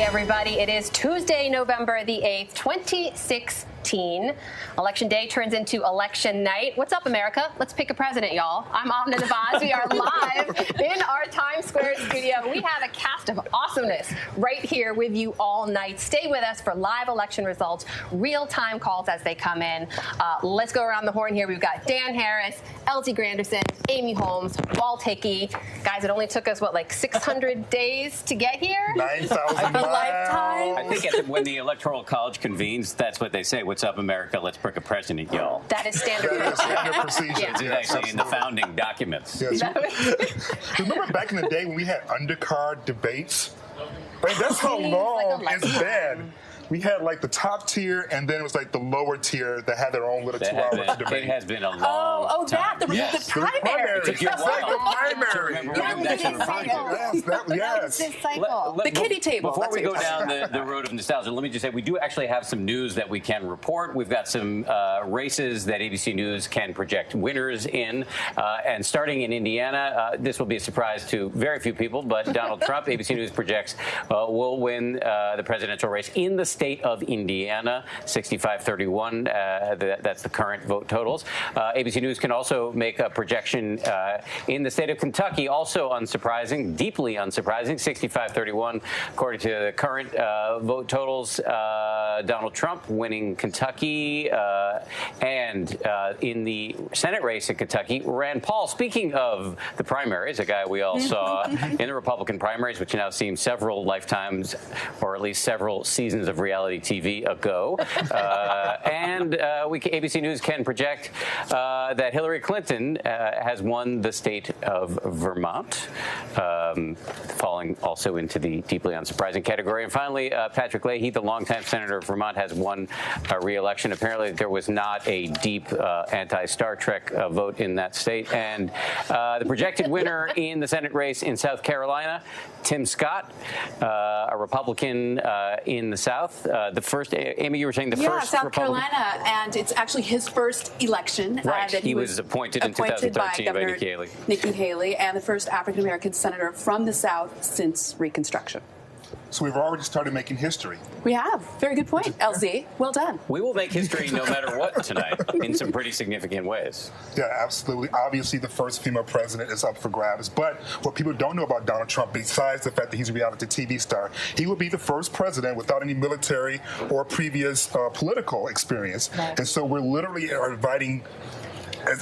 everybody. It is Tuesday, November the 8th, 2016. Election day turns into election night. What's up, America? Let's pick a president, y'all. I'm Amna Navaz. We are live in our Times Square studio. We have a cast of awesomeness right here with you all night. Stay with us for live election results, real-time calls as they come in. Let's go around the horn here. We've got Dan Harris, Elsie Granderson, Amy Holmes, Walt Hickey. Guys, it only took us, what, like 600 days to get here? 9,000 miles. Lifetime. I think when the Electoral College convenes, that's what they say. What's up, America? Let's pick a president, y'all. That is standard procedure. Yeah. It's actually in the founding documents. Yes. Remember back in the day when we had undercard debates? Right, that's how long it's been. We had like the top tier, and then it was like the lower tier that had their own little 2-hour debate. It has been a long time. The primary. It took you a while. Yes. The kiddie table. Before we go down the road of nostalgia, let me just say we do actually have some news that we can report. We've got some races that ABC News can project winners in. And starting in Indiana, this will be a surprise to very few people, but Donald Trump, ABC News projects, will win the presidential race in the state of Indiana, 65-31. That's the current vote totals. ABC News can also make a projection in the state of Kentucky, also unsurprising, deeply unsurprising, 65-31. According to the current vote totals, Donald Trump winning Kentucky, and in the Senate race in Kentucky, Rand Paul. Speaking of the primaries, a guy we all saw in the Republican primaries, which now seems several lifetimes, or at least several seasons of reality TV ago. ABC News can project that Hillary Clinton has won the state of Vermont, falling also into the deeply unsurprising category. And finally, Patrick Leahy, the longtime senator of Vermont, has won re-election. Apparently, there was not a deep anti-Star Trek vote in that state. And the projected winner in the Senate race in South Carolina, Tim Scott, a Republican in the South. The first, Amy, you were saying the first South Republican. Carolina, and it's actually his first election. Right, he was appointed in 2013 by Nikki Haley, and the first African-American senator from the South since Reconstruction. So we've already started making history. We have. Very good point, LZ. Well done. We will make history no matter what tonight in some pretty significant ways. Yeah, absolutely. Obviously, the first female president is up for grabs. But what people don't know about Donald Trump, besides the fact that he's a reality TV star, he will be the first president without any military or previous political experience. Right. And so we're literally inviting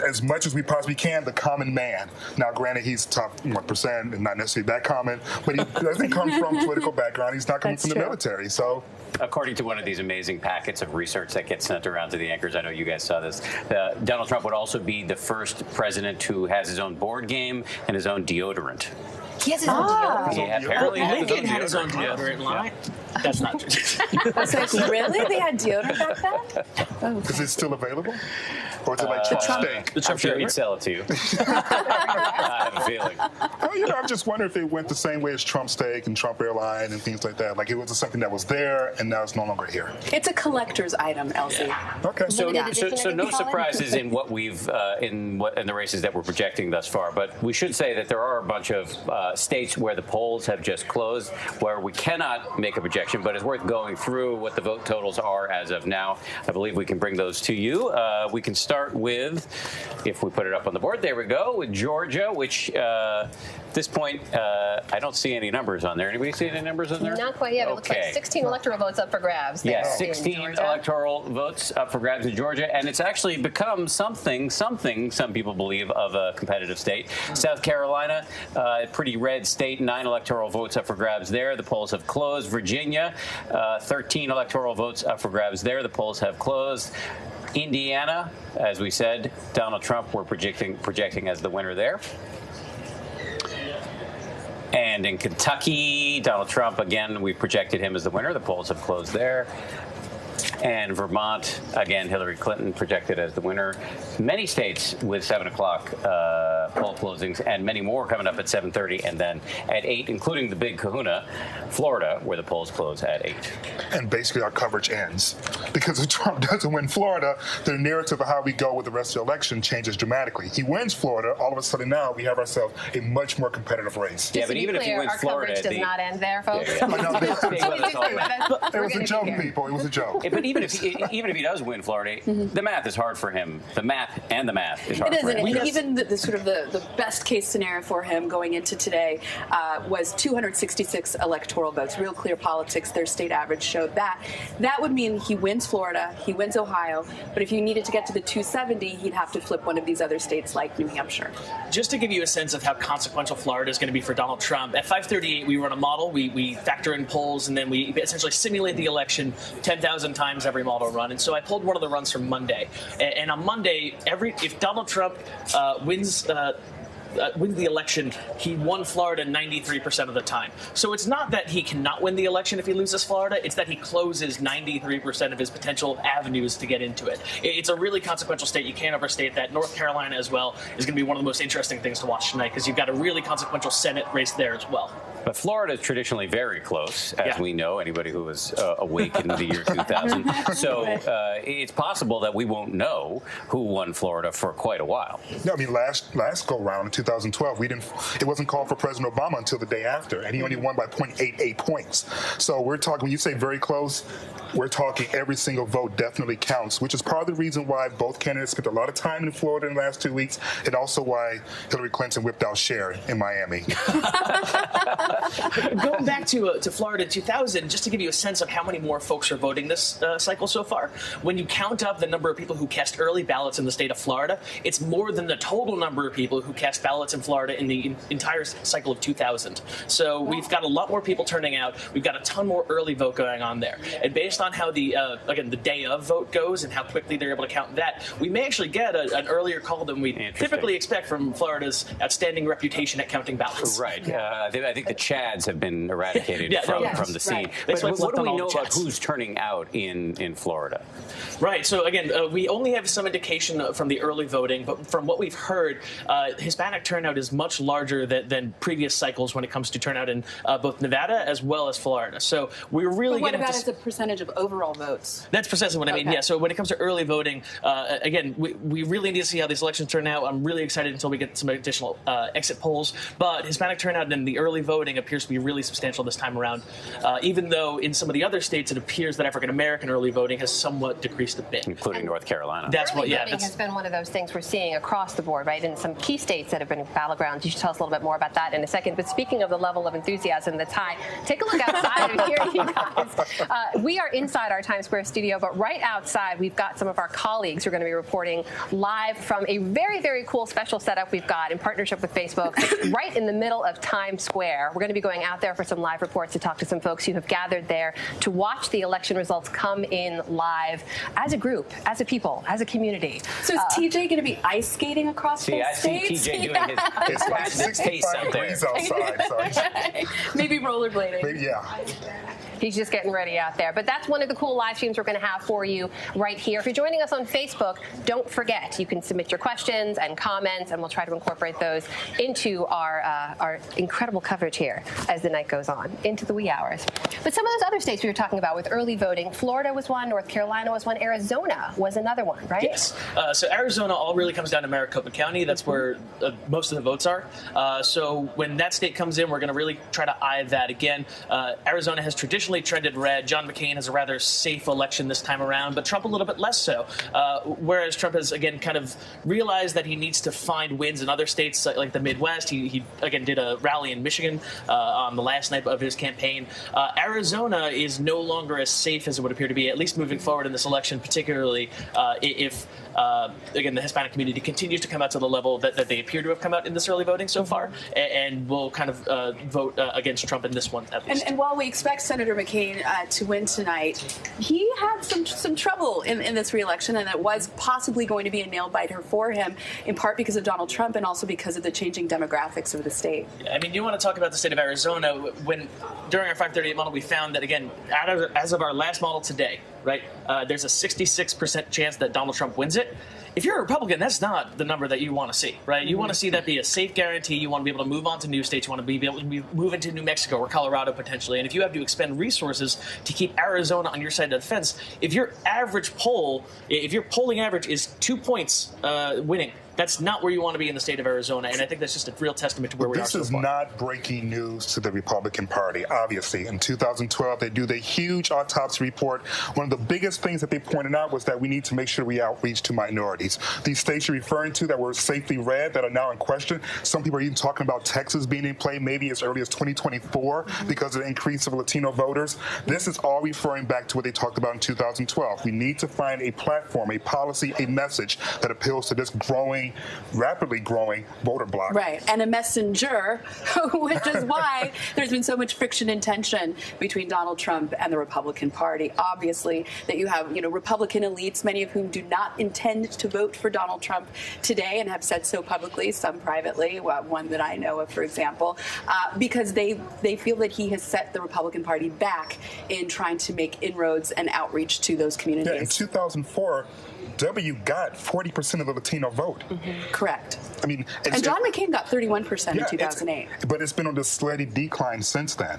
as much as we possibly can, the common man. Now, granted, he's top 1% and not necessarily that common, but he doesn't come from political background. He's not coming from the military. So, according to one of these amazing packets of research that gets sent around to the anchors, I know you guys saw this, Donald Trump would also be the first president who has his own board game and his own deodorant. He has his own deodorant. He apparently Lincoln had his own deodorant line. That's not true. So really? They had deodorant back then? Is it still available? Or is it like Trump steak? I'm sure he'd sell it to you. I have a feeling. Well, I'm just wondering if it went the same way as Trump steak and Trump airline and things like that. Like it was something that was there and now it's no longer here. It's a collector's item, Elsie. Okay. So no surprises in what we've in the races that we're projecting thus far. But we should say that there are a bunch of states where the polls have just closed, where we cannot make a projection, but it's worth going through what the vote totals are as of now. I believe we can bring those to you. We can start with, if we put it up on the board, there we go, with Georgia, which at this point, I don't see any numbers on there. Anybody see any numbers on there? Not quite yet. It looks like 16 electoral votes up for grabs. Yeah, 16 electoral votes up for grabs in Georgia, and it's actually become something, some people believe, of a competitive state. South Carolina, pretty red state, 9 electoral votes up for grabs there. The polls have closed. Virginia, 13 electoral votes up for grabs there. The polls have closed. Indiana, as we said, Donald Trump we're projecting as the winner there. And in Kentucky, Donald Trump, again, we projected him as the winner. The polls have closed there. And Vermont, again, Hillary Clinton projected as the winner. Many states with 7 o'clock poll closings, and many more coming up at 7:30 and then at 8, including the big kahuna, Florida, where the polls close at 8. And basically our coverage ends. Because if Trump doesn't win Florida, the narrative of how we go with the rest of the election changes dramatically. He wins Florida, all of a sudden now we have ourselves a much more competitive race. Just but even if he wins our Florida, coverage does not end there, folks. It was a joke, people. It was a joke. But even if he does win Florida, the math is hard for him. The math is hard for him. Even the sort of the best case scenario for him going into today was 266 electoral votes. Real Clear Politics, their state average showed that. That would mean he wins Florida, he wins Ohio, but if you needed to get to the 270, he'd have to flip one of these other states like New Hampshire. Just to give you a sense of how consequential Florida is going to be for Donald Trump, at 5:38 we run a model, we factor in polls, and then we essentially simulate the election 10,000 times every model run. And so I pulled one of the runs from Monday. And on Monday, if Donald Trump wins the election, he won Florida 93% of the time. So it's not that he cannot win the election if he loses Florida, it's that he closes 93% of his potential avenues to get into it. It's a really consequential state. You can't overstate that. North Carolina as well is going to be one of the most interesting things to watch tonight because you've got a really consequential Senate race there as well. But Florida is traditionally very close, as we know, anybody who was awake in the year 2000. So it's possible that we won't know who won Florida for quite a while. No, I mean, last go round in 2012, it wasn't called for President Obama until the day after, and he only won by 0.88 points. So we're talking, when you say very close, we're talking every single vote definitely counts, which is part of the reason why both candidates spent a lot of time in Florida in the last 2 weeks, and also why Hillary Clinton whipped out Cher in Miami. Going back to Florida in 2000, just to give you a sense of how many more folks are voting this cycle so far, when you count up the number of people who cast early ballots in the state of Florida, it's more than the total number of people who cast ballots in Florida in the entire cycle of 2000. So we've got a lot more people turning out. We've got a ton more early vote going on there. And based on how the day of vote goes and how quickly they're able to count that, we may actually get an earlier call than we typically expect from Florida's outstanding reputation at counting ballots. Right. I think the Chads have been eradicated from the scene. Right. But what do we know about who's turning out in Florida? Right. So again, we only have some indication from the early voting, but from what we've heard, Hispanic turnout is much larger than previous cycles when it comes to turnout in both Nevada as well as Florida. So we're really. But what about as a percentage of overall votes? That's precisely what I mean. Yeah. So when it comes to early voting, again, we really need to see how these elections turn out. I'm really excited until we get some additional exit polls. But Hispanic turnout in the early voting appears to be really substantial this time around, even though in some of the other states it appears that African American early voting has somewhat decreased a bit, including North Carolina. That's early voting has been one of those things we're seeing across the board, right? In some key states that have been battlegrounds. You should tell us a little bit more about that in a second. But speaking of the level of enthusiasm that's high, take a look outside and here, you guys. We are inside our Times Square studio, but right outside we've got some of our colleagues who are going to be reporting live from a very, very cool special setup we've got in partnership with Facebook right in the middle of Times Square. We're going to be going out there for some live reports to talk to some folks who have gathered there to watch the election results come in live as a group, as a people, as a community. So is TJ going to be ice skating across both states? See TJ doing his It's like 65 degrees outside. So Maybe rollerblading. maybe, yeah. He's just getting ready out there. But that's one of the cool live streams we're going to have for you right here. If you're joining us on Facebook, don't forget, you can submit your questions and comments, and we'll try to incorporate those into our incredible coverage here as the night goes on, into the wee hours. But some of those other states we were talking about with early voting, Florida was one, North Carolina was one, Arizona was another one, right? Yes. So Arizona all really comes down to Maricopa County. That's where most of the votes are. So when that state comes in, we're going to really try to eye that again. Arizona has traditionally trended red. John McCain has a rather safe election this time around, but Trump a little bit less so. Whereas Trump has, again, kind of realized that he needs to find wins in other states like the Midwest. He again, did a rally in Michigan on the last night of his campaign. Arizona is no longer as safe as it would appear to be, at least moving forward in this election, particularly if, again, the Hispanic community continues to come out to the level that they appear to have come out in this early voting so far, and will kind of vote against Trump in this one, at least. And while we expect Senator McCain to win tonight, he had some trouble in this re-election, and it was possibly going to be a nail-biter for him, in part because of Donald Trump and also because of the changing demographics of the state. I mean, you want to talk about the state of Arizona. During our 538 model, we found that, again, as of our last model today, right? There's a 66% chance that Donald Trump wins it. If you're a Republican, that's not the number that you want to see, right? You want to see that be a safe guarantee. You want to be able to move on to new states. You want to be able to move into New Mexico or Colorado potentially. And if you have to expend resources to keep Arizona on your side of the fence, if your polling average is 2 points winning, that's not where you want to be in the state of Arizona, and I think that's just a real testament to where we are so far. This is not breaking news to the Republican Party, obviously. In 2012, they do the huge autopsy report. One of the biggest things that they pointed out was that we need to make sure we outreach to minorities. These states you're referring to that were safely red, that are now in question, some people are even talking about Texas being in play maybe as early as 2024 because of the increase of Latino voters. This is all referring back to what they talked about in 2012. We need to find a platform, a policy, a message that appeals to this rapidly growing voter bloc. Right, and a messenger, which is why there's been so much friction and tension between Donald Trump and the Republican Party. Obviously, that you have, Republican elites, many of whom do not intend to vote for Donald Trump today and have said so publicly, some privately, one that I know of, for example, because they feel that he has set the Republican Party back in trying to make inroads and outreach to those communities. Yeah, in 2004, W got 40% of the Latino vote. Correct. I mean, and John McCain got 31% in 2008. But it's been on this steady decline since then.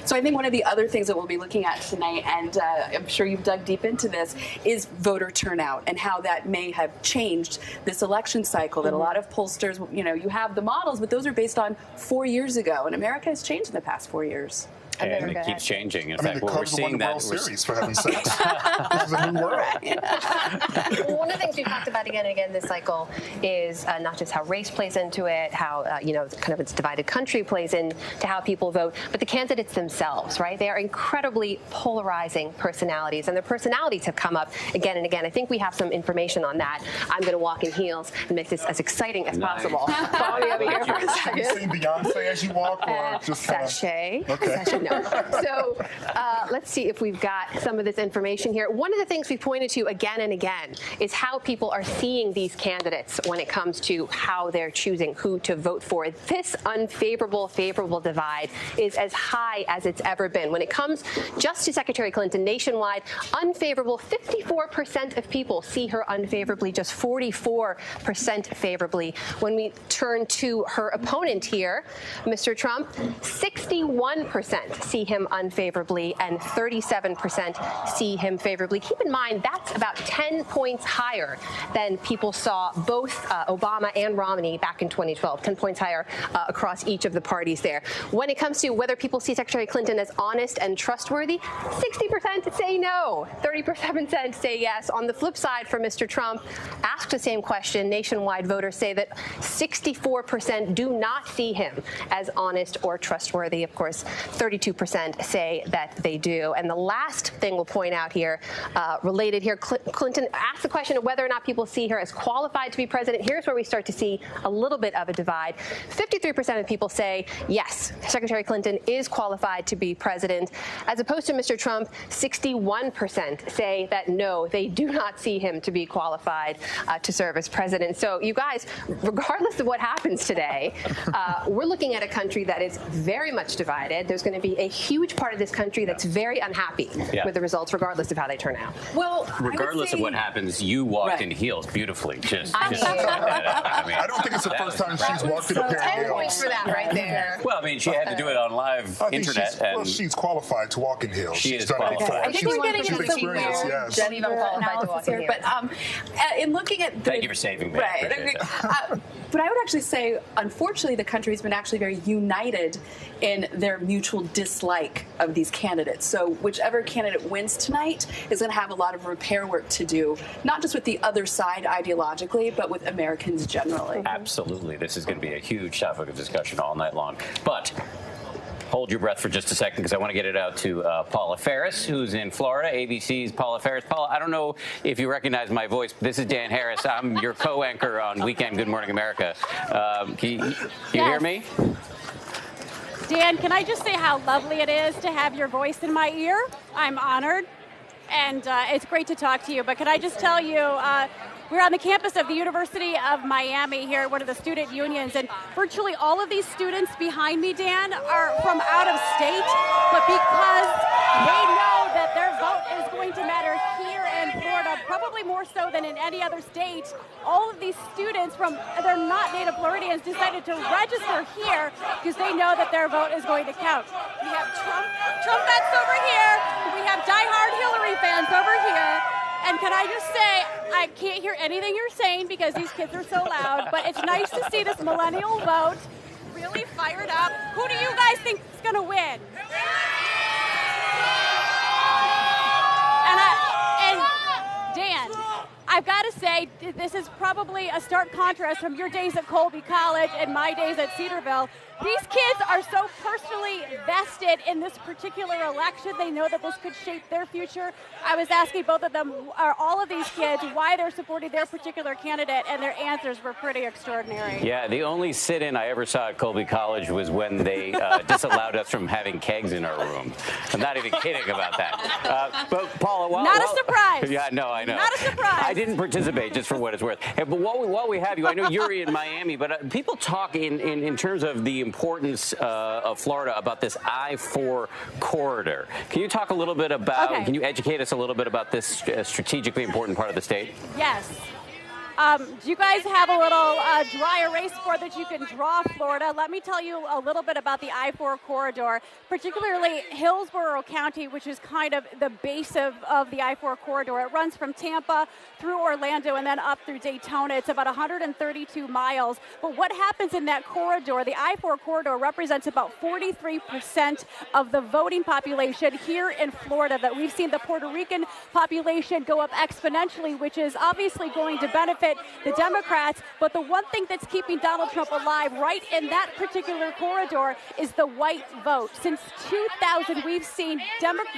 So I think one of the other things that we'll be looking at tonight, and I'm sure you've dug deep into this, is voter turnout and how that may have changed this election cycle. That a lot of pollsters, you have the models, but those are based on 4 years ago, and America has changed in the past 4 years. And it keeps changing. In fact, the what we're Cubs won seeing the World Series, for heaven's sakes. This is a new world. Well, one of the things we've talked about again and again this cycle is not just how race plays into it, how kind of its divided country plays into how people vote, but the candidates themselves, right? They are incredibly polarizing personalities, and their personalities have come up again and again. I think we have some information on that. I'm going to walk in heels and make this as exciting as possible. Follow me over here for a second. You sing Beyonce as you walk, or just kind of... Sachet. Okay. Sachet, no. So let's see if we've got some of this information here. One of the things we pointed to again and again is how people are seeing these candidates when it comes to how they're choosing who to vote for. This unfavorable-favorable divide is as high as it's ever been. When it comes just to Secretary Clinton nationwide, unfavorable, 54% of people see her unfavorably, just 44% favorably. When we turn to her opponent here, Mr. Trump, 61% see him unfavorably and 37% see him favorably. Keep in mind, that's about 10 points higher than people saw both Obama and Romney back in 2012, 10 points higher across each of the parties there. When it comes to whether people see Secretary Clinton as honest and trustworthy, 60% say no, 30% say yes. On the flip side, for Mr. Trump, asked the same question, nationwide voters say that 64% do not see him as honest or trustworthy. Of course, 32% say that they do. And the last thing we'll point out here, related here, Clinton asked the question of whether or not people see her as qualified to be president. Here's where we start to see a little bit of a divide. 53% of people say, yes, Secretary Clinton is qualified to be president, as opposed to Mr. Trump, 61% say that no, they do not see him to be qualified to serve as president. So you guys, regardless of what happens today, we're looking at a country that is very much divided. There's going to be a huge part of this country that's very unhappy with the results, regardless of how they turn out. Well, regardless of what happens, you walked in heels beautifully. I don't think it's the first time she's walked in a pair of 10 heels. points for that right there. Well, I mean, she had to do it on live internet. She's qualified to walk in heels. She's done it before. I think we're getting into the experienced, yes. analysis here, but in looking at thank you for saving me. Right. But I would actually say, unfortunately, the country has been actually very united in their mutual dislike of these candidates. So whichever candidate wins tonight is going to have a lot of repair work to do, not just with the other side ideologically, but with Americans generally. Absolutely. This is going to be a huge topic of discussion all night long. But hold your breath for just a second, because I want to get it out to Paula Ferris, who's in Florida, ABC's Paula Ferris. Paula, I don't know if you recognize my voice. This is Dan Harris. I'm your co-anchor on Weekend Good Morning America. Can you hear me? Dan, can I just say how lovely it is to have your voice in my ear? I'm honored, and it's great to talk to you. But can I just tell you, we're on the campus of the University of Miami here, one of the student unions, and virtually all of these students behind me, Dan, are from out of state, but because they know that their vote is going probably more so than in any other state, all of these students they're not native Floridians decided to register here because they know that their vote is going to count. We have Trump vets over here. We have diehard Hillary fans over here. And can I just say, I can't hear anything you're saying because these kids are so loud, but it's nice to see this millennial vote really fired up. Who do you guys think is going to win? And Dan, I've got to say, this is probably a stark contrast from your days at Colby College and my days at Cedarville. These kids are so personally vested in this particular election. They know that this could shape their future. I was asking both of them, all of these kids, why they're supporting their particular candidate, and their answers were pretty extraordinary. Yeah, the only sit-in I ever saw at Colby College was when they disallowed us from having kegs in our room. I'm not even kidding about that. But Paula, not a surprise. Yeah, no, I know. Not a surprise. I didn't participate, just for what it's worth. Hey, but while we have you, I know you're in Miami, but people talk in terms of the importance of Florida about this I-4 corridor. Can you talk a little bit about, Can you educate us a little bit about this strategically important part of the state? Yes. Do you guys have a little dry erase board that you can draw Florida? Let me tell you a little bit about the I-4 corridor, particularly Hillsborough County, which is kind of the base of the I-4 corridor. It runs from Tampa through Orlando and then up through Daytona. It's about 132 miles. But what happens in that corridor, the I-4 corridor represents about 43% of the voting population here in Florida. That we've seen the Puerto Rican population go up exponentially, which is obviously going to benefit the Democrats, but the one thing that's keeping Donald Trump alive right in that particular corridor is the white vote. Since 2000, we've seen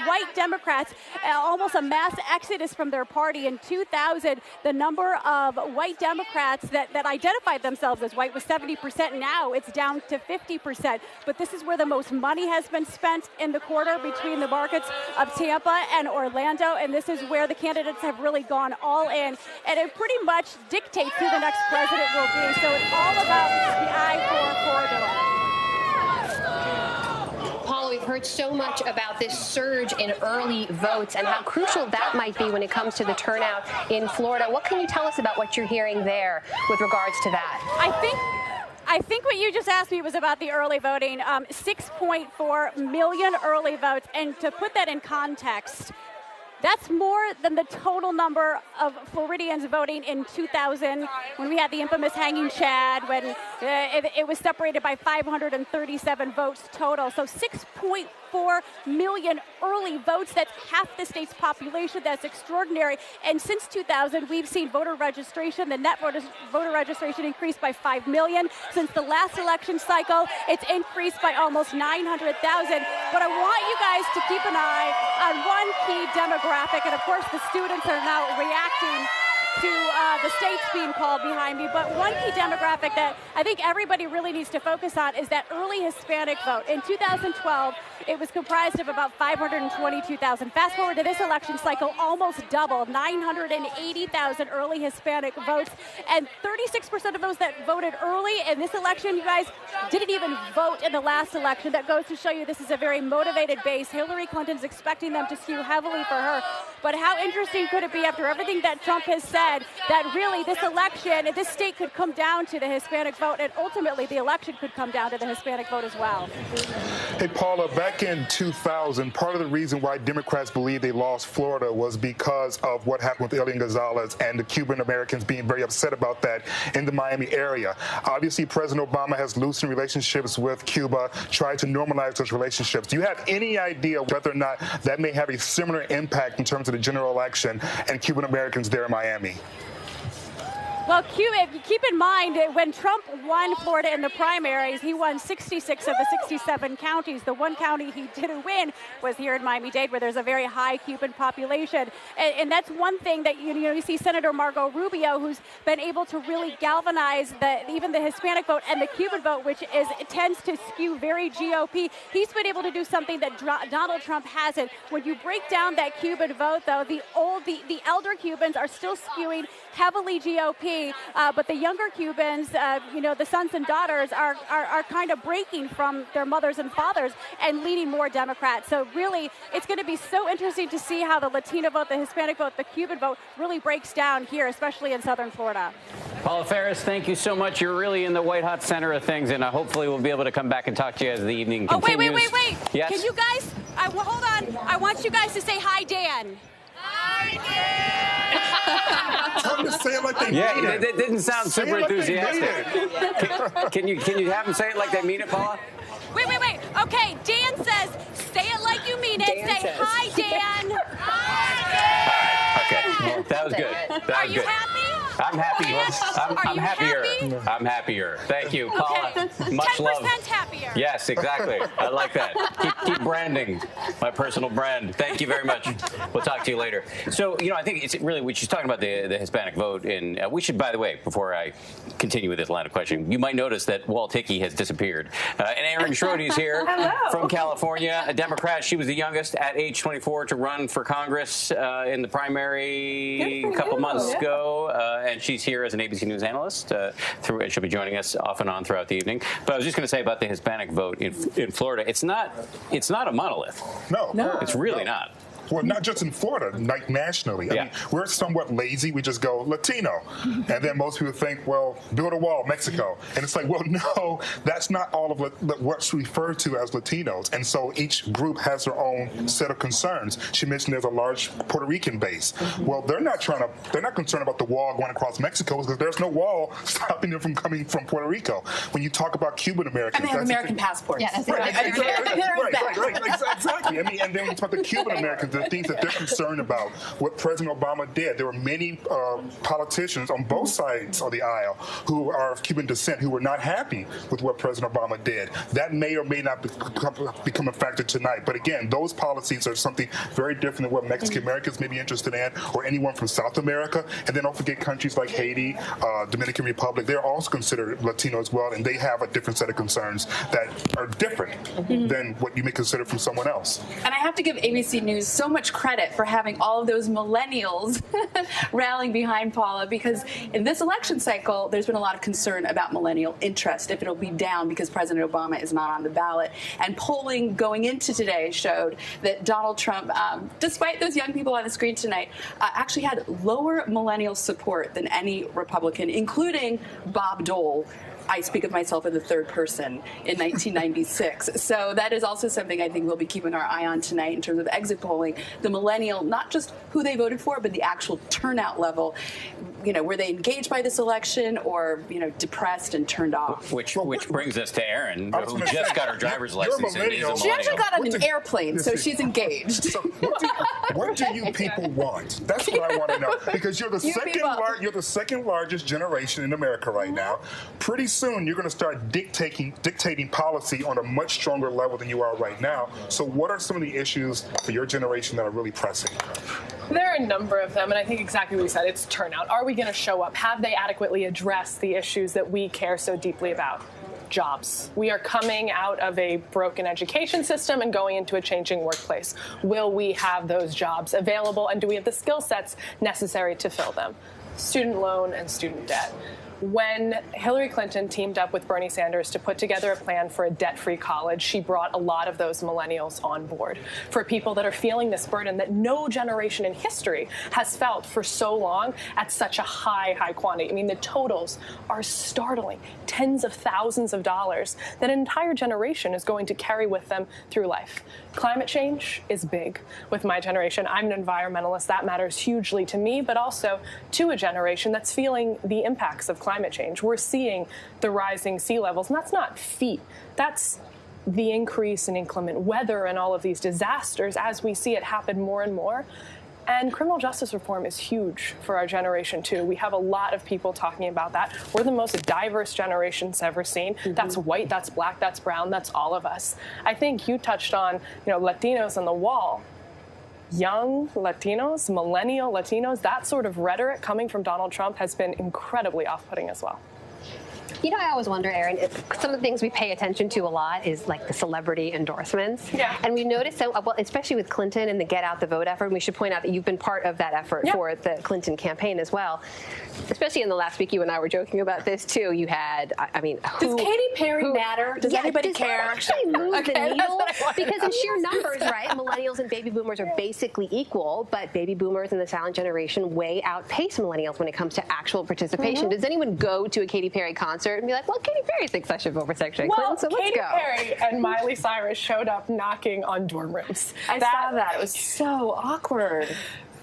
white Democrats, almost a mass exodus from their party. In 2000, the number of white Democrats that identified themselves as white was 70%. Now it's down to 50%. But this is where the most money has been spent in the corridor between the markets of Tampa and Orlando, and this is where the candidates have really gone all in. And it pretty much dictates who the next president will be. So it's all about the I-4 corridor. Paula, we've heard so much about this surge in early votes and how crucial that might be when it comes to the turnout in Florida. What can you tell us about what you're hearing there with regards to that? I think what you just asked me was about the early voting. 6.4 million early votes. And to put that in context, that's more than the total number of Floridians voting in 2000 when we had the infamous hanging Chad, when it was separated by 537 votes total. So 6.4 million early votes. That's half the state's population. That's extraordinary. And since 2000, we've seen voter registration, the net voter registration increased by 5 million. Since the last election cycle, it's increased by almost 900,000. But I want you guys to keep an eye on one key demographic. And of course, the students are now reacting to the states being called behind me. But one key demographic that I think everybody really needs to focus on is that early Hispanic vote. In 2012, it was comprised of about 522,000. Fast forward to this election cycle, almost double, 980,000 early Hispanic votes. And 36% of those that voted early in this election, you guys, didn't even vote in the last election. That goes to show you this is a very motivated base. Hillary Clinton's expecting them to skew heavily for her. But how interesting could it be after everything that Trump has said that really this election, this state could come down to the Hispanic vote, and ultimately the election could come down to the Hispanic vote as well. Hey, Paula, back in 2000, part of the reason why Democrats believe they lost Florida was because of what happened with Elian Gonzalez and the Cuban Americans being very upset about that in the Miami area. Obviously, President Obama has loosened relationships with Cuba, tried to normalize those relationships. Do you have any idea whether or not that may have a similar impact in terms of the general election and Cuban Americans there in Miami? Well, keep in mind, when Trump won Florida in the primaries, he won 66 of the 67 counties. The one county he didn't win was here in Miami-Dade, where there's a very high Cuban population. And that's one thing that you see Senator Marco Rubio, who's been able to really galvanize even the Hispanic vote and the Cuban vote, which tends to skew very GOP. He's been able to do something that Donald Trump hasn't. When you break down that Cuban vote, though, the elder Cubans are still skewing heavily GOP. see. But the younger Cubans, the sons and daughters are kind of breaking from their mothers and fathers and leaning more Democrat. So really, it's going to be so interesting to see how the Latino vote, the Hispanic vote, the Cuban vote really breaks down here, especially in southern Florida. Paula Ferris, thank you so much. You're really in the white hot center of things, and hopefully we'll be able to come back and talk to you as the evening continues. Wait. Yes? Can you guys, hold on. I want you guys to say hi, Dan. Hi, Dan. Tell them to say it like they mean it. It didn't sound super enthusiastic. Can you have them say it like they mean it, Paula? Wait. Okay, Dan says, say it like you mean it. Say hi, Dan. Hi, Dan. Okay, well, that was good. Are you happy? I'm happy. I'm happier. happy? I'm happier. Thank you, Paula. Okay. Much 10% love. happier. Yes, exactly. I like that. Keep branding my personal brand. Thank you very much. We'll talk to you later. So, I think it's really, she's talking about the Hispanic vote. And we should, by the way, before I continue with this line of questioning, you might notice that Walt Hickey has disappeared. And Erin Schrody is here from California, a Democrat. She was the youngest at age 24 to run for Congress in the primary a couple months ago. And she's here as an ABC News analyst, and she'll be joining us off and on throughout the evening. But I was just going to say about the Hispanic vote in Florida, it's not a monolith. No. It's really not. Well, not just in Florida, like nationally. I mean, we're somewhat lazy. We just go Latino. And then most people think, well, build a wall, Mexico. And it's like, well, no, that's not all of what's referred to as Latinos. And so each group has their own set of concerns. She mentioned there's a large Puerto Rican base. Well, they're not concerned about the wall going across Mexico because there's no wall stopping them from coming from Puerto Rico. When you talk about Cuban Americans, and they have American passports. Yeah, that's right. Exactly. I mean, and then when you talk about Cuban Americans, the things that they're concerned about, what President Obama did. There were many politicians on both sides of the aisle who are of Cuban descent who were not happy with what President Obama did. That may or may not become a factor tonight. But again, those policies are something very different than what Mexican Americans may be interested in, or anyone from South America. And then don't forget countries like Haiti, Dominican Republic. They're also considered Latino as well, and they have a different set of concerns that are different than what you may consider from someone else. And I have to give ABC News so much credit for having all of those millennials rallying behind Paula, because in this election cycle, there's been a lot of concern about millennial interest, if it'll be down because President Obama is not on the ballot. And polling going into today showed that Donald Trump, despite those young people on the screen tonight, actually had lower millennial support than any Republican, including Bob Dole. I speak of myself in the third person in 1996. So that is also something I think we'll be keeping our eye on tonight in terms of exit polling. The millennial, not just who they voted for, but the actual turnout level. Were they engaged by this election or, depressed and turned off? Which brings us to Erin, who just got her driver's license. And is a she actually got on an airplane, so she's engaged. So what do you people want? That's what I want to know. Because you're the second largest generation in America right now. Pretty soon you're going to start dictating policy on a much stronger level than you are right now. So what are some of the issues for your generation that are really pressing? There are a number of them, and I think exactly what you said, it's turnout. Are we going to show up? Have they adequately addressed the issues that we care so deeply about? Jobs. We are coming out of a broken education system and going into a changing workplace. Will we have those jobs available, and do we have the skill sets necessary to fill them? Student loan and student debt. When Hillary Clinton teamed up with Bernie Sanders to put together a plan for a debt-free college, she brought a lot of those millennials on board. For people that are feeling this burden that no generation in history has felt for so long at such a high quantity. I mean, the totals are startling. Tens of thousands of dollars that an entire generation is going to carry with them through life. Climate change is big with my generation. I'm an environmentalist. That matters hugely to me, but also to a generation that's feeling the impacts of climate change. We're seeing the rising sea levels, and that's not feet. That's the increase in inclement weather and all of these disasters as we see it happen more and more. And criminal justice reform is huge for our generation, too. We have a lot of people talking about that. We're the most diverse generations ever seen. That's white, that's black, that's brown, that's all of us. I think you touched on, Latinos on the wall. Young Latinos, millennial Latinos, that sort of rhetoric coming from Donald Trump has been incredibly off-putting as well. You know, I always wonder, Erin, some of the things we pay attention to a lot is like the celebrity endorsements. Yeah. And we noticed, so, well, especially with Clinton and the Get Out the Vote effort, and we should point out that you've been part of that effort for the Clinton campaign as well. Especially in the last week, you and I were joking about this too. You had, I mean, does Katy Perry matter? Does anybody care? Actually move the needle? Because in sheer numbers, right, millennials and baby boomers are basically equal, but baby boomers and the silent generation way outpace millennials when it comes to actual participation. Does anyone go to a Katy Perry concert and be like, well, Katy Perry thinks I should vote for Secretary Clinton, so let's Katy go? Perry and Miley Cyrus showed up knocking on dorm rooms. I saw that. It was so awkward.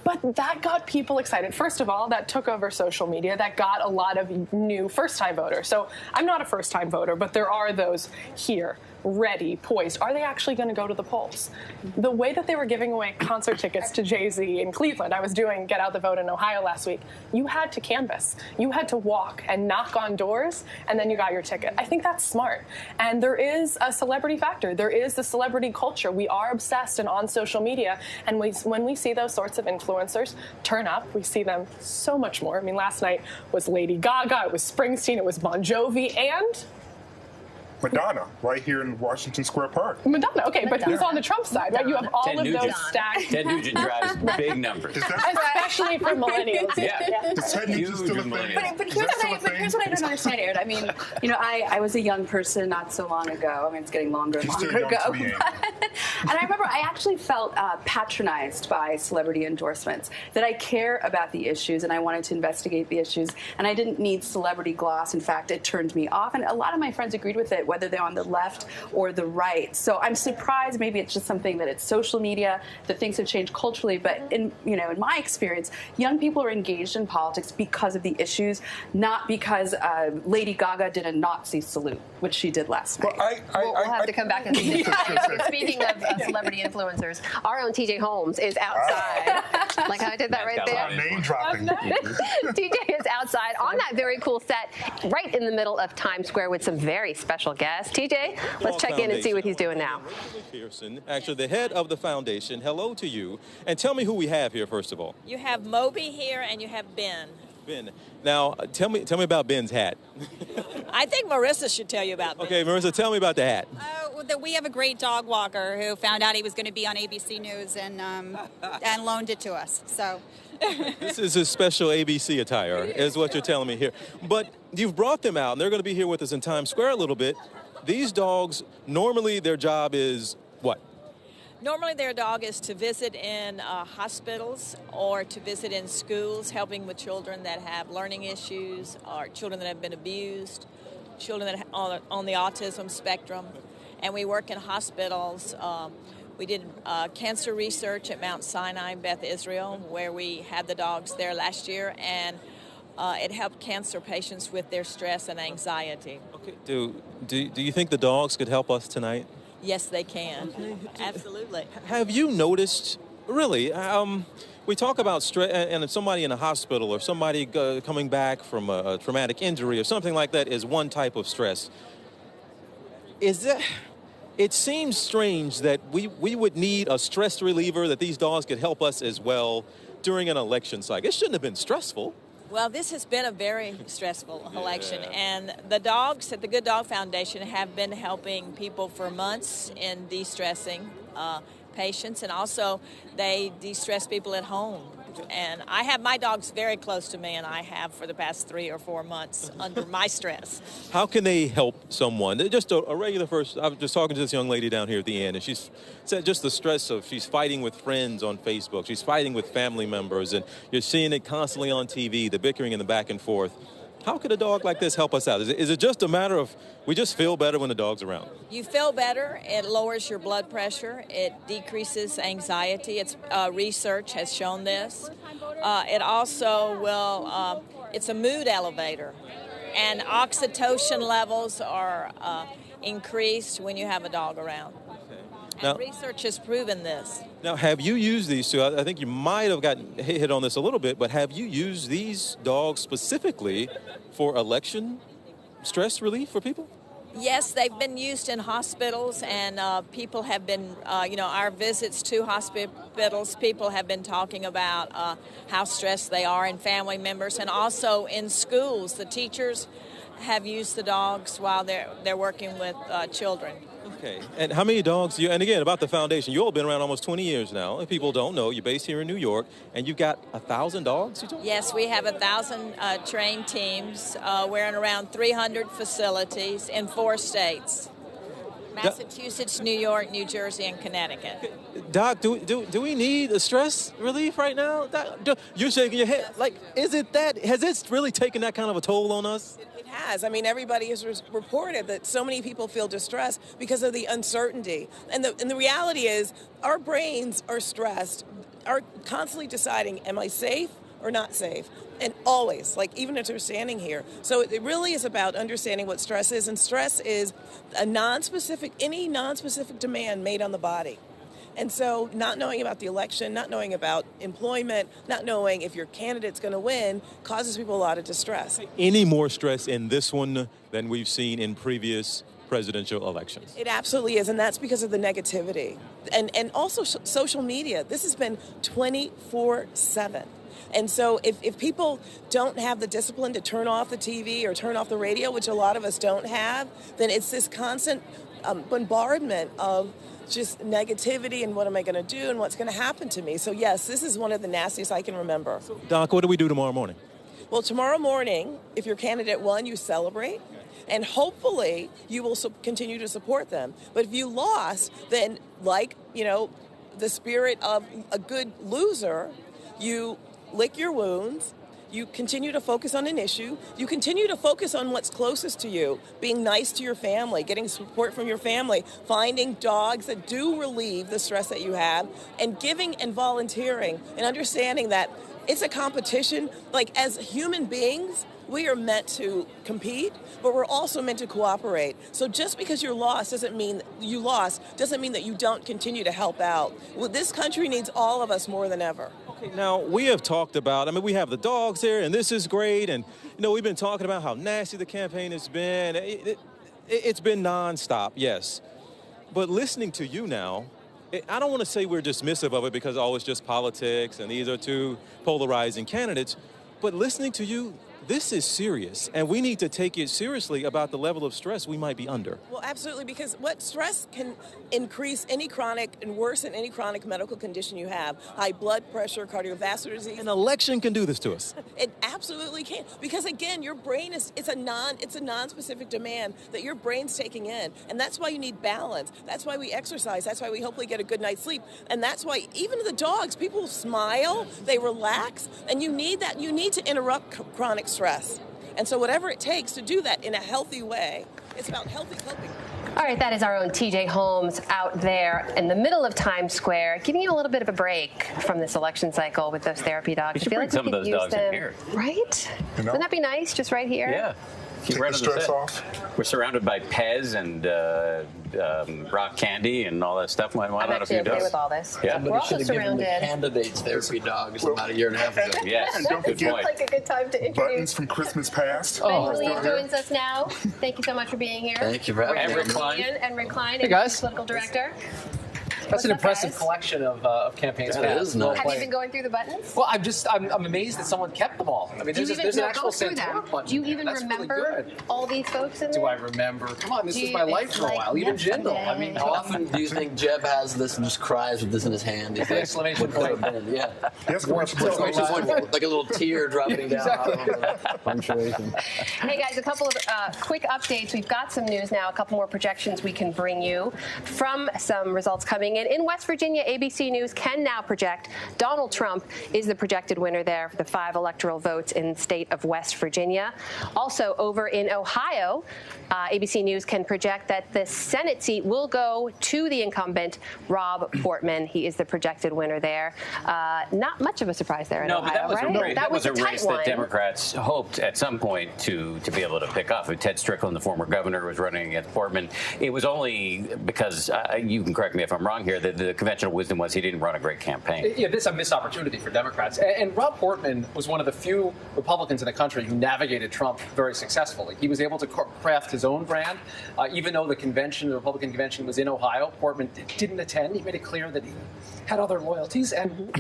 But that got people excited. First of all, that took over social media. That got a lot of new first-time voters. So I'm not a first-time voter, but there are those here, ready, poised. Are they actually going to go to the polls? The way that they were giving away concert tickets to Jay-Z in Cleveland, I was doing Get Out the Vote in Ohio last week, you had to canvass. You had to walk and knock on doors, and then you got your ticket. I think that's smart. And there is a celebrity factor. There is the celebrity culture. We are obsessed and on social media, and when we see those sorts of influencers turn up, we see them so much more. I mean, last night was Lady Gaga, it was Springsteen, it was Bon Jovi, and Madonna, right here in Washington Square Park. Madonna, okay, but who's on the Trump side, right? You have all of those stacked. Ted Nugent drives big numbers. Especially for millennials. Yeah. Is Ted Nugent still a thing? But here's what I don't understand, Aaron. I mean, you know, I was a young person not so long ago. I mean, it's getting longer and longer ago. And I remember I actually felt patronized by celebrity endorsements, that I care about the issues and I wanted to investigate the issues, and I didn't need celebrity gloss. In fact, it turned me off, and a lot of my friends agreed with it, whether they're on the left or the right. So I'm surprised. Maybe it's just something that it's social media, that things have changed culturally. But in my experience, young people are engaged in politics because of the issues, not because Lady Gaga did a Nazi salute, which she did last night. We'll have to come back and see this. Speaking of celebrity influencers, our own TJ Holmes is outside. Like how I did that right there. Name dropping. TJ is outside on that very cool set, right in the middle of Times Square with some very special guest. TJ, let's check in and see what he's doing now. Pearson, actually the head of the foundation. Hello to you. And tell me who we have here, first of all. You have Moby here and you have Ben. Ben. Now, tell me about Ben's hat. I think Marissa should tell you about Ben. Okay, Marissa, tell me about the hat. We have a great dog walker who found out he was going to be on ABC News and loaned it to us. So this is his special ABC attire, is what you're telling me here. But you've brought them out, and they're going to be here with us in Times Square a little bit. These dogs, normally their job is what? Normally their dog is to visit in hospitals or to visit in schools, helping with children that have learning issues or children that have been abused, children that are on the autism spectrum. And we work in hospitals. We did cancer research at Mount Sinai, Beth Israel, where we had the dogs there last year, and it helped cancer patients with their stress and anxiety. Okay. Do you think the dogs could help us tonight? Yes, they can. Absolutely. Have you noticed, really, we talk about stress, and somebody in a hospital or somebody coming back from a traumatic injury or something like that is one type of stress. It seems strange that we would need a stress reliever, that these dogs could help us as well during an election cycle. It shouldn't have been stressful. Well, this has been a very stressful election, and the dogs at the Good Dog Foundation have been helping people for months in de-stressing patients, and also they de-stress people at home. And I have my dogs very close to me, and I have for the past 3 or 4 months under my stress. How can they help someone? Just a regular person. I was just talking to this young lady down here at the end, and she's said just the stress of she's fighting with friends on Facebook. She's fighting with family members, and you're seeing it constantly on TV, the bickering and the back and forth. How could a dog like this help us out? Is it just a matter of we just feel better when the dog's around? You feel better. It lowers your blood pressure. It decreases anxiety. Research has shown this. It also will, it's a mood elevator. And oxytocin levels are increased when you have a dog around. And research has proven this. Now, have you used these two? I think you might have gotten hit on this a little bit, but have you used these dogs specifically for election stress relief for people? Yes, they've been used in hospitals, and people have been, our visits to hospitals, people have been talking about how stressed they are, and family members, and also in schools, the teachers have used the dogs while they're working with children. Okay. And how many dogs? And again, about the foundation, you've all been around almost 20 years now. If people don't know, you're based here in New York, and you've got 1,000 dogs? Yes, we have 1,000 trained teams. We're in around 300 facilities in 4 states. Massachusetts, New York, New Jersey, and Connecticut. Doc, do we need a stress relief right now? Doc, you're shaking your head. Like, is it that? Has it really taken that kind of a toll on us? It has. I mean, everybody has reported that so many people feel distressed because of the uncertainty. And the reality is our brains are stressed, are constantly deciding, am I safe or not safe? And always, like even if they're standing here. So it really is about understanding what stress is. And stress is any non-specific demand made on the body. And so not knowing about the election, not knowing about employment, not knowing if your candidate's going to win causes people a lot of distress. Any more stress in this one than we've seen in previous presidential elections? It absolutely is, and that's because of the negativity. And also social media. This has been 24/7. And so if people don't have the discipline to turn off the TV or turn off the radio, which a lot of us don't have, then it's this constant bombardment of just negativity and what am I going to do and what's going to happen to me. So, yes, this is one of the nastiest I can remember. Doc, what do we do tomorrow morning? Well, tomorrow morning, if your candidate won, you celebrate. And hopefully you will continue to support them. But if you lost, then the spirit of a good loser, you lick your wounds, you continue to focus on an issue, you continue to focus on what's closest to you, being nice to your family, getting support from your family, finding dogs that do relieve the stress that you have, and giving and volunteering and understanding that it's a competition. Like as human beings, we are meant to compete, but we're also meant to cooperate. So just because you're lost doesn't mean that you don't continue to help out. Well, this country needs all of us more than ever. Okay, now, we have talked about, we have the dogs here, and this is great, and, we've been talking about how nasty the campaign has been. It's been nonstop, yes. But listening to you now, I don't want to say we're dismissive of it because, it's just politics, and these are two polarizing candidates, but listening to you, this is serious, and we need to take it seriously about the level of stress we might be under. Well, absolutely, because what stress can increase any chronic and worsen any chronic medical condition you have, high blood pressure, cardiovascular disease. An election can do this to us. It absolutely can, because again, your brain it's a non-specific demand that your brain's taking in, and that's why you need balance. That's why we exercise. That's why we hopefully get a good night's sleep, and that's why even the dogs, people smile, they relax, and you need that. You need to interrupt chronic stress. And so whatever it takes to do that in a healthy way, it's about healthy coping. All right, that is our own TJ Holmes out there in the middle of Times Square, giving you a little bit of a break from this election cycle with those therapy dogs. You should bring some of those dogs in here. Right? Wouldn't that be nice, just right here? Yeah. Take the stress off. We're surrounded by Pez and rock candy and all that stuff. Why not a few dogs? I'm okay with all this. Yeah. We're also surrounded. The candidates therapy dogs about a year and a half ago. Yes. And don't It forget feels like a good time to introduce. buttons from Christmas past. Ben Lee joins us now. Thank you so much for being here. Thank you for having me. And Rick Klein, Hey, guys. political director. That's an impressive collection of campaigns. That is nice. Have you been going through the buttons? Well, I'm amazed that someone kept them all. I mean, there's an actual Santana button. Do you even remember all these folks in there? Do I remember? Come on, this is my life for a while. Even Jindal. I mean, how often do you think Jeb has this and just cries with this in his hand? He's like, exclamation point. Yeah. Yes, like a little tear dropping down. Punctuation. Hey guys, a couple of quick updates. We've got some news now, a couple more projections we can bring you from some results coming in. In West Virginia, ABC News can now project Donald Trump is the projected winner there for the 5 electoral votes in the state of West Virginia. Also over in Ohio, ABC News can project that the Senate seat will go to the incumbent, Rob Portman. He is the projected winner there. Not much of a surprise there in Ohio, but that was right? that was a race one. that Democrats hoped at some point to be able to pick off. Ted Strickland, the former governor, was running against Portman. It was only because, you can correct me if I'm wrong here. The conventional wisdom was he didn't run a great campaign. Yeah, this is a missed opportunity for Democrats. And Rob Portman was one of the few Republicans in the country who navigated Trump very successfully. He was able to craft his own brand. Even though the Republican convention was in Ohio, Portman didn't attend. He made it clear that he had other loyalties. And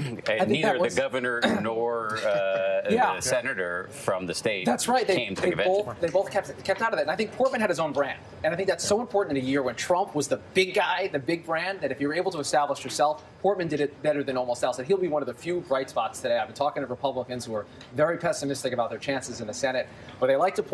neither the governor nor the senator from the state came to the convention. They both kept out of that. And I think Portman had his own brand. And I think that's so important in a year when Trump was the big guy, the big brand, that if you're able to establish yourself, Portman did it better than almost else. And he'll be one of the few bright spots today. I've been talking to Republicans who are very pessimistic about their chances in the Senate, but they like to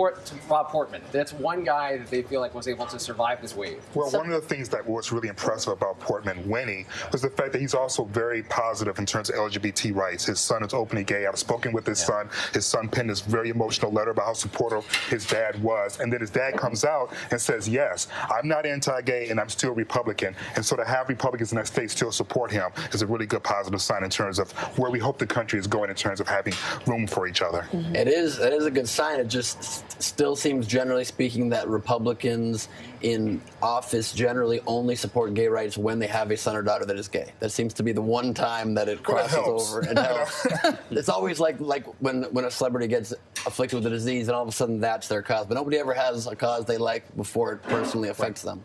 Rob Portman. That's one guy that they feel like was able to survive this wave. Well, one of the things that was really impressive about Portman winning was the fact that he's also very positive in terms of LGBT rights. His son is openly gay. I've spoken with his son. His son penned this very emotional letter about how supportive his dad was. And then his dad comes out and says, yes, I'm not anti-gay and I'm still Republican. And so to have Republicans in that state still support him is a really good positive sign in terms of where we hope the country is going in terms of having room for each other. Mm-hmm. It is a good sign. It just still seems, generally speaking, that Republicans in office generally only support gay rights when they have a son or daughter that is gay. That seems to be the one time that it crosses over and helps. It's always like when a celebrity gets afflicted with a disease and all of a sudden that's their cause. But nobody ever has a cause they like before it personally affects them.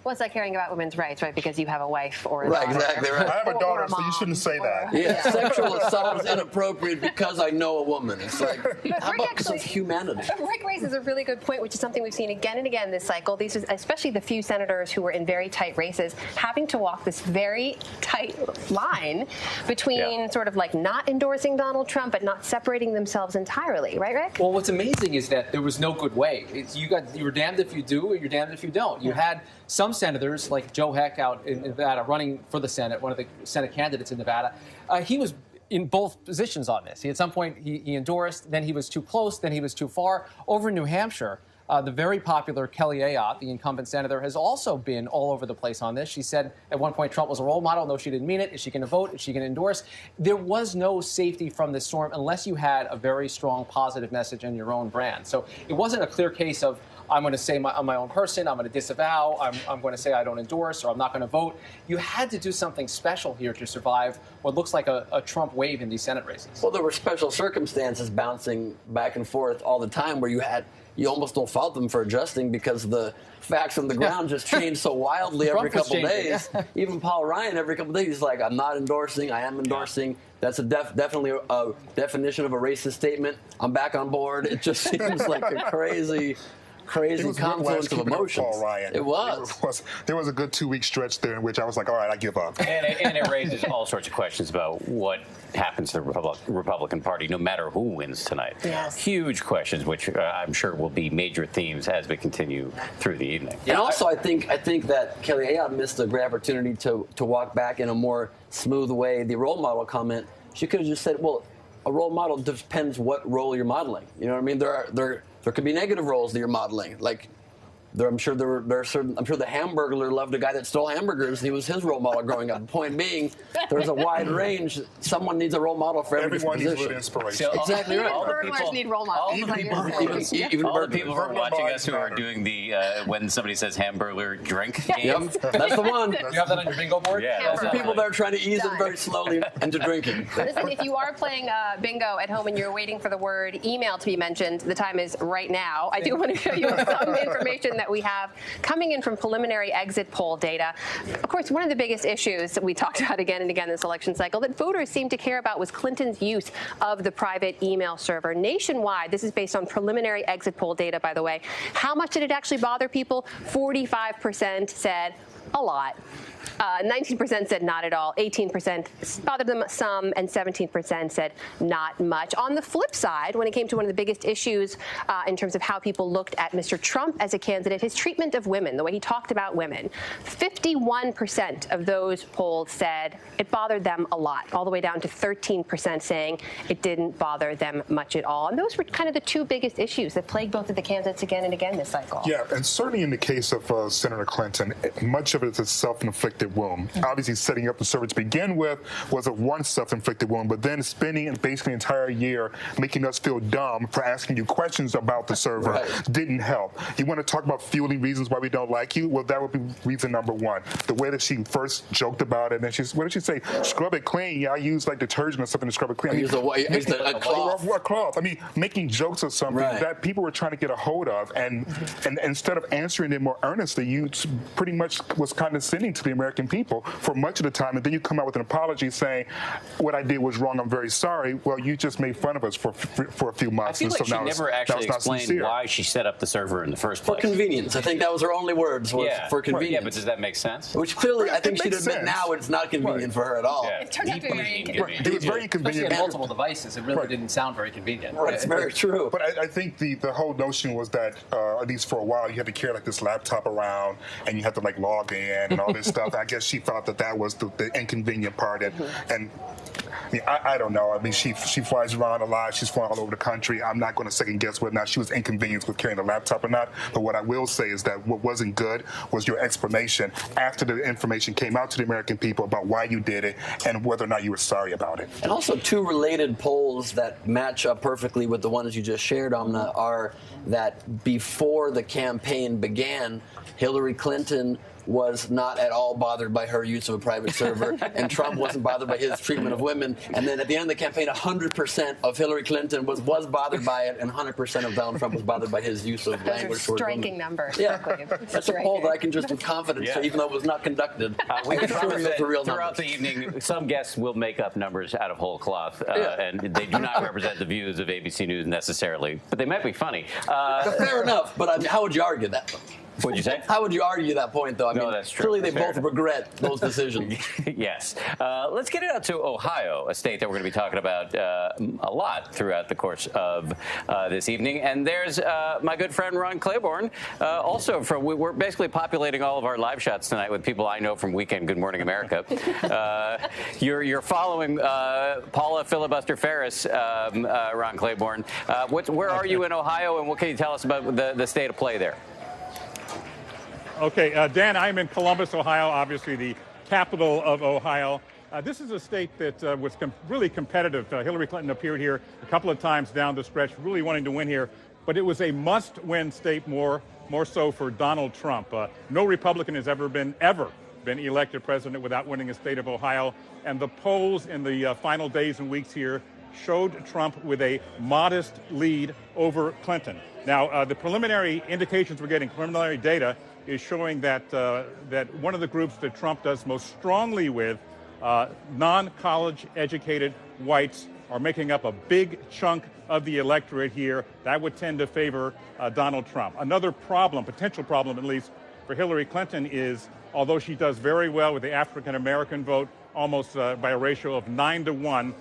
Well, it's like caring about women's rights, right? Because you have a wife or a right, daughter. Exactly right. I have a daughter, so you shouldn't say that. Yeah, sexual assault is inappropriate because I know a woman. It's like, how about some humanity? Rick raises a really good point, which is something we've seen again and again this cycle. These, especially the few senators who were in very tight races, having to walk this very tight line between sort of like not endorsing Donald Trump but not separating themselves entirely, right, Rick? Well, what's amazing is that there was no good way. You were damned if you do, or you're damned if you don't. You had some senators, like Joe Heck out in Nevada, running for the Senate, one of the Senate candidates in Nevada. He was in both positions on this. At some point, he endorsed, then he was too close, then he was too far. Over in New Hampshire, the very popular Kelly Ayotte, the incumbent senator, has also been all over the place on this. She said at one point Trump was a role model. No, she didn't mean it. Is she going to vote? Is she going to endorse? There was no safety from this storm unless you had a very strong positive message in your own brand. So it wasn't a clear case of, I'm going to say I'm my own person, I'm going to disavow, I'm going to say I don't endorse, or I'm not going to vote. You had to do something special here to survive what looks like a Trump wave in these Senate races. Well, there were special circumstances bouncing back and forth all the time where you almost don't fault them for adjusting because the facts on the ground just change so wildly every couple days. Even Paul Ryan, every couple days, he's like, I'm not endorsing, I am endorsing. That's definitely a definition of a racist statement. I'm back on board. It just seems like a crazy confluence of emotions. Paul Ryan. It was. There was a good 2-week stretch there in which I was like, all right, I give up. And it raises all sorts of questions about what happens to the Republican Party, no matter who wins tonight. Yes. Huge questions, which I'm sure will be major themes as we continue through the evening. And also, I think that Kelly Ayotte missed a great opportunity to walk back in a more smooth way. The role model comment, she could have just said, well, a role model depends what role you're modeling. You know what I mean? There could be negative roles that you're modeling. Like, I'm sure the Hamburglar loved a guy that stole hamburgers, and he was his role model growing up. The point being, there's a wide range. Someone needs a role model for every position. Everyone needs good inspiration. So exactly right. All the burglars need role models. Even the people who are watching us who are doing the when somebody says Hamburglar drink game. Yep, that's the one. You have that on your bingo board? Yeah, that's the people that are trying to ease them very slowly into drinking. Listen, if you are playing bingo at home and you're waiting for the word email to be mentioned, the time is right now. I do want to show you some information that we have coming in from preliminary exit poll data. Of course, one of the biggest issues that we talked about again and again this election cycle that voters seemed to care about was Clinton's use of the private email server. Nationwide, this is based on preliminary exit poll data, by the way. How much did it actually bother people? 45% said a lot. 19% said not at all, 18% bothered them some, and 17% said not much. On the flip side, when it came to one of the biggest issues in terms of how people looked at Mr. Trump as a candidate, his treatment of women, the way he talked about women, 51% of those polled said it bothered them a lot, all the way down to 13% saying it didn't bother them much at all. And those were kind of the two biggest issues that plagued both of the candidates again and again this cycle. Yeah, and certainly in the case of Senator Clinton, much of of it as a self-inflicted wound. Obviously, setting up the server to begin with was a one self-inflicted wound, but then spending basically an entire year making us feel dumb for asking you questions about the server didn't help. You want to talk about fueling reasons why we don't like you? Well, that would be reason number one. The way that she first joked about it, and then what did she say? Scrub it clean. Yeah, I use like detergent or something to scrub it clean. I use a cloth. A cloth. I mean, making jokes of something that people were trying to get a hold of, and instead of answering it more earnestly, you pretty much was condescending to the American people for much of the time, and then you come out with an apology saying, what I did was wrong, I'm very sorry. Well, you just made fun of us for a few months. I feel like so she never actually explained why she set up the server in the first place. For convenience. I think that was her only words, was for convenience. Yeah, but does that make sense? Which clearly, I think she'd admit now it's not convenient for her at all. It turned out to be very inconvenient. It was very inconvenient. Especially on multiple devices, it really didn't sound very convenient. That's very true. But I think the whole notion was that, at least for a while, you had to carry like this laptop around and you had to like log in and all this stuff. I guess she thought that was the inconvenient part. And I mean, I don't know. I mean, she flies around a lot. She's flying all over the country. I'm not going to second guess whether or not she was inconvenienced with carrying the laptop or not. But what I will say is that what wasn't good was your explanation after the information came out to the American people about why you did it and whether or not you were sorry about it. And also, two related polls that match up perfectly with the ones you just shared, Amna, are that before the campaign began, Hillary Clinton was not at all bothered by her use of a private server, and Trump wasn't bothered by his treatment of women. And then at the end of the campaign, 100% of Hillary Clinton was bothered by it, and 100% of Donald Trump was bothered by his use of language towards women. Striking numbers. Yeah, that's a poll that I can just with confidence say, even though it was not conducted. We can promise that real throughout the evening, some guests will make up numbers out of whole cloth, and they do not represent the views of ABC News necessarily, but they might be funny. Fair enough, but I mean, how would you argue that? What'd you say? How would you argue that point, though? I mean, that's true. Clearly, they Fair. both regret those decisions. Yes. Let's get it out to Ohio, a state that we're going to be talking about a lot throughout the course of this evening. And there's my good friend Ron Claiborne. Also, we're basically populating all of our live shots tonight with people I know from Weekend Good Morning America. You're following Paula Filibuster Ferris, Ron Claiborne. Where are you in Ohio, and what can you tell us about the state of play there? Okay, Dan, I'm in Columbus, Ohio, obviously the capital of Ohio. This is a state that was really competitive. Hillary Clinton appeared here a couple of times down the stretch, really wanting to win here. But it was a must-win state, more so for Donald Trump. No Republican has ever been elected president without winning a state of Ohio. And the polls in the final days and weeks here showed Trump with a modest lead over Clinton. Now, the preliminary indications we're getting, preliminary data, is showing that that one of the groups that Trump does most strongly with, non-college educated whites, are making up a big chunk of the electorate here. That would tend to favor Donald Trump. Another problem, potential problem at least, for Hillary Clinton is, although she does very well with the African-American vote, almost by a ratio of 9-1,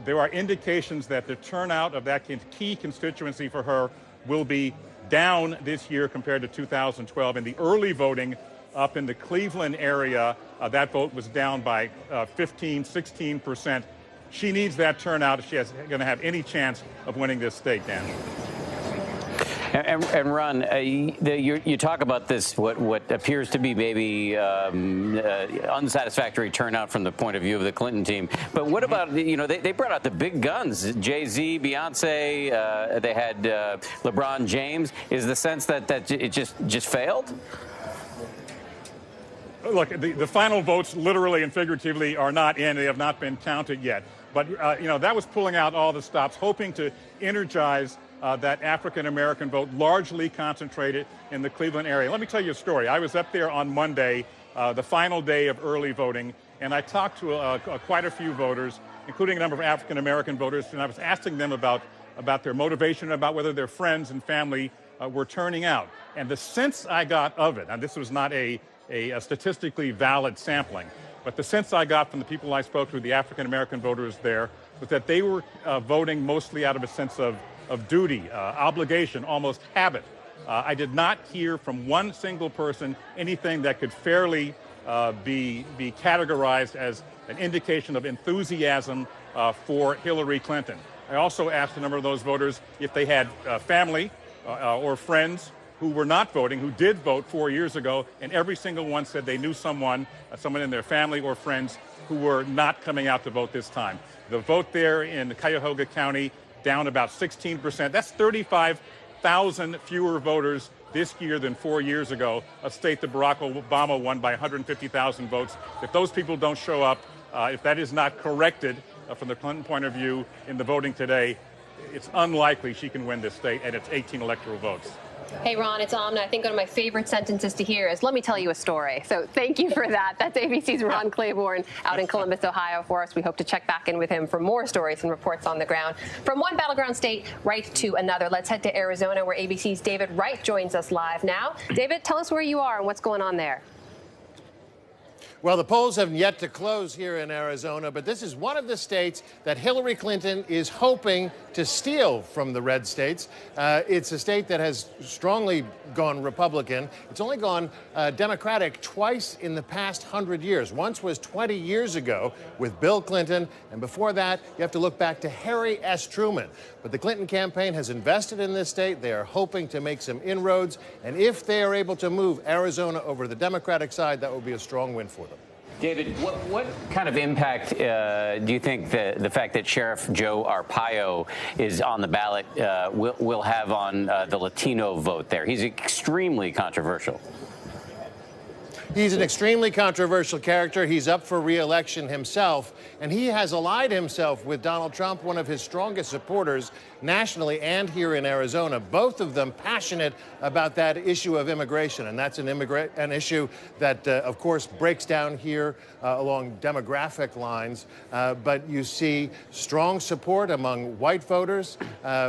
there are indications that the turnout of that key constituency for her will be down this year compared to 2012. In the early voting up in the Cleveland area, that vote was down by 16%. She needs that turnout if she's going to have any chance of winning this state, Dan. And Ron, you talk about this, what appears to be maybe unsatisfactory turnout from the point of view of the Clinton team. But what about, they brought out the big guns, Jay-Z, Beyonce, they had LeBron James. Is the sense that it just failed? Look, the final votes, literally and figuratively, are not in. They have not been counted yet. But, that was pulling out all the stops, hoping to energize that African-American vote, largely concentrated in the Cleveland area. Let me tell you a story. I was up there on Monday, the final day of early voting, and I talked to quite a few voters, including a number of African-American voters, and I was asking them about their motivation, about whether their friends and family were turning out. And the sense I got of it, and this was not a statistically valid sampling, but the sense I got from the people I spoke to, the African-American voters there, was that they were voting mostly out of a sense of duty, obligation, almost habit. I did not hear from one single person anything that could fairly be categorized as an indication of enthusiasm for Hillary Clinton. I also asked a number of those voters if they had family or friends who were not voting, who did vote 4 years ago, and every single one said they knew someone in their family or friends who were not coming out to vote this time. The vote there in Cuyahoga County down about 16%. That's 35,000 fewer voters this year than 4 years ago, a state that Barack Obama won by 150,000 votes. If those people don't show up, if that is not corrected from the Clinton point of view in the voting today, it's unlikely she can win this state, and it's 18 electoral votes. Hey, Ron, it's Amna. I think one of my favorite sentences to hear is, let me tell you a story. So thank you for that. That's ABC's Ron Claiborne out in Columbus, Ohio for us. We hope to check back in with him for more stories and reports on the ground. From one battleground state right to another, let's head to Arizona, where ABC's David Wright joins us live now. David, tell us where you are and what's going on there. Well, the polls have yet to close here in Arizona, but this is one of the states that Hillary Clinton is hoping to steal from the red states. It's a state that has strongly gone Republican. It's only gone Democratic twice in the past 100 years. Once was 20 years ago with Bill Clinton, and before that, you have to look back to Harry S. Truman. But the Clinton campaign has invested in this state. They are hoping to make some inroads, and if they are able to move Arizona over to the Democratic side, that will be a strong win for them. David, what kind of impact do you think the fact that Sheriff Joe Arpaio is on the ballot will have on the Latino vote there? He's extremely controversial. He's an extremely controversial character. He's up for re-election himself, and he has allied himself with Donald Trump, one of his strongest supporters nationally and here in Arizona, both of them passionate about that issue of immigration. And that's an issue that, of course, breaks down here along demographic lines. But you see strong support among white voters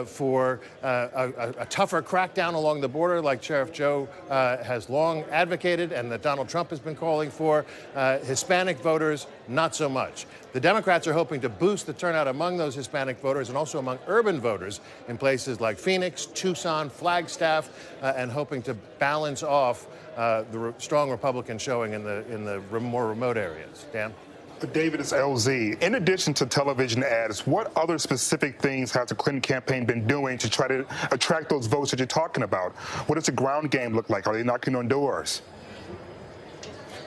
for a tougher crackdown along the border, like Sheriff Joe has long advocated and that Donald Trump has been calling for. Hispanic voters, not so much. The Democrats are hoping to boost the turnout among those Hispanic voters and also among urban voters in places like Phoenix, Tucson, Flagstaff, and hoping to balance off the strong Republican showing in the more remote areas. Dan? David, it's LZ. In addition to television ads, what other specific things has the Clinton campaign been doing to try to attract those votes that you're talking about? What does the ground game look like? Are they knocking on doors?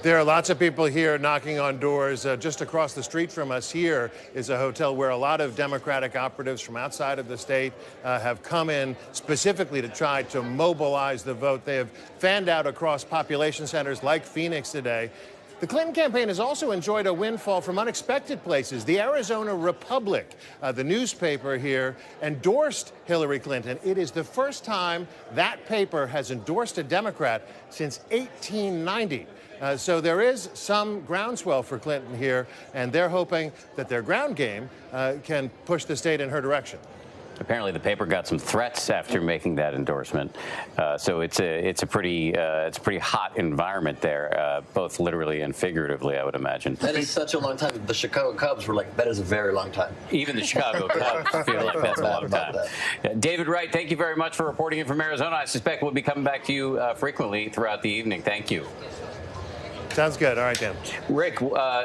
There are lots of people here knocking on doors. Just across the street from us here is a hotel where a lot of Democratic operatives from outside of the state have come in specifically to try to mobilize the vote. They have fanned out across population centers like Phoenix today. The Clinton campaign has also enjoyed a windfall from unexpected places. The Arizona Republic, the newspaper here, endorsed Hillary Clinton. It is the first time that paper has endorsed a Democrat since 1890. So there is some groundswell for Clinton here, and they're hoping that their ground game can push the state in her direction. Apparently, the paper got some threats after making that endorsement, so it's a pretty hot environment there, both literally and figuratively, I would imagine. That is such a long time. The Chicago Cubs were like, that is a very long time. Even the Chicago Cubs feel like that's a long time. David Wright, thank you very much for reporting in from Arizona. I suspect we'll be coming back to you frequently throughout the evening. Thank you. Sounds good. All right, Dan. Rick,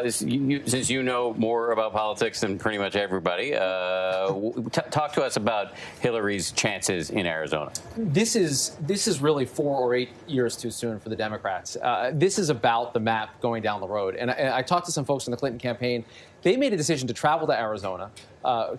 since you know more about politics than pretty much everybody, talk to us about Hillary's chances in Arizona. This is really 4 or 8 years too soon for the Democrats. This is about the map going down the road. And I talked to some folks in the Clinton campaign. They made a decision to travel to Arizona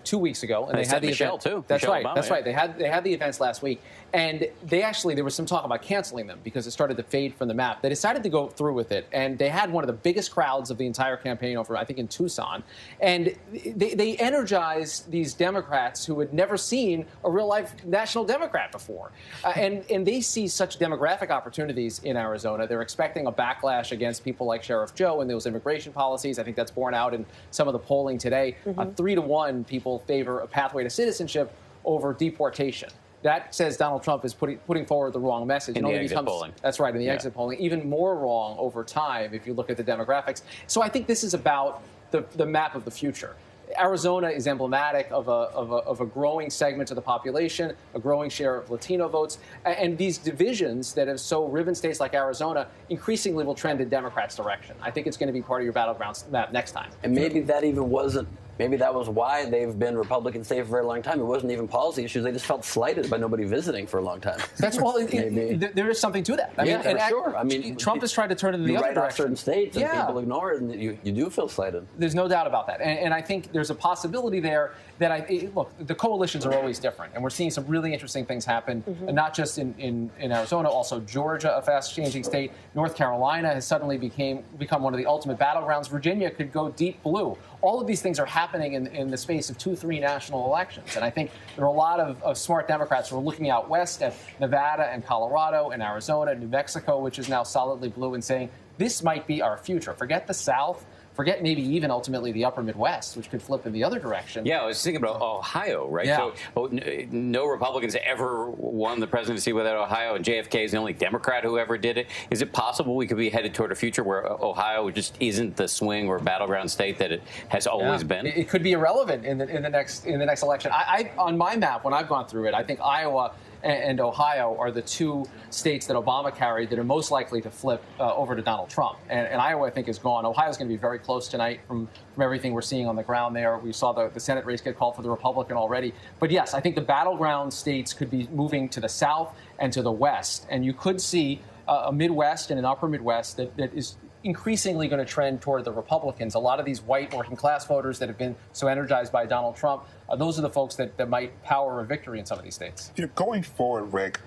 2 weeks ago, and they had the Michelle event. too. That's Michelle right. Obama, That's yeah. right. They had the events last week, and there was some talk about canceling them because it started to fade from the map. They decided to go through with it, and they had one of the biggest crowds of the entire campaign over, I think, in Tucson, and they energized these Democrats who had never seen a real life national Democrat before, and they see such demographic opportunities in Arizona. They're expecting a backlash against people like Sheriff Joe and those immigration policies. I think that's borne out in some of the polling today. 3-1 people favor a pathway to citizenship over deportation. That says Donald Trump is putting forward the wrong message. In the exit polling. That's right, in the exit polling. Even more wrong over time if you look at the demographics. So I think this is about the map of the future. Arizona is emblematic of a growing segment of the population, a growing share of Latino votes, and these divisions that have so riven states like Arizona increasingly will trend in Democrats' direction. I think it's going to be part of your battleground map next time. And maybe that even wasn't maybe that was why they've been Republican state for a very long time. It wasn't even policy issues. They just felt slighted by nobody visiting for a long time. That's there is something to that. I mean, for sure. I mean, Trump has tried to turn it in the other direction. Certain states and people ignore it, and you do feel slighted. There's no doubt about that. And I think there's a possibility there that look, the coalitions are always different, and we're seeing some really interesting things happen, not just in Arizona, also Georgia, a fast-changing state. North Carolina has suddenly become one of the ultimate battlegrounds. Virginia could go deep blue. All of these things are happening in the space of 2-3 national elections. And I think there are a lot of smart Democrats who are looking out west at Nevada and Colorado and Arizona, New Mexico, which is now solidly blue, and saying, this might be our future. Forget the South. Forget maybe even ultimately the upper Midwest, which could flip in the other direction. Yeah, I was thinking about Ohio, right? Yeah. So no Republicans ever won the presidency without Ohio, and JFK is the only Democrat who ever did it. Is it possible we could be headed toward a future where Ohio just isn't the swing or battleground state that it has always been? It could be irrelevant in the next election. I on my map, when I've gone through it, I think Iowa and Ohio are the two states that Obama carried that are most likely to flip over to Donald Trump. And Iowa, I think, is gone. Ohio is going to be very close tonight from everything we're seeing on the ground there. We saw the Senate race get called for the Republican already. But yes, I think the battleground states could be moving to the south and to the west. And you could see a Midwest and an upper Midwest that is increasingly going to trend toward the Republicans. A lot of these white working class voters that have been so energized by Donald Trump, those are the folks that might power a victory in some of these states. Going forward, Rick,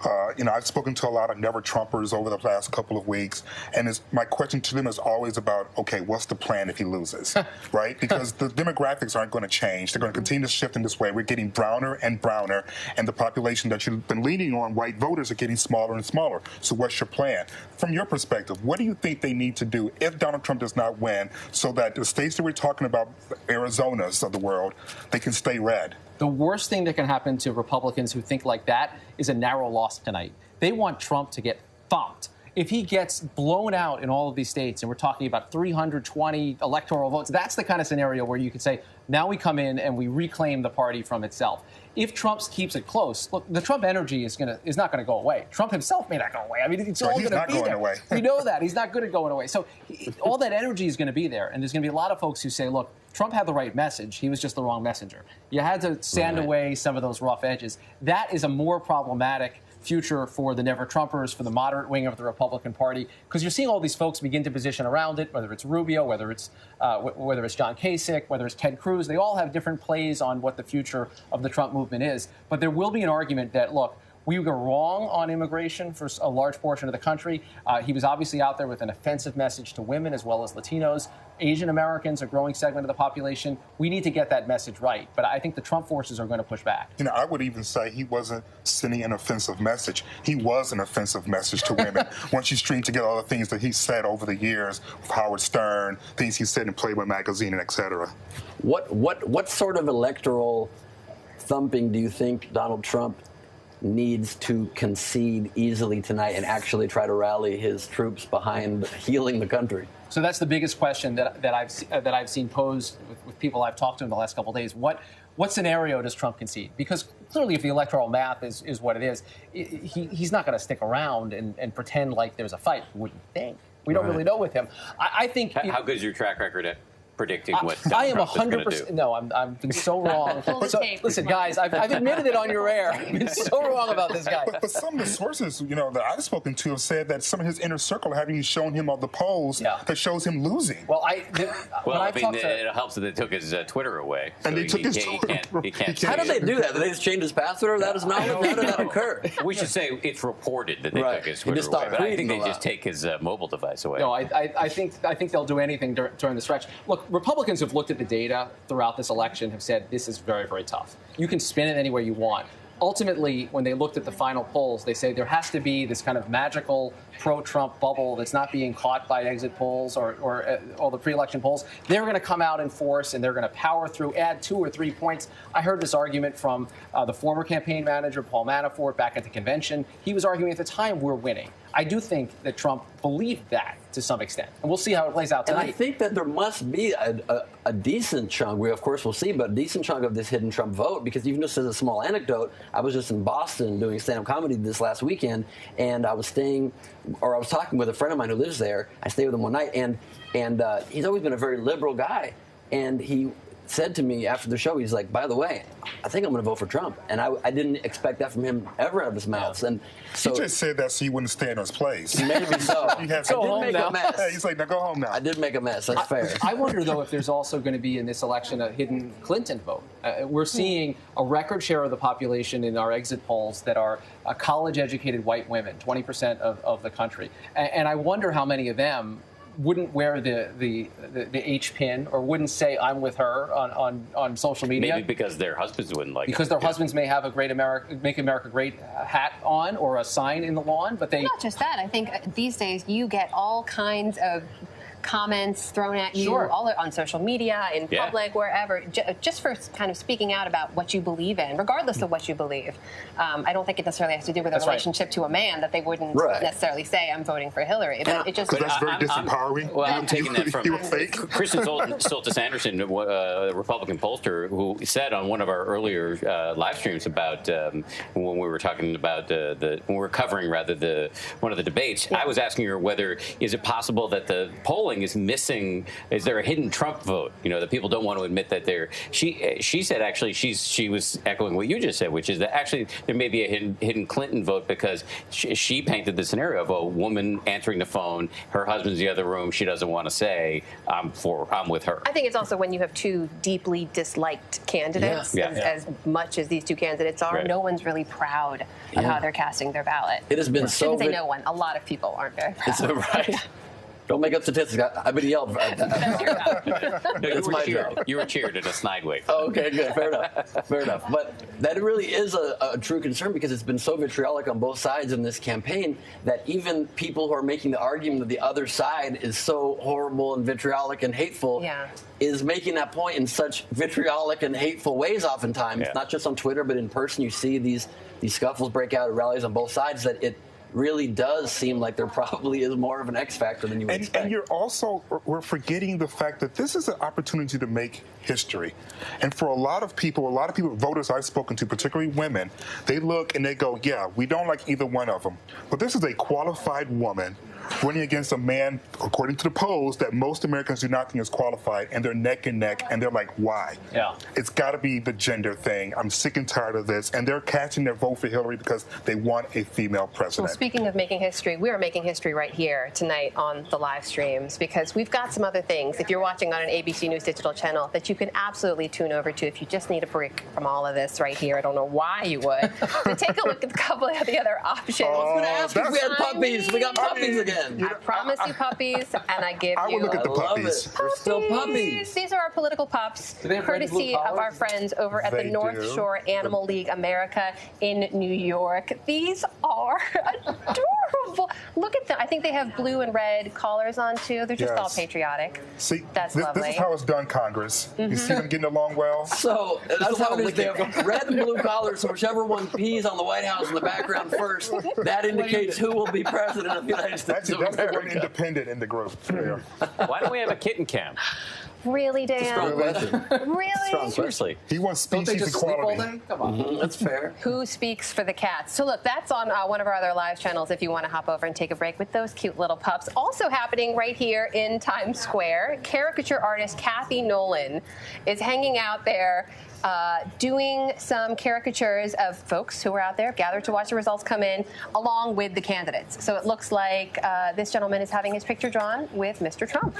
I've spoken to a lot of never-Trumpers over the last couple of weeks, and my question to them is always about, okay, what's the plan if he loses, right? Because the demographics aren't going to change. They're going to continue to shift in this way. We're getting browner and browner, and the population that you've been leaning on, white voters, are getting smaller and smaller. So what's your plan? From your perspective, what do you think they need to do if Donald Trump does not win so that the states that we're talking about, Arizonas of the world, they can stay red? The worst thing that can happen to Republicans who think like that is a narrow loss tonight. They want Trump to get thumped. If he gets blown out in all of these states, and we're talking about 320 electoral votes, that's the kind of scenario where you could say, now we come in and we reclaim the party from itself. If Trump keeps it close, look, the Trump energy is not going to go away. Trump himself may not go away. I mean, it's all going to be there. Away. We know that. He's not good at going away. So all that energy is going to be there. And there's going to be a lot of folks who say, look, Trump had the right message. He was just the wrong messenger. You had to sand away some of those rough edges. That is a more problematic future for the never-Trumpers, for the moderate wing of the Republican Party, because you're seeing all these folks begin to position around it, whether it's Rubio, whether it's John Kasich, whether it's Ted Cruz. They all have different plays on what the future of the Trump movement is. But there will be an argument that, look, we were wrong on immigration for a large portion of the country. He was obviously out there with an offensive message to women as well as Latinos. Asian Americans, a growing segment of the population. We need to get that message right. But I think the Trump forces are going to push back. I would even say he wasn't sending an offensive message. He was an offensive message to women. Once you string together all the things that he said over the years with Howard Stern, things he said in Playboy magazine, and et cetera. What sort of electoral thumping do you think Donald Trump needs to concede easily tonight and actually try to rally his troops behind healing the country? So that's the biggest question that I've seen posed with people I've talked to in the last couple of days. What scenario does Trump concede? Because clearly, if the electoral math is what it is, he's not going to stick around and pretend like there's a fight. Wouldn't think. We don't really know with him. I think. How good is your track record at predicting what I am Trump is going to do? No, I've been so wrong. Listen, guys, I've admitted it on your air. I've been so wrong about this guy. But some of the sources, that I've spoken to have said that some of his inner circle haven't shown him all the polls that shows him losing. Well, it helps that they took his Twitter away. And they took his Twitter. He can't. How did they do that? Did they just change his password without his knowledge? How did that occur? We should say it's reported that they took his Twitter away. But I think they just take his mobile device away. No, I think they'll do anything during the stretch. Look, Republicans have looked at the data throughout this election, have said this is very, very tough. You can spin it any way you want. Ultimately, when they looked at the final polls, they say there has to be this kind of magical pro-Trump bubble that's not being caught by exit polls or all the pre-election polls. They're going to come out in force, and they're going to power through, add 2 or 3 points. I heard this argument from the former campaign manager, Paul Manafort, back at the convention. He was arguing at the time we're winning. I do think that Trump believed that to some extent, and we'll see how it plays out tonight. And I think that there must be a decent chunk, we of course will see, but a decent chunk of this hidden Trump vote, because even just as a small anecdote, I was just in Boston doing stand-up comedy this last weekend, and I was talking with a friend of mine who lives there. I stayed with him one night, and he's always been a very liberal guy, and he said to me after the show, he's like, by the way, I think I'm going to vote for Trump. And I didn't expect that from him ever out of his mouth. And so he just said that so he wouldn't stay in his place. Maybe so. He had Go home make now. a mess. Hey, he's like, now go home now. I did make a mess. That's fair. I wonder, though, if there's also going to be in this election a hidden Clinton vote. We're seeing a record share of the population in our exit polls that are college-educated white women, 20% of the country. And I wonder how many of them wouldn't wear the H pin or wouldn't say I'm with her on social media. Maybe because their husbands wouldn't like it. Because their husbands may have a great Make America Great hat on or a sign in the lawn, but they... Not just that. I think these days you get all kinds of comments thrown at you all on social media, in public, wherever, just for kind of speaking out about what you believe in, regardless of what you believe. I don't think it necessarily has to do with a relationship to a man that they wouldn't necessarily say, I'm voting for Hillary. But it just... that's very disempowering. Well, I'm taking that from Kristen Soltis Anderson, a Republican pollster, who said on one of our earlier live streams about when we were talking about when we were covering one of the debates, I was asking her whether is it possible that the polling is missing, is there a hidden Trump vote, that people don't want to admit that they're, she said actually she was echoing what you just said, which is that actually there may be a hidden Clinton vote because she painted the scenario of a woman answering the phone, her husband's in the other room, she doesn't want to say I'm with her. I think it's also when you have two deeply disliked candidates, as much as these two candidates are, no one's really proud of how they're casting their ballot. It has been so... I shouldn't say no one. A lot of people aren't very proud. Don't make up statistics. I've been yelled. That's my job. You were cheered in a snide way. Oh, okay, good. Fair enough. Fair enough. But that really is a true concern because it's been so vitriolic on both sides in this campaign that even people who are making the argument that the other side is so horrible and vitriolic and hateful is making that point in such vitriolic and hateful ways oftentimes, not just on Twitter, but in person. You see these scuffles break out at rallies on both sides that it really does seem like there probably is more of an X factor than you would expect. And we're forgetting the fact that this is an opportunity to make history. And for a lot of people, voters I've spoken to, particularly women, they look and they go, yeah, we don't like either one of them. But this is a qualified woman running against a man, according to the polls, that most Americans do not think is qualified, and they're neck and neck, and they're like, why? Yeah. It's got to be the gender thing. I'm sick and tired of this. And they're casting their vote for Hillary because they want a female president. Well, speaking of making history, we are making history right here tonight on the live streams because we've got some other things, if you're watching on an ABC News digital channel, that you can absolutely tune over to if you just need a break from all of this right here. I don't know why you would. So take a look at a couple of the other options. I was going to ask if we had puppies. We got puppies again. I promise you puppies, and I give you... I will look at the puppies. We're still puppies. These are our political pups, courtesy of our friends over at the North Shore Animal League America in New York. These are adorable. Look at them. I think they have blue and red collars on, too. They're just all patriotic. See, that's lovely. This is how it's done, Congress. You see them getting along well? So, that's how it is. They have red and blue collars, so whichever one pees on the White House in the background first, that indicates who will be president of the United States of America. That's the one independent in the group. Why don't we have a kitten cam? Really, Dan? Strong question. Really? Strong question. He wants species equality. Come on. That's fair. Who speaks for the cats? So look, that's on one of our other live channels if you want to hop over and take a break with those cute little pups. Also happening right here in Times Square, caricature artist Kathy Nolan is hanging out there doing some caricatures of folks who are out there gathered to watch the results come in along with the candidates. So it looks like this gentleman is having his picture drawn with Mr. Trump.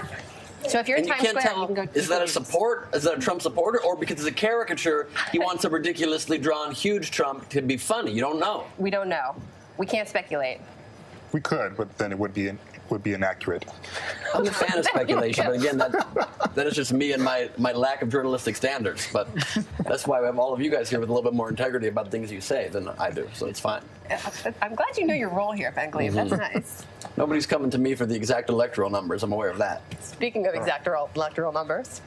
So if you're in Times Square, you can go. Is that a Trump supporter, or because it's a caricature, he wants a ridiculously drawn huge Trump to be funny? You don't know. We don't know. We can't speculate. We could, but then it would be inaccurate. I'm a fan of speculation, but again, that is just me and my lack of journalistic standards. But that's why we have all of you guys here with a little bit more integrity about things you say than I do, so it's fine. I'm glad you know your role here, Ben Gleave. That's nice. Nobody's coming to me for the exact electoral numbers. I'm aware of that. Speaking of exact electoral numbers.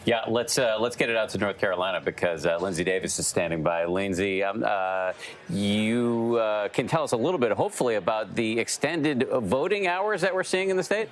Yeah, let's get it out to North Carolina because Lindsay Davis is standing by. Lindsay, you can tell us a little bit, hopefully, about the extended voting hours that we're seeing in the state?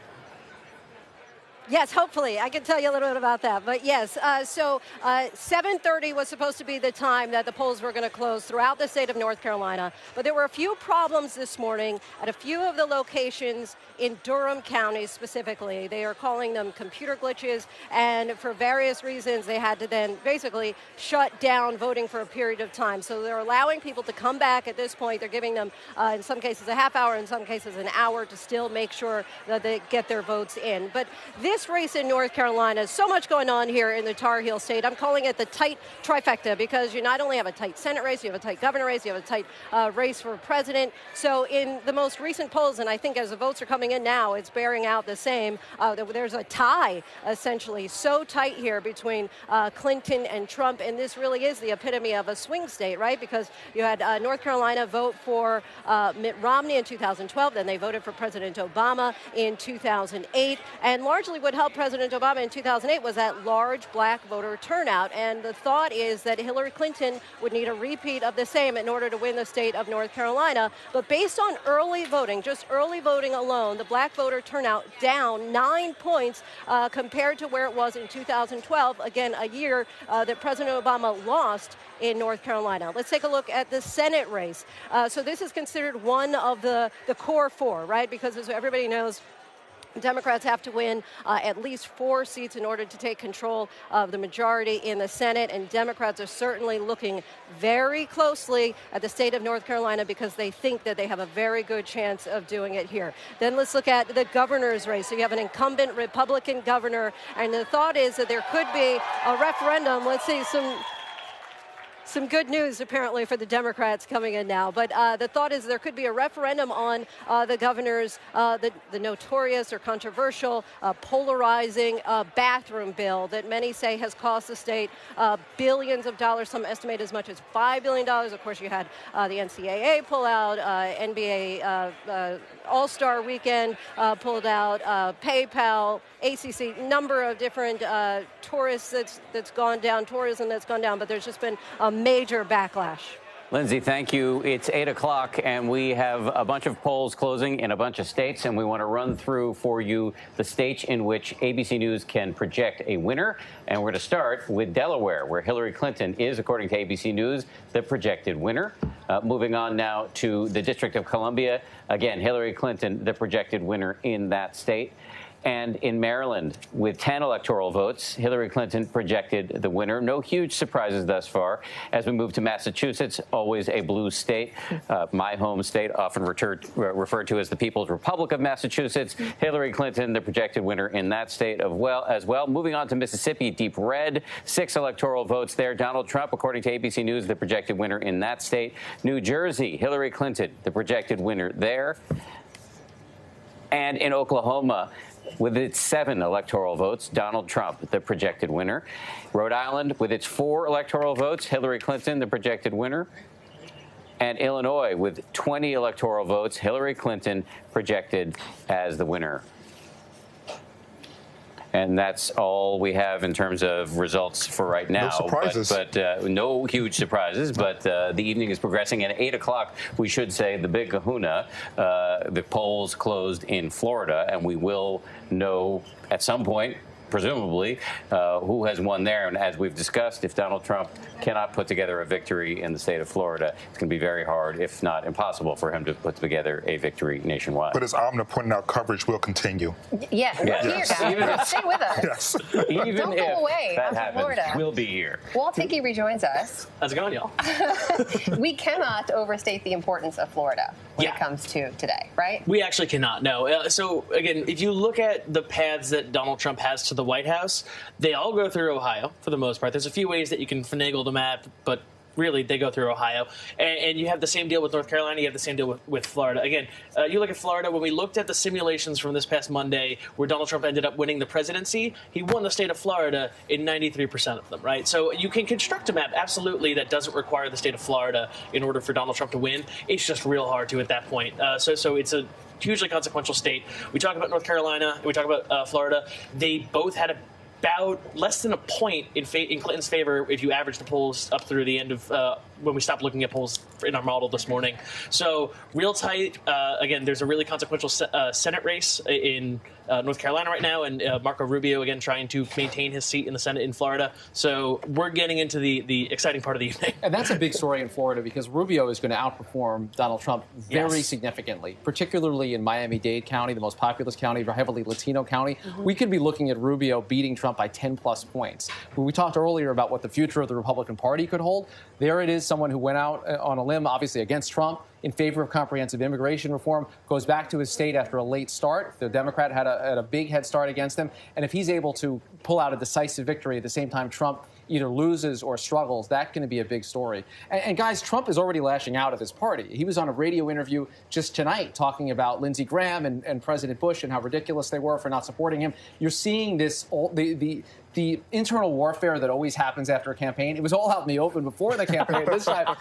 Yes, hopefully. I can tell you a little bit about that. But yes, 7:30 was supposed to be the time that the polls were going to close throughout the state of North Carolina. But there were a few problems this morning at a few of the locations in Durham County specifically. They are calling them computer glitches. And for various reasons, they had to then basically shut down voting for a period of time. So they're allowing people to come back at this point. They're giving them, in some cases, a half hour, in some cases, an hour to still make sure that they get their votes in. But this race in North Carolina, so much going on here in the Tar Heel state. I'm calling it the tight trifecta because you not only have a tight Senate race, you have a tight governor race, you have a tight race for president. So in the most recent polls, and I think as the votes are coming in now, it's bearing out the same. There's a tie, essentially, so tight here between Clinton and Trump, and this really is the epitome of a swing state, right? Because you had North Carolina vote for Mitt Romney in 2012, then they voted for President Obama in 2008, and largely what helped President Obama in 2008 was that large black voter turnout. And the thought is that Hillary Clinton would need a repeat of the same in order to win the state of North Carolina. But based on early voting, just early voting alone, the black voter turnout down 9 points compared to where it was in 2012, again, a year that President Obama lost in North Carolina. Let's take a look at the Senate race. So this is considered one of the core four, right? Because as everybody knows, Democrats have to win at least 4 seats in order to take control of the majority in the Senate, and Democrats are certainly looking very closely at the state of North Carolina because they think that they have a very good chance of doing it here. Then let's look at the governor's race. So you have an incumbent Republican governor, and the thought is that there could be a referendum. Let's see some good news, apparently, for the Democrats coming in now. But the thought is there could be a referendum on the governor's, the notorious or controversial, polarizing bathroom bill that many say has cost the state billions of dollars. Some estimate as much as $5 billion. Of course, you had the NCAA pull out, NBA All-Star Weekend pulled out, PayPal, ACC, number of different tourism that's gone down, but there's just been a major backlash. Lindsay, thank you. It's 8 o'clock, and we have a bunch of polls closing in a bunch of states, and we want to run through for you the states in which ABC News can project a winner. And we're going to start with Delaware, where Hillary Clinton is, according to ABC News, the projected winner. Moving on now to the District of Columbia. Again, Hillary Clinton, the projected winner in that state. And in Maryland, with 10 electoral votes, Hillary Clinton projected the winner. No huge surprises thus far. As we move to Massachusetts, always a blue state, my home state, often referred to as the People's Republic of Massachusetts. Hillary Clinton, the projected winner in that state as well. Moving on to Mississippi, deep red, 6 electoral votes there. Donald Trump, according to ABC News, the projected winner in that state. New Jersey, Hillary Clinton, the projected winner there. And in Oklahoma, with its 7 electoral votes, Donald Trump, the projected winner. Rhode Island, with its 4 electoral votes, Hillary Clinton, the projected winner. And Illinois, with 20 electoral votes, Hillary Clinton projected as the winner. And that's all we have in terms of results for right now. No surprises. But no huge surprises. But the evening is progressing. And at 8 o'clock, we should say the big kahuna. The polls closed in Florida, and we will know at some point, presumably, who has won there. And as we've discussed, if Donald Trump cannot put together a victory in the state of Florida, it's going to be very hard, if not impossible, for him to put together a victory nationwide. But as Amna pointed out, coverage will continue. Yeah, we're here, guys. Stay with us. Yes. Even Don't go away that from happens, Florida. we'll be here. Walt Hickey rejoins us. How's it going, y'all? We cannot overstate the importance of Florida when it comes to today, right? We actually cannot, no. So, again, if you look at the paths that Donald Trump has to the White House, they all go through Ohio for the most part. There's a few ways that you can finagle the map, but really they go through Ohio. And you have the same deal with North Carolina. You have the same deal with Florida. Again, you look at Florida, when we looked at the simulations from this past Monday where Donald Trump ended up winning the presidency, he won the state of Florida in 93% of them, right? So you can construct a map, absolutely, that doesn't require the state of Florida in order for Donald Trump to win. It's just real hard to at that point. So it's a hugely consequential state. We talk about North Carolina, and we talk about Florida. They both had about less than a point in Clinton's favor if you average the polls up through the end of when we stopped looking at polls in our model this morning. So real tight. Again, there's a really consequential Senate race in North Carolina right now, and Marco Rubio, again, trying to maintain his seat in the Senate in Florida. So we're getting into the exciting part of the evening. And that's a big story in Florida because Rubio is going to outperform Donald Trump very significantly, particularly in Miami-Dade County, the most populous county, heavily Latino county. We could be looking at Rubio beating Trump by 10-plus points. When we talked earlier about what the future of the Republican Party could hold, there it is, someone who went out on a limb, obviously against Trump, in favor of comprehensive immigration reform, goes back to his state after a late start. The Democrat had a big head start against him. And if he's able to pull out a decisive victory at the same time Trump either loses or struggles, that's going to be a big story. And guys, Trump is already lashing out at his party. He was on a radio interview just tonight talking about Lindsey Graham and President Bush and how ridiculous they were for not supporting him. You're seeing this, the internal warfare that always happens after a campaign. It was all out in the open before the campaign this time.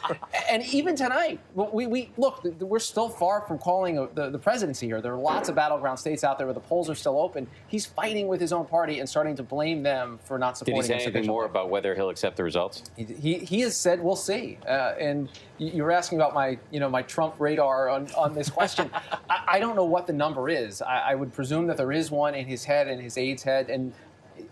And even tonight, we're still far from calling the presidency here. There are lots of battleground states out there where the polls are still open. He's fighting with his own party and starting to blame them for not supporting him. Did he say anything more about whether he'll accept the results? He has said, we'll see. And you were asking about my Trump radar on this question. I don't know what the number is. I would presume that there is one in his head and his aide's head. And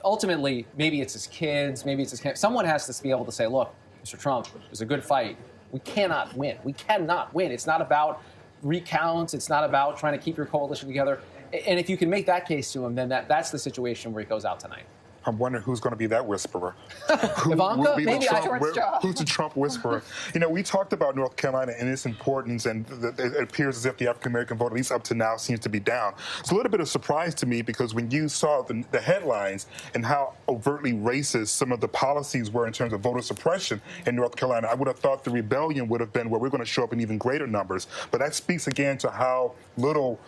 ultimately, maybe it's his kids, maybe it's his someone has to be able to say, look, Mr. Trump, it was a good fight. We cannot win. We cannot win. It's not about recounts. It's not about trying to keep your coalition together. And if you can make that case to him, then that's the situation where he goes out tonight. I'm wondering who's going to be that whisperer. Ivanka? Maybe who's the Trump whisperer? You know, we talked about North Carolina and its importance, and it appears as if the African-American vote, at least up to now, seems to be down. It's a little bit of surprise to me because when you saw the headlines and how overtly racist some of the policies were in terms of voter suppression in North Carolina, I would have thought the rebellion would have been where we're going to show up in even greater numbers. But that speaks again to how little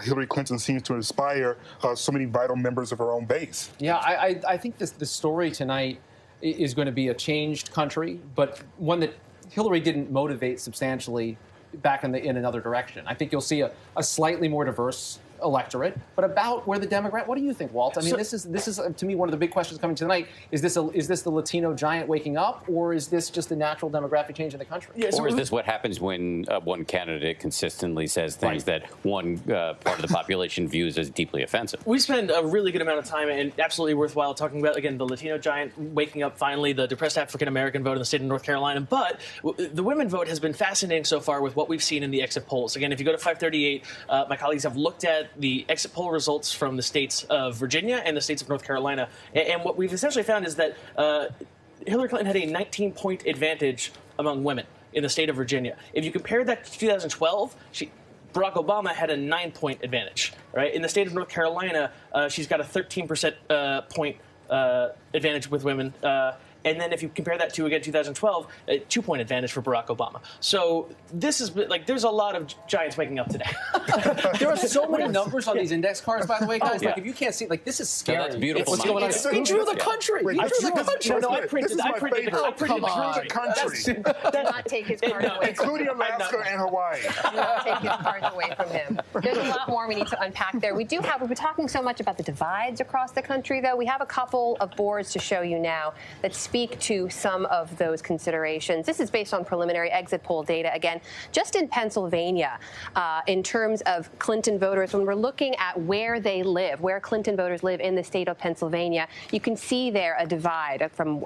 Hillary Clinton seems to inspire so many vital members of her own base. Yeah, I think the story tonight is going to be a changed country, but one that Hillary didn't motivate substantially back in another direction. I think you'll see a slightly more diverse electorate, but about where the Democrat. What do you think, Walt? I mean, this is to me one of the big questions coming tonight. Is this the Latino giant waking up, or is this just a natural demographic change in the country? Yeah, or is this what happens when one candidate consistently says things that one part of the population views as deeply offensive? We spend a really good amount of time, and absolutely worthwhile, talking about, again, the Latino giant waking up finally, the depressed African-American vote in the state of North Carolina. But the women vote has been fascinating so far with what we've seen in the exit polls. Again, if you go to 538, my colleagues have looked at the exit poll results from the states of Virginia and the states of North Carolina. And what we've essentially found is that Hillary Clinton had a 19-point advantage among women in the state of Virginia. If you compare that to 2012, Barack Obama had a 9-point advantage. Right? In the state of North Carolina, she's got a 13% point advantage with women. And then if you compare that to, again, 2012, a 2-point advantage for Barack Obama. So this is there's a lot of giants waking up today. There are so many numbers on these index cards, by the way, guys. Like, if you can't see, this is scary. No, that's beautiful. What's going on? He drew the country. Wait, He drew the country. No, I printed the country. Do not take his cards away including Alaska and Hawaii. Do not take his cards away from him. There's a lot more we need to unpack there. We've been talking so much about the divides across the country, though. We have a couple of boards to show you now that speak to some of those considerations. This is based on preliminary exit poll data. Again, just in Pennsylvania, in terms of Clinton voters, when we're looking at where they live, where Clinton voters live in the state of Pennsylvania, you can see there a divide from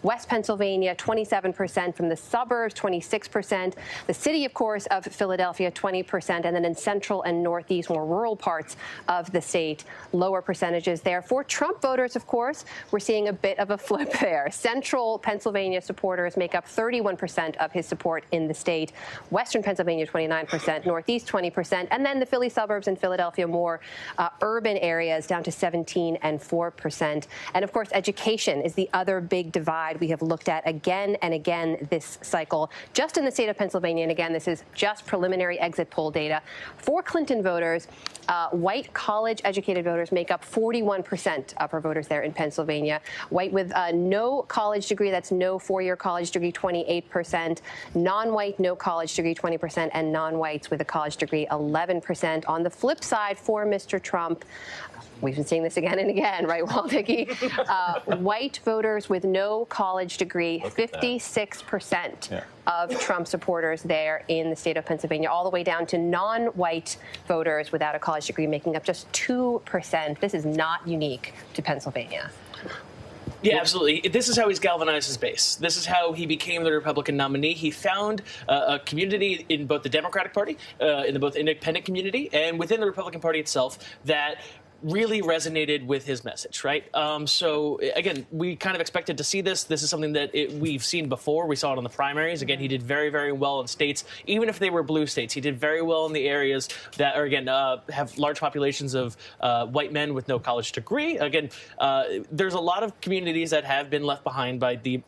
West Pennsylvania, 27%, from the suburbs, 26%, the city, of course, of Philadelphia, 20%, and then in central and northeast, more rural parts of the state, lower percentages there. For Trump voters, of course, we're seeing a bit of a flip there. Central Pennsylvania supporters make up 31% of his support in the state. Western Pennsylvania, 29%, Northeast, 20%, and then the Philly suburbs and Philadelphia, more urban areas, down to 17% and 4%. And of course, education is the other big divide we have looked at again and again this cycle, just in the state of Pennsylvania. And again, this is just preliminary exit poll data. For Clinton voters, white college-educated voters make up 41% of her voters there in Pennsylvania. White with no college degree, that's no four-year college degree, 28%. Non-white, no college degree, 20%. And non-whites with a college degree, 11%. On the flip side, for Mr. Trump, we've been seeing this again and again, right, Mbeki? White voters with no college degree, 56% of Trump supporters there in the state of Pennsylvania, all the way down to non-white voters without a college degree, making up just 2%. This is not unique to Pennsylvania. Yeah, absolutely. This is how he's galvanized his base. This is how he became the Republican nominee. He found a community in both the Democratic Party, in the both independent community, and within the Republican Party itself that really resonated with his message, right? So, again, we kind of expected to see this. This is something that we've seen before. We saw it in the primaries. Again, he did very, very well in states, even if they were blue states. He did very well in the areas that are, again, have large populations of white men with no college degree. Again, there's a lot of communities that have been left behind by the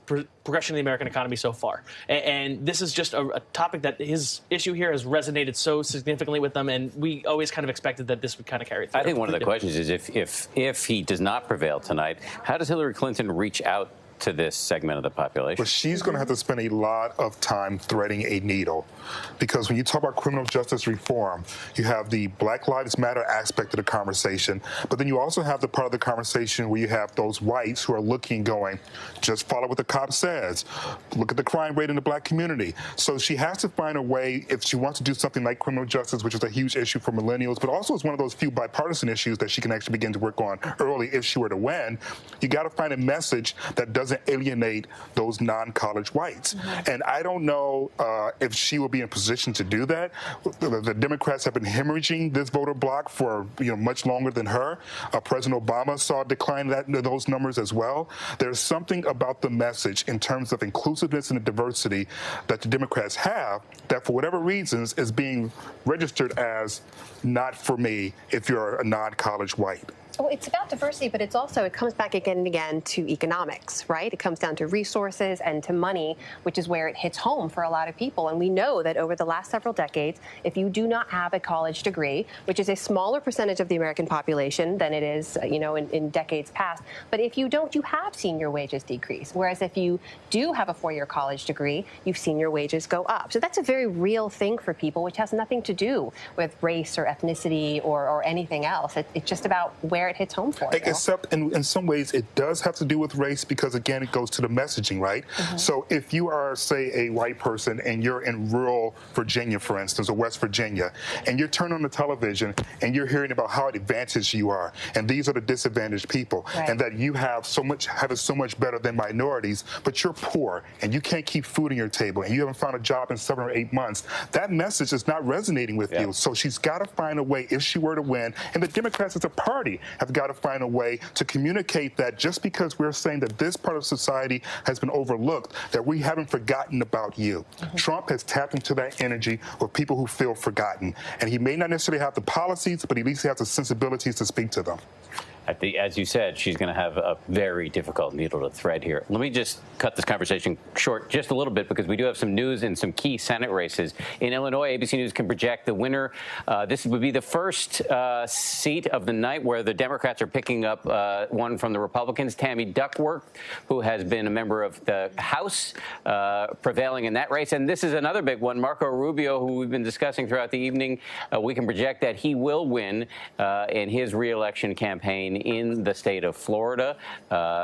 progression of the American economy so far. And this is just a topic that his issue here has resonated so significantly with them, and we always kind of expected that this would kind of carry through. I think one of the questions is if he does not prevail tonight, how does Hillary Clinton reach out to this segment of the population? But she's going to have to spend a lot of time threading a needle, because when you talk about criminal justice reform, you have the Black Lives Matter aspect of the conversation, but then you also have the part of the conversation where you have those whites who are looking, going, just follow what the cop says. Look at the crime rate in the black community. So she has to find a way, if she wants to do something like criminal justice, which is a huge issue for millennials, but also is one of those few bipartisan issues that she can actually begin to work on early if she were to win. You got to find a message that doesn't alienate those non-college whites. And I don't know if she will be in position to do that. The Democrats have been hemorrhaging this voter bloc for much longer than her. President Obama saw a decline in those numbers as well. There's something about the message in terms of inclusiveness and the diversity that the Democrats have that, for whatever reasons, is being registered as not for me if you're a non-college white. Well, it's about diversity, but it comes back again and again to economics, right? It comes down to resources and to money, which is where it hits home for a lot of people. And we know that over the last several decades, if you do not have a college degree, which is a smaller percentage of the American population than it is, in decades past, but if you don't, you have seen your wages decrease. Whereas if you do have a four-year college degree, you've seen your wages go up. So that's a very real thing for people, which has nothing to do with race or ethnicity or anything else. It's just about where it hits home for. Except in some ways it does have to do with race, because again it goes to the messaging, right? So if you are, say, a white person and you're in rural Virginia, for instance, or West Virginia, and you're turning on the television and you're hearing about how advantaged you are, and these are the disadvantaged people, and that you have it so much better than minorities, but you're poor and you can't keep food on your table and you haven't found a job in 7 or 8 months, that message is not resonating with you. So she's got to find a way, if she were to win, and the Democrats as a party have got to find a way to communicate that just because we're saying that this part of society has been overlooked, that we haven't forgotten about you. Trump has tapped into that energy with people who feel forgotten. And he may not necessarily have the policies, but at least he has the sensibilities to speak to them. As you said, she's going to have a very difficult needle to thread here. Let me just cut this conversation short just a little bit, because we do have some news in some key Senate races. In Illinois, ABC News can project the winner. This would be the first seat of the night where the Democrats are picking up one from the Republicans. Tammy Duckworth, who has been a member of the House, prevailing in that race. And this is another big one. Marco Rubio, who we've been discussing throughout the evening, we can project that he will win in his re-election campaign in the state of Florida.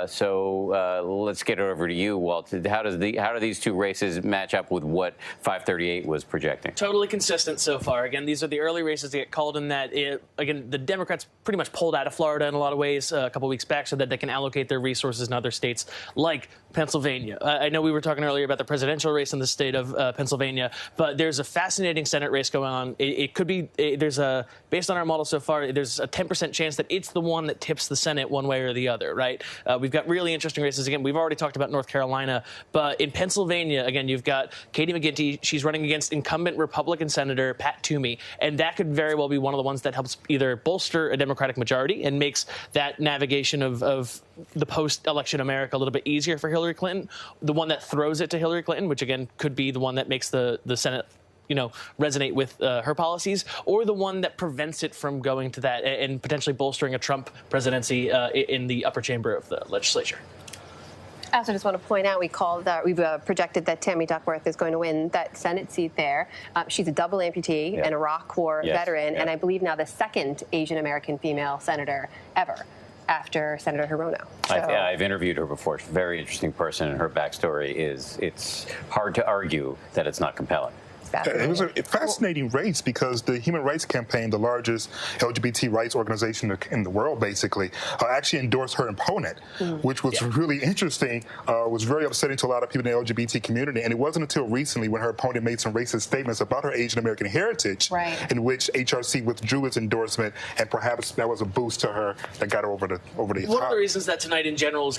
So let's get it over to you, Walt. How do these two races match up with what 538 was projecting? Totally consistent so far. Again, these are the early races that get called in that, again, the Democrats pretty much pulled out of Florida in a lot of ways a couple weeks back so that they can allocate their resources in other states like Pennsylvania. I know we were talking earlier about the presidential race in the state of Pennsylvania, but there's a fascinating Senate race going on. It could be, based on our model so far, there's a 10% chance that it's the one that tips the Senate one way or the other, right? We've got really interesting races. Again, we've already talked about North Carolina, but in Pennsylvania, again, you've got Katie McGinty. She's running against incumbent Republican Senator Pat Toomey, and that could very well be one of the ones that helps either bolster a Democratic majority and makes that navigation of the post-election America a little bit easier for Hillary Clinton, the one that throws it to Hillary Clinton, which, again, could be the one that makes the Senate resonate with her policies, or the one that prevents it from going to that and potentially bolstering a Trump presidency in the upper chamber of the legislature. I also just want to point out we've projected that Tammy Duckworth is going to win that Senate seat there. She's a double amputee, an Iraq War veteran, and I believe now the second Asian American female senator ever, after Senator Hirono. So. I've interviewed her before. She's a very interesting person, and her backstory it's hard to argue that it's not compelling. It was a fascinating race because the Human Rights Campaign, the largest LGBT rights organization in the world, basically, actually endorsed her opponent, which was really interesting. Was very upsetting to a lot of people in the LGBT community. And it wasn't until recently when her opponent made some racist statements about her Asian American heritage, in which HRC withdrew its endorsement, and perhaps that was a boost to her that got her over the One of the reasons that tonight in general is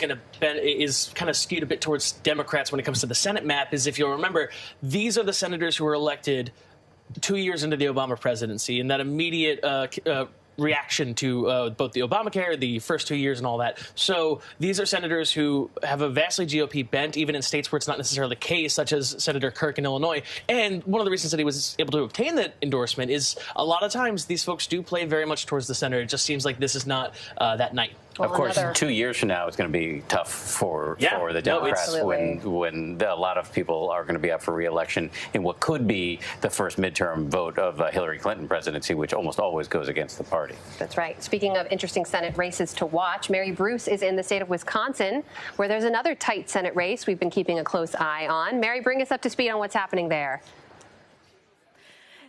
kind of skewed a bit towards Democrats when it comes to the Senate map is, if you'll remember, these are the senators who were elected 2 years into the Obama presidency, and that immediate reaction to both the Obamacare, the first 2 years and all that. So these are senators who have a vastly GOP bent, even in states where it's not necessarily the case, such as Senator Kirk in Illinois. And one of the reasons that he was able to obtain that endorsement is a lot of times these folks do play very much towards the center. It just seems like this is not that night. Well, of course, 2 years from now, it's going to be tough for the Democrats when a lot of people are going to be up for re-election in what could be the first midterm vote of Hillary Clinton presidency, which almost always goes against the party. That's right. Speaking of interesting Senate races to watch, Mary Bruce is in the state of Wisconsin, where there's another tight Senate race we've been keeping a close eye on. Mary, bring us up to speed on what's happening there.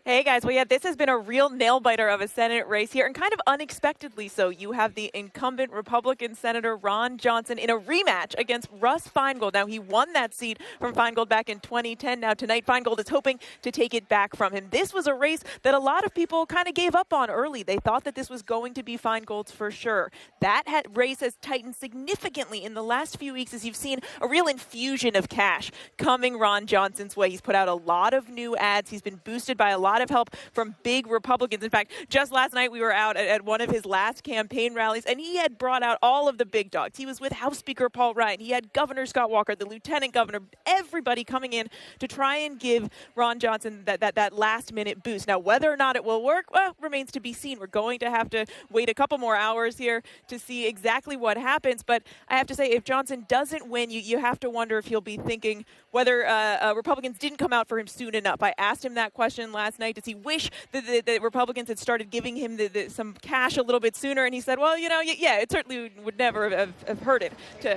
Hey, guys. Well, yeah, this has been a real nail-biter of a Senate race here, and kind of unexpectedly so. You have the incumbent Republican Senator Ron Johnson in a rematch against Russ Feingold. Now, he won that seat from Feingold back in 2010. Now, tonight, Feingold is hoping to take it back from him. This was a race that a lot of people kind of gave up on early. They thought that this was going to be Feingold's for sure. That race has tightened significantly in the last few weeks as you've seen a real infusion of cash coming Ron Johnson's way. He's put out a lot of new ads. He's been boosted by a lot of help from big Republicans. In fact, just last night we were out at one of his last campaign rallies, and he had brought out all of the big dogs. He was with House Speaker Paul Ryan. He had Governor Scott Walker, the Lieutenant Governor, everybody coming in to try and give Ron Johnson that last-minute boost. Now, whether or not it will work, well, remains to be seen. We're going to have to wait a couple more hours here to see exactly what happens. But I have to say, if Johnson doesn't win, you have to wonder if he'll be thinking whether Republicans didn't come out for him soon enough. I asked him that question last night. Does he wish that the Republicans had started giving him some cash a little bit sooner? And he said, well, yeah, it certainly would never have hurt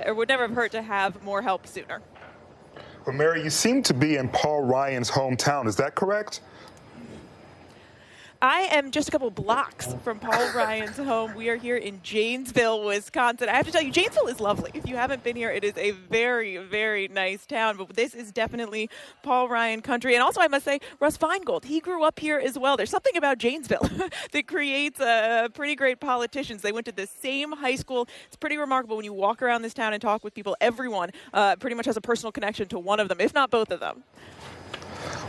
would never have hurt to have more help sooner. Well, Mary, you seem to be in Paul Ryan's hometown. Is that correct? I am just a couple blocks from Paul Ryan's home. We are here in Janesville, Wisconsin. I have to tell you, Janesville is lovely. If you haven't been here, it is a very, very nice town. But this is definitely Paul Ryan country. And also, I must say, Russ Feingold, he grew up here as well. There's something about Janesville that creates pretty great politicians. They went to the same high school. It's pretty remarkable when you walk around this town and talk with people. Everyone pretty much has a personal connection to one of them, if not both of them.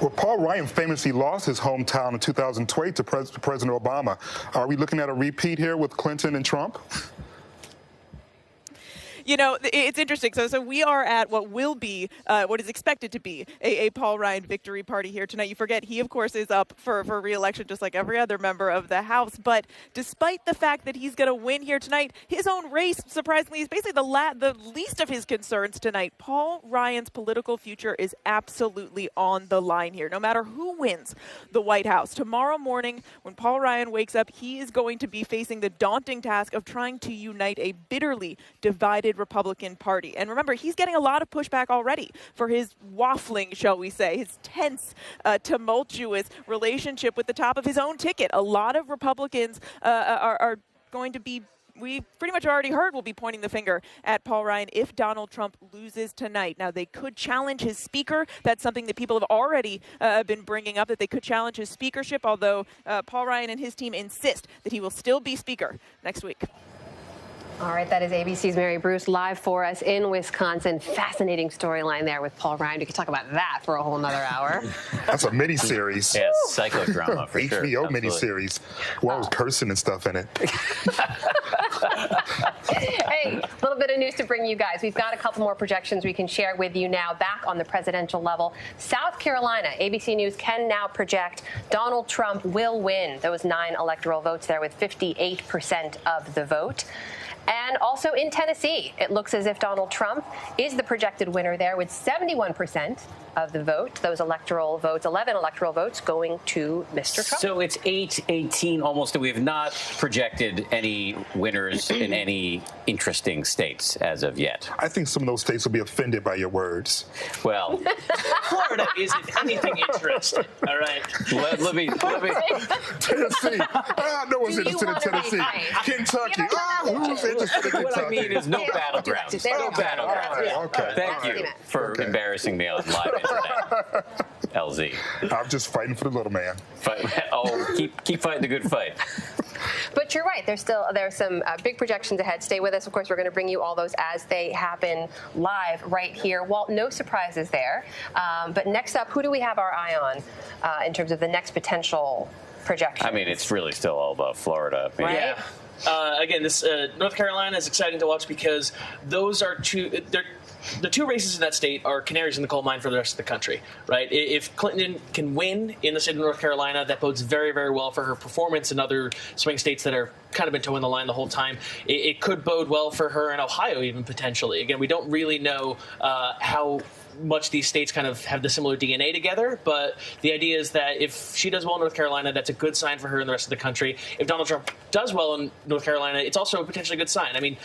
Well, Paul Ryan famously lost his hometown in 2020 to President Obama. Are we looking at a repeat here with Clinton and Trump? It's interesting. So we are at what will be, what is expected to be a Paul Ryan victory party here tonight. You forget he, of course, is up for re-election just like every other member of the House. But despite the fact that he's going to win here tonight, his own race, surprisingly, is basically the least of his concerns tonight. Paul Ryan's political future is absolutely on the line here, no matter who wins the White House. Tomorrow morning, when Paul Ryan wakes up, he is going to be facing the daunting task of trying to unite a bitterly divided Republican Party. And remember, he's getting a lot of pushback already for his waffling, shall we say, his tense, tumultuous relationship with the top of his own ticket. A lot of Republicans are going to be, we pretty much already heard, will be pointing the finger at Paul Ryan if Donald Trump loses tonight. Now, they could challenge his speaker. That's something that people have already been bringing up, that they could challenge his speakership, although Paul Ryan and his team insist that he will still be speaker next week. All right, that is ABC's Mary Bruce live for us in Wisconsin. Fascinating storyline there with Paul Ryan. We could talk about that for a whole nother hour. That's a miniseries. Yeah, psychodrama for sure. HBO miniseries. Well, cursing and stuff in it. Hey, a little bit of news to bring you guys. We've got a couple more projections we can share with you now back on the presidential level. South Carolina, ABC News can now project Donald Trump will win those 9 electoral votes there with 58% of the vote. And also in Tennessee, it looks as if Donald Trump is the projected winner there with 71% of the vote, those electoral votes, 11 electoral votes going to Mr. Trump. So it's 8-18 almost. We have not projected any winners in any interesting states as of yet. I think some of those states will be offended by your words. Well, Florida isn't anything interesting, all right? let me. Tennessee. No one's interested in Tennessee. Kentucky. Who's interested in Kentucky? What I mean is no battlegrounds. No battlegrounds. Okay. Thank you for embarrassing me on live internet. LZ. I'm just fighting for the little man. Keep fighting the good fight. But you're right. There's some big projections ahead. Stay with us. Of course, we're going to bring you all those as they happen live right here. Walt, no surprises there. But next up, who do we have our eye on in terms of the next potential projection? I mean, it's really still all about Florida. Right? Yeah. Again, this North Carolina is exciting to watch because those are the two races in that state are canaries in the coal mine for the rest of the country, right? If Clinton can win in the state of North Carolina, that bodes very, very well for her performance in other swing states that are kind of been toeing the line the whole time. It could bode well for her in Ohio, even potentially. Again, we don't really know how much these states kind of have the similar DNA together, but the idea is that if she does well in North Carolina, that's a good sign for her in the rest of the country. If Donald Trump does well in North Carolina, it's also a potentially good sign. I mean,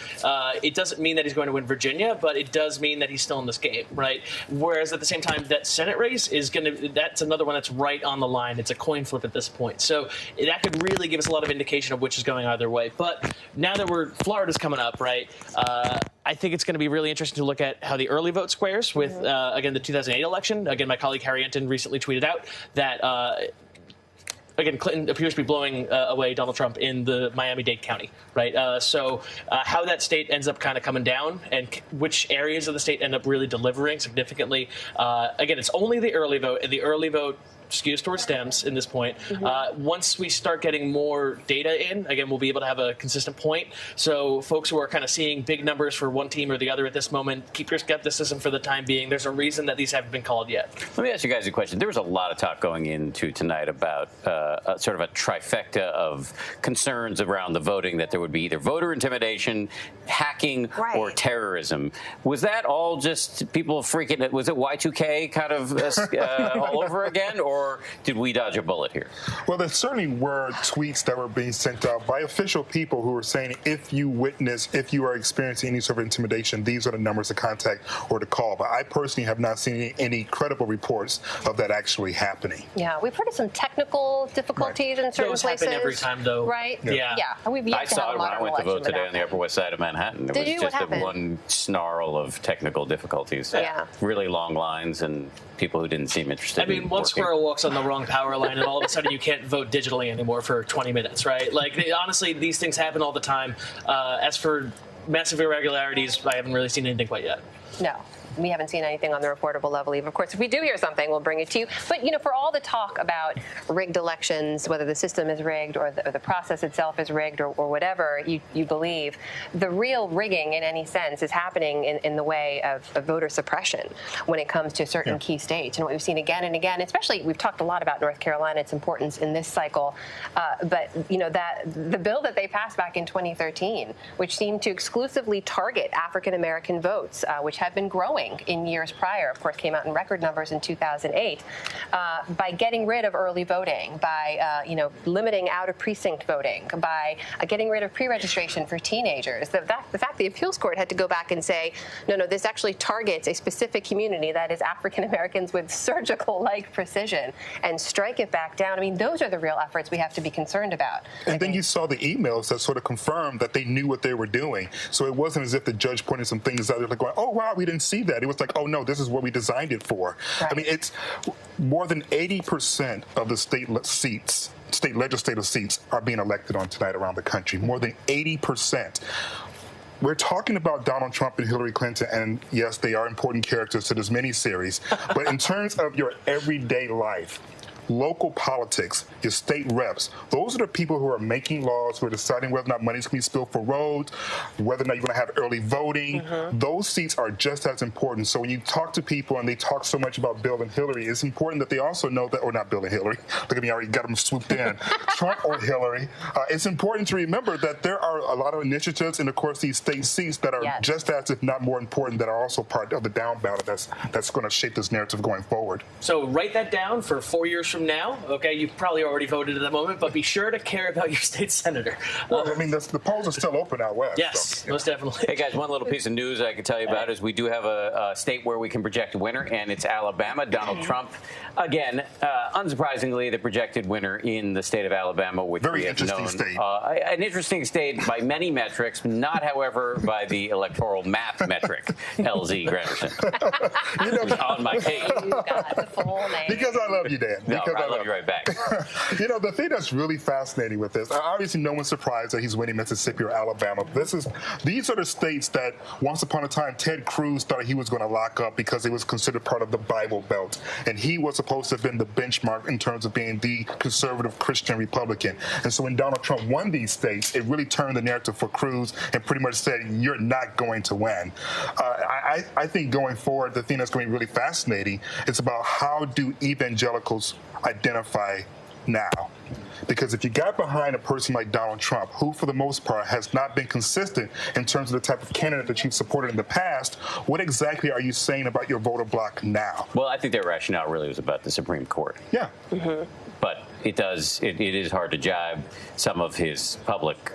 it doesn't mean that he's going to win Virginia, but it does mean that he's still in this game, right? Whereas at the same time, that Senate race that's another one that's right on the line. It's a coin flip at this point. So that could really give us a lot of indication of which is going either way. But now that Florida's coming up, right? I think it's going to be really interesting to look at how the early vote squares with, again, the 2008 election. Again, my colleague Harry Enton recently tweeted out that, again, Clinton appears to be blowing away Donald Trump in the Miami-Dade County, right? So how that state ends up kind of coming down and which areas of the state end up really delivering significantly. Again, it's only the early vote, and the early vote skews towards Dems in this point. Once we start getting more data in, again, we'll be able to have a consistent point. So folks who are kind of seeing big numbers for one team or the other at this moment, keep your skepticism for the time being. There's a reason that these haven't been called yet. Let me ask you guys a question. There was a lot of talk going into tonight about sort of a trifecta of concerns around the voting, that there would be either voter intimidation, hacking, or terrorism. Was that all just people freaking? Was it Y2K kind of all over again, or did we dodge a bullet here? Well, there certainly were tweets that were being sent out by official people who were saying if you are experiencing any sort of intimidation, these are the numbers to contact or to call. But I personally have not seen any credible reports of that actually happening. Yeah, we've heard of some technical difficulties in certain Those places. happen every time, though. Right? Yeah. And we've yet I to saw have it a when I went to vote today on the Upper West Side of Manhattan. It was just one snarl of technical difficulties. Yeah. Really long lines and people who didn't seem interested. I mean, one squirrel walks on the wrong power line, and all of a sudden you can't vote digitally anymore for 20 minutes, right? Like, honestly, these things happen all the time. As for massive irregularities, I haven't really seen anything quite yet. No. We haven't seen anything on the reportable level. Of course, if we do hear something, we'll bring it to you. But, for all the talk about rigged elections, whether the system is rigged or the process itself is rigged or whatever you believe, the real rigging in any sense is happening in the way of voter suppression when it comes to certain key states. And what we've seen again and again, especially we've talked a lot about North Carolina, its importance in this cycle. But, that the bill that they passed back in 2013, which seemed to exclusively target African-American votes, which have been growing in years prior, of course, came out in record numbers in 2008, by getting rid of early voting, by limiting out-of-precinct voting, by getting rid of pre-registration for teenagers. The fact the appeals court had to go back and say, no, this actually targets a specific community, that is African Americans, with surgical-like precision, and strike it back down. I mean, those are the real efforts we have to be concerned about. And then you saw the emails that sort of confirmed that they knew what they were doing. So it wasn't as if the judge pointed some things out there like going, oh, wow, we didn't see that. It was like, oh, no, this is what we designed it for. Right. I mean, it's more than 80% of the state legislative seats are being elected on tonight around the country. More than 80%. We're talking about Donald Trump and Hillary Clinton, and yes, they are important characters to this miniseries. But in terms of your everyday life, local politics, your state reps, those are the people who are making laws, who are deciding whether or not money's going to be spilled for roads, whether or not you're going to have early voting. Those seats are just as important. So when you talk to people and they talk so much about Bill and Hillary, it's important that they also know that, or not Bill and Hillary, look at me, I already got them swooped in, Trump or Hillary. It's important to remember that there are a lot of initiatives and, of course, these state seats that are just as, if not more important, that are also part of the down ballot that's going to shape this narrative going forward. So write that down for 4 years from now. Okay, you've probably already voted at the moment, but be sure to care about your state senator. Well, I mean, the polls are still open out west. Yes, so, most definitely. Hey, guys, one little piece of news I can tell you about is we do have a state where we can project a winner, and it's Alabama. Donald Trump, again, unsurprisingly, the projected winner in the state of Alabama, which Very we have interesting known. state. An interesting state by many metrics, not, however, by the electoral math metric, LZ Granderson. On my page. You got the full name. Because I love you, Dan. No, Because I love you right back. You know, the thing that's really fascinating with this, obviously no one's surprised that he's winning Mississippi or Alabama. These are the states that once upon a time Ted Cruz thought he was going to lock up because it was considered part of the Bible Belt. And he was supposed to have been the benchmark in terms of being the conservative Christian Republican. And so when Donald Trump won these states, it really turned the narrative for Cruz and pretty much said, you're not going to win. I think going forward, the thing that's going to be really fascinating is about how do evangelicals identify now. Because if you got behind a person like Donald Trump, who for the most part has not been consistent in terms of the type of candidate that you've supported in the past, what exactly are you saying about your voter bloc now? Well, I think their rationale really was about the Supreme Court. Yeah. But it is hard to jibe some of his public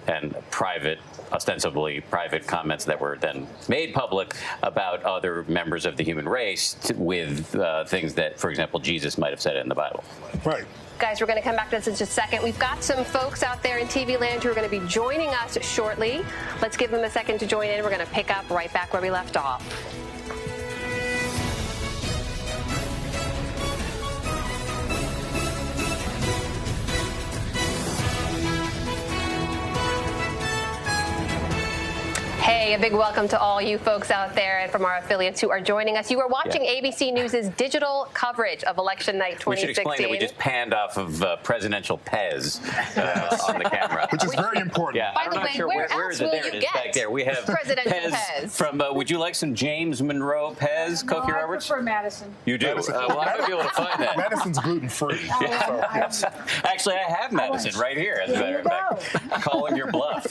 and private, ostensibly private comments that were then made public about other members of the human race with things that, for example, Jesus might have said in the Bible. Right. Guys, we're going to come back to this in just a second. We've got some folks out there in TV land who are going to be joining us shortly. Let's give them a second to join in. We're going to pick up right back where we left off. Hey, a big welcome to all you folks out there and from our affiliates who are joining us. You are watching ABC News' digital coverage of Election Night 2016. We should explain that we just panned off of presidential Pez on the camera. Which is very important. Yeah, By the way, where is else it? will There you it is, get back there. We have presidential Pez, Pez? from, would you like some James Monroe Pez, No, Cokie I Roberts? prefer Madison. You do? Well, I'm going to be able to find that. Madison's gluten-free. Actually, I have Madison right here, as a matter of fact. Calling your bluff.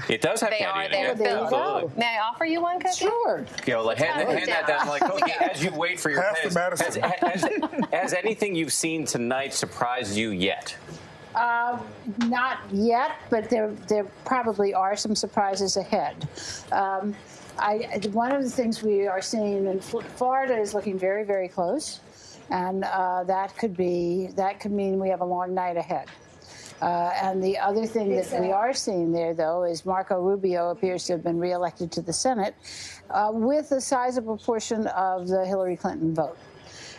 It does have They candy are in there, it. Bill. Absolutely. May I offer you one, Cookie? Sure. Hand that down like Cokie as you wait for your Pass the Pez. Madison. Has anything you've seen tonight surprised you yet? Not yet, but there probably are some surprises ahead. One of the things we are seeing in Florida is looking very, very close, and that could mean we have a long night ahead. And the other thing that we are seeing there, though, is Marco Rubio appears to have been reelected to the Senate with a sizable portion of the Hillary Clinton vote.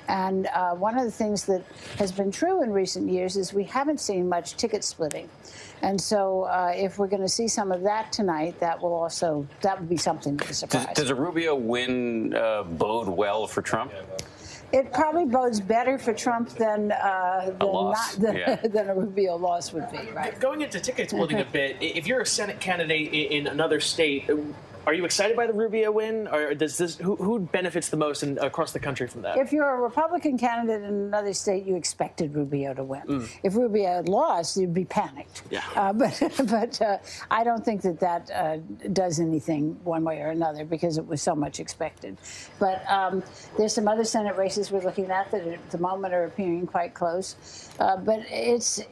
And one of the things that has been true in recent years is we haven't seen much ticket splitting. And so if we're going to see some of that tonight, that would be something to surprise. Does a Rubio win bode well for Trump? It probably bodes better for Trump than a Rubio loss would be, right? Going into ticket splitting a bit, if you're a Senate candidate in another state, are you excited by the Rubio win, or who benefits the most across the country from that? If you're a Republican candidate in another state, you expected Rubio to win. If Rubio had lost, you'd be panicked. Yeah. But I don't think that does anything one way or another because it was so much expected. But there's some other Senate races we're looking at that at the moment are appearing quite close. But it's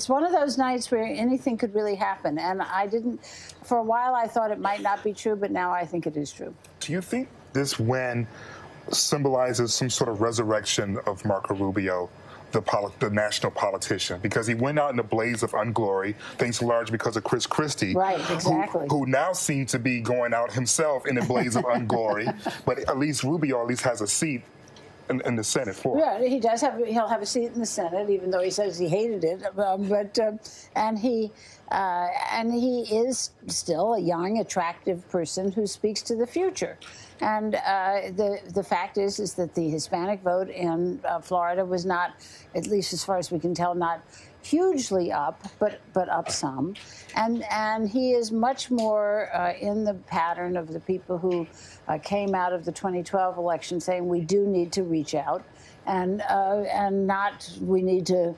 one of those nights where anything could really happen. And for a while I thought it might not be true, but now I think it is true. Do you think this win symbolizes some sort of resurrection of Marco Rubio, the national politician? Because he went out in a blaze of unglory, thanks largely because of Chris Christie. Right, exactly. Who now seems to be going out himself in a blaze of unglory. But at least Rubio has a seat in the Senate for. Yeah, he does have. He'll have a seat in the Senate, even though he says he hated it. And he is still a young, attractive person who speaks to the future. And the fact is that the Hispanic vote in Florida was not, at least as far as we can tell, not hugely up, but up some. And he is much more in the pattern of the people who came out of the 2012 election saying we do need to reach out and not we need to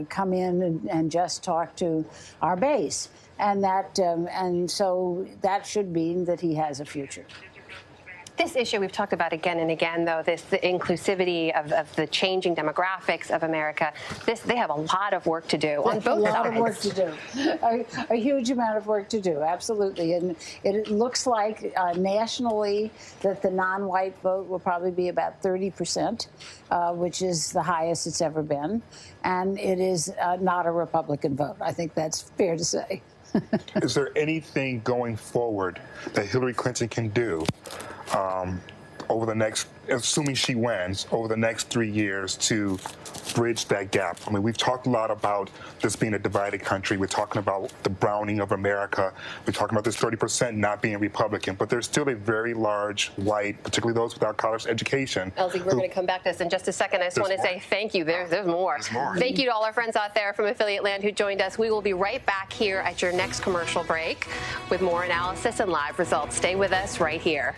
come in and just talk to our base. And so that should mean that he has a future. This issue we've talked about again and again, though, the inclusivity of the changing demographics of America. They have a lot of work to do on both sides. A lot of work to do, a huge amount of work to do, absolutely. And it looks like nationally that the non-white vote will probably be about 30%, which is the highest it's ever been. And it is not a Republican vote. I think that's fair to say. Is there anything going forward that Hillary Clinton can do over the next, assuming she wins, over the next 3 years to bridge that gap? I mean, we've talked a lot about this being a divided country. We're talking about the browning of America. We're talking about this 30% not being Republican, but there's still a very large white, particularly those without college education. Elsie, we're going to come back to this in just a second. I just want to say thank you. There's more. Thank you to all our friends out there from affiliate land who joined us. We will be right back here at your next commercial break with more analysis and live results. Stay with us right here.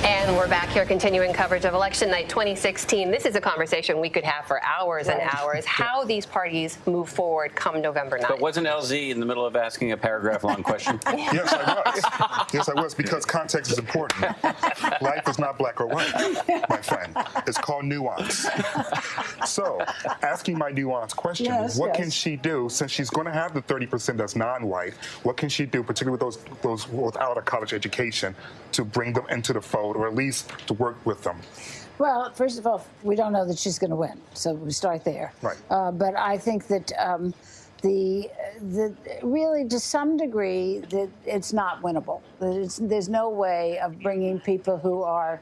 And we're back here continuing coverage of Election Night 2016. This is a conversation we could have for hours and hours, how these parties move forward come November 9th. But wasn't LZ in the middle of asking a paragraph-long question? Yes, I was. Yes, I was, because context is important. Life is not black or white, my friend. It's called nuance. So, asking my nuance question, what can she do, since she's going to have the 30% that's non-white, what can she do, particularly with those without a college education, to bring them into the fold, or at least to work with them? Well, first of all, we don't know that she's going to win, so we start there. Right. But I think that the really, to some degree, that it's not winnable. There's no way of bringing people who are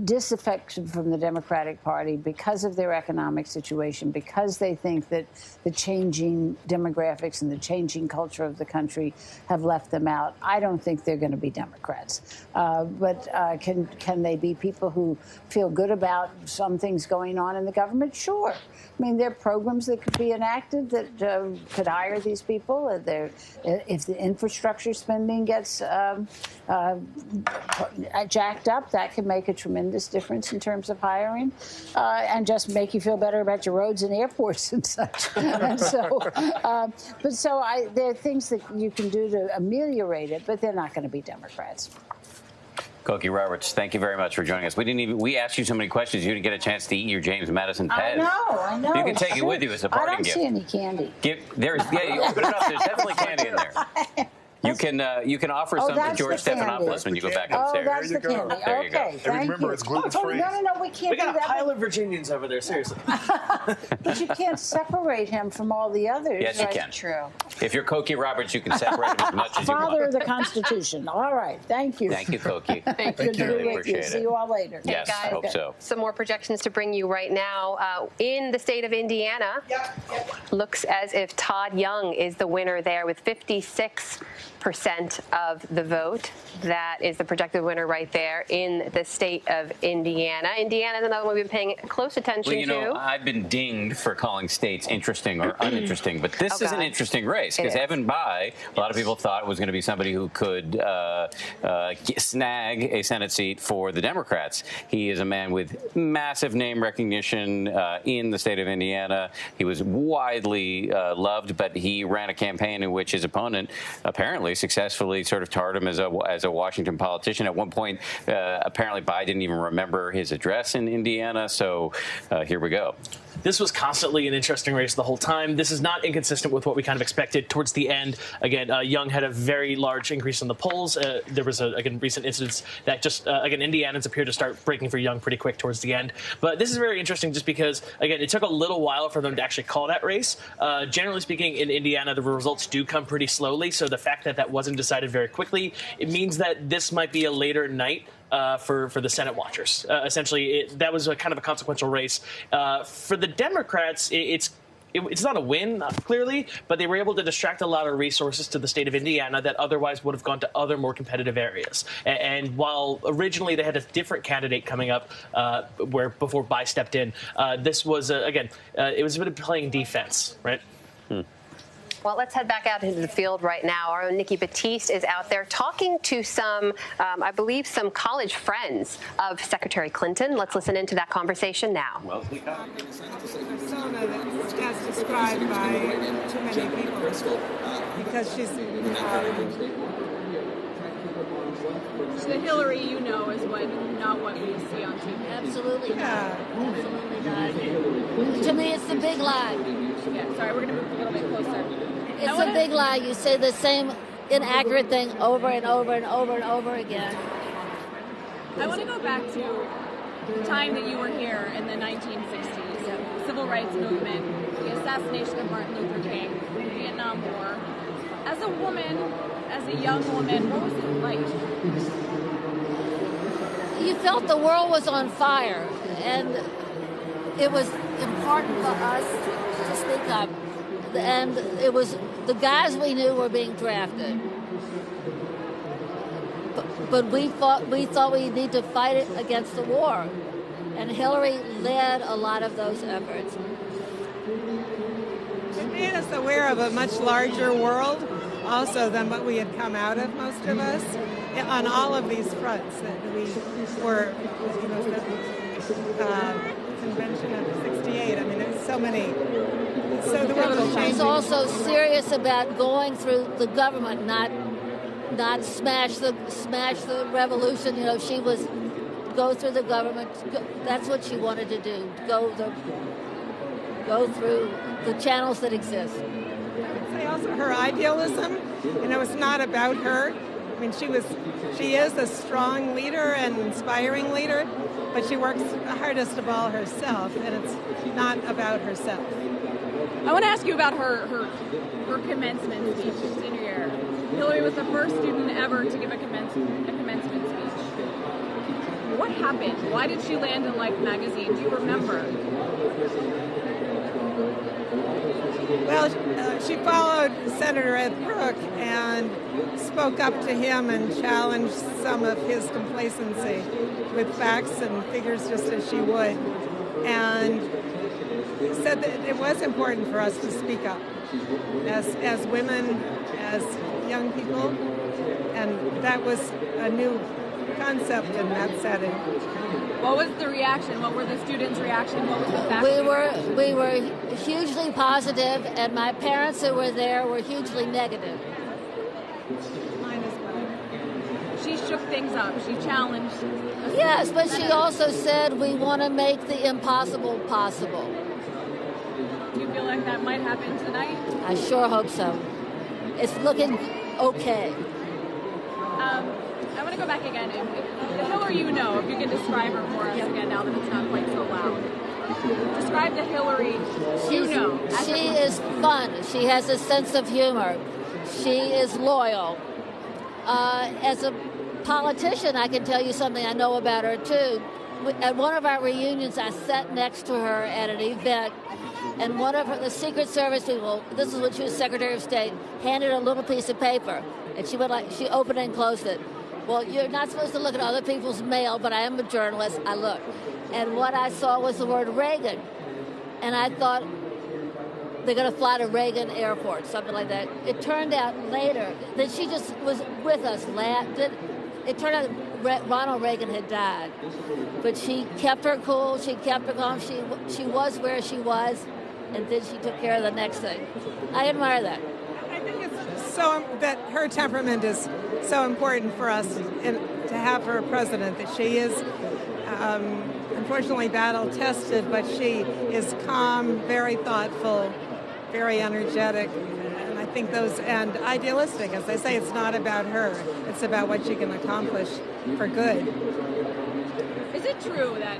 disaffected from the Democratic Party because of their economic situation, because they think that the changing demographics and the changing culture of the country have left them out. I don't think they're going to be Democrats. But can they be people who feel good about some things going on in the government? Sure. I mean, there are programs that could be enacted that could hire these people. If the infrastructure spending gets jacked up, that can make a tremendous difference in terms of hiring and just make you feel better about your roads and airports and such. And so, there are things that you can do to ameliorate it, but they're not going to be Democrats. Cokie Roberts, thank you very much for joining us. We asked you so many questions, you didn't get a chance to eat your James Madison Pez. I know. You can take it with you as a parting gift. I don't see any candy. You open it up, there's definitely candy in there. You can offer some to George Stephanopoulos when you go back upstairs. Oh, that's the candy. There you go. Okay, thank you. It's gluten-free. No, we can't do that. We got a pile of Virginians over there, seriously. But you can't separate him from all the others. Yes, you can. True. If you're Cokie Roberts, you can separate him as much as you want. Father of the Constitution. All right, thank you. Thank you, Cokie. Thank you. Really appreciate it. See you all later. Yes, guys, I hope so. Some more projections to bring you right now. In the state of Indiana, looks as if Todd Young is the winner there with 56% of the vote. That is the projected winner right there in the state of Indiana. Indiana is another one we've been paying close attention to. I've been dinged for calling states interesting or uninteresting, but this is an interesting race because Evan Bayh, a lot of people thought was going to be somebody who could snag a Senate seat for the Democrats. He is a man with massive name recognition in the state of Indiana. He was widely loved, but he ran a campaign in which his opponent apparently successfully sort of tarred him as a Washington politician. At one point, apparently Bayh didn't even remember his address in Indiana. So here we go. this was constantly an interesting race the whole time. This is not inconsistent with what we kind of expected towards the end. Again, Young had a very large increase in the polls. There was, again, recent incidents that just, again, Indianans appeared to start breaking for Young pretty quick towards the end. But this is very interesting just because, again, it took a little while for them to actually call that race. Generally speaking, in Indiana, the results do come pretty slowly. So the fact that that wasn't decided very quickly, it means that this might be a later night for the Senate watchers. Essentially, that was a kind of a consequential race. For the Democrats, it's not a win, clearly, but they were able to distract a lot of resources to the state of Indiana that otherwise would have gone to other more competitive areas. And while originally they had a different candidate coming up before Bai stepped in, this was, again, it was a bit of playing defense, right? Well, let's head back out into the field right now. Our own Nikki Batiste is out there talking to some, I believe, some college friends of Secretary Clinton. Let's listen into that conversation now. Well, persona that's described by too many people because she's the Hillary you know is not what we see on TV. Absolutely not. Absolutely not. To me, it's the big lie. Yeah, sorry, we're going to move a little bit closer. It's a big lie. You say the same inaccurate thing over and over and over and over again. I want to go back to the time that you were here in the 1960s, the civil rights movement, the assassination of Martin Luther King, the Vietnam War. As a woman, as a young woman, what was it like? You felt the world was on fire, and it was important for us to speak up. And it was the guys we knew were being drafted. But we thought we need to fight it against the war. And Hillary led a lot of those efforts. It made us aware of a much larger world also than what we had come out of, most of us, on all of these fronts that we were, the convention of 68. I mean, there's so many. So the world is changing. She's also serious about going through the government, not smash the revolution. She was go through the government. That's what she wanted to do. Go through the channels that exist. Say also her idealism. It's not about her. I mean, she is a strong leader and inspiring leader, but she works the hardest of all herself, and it's not about herself. I want to ask you about her commencement speech, senior year. Hillary was the first student ever to give a commencement speech. What happened? Why did she land in Life magazine? Do you remember? Well, she followed Senator Ed Brooke and spoke up to him and challenged some of his complacency with facts and figures just as she would. And said that it was important for us to speak up as women, as young people, and that was a new concept in that setting. What was the reaction? What were the students' reaction? What was the faculty? We were hugely positive, and my parents who were there were hugely negative. Mine as well. She shook things up. She challenged. Yes, but she also said we want to make the impossible possible. Do you feel like that might happen tonight? I sure hope so. It's looking okay. I want to go back again. The Hillary you know, if you can describe her for us again now that it's not quite so loud. Describe the Hillary you know. She is fun. She has a sense of humor. She is loyal. As a politician, I can tell you something I know about her, too. At one of our reunions, I sat next to her at an event, and one of the Secret Service people, this is when she was Secretary of State, handed her a little piece of paper, and she opened it and closed it. Well, you're not supposed to look at other people's mail, but I am a journalist. I looked. And what I saw was the word Reagan. And I thought, they're going to fly to Reagan Airport, something like that. It turned out later that she just was with us. It turned out that Ronald Reagan had died. But she kept her cool. She kept her calm. She was where she was. And then she took care of the next thing. I admire that. I think it's so that her temperament is so important for us to have her president, that she is unfortunately battle tested, but she is calm, very thoughtful, very energetic. And I think and idealistic. As I say, it's not about her. It's about what she can accomplish for good. Is it true that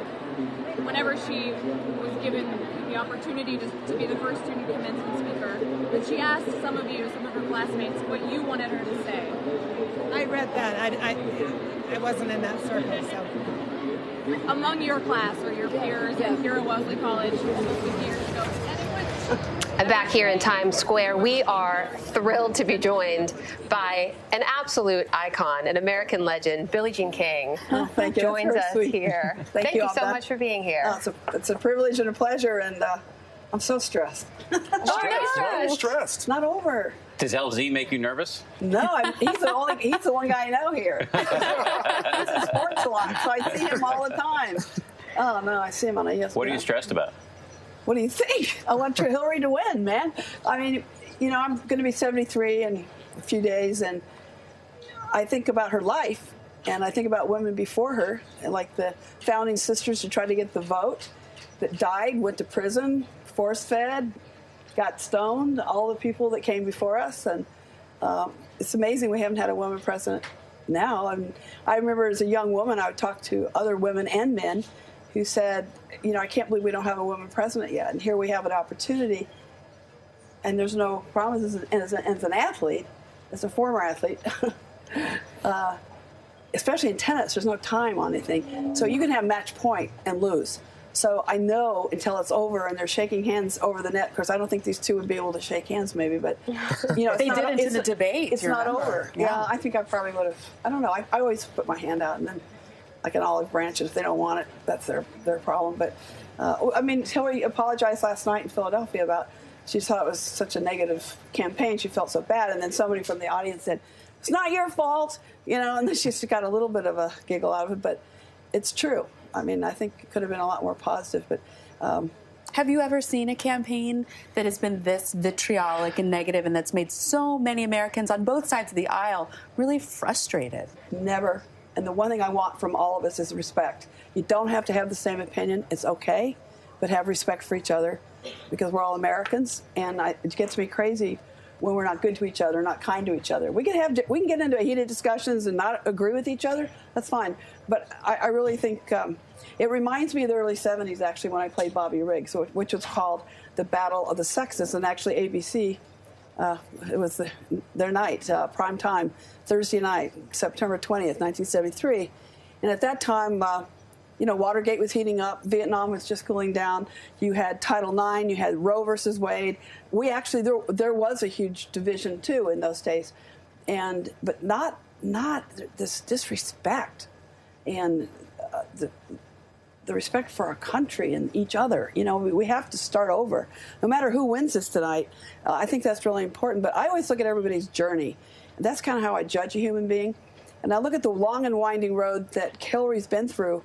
whenever she was given the opportunity to be the first student commencement speaker, that she asked some of her classmates, what you wanted her to say? I read that. I wasn't in that circle, so. Among your class or your peers here at Wellesley College years ago, And back here in Times Square, we are thrilled to be joined by an absolute icon, an American legend, Billie Jean King. Thank you. Joins us Sweet. here. Thank you so much for being here. It's a privilege and a pleasure, and I'm so stressed. Why are you stressed? It's not over. Does LZ make you nervous? No, he's the one guy I know here. He's in sports a lot, so I see him all the time. Oh no, I see him on ESPN. What are you stressed about? What do you think? I want Hillary to win, man. I mean, I'm going to be 73 in a few days, and I think about her life, and I think about women before her, like the founding sisters who tried to get the vote, that died, went to prison, force-fed, got stoned, all the people that came before us, and it's amazing we haven't had a woman president now. I remember as a young woman, I would talk to other women and men who said, I can't believe we don't have a woman president yet. And here we have an opportunity, and there's no promises. And as an athlete, as a former athlete, especially in tennis, there's no time on anything. So you can have match point and lose. So I know until it's over and they're shaking hands over the net, because I don't think these two would be able to shake hands maybe, but they didn't in the debate. It's not over. Yeah, I think I probably would have. I don't know. I always put my hand out, and then like an olive branch, if they don't want it, that's their problem. But Hillary apologized last night in Philadelphia about she thought it was such a negative campaign. She felt so bad, and then somebody from the audience said, "It's not your fault," and then she just got a little bit of a giggle out of it. But it's true. I think it could have been a lot more positive, but. Have you ever seen a campaign that has been this vitriolic and negative, and that's made so many Americans on both sides of the aisle really frustrated? Never. And the one thing I want from all of us is respect. You don't have to have the same opinion. It's okay, but have respect for each other, because we're all Americans, and it gets me crazy when we're not good to each other, not kind to each other. We can get into heated discussions and not agree with each other. That's fine. But I really think it reminds me of the early 70s, actually, when I played Bobby Riggs, which was called the Battle of the Sexes. And actually ABC, it was their night, prime time, Thursday night, September 20th, 1973. And at that time, Watergate was heating up. Vietnam was just cooling down. You had Title IX. You had Roe versus Wade. We actually, there was a huge division, too, in those days. But not this disrespect and the respect for our country and each other. We have to start over. No matter who wins this tonight, I think that's really important. But I always look at everybody's journey. And that's kind of how I judge a human being. And I look at the long and winding road that Hillary's been through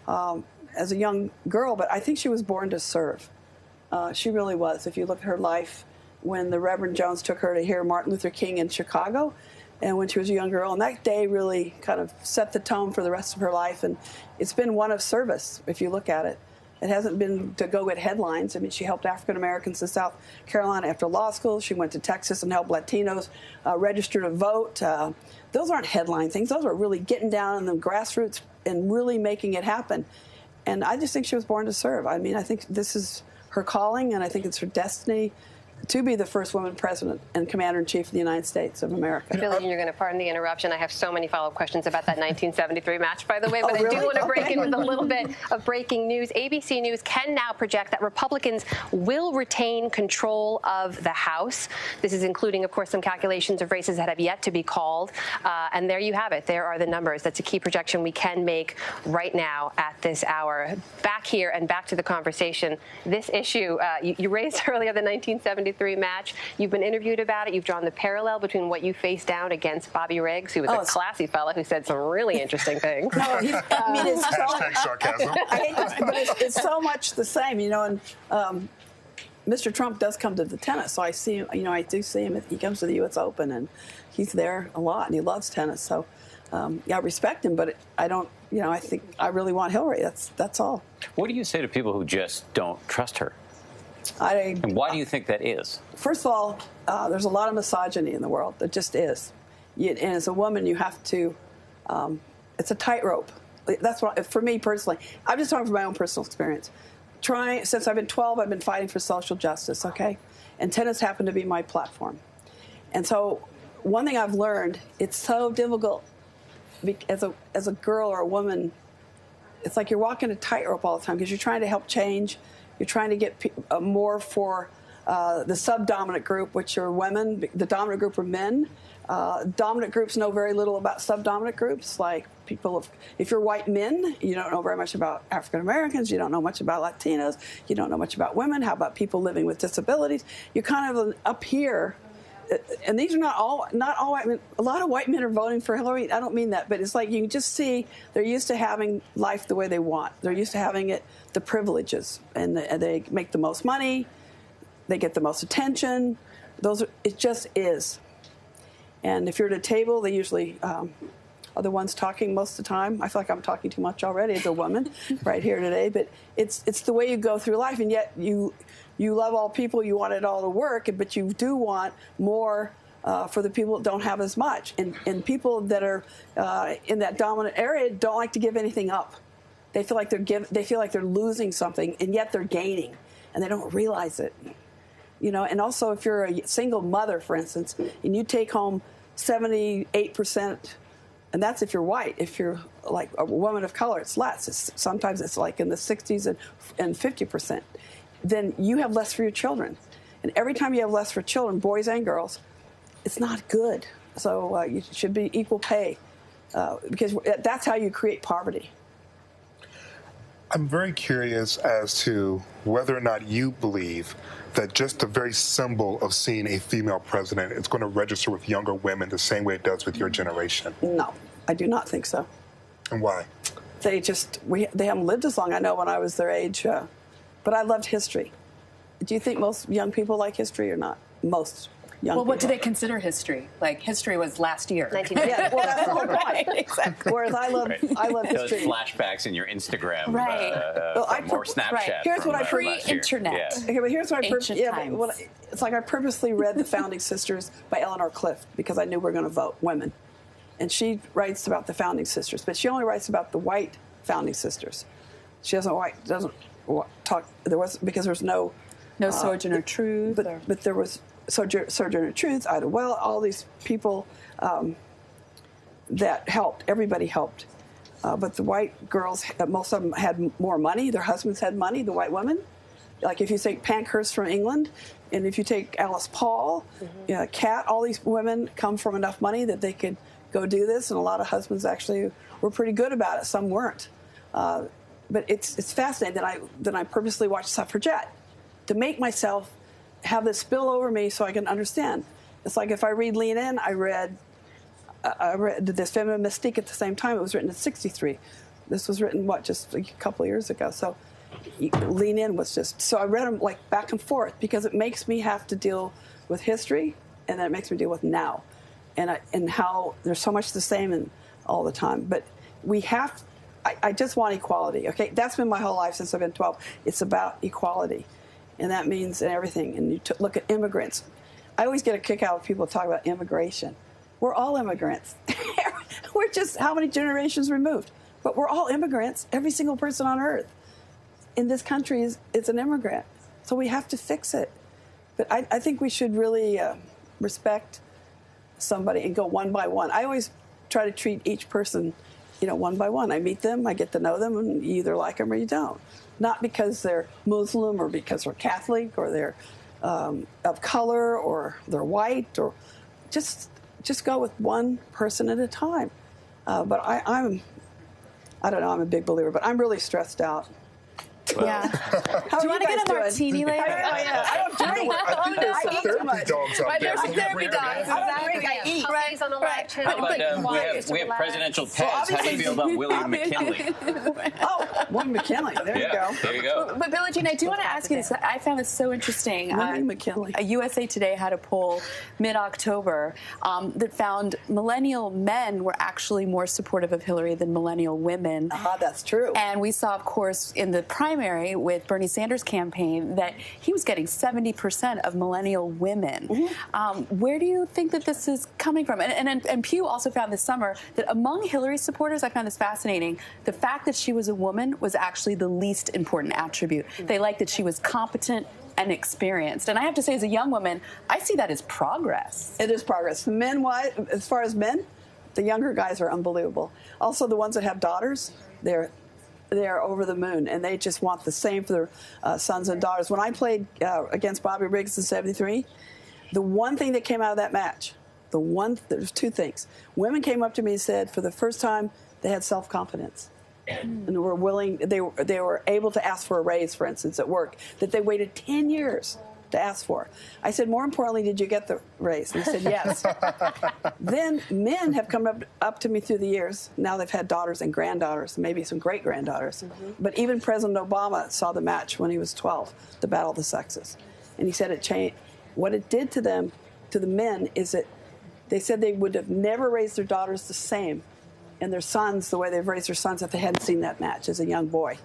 as a young girl, but I think she was born to serve. She really was. If you look at her life, when the Reverend Jones took her to hear Martin Luther King in Chicago, and when she was a young girl, and that day really kind of set the tone for the rest of her life, and it's been one of service, if you look at it. It hasn't been to go get headlines. She helped African Americans in South Carolina after law school. She went to Texas and helped Latinos register to vote. Those aren't headline things. Those are really getting down in the grassroots and really making it happen. And I just think she was born to serve. I think this is her calling, and I think it's her destiny to be the first woman president and commander-in-chief of the United States of America. Billie, you're going to pardon the interruption. I have so many follow-up questions about that 1973 match, by the way, but really? I do want to break in with a little bit of breaking news. ABC News can now project that Republicans will retain control of the House. This is including, of course, some calculations of races that have yet to be called. And there you have it. There are the numbers. That's a key projection we can make right now at this hour. Back here and back to the conversation. This issue, you raised earlier the 1973 match. You've been interviewed about it. You've drawn the parallel between what you faced down against Bobby Riggs, who was a classy fella who said some really interesting things. No, it's sarcasm. I hate this, but it's so much the same, and Mr. Trump does come to the tennis, so I see him, I do see him. He comes to the U.S. Open, and he's there a lot, and he loves tennis. So I respect him, but I don't. I think I really want Hillary. That's all. What do you say to people who just don't trust her? And why do you think that is? First of all, there's a lot of misogyny in the world. There just is. And as a woman, you have to. It's a tightrope. That's what, for me personally. I'm just talking from my own personal experience. Since I've been 12, I've been fighting for social justice. Okay, and tennis happened to be my platform. And so, one thing I've learned: it's so difficult as a girl or a woman. It's like you're walking a tightrope all the time because you're trying to help change. You're trying to get more for the subdominant group, which are women. The dominant group are men. Dominant groups know very little about subdominant groups, like if you're white men, you don't know very much about African Americans, you don't know much about Latinos, you don't know much about women. How about people living with disabilities? You're kind of up here, and these are not all white men. A lot of white men are voting for Hillary. I don't mean that, but it's like you can just see they're used to having life the way they want. They're used to having the privileges, and they make the most money, they get the most attention. It just is. And if you're at a table, they usually are the ones talking most of the time. I feel like I'm talking too much already as a woman right here today. But it's the way you go through life, and yet you love all people. You want it all to work, but you do want more for the people that don't have as much. And people that are in that dominant area don't like to give anything up. They feel like they're losing something, and yet they're gaining, and they don't realize it. And also if you're a single mother, for instance, and you take home 78%, and that's if you're white. If you're like a woman of color, it's less. Sometimes it's like in the 60s and 50%. Then you have less for your children. And every time you have less for children, boys and girls, it's not good. So you should be equal pay because that's how you create poverty. I'm very curious as to whether or not you believe that just the very symbol of seeing a female president is going to register with younger women the same way it does with your generation. No, I do not think so. And why? They haven't lived as long. I know when I was their age, but I loved history. Do you think most young people like history or not? Most young people. Well, what do they consider history? Like, history was last year. 1990. Yeah, well, that's the whole point. Right, exactly. Whereas I love history. Those flashbacks in your Instagram Right. or Snapchat. Right. Here's what I pre-internet. Yeah. Okay, but here's what Ancient it's like I purposely read The Founding Sisters by Eleanor Clift because I knew we were going to vote women. And she writes about the Founding Sisters, but she only writes about the white Founding Sisters. She doesn't talk. Because there's no Sojourner Truth. But there was Sojourner Truth, Ida Well, all these people that helped. Everybody helped. But the white girls, most of them had more money. Their husbands had money, the white women. Like if you take Pankhurst from England, and if you take Alice Paul, Kat, all these women come from enough money that they could go do this. And a lot of husbands actually were pretty good about it. Some weren't. But it's fascinating that I purposely watched Suffragette to make myself have this spill over me so I can understand. It's like if I read Lean In, I read this Feminine Mystique at the same time. It was written in '63. This was written, just a couple of years ago. So Lean In was so I read them like back and forth because it makes me have to deal with history, and then it makes me deal with now, and how there's so much the same in all the time. But I just want equality, okay? That's been my whole life since I've been 12. It's about equality, and that means in everything. And you look at immigrants. I always get a kick out of people talk about immigration. We're all immigrants. We're just how many generations removed? But we're all immigrants. Every single person on earth in this country is an immigrant. So we have to fix it. But I think we should really respect somebody and go one by one. I always try to treat each person one by one. I meet them, I get to know them, and you either like them or you don't. Not because they're Muslim or because they're Catholic or they're of color or they're white, or just go with one person at a time. But I don't know, I'm a big believer, but I'm really stressed out. Yeah. How Do you are want to guys get a doing? martini later? I don't drink. I think there's some therapy dogs out there. There's some therapy dogs. I don't drink, I eat. Puppies on election. How about we have presidential pets. How do you feel about William McKinley? Oh, William McKinley. There you go. There you go. But Billie Jean, I do want to ask you this. I found this so interesting. William McKinley. USA Today had a poll mid-October that found millennial men were actually more supportive of Hillary than millennial women. That's true. And we saw, of course, in the primary with Bernie Sanders' campaign that he was getting 70% of millennial women. Where do you think that this is coming from? And Pew also found this summer that among Hillary supporters, I found this fascinating, the fact that she was a woman was actually the least important attribute. They liked that she was competent and experienced. And I have to say, as a young woman, I see that as progress. It is progress. Men-wise, as far as men, the younger guys are unbelievable. Also, the ones that have daughters, they're over the moon, and they just want the same for their sons and daughters. When I played against Bobby Riggs in '73, the one thing that came out of that match, there's two things. Women came up to me and said, for the first time, they had self-confidence. And were willing, they were able to ask for a raise, for instance, at work, that they waited 10 years to ask for. I said, more importantly, did you get the raise? And he said, yes. Then men have come up to me through the years. Now they've had daughters and granddaughters, maybe some great-granddaughters. But even President Obama saw the match when he was 12, the Battle of the Sexes. And he said it changed. What it did to them, to the men, is that they said they would have never raised their daughters the same and their sons the way they've raised their sons if they hadn't seen that match as a young boy.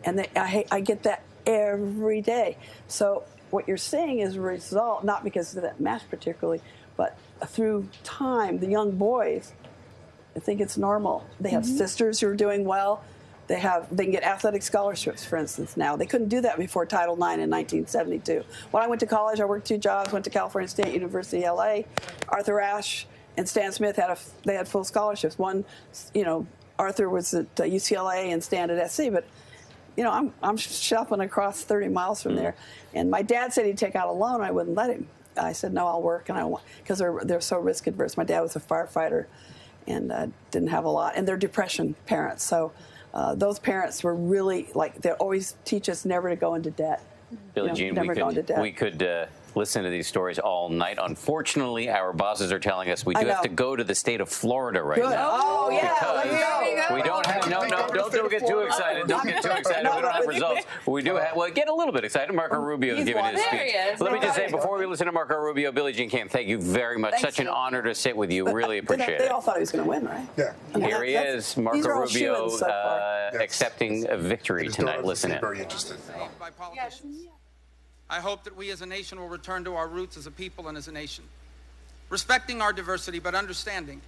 And I get that every day. So what you're seeing is a result, not because of that match particularly, but through time, the young boys, I think it's normal. They have sisters who are doing well. They can get athletic scholarships, for instance, now. They couldn't do that before Title IX in 1972. When I went to college, I worked 2 jobs, went to California State University, LA. Arthur Ashe and Stan Smith had full scholarships. One, Arthur was at UCLA and Stan at SC, but I'm shopping across 30 miles from there. And my dad said he'd take out a loan. I wouldn't let him. I said, no, I'll work, and I want, because they're so risk adverse. My dad was a firefighter and didn't have a lot, and they're depression parents. So those parents were really they always teach us never to go into debt. Billie Jean, we could listen to these stories all night. Unfortunately, our bosses are telling us we do have to go to the state of Florida right now. Oh, yeah. We don't have, don't get too excited. Don't get too excited. We don't have results. But we do have, get a little bit excited. Marco Rubio is giving his speech. Let me just say, before we listen to Marco Rubio, Billie Jean King, thank you very much. Such an honor to sit with you. Really appreciate it. They all thought he was going to win, right? Yeah. Here he is, Marco Rubio, accepting a victory tonight. Listen in. Very interested. By politicians. I hope that we as a nation will return to our roots as a people and as a nation, respecting our diversity, but understanding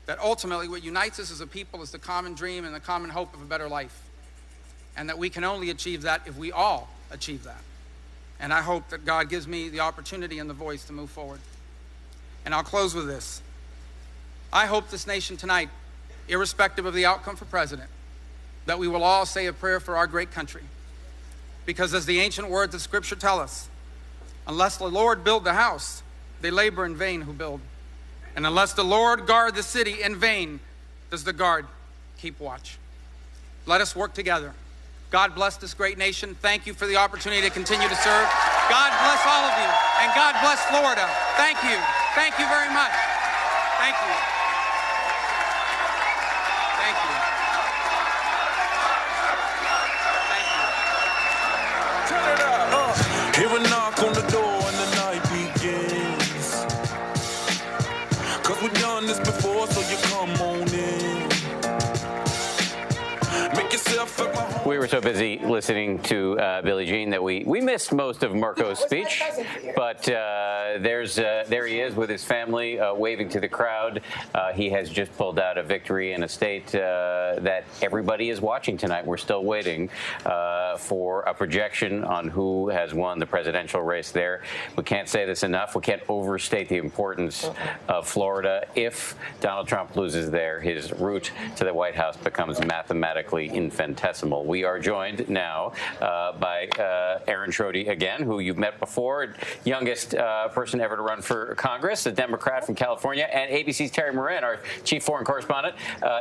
that ultimately what unites us as a people is the common dream and the common hope of a better life, and that we can only achieve that if we all achieve that. And I hope that God gives me the opportunity and the voice to move forward. And I'll close with this. I hope this nation tonight, irrespective of the outcome for president, that we will all say a prayer for our great country. Because as the ancient words of Scripture tell us, unless the Lord build the house, they labor in vain who build. And unless the Lord guard the city, in vain does the guard keep watch. Let us work together. God bless this great nation. Thank you for the opportunity to continue to serve. God bless all of you, and God bless Florida. Thank you. Thank you very much. Thank you. Thank you. Hear a knock on the door and the night begins. 'Cause we've done this before, so you come on in. Make yourself at my home. We were so busy listening to Billie Jean that we missed most of Marco's speech, but there he is with his family waving to the crowd. He has just pulled out a victory in a state that everybody is watching tonight. We're still waiting for a projection on who has won the presidential race there. We can't say this enough. We can't overstate the importance of Florida. If Donald Trump loses there, his route to the White House becomes mathematically infinitesimal. We are joined now by Aaron Schroeder again, who you've met before, youngest person ever to run for Congress, a Democrat from California, and ABC's Terry Moran, our chief foreign correspondent.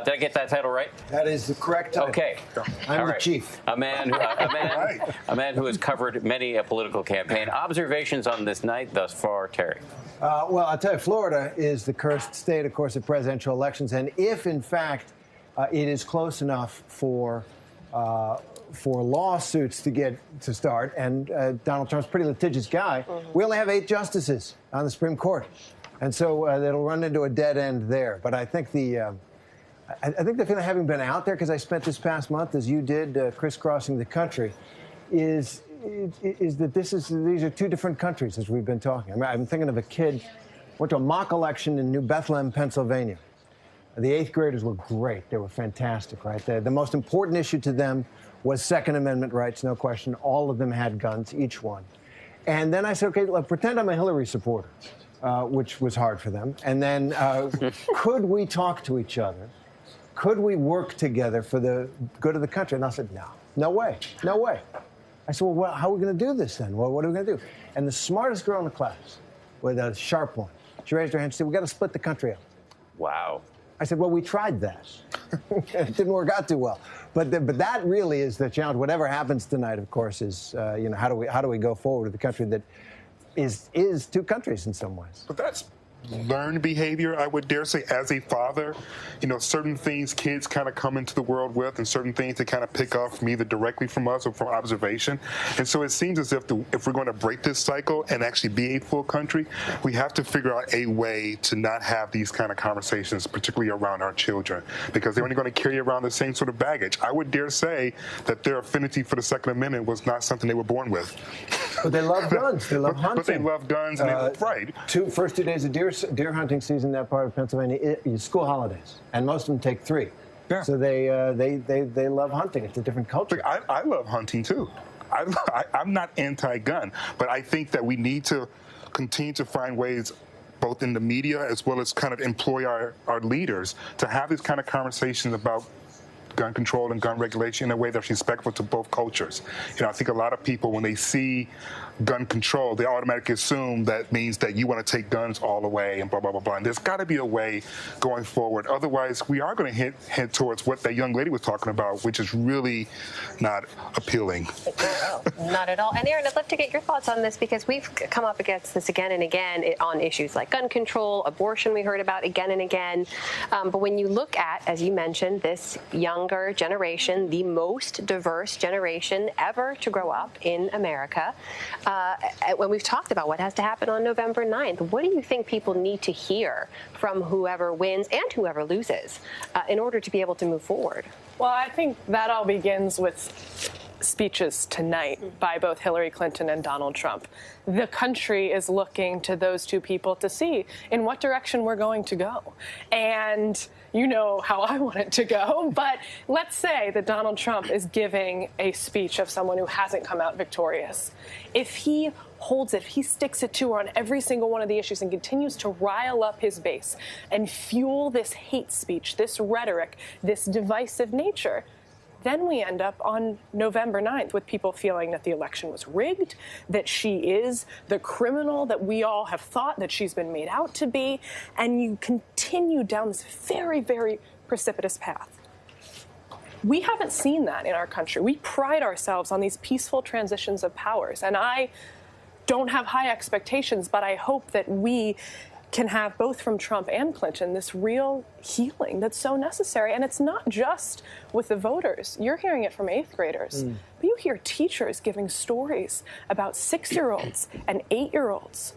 Did I get that title right? That is the correct title. Okay. I'm All the right. chief. A man who has covered many a political campaign. Observations on this night thus far, Terry? Well, I'll tell you, Florida is the cursed state, of course, of presidential elections. And if, in fact, it is close enough for lawsuits to get to start, and Donald Trump's a pretty litigious guy, we only have 8 justices on the Supreme Court. And so it'll run into a dead end there. But I think the feeling, having been out there, because I spent this past month, as you did, crisscrossing the country, is that these are 2 different countries, as we've been talking. I mean, I'm thinking of a kid went to a mock election in New Bethlehem, Pennsylvania. The 8th graders were great. They were fantastic, right? The most important issue to them was Second Amendment rights, no question. All of them had guns, each one. And then I said, okay, look, pretend I'm a Hillary supporter, which was hard for them. And then could we talk to each other? Could we work together for the good of the country? And I said, no way. I said, well, how are we going to do this then? Well, what are we going to do? And the smartest girl in the class, with a sharp one, she raised her hand and said, we got to split the country up. Wow. I said, well, we tried that. It didn't work out too well. But that really is the challenge. Whatever happens tonight, of course, is how do we go forward with a country that is 2 countries in some ways. But that's learned behavior, I would dare say, as a father. Certain things kids kind of come into the world with, and certain things they kind of pick up from either directly from us or from observation. And so it seems as if if we're going to break this cycle and actually be a full country, we have to figure out a way to not have these kind of conversations, particularly around our children, because they're only going to carry around the same sort of baggage. I would dare say that their affinity for the Second Amendment was not something they were born with. But they love guns. They love hunting. But they love guns, and right. First 2 days of deer hunting season in that part of Pennsylvania is school holidays, and most of them take 3. Yeah. So they love hunting. It's a different culture. Look, I love hunting too. I'm not anti-gun, but I think that we need to continue to find ways, both in the media as well as kind of employ our leaders, to have these kind of conversations about gun control and gun regulation in a way that's respectful to both cultures. I think a lot of people, when they see gun control, they automatically assume that means that you want to take guns all away and blah, blah, blah, blah. And there's got to be a way going forward. Otherwise, we are going to head towards what that young lady was talking about, which is really not appealing. No, not at all. And Aaron, I'd love to get your thoughts on this, because we've come up against this again and again on issues like gun control, abortion we heard about again and again. But when you look at, as you mentioned, this younger generation, the most diverse generation ever to grow up in America, when we've talked about what has to happen on November 9th, what do you think people need to hear from whoever wins and whoever loses in order to be able to move forward? Well, I think that all begins with speeches tonight by both Hillary Clinton and Donald Trump. The country is looking to those 2 people to see in what direction we're going to go. And you know how I want it to go, but let's say that Donald Trump is giving a speech of someone who hasn't come out victorious. If he holds it, if he sticks it to her on every single one of the issues and continues to rile up his base and fuel this hate speech, this rhetoric, this divisive nature, then we end up on November 9th with people feeling that the election was rigged, that she is the criminal that we all have thought that she's been made out to be, and you continue down this very, very precipitous path. We haven't seen that in our country. We pride ourselves on these peaceful transitions of powers, and I don't have high expectations, but I hope that we can have, both from Trump and Clinton, this real healing that's so necessary. And it's not just with the voters. You're hearing it from 8th graders. But you hear teachers giving stories about 6-year-olds and 8-year-olds,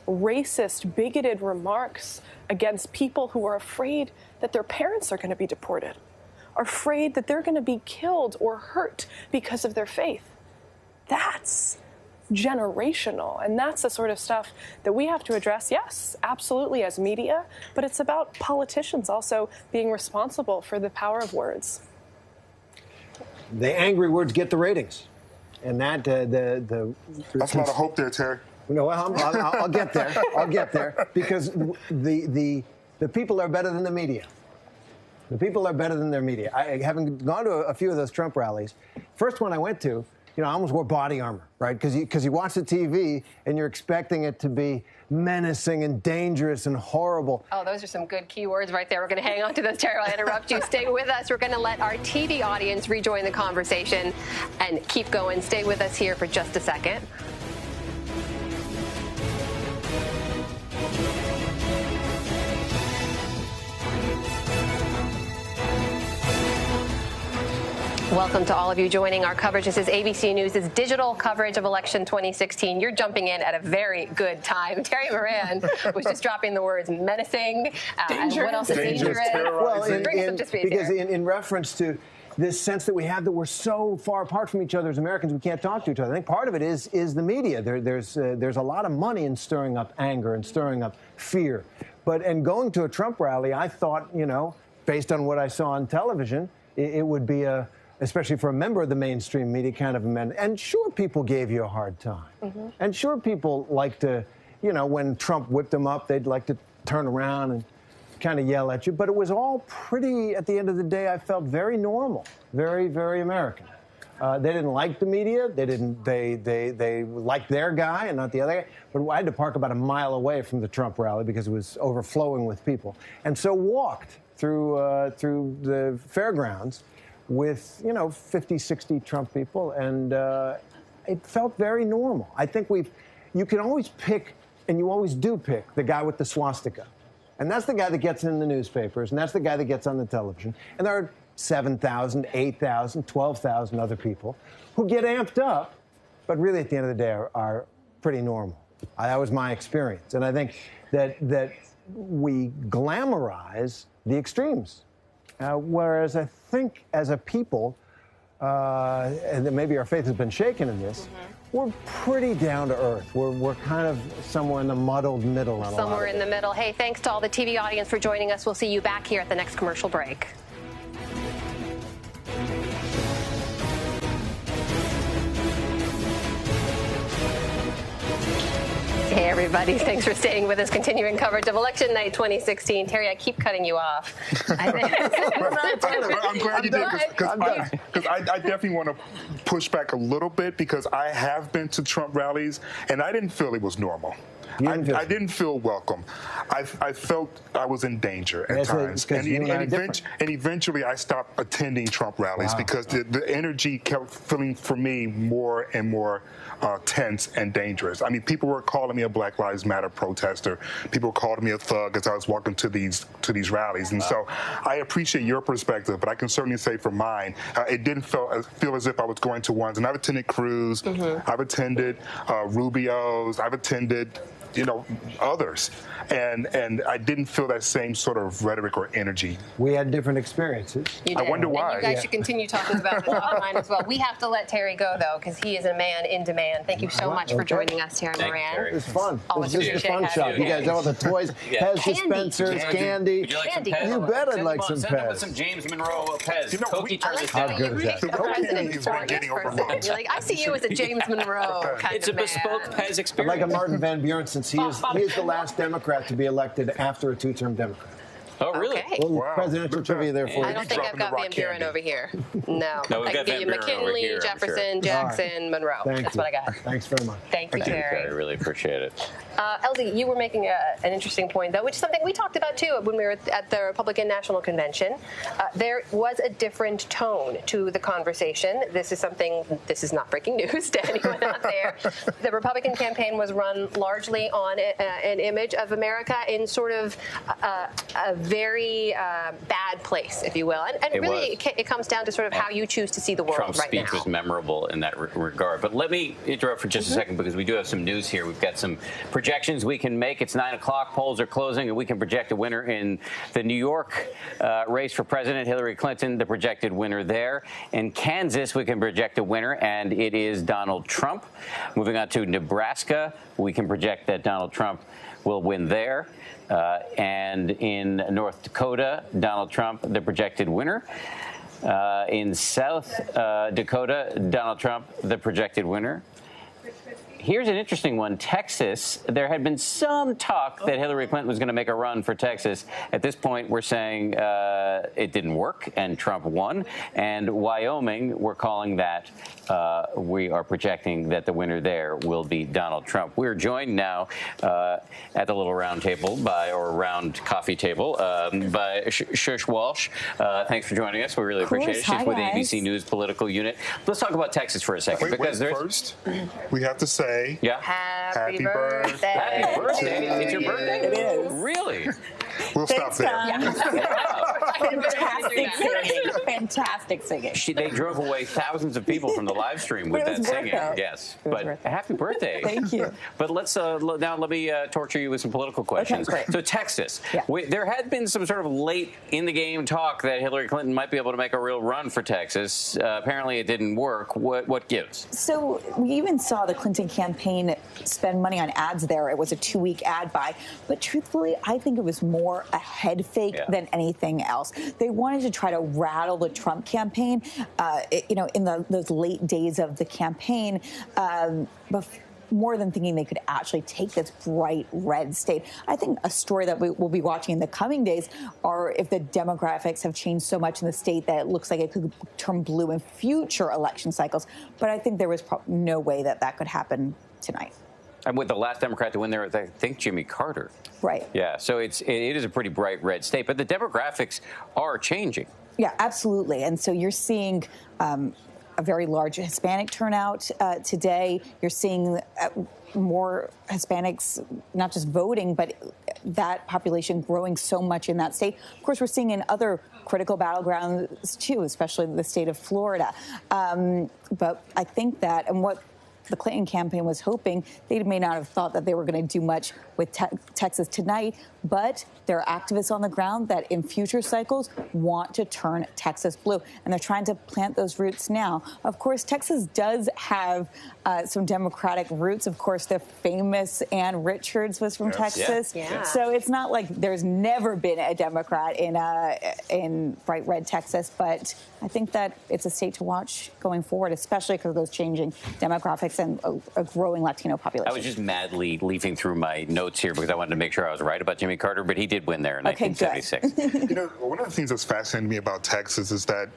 racist, bigoted remarks against people who are afraid that their parents are going to be deported, are afraid that they're going to be killed or hurt because of their faith. That's generational, and that's the sort of stuff that we have to address, yes, absolutely, as media, but it's about politicians also being responsible for the power of words. The angry words get the ratings, and that that's a lot of hope there, Terry. No, I'll get there. I'll get there, because the people are better than the media. The people are better than their media. Having gone to a few of those Trump rallies, first one I went to, I almost wore body armor, right? Because you watch the TV and you're expecting it to be menacing and dangerous and horrible. Oh, those are some good keywords right there. We're going to hang on to those, Terry. I'll interrupt you. Stay with us. We're going to let our TV audience rejoin the conversation and keep going. Stay with us here for just a second. Welcome to all of you joining our coverage. This is ABC News' digital coverage of election 2016. You're jumping in at a very good time. Terry Moran was just dropping the words menacing. And what else is dangerous? Well, because in reference to this sense that we have that we're so far apart from each other as Americans, we can't talk to each other. I think part of it is the media. There's a lot of money in stirring up anger and stirring up fear. And going to a Trump rally, I thought, based on what I saw on television, it would be especially for a member of the mainstream media, kind of amendment. And sure, people gave you a hard time. Mm-hmm. And sure, people like to, when Trump whipped them up, they'd like to turn around and kind of yell at you. But it was all pretty, at the end of the day, I felt very normal, very, very American. They didn't like the media. They liked their guy and not the other guy. But I had to park about a mile away from the Trump rally because it was overflowing with people. And so walked through the fairgrounds with, 50, 60 Trump people, and it felt very normal. I think you can always pick, and you always do pick, the guy with the swastika. And that's the guy that gets in the newspapers, and that's the guy that gets on the television. And there are 7,000, 8,000, 12,000 other people who get amped up, but really at the end of the day are pretty normal. That was my experience. And I think that we glamorize the extremes. Whereas I think as a people, and maybe our faith has been shaken in this, we're pretty down to earth. We're kind of somewhere in the muddled middle. Somewhere in the middle. Hey, thanks to all the TV audience for joining us. We'll see you back here at the next commercial break. Hey, everybody. Thanks for staying with us. Continuing coverage of Election Night 2016. Terry, I keep cutting you off. I'm glad you did, because I definitely want to push back a little bit, because I have been to Trump rallies, and I didn't feel it was normal. I didn't feel welcome. I felt I was in danger at times. And eventually I stopped attending Trump rallies because the energy kept feeling, for me, more and more tense and dangerous. I mean, people were calling me a Black Lives Matter protester. People called me a thug as I was walking to these rallies. And so I appreciate your perspective, but I can certainly say for mine, it didn't feel as if I was going to ones. And I've attended Cruz, I've attended Rubio's, I've attended others. And I didn't feel that same sort of rhetoric or energy. We had different experiences. You did. I wonder why. And you guys should continue talking about this offline as well. We have to let Terry go, though, because he is a man in demand. Thank you so much for joining us, Terry Moran. It was fun. Always this is the fun shop. You guys know all the toys, Pez dispensers, candy. Would you like some Pez? You bet I'd like some Send up with Pez. some James Monroe Pez. How good is that? The president. You're like, I see you as a James Monroe kind It's a of man. bespoke Pez experience. Like a Martin Van Buren, since he is the last Democrat to be elected after a two-term Democrat. Oh, really? Okay. Little presidential trivia there for you. I don't think I've got Van Buren over here. No. No, we've I got can give you Van Buren over McKinley, here, I'm Jefferson, sure. Jackson, Monroe. That's what I got. Thanks very much. Thank you, Terry. I really appreciate it. Elsie, you were making an interesting point, though, which is something we talked about, too, when we were at the Republican National Convention. There was a different tone to the conversation. This is not breaking news to anyone out there. The Republican campaign was run largely on an image of America in sort of a very bad place, if you will. And really, it comes down to sort of how you choose to see the world Trump's right now. speech was memorable in that regard. But let me interrupt for just a second, because we do have some news here. We've got some projections we can make. It's 9 o'clock. Polls are closing, and we can project a winner in the New York race for president, Hillary Clinton, the projected winner there. In Kansas, we can project a winner, and it is Donald Trump. Moving on to Nebraska, we can project that Donald Trump will win there. And in North Dakota, Donald Trump, the projected winner. In South Dakota, Donald Trump, the projected winner. here's an interesting one. Texas, there had been some talk that Hillary Clinton was going to make a run for Texas. At this point, we're saying it didn't work and Trump won. And Wyoming, we're calling that, we are projecting that the winner there will be Donald Trump. We're joined now at the little round table round coffee table by Shush Walsh. Thanks for joining us. We really appreciate it. She's with ABC News Political Unit. Let's talk about Texas for a second. First, we have to say happy birthday. Happy birthday. It's your birthday? It is. Really? We'll stop there. Fantastic singing. Fantastic singing. They drove away thousands of people from the live stream with that singing. Yes. But happy birthday. Thank you. But let's now let me torture you with some political questions. Okay, great. So Texas, there had been some sort of late in the game talk that Hillary Clinton might be able to make a real run for Texas. Apparently it didn't work. What gives? So we even saw the Clinton campaign spend money on ads there. It was a 2-week ad buy. But truthfully, I think it was more a head fake than anything else. They wanted to try to rattle the Trump campaign, in those late days of the campaign, more than thinking they could actually take this bright red state. I think a story that we will be watching in the coming days are if the demographics have changed so much in the state that it looks like it could turn blue in future election cycles. But I think there was no way that could happen tonight. And with the last Democrat to win there, I think Jimmy Carter. Right. Yeah. So it is a pretty bright red state, but the demographics are changing. Yeah, absolutely. And so you're seeing a very large Hispanic turnout today. You're seeing more Hispanics not just voting, but that population growing so much in that state. Of course, we're seeing in other critical battlegrounds, too, especially the state of Florida. But I think that, and what the Clinton campaign was hoping, they may not have thought that they were going to do much with Texas tonight, but there are activists on the ground that in future cycles want to turn Texas blue, and they're trying to plant those roots now. Of course, Texas does have some Democratic roots. Of course, the famous Ann Richards was from Texas. Yeah. So it's not like there's never been a Democrat in bright red Texas, but I think that it's a state to watch going forward, especially because of those changing demographics and a growing Latino population. I was just madly leafing through my notes here because I wanted to make sure I was right about Jimmy Carter, but he did win there in 1976. One of the things that's fascinating me about Texas is that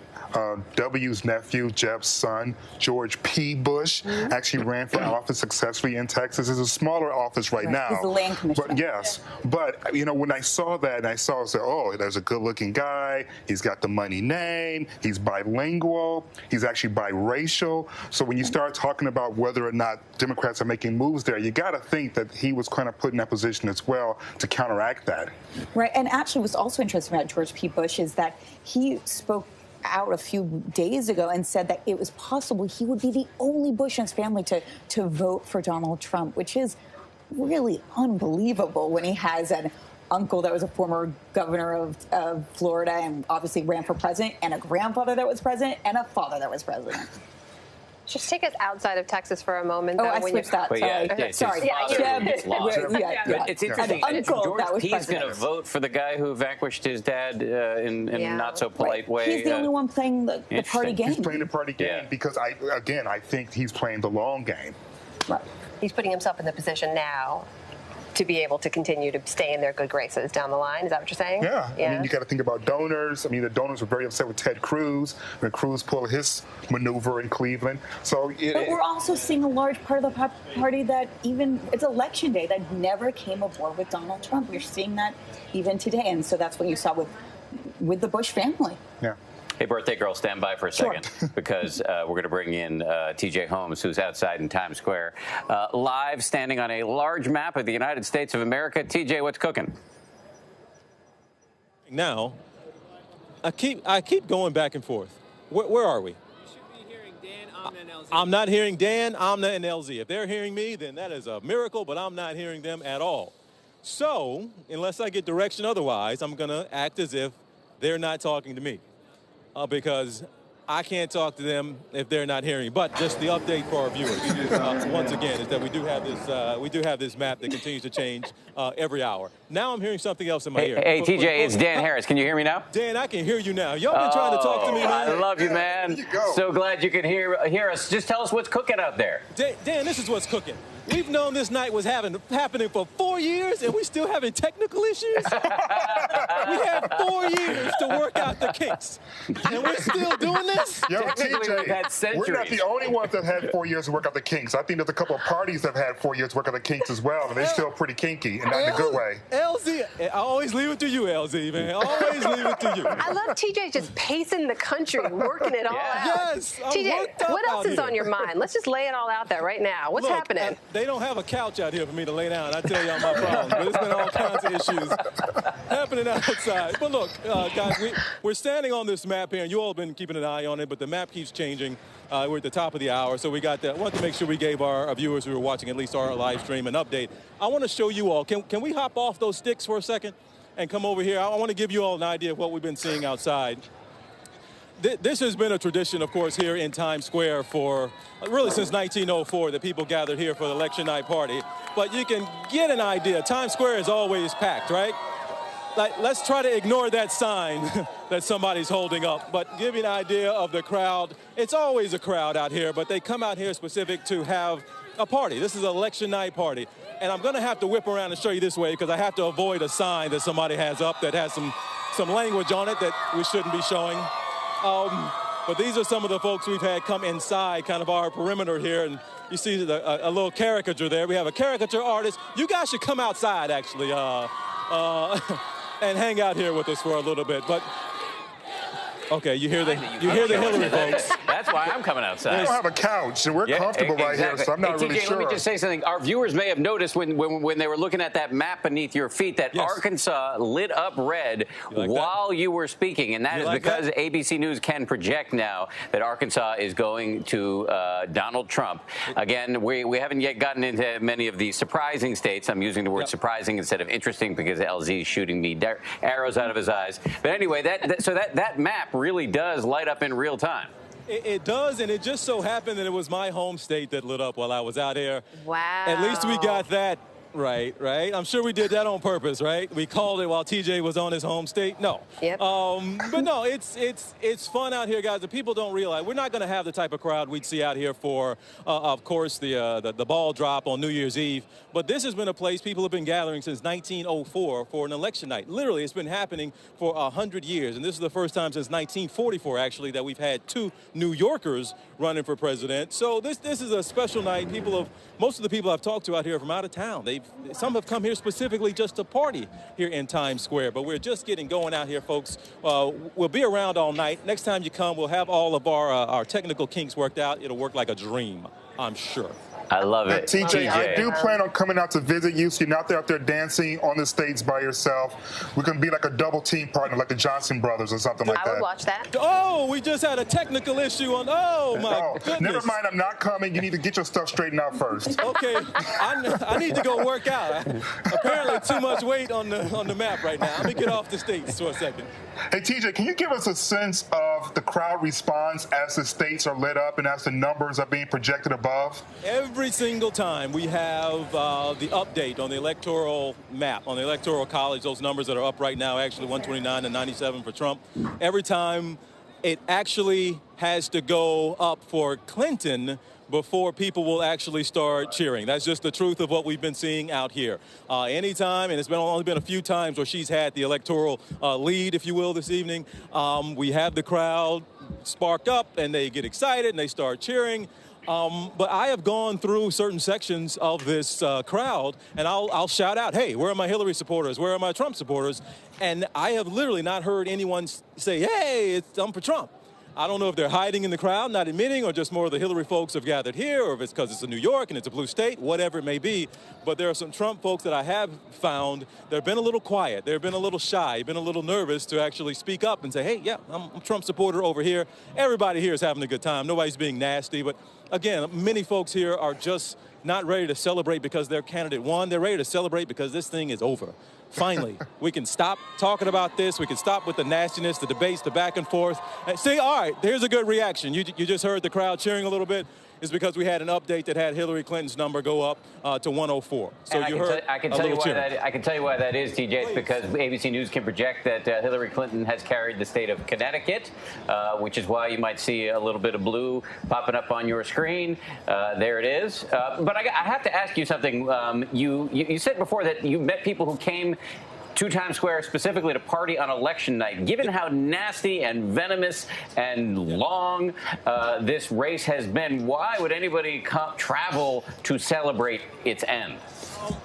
W's nephew, Jeb's son, George P. Bush, actually ran for office successfully in Texas. It's a smaller office right now. He's the land commissioner. But yes. But, when I saw that and I said, oh, there's a good-looking guy. He's got the money name. He's bilingual. He's actually biracial. So when you start talking about whether or not Democrats are making moves there, you got to think that he was kind of put in that position as well to counteract that. Right. And actually what's also interesting about George P. Bush is that he spoke out a few days ago and said that it was possible he would be the only Bush and his family to vote for Donald Trump, which is really unbelievable when he has an uncle that was a former governor of Florida and obviously ran for president, and a grandfather that was president, and a father that was president. Just take us outside of Texas for a moment. I switched that. Sorry. It's interesting. George P's going to vote for the guy who vanquished his dad in a not so polite way. He's the only one playing the party game. He's playing the party game because I think he's playing the long game. Right. He's putting himself in the position now to be able to continue to stay in their good graces down the line. Is that what you're saying? Yeah. I mean, you got to think about donors. I mean, the donors were very upset with Ted Cruz when Cruz pulled his maneuver in Cleveland. But we're also seeing a large part of the party that it's election day that never came aboard with Donald Trump. We're seeing that even today. And so that's what you saw with the Bush family. Yeah. Hey, birthday girl, stand by for a second because we're going to bring in TJ Holmes, who's outside in Times Square, live standing on a large map of the United States of America. TJ, what's cooking? Now, I keep going back and forth. Where are we? You should be hearing Dan, Amna, and LZ. I'm not hearing Dan, Amna, and LZ. If they're hearing me, then that is a miracle, but I'm not hearing them at all. So, unless I get direction otherwise, I'm going to act as if they're not talking to me. Because I can't talk to them if they're not hearing. But just the update for our viewers, once again, is that we do have this map that continues to change every hour. Now I'm hearing something else in my ear. Hey, TJ, it's Dan Harris. Can you hear me now? Dan, I can hear you now. Y'all been trying to talk to me, man. I love you, man. So glad you can hear us. Just tell us what's cooking out there. Dan, this is what's cooking. We've known this night was happening for 4 years, and we still having technical issues. We had 4 years to work out the kinks, and we're still doing this. Yo, Technically, we've had TJ, centuries. we're not the only ones that had 4 years to work out the kinks. I think there's a couple of parties that have had 4 years to work out the kinks as well, and they're still pretty kinky, and not in a good way. LZ, I always leave it to you, LZ, man. Always leave it to you. I love TJ just pacing the country, working it all out. Yes, I'm TJ, worked up what else out is here. on your mind? Let's just lay it all out there right now. What's Look, happening? They don't have a couch out here for me to lay down. I tell y'all my problems. But it's been all kinds of issues happening outside. But look, guys, we're standing on this map here, and you all have been keeping an eye on it, but the map keeps changing. We're at the top of the hour, so we got that. I wanted to make sure we gave our viewers who were watching at least our live stream an update. I want to show you all. Can we hop off those sticks for a second and come over here? I want to give you all an idea of what we've been seeing outside. This has been a tradition, of course, here in Times Square for really since 1904 that people gathered here for the election night party. But you can get an idea. Times Square is always packed, right? Like, let's try to ignore that sign that somebody's holding up, but give you an idea of the crowd. It's always a crowd out here, but they come out here specific to have a party. This is an election night party. And I'm going to have to whip around and show you this way because I have to avoid a sign that somebody has up that has some language on it that we shouldn't be showing. But these are some of the folks we've had come inside kind of our perimeter here, and you see a little caricature there. We have a caricature artist. You guys should come outside, actually, and hang out here with us for a little bit. But okay, you hear the Hillary folks. That's why I'm coming outside. We don't have a couch, and we're comfortable right here, so I'm not really TJ, sure. let me just say something. Our viewers may have noticed when they were looking at that map beneath your feet that Arkansas lit up red while you were speaking, and that is because ABC News can project now that Arkansas is going to Donald Trump. Again, we haven't yet gotten into many of the surprising states. I'm using the word surprising instead of interesting because LZ is shooting me arrows out of his eyes. But anyway, that map really does light up in real time. It does, and it just so happened that it was my home state that lit up while I was out here. Wow. At least we got that right? I'm sure we did that on purpose, right? We called it while TJ was on his home state. No. Yep. But no, it's fun out here, guys. The people don't realize we're not going to have the type of crowd we'd see out here for, of course, the ball drop on New Year's Eve. But this has been a place people have been gathering since 1904 for an election night. Literally, it's been happening for 100 years. And this is the first time since 1944, actually, that we've had 2 New Yorkers running for president. So this is a special night. Most of the people I've talked to out here are from out of town. Some have come here specifically just to party here in Times Square. But we're just getting going out here, folks. We'll be around all night. Next time you come, we'll have all of our technical kinks worked out. It'll work like a dream, I'm sure. I love it. TJ, I do plan on coming out to visit you, so you're not out there dancing on the stage by yourself. We can be like a double team partner, like the Johnson brothers or something like that. I would watch that. Oh, we just had a technical issue on. Oh, my goodness. Never mind, I'm not coming. You need to get your stuff straightened out first. Okay, I need to go work out. Apparently too much weight on the map right now. Let me get off the states for a second. Hey, TJ, can you give us a sense of the crowd response as the states are lit up and as the numbers are being projected above? Every single time we have the update on the electoral map, on the electoral college, those numbers that are up right now, actually 129 and 97 for Trump. Every time it actually has to go up for Clinton before people will actually start cheering. That's just the truth of what we've been seeing out here. Anytime, and it's only been a few times where she's had the electoral lead, if you will, this evening, we have the crowd spark up and they get excited and they start cheering. But I have gone through certain sections of this crowd, and I'll shout out, hey, where are my Hillary supporters? Where are my Trump supporters? And I have literally not heard anyone say, hey, I'm for Trump. I don't know if they're hiding in the crowd, not admitting, or just more of the Hillary folks have gathered here, or if it's because it's in New York and it's a blue state, whatever it may be. But there are some Trump folks that I have found that have been a little quiet. They've been a little shy, been a little nervous to actually speak up and say, hey, yeah, I'm a Trump supporter over here. Everybody here is having a good time. Nobody's being nasty. But again, many folks here are just not ready to celebrate because their candidate won. They're ready to celebrate because this thing is over. Finally, we can stop talking about this. We can stop with the nastiness, the debates, the back and forth. And see, all right, here's a good reaction. You just heard the crowd cheering a little bit. is because we had an update that had Hillary Clinton's number go up to 104. So and you heard I can tell you why that is, TJ. It's because ABC News can project that Hillary Clinton has carried the state of Connecticut, which is why you might see a little bit of blue popping up on your screen. There it is. But I have to ask you something. You said before that you met people who came to Times Square specifically to party on election night. Given how nasty and venomous and long this race has been, why would anybody travel to celebrate its end?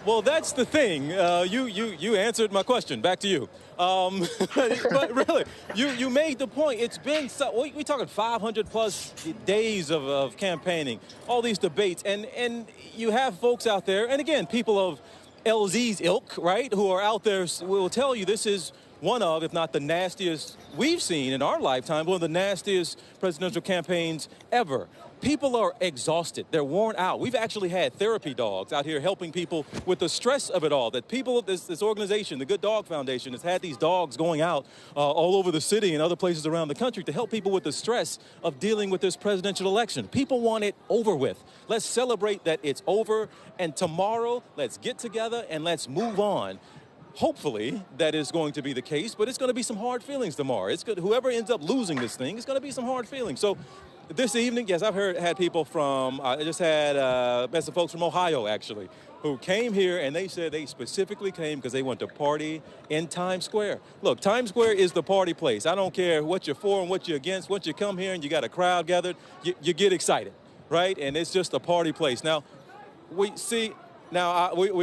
Well, that's the thing. You answered my question. Back to you. But really, you made the point. It's been we're talking 500 plus days of campaigning, all these debates, and you have folks out there, and again, people of LZ's ilk, right, who are out there will tell you this is one of, if not the nastiest we've seen in our lifetime, one of the nastiest presidential campaigns ever. People are exhausted. They're worn out. We've actually had therapy dogs out here helping people with the stress of it all. That people, this organization, the Good Dog Foundation, has had these dogs going out all over the city and other places around the country to help people with the stress of dealing with this presidential election. People want it over with. Let's celebrate that it's over. And tomorrow, let's get together and let's move on. Hopefully, that is going to be the case, but it's going to be some hard feelings tomorrow. It's good. Whoever ends up losing this thing, it's going to be some hard feelings. So this evening, yes, I've had people from, I just had some folks from Ohio, actually, who came here, and they said they specifically came because they want to party in Times Square. Look, Times Square is the party place. I don't care what you're for and what you're against. Once you come here and you got a crowd gathered, you get excited, right? And it's just a party place. Now, we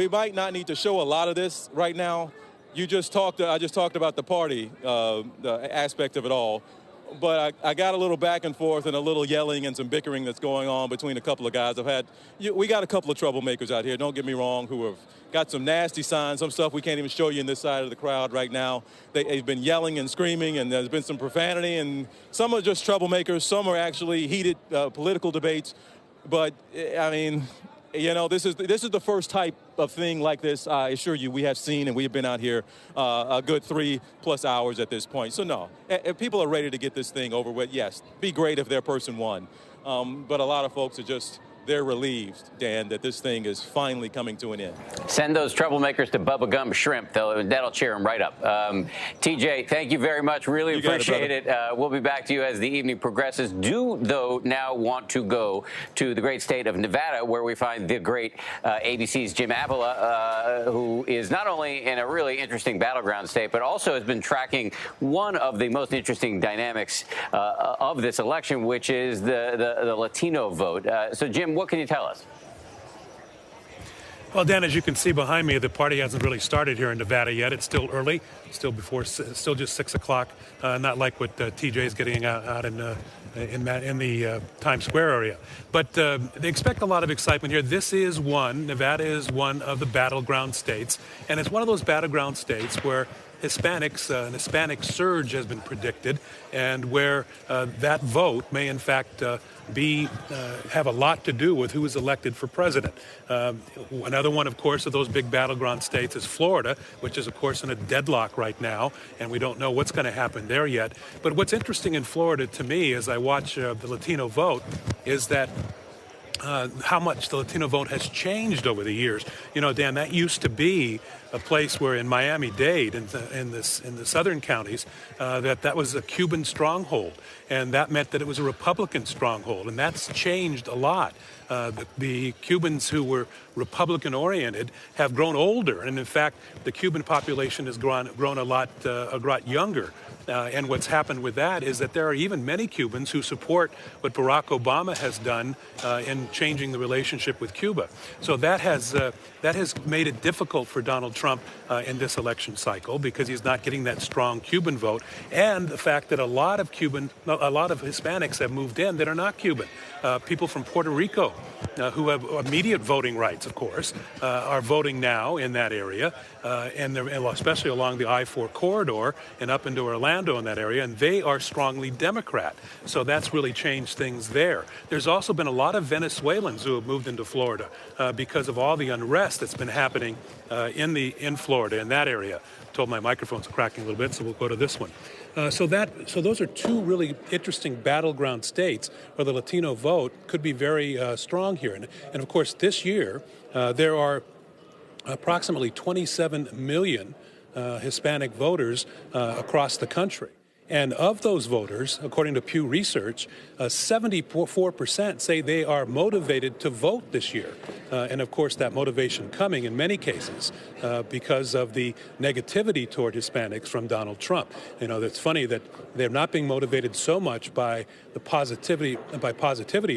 might not need to show a lot of this right now. I just talked about the party the aspect of it all. But I got a little back and forth and a little yelling and some bickering that's going on between a couple of guys. We got a couple of troublemakers out here, don't get me wrong, who have got some nasty signs, some stuff we can't even show you in this side of the crowd right now. They've been yelling and screaming, and there's been some profanity, and some are just troublemakers. Some are actually heated political debates. But, I mean, you know, this is the first type of thing like this, I assure you, we have seen, and we have been out here a good 3+ hours at this point. So, no, if people are ready to get this thing over with, yes, be great if their person won. But a lot of folks are they're relieved, Dan, that this thing is finally coming to an end. Send those troublemakers to Bubba Gum Shrimp. That'll cheer them right up. TJ, thank you very much. Really appreciate it. We'll be back to you as the evening progresses. Do, though, now want to go to the great state of Nevada, where we find the great ABC's Jim Avila, who is not only in a really interesting battleground state, but also has been tracking one of the most interesting dynamics of this election, which is the Latino vote. So, Jim, what can you tell us? Well, Dan, as you can see behind me, the party hasn't really started here in Nevada yet. It's still early, still just 6 o'clock. Not like what TJ is getting out in the Times Square area. But they expect a lot of excitement here. Nevada is one of the battleground states, and it's one of those battleground states where Hispanics, an Hispanic surge has been predicted, and where that vote may in fact have a lot to do with who is elected for president. Another one, of course, of those big battleground states is Florida, which is, of course, in a deadlock right now, and we don't know what's going to happen there yet. But what's interesting in Florida to me as I watch the Latino vote is that how much the Latino vote has changed over the years. You know, Dan, that used to be a place where in Miami-Dade, in the southern counties, that was a Cuban stronghold, and that meant that it was a Republican stronghold, and that's changed a lot. The Cubans who were Republican-oriented have grown older, and in fact, the Cuban population has grown a lot younger. And what's happened with that is that there are even many Cubans who support what Barack Obama has done in changing the relationship with Cuba. So that has made it difficult for Donald Trump in this election cycle because he's not getting that strong Cuban vote, and the fact that a lot of Hispanics have moved in that are not Cuban. People from Puerto Rico who have immediate voting rights, of course, are voting now in that area, and especially along the I-4 corridor and up into Orlando in that area, and they are strongly Democrat. So that's really changed things there. There's also been a lot of Venezuelans who have moved into Florida because of all the unrest that's been happening in Florida, in that area. I told my microphone's cracking a little bit, so we'll go to this one. So those are two really interesting battleground states where the Latino vote could be very strong here. And of course, this year, there are approximately 27 million Hispanic voters across the country. And of those voters, according to Pew Research, 74% say they are motivated to vote this year. And of course, that motivation coming in many cases because of the negativity toward Hispanics from Donald Trump. You know, it's funny that they're not being motivated so much by the positivity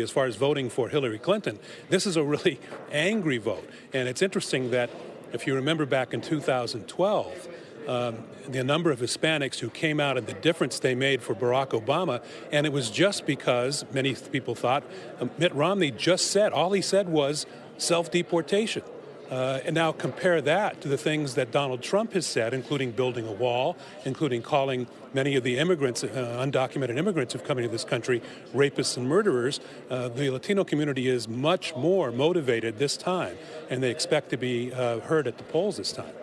as far as voting for Hillary Clinton. This is a really angry vote. And it's interesting that if you remember back in 2012, the number of Hispanics who came out and the difference they made for Barack Obama, and it was just because many people thought Mitt Romney just said, all he said was self-deportation. And now compare that to the things that Donald Trump has said, including building a wall, including calling many of the immigrants, undocumented immigrants who've come into this country, rapists and murderers. The Latino community is much more motivated this time, and they expect to be heard at the polls this time.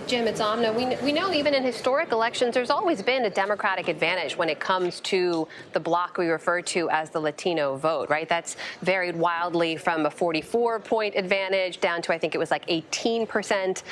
Jim, it's Amna. We know even in historic elections, there's always been a Democratic advantage when it comes to the bloc we refer to as the Latino vote, right? That's varied wildly from a 44-point advantage down to, I think it was like 18%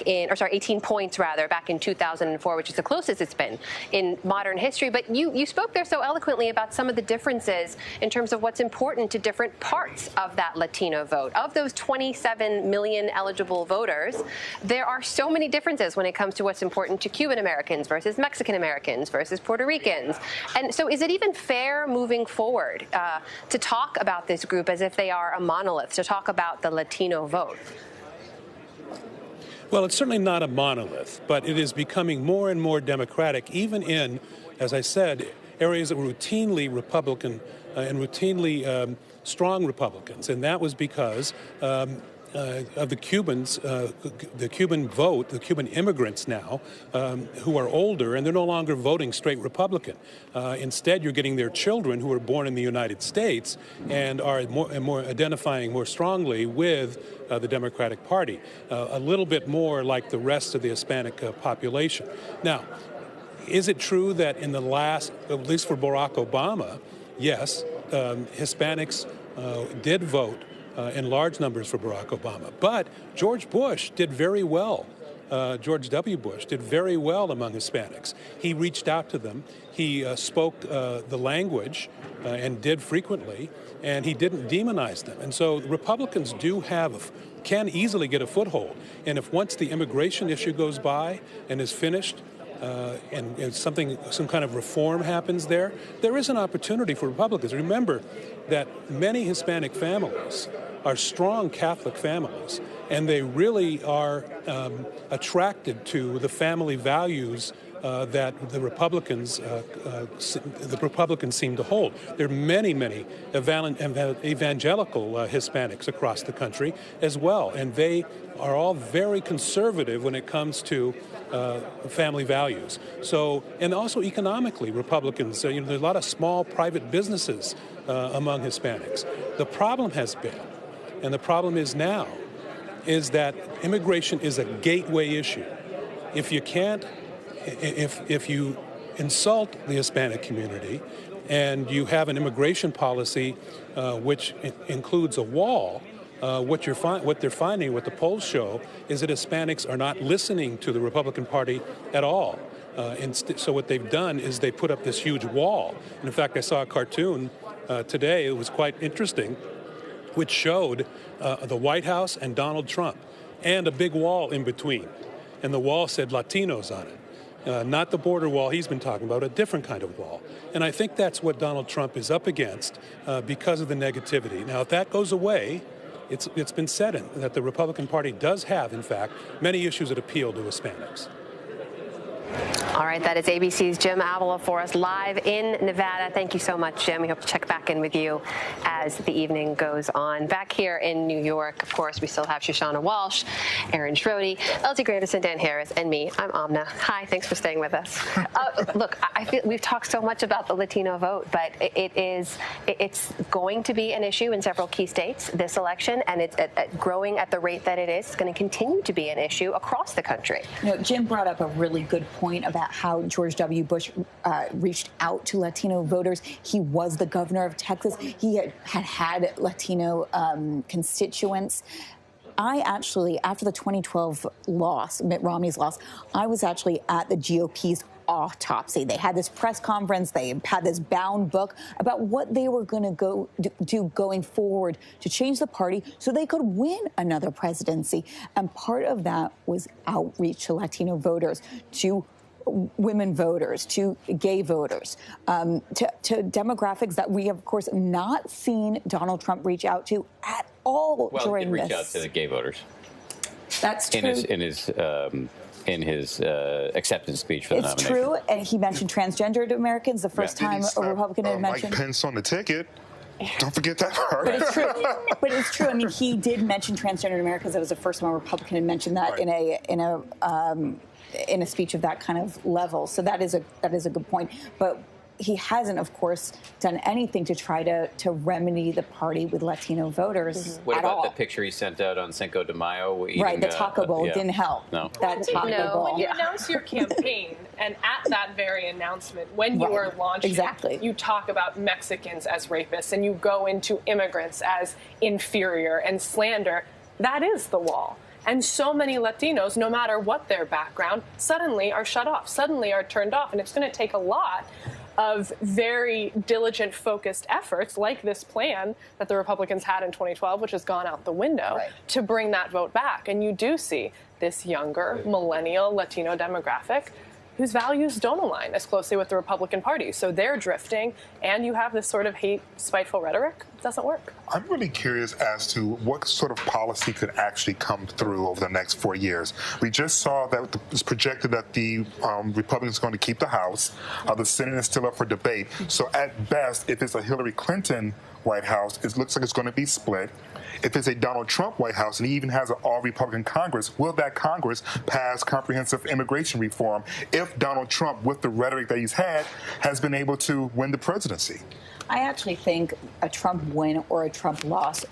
18 points rather, back in 2004, which is the closest it's been in modern history. But you spoke there so eloquently about some of the differences in terms of what's important to different parts of that Latino vote. Of those 27 million eligible voters, there are so many differences when it comes to what's important to Cuban Americans versus Mexican Americans versus Puerto Ricans. And so is it even fair moving forward to talk about this group as if they are a monolith, to talk about the Latino vote? Well, it's certainly not a monolith, but it is becoming more and more democratic, even in, as I said, areas that were routinely Republican and routinely strong Republicans. And that was because of the Cubans, the Cuban vote, the Cuban immigrants now, who are older, and they're no longer voting straight Republican. Instead, you're getting their children who were born in the United States and are more identifying more strongly with the Democratic Party, a little bit more like the rest of the Hispanic population. Now, is it true that in the last, at least for Barack Obama, yes, Hispanics did vote in large numbers for Barack Obama. But George Bush did very well. George W. Bush did very well among Hispanics. He reached out to them. He spoke the language and did frequently, and he didn't demonize them. And so Republicans can easily get a foothold. And if once the immigration issue goes by and is finished, and some kind of reform happens there is an opportunity for Republicans. Remember that many Hispanic families are strong Catholic families, and they really are attracted to the family values that the Republicans seem to hold. There are many, many evangelical Hispanics across the country as well, and they are all very conservative when it comes to family values. So, and also economically, Republicans, there's a lot of small private businesses among Hispanics. The problem has been, and the problem is now, is that immigration is a gateway issue. If you insult the Hispanic community and you have an immigration policy which includes a wall, what they're finding, what the polls show, is that Hispanics are not listening to the Republican Party at all. So what they've done is they put up this huge wall. And in fact, I saw a cartoon today, it was quite interesting, which showed the White House and Donald Trump and a big wall in between. And the wall said Latinos on it. Not the border wall he's been talking about, a different kind of wall. And I think that's what Donald Trump is up against because of the negativity. Now, if that goes away, it's been said that the Republican Party does have, in fact, many issues that appeal to Hispanics. All right, that is ABC's Jim Avila for us live in Nevada. Thank you so much, Jim. We hope to check back in with you as the evening goes on. Back here in New York, of course, we still have Shoshana Walsh, Aaron Schroeder, Elsie Grandison, Dan Harris, and me. I'm Amna. Hi, thanks for staying with us. Look, I feel we've talked so much about the Latino vote, but it's going to be an issue in several key states this election, and it's growing at the rate that it is. It's going to continue to be an issue across the country. Jim brought up a really good point point about how George W. Bush reached out to Latino voters. He was the governor of Texas. He had Latino constituents. I actually, after the 2012 loss, Mitt Romney's loss, I was actually at the GOP's autopsy. They had this press conference. They had this bound book about what they were going to do going forward to change the party so they could win another presidency. And part of that was outreach to Latino voters, to women voters, to gay voters, to demographics that we have, of course, not seen Donald Trump reach out to at all during this. Well, he did reach out to the gay voters. That's true. In his acceptance speech for the nomination. It's true, and he mentioned transgendered Americans, the first time a Republican had mentioned. Mike Pence on the ticket. Don't forget that part. But it's true. But it's true. I mean, he did mention transgendered Americans. That was the first time a Republican had mentioned that in a speech of that kind of level. So that is a good point. But he hasn't, of course, done anything to try to remedy the party with Latino voters What at about all. the picture he sent out on Cinco de Mayo? Eating, Right, the taco bowl didn't help. No. That taco bowl. When you announce your campaign, and at that very announcement, when you are launching, you talk about Mexicans as rapists, and you go into immigrants as inferior and slander. That is the wall. And so many Latinos, no matter what their background, suddenly are shut off, suddenly are turned off. And it's going to take a lot of very diligent, focused efforts like this plan that the Republicans had in 2012, which has gone out the window, to bring that vote back. And you do see this younger, millennial, Latino demographic whose values don't align as closely with the Republican Party. So they're drifting, and you have this sort of hate, spiteful rhetoric. It doesn't work. I'm really curious as to what sort of policy could actually come through over the next 4 years. We just saw that it's projected that the Republicans are going to keep the House. The Senate is still up for debate. So at best, if it's a Hillary Clinton White House, it looks like it's going to be split. If it's a Donald Trump White House and he even has an all-Republican Congress, will that Congress pass comprehensive immigration reform if Donald Trump, with the rhetoric that he's had, has been able to win the presidency? I actually think a Trump win or a Trump loss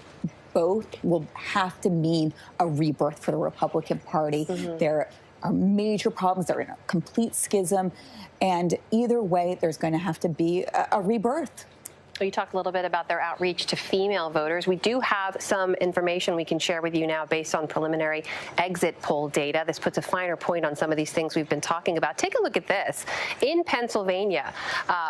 both will have to mean a rebirth for the Republican Party. There are major problems. They're in a complete schism. And either way, there's going to have to be a rebirth. You talked a little bit about their outreach to female voters. We do have some information we can share with you now based on preliminary exit poll data. This puts a finer point on some of these things we've been talking about. Take a look at this. In Pennsylvania,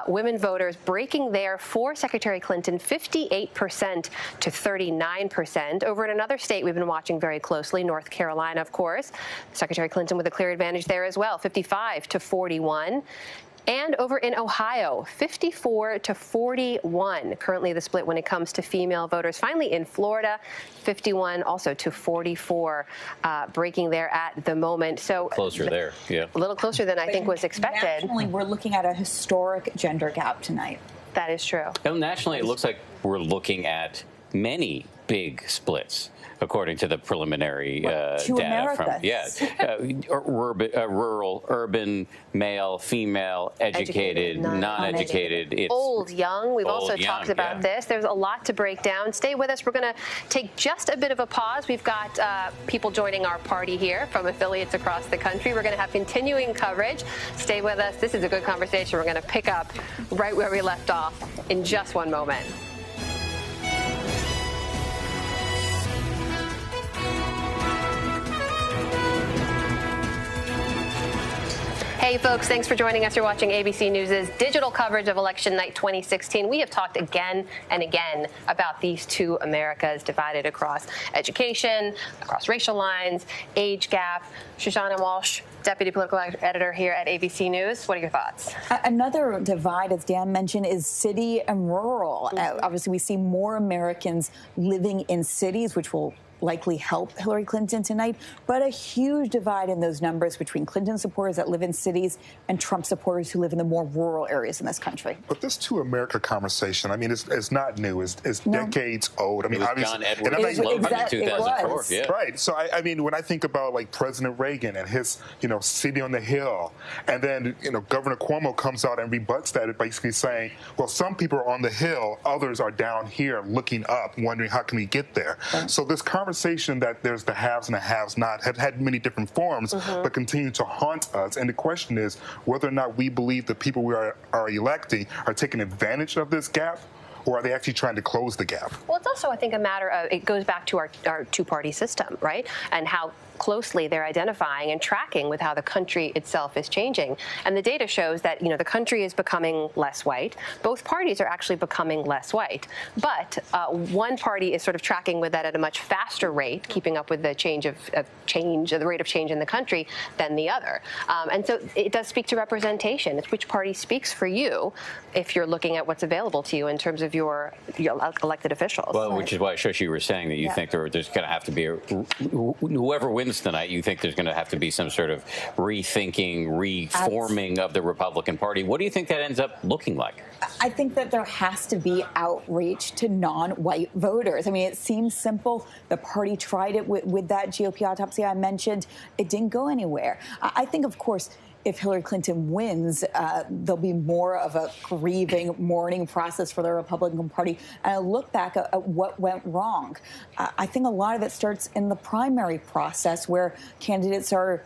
women voters breaking there for Secretary Clinton 58% to 39%. Over in another state we've been watching very closely, North Carolina, of course. Secretary Clinton with a clear advantage there as well, 55 to 41. And over in Ohio, 54 to 41, currently the split when it comes to female voters. Finally, in Florida, 51 also to 44, breaking there at the moment. So closer there, yeah. A little closer than I think was expected. Nationally, we're looking at a historic gender gap tonight. That is true. Well, nationally, it looks like we're looking at many big splits, according to the preliminary data from rural, urban, male, female, educated, non-educated. It's old, young. We've also talked about this. There's a lot to break down. Stay with us. We're going to take just a bit of a pause. We've got people joining our party here from affiliates across the country. We're going to have continuing coverage. Stay with us. This is a good conversation. We're going to pick up right where we left off in just one moment. Hey, folks, thanks for joining us. You're watching ABC News' digital coverage of Election Night 2016. We have talked again and again about these two Americas divided across education, across racial lines, age gap. Shoshana Walsh, Deputy Political Editor here at ABC News. What are your thoughts? Another divide, as Dan mentioned, is city and rural. Obviously, we see more Americans living in cities, which will likely help Hillary Clinton tonight, but a huge divide in those numbers between Clinton supporters that live in cities and Trump supporters who live in the more rural areas in this country. But this two America conversation, I mean, it's not new. It's decades old. I mean, obviously, John Edwards' slogan in 2004. Yeah. Right. So, I mean, when I think about, like, President Reagan and his, city on the hill, and then, Governor Cuomo comes out and rebuts that, basically saying, well, some people are on the hill, others are down here looking up, wondering how can we get there. Right. So this conversation conversation that there's the haves and the have-not had many different forms, but continue to haunt us. And the question is whether or not we believe the people we are electing are taking advantage of this gap, or are they actually trying to close the gap? Well, it's also, I think, a matter of, it goes back to our two-party system, right? And how closely they're identifying and tracking with how the country itself is changing. And the data shows that, the country is becoming less white. Both parties are actually becoming less white. But one party is sort of tracking with that at a much faster rate, keeping up with the the rate of change in the country, than the other. And so it does speak to representation. It's which party speaks for you if you're looking at what's available to you in terms of your elected officials. Well, which is why, Shush, you were saying that you think there's going to have to be whoever wins tonight, you think there's going to have to be some sort of rethinking, reforming of the Republican Party. What do you think that ends up looking like? I think that there has to be outreach to non-white voters. I mean, it seems simple. The party tried it with that GOP autopsy I mentioned. It didn't go anywhere. I think, of course, if Hillary Clinton wins, there'll be more of a grieving, mourning process for the Republican Party. And I look back at what went wrong. I think a lot of it starts in the primary process, where candidates are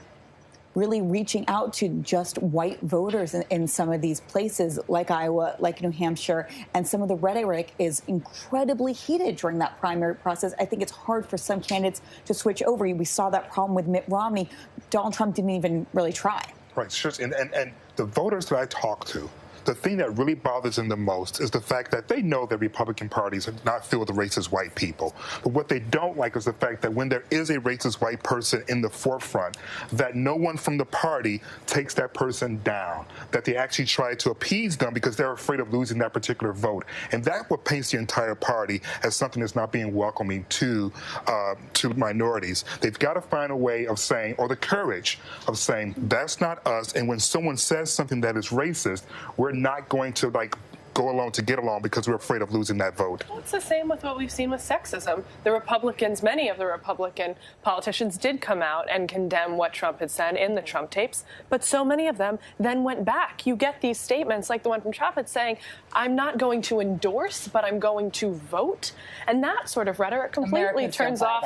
really reaching out to just white voters in some of these places, like Iowa, like New Hampshire, and some of the rhetoric is incredibly heated during that primary process. I think it's hard for some candidates to switch over. We saw that problem with Mitt Romney. Donald Trump didn't even really try. Right, sure. And the voters that I talk to, the thing that really bothers them the most is the fact that they know that Republican parties are not filled with racist white people. But what they don't like is the fact that when there is a racist white person in the forefront, that no one from the party takes that person down, that they actually try to appease them because they're afraid of losing that particular vote. And that's what paints the entire party as something that's not being welcoming to minorities. They've got to find a way of saying, or the courage of saying, that's not us. And when someone says something that is racist, we're not going to go along to get along because we're afraid of losing that vote. Well, it's the same with what we've seen with sexism. The Republicans, many of the Republican politicians did come out and condemn what Trump had said in the Trump tapes, but so many of them then went back. You get these statements like the one from Trump saying, I'm not going to endorse, but I'm going to vote. And that sort of rhetoric completely turns off,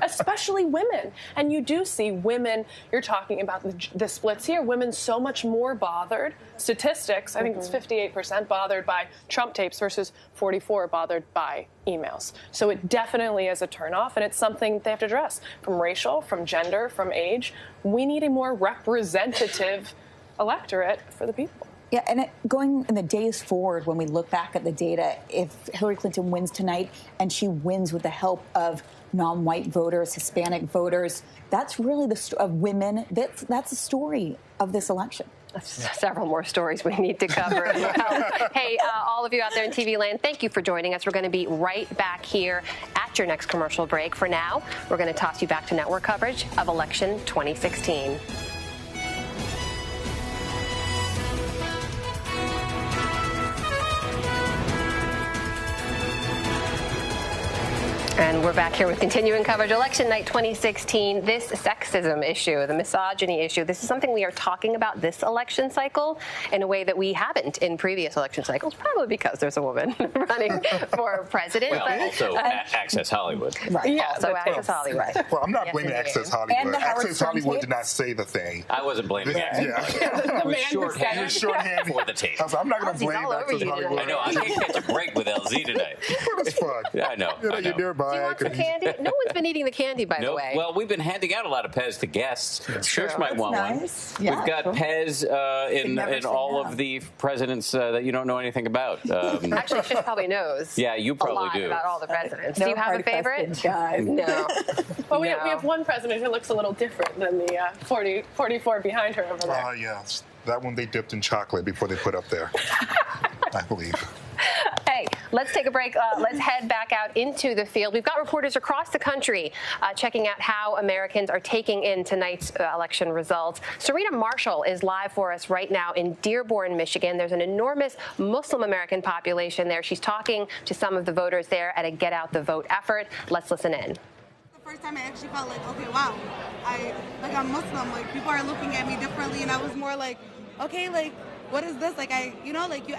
especially women. And you do see women, you're talking about the splits here, women so much more bothered. Statistics, I think it's 58% bothered by Trump tapes versus 44 bothered by emails. So it definitely is a turnoff, and it's something they have to address from racial, from gender, from age. We need a more representative electorate for the people. Yeah, and going in the days forward, when we look back at the data, if Hillary Clinton wins tonight and she wins with the help of non-white voters, Hispanic voters, that's really of women. That's the story of this election. Several more stories we need to cover as well. Hey, all of you out there in TV land, thank you for joining us. We're going to be right back here at your next commercial break. For now, we're going to toss you back to network coverage of election 2016. And we're back here with continuing coverage. Election night 2016, this sexism issue, the misogyny issue, this is something we are talking about this election cycle in a way that we haven't in previous election cycles, probably because there's a woman running for president. Well, also Access Hollywood. Right. Yeah, also Access Hollywood. Well, I'm not blaming Access Hollywood. Access Hollywood did not say the thing. I wasn't blaming that. Yeah. It was shorthand for the tape. I'm not going to blame Access Hollywood. I know. I can't catch a break with LZ tonight. But it's fun. Yeah, I know. You're nearby. Do you want some candy? No one's been eating the candy, by the way. Well, we've been handing out a lot of Pez to guests. Shush might want nice. one. Yeah, we've got Pez in all of the presidents that you don't know anything about. Actually, Shush probably knows. Yeah, you probably do. About all the presidents. No do you have a favorite? Guys. No. Well, we have one president who looks a little different than the 44 behind her over there. Yes. That one they dipped in chocolate before they put up there, I believe. Hey, let's take a break. Let's head back out into the field. We've got reporters across the country checking out how Americans are taking in tonight's election results. Serena Marshall is live for us right now in Dearborn, Michigan. There's an enormous Muslim American population there. She's talking to some of the voters there at a Get Out the Vote effort. Let's listen in. First time I actually felt like, okay, wow, I'm Muslim, like people are looking at me differently, and I was more like, okay, like what is this? Like I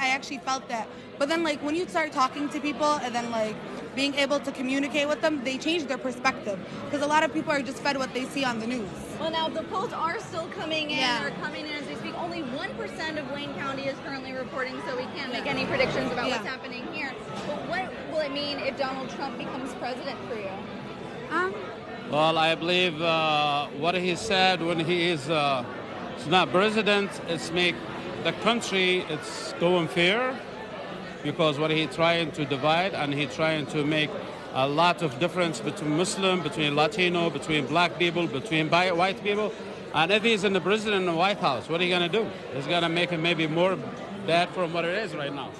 actually felt that. But then like when you start talking to people and then like being able to communicate with them, they change their perspective. Because a lot of people are just fed what they see on the news. Well, now the polls are still coming in, Yeah. are coming in as they speak. Only 1% of Wayne County is currently reporting, so we can't make any predictions about what's happening here. But what will it mean if Donald Trump becomes president for you? Well, I believe what he said when he is not president, it's make the country it's going fair, because what he trying to divide and he trying to make a lot of difference between Muslim, between Latino, between black people, between white people. And if he's in the president in the White House, what are you going to do? He's going to make it maybe more bad from what it is right now.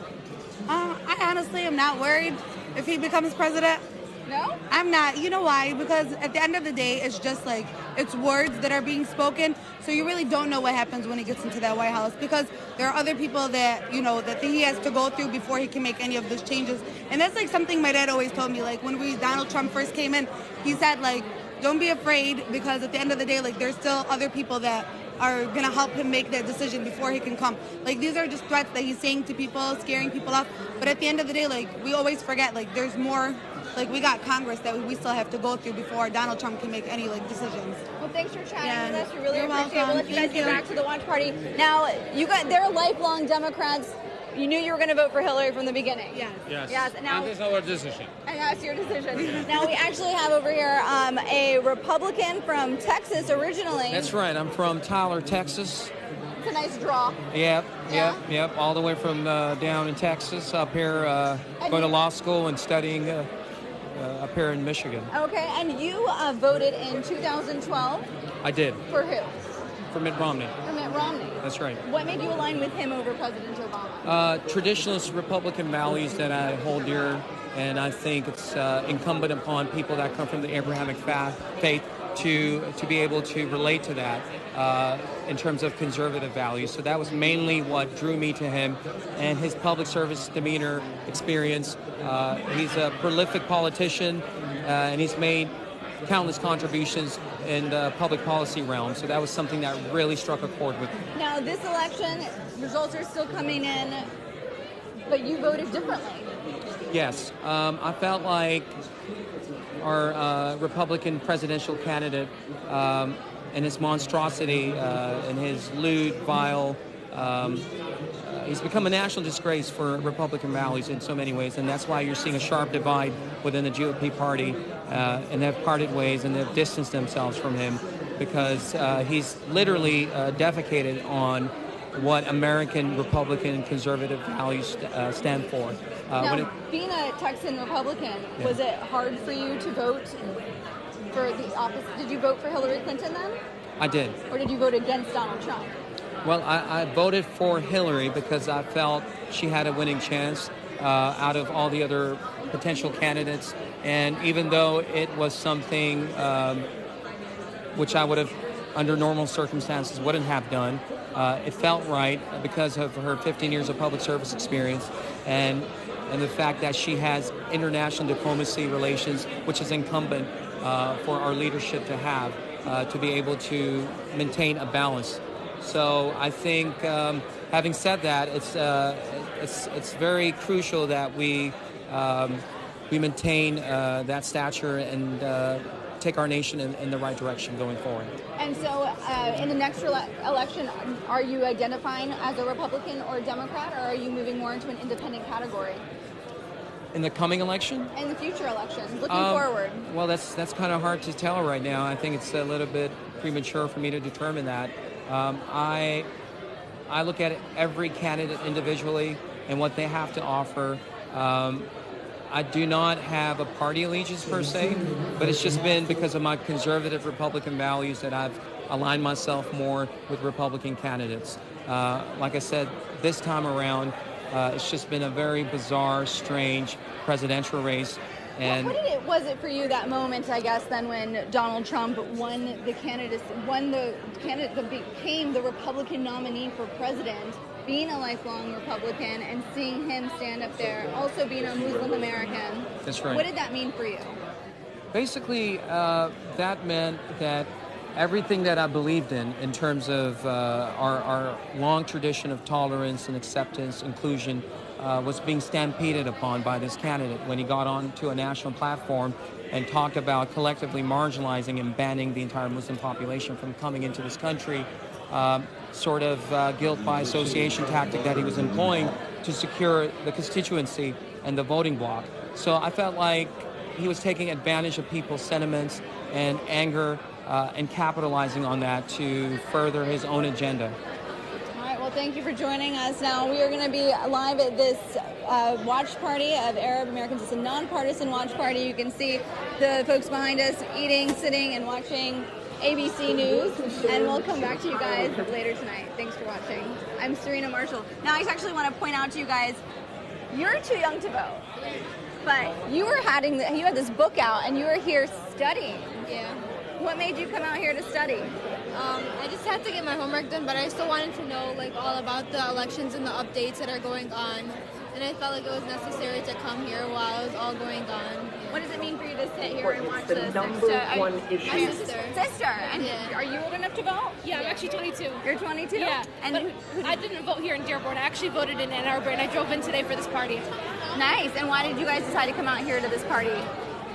I honestly am not worried if he becomes president. No? I'm not. You know why? Because at the end of the day, it's just like, it's words that are being spoken. So you really don't know what happens when he gets into that White House, because there are other people that, you know, that he has to go through before he can make any of those changes. And that's like something my dad always told me. Like when Donald Trump first came in, he said like, don't be afraid, because at the end of the day, like there's still other people that are going to help him make that decision before he can come. Like these are just threats that he's saying to people, scaring people off. But at the end of the day, like we always forget, like there's more. Like we got Congress that we still have to go through before Donald Trump can make any like decisions. Well, thanks for chatting with us. We really You're appreciate it. We'll let you guys welcome. get Thank back to the watch party. Now, they're lifelong Democrats. You knew you were going to vote for Hillary from the beginning. Yes. Yes. Now, And it's our decision. and that's your decision. Now, we actually have over here a Republican from Texas originally. That's right. I'm from Tyler, Texas. It's a nice draw. Yep. All the way from down in Texas, up here, going to law school and studying up here in Michigan. Okay, and you voted in 2012 I did. for who? For Mitt Romney. For Mitt Romney. That's right. What made you align with him over President Obama? Traditionalist Republican values that I hold dear, and I think it's incumbent upon people that come from the Abrahamic faith to be able to relate to that in terms of conservative values. So that was mainly what drew me to him, and his public service demeanor experience. He's a prolific politician, and he's made countless contributions in the public policy realm. So that was something that really struck a chord with me. Now, this election, results are still coming in, but you voted differently. Yes, I felt like our Republican presidential candidate and his monstrosity and his lewd, vile, he's become a national disgrace for Republican values in so many ways, and that's why you're seeing a sharp divide within the GOP party, and they've parted ways and they've distanced themselves from him because he's literally defecated on what American Republican conservative values stand for. Now, being a Texan Republican, was it hard for you to vote for the opposite? Did you vote for Hillary Clinton then? I did. Or did you vote against Donald Trump? Well, I voted for Hillary because I felt she had a winning chance out of all the other potential candidates. And even though it was something which I would have, under normal circumstances, wouldn't have done, it felt right because of her 15 years of public service experience and the fact that she has international diplomacy relations, which is incumbent for our leadership to have, to be able to maintain a balance. So I think, having said that, it's very crucial that we maintain that stature and take our nation in the right direction going forward. And so in the next election, are you identifying as a Republican or a Democrat, or are you moving more into an independent category? In the coming election? In the future elections, looking forward. Well, that's kind of hard to tell right now. I think it's a little bit premature for me to determine that. I look at every candidate individually and what they have to offer. I do not have a party allegiance per se, but it's just been because of my conservative Republican values that I've aligned myself more with Republican candidates. Like I said, this time around, it's just been a very bizarre, strange presidential race. And What was it for you that moment, I guess, then when Donald Trump became the Republican nominee for president, being a lifelong Republican and seeing him stand up there, also being a Muslim American? That's right. What did that mean for you? Basically, that meant that everything that I believed in terms of our long tradition of tolerance and acceptance, inclusion, was being stampeded upon by this candidate when he got onto a national platform and talked about collectively marginalizing and banning the entire Muslim population from coming into this country, sort of guilt by association tactic that he was employing to secure the constituency and the voting bloc. So I felt like he was taking advantage of people's sentiments and anger and capitalizing on that to further his own agenda. All right, well, thank you for joining us. Now, we are going to be live at this watch party of Arab Americans. It's a nonpartisan watch party. You can see the folks behind us eating, sitting, and watching ABC News. And we'll come back to you guys later tonight. Thanks for watching. I'm Serena Marshall. Now, I actually want to point out to you guys, you're too young to vote. But you had this book out, and you were here studying. Yeah. What made you come out here to study? I just had to get my homework done, but I still wanted to know like all about the elections and the updates that are going on. And I felt like it was necessary to come here while it was all going on. What does it mean for you to sit here and watch this? Number one issue. My sister. And Yeah. are you old enough to vote? Yeah, I'm actually 22. You're 22? Yeah, And but I didn't vote here in Dearborn. I actually voted in Ann Arbor, and I drove in today for this party. Nice. And why did you guys decide to come out here to this party?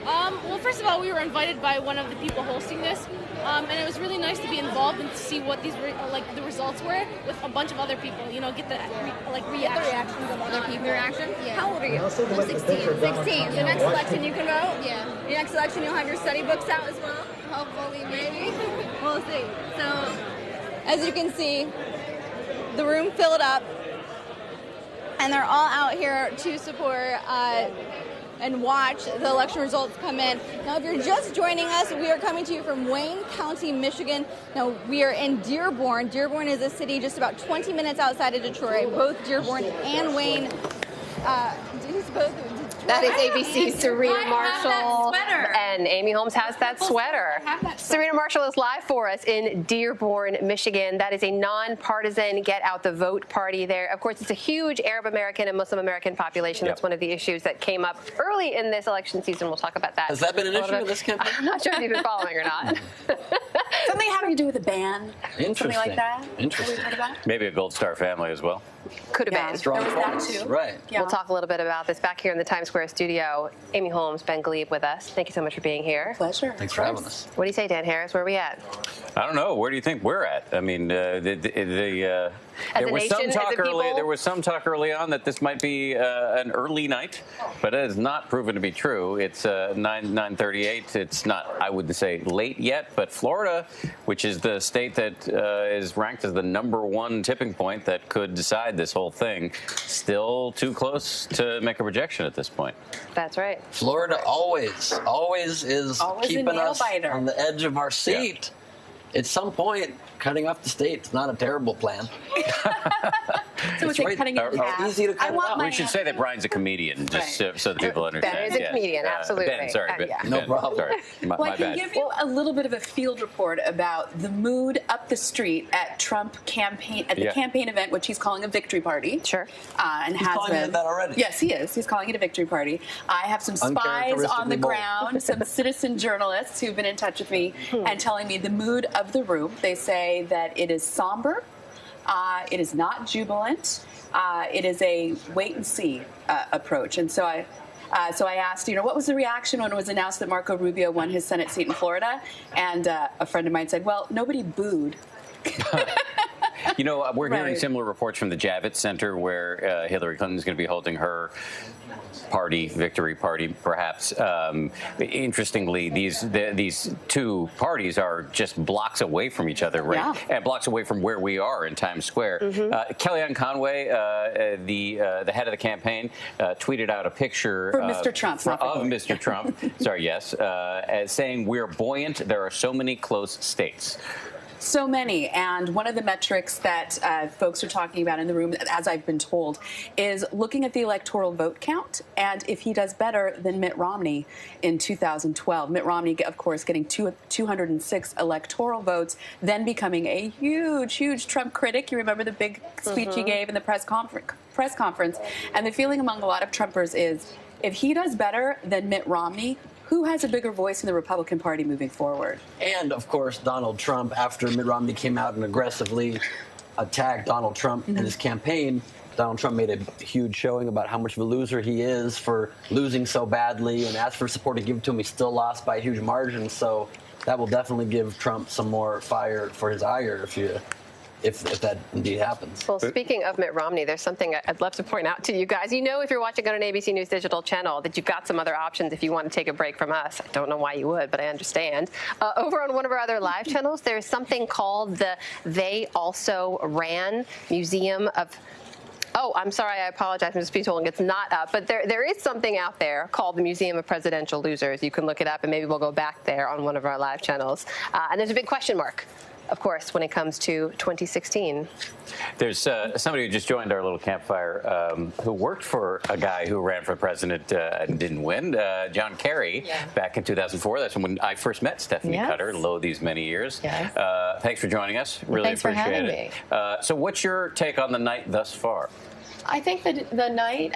Well, first of all, we were invited by one of the people hosting this, and it was really nice to be involved and to see what these the results were with a bunch of other people. You know, get the reactions of other people. Reaction? Yeah. How old are you? I'm 16. 16. The next election you can vote? Yeah. The next election you'll have your study books out as well? Hopefully, maybe. We'll see. So, as you can see, the room filled up, and they're all out here to support and watch the election results come in. Now, if you're just joining us, we are coming to you from Wayne County, Michigan. Now, we are in Dearborn. Dearborn is a city just about 20 minutes outside of Detroit. Both Dearborn and Wayne, That is ABC's Serena Marshall. sweater. And Amy Holmes has that sweater. Serena Marshall is live for us in Dearborn, Michigan. That is a nonpartisan get out the vote party there. Of course, it's a huge Arab American and Muslim American population. That's one of the issues that came up early in this election season. We'll talk about that. Has that been an issue in this campaign? I'm not sure if you've been following or not. Something having to do with a ban. Something like that. Interesting. Have we heard about? Maybe a Gold Star family as well. Could have been. Strong There was that force. too. Right. Yeah. We'll talk a little bit about this back here in the Times Square studio. Amy Holmes, Ben Glebe with us. Thank you so much for being here. Pleasure. Thanks for having us. What do you say, Dan Harris? Where are we at? I don't know. Where do you think we're at? I mean, there was some talk early. There was some talk early on that this might be an early night, but it has not proven to be true. It's 9:38. It's not, I wouldn't say late yet, but Florida, which is the state that is ranked as the #1 tipping point that could decide this whole thing, still too close to make a projection at this point. That's right. Florida always is Always a keeping nail us biter. on the edge of our seat. At some point, cutting off the state is not a terrible plan. So it's like cutting it in half. Easy to cut off. We should say that Brian's a comedian, just so that people understand. Ben is a comedian, absolutely. Ben, sorry. Ben, yeah. No problem. Sorry. My Well, I can bad. give you a little bit of a field report about the mood up the street at Trump campaign at the campaign event, which he's calling a victory party. Sure. And He's has calling been. it that already. Yes, he is. He's calling it a victory party. I have some spies on the Uncharacteristically bold. ground, some citizen journalists who've been in touch with me and telling me the mood of the room. They say that it is somber. It is not jubilant. It is a wait and see approach. And so I asked, what was the reaction when it was announced that Marco Rubio won his Senate seat in Florida? And a friend of mine said, well, nobody booed. We're hearing Right. similar reports from the Javits Center where Hillary Clinton's going to be holding her victory party, perhaps. Interestingly, these two parties are just blocks away from each other, right? And blocks away from where we are in Times Square. Kellyanne Conway, the head of the campaign, tweeted out a picture For Mr. Trump, not for of Hillary. Mr. Trump. Sorry, yes, as saying we're buoyant. There are so many close states. So many. And one of the metrics that folks are talking about in the room, as I've been told, is looking at the electoral vote count. And if he does better than Mitt Romney in 2012, Mitt Romney, of course, getting 206 electoral votes, then becoming a huge Trump critic. You remember the big speech he gave in the press conference. And the feeling among a lot of Trumpers is if he does better than Mitt Romney, who has a bigger voice in the Republican Party moving forward? And, of course, Donald Trump, after Mitt Romney came out and aggressively attacked Donald Trump and his campaign, Donald Trump made a huge showing about how much of a loser he is for losing so badly and asked for support to give it to him. He still lost by a huge margin, so that will definitely give Trump some more fire for his ire if that indeed happens. Well, speaking of Mitt Romney, there's something I'd love to point out to you guys. You know, if you're watching on an ABC News digital channel, that you've got some other options if you want to take a break from us. I don't know why you would, but I understand. Over on one of our other live channels, there's something called the They Also Ran Museum of... Oh, I'm sorry. I apologize, Ms. Peetoling. It's not up. But there is something out there called the Museum of Presidential Losers. You can look it up, and maybe we'll go back there on one of our live channels. And there's a big question mark, of course, when it comes to 2016. There's somebody who just joined our little campfire who worked for a guy who ran for president and didn't win, John Kerry, back in 2004. That's when I first met Stephanie Cutter, lo these many years. Thanks for joining us. Really Thanks for appreciate having it. So what's your take on the night thus far? I think that the night,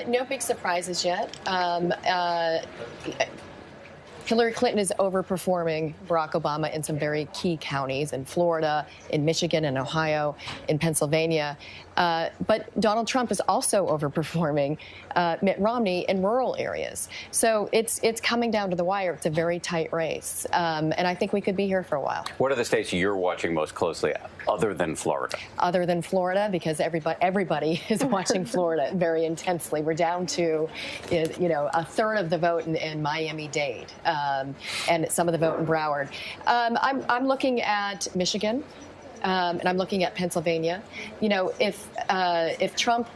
no big surprises yet. Hillary Clinton is overperforming Barack Obama in some very key counties in Florida, in Michigan, in Ohio, in Pennsylvania. But Donald Trump is also overperforming Mitt Romney in rural areas. So it's coming down to the wire. It's a very tight race. And I think we could be here for a while. What are the states you're watching most closely, other than Florida? Other than Florida, because everybody is watching Florida very intensely. We're down to, a third of the vote in Miami-Dade, and some of the vote in Broward. I'm looking at Michigan. And I'm looking at Pennsylvania. If Trump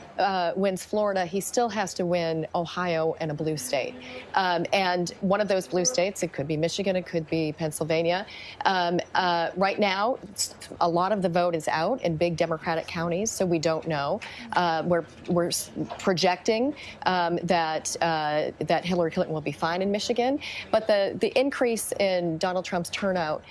wins Florida, he still has to win Ohio and a blue state. And one of those blue states, it could be Michigan, it could be Pennsylvania. Right now, a lot of the vote is out in big Democratic counties, so we don't know. We're projecting that Hillary Clinton will be fine in Michigan, but the increase in Donald Trump's turnout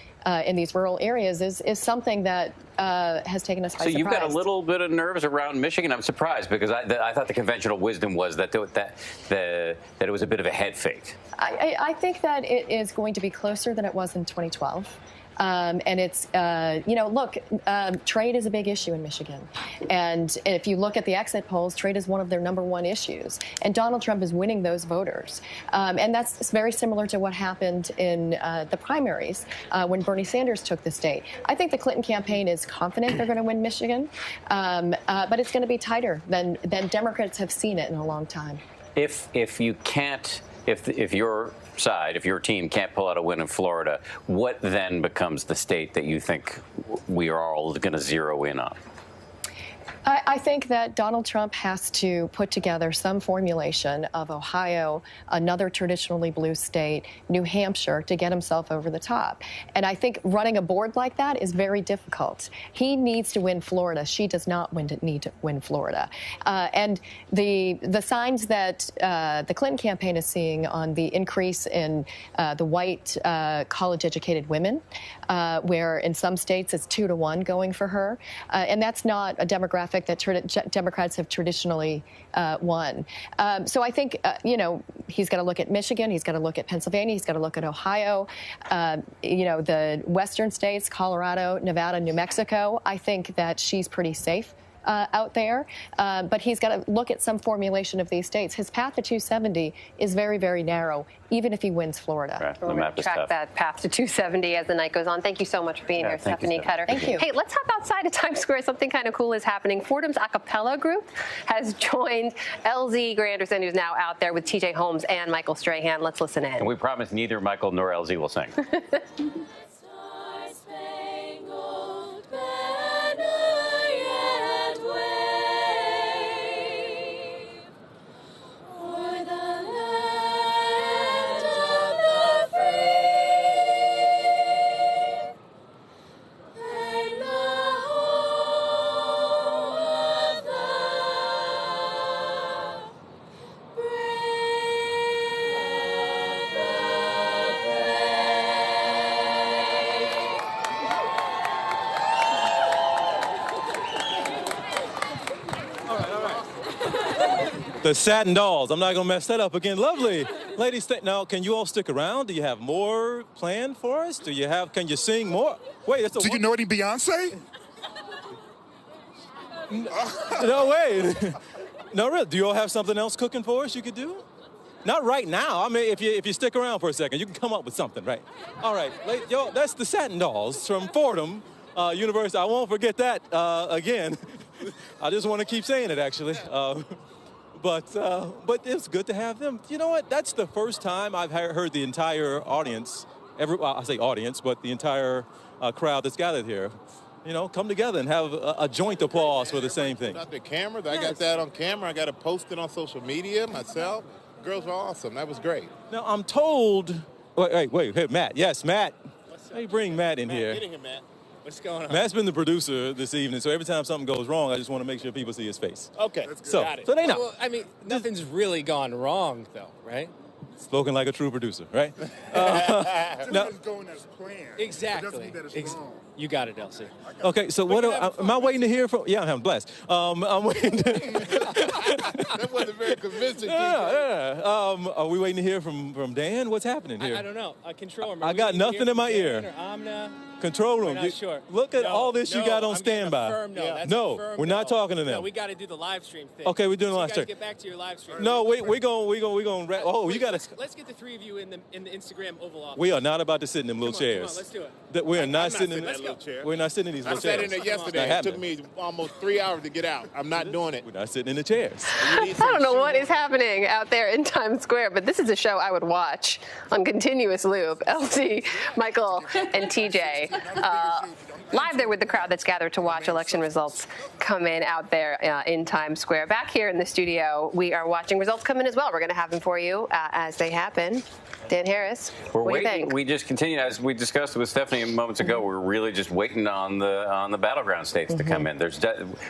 in these rural areas is something that has taken us by surprise. So you've got a little bit of nerves around Michigan. I'm surprised because I thought the conventional wisdom was that it was a bit of a head fake. I think that it is going to be closer than it was in 2012. And it's, trade is a big issue in Michigan. And if you look at the exit polls, trade is one of their #1 issues. And Donald Trump is winning those voters. And that's very similar to what happened in the primaries when Bernie Sanders took the state. I think the Clinton campaign is confident they're going to win Michigan, but it's going to be tighter than Democrats have seen it in a long time. If your team can't pull out a win in Florida, what then becomes the state that you think we are all going to zero in on? I think that Donald Trump has to put together some formulation of Ohio, another traditionally blue state, New Hampshire, to get himself over the top. And I think running a board like that is very difficult. He needs to win Florida. She does not need to win Florida. And the signs that the Clinton campaign is seeing on the increase in the white college-educated women, where in some states it's 2-to-1 going for her, and that's not a demographic that Democrats have traditionally won. So I think, he's got to look at Michigan, he's got to look at Pennsylvania, he's got to look at Ohio, the western states, Colorado, Nevada, New Mexico. I think that she's pretty safe out there, but he's got to look at some formulation of these states. His path to 270 is very, very narrow, even if he wins Florida. Right. We're going to track that path to 270 as the night goes on. Thank you so much for being here, Stephanie Cutter. Thank you. Hey, let's hop outside of Times Square. Something kind of cool is happening. Fordham's a cappella group has joined LZ Granderson, who's now out there with TJ Holmes and Michael Strahan. Let's listen in. And we promise neither Michael nor LZ will sing. The Satin Dolls. I'm not going to mess that up again. Lovely. Ladies, now, can you all stick around? Do you have more planned for us? Can you sing more? Wait, it's a... Do you know any Beyonce? No, wait. No, really. Do you all have something else cooking for us you could do? Not right now. I mean, if you stick around for a second, you can come up with something, right? All right. Yo, that's the Satin Dolls from Fordham University. I won't forget that again. I just want to keep saying it, actually. But it's good to have them. You know what? That's the first time I've heard the entire audience, I say audience, but the entire crowd that's gathered here, come together and have a joint applause for the same thing. Got the cameras. I got that on camera. I got to post it on social media myself. Girls are awesome. That was great. Now, I'm told... Wait. Hey, Matt. Yes, Matt. Hey, bring Matt in here. Get in here, Matt. What's going on? Matt's been the producer this evening, so every time something goes wrong, I just want to make sure people see his face. Okay. Got it. So they know. Well, I mean, nothing's really gone wrong, though, right? Spoken like a true producer, right? Now, going as planned. Exactly. It doesn't mean that it's wrong. You got it, Elsie. Okay, so am I waiting to hear from? Yeah, I'm having a blast. I'm waiting. That wasn't very convincing. Yeah. Are we waiting to hear from Dan? What's happening here? I don't know. Control room. I got nothing in my ear. Control room. We're not sure. Look at all this you got on standby. No, we're not talking to them. No, we got to do the live stream thing. Okay, we're doing the live stream. Get back to your live stream. No, we're going. Oh, you got to. Let's get the three of you in the Instagram Oval Office. We are not about to sit in them little chairs. Come on, let's do it. We are not sitting in that little chair. We're not sitting in these little chairs. I sat in there yesterday. It took me almost 3 hours to get out. I'm not doing it. We're not sitting in the chairs. I don't know what is happening out there in Times Square, but this is a show I would watch on continuous loop. LT, Michael, and TJ. Live there with the crowd that's gathered to watch election results come in out there in Times Square. Back here in the studio, we are watching results come in as well. We're going to have them for you as they happen. Dan Harris, we're what waiting. do you think? We just continue, as we discussed with Stephanie moments ago. We're really just waiting on the battleground states to come in.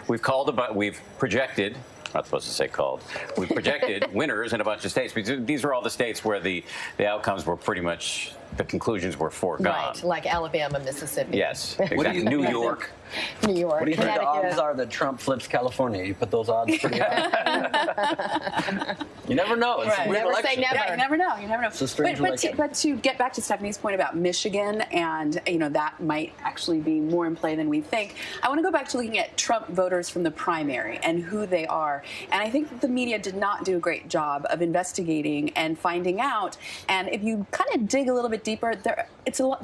We've projected. Not supposed to say called. We projected winners in a bunch of states. These are all the states where the outcomes were pretty much, the conclusions were foregone. Right, like Alabama, Mississippi. Yes, exactly. New York. New York. What do you think the odds are that Trump flips California? You put those odds pretty high. You never know. It's a weird Never election. say never. Yeah, you never know. You never know. It's a strange election. But to get back to Stephanie's point about Michigan, and that might actually be more in play than we think. I want to go back to looking at Trump voters from the primary and who they are. And I think that the media did not do a great job of investigating and finding out. And if you kind of dig a little bit deeper, there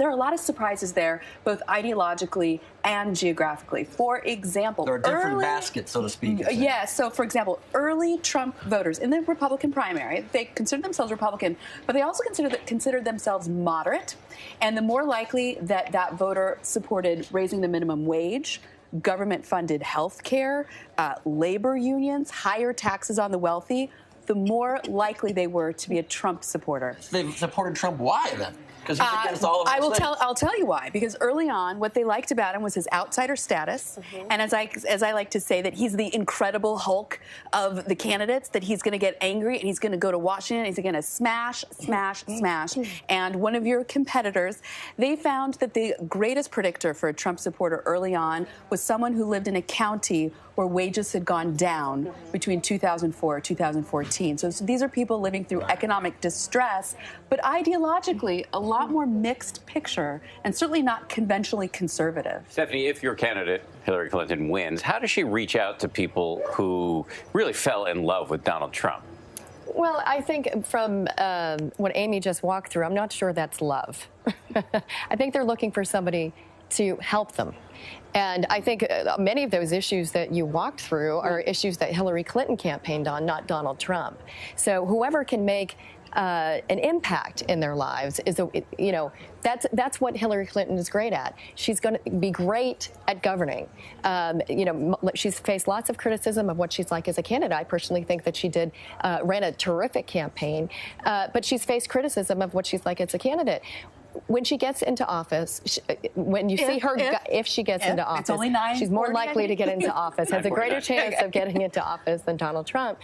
are a lot of surprises there, both ideologically and geographically. For example, there are different baskets, so to speak. Yes. So, for example, early Trump voters in the Republican primary, they considered themselves Republican, but they also considered themselves moderate. And the more likely that voter supported raising the minimum wage, government-funded health care, labor unions, higher taxes on the wealthy, the more likely they were to be a Trump supporter. They supported Trump. Why then? Because he's against all of those things. I'll tell you why. Because early on, what they liked about him was his outsider status, and as I like to say, that he's the Incredible Hulk of the candidates. That he's going to get angry and he's going to go to Washington. And he's going to smash. And one of your competitors, they found that the greatest predictor for a Trump supporter early on was someone who lived in a county where wages had gone down between 2004 and 2014. So these are people living through economic distress, but ideologically a lot more mixed picture and certainly not conventionally conservative. Stephanie, if your candidate, Hillary Clinton, wins, how does she reach out to people who really fell in love with Donald Trump? Well, I think from what Amy just walked through, I'm not sure that's love. I think they're looking for somebody to help them. And I think many of those issues that you walked through are issues that Hillary Clinton campaigned on, not Donald Trump. So whoever can make an impact in their lives is, that's what Hillary Clinton is great at. She's going to be great at governing. She's faced lots of criticism of what she's like as a candidate. I personally think that she ran a terrific campaign, but she's faced criticism of what she's like as a candidate. when she gets into office, when you see her, if she gets into office, it's only 9, she's more likely to get into office, has a greater chance of getting into office than Donald Trump.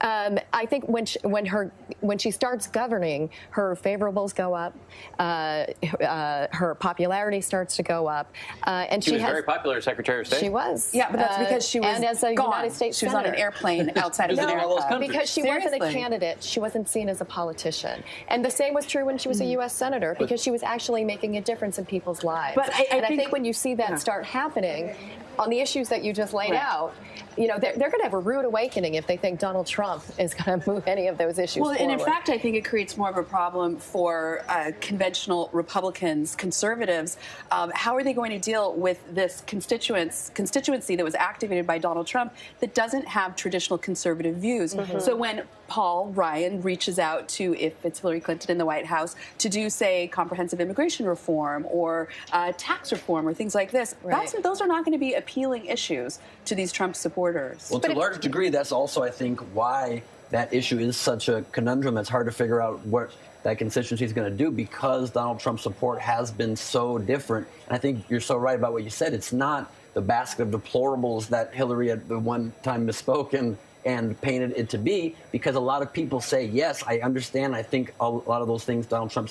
I think when she starts governing, her favorables go up, her popularity starts to go up, and she was very popular as Secretary of State. She was. Yeah, but that's because she was and as a gone. United States she was on an airplane outside of America. Because she wasn't a candidate, she wasn't seen as a politician. And the same was true when she was a U.S. Senator, because she was actually making a difference in people's lives. But I think when you see that start happening on the issues that you just laid out, you know, they're going to have a rude awakening if they think Donald Trump is going to move any of those issues forward. And in fact, I think it creates more of a problem for conventional Republicans, conservatives. How are they going to deal with this constituency that was activated by Donald Trump that doesn't have traditional conservative views? So when Paul Ryan reaches out to, if it's Hillary Clinton in the White House, to do, say, comprehensive immigration reform or tax reform or things like this, those are not going to be appealing issues to these Trump supporters. Well, to a large degree, that's also, I think, why that issue is such a conundrum. It's hard to figure out what that constituency is going to do, because Donald Trump's support has been so different. And I think you're so right about what you said. It's not the basket of deplorables that Hillary at the one time misspoke and painted it to be, because a lot of people say, yes, I understand. I think a lot of those things Donald Trump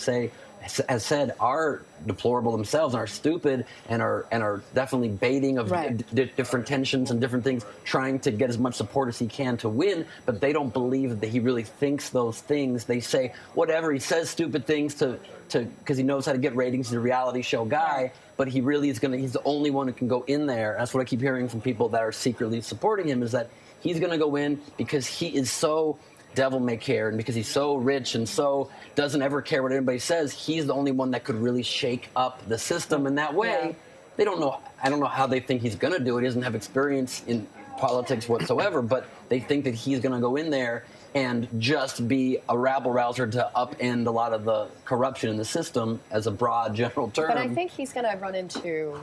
has said are deplorable themselves and are stupid and are definitely baiting of different tensions and different things, trying to get as much support as he can to win. But they don't believe that he really thinks those things. They say whatever. He says stupid things because he knows how to get ratings. He's a reality show guy. But he really is he's the only one who can go in there. That's what I keep hearing from people that are secretly supporting him, is that he's going to go in because he is so devil may care, and because he's so rich and so doesn't ever care what anybody says, he's the only one that could really shake up the system in that way. They don't know. I don't know how they think he's going to do it. He doesn't have experience in politics whatsoever, but they think that he's going to go in there and just be a rabble-rouser to upend a lot of the corruption in the system, as a broad general term. But I think he's going to run into,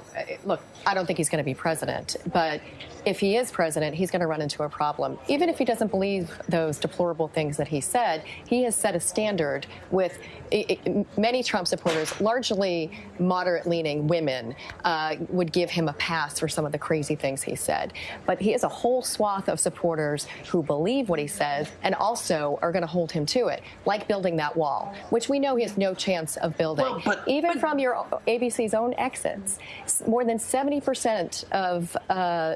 look, I don't think he's going to be president, but if he is president, he's going to run into a problem. Even if he doesn't believe those deplorable things that he said, he has set a standard with many Trump supporters, largely moderate-leaning women, would give him a pass for some of the crazy things he said. But he has a whole swath of supporters who believe what he says and also are going to hold him to it, like building that wall, which we know he has no chance of building. Even from your ABC's own exits, more than 70% of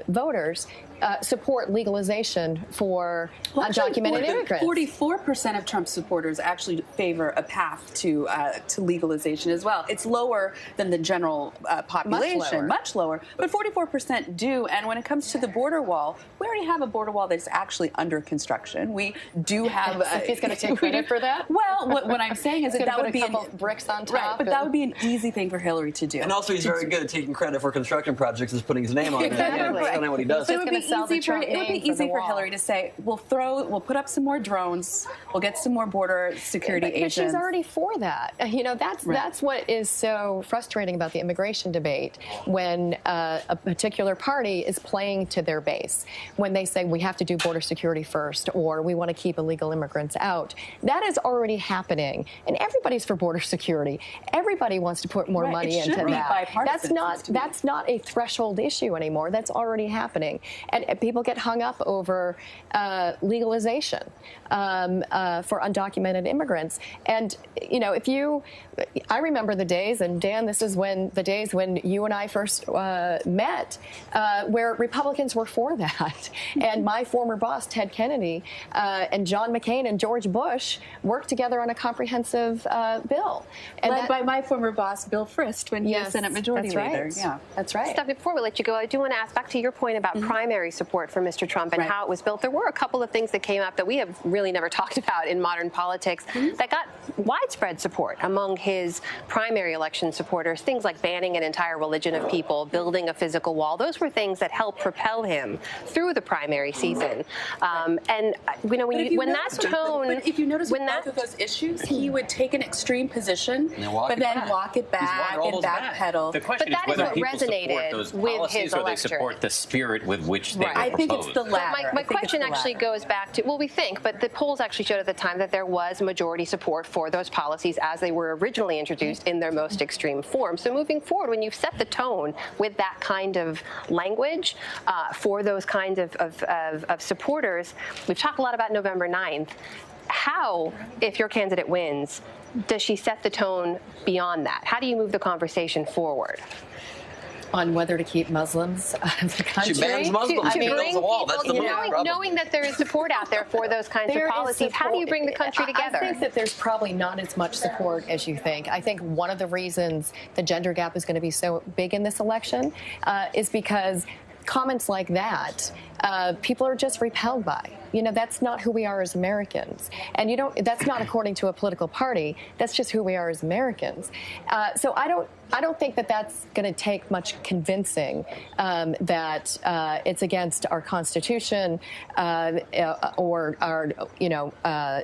voters support legalization for undocumented immigrants. 44% of Trump supporters actually favor a path to legalization as well. It's lower than the general population, much lower, but 44% do. And when it comes to the border wall, we already have a border wall that's actually under construction. We do have. He's going to take credit for that. Well, what I'm saying is that would be a couple bricks on top. Right, but that would be an easy thing for Hillary to do. And also, he's very good at taking credit for construction projects, is putting his name on it. Exactly. That's what he does. So it would be easy for Hillary to say, we'll put up some more drones, we'll get some more border security agents. But she's already for that. You know, that's what is so frustrating about the immigration debate, when a particular party is playing to their base. When they say we have to do border security first, or we want to keep illegal immigrants out. That is already happening, and everybody's for border security. Everybody wants to put more money into that. That's not a threshold issue anymore. That's already happening. And people get hung up over legalization for undocumented immigrants. And, you know, I remember the days, and Dan, this is the days when you and I first met, where Republicans were for that. And my former boss, Ted Kennedy, and John McCain and George Bush worked together on a comprehensive bill. And led by my former boss, Bill Frist, when he was Senate Majority Leader. Yeah, that's right. Stephanie, before we let you go, I do want to ask back to your point about primary support for Mr. Trump and how it was built. There were a couple of things that came up that we have really never talked about in modern politics that got widespread support among his primary election supporters. Things like banning an entire religion of people, building a physical wall. Those were things that helped propel him through the primary season. And you know, if you notice with both of those issues, he would take an extreme position, but then walk it back and backpedal. The question is whether people support those policies or they support the spirit with which which they I think it's the latter. But my question actually goes back to, well, we think, but the polls actually showed at the time that there was majority support for those policies as they were originally introduced in their most extreme form. So moving forward, when you've set the tone with that kind of language for those kinds of supporters, we've talked a lot about November 9th. How, if your candidate wins, does she set the tone beyond that? How do you move the conversation forward? On whether to keep Muslims out of the country. She bans Muslims. She builds a wall. That's the knowing that there is support out there for those kinds of policies, how do you bring the country together? I think that there's probably not as much support as you think. I think one of the reasons the gender gap is going to be so big in this election is because comments like that, people are just repelled by. You know, that's not who we are as Americans. And that's not according to a political party. That's just who we are as Americans. So I don't think that that's going to take much convincing that it's against our Constitution or our,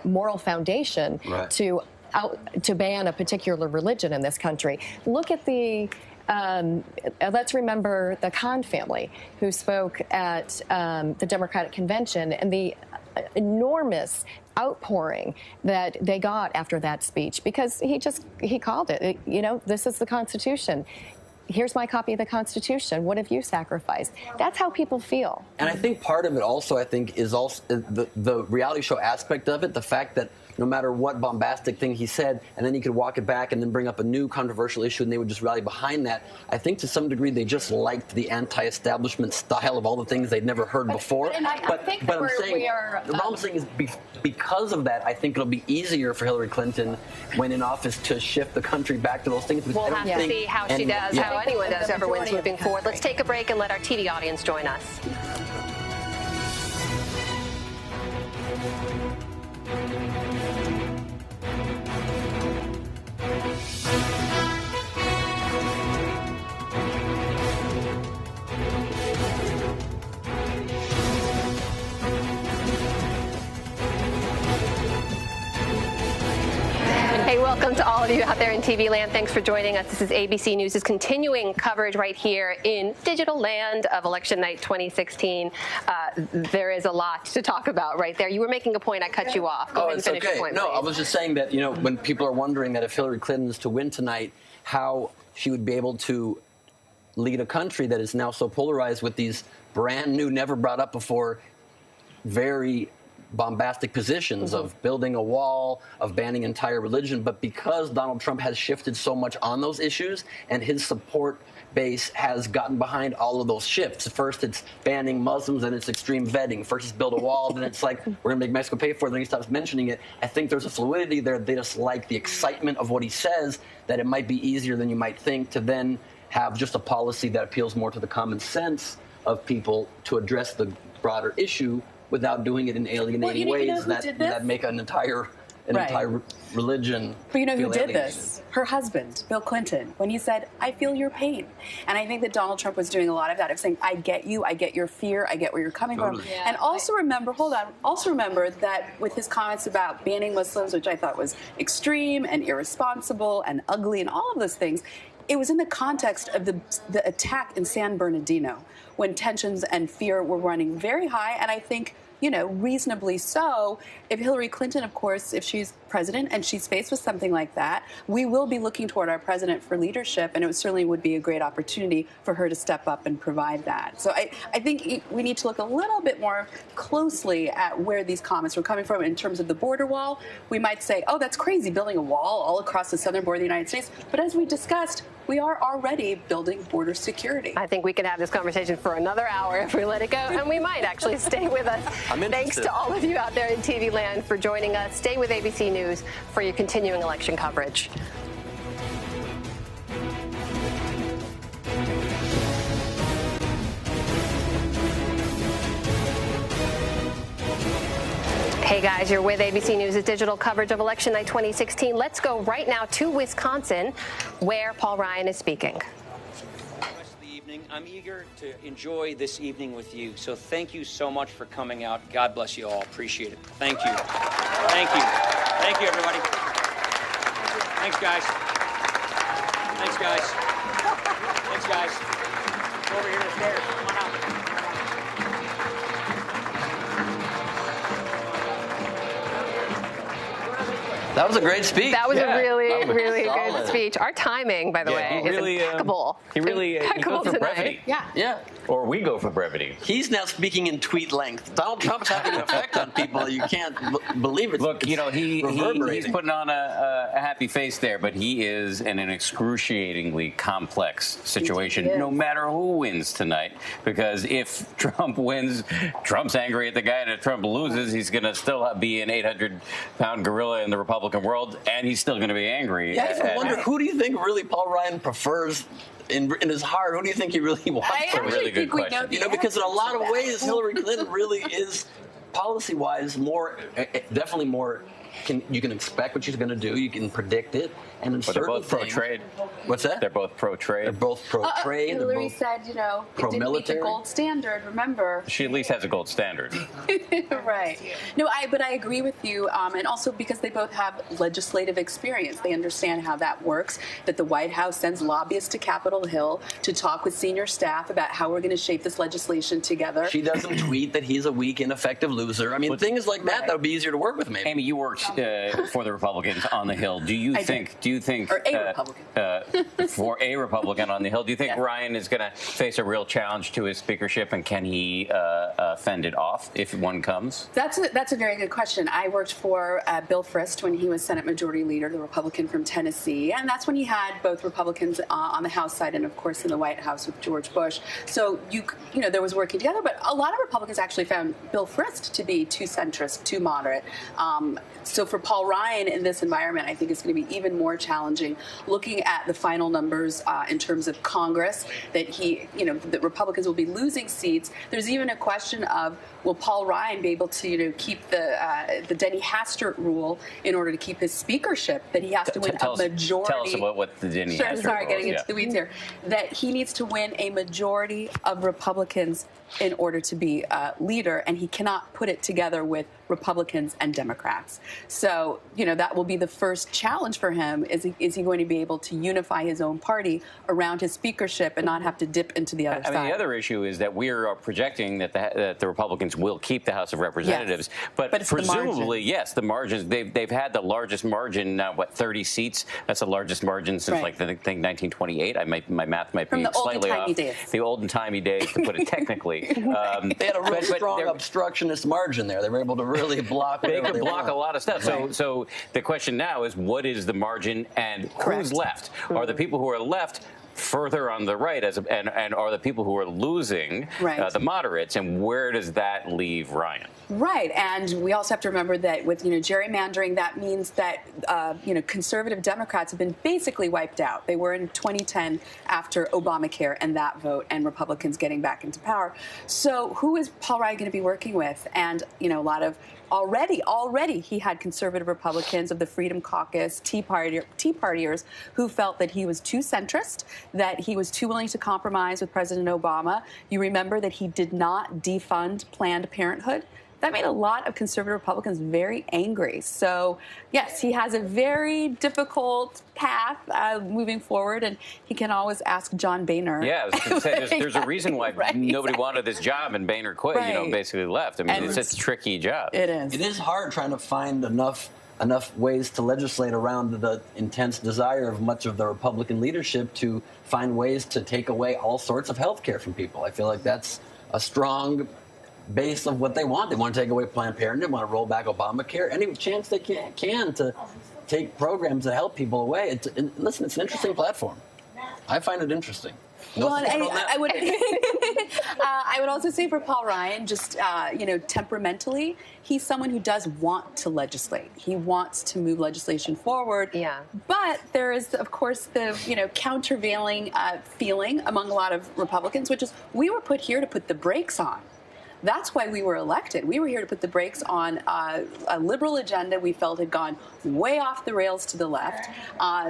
moral foundation to ban a particular religion in this country. Look at the let's remember the Khan family who spoke at the Democratic Convention and the enormous outpouring that they got after that speech because he called it, this is the Constitution. Here's my copy of the Constitution. What have you sacrificed? That's how people feel. And I think part of it also, is also the reality show aspect of it, the fact that no matter what bombastic thing he said, and then he could walk it back and then bring up a new controversial issue and they would just rally behind that. I think to some degree they just liked the anti-establishment style of all the things they'd never heard before. But I'm saying is because of that, I think it'll be easier for Hillary Clinton when in office to shift the country back to those things. We'll have to see how she does, how anyone does ever wins moving forward. Let's take a break and let our TV audience join us. Hey, welcome to all of you out there in TV land. Thanks for joining us. This is ABC News' continuing coverage right here in digital land of Election Night 2016. There is a lot to talk about right there. You were making a point. I cut you off. Go ahead and finish your point, No, please. I was just saying that, when people are wondering that if Hillary Clinton is to win tonight, how she would be able to lead a country that is now so polarized with these brand new, never brought up before, very bombastic positions of building a wall, of banning entire religion. But because Donald Trump has shifted so much on those issues and his support base has gotten behind all of those shifts. First, it's banning Muslims, and it's extreme vetting. First, it's build a wall, then it's like, we're going to make Mexico pay for it, then he stops mentioning it. I think there's a fluidity there. They just like the excitement of what he says, that it might be easier than you might think to then have just a policy that appeals more to the common sense of people to address the broader issue without doing it in alienating ways that make an entire religion. But you know who did alienated. this? Her husband, Bill Clinton, when he said, "I feel your pain." And I think that Donald Trump was doing a lot of that, of saying, "I get you, I get your fear, I get where you're coming from." Yeah. And also remember that with his comments about banning Muslims, which I thought was extreme and irresponsible and ugly and all of those things, it was in the context of the attack in San Bernardino, when tensions and fear were running very high. And I think, reasonably so, if Hillary Clinton, of course, if she's president and she's faced with something like that, we will be looking toward our president for leadership, and it certainly would be a great opportunity for her to step up and provide that. So I think we need to look a little bit more closely at where these comments were coming from in terms of the border wall. We might say, oh, that's crazy, building a wall all across the southern border of the United States. But as we discussed, we are already building border security. I think we could have this conversation for another hour if we let it go, and we might actually. Stay with us. Thanks to all of you out there in TV land for joining us. Stay with ABC News for your continuing election coverage. Hey guys, you're with ABC News' digital coverage of Election Night 2016. Let's go right now to Wisconsin, where Paul Ryan is speaking. I'm eager to enjoy this evening with you. So thank you so much for coming out. God bless you all. Appreciate it. Thank you. Thank you. Thank you, everybody. Thanks, guys. Thanks, guys. Thanks, guys. Over here to the stairs. Come on out. That was a great speech. That was a really, That was really solid. good speech. Our timing, by the way, is impeccable. He really impeccable goes for tonight. brevity. Yeah. Or we go for brevity. He's now speaking in tweet length. Donald Trump's having an effect on people. You can't believe it. Look, he's putting on a happy face there, but he is in an excruciatingly complex situation, no matter who wins tonight. Because if Trump wins, Trump's angry at the guy, and if Trump loses, he's going to still be an 800-pound gorilla in the Republican world, and he's still going to be angry. Yeah, I even wonder, who do you think really Paul Ryan prefers in his heart? Who do you think he really wants? I actually really good think we know question. the You know, because in a lot of answer to ways, that. Hillary Clinton really is, policy-wise, definitely more. You can expect what she's going to do. You can predict it. And in But they're certain both pro-trade. What's that? They're both pro-trade. They're both pro-trade. They're Hillary both said, it didn't meet the pro-military. gold standard, remember? She at least has a gold standard. Right. No, but I agree with you, and also because they both have legislative experience. They understand how that works, that the White House sends lobbyists to Capitol Hill to talk with senior staff about how we're going to shape this legislation together. She doesn't tweet that he's a weak, ineffective loser. I mean, things like that would be easier to work with, maybe. Amy, you worked for the Republicans on the Hill. Do you think Or a Republican. for a Republican on the Hill, do you think Ryan is going to face a real challenge to his speakership, and can he fend it off if one comes? That's a very good question. I worked for Bill Frist when he was Senate Majority Leader, the Republican from Tennessee, and that's when he had both Republicans on the House side and, of course, in the White House with George Bush. So there was working together, but a lot of Republicans actually found Bill Frist to be too centrist, too moderate. So for Paul Ryan in this environment, I think it's going to be even more challenging. Looking at the final numbers in terms of Congress, that Republicans will be losing seats. There's even a question of, will Paul Ryan be able to keep the Denny Hastert rule in order to keep his speakership? That he has to win a majority. Tell us about what the Denny Hastert Sorry, rule getting is. into the weeds here. That he needs to win a majority of Republicans in order to be leader, and he cannot put it together with Republicans and Democrats. So, that will be the first challenge for him. Is he going to be able to unify his own party around his speakership and not have to dip into the other side? I mean, the other issue is that we are projecting that the Republicans will keep the House of Representatives, but it's presumably, yes, the margins. They've had the largest margin now. 30 seats? That's the largest margin since I think 1928. My math might be slightly off. The old and timey days, to put it technically. They had a real strong obstructionist margin there. They were able to really block. They could block a lot of stuff. So the question now is, what is the margin, and who's left? Are the people who are left further on the right, and are the people who are losing the moderates, and where does that leave Ryan? Right, and we also have to remember that with gerrymandering, that means that conservative Democrats have been basically wiped out. They were in 2010 after Obamacare and that vote, and Republicans getting back into power. So who is Paul Ryan going to be working with? And a lot of already he had conservative Republicans of the Freedom Caucus, Tea Partiers, who felt that he was too centrist, that he was too willing to compromise with President Obama. You remember that he did not defund Planned Parenthood. That made a lot of conservative Republicans very angry. So, yes, he has a very difficult path moving forward, and he can always ask John Boehner. Yeah, I was going to say, there's a reason why nobody wanted this job, and Boehner quit, basically left. I mean, it's a tricky job. It is. It is hard trying to find enough ways to legislate around the intense desire of much of the Republican leadership to find ways to take away all sorts of health care from people. I feel like that's a strong base of what they want. They want to take away Planned Parenthood, they want to roll back Obamacare, any chance they can to take programs that help people away. Listen, it's an interesting platform. I find it interesting. Well, I would also say for Paul Ryan, just temperamentally, he's someone who does want to legislate. He wants to move legislation forward. Yeah. But there is, of course, the countervailing feeling among a lot of Republicans, which is we were put here to put the brakes on. That's why we were elected. We were here to put the brakes on a liberal agenda we felt had gone way off the rails to the left.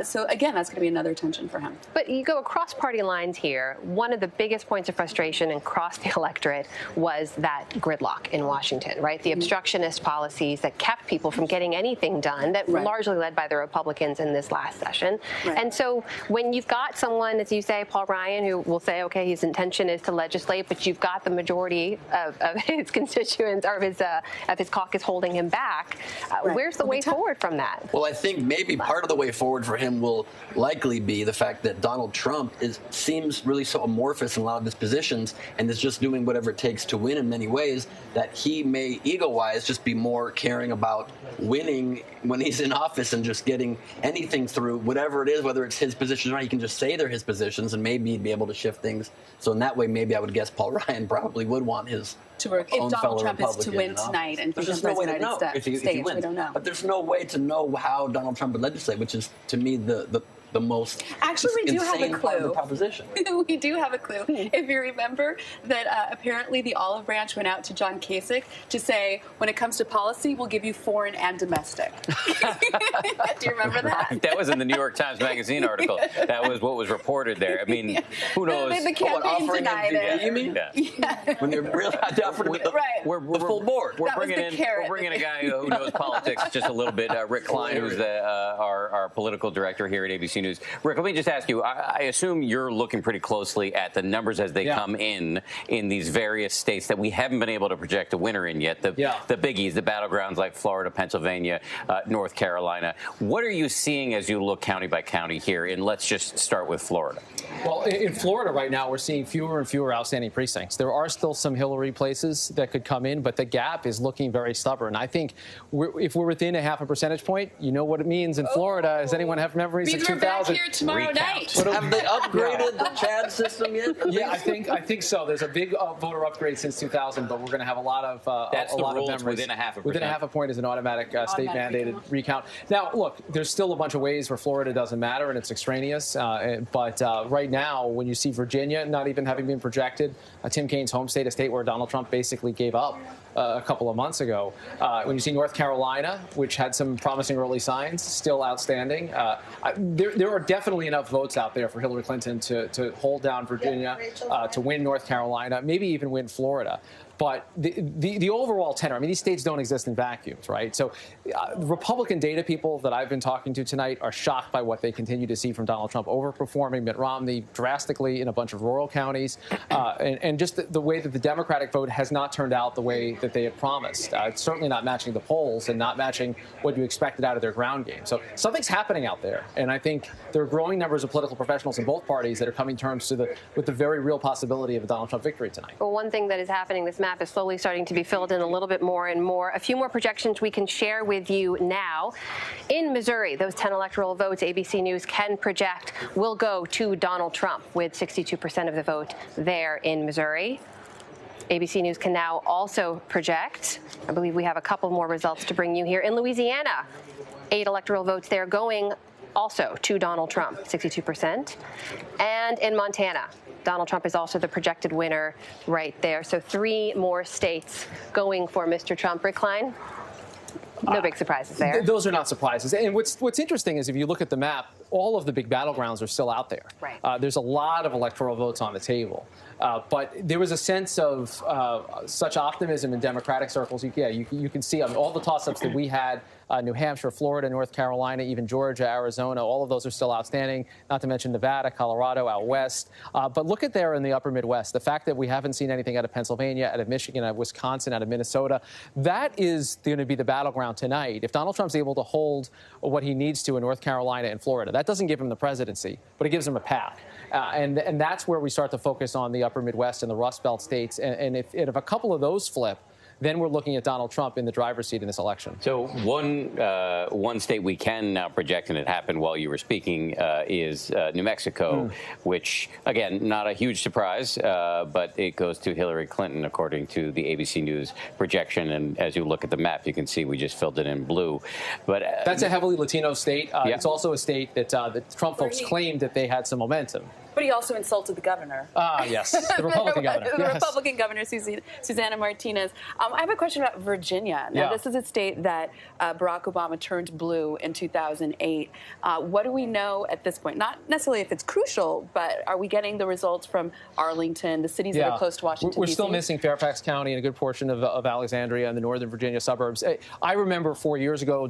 So, again, that's going to be another tension for him. But you go across party lines here. One of the biggest points of frustration across the electorate was that gridlock in Washington, right? The obstructionist policies that kept people from getting anything done, that were largely led by the Republicans in this last session. And so when you've got someone, as you say, Paul Ryan, who will say, okay, his intention is to legislate, but you've got the majority of of his constituents or of his caucus holding him back. Where's the way forward from that? Well, I think maybe part of the way forward for him will likely be the fact that Donald Trump seems really so amorphous in a lot of his positions and is just doing whatever it takes to win in many ways, that he may, ego-wise, just be more caring about winning when he's in office and just getting anything through, whatever it is, whether it's his position or not. He can just say they're his positions and maybe be able to shift things. So in that way, maybe I would guess Paul Ryan probably would want his to work if Donald Trump is to win tonight and become president of the United States. We don't know. But there's no way to know how Donald Trump would legislate, which is, to me, the most actually we do have a clue. Proposition. We do have a clue. If you remember that apparently the olive branch went out to John Kasich to say, when it comes to policy, we'll give you foreign and domestic. Do you remember that? That was in the New York Times Magazine article. That was what was reported there. I mean, who knows? The campaign denied it. You mean? Yeah. When they're really offering the full board. We're bringing a guy who knows politics just a little bit. Rick Klein, who's our political director here at ABC News. Rick, let me just ask you, I assume you're looking pretty closely at the numbers as they come in these various states that we haven't been able to project a winner in yet, the biggies, the battlegrounds like Florida, Pennsylvania, North Carolina. What are you seeing as you look county by county here? And let's just start with Florida. Well, in Florida right now, we're seeing fewer and fewer outstanding precincts. There are still some Hillary places that could come in, but the gap is looking very stubborn. I think if we're within a half a percentage point, you know what it means in Florida. Does anyone have memories of 2000? Here tomorrow night. Have they upgraded the CHAD system yet? Yeah, I think so. There's a big voter upgrade since 2000, but we're going to have a lot of that's the rules memories. Within a half a percent. Within a half a point is an automatic state-mandated recount. Now, look, there's still a bunch of ways where Florida doesn't matter and it's extraneous. But right now, when you see Virginia not even having been projected, Tim Kaine's home state, a state where Donald Trump basically gave up a couple of months ago. When you see North Carolina, which had some promising early signs, still outstanding. There are definitely enough votes out there for Hillary Clinton to hold down Virginia, to win North Carolina, maybe even win Florida. But the overall tenor, I mean, these states don't exist in vacuums, right? So Republican data people that I've been talking to tonight are shocked by what they continue to see from Donald Trump, overperforming Mitt Romney drastically in a bunch of rural counties, and just the way that the Democratic vote has not turned out the way that they had promised. It's certainly not matching the polls and not matching what you expected out of their ground game. So something's happening out there, and I think there are growing numbers of political professionals in both parties that are coming to terms with the very real possibility of a Donald Trump victory tonight. Well, one thing that is happening, this map is slowly starting to be filled in a little bit more and more. A few more projections we can share with you now. In Missouri, those 10 electoral votes ABC News can project will go to Donald Trump, with 62% of the vote there in Missouri. ABC News can now also project, I believe we have a couple more results to bring you here, in Louisiana. 8 electoral votes there going also to Donald Trump, 62%. And in Montana, Donald Trump is also the projected winner right there. So 3 more states going for Mr. Trump. Rick Klein? No big surprises there. Those are not surprises. And what's interesting is if you look at the map, all of the big battlegrounds are still out there. Right. There's a lot of electoral votes on the table. But there was a sense of such optimism in Democratic circles. You can see all the toss-ups that we had, New Hampshire, Florida, North Carolina, even Georgia, Arizona, all of those are still outstanding, not to mention Nevada, Colorado, out west. But look at there in the upper Midwest, the fact that we haven't seen anything out of Pennsylvania, out of Michigan, out of Wisconsin, out of Minnesota, that is going to be the battleground tonight. If Donald Trump's able to hold what he needs to in North Carolina and Florida, that doesn't give him the presidency, but it gives him a path. And that's where we start to focus on the upper Midwest and the Rust Belt states. And if a couple of those flip, then we're looking at Donald Trump in the driver's seat in this election. So one state we can now project, and it happened while you were speaking, is New Mexico, which, again, not a huge surprise, but it goes to Hillary Clinton, according to the ABC News projection. And as you look at the map, you can see we just filled it in blue. But that's a heavily Latino state. It's also a state that the Trump folks claimed that they had some momentum. But he also insulted the governor. Yes, the Republican governor. The Republican governor, Susanna Martinez. I have a question about Virginia. Now, this is a state that Barack Obama turned blue in 2008. What do we know at this point? Not necessarily if it's crucial, but are we getting the results from Arlington, the cities that are close to Washington, We're D.C.? still missing Fairfax County and a good portion of Alexandria and the northern Virginia suburbs. I remember 4 years ago,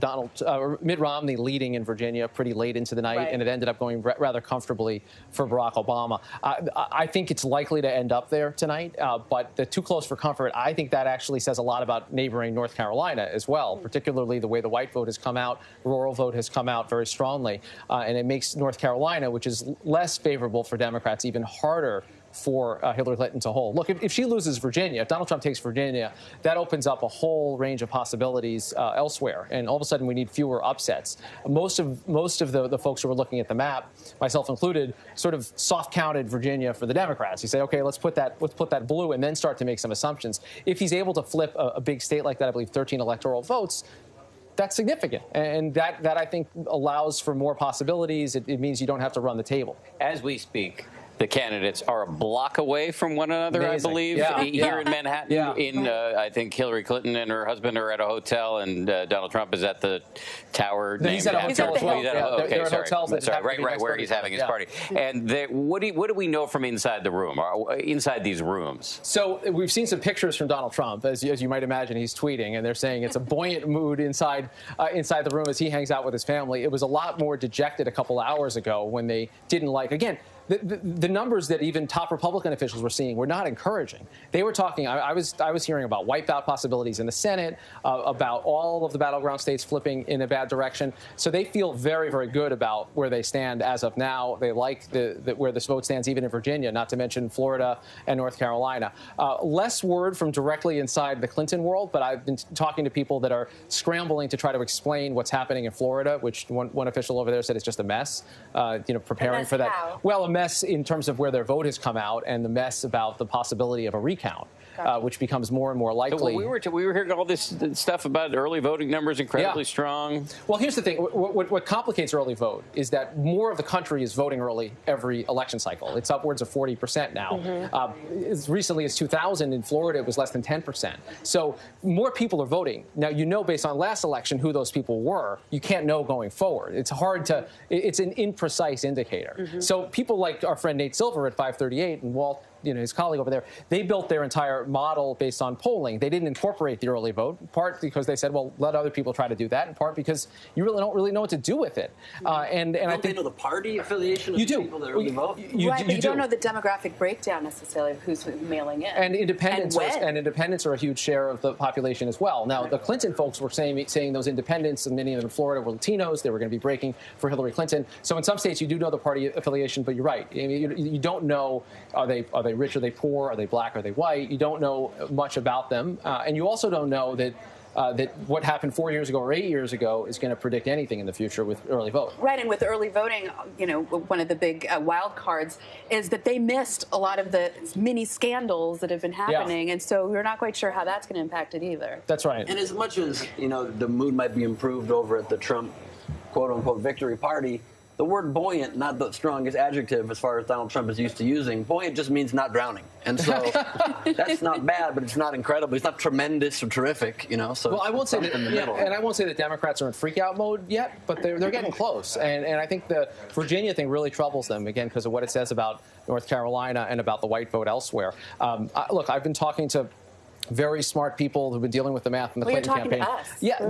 Mitt Romney leading in Virginia pretty late into the night, and it ended up going rather comfortably for Barack Obama. I think it's likely to end up there tonight, but the too close for comfort, I think that actually says a lot about neighboring North Carolina as well, particularly the way the white vote has come out. Rural vote has come out very strongly, and it makes North Carolina, which is less favorable for Democrats, even harder for Hillary Clinton to hold. Look, if she loses Virginia, if Donald Trump takes Virginia, that opens up a whole range of possibilities elsewhere, and all of a sudden we need fewer upsets. Most of the folks who were looking at the map, myself included, sort of soft counted Virginia for the Democrats. You say, okay, let's put that blue, and then start to make some assumptions. If he's able to flip a big state like that, I believe 13 electoral votes, that's significant, and that I think allows for more possibilities. It means you don't have to run the table. As we speak, the candidates are a block away from one another, Amazing. I believe, here in Manhattan. I think Hillary Clinton and her husband are at a hotel, and Donald Trump is at the tower. He's at a hotel as well. Okay, sorry. Right where he's having his party. And what do we know from inside the room, or inside these rooms? So we've seen some pictures from Donald Trump, as you might imagine. He's tweeting, and they're saying it's a buoyant mood inside the room as he hangs out with his family. It was a lot more dejected a couple hours ago when they didn't like, again, the numbers that even top Republican officials were seeing were not encouraging. They were talking, I was hearing about wipeout possibilities in the Senate, about all of the battleground states flipping in a bad direction. So they feel very, very good about where they stand as of now. They like where this vote stands, even in Virginia, not to mention Florida and North Carolina. Less word from directly inside the Clinton world, but I've been talking to people that are scrambling to try to explain what's happening in Florida, which one official over there said it's just a mess, preparing for that. How? Well, a mess in terms of where their vote has come out, and the mess about the possibility of a recount, which becomes more and more likely. We were hearing all this stuff about early voting numbers incredibly strong. Well, here's the thing. What complicates early vote is that more of the country is voting early every election cycle. It's upwards of 40% now. As recently as 2000 in Florida, it was less than 10%. So more people are voting. Now, based on last election who those people were. You can't know going forward. It's hard to, it's an imprecise indicator. So people like our friend Nate Silver at 538 and Walt, his colleague over there, they built their entire model based on polling. They didn't incorporate the early vote, in part because they said, well, let other people try to do that, in part because you really don't know what to do with it. And I think know the party affiliation of the people that early vote. But you don't know the demographic breakdown necessarily of who's mailing in. And independents are a huge share of the population as well. Now, the Clinton folks were saying those independents, and many of them in Florida were Latinos. They were going to be breaking for Hillary Clinton. So in some states, you do know the party affiliation, but you're right. You don't know, are they rich, are they poor, are they black, are they white? You don't know much about them. And you also don't know that what happened 4 years ago or 8 years ago is going to predict anything in the future with early vote. Right, and with early voting, one of the big wild cards is that they missed a lot of the mini scandals that have been happening, and so we're not quite sure how that's going to impact it either. That's right. And as much as, the mood might be improved over at the Trump quote-unquote victory party, the word buoyant, not the strongest adjective as far as Donald Trump is used to using. Buoyant just means not drowning. And so that's not bad, but it's not incredible. It's not tremendous or terrific, So well, I won't say that, in the middle. And I won't say that Democrats are in freak-out mode yet, but they're getting close. And I think the Virginia thing really troubles them, again, because of what it says about North Carolina and about the white vote elsewhere. Look, I've been talking to very smart people who've been dealing with the math in the Clinton campaign. To us. Yeah,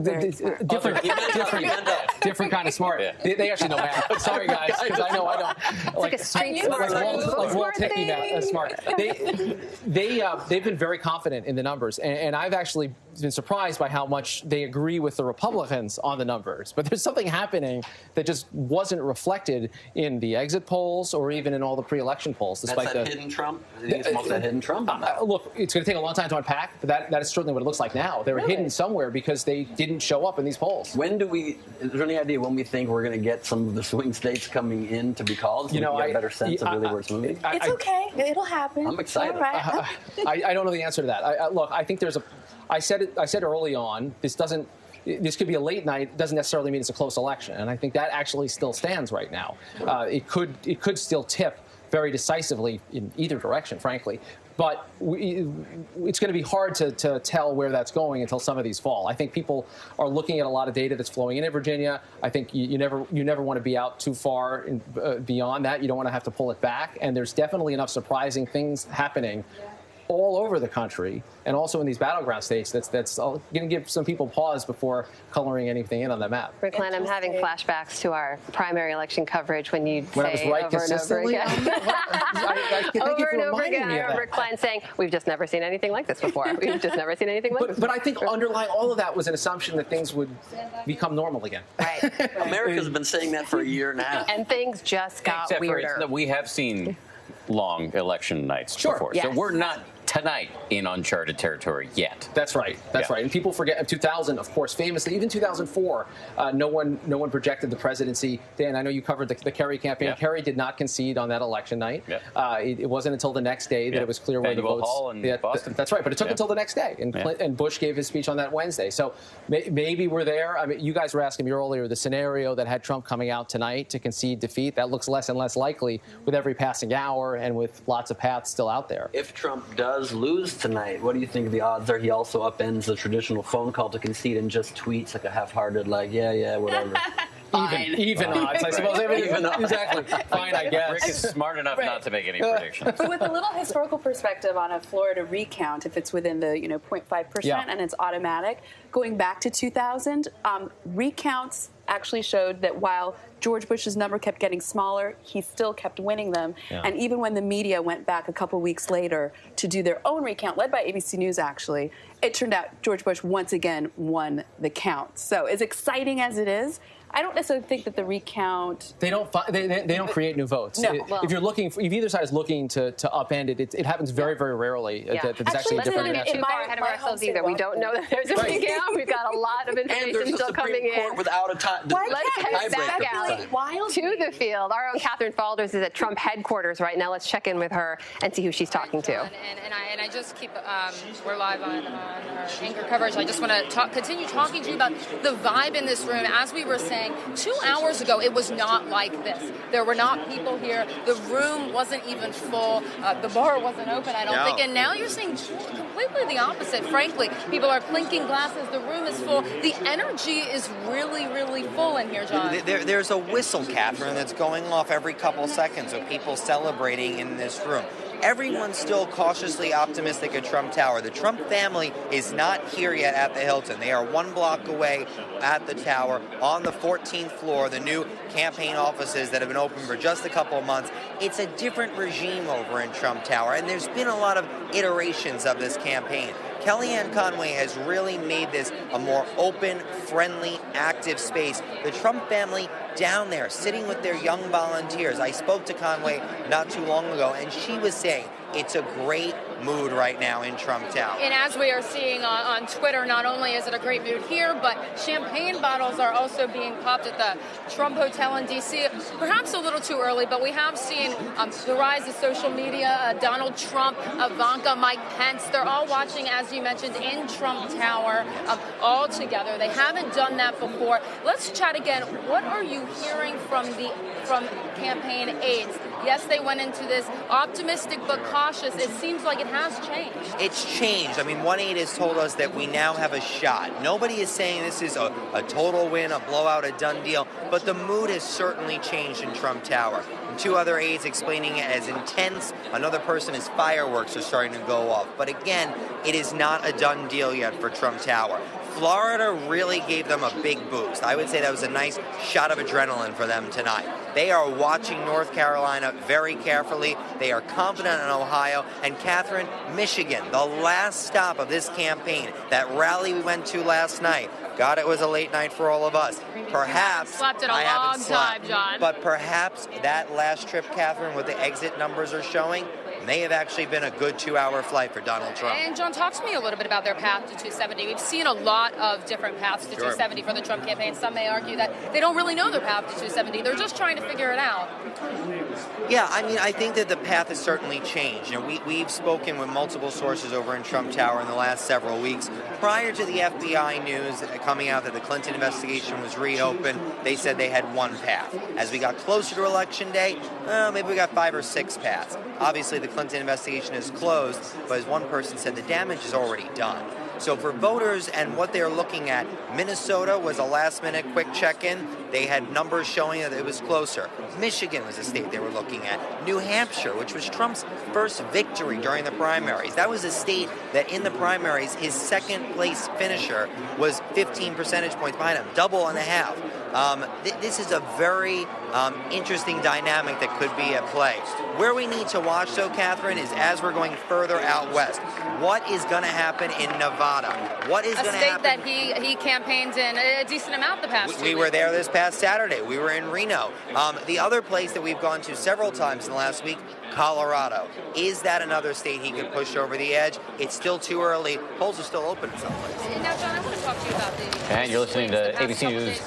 different kind of smart. Yeah. They actually know math. Sorry, guys, because I know I don't. It's like a street smart. Like Walt Hickey math, smart. They've been very confident in the numbers, and I've actually been surprised by how much they agree with the Republicans on the numbers. But there's something happening that just wasn't reflected in the exit polls or even in all the pre-election polls. Despite That's that hidden Trump? I think it's most that hidden Trump? Look, it's going to take a long time to unpack, but that is certainly what it looks like now. They were hidden somewhere because they didn't show up in these polls. Is there any idea when we think we're going to get some of the swing states coming in to be called? So we get a better sense of really where it's moving? It's okay. It'll happen. I'm excited. All right. I don't know the answer to that. Look, I think I said early on, this could be a late night. It doesn't necessarily mean it's a close election, and I think that actually still stands right now. It could still tip very decisively in either direction, frankly. But it's going to be hard to tell where that's going until some of these fall. I think people are looking at a lot of data that's flowing in Virginia. I think you never want to be out too far beyond that. You don't want to have to pull it back. And there's definitely enough surprising things happening all over the country and also in these battleground states, that's going to give some people pause before coloring anything in on the map. Rick Glenn, I'm having flashbacks to our primary election coverage when you When I was say right over and over consistently? again. Thank you Over for and over reminding again, me of that. Rick Glenn saying, we've just never seen anything like this before. We've just never seen anything like this But I think underlying all of that was an assumption that things would become normal again. Right. America's been saying that for a year now. And things just got Except weirder. for that we have seen long election nights before. Yes. So we're not tonight in uncharted territory yet. That's right. That's right. And people forget 2000, of course, famously, even 2004, no one projected the presidency. Dan, I know you covered the Kerry campaign. Yeah. Kerry did not concede on that election night. Yeah. It wasn't until the next day that it was clear where the Faneuil votes. Hall in Boston. That's right. But it took until the next day, and and Bush gave his speech on that Wednesday. So maybe we're there. I mean, you guys were asking me earlier the scenario that had Trump coming out tonight to concede defeat. That looks less and less likely with every passing hour and with lots of paths still out there. If Trump does lose tonight, what do you think the odds are he also upends the traditional phone call to concede and just tweets like a half-hearted, like, yeah, whatever? Even odds, I suppose. Even odds. Exactly. Fine, I guess. Rick is smart enough not to make any predictions. But with a little historical perspective on a Florida recount, if it's within the 0.5% and it's automatic, going back to 2000, recounts actually showed that while George Bush's number kept getting smaller, he still kept winning them. Yeah. And even when the media went back a couple weeks later to do their own recount, led by ABC News actually, it turned out George Bush once again won the count. So as exciting as it is, I don't necessarily think that the recount. They don't create new votes. No. If you're looking, if either side is looking to upend it, it happens very, very rarely. That there's actually a different Let's not get too far ahead of ourselves either. We don't know that there's a recount. We've got a lot of information still coming in. Without a time. Let's head back out to the field. Our own Catherine Falders is at Trump headquarters right now. Let's check in with her and see who she's talking to. And I just keep, we're live on our anchor coverage. I just want to continue talking to you about the vibe in this room. As we were saying, 2 hours ago, it was not like this. There were not people here. The room wasn't even full. The bar wasn't open, I don't think. And now you're seeing completely the opposite, frankly. People are clinking glasses. The room is full. The energy is really, really full in here, John. There's a whistle, Catherine, that's going off every couple seconds of people celebrating in this room. Everyone's still cautiously optimistic at Trump Tower. The Trump family is not here yet at the Hilton. They are 1 block away at the tower on the 14th floor, the new campaign offices that have been open for just a couple of months. It's a different regime over in Trump Tower, and there's been a lot of iterations of this campaign. Kellyanne Conway has really made this a more open, friendly, active space. The Trump family down there, sitting with their young volunteers. I spoke to Conway not too long ago, and she was saying it's a great mood right now in Trump Tower. And as we are seeing on Twitter, not only is it a great mood here, but champagne bottles are also being popped at the Trump Hotel in D.C. Perhaps a little too early, but we have seen the rise of social media. Donald Trump, Ivanka, Mike Pence, they're all watching, as you mentioned, in Trump Tower all together. They haven't done that before. Let's chat again. What are you hearing from campaign aides? Yes, they went into this optimistic but cautious. It seems like it has changed. It's changed. I mean, one aide has told us that we now have a shot. Nobody is saying this is a total win, a blowout, a done deal, but the mood has certainly changed in Trump Tower. And 2 other aides explaining it as intense. Another person is fireworks are starting to go off. But again, it is not a done deal yet for Trump Tower. Florida really gave them a big boost. I would say that was a nice shot of adrenaline for them tonight. They are watching North Carolina very carefully. They are confident in Ohio. And Catherine, Michigan, the last stop of this campaign, that rally we went to last night. God, it was a late night for all of us. Perhaps slept in a I haven't long slept, time, John. but perhaps that last trip, Catherine, what the exit numbers are showing, may have actually been a good 2-hour flight for Donald Trump. And John, talk to me a little bit about their path to 270. We've seen a lot of different paths to 270 for the Trump campaign. Some may argue that they don't really know their path to 270. They're just trying to figure it out. Yeah, I mean, I think that the path has certainly changed. You know, we've spoken with multiple sources over in Trump Tower in the last several weeks. Prior to the FBI news coming out that the Clinton investigation was reopened, they said they had one path. As we got closer to Election Day, maybe we got 5 or 6 paths. Obviously, the Clinton investigation is closed, but as one person said, the damage is already done. So for voters and what they're looking at, Minnesota was a last-minute quick check-in. They had numbers showing that it was closer. Michigan was a state they were looking at. New Hampshire, which was Trump's first victory during the primaries. That was a state that in the primaries, his second-place finisher was 15 percentage points behind him, double and a half. This is a very interesting dynamic that could be at play. Where we need to watch, though, Catherine, is as we're going further out west. What is going to happen in Nevada? What is going to happen? A state that he campaigned in a decent amount the past 2 weeks. We were there this past Saturday. We were in Reno. The other place that we've gone to several times in the last week, Colorado. Is that another state he could push over the edge? It's still too early. Polls are still open in some places. Now, John, I want to talk to you about And you're listening to ABC News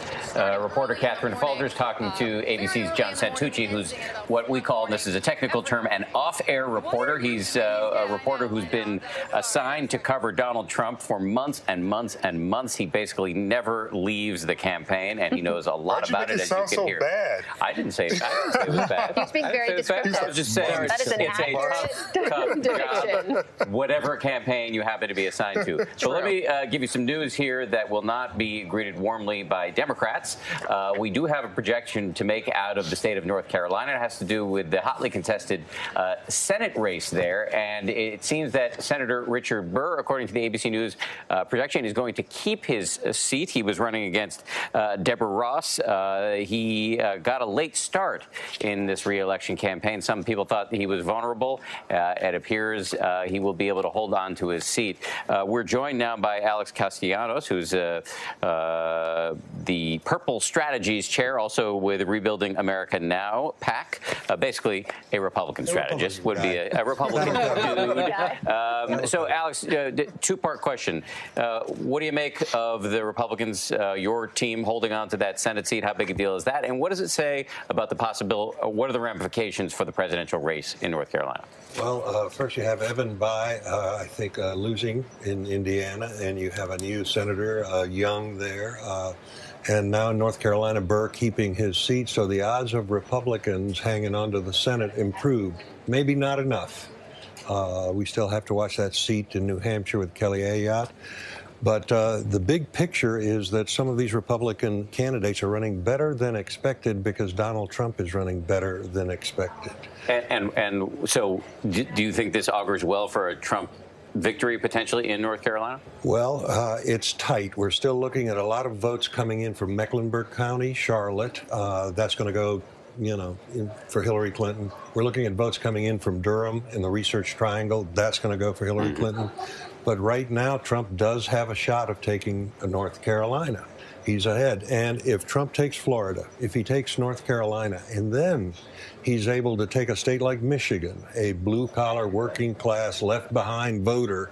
reporter Catherine Falters talking to ABC's John Santucci, who's what we call, and this is a technical term, an off-air reporter. He's a reporter who's been assigned to cover Donald Trump for months and months and months. He basically never leaves the campaign, and he knows a lot about it, as you can hear. Bad? I didn't say it was bad. He's being very descriptive. I was just saying that is an tough job, whatever campaign you happen to be assigned to. So let me give you some news here that will not be greeted warmly by Democrats. We do have a projection to make out of the state of North Carolina. It has to do with the hotly contested Senate race there. And it seems that Senator Richard Burr, according to the ABC News projection, is going to keep his seat. He was running against Deborah Ross. He got a late start in this re-election campaign. Some people thought he was vulnerable. It appears he will be able to hold on to his seat. We're joined now by Alex Castellanos, who's the Purple Strategies chair, also with Rebuilding America Now PAC, basically a Republican strategist, would be a Republican dude. So, Alex, two-part question. What do you make of the Republicans, your team, holding on to that Senate seat? How big a deal is that? And what does it say about the possibility, what are the ramifications for the presidential race in North Carolina? Well, first you have Evan Bayh, I think, losing in Indiana, and you have a new Senator Young there. And now in North Carolina, Burr keeping his seat. So the odds of Republicans hanging on to the Senate improved. Maybe not enough. We still have to watch that seat in New Hampshire with Kelly Ayotte. But the big picture is that some of these Republican candidates are running better than expected because Donald Trump is running better than expected. And so do you think this augurs well for a Trump victory potentially in North Carolina? Well, it's tight. We're still looking at a lot of votes coming in from Mecklenburg County, Charlotte. That's going to go, for Hillary Clinton. We're looking at votes coming in from Durham in the Research Triangle. That's going to go for Hillary Clinton. But right now, Trump does have a shot of taking North Carolina. He's ahead. And if Trump takes Florida, if he takes North Carolina, and then he's able to take a state like Michigan, a blue-collar, working-class, left-behind voter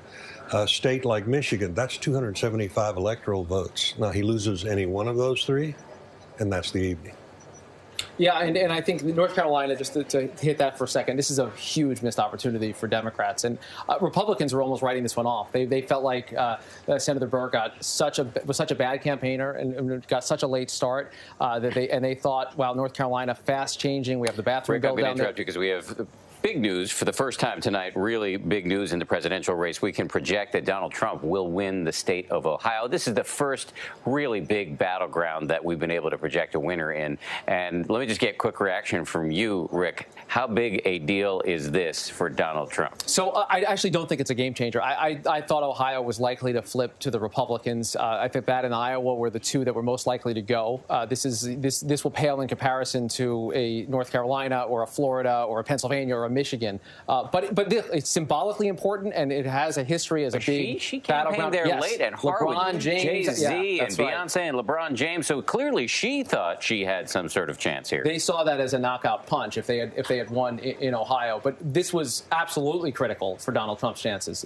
state like Michigan, that's 275 electoral votes. Now, he loses any one of those three, and that's the evening. Yeah, and I think North Carolina, just to hit that for a second, this is a huge missed opportunity for Democrats. And Republicans were almost writing this one off. They felt like Senator Burr was such a bad campaigner and got such a late start that they thought, wow, North Carolina, fast changing. We have the bathroom bill down there. I'm going to interrupt you because we have big news for the first time tonight, really big news in the presidential race. We can project that Donald Trump will win the state of Ohio. This is the first really big battleground that we've been able to project a winner in. And let me just get a quick reaction from you, Rick. How big a deal is this for Donald Trump? So I actually don't think it's a game changer. I thought Ohio was likely to flip to the Republicans. I think that and Iowa were the two that were most likely to go. This will pale in comparison to a North Carolina or a Florida or a Pennsylvania or a Michigan, but it's symbolically important, and it has a history as a big she battleground. There late and hard LeBron with James, Jay-Z and right. Beyonce and LeBron James. So clearly, she thought she had some sort of chance here. They saw that as a knockout punch if they had won in Ohio. But this was absolutely critical for Donald Trump's chances.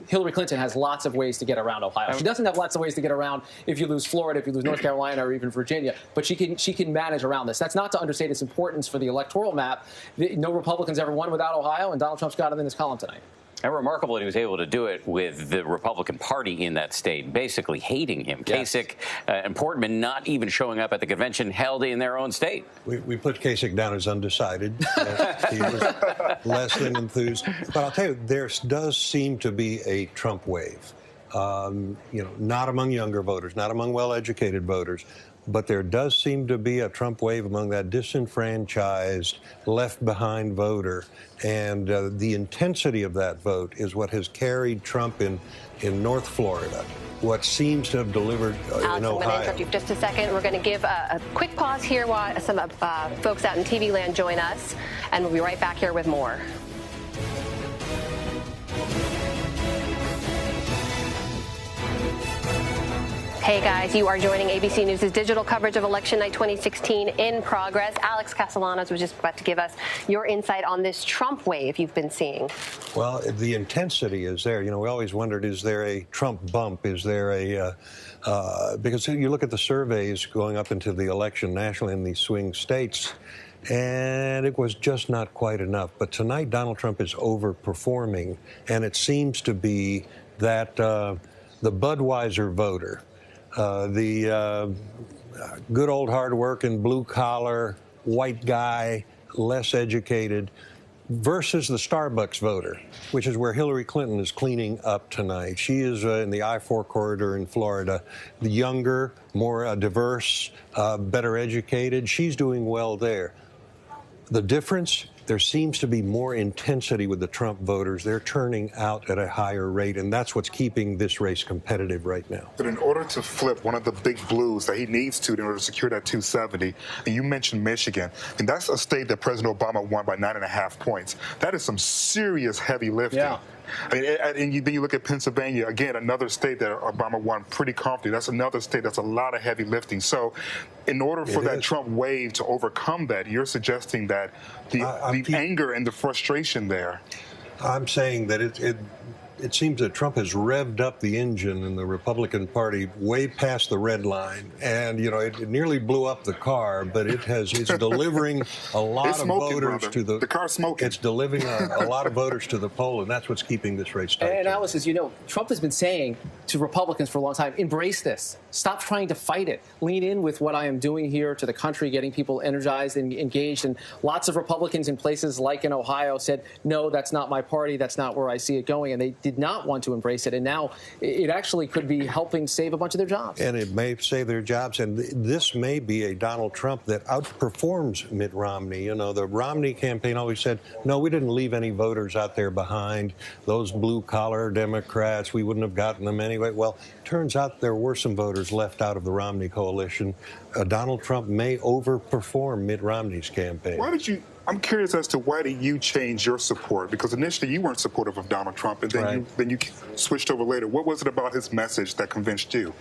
Hillary Clinton has lots of ways to get around Ohio. She doesn't have lots of ways to get around if you lose Florida, if you lose North Carolina, or even Virginia. But she can manage around this. That's not to understate its importance for the electoral map. No Republicans ever won without Ohio, and Donald Trump's got it in his column tonight. And remarkable that he was able to do it with the Republican Party in that state basically hating him. Yes. Kasich and Portman not even showing up at the convention held in their own state. We put Kasich down as undecided. He was less than enthused. But I'll tell you, there does seem to be a Trump wave. not among younger voters, not among well-educated voters. But there does seem to be a Trump wave among that disenfranchised, left-behind voter. And the intensity of that vote is what has carried Trump in North Florida, what seems to have delivered in Ohio. I'm going to interrupt you for just a second. We're going to give a quick pause here while some folks out in TV land join us, and we'll be right back here with more. Hey guys, you are joining ABC News' digital coverage of Election Night 2016 in progress. Alex Castellanos was just about to give us your insight on this Trump wave you've been seeing. Well, the intensity is there. We always wondered, is there a Trump bump? Is there a because you look at the surveys going up into the election nationally in these swing states, and it was just not quite enough. But tonight, Donald Trump is overperforming, and it seems to be that the Budweiser voter, the good old hard-working, blue-collar, white guy, less educated, versus the Starbucks voter, which is where Hillary Clinton is cleaning up tonight. She is in the I-4 corridor in Florida, the younger, more diverse, better educated. She's doing well there. The difference? There seems to be more intensity with the Trump voters. They're turning out at a higher rate, and that's what's keeping this race competitive right now. But in order to flip one of the big blues that he needs to in order to secure that 270, and you mentioned Michigan, and that's a state that President Obama won by 9.5 points. That is some serious heavy lifting. Yeah. I mean, and then you look at Pennsylvania, again, another state that Obama won pretty comfortably. That's another state that's a lot of heavy lifting. So in order for that Trump wave to overcome that, you're suggesting that the anger and the frustration there. I'm saying that it seems that Trump has revved up the engine in the Republican Party way past the red line, and it nearly blew up the car, but it's delivering a lot of voters to the car's smoking. It's delivering a lot of voters to the poll, and that's what's keeping this race tight. And Alice, as you know, Trump has been saying to Republicans for a long time, embrace this. Stop trying to fight it. Lean in with what I am doing here to the country, getting people energized and engaged. And lots of Republicans in places like in Ohio said, no, that's not my party. That's not where I see it going. And they did not want to embrace it. And now it actually could be helping save a bunch of their jobs. And it may save their jobs. And this may be a Donald Trump that outperforms Mitt Romney. The Romney campaign always said, no, we didn't leave any voters out there behind. Those blue-collar Democrats, we wouldn't have gotten them anyway. Well, turns out there were some voters left out of the Romney coalition. Donald Trump may overperform Mitt Romney's campaign. I'm curious as to why did you change your support? Because initially you weren't supportive of Donald Trump, and then you switched over later. What was it about his message that convinced you?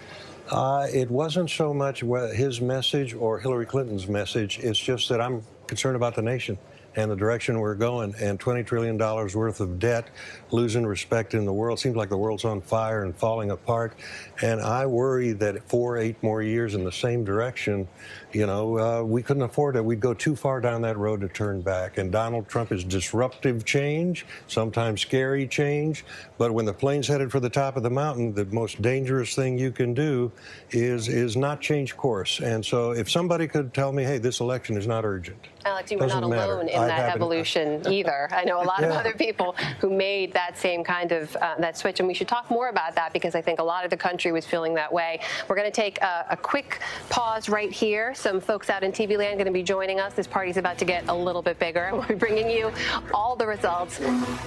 It wasn't so much his message or Hillary Clinton's message. It's just that I'm concerned about the nation and the direction we're going, and $20 trillion worth of debt, losing respect in the world. Seems like the world's on fire and falling apart. And I worry that 4 or 8 more years in the same direction, we couldn't afford it. We'd go too far down that road to turn back. And Donald Trump is disruptive change, sometimes scary change. But when the plane's headed for the top of the mountain, the most dangerous thing you can do is not change course. And so if somebody could tell me, hey, this election is not urgent. Alex, you were not alone in that evolution either. I know a lot of other people who made that same kind of that switch, and we should talk more about that because I think a lot of the country was feeling that way. We're going to take a quick pause right here. Some folks out in TV land are going to be joining us. This party's about to get a little bit bigger, and we'll be bringing you all the results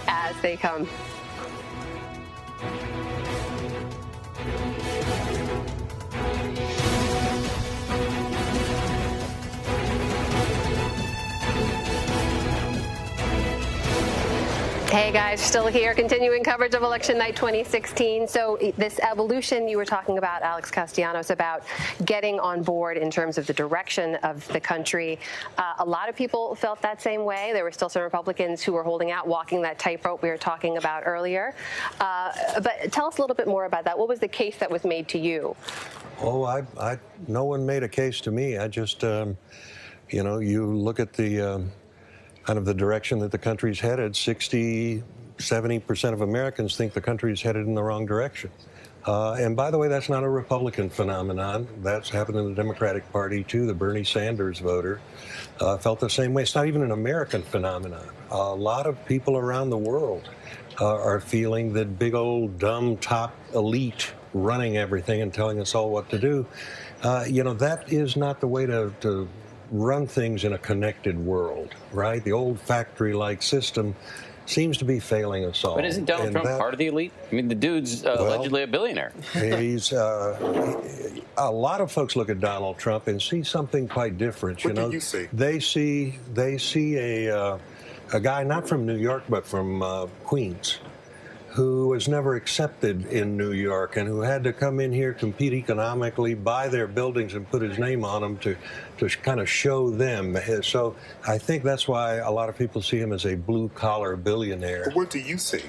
as they come. Hey guys, still here, continuing coverage of Election Night 2016. So this evolution you were talking about, Alex Castellanos, about getting on board in terms of the direction of the country. A lot of people felt that same way. There were still some Republicans who were holding out, walking that tightrope we were talking about earlier. But tell us a little bit more about that. What was the case that was made to you? Oh, no one made a case to me. I just, you look at the kind of the direction that the country's headed. 60-70% of Americans think the country's headed in the wrong direction. And by the way, that's not a Republican phenomenon. That's happened in the Democratic Party, too. The Bernie Sanders voter felt the same way. It's not even an American phenomenon. A lot of people around the world are feeling that big old dumb top elite running everything and telling us all what to do. That is not the way to run things in a connected world, right? The old factory-like system seems to be failing us all. But isn't Donald Trump part of the elite? I mean, the dude's allegedly a billionaire. He's a lot of folks look at Donald Trump and see something quite different. What do you see? They see a guy not from New York but from Queens, who was never accepted in New York and who had to come in here, compete economically, buy their buildings and put his name on them to kind of show them. So I think that's why a lot of people see him as a blue-collar billionaire. But what do you see?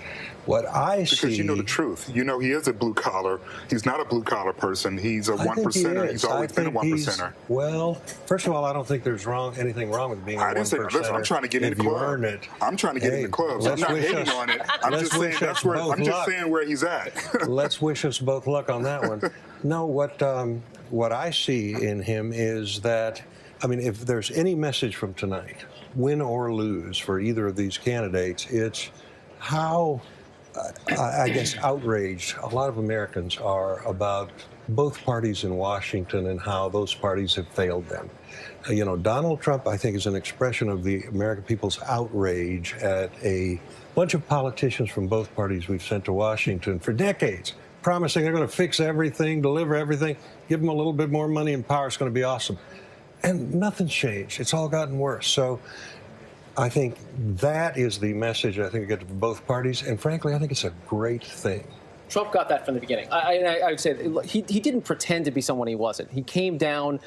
What I see... Because you know the truth. You know he is a blue-collar. He's not a blue-collar person. He's a one-percenter. He's always been a one-percenter. Well, first of all, I don't think there's anything wrong with being a one-percenter. Listen, I'm trying to get in the club. I'm trying to get in the club. So I'm not hating on it. I'm just saying where he's at. Let's wish us both luck on that one. No, what I see in him is that, I mean, if there's any message from tonight, win or lose for either of these candidates, it's how, I guess, outraged a lot of Americans are about both parties in Washington and how those parties have failed them. Donald Trump, I think, is an expression of the American people's outrage at a bunch of politicians from both parties we've sent to Washington for decades, promising they're going to fix everything, deliver everything, give them a little bit more money and power. It's going to be awesome. And nothing's changed. It's all gotten worse. So I think that is the message I think we get to both parties. And frankly, I think it's a great thing. Trump got that from the beginning. I would say he didn't pretend to be someone he wasn't. He came down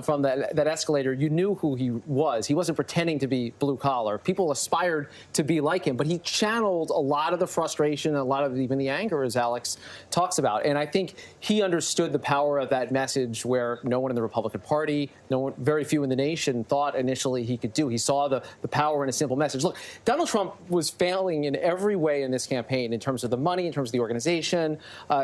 from that escalator. You knew who he was. He wasn't pretending to be blue collar. People aspired to be like him, but he channeled a lot of the frustration, a lot of even the anger, as Alex talks about. And I think he understood the power of that message where no one in the Republican Party, very few in the nation thought initially he could do. He saw the power in a simple message. Look, Donald Trump was failing in every way in this campaign, in terms of the money, in terms of the organization,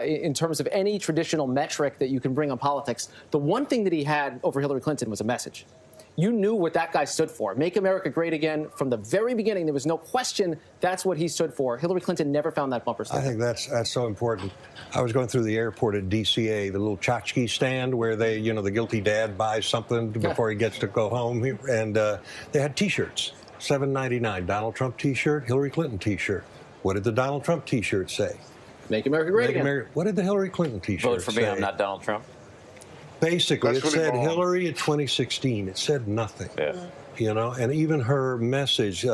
in terms of any traditional metric that you can bring on politics. The one thing that he had over Hillary Clinton was a message. You knew what that guy stood for. Make America great again. From the very beginning, there was no question that's what he stood for. Hillary Clinton never found that bumper sticker. I think that's so important. I was going through the airport at DCA, the little tchotchke stand where they, the guilty dad buys something before he gets to go home. And they had T-shirts, $7.99. Donald Trump T-shirt, Hillary Clinton T-shirt. What did the Donald Trump T-shirt say? Make America great again. What did the Hillary Clinton T-shirt say? Vote for me, I'm not Donald Trump. Basically, That's it really said wrong. Hillary in 2016. It said nothing. Yeah. And even her message,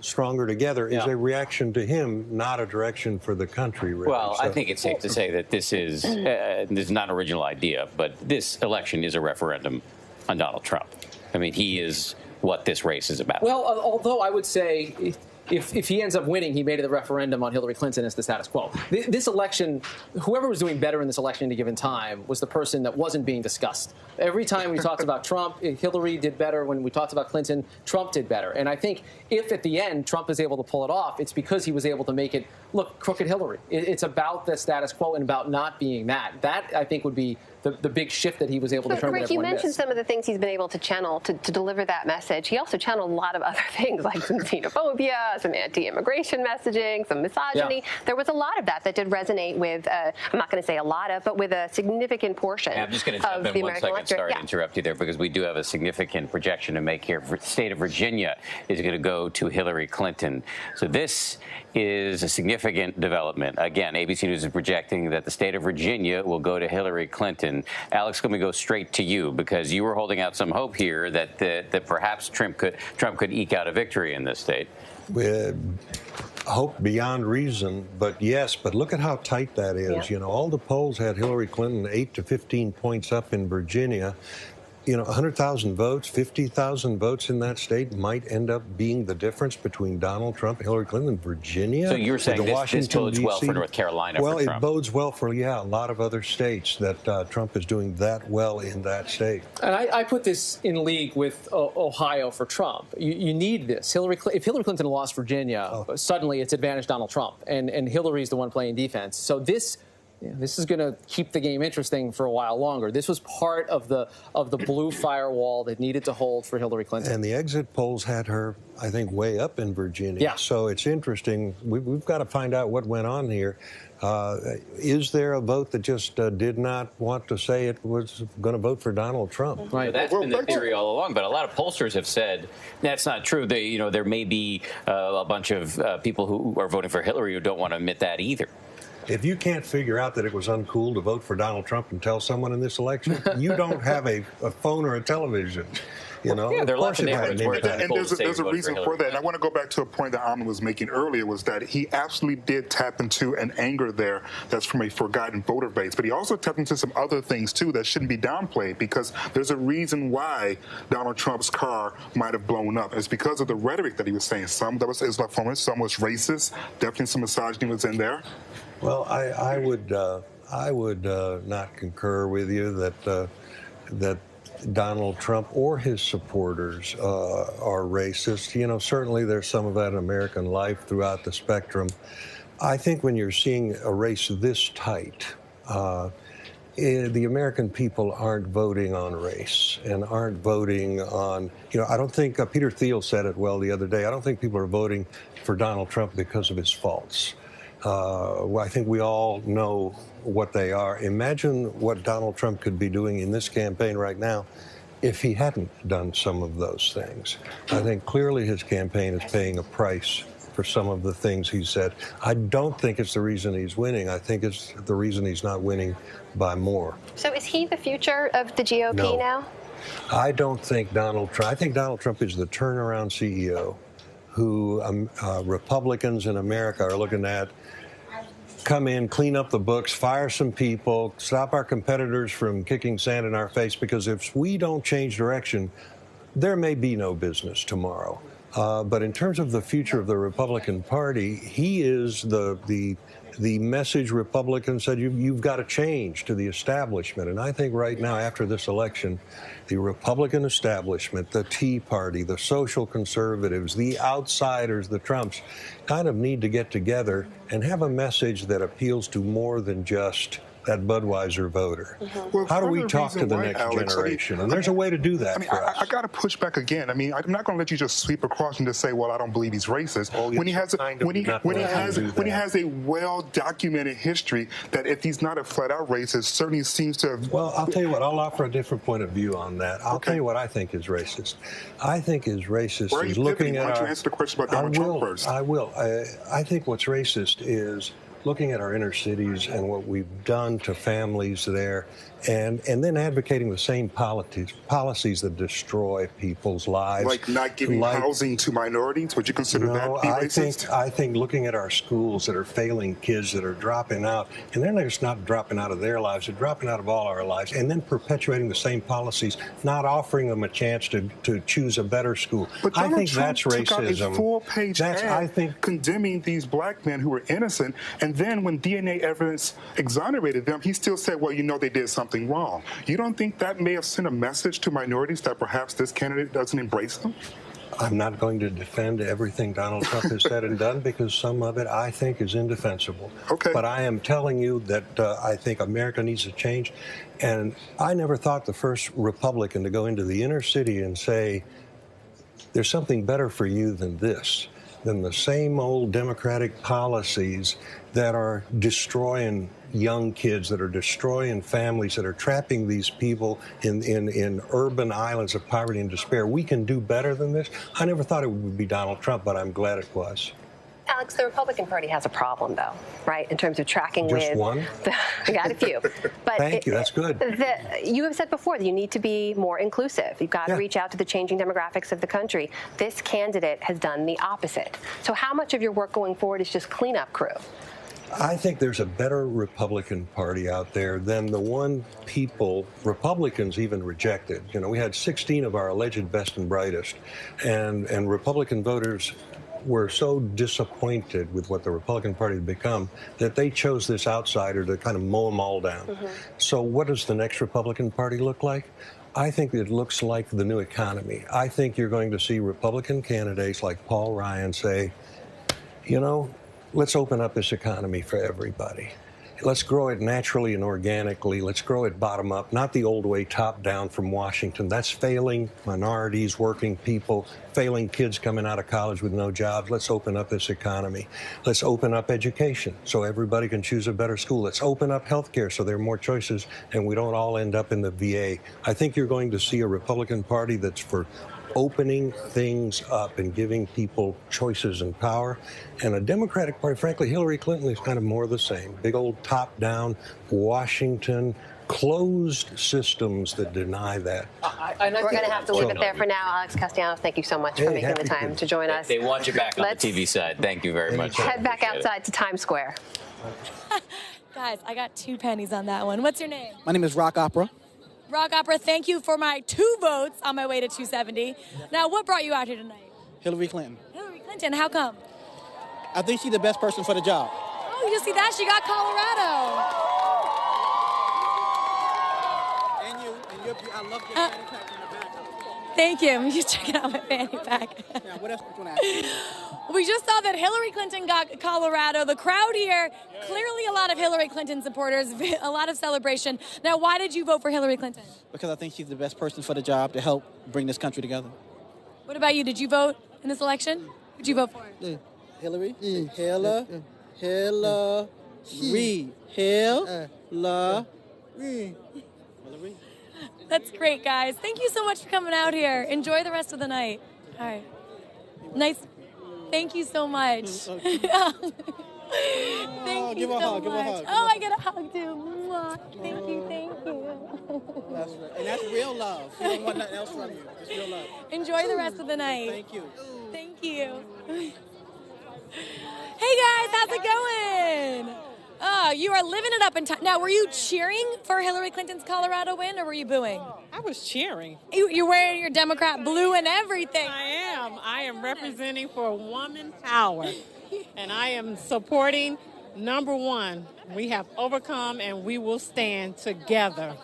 stronger together, is a reaction to him, not a direction for the country. Really. Well, I think it's safe to say that this is not an original idea, but this election is a referendum on Donald Trump. I mean, he is what this race is about. Well, although I would say, if he ends up winning, he made it a referendum on Hillary Clinton as the status quo. This election, whoever was doing better in this election at a given time was the person that wasn't being discussed. Every time we talked about Trump, Hillary did better. When we talked about Clinton, Trump did better. And I think if at the end Trump is able to pull it off, it's because he was able to make it, look, crooked Hillary. It's about the status quo and about not being that. That, I think, would be the big shift that he was able to turn. Rick, you mentioned some of the things he's been able to channel to deliver that message. He also channeled a lot of other things like some xenophobia, some anti-immigration messaging, some misogyny. Yeah. There was a lot of that did resonate with, I'm not going to say a lot of, but with a significant portion I'm just going to of jump the in 1 American second. electorate. Sorry to interrupt you there, because we do have a significant projection to make here. The state of Virginia is going to go to Hillary Clinton. So this is a significant development. Again, ABC News is projecting that the state of Virginia will go to Hillary Clinton. Alex, let me go straight to you, because you were holding out some hope here that perhaps Trump could eke out a victory in this state. Hope beyond reason, but yes, but look at how tight that is. Yeah. All the polls had Hillary Clinton 8 to 15 points up in Virginia. 100,000 votes, 50,000 votes in that state might end up being the difference between Donald Trump and Hillary Clinton in Virginia. So you're saying this bodes well for North Carolina Well, for Trump? It bodes well for, a lot of other states that Trump is doing that well in that state. And I put this in league with Ohio for Trump. You need this. If Hillary Clinton lost Virginia, suddenly it's advantage Donald Trump, and Hillary's the one playing defense. So this this is going to keep the game interesting for a while longer. This was part of the blue firewall that needed to hold for Hillary Clinton. And the exit polls had her, I think, way up in Virginia. Yeah. So it's interesting. We've got to find out what went on here. Is there a vote that just did not want to say it was going to vote for Donald Trump? Right. That's been the theory all along, but a lot of pollsters have said that's not true. There may be a bunch of people who are voting for Hillary who don't want to admit that either. If you can't figure out that it was uncool to vote for Donald Trump and tell someone in this election, you don't have a phone or a television. You know, yeah, they're of course it had an impact. And there's a reason for that. And I want to go back to a point that Amnon was making earlier, was that he absolutely did tap into an anger there that's from a forgotten voter base. But he also tapped into some other things, too, that shouldn't be downplayed, because there's a reason why Donald Trump's car might have blown up. It's because of the rhetoric that he was saying. Some that was Islamophobic, some was racist, definitely some misogyny was in there. Well, I would not concur with you that Donald Trump or his supporters are racist. You know, certainly there's some of that in American life throughout the spectrum. I think when you're seeing a race this tight, the American people aren't voting on race and aren't voting on, I don't think, Peter Thiel said it well the other day, I don't think people are voting for Donald Trump because of his faults. I think we all know what they are. Imagine what Donald Trump could be doing in this campaign right now if he hadn't done some of those things. I think clearly his campaign is paying a price for some of the things he said. I don't think it's the reason he's winning. I think it's the reason he's not winning by more. So is he the future of the GOP now? I don't think Donald Trump. I think Donald Trump is the turnaround CEO who Republicans in America are looking at. Come in, clean up the books, fire some people, stop our competitors from kicking sand in our face, because if we don't change direction, there may be no business tomorrow. But in terms of the future of the Republican Party, he is the message Republicans said you've got to change to the establishment. And I think right now, after this election, the Republican establishment, the Tea Party, the social conservatives, the outsiders, the Trumps, kind of need to get together and have a message that appeals to more than just that Budweiser voter. Well, how do we talk to the next generation? And there's a way to do that for us. I got to push back again. I'm not going to let you just sweep across and just say, well, I don't believe he's racist. When he has a well-documented history that if he's not a flat-out racist, certainly seems to have... Well, I'll tell you what, I'll offer a different point of view on that. I'll tell you what I think is racist. I think is racist is looking at Why don't you answer the question about Donald Trump first? I will. I think what's racist is looking at our inner cities and what we've done to families there, and then advocating the same policies that destroy people's lives. Like not giving housing to minorities? Would you consider that be racist? I think looking at our schools that are failing kids that are dropping out, and they're just not dropping out of their lives, they're dropping out of all our lives, and then perpetuating the same policies, not offering them a chance to choose a better school. But I think Trump that's racism. Took out a full-page ad condemning these black men who were innocent, and then when DNA evidence exonerated them, he still said, well, they did something wrong. You don't think that may have sent a message to minorities that perhaps this candidate doesn't embrace them? I'm not going to defend everything Donald Trump has said and done, because some of it I think is indefensible. Okay. But I am telling you that I think America needs to change. And I never thought the first Republican to go into the inner city and say, there's something better for you than this, than the same old Democratic policies that are destroying young kids, that are destroying families, that are trapping these people in urban islands of poverty and despair. We can do better than this. I never thought it would be Donald Trump, but I'm glad it was. Alex, the Republican Party has a problem, though, right, in terms of tracking Just one? I got a few. But Thank you. That's good. You have said before that you need to be more inclusive. You've got to reach out to the changing demographics of the country. This candidate has done the opposite. So how much of your work going forward is just cleanup crew? I think there's a better Republican Party out there than the one Republicans even rejected. We had 16 of our alleged best and brightest, and Republican voters were so disappointed with what the Republican Party had become that they chose this outsider to kind of mow them all down. So what does the next Republican Party look like? I think it looks like the new economy. I think you're going to see Republican candidates like Paul Ryan say, let's open up this economy for everybody. Let's grow it naturally and organically. Let's grow it bottom up, not the old way, top down from Washington. That's failing minorities, working people, failing kids coming out of college with no jobs. Let's open up this economy. Let's open up education so everybody can choose a better school. Let's open up healthcare so there are more choices and we don't all end up in the VA. I think you're going to see a Republican Party that's for opening things up and giving people choices and power. And a Democratic Party, frankly, Hillary Clinton is kind of more of the same. Big old top-down Washington, closed systems that deny that. We're going to have to leave it there for now. Alex Castellanos, thank you so much for making the time to join us. They want you back on the TV side. Thank you very much. Head back outside to Times Square. Guys, I got 2 pennies on that one. What's your name? My name is Rock Opera. Rock Opera, thank you for my 2 votes on my way to 270. Now, what brought you out here tonight? Hillary Clinton. Hillary Clinton, how come? I think she's the best person for the job. Oh, you see that? She got Colorado. I love your fanny pack in the back. Thank you. I'm just checking out my fanny pack. Now, what else do you want to ask me? We just saw that Hillary Clinton got Colorado. The crowd here, clearly a lot of Hillary Clinton supporters, a lot of celebration. Now, why did you vote for Hillary Clinton? Because I think she's the best person for the job to help bring this country together. What about you? Did you vote in this election? Who'd you vote for? Hillary. Hillary. That's great, guys. Thank you so much for coming out here. Enjoy the rest of the night. All right. Nice. Thank you so much. Thank you so much. Oh, I get a hug too. Thank you. That's right. And that's real love. You don't want nothing else from you. It's real love. Enjoy the rest of the night. Thank you. Thank you. Hey guys, how's it going? Oh, you are living it up in time. Now, were you cheering for Hillary Clinton's Colorado win, or were you booing? I was cheering. You're wearing your Democrat blue and everything. I am representing for woman power. And I am supporting, number one, we have overcome and we will stand together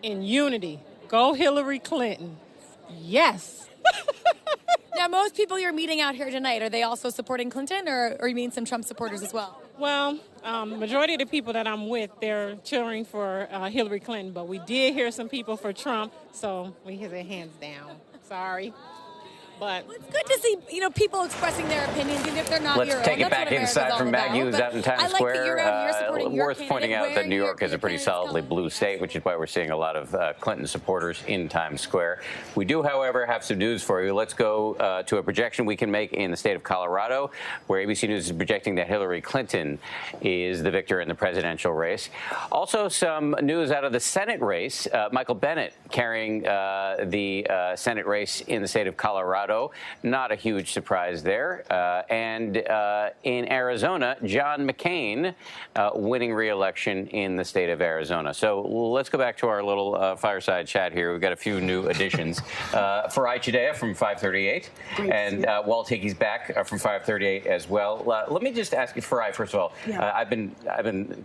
in unity. Go Hillary Clinton. Yes. Now, most people you're meeting out here tonight, are they also supporting Clinton, or you mean some Trump supporters as well? Well, majority of the people that I'm with, they're cheering for Hillary Clinton, but we did hear some people for Trump, so we hit their hands down. Sorry. But it's good to see, people expressing their opinions, even if they're not your own. Let's take it back inside from Maggie, who's out in Times Square. Worth pointing out that New York is a pretty solidly blue state, which is why we're seeing a lot of Clinton supporters in Times Square. We do, however, have some news for you. Let's go to a projection we can make in the state of Colorado, where ABC News is projecting that Hillary Clinton is the victor in the presidential race. Also, some news out of the Senate race. Michael Bennet carrying the Senate race in the state of Colorado. Not a huge surprise there. And in Arizona, John McCain winning re-election in the state of Arizona. So let's go back to our little fireside chat here. We've got a few new additions. Farai Chideya from 538, and Walt Hickey's back from 538 as well. Let me just ask you, Farai, first of all, I've been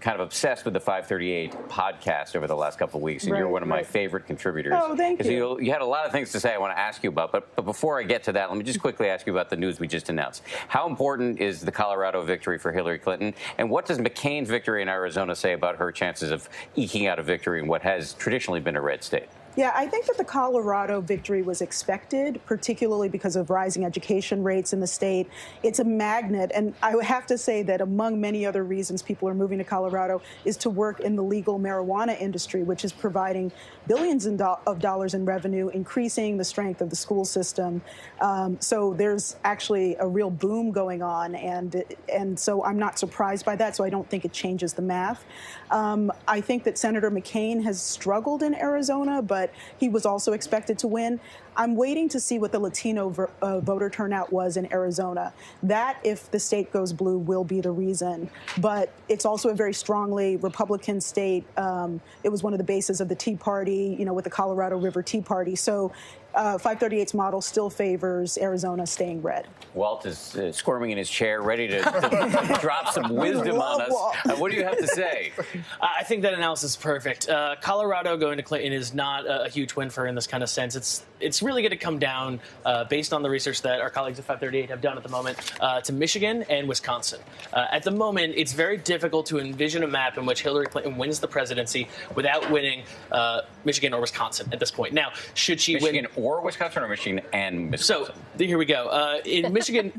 kind of obsessed with the 538 podcast over the last couple of weeks, and you're one of my favorite contributors. Oh, thank you. You had a lot of things to say I want to ask you about, but before I get to that, let me just quickly ask you about the news we just announced. How important is the Colorado victory for Hillary Clinton, and what does McCain's victory in Arizona say about her chances of eking out a victory in what has traditionally been a red state? Yeah, I think that the Colorado victory was expected, particularly because of rising education rates in the state. It's a magnet, and I would have to say that among many other reasons people are moving to Colorado is to work in the legal marijuana industry, which is providing billions of dollars in revenue, increasing the strength of the school system. So there's actually a real boom going on, and so I'm not surprised by that, so I don't think it changes the math. I think that Senator McCain has struggled in Arizona, but he was also expected to win. I'm waiting to see what the Latino voter turnout was in Arizona. That, if the state goes blue, will be the reason. But it's also a very strongly Republican state. It was one of the bases of the Tea Party, with the Colorado River Tea Party. So 538's model still favors Arizona staying red. Walt is squirming in his chair, ready to drop some wisdom on us. What do you have to say? I think that analysis is perfect. Colorado going to Clinton is not a huge win for her in this kind of sense. It's really going to come down, based on the research that our colleagues at 538 have done at the moment, to Michigan and Wisconsin. At the moment, it's very difficult to envision a map in which Hillary Clinton wins the presidency without winning Michigan or Wisconsin at this point. Now, should she win Michigan or Wisconsin, or Michigan and Wisconsin? So here we go. In Michigan,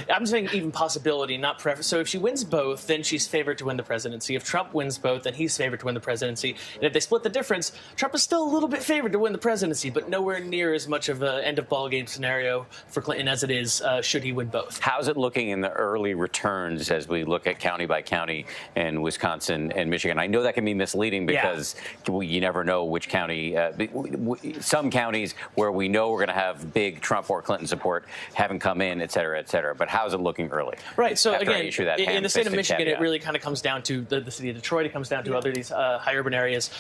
I'm saying even possibility, not preference. So if she wins both, then she's favored to win the presidency. If Trump wins both, then he's favored to win the presidency. And if they split the difference, Trump is still a little bit favored to win the presidency, but nowhere near as much of an end of ball game scenario for Clinton as it is should he win both. How's it looking in the early returns as we look at county by county in Wisconsin and Michigan? I know that can be misleading because you never know which county. Some counties where we know we're going to have big Trump or Clinton support haven't come in, et cetera, et cetera. But how's it looking early? Right. So After again, in the state of Michigan, it really kind of comes down to the city of Detroit. It comes down to other these high urban areas.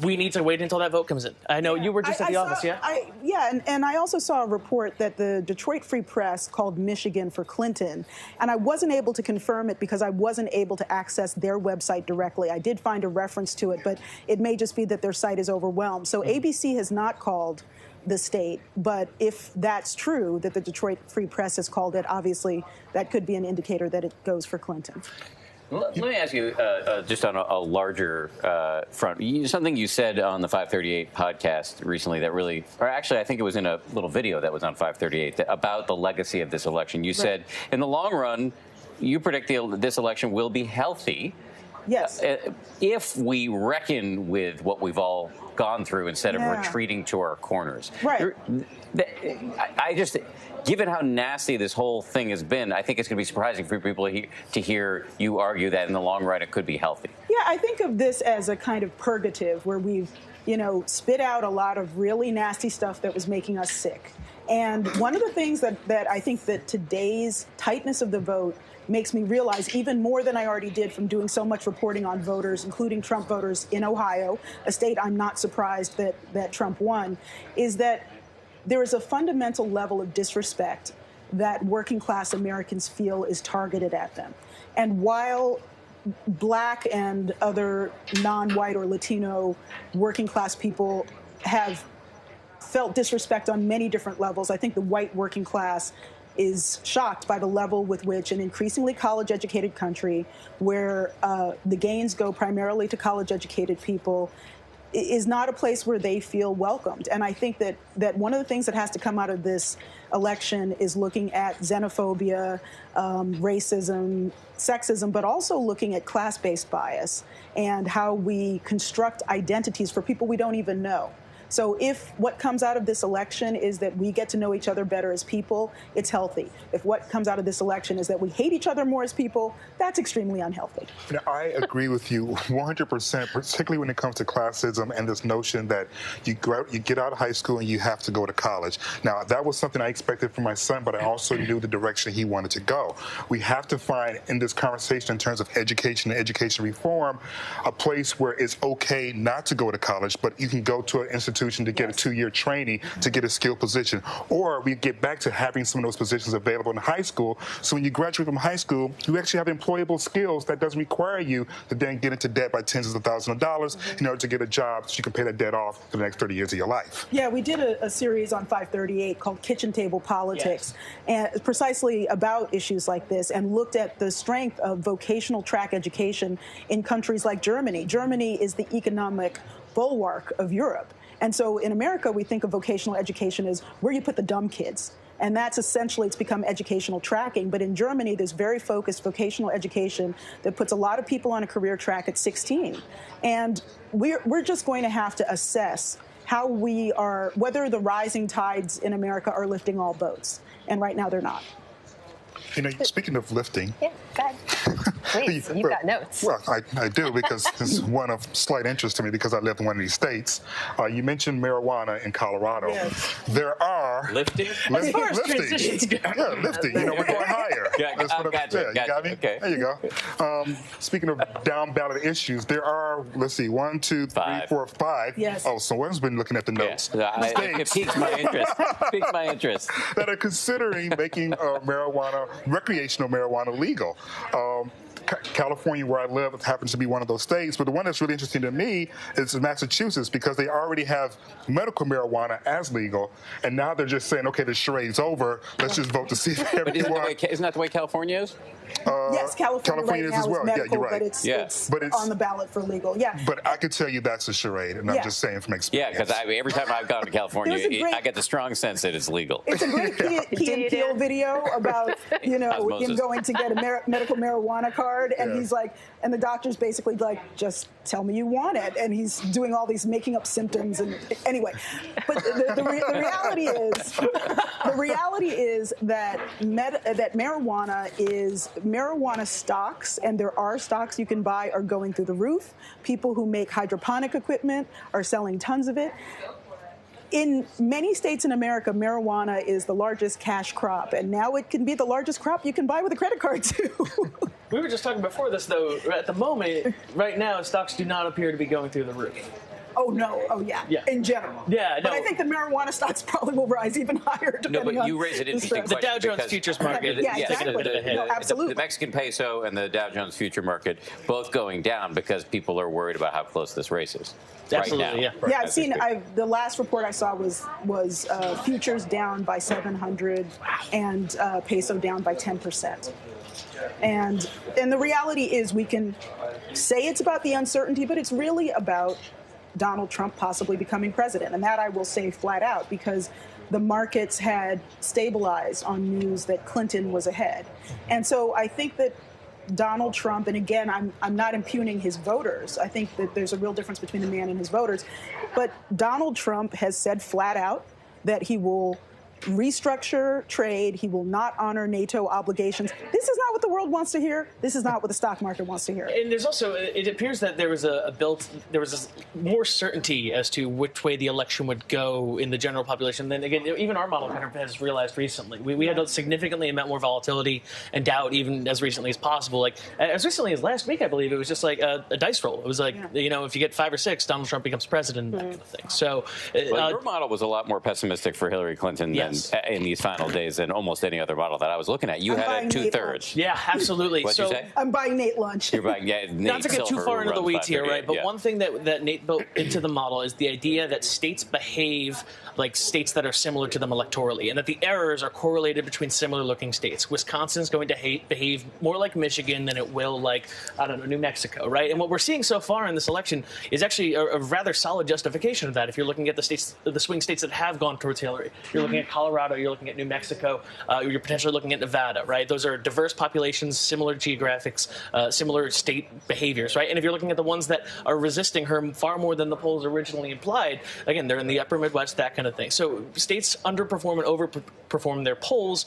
We need to wait until that vote comes in. I know you were just at the office, and I also saw a report that the Detroit Free Press called Michigan for Clinton, and I wasn't able to confirm it because I wasn't able to access their website directly. I did find a reference to it, but it may just be that their site is overwhelmed. So ABC has not called the state, but if that's true, that the Detroit Free Press has called it, obviously that could be an indicator that it goes for Clinton. Let me ask you, just on a larger front, something you said on the 538 podcast recently that really, or actually I think it was in a little video that was on 538 about the legacy of this election. You said, in the long run, you predict this election will be healthy. Yes. If we reckon with what we've all gone through instead of retreating to our corners. Right. I just, given how nasty this whole thing has been, I think it's going to be surprising for people to hear you argue that in the long run it could be healthy. Yeah, I think of this as a kind of purgative where we've, spit out a lot of really nasty stuff that was making us sick. And one of the things that I think that today's tightness of the vote makes me realize, even more than I already did from doing so much reporting on voters, including Trump voters in Ohio, a state I'm not surprised that Trump won, is that there is a fundamental level of disrespect that working class Americans feel is targeted at them. And while Black and other non-white or Latino working class people have felt disrespect on many different levels, I think the white working class is shocked by the level with which an increasingly college-educated country, where the gains go primarily to college-educated people, is not a place where they feel welcomed. And I think that one of the things that has to come out of this election is looking at xenophobia, racism, sexism, but also looking at class-based bias and how we construct identities for people we don't even know. So if what comes out of this election is that we get to know each other better as people, it's healthy. If what comes out of this election is that we hate each other more as people, that's extremely unhealthy. I agree with you 100%, particularly when it comes to classism and this notion that you get out of high school and you have to go to college. Now, that was something I expected from my son, but I also knew the direction he wanted to go. We have to find in this conversation in terms of education and education reform a place where it's okay not to go to college, but you can go to an institution to get a 2-year training to get a skilled position. Or we get back to having some of those positions available in high school. So when you graduate from high school, you actually have employable skills that doesn't require you to then get into debt by tens of thousands of dollars in order to get a job so you can pay that debt off for the next 30 years of your life. Yeah, we did a series on 538 called Kitchen Table Politics, and precisely about issues like this, and looked at the strength of vocational track education in countries like Germany. Germany is the economic bulwark of Europe. And so in America, we think of vocational education as where you put the dumb kids. And that's essentially, it's become educational tracking. But in Germany, there's very focused vocational education that puts a lot of people on a career track at 16. And we're just going to have to assess how we are, whether the rising tides in America are lifting all boats. And right now, they're not. Speaking of lifting. Yeah, go ahead. Please, you've got notes. Well, I do, because it's one of slight interest to me because I live in one of these states. You mentioned marijuana in Colorado. Yes. There are lifting. As far as transitions go. Yeah, lifting. We're going higher. That's what gotcha. You got me? Okay. There you go. Speaking of down ballot issues, there are, let's see, 1, 2, 3, 4, 5. Yes. Oh, someone's been looking at the notes. It piques my interest. Piques my interest. That are considering making recreational marijuana legal. California, where I live, happens to be one of those states. But the one that's really interesting to me is Massachusetts, because they already have medical marijuana as legal, and now they're just saying, okay, the charade's over. Let's just vote to see if everyone. Isn't that the way California is? Yes, California right now is as well. is medical, yeah, you're right. but it's on the ballot for legal. Yeah. But I could tell you that's a charade, and I'm just saying from experience. Yeah, because every time I've gone to California, I get the strong sense that it's legal. It's a great Key and Peele video about him going to get a medical marijuana card, and he's like, and the doctor's basically like, just tell me you want it, and he's doing all these making up symptoms, and anyway. But the reality is that marijuana stocks, and there are stocks you can buy, are going through the roof. People who make hydroponic equipment are selling tons of it. In many states in America, marijuana is the largest cash crop, and now it can be the largest crop you can buy with a credit card, too. We were just talking before this, though. At the moment, right now, stocks do not appear to be going through the roof. Oh, no. Oh, yeah. In general. Yeah, no. But I think the marijuana stocks probably will rise even higher. No, but you raise an interesting question. The Dow Jones futures market. Absolutely. The Mexican peso and the Dow Jones future market both going down because people are worried about how close this race is. Absolutely, right now. Yeah, I've seen. The last report I saw was futures down by 700 and peso down by 10%. And the reality is, we can say it's about the uncertainty, but it's really about Donald Trump possibly becoming president. And that I will say flat out, because the markets had stabilized on news that Clinton was ahead. And so I think that Donald Trump, and again, I'm not impugning his voters. I think that there's a real difference between the man and his voters. But Donald Trump has said flat out that he will restructure trade. He will not honor NATO obligations. This is not what the world wants to hear. This is not what the stock market wants to hear. And there's also, it appears that there was more certainty as to which way the election would go in the general population than, again, even our model kind of has realized recently. We had a significantly more volatility and doubt even as recently as possible. Like, as recently as last week, I believe, it was just like a dice roll. It was like, if you get 5 or 6, Donald Trump becomes president, that kind of thing. So, your model was a lot more pessimistic for Hillary Clinton than in these final days than almost any other model that I was looking at. You had it 2/3. Yeah, absolutely. What'd you say? I'm buying Nate lunch. You're buying, Nate not to get too far into the weeds here, right? But one thing that Nate built into the model is the idea that states behave like states that are similar to them electorally, and that the errors are correlated between similar-looking states. Wisconsin's going to behave more like Michigan than it will like, I don't know, New Mexico, right? And what we're seeing so far in this election is actually a rather solid justification of that. If you're looking at the swing states that have gone towards Hillary, you're looking at Colorado, you're looking at New Mexico, you're potentially looking at Nevada, right? Those are diverse populations, similar geographics, similar state behaviors, right? And if you're looking at the ones that are resisting her far more than the polls originally implied, again, they're in the upper Midwest, that kind of thing. So states underperform and overperform their polls,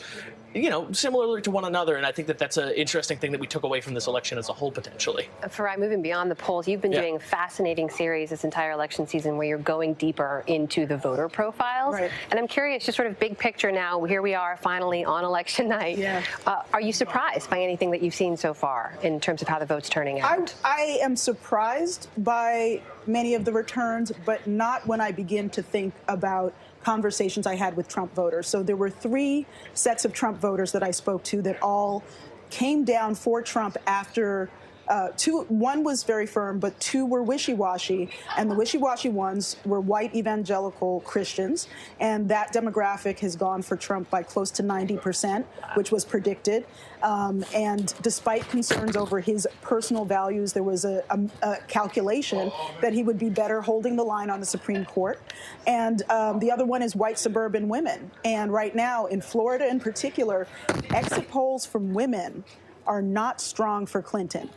similarly to one another. And I think that that's an interesting thing that we took away from this election as a whole, potentially. Farai, moving beyond the polls, you've been doing a fascinating series this entire election season where you're going deeper into the voter profiles. Right. And I'm curious, just sort of big picture now, here we are finally on election night. Yeah. Are you surprised by anything that you've seen so far in terms of how the vote's turning out? I am surprised by many of the returns, but not when I begin to think about conversations I had with Trump voters. So there were 3 sets of Trump voters that I spoke to that all came down for Trump after 1 was very firm, but 2 were wishy-washy. And the wishy-washy ones were white evangelical Christians. And that demographic has gone for Trump by close to 90%, which was predicted. And despite concerns over his personal values, there was a calculation that he would be better holding the line on the Supreme Court. And the other one is white suburban women. And right now, in Florida in particular, exit polls from women are not strong for Clinton.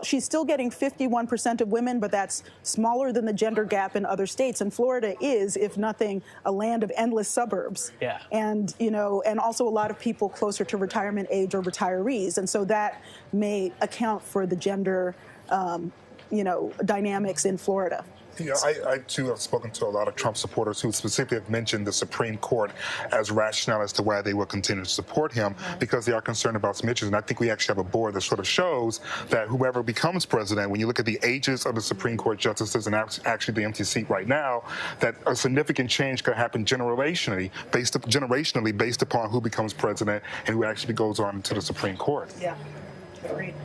she's still getting 51% of women, but that's smaller than the gender gap in other states. And Florida is, if nothing, a land of endless suburbs. Yeah. And, and also a lot of people closer to retirement age or retirees. And so that may account for the gender, dynamics in Florida. Yeah, I too have spoken to a lot of Trump supporters who specifically have mentioned the Supreme Court as rationale as to why they will continue to support him, because they are concerned about some issues. And I think we actually have a board that sort of shows that whoever becomes president, when you look at the ages of the Supreme Court justices and actually the empty seat right now, that a significant change could happen generationally based upon who becomes president and who actually goes on to the Supreme Court. Yeah, agreed.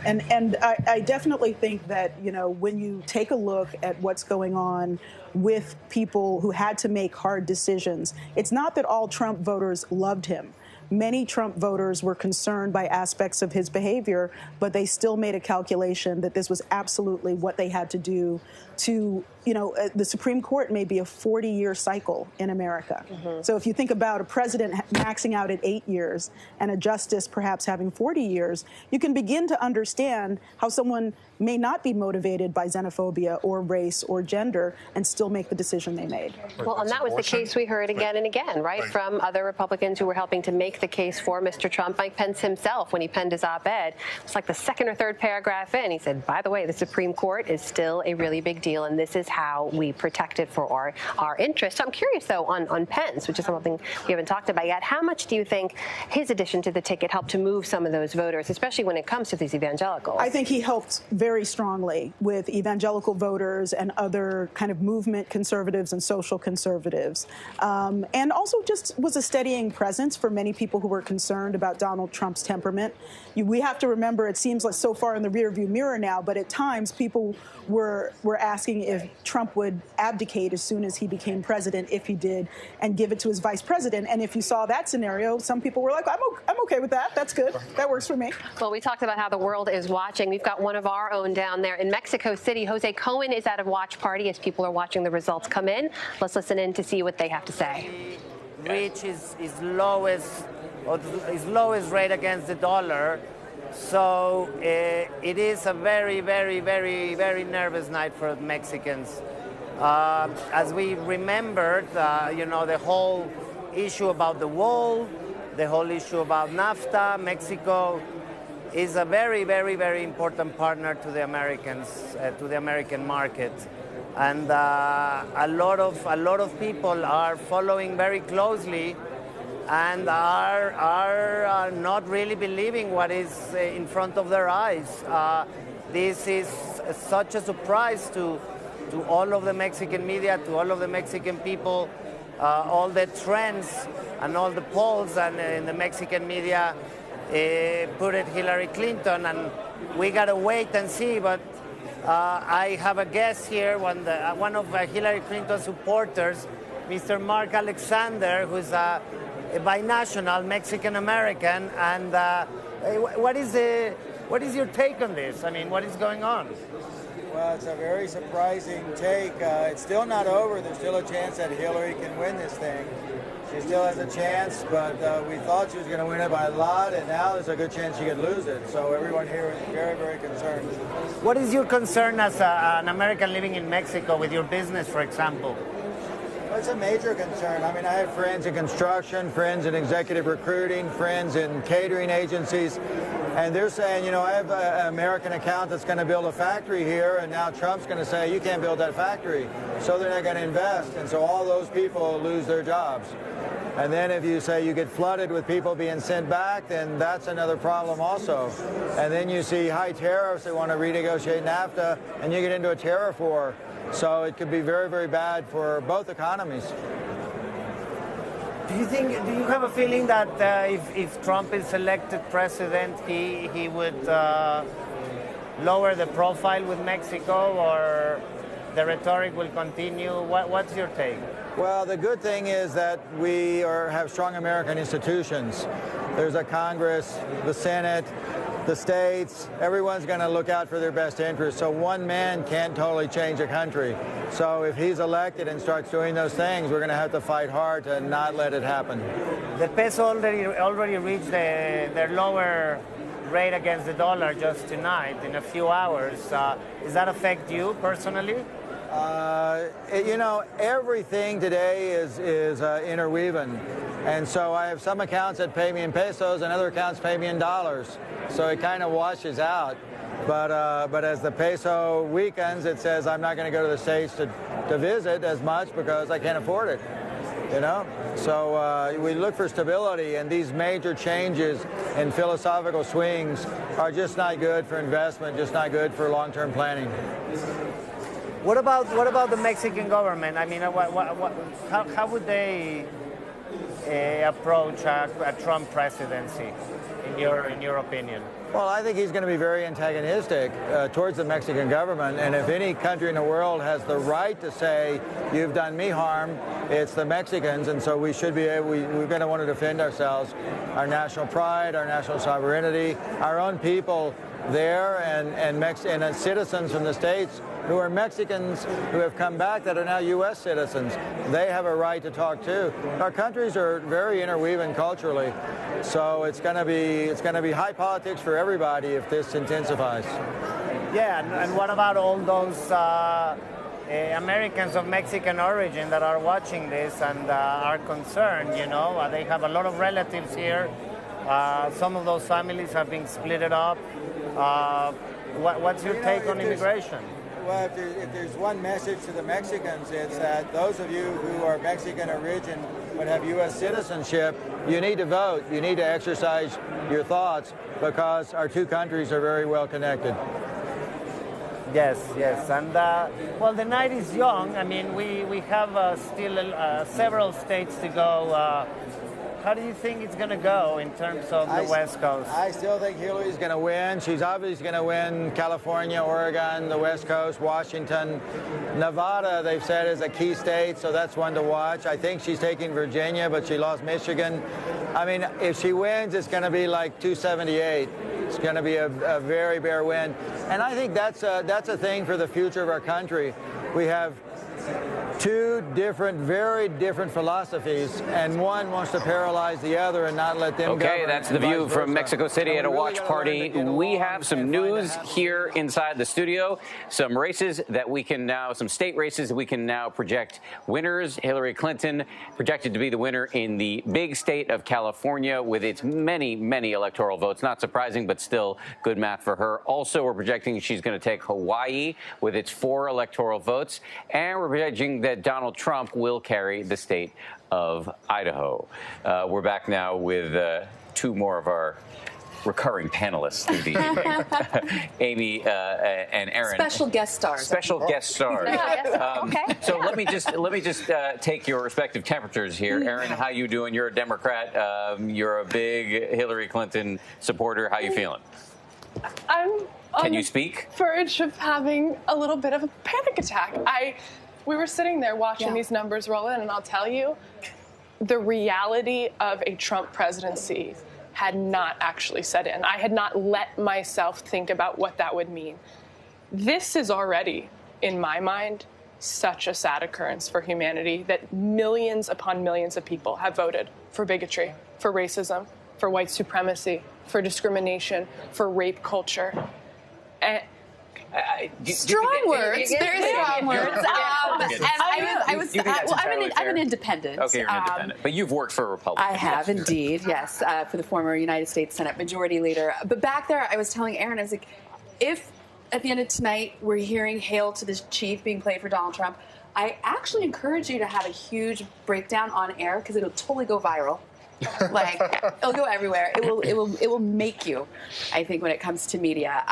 And I definitely think that, when you take a look at what's going on with people who had to make hard decisions, it's not that all Trump voters loved him. Many Trump voters were concerned by aspects of his behavior, but they still made a calculation that this was absolutely what they had to do to, the Supreme Court may be a 40-year cycle in America. Mm-hmm. So if you think about a president maxing out at 8 years and a justice perhaps having 40 years, you can begin to understand how someone may not be motivated by xenophobia or race or gender and still make the decision they made. Well, and that was the case we heard again and again, right, from other Republicans who were helping to make the case for Mr. Trump. Mike Pence himself, when he penned his op-ed, it's like the second or third paragraph in, he said, by the way, the Supreme Court is still a really big deal, and this is how we protect it for our interests. So I'm curious, though, on Pence, which is something we haven't talked about yet. How much do you think his addition to the ticket helped to move some of those voters, especially when it comes to these evangelicals? I think he helped very strongly with evangelical voters and other kind of movement conservatives and social conservatives. And also just was a steadying presence for many people who were concerned about Donald Trump's temperament. We have to remember, it seems like so far in the rearview mirror now, but at times people were asking if Trump would abdicate as soon as he became president, if he did, and give it to his vice president. And if you saw that scenario, some people were like, I'm okay with that. That's good. That works for me. Well, we talked about how the world is watching. We've got one of our own down there in Mexico City. Jose Cohen is at a watch party as people are watching the results come in. Let's listen in to see what they have to say. Reach his lowest rate against the dollar. So it is a very, very, very, very nervous night for Mexicans. As we remembered, the whole issue about the wall, the whole issue about NAFTA, Mexico is a very, very, very important partner to the Americans, to the American market. And a lot of people are following very closely and are not really believing what is in front of their eyes. This is such a surprise to all of the Mexican media, to all of the Mexican people. All the trends and all the polls and in the Mexican media put it Hillary Clinton, and we gotta wait and see. But I have a guest here, one of Hillary Clinton's supporters, Mr. Mark Alexander, who's a binational Mexican-American. And what is your take on this? I mean, what is going on? Well, it's a very surprising take. It's still not over. There's still a chance that Hillary can win this thing. She still has a chance, but we thought she was going to win it by a lot, and now there's a good chance she could lose it. So everyone here is very, very concerned. What is your concern as an American living in Mexico with your business, for example? Well, it's a major concern. I mean, I have friends in construction, friends in executive recruiting, friends in catering agencies, and they're saying, I have an American account that's going to build a factory here, and now Trump's going to say, you can't build that factory. So they're not going to invest, and so all those people lose their jobs. And then if you say you get flooded with people being sent back, then that's another problem also. And then you see high tariffs, they want to renegotiate NAFTA, and you get into a tariff war. So it could be very, very bad for both economies. Do you have a feeling that if Trump is elected president, he would lower the profile with Mexico, or the rhetoric will continue? What's your take? Well, the good thing is that we have strong American institutions. There's a Congress, the Senate, the states. Everyone's going to look out for their best interests. So one man can't totally change a country. So if he's elected and starts doing those things, we're going to have to fight hard to not let it happen. The peso already reached their rate against the dollar just tonight in a few hours. Does that affect you personally? You know, everything today is interweaving. And so I have some accounts that pay me in pesos and other accounts pay me in dollars. So it kind of washes out. But as the peso weakens, it says I'm not going to go to the States to visit as much because I can't afford it. You know? So we look for stability, and these major changes in philosophical swings are just not good for investment, just not good for long-term planning. What about the Mexican government? I mean, how would they approach a Trump presidency, in your opinion? Well, I think he's going to be very antagonistic towards the Mexican government, and if any country in the world has the right to say, you've done me harm, it's the Mexicans, and so we should be able, we're going to want to defend ourselves, our national pride, our national sovereignty, our own people there, and citizens from the States who are Mexicans who have come back that are now U.S. citizens. They have a right to talk too. Our countries are very interweaving culturally, so it's going to be high politics for everybody if this intensifies. Yeah, and what about all those Americans of Mexican origin that are watching this and are concerned? You know, they have a lot of relatives here. Some of those families have been split up. What's your take on immigration? Well, if there's one message to the Mexicans, it's that those of you who are Mexican origin but have U.S. citizenship, you need to vote. You need to exercise your thoughts because our two countries are very well connected. Yes, and well, the night is young. I mean, we have still several states to go. How do you think it's going to go in terms of the West Coast? I still think Hillary's going to win. She's obviously going to win California, Oregon, the West Coast, Washington. Nevada, they've said, is a key state, so that's one to watch. I think she's taking Virginia, but she lost Michigan. I mean, if she wins, it's going to be like 278. It's going to be a very bare win. And I think that's a thing for the future of our country. We have two very different philosophies, and one wants to paralyze the other and not let them govern. Okay, that's the view from Mexico City at a watch party. We have some news here inside the studio, some races that we can now, some state races that we can now project winners. Hillary Clinton projected to be the winner in the big state of California with its many, many electoral votes. Not surprising, but still good math for her. Also, we're projecting she's going to take Hawaii with its 4 electoral votes, and we're projecting that Donald Trump will carry the state of Idaho. We're back now with 2 more of our recurring panelists through the evening. Amy and Aaron. Special guest stars. Guest stars. Okay. So let me just take your respective temperatures here. Aaron, how you doing? You're a Democrat. You're a big Hillary Clinton supporter. How you feeling? Can you speak? Verge of having a little bit of a panic attack. We were sitting there watching these numbers roll in, and I'll tell you, the reality of a Trump presidency had not actually set in. I had not let myself think about what that would mean. This is already, in my mind, such a sad occurrence for humanity that millions upon millions of people have voted for bigotry, for racism, for white supremacy, for discrimination, for rape culture. And strong words. Very strong words. I'm an independent. Okay, you're an independent. But you've worked for a Republican. I have indeed, yes, for the former United States Senate Majority Leader. But back there, I was telling Aaron, I was like, if at the end of tonight we're hearing "Hail to the Chief" being played for Donald Trump, I actually encourage you to have a huge breakdown on air because it'll totally go viral. Like, it'll go everywhere. It will make you, I think, when it comes to media.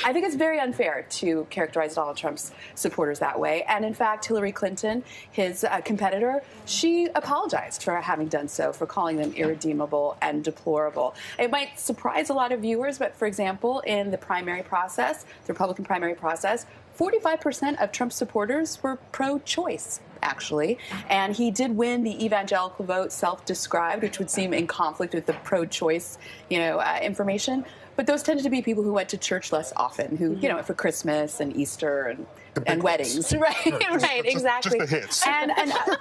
I think it's very unfair to characterize Donald Trump's supporters that way. And in fact, Hillary Clinton, his competitor, she apologized for having done so, for calling them irredeemable and deplorable. It might surprise a lot of viewers, but for example, in the primary process, the Republican primary process, 45% of Trump supporters were pro-choice, actually. And he did win the evangelical vote, self-described, which would seem in conflict with the pro-choice, information. But those tended to be people who went to church less often, who, for Christmas and Easter and weddings. Right, exactly. Just the hits. And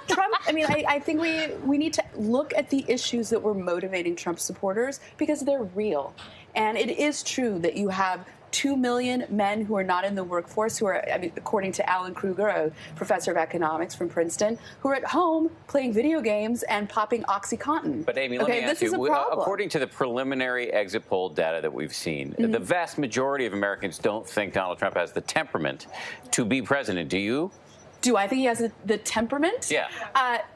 Trump, I think we need to look at the issues that were motivating Trump supporters because they're real. And it is true that you have 2 million men who are not in the workforce, who are, according to Alan Kruger, a professor of economics from Princeton, who are at home playing video games and popping OxyContin. But Amy, let me ask you, according to the preliminary exit poll data that we've seen, the vast majority of Americans don't think Donald Trump has the temperament to be president. Do you? Do I think he has the temperament? Yeah.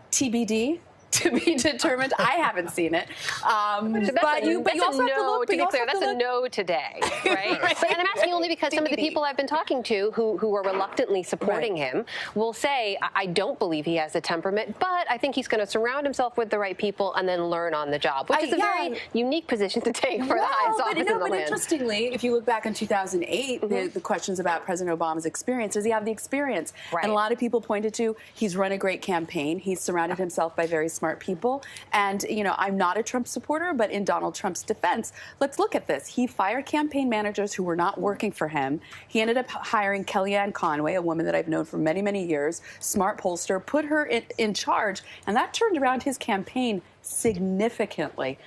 TBD. To be determined. I haven't seen it. But you also have to look. To be clear, that's a no today, right? But, and I'm asking only because some of the people I've been talking to who are reluctantly supporting him will say, I don't believe he has the temperament, but I think he's going to surround himself with the right people and then learn on the job, which is a very unique position to take for the highest office in the land. Interestingly, if you look back in 2008, the questions about President Obama's experience, does he have the experience? Right. And a lot of people pointed to, he's run a great campaign. He's surrounded himself by very smart people. And, I'm not a Trump supporter, but in Donald Trump's defense, let's look at this. He fired campaign managers who were not working for him. He ended up hiring Kellyanne Conway, a woman that I've known for many, many years, smart pollster, put her in charge, and that turned around his campaign significantly.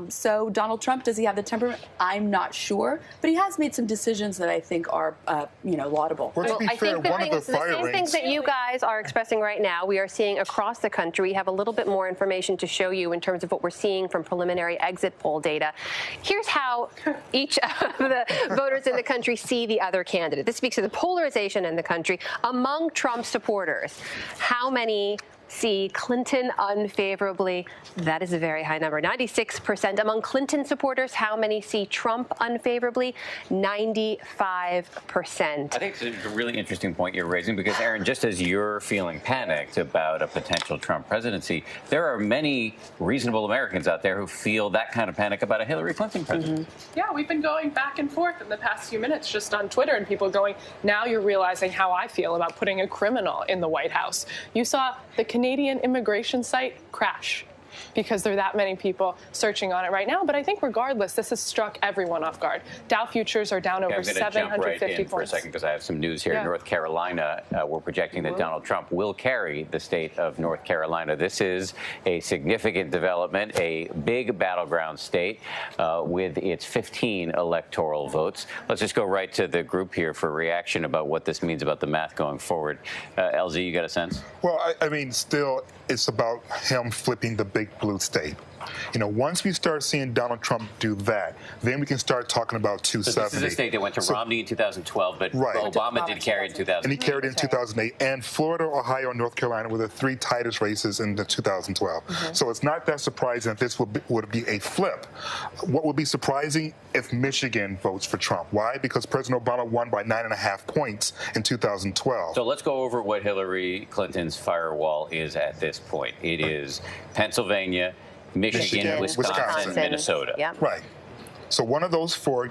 So Donald Trump, does he have the temperament? I'm not sure, but he has made some decisions that I think are, laudable. Well, I think the same things that you guys are expressing right now, we are seeing across the country. We have a little bit more information to show you in terms of what we're seeing from preliminary exit poll data. Here's how each of the voters in the country see the other candidate. This speaks to the polarization in the country among Trump supporters. How many see Clinton unfavorably? That is a very high number. 96% among Clinton supporters. How many see Trump unfavorably? 95%. I think it's a really interesting point you're raising because, Aaron, just as you're feeling panicked about a potential Trump presidency, there are many reasonable Americans out there who feel that kind of panic about a Hillary Clinton presidency. Yeah, we've been going back and forth in the past few minutes just on Twitter, and people going, now you're realizing how I feel about putting a criminal in the White House. You saw the Canadian immigration site crash because there are that many people searching on it right now. But I think regardless, this has struck everyone off guard. Dow futures are down over 750 jump right in points. For a second because I have some news here. In North Carolina, we're projecting that Donald Trump will carry the state of North Carolina. This is a significant development, a big battleground state with its 15 electoral votes. Let's just go right to the group here for reaction about what this means about the math going forward. LZ, you got a sense? Well, still, it's about him flipping the big blue state. Once we start seeing Donald Trump do that, then we can start talking about 270. So this is a state that went to Romney in 2012, but Obama did carry it in 2008. And he carried it in 2008. And Florida, Ohio, and North Carolina were the three tightest races in the 2012. So it's not that surprising that this would be a flip. What would be surprising if Michigan votes for Trump? Why? Because President Obama won by 9.5 points in 2012. So let's go over what Hillary Clinton's firewall is at this point. It is Pennsylvania, Michigan, Wisconsin, Minnesota. Yep. Right. So one of those four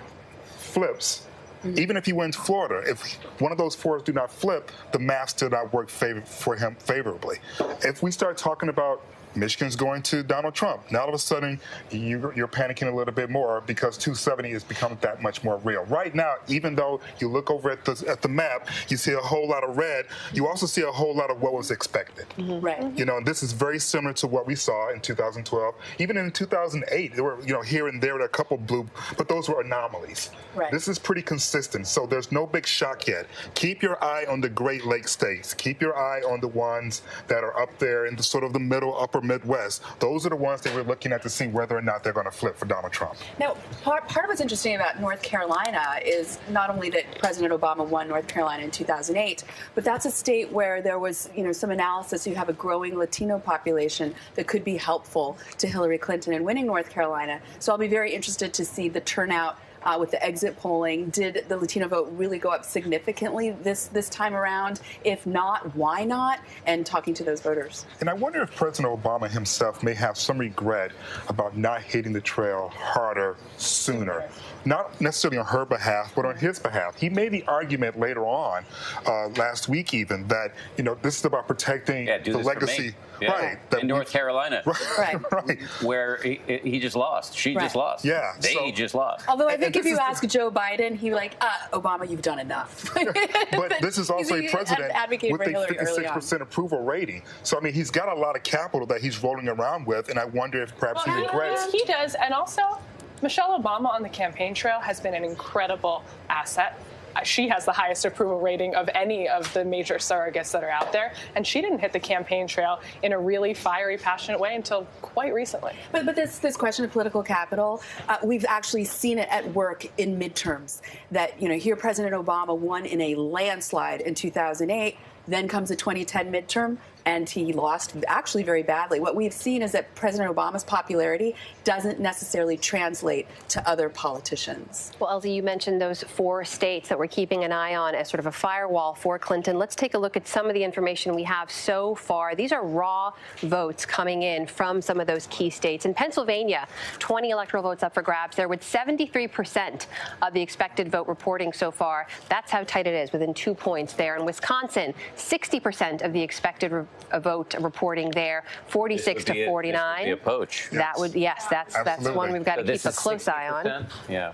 flips. Even if he wins Florida, if one of those four do not flip, the math still not work for him favorably. If we start talking about Michigan's going to Donald Trump, now all of a sudden you're panicking a little bit more because 270 has become that much more real. Right now, even though you look over at the map, you see a whole lot of red, you also see a whole lot of what was expected. Right. And this is very similar to what we saw in 2012. Even in 2008, there were, here and there, a couple blue, but those were anomalies. Right. This is pretty consistent, so there's no big shock yet. Keep your eye on the Great Lakes states. Keep your eye on the ones that are up there in the sort of the middle, upper Midwest. Those are the ones that we're looking at to see whether or not they're going to flip for Donald Trump. Now, part of what's interesting about North Carolina is not only that President Obama won North Carolina in 2008, but that's a state where there was, some analysis. You have a growing Latino population that could be helpful to Hillary Clinton in winning North Carolina. So I'll be very interested to see the turnout with the exit polling. Did the Latino vote really go up significantly this time around? If not, why not? And talking to those voters. And I wonder if President Obama himself may have some regret about not hitting the trail harder sooner. Not necessarily on her behalf, but on his behalf. He made the argument later on, last week even, that, this is about protecting the legacy. Right. In North Carolina. Right. Where he just lost. She just lost. Yeah. They just lost. Although I think if you ask Joe Biden, he'd be like, Obama, you've done enough. But this is also a president with a 56% approval rating. So, he's got a lot of capital that he's rolling around with, and I wonder if perhaps he regrets. He does. And also, Michelle Obama on the campaign trail has been an incredible asset. She has the highest approval rating of any of the major surrogates that are out there, and she didn't hit the campaign trail in a really fiery, passionate way until quite recently. But this question of political capital, we've actually seen it at work in midterms. That here President Obama won in a landslide in 2008. Then comes the 2010 midterm, and he lost actually very badly. What we've seen is that President Obama's popularity doesn't necessarily translate to other politicians. Well, Elsie, you mentioned those 4 states that we're keeping an eye on as sort of a firewall for Clinton. Let's take a look at some of the information we have so far. These are raw votes coming in from some of those key states. In Pennsylvania, 20 electoral votes up for grabs there with 73% of the expected vote reporting so far. That's how tight it is, within 2 points there. In Wisconsin, 60% of the expected vote reporting there, 46 to 49. This would be a poach. That would, yes, that's one we've got to keep a close eye on. Yeah.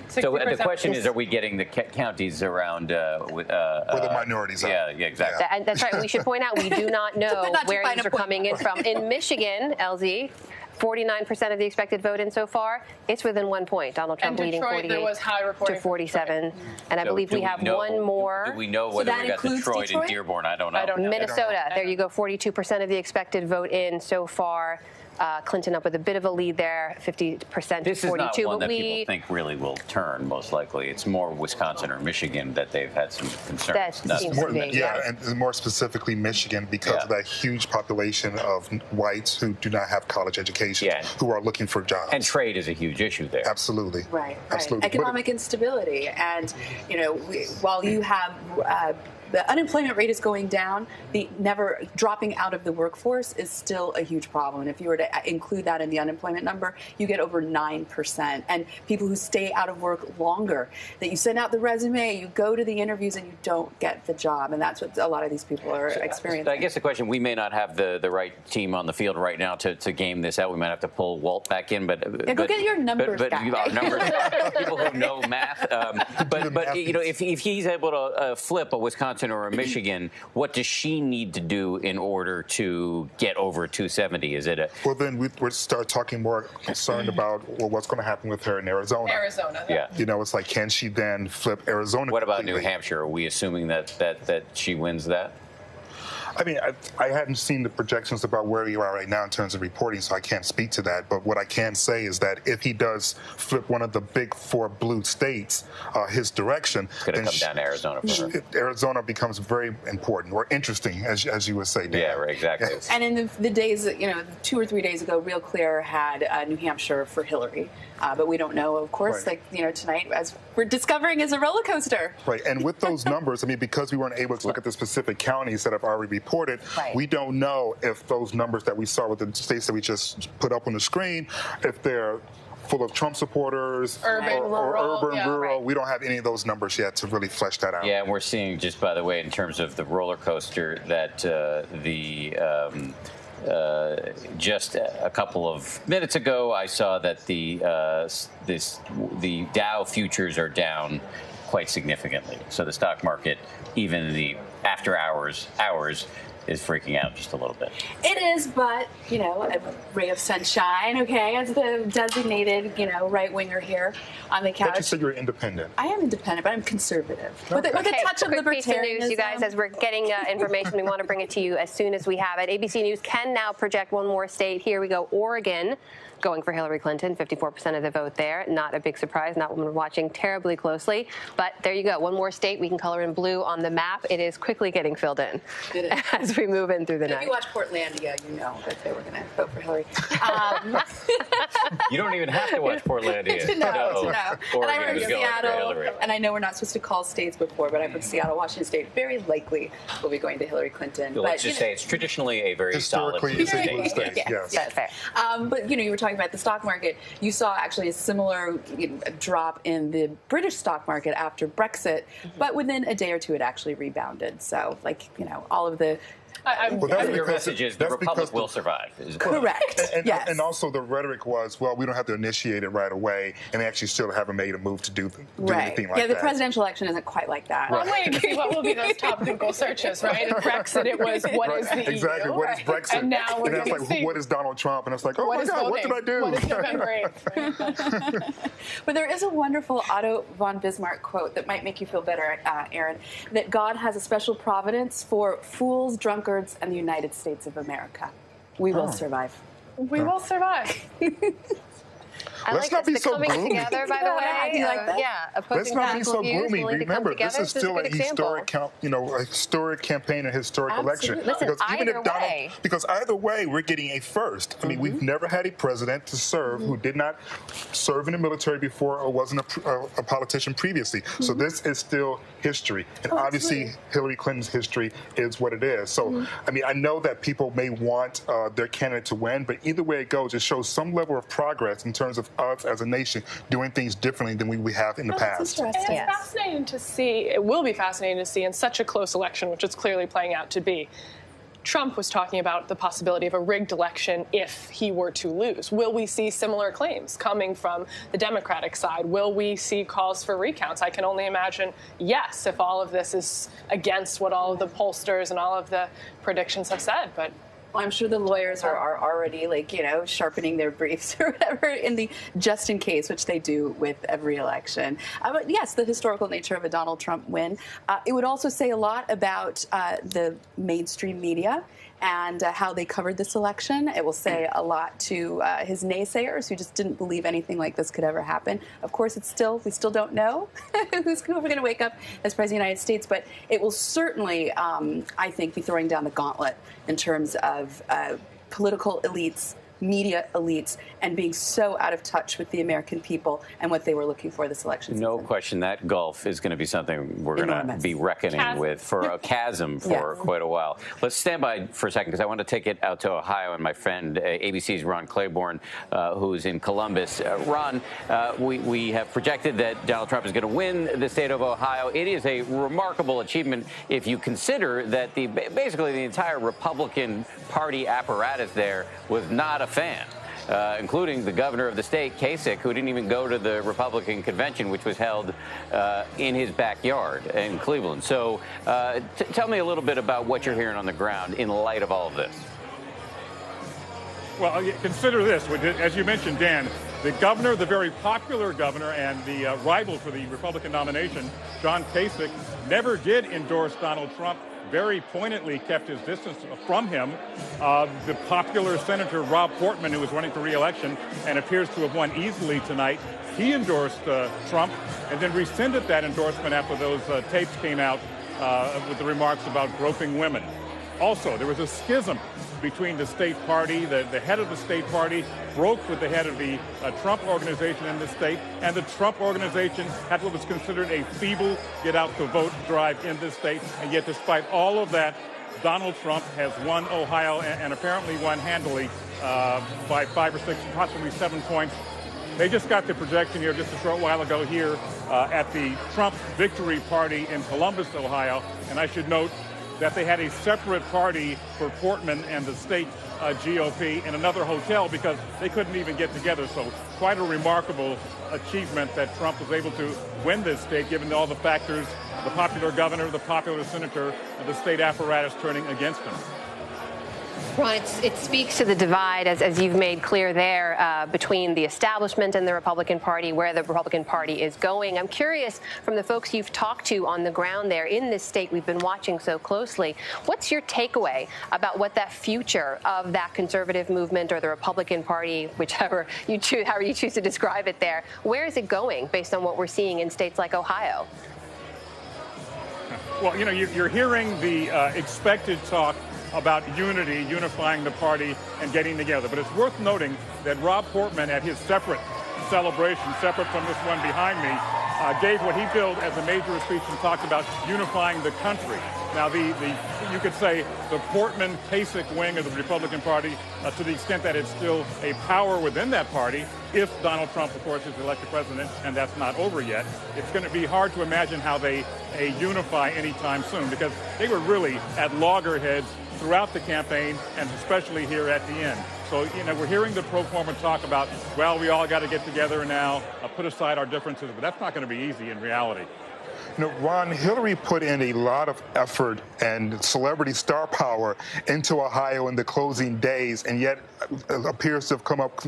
So the question is, are we getting the counties around where the minorities are? Yeah, exactly. That's right. We should point out we do not know where these are coming in from. In Michigan, LZ, 49% of the expected vote in so far. It's within 1 point. Donald Trump leading 48 to 47. And I believe we have one more. Do we know whether we got Detroit and Dearborn? I don't know. Minnesota. There you go. 42% of the expected vote in so far. Clinton up with a bit of a lead there, 50% to 42. This is not one that people think really will turn, most likely. It's more Wisconsin or Michigan that they've had some concerns. That seems to be, and more specifically Michigan, because of that huge population of whites who do not have college education, who are looking for jobs. And trade is a huge issue there. Absolutely. Right. Absolutely. Economic instability. And, while you have the unemployment rate is going down, the never dropping out of the workforce is still a huge problem. And if you were to include that in the unemployment number, you get over 9%. And people who stay out of work longer, that you send out the resume, you go to the interviews, and you don't get the job. And that's what a lot of these people are experiencing. I guess the question, we may not have the right team on the field right now to game this out. We might have to pull Walt back in. But go get your numbers but guy. Numbers, people who know math. But if he's able to flip a Wisconsin or a Michigan, what does she need to do in order to get over 270? Is it a... Well, then we start talking more concerned about what's going to happen with her in Arizona. Yeah. It's like, can she then flip Arizona? What about New Hampshire? Are we assuming that she wins that? I hadn't seen the projections about where you are right now in terms of reporting, so I can't speak to that. But what I can say is that if he does flip one of the big 4 blue states his direction, it's going to come down to Arizona for her. Arizona becomes very important or interesting, as you would say, Dan. Yeah, right, exactly. Yes. And in the days, 2 or 3 days ago, Real Clear had New Hampshire for Hillary. But we don't know, of course, tonight, as we're discovering, is a roller coaster. Right. And with those numbers, because we weren't able to look at the specific counties that have already reported, we don't know if those numbers that we saw with the states that we just put up on the screen, if they're full of Trump supporters urban, rural. We don't have any of those numbers yet to really flesh that out. Yeah, and we're seeing, just by the way, in terms of the roller coaster, that just a couple of minutes ago, I saw that the Dow futures are down quite significantly. So the stock market, even in the after hours, is freaking out just a little bit. It is, but, a ray of sunshine, okay, as the designated, right-winger here on the couch. But you said you're independent. I am independent, but I'm conservative. Okay. With a touch of quick piece of libertarianism. news, you guys, as we're getting information, we want to bring it to you as soon as we have it. ABC News can now project one more state. Here we go, Oregon. Going for Hillary Clinton, 54% of the vote there. Not a big surprise, not one we're watching terribly closely. But there you go, one more state we can color in blue on the map. It is quickly getting filled in as we move in through the If night. you watch Portlandia, you know that they were going to vote for Hillary. You don't even have to watch Portlandia. No. And I'm Oregon from is going for Seattle, Hillary. and I know we're not supposed to call states before, but I'm from Seattle, Washington State. Very likely will be going to Hillary Clinton. So let's just say it's traditionally a very solid blue state. Yes. But you were talking about the stock market. You saw actually a similar drop in the British stock market after Brexit, but within a day or two, it actually rebounded. So, all of the. Your message is the Republic will survive. Correct. And also the rhetoric was, well, we don't have to initiate it right away, and they actually still haven't made a move to do anything like that. Yeah, the presidential election isn't quite like that. Well, wait and see what will be those top Google searches, right? In Brexit, it was, what is the EU? Exactly, what is Brexit? And now we're going to see. What is Donald Trump? And it's like, oh my God, what did I do? What is November 8th? But there is a wonderful Otto von Bismarck quote that might make you feel better, Aaron, that God has a special providence for fools, drunkards, and the United States of America. We will survive. We will survive. I Let's like not this. be so coming gloomy. together, by the way. Do you like that? Yeah, Let's not be so gloomy. Remember, this is a still good a historic, a historic campaign, a historic election. Listen, Because either way, we're getting a first. I mean, we've never had a president to serve who did not serve in the military before or wasn't a politician previously. So this is still history, and obviously Hillary Clinton's history is what it is. So I mean, I know that people may want their candidate to win, but either way it goes, it shows some level of progress in terms of us as a nation doing things differently than we have in the past. And it's fascinating to see, it will be fascinating to see in such a close election, which it's clearly playing out to be. Trump was talking about the possibility of a rigged election if he were to lose. Will we see similar claims coming from the Democratic side? Will we see calls for recounts? I can only imagine yes, if all of this is against what all of the pollsters and all of the predictions have said. But well, I'm sure the lawyers are already sharpening their briefs or whatever in the just in case, which they do with every election. But yes, the historical nature of a Donald Trump win. It would also say a lot about the mainstream media and how they covered this election. It will say a lot to his naysayers who just didn't believe anything like this could ever happen. Of course, we still don't know who's going to wake up as President of the United States, but it will certainly, I think, be throwing down the gauntlet in terms of political elites, media elites, and being so out of touch with the American people and what they were looking for this election season. No question that gulf is going to be something we're going to be reckoning with for a chasm for quite a while. Let's stand by for a second because I want to take it out to Ohio and my friend ABC's Ron Claiborne, who's in Columbus. Ron, we have projected that Donald Trump is going to win the state of Ohio. It is a remarkable achievement if you consider that basically the entire Republican Party apparatus there was not a fan. Including the governor of the state, Kasich, who didn't even go to the Republican convention, which was held in his backyard in Cleveland. So tell me a little bit about what you're hearing on the ground in light of all of this. Well, consider this. As you mentioned, Dan, the governor, the very popular governor and the rival for the Republican nomination, John Kasich, never did endorse Donald Trump. Very poignantly kept his distance from him. The popular Senator Rob Portman, who was running for re-election and appears to have won easily tonight, he endorsed Trump and then rescinded that endorsement after those tapes came out with the remarks about groping women. Also, there was a schism between the state party. The head of the state party broke with the head of the Trump organization in the state, and the Trump organization had what was considered a feeble get-out-the-vote drive in this state. And yet, despite all of that, Donald Trump has won Ohio and apparently won handily by 5 or 6, possibly 7 points. They just got the projection here just a short while ago here at the Trump Victory Party in Columbus, Ohio. And I should note that they had a separate party for Portman and the state GOP in another hotel because they couldn't even get together. So quite a remarkable achievement that Trump was able to win this state, given all the factors, the popular governor, the popular senator, and the state apparatus turning against him. Ron, it speaks to the divide, as you've made clear there, between the establishment and the Republican Party, where the Republican Party is going. I'm curious, from the folks you've talked to on the ground there in this state we've been watching so closely, what's your takeaway about what that future of that conservative movement or the Republican Party, whichever you choose, however you choose to describe it there, where is it going based on what we're seeing in states like Ohio? Well, you're hearing the expected talk about unity, unifying the party, and getting together. But it's worth noting that Rob Portman, at his separate celebration, separate from this one behind me, gave what he billed as a major speech and talked about unifying the country. Now, you could say the Portman-Kasich wing of the Republican Party, to the extent that it's still a power within that party, if Donald Trump, of course, is elected president, and that's not over yet, it's going to be hard to imagine how they unify anytime soon, because they were really at loggerheads throughout the campaign, and especially here at the end. So, we're hearing the pro forma talk about, well, we all got to get together now, put aside our differences, but that's not going to be easy in reality. Ron, Hillary put in a lot of effort and celebrity star power into Ohio in the closing days, and yet appears to have come up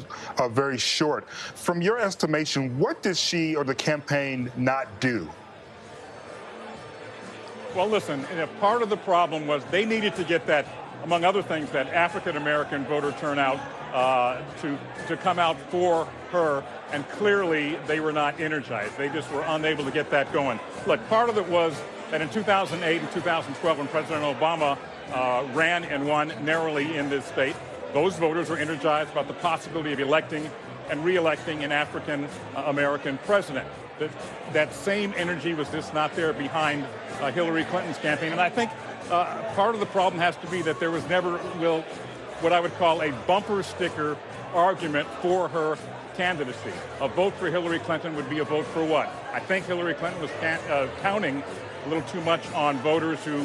very short. From your estimation, what did she or the campaign not do? Well, listen, part of the problem was they needed to get that, among other things, that African-American voter turnout to come out for her, and clearly they were not energized. They just were unable to get that going. Look, part of it was that in 2008 and 2012, when President Obama ran and won narrowly in this state, those voters were energized about the possibility of electing and re-electing an African-American president. That same energy was just not there behind Hillary Clinton's campaign. And I think part of the problem has to be that there was never what I would call a bumper sticker argument for her candidacy. A vote for Hillary Clinton would be a vote for what? I think Hillary Clinton was counting a little too much on voters who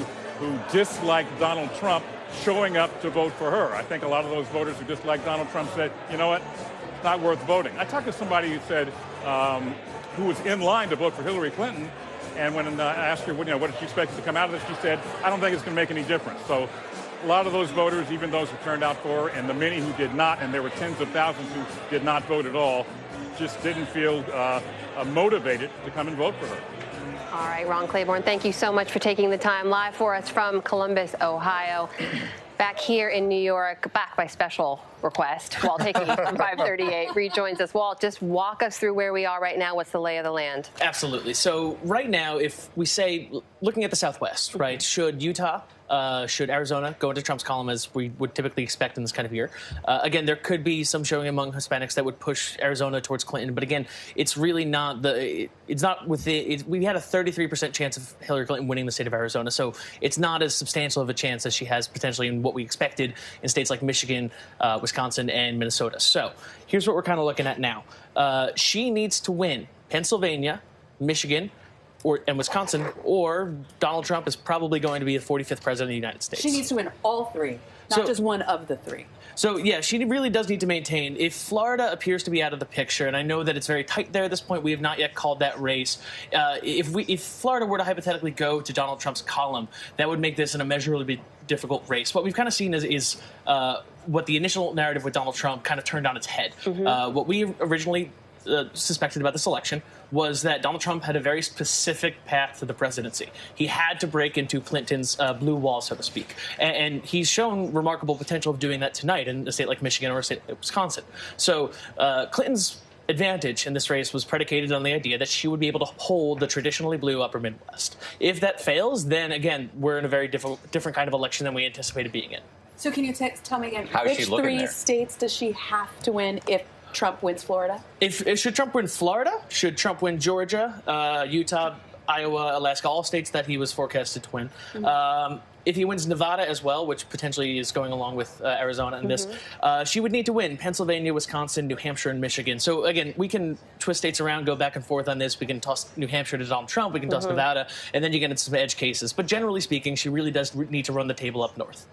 disliked Donald Trump showing up to vote for her. I think a lot of those voters who disliked Donald Trump said, you know what, it's not worth voting. I talked to somebody who said, who was in line to vote for Hillary Clinton, and when I asked her, what did she expect to come out of this, she said, I don't think it's going to make any difference. So a lot of those voters, even those who turned out for her, and the many who did not, and there were tens of thousands who did not vote at all, just didn't feel motivated to come and vote for her. All right, Ron Claiborne, thank you so much for taking the time live for us from Columbus, Ohio. Back here in New York, back by special request, Walt Hickey from 538 rejoins us. Walt, just walk us through where we are right now. What's the lay of the land? Absolutely. So right now, if we say, looking at the Southwest, right, should Utah, should Arizona go into Trump's column as we would typically expect in this kind of year? Again, there could be some showing among Hispanics that would push Arizona towards Clinton. But again, it's really not it's not we had a 33% chance of Hillary Clinton winning the state of Arizona. So it's not as substantial of a chance as she has potentially in what we expected in states like Michigan, Wisconsin, and Minnesota. So here's what we're kind of looking at now. She needs to win Pennsylvania, Michigan, and Wisconsin, or Donald Trump is probably going to be the 45th president of the United States. She needs to win all three, not just one of the three. So, yeah, she really does need to maintain. If Florida appears to be out of the picture, and I know that it's very tight there at this point, we have not yet called that race. If Florida were to hypothetically go to Donald Trump's column, that would make this an immeasurably difficult race. What we've kind of seen is what the initial narrative with Donald Trump kind of turned on its head. Mm-hmm. What we originally suspected about this election was that Donald Trump had a very specific path to the presidency. He had to break into Clinton's blue wall, so to speak. And he's shown remarkable potential of doing that tonight in a state like Michigan or a state like Wisconsin. So Clinton's advantage in this race was predicated on the idea that she would be able to hold the traditionally blue upper Midwest. If that fails, then again, we're in a very different kind of election than we anticipated being in. So can you tell me again, How is which she looking three there? states does she have to win if Trump wins Florida? Should Trump win Florida? Should Trump win Georgia, Utah, Iowa, Alaska, all states that he was forecasted to win? Mm-hmm. If he wins Nevada as well, which potentially is going along with Arizona in this, she would need to win Pennsylvania, Wisconsin, New Hampshire, and Michigan. So, again, we can twist states around, go back and forth on this. We can toss New Hampshire to Donald Trump. We can toss Nevada. And then you get into some edge cases. But generally speaking, she really does need to run the table up north.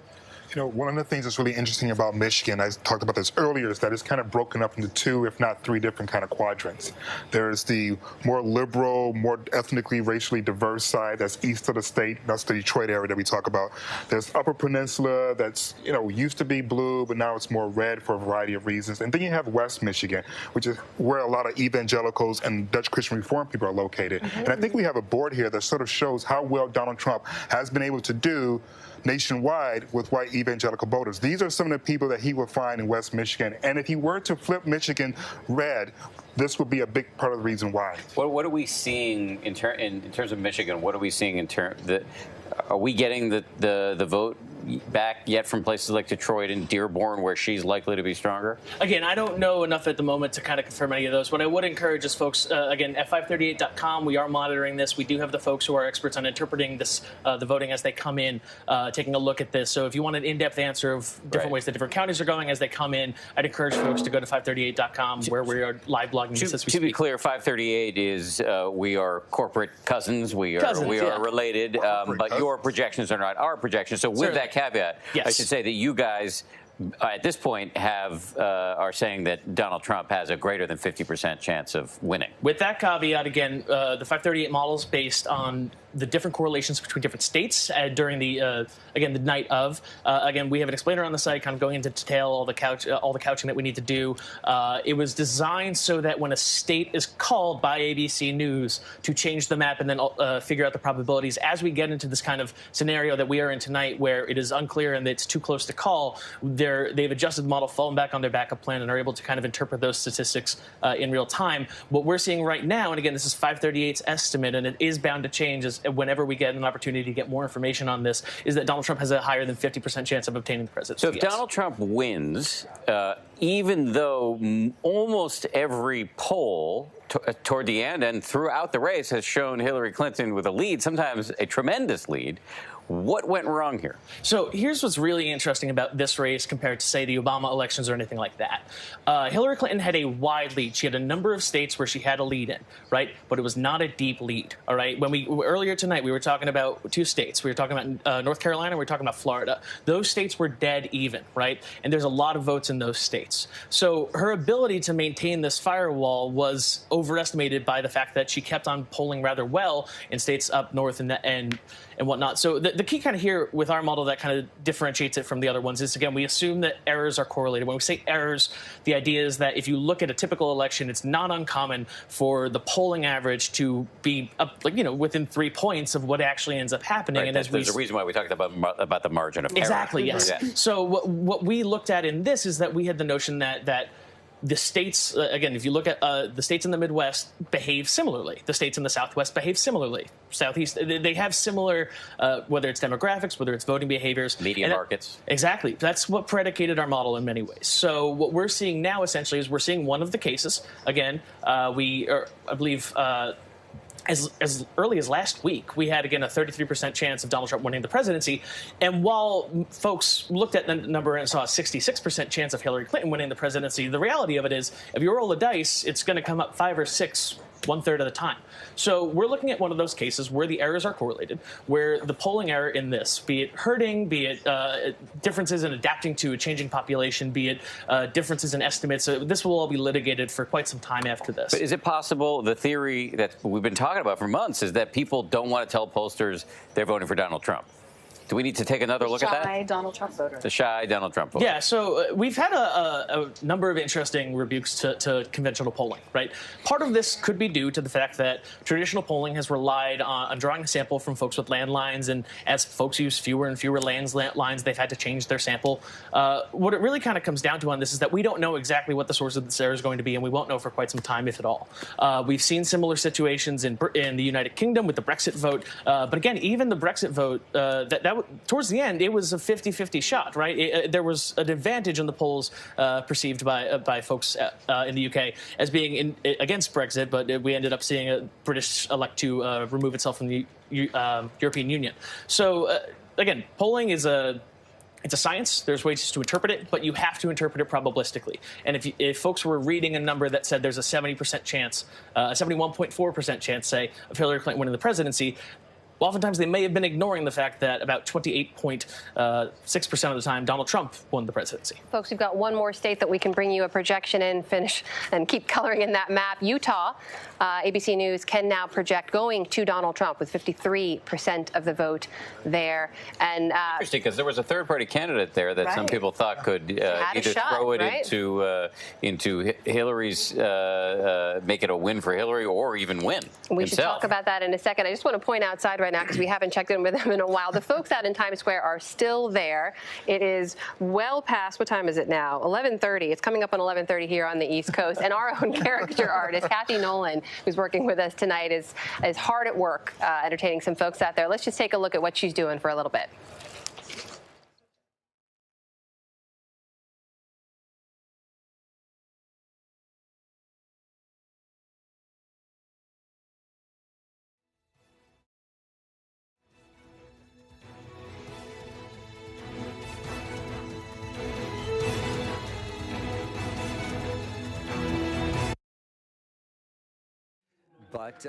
One of the things that's really interesting about Michigan, I talked about this earlier, is that it's kind of broken up into two, if not three different kind of quadrants. There's the more liberal, more ethnically, racially diverse side that's east of the state. That's the Detroit area that we talk about. There's Upper Peninsula that's, used to be blue, but now it's more red for a variety of reasons. And then you have West Michigan, which is where a lot of evangelicals and Dutch Christian Reform people are located. And I think we have a board here that sort of shows how well Donald Trump has been able to do nationwide with white evangelical voters. These are some of the people that he will find in West Michigan. And if he were to flip Michigan red, this would be a big part of the reason why. What are we seeing in terms of Michigan? What are we seeing in terms that are we getting the vote back yet from places like Detroit and Dearborn where she's likely to be stronger? Again, I don't know enough at the moment to kind of confirm any of those. What I would encourage is folks, again, at 538.com, we are monitoring this. We do have the folks who are experts on interpreting this, the voting as they come in, taking a look at this. So if you want an in-depth answer of different ways that different counties are going as they come in, I'd encourage folks to go to 538.com where we are live blogging this as we speak. To be clear, 538 is we are corporate cousins. We are related, but your projections are not our projections. So with that caveat, I should say that you guys at this point are saying that Donald Trump has a greater than 50% chance of winning. With that caveat, again, the 538 model is based on the different correlations between different states during the the night of. Again, we have an explainer on the site, kind of going into detail all the couching that we need to do. It was designed so that when a state is called by ABC News to change the map and then figure out the probabilities, as we get into this kind of scenario that we are in tonight, where it is unclear and it's too close to call, they've adjusted the model, fallen back on their backup plan, and are able to kind of interpret those statistics in real time. What we're seeing right now, and again, this is 538's estimate, and it is bound to change whenever we get an opportunity to get more information on this, is that Donald Trump has a higher than 50% chance of obtaining the presidency. So if Donald Trump wins, even though almost every poll toward the end and throughout the race has shown Hillary Clinton with a lead, sometimes a tremendous lead, what went wrong here? So here's what's really interesting about this race compared to, say, the Obama elections or anything like that. Hillary Clinton had a wide lead. She had a number of states where she had a lead in, right? But it was not a deep lead, all right? Earlier tonight, we were talking about two states. We were talking about North Carolina, we were talking about Florida. Those states were dead even, right? And there's a lot of votes in those states. So her ability to maintain this firewall was overestimated by the fact that she kept on polling rather well in states up north and whatnot. So the key kind of here with our model that kind of differentiates it from the other ones is, again, we assume that errors are correlated. When we say errors, the idea is that if you look at a typical election, it's not uncommon for the polling average to be up, within 3 points of what actually ends up happening. Right, and there's a reason why we talked about the margin of error. Exactly, yes. Yeah. So what we looked at in this is that we had the notion that the states, again, if you look at the states in the Midwest behave similarly. The states in the Southwest behave similarly. Southeast, they have similar, whether it's demographics, whether it's voting behaviors. Media markets. Exactly. That's what predicated our model in many ways. So what we're seeing now, essentially, is we're seeing one of the cases. Again, I believe... As early as last week, we had, again, a 33% chance of Donald Trump winning the presidency. And while folks looked at the number and saw a 66% chance of Hillary Clinton winning the presidency, the reality of it is, if you roll a dice, it's going to come up 5 or 6 1/3 of the time. So we're looking at one of those cases where the errors are correlated, where the polling error in this, be it herding, be it differences in adapting to a changing population, be it differences in estimates, this will all be litigated for quite some time after this. But is it possible, the theory that we've been talking about for months is that people don't want to tell pollsters they're voting for Donald Trump? Do we need to take another look at that? Shy Donald Trump voter. The shy Donald Trump voter. Yeah, so we've had a number of interesting rebukes to conventional polling, right? Part of this could be due to the fact that traditional polling has relied on drawing a sample from folks with landlines, and as folks use fewer and fewer landlines, they've had to change their sample. What it really kind of comes down to on this is that we don't know exactly what the source of this error is going to be, and we won't know for quite some time, if at all. We've seen similar situations in the United Kingdom with the Brexit vote, but again, even the Brexit vote, towards the end, it was a 50-50 shot, right? There was an advantage in the polls perceived by folks in the UK as being against Brexit, but we ended up seeing a British elect to remove itself from the European Union. So, again, polling is it's a science. There's ways to interpret it, but you have to interpret it probabilistically. And if folks were reading a number that said there's a 70% chance, a 71.4% chance, say, of Hillary Clinton winning the presidency, oftentimes they may have been ignoring the fact that about 28.6% of the time Donald Trump won the presidency. Folks, we've got one more state that we can bring you a projection in, finish, and keep coloring in that map. Utah, ABC News can now project going to Donald Trump with 53% of the vote there. And interesting, because there was a third-party candidate there that some people thought could either throw it into Hillary's, make it a win for Hillary, or even win We should talk about that in a second. I just want to point outside right now, because we haven't checked in with them in a while. The folks out in Times Square are still there. It is well past, what time is it now? 11:30. It's coming up on 11:30 here on the East Coast. And our own caricature artist, Kathy Nolan, who's working with us tonight, is hard at work entertaining some folks out there. Let's just take a look at what she's doing for a little bit. But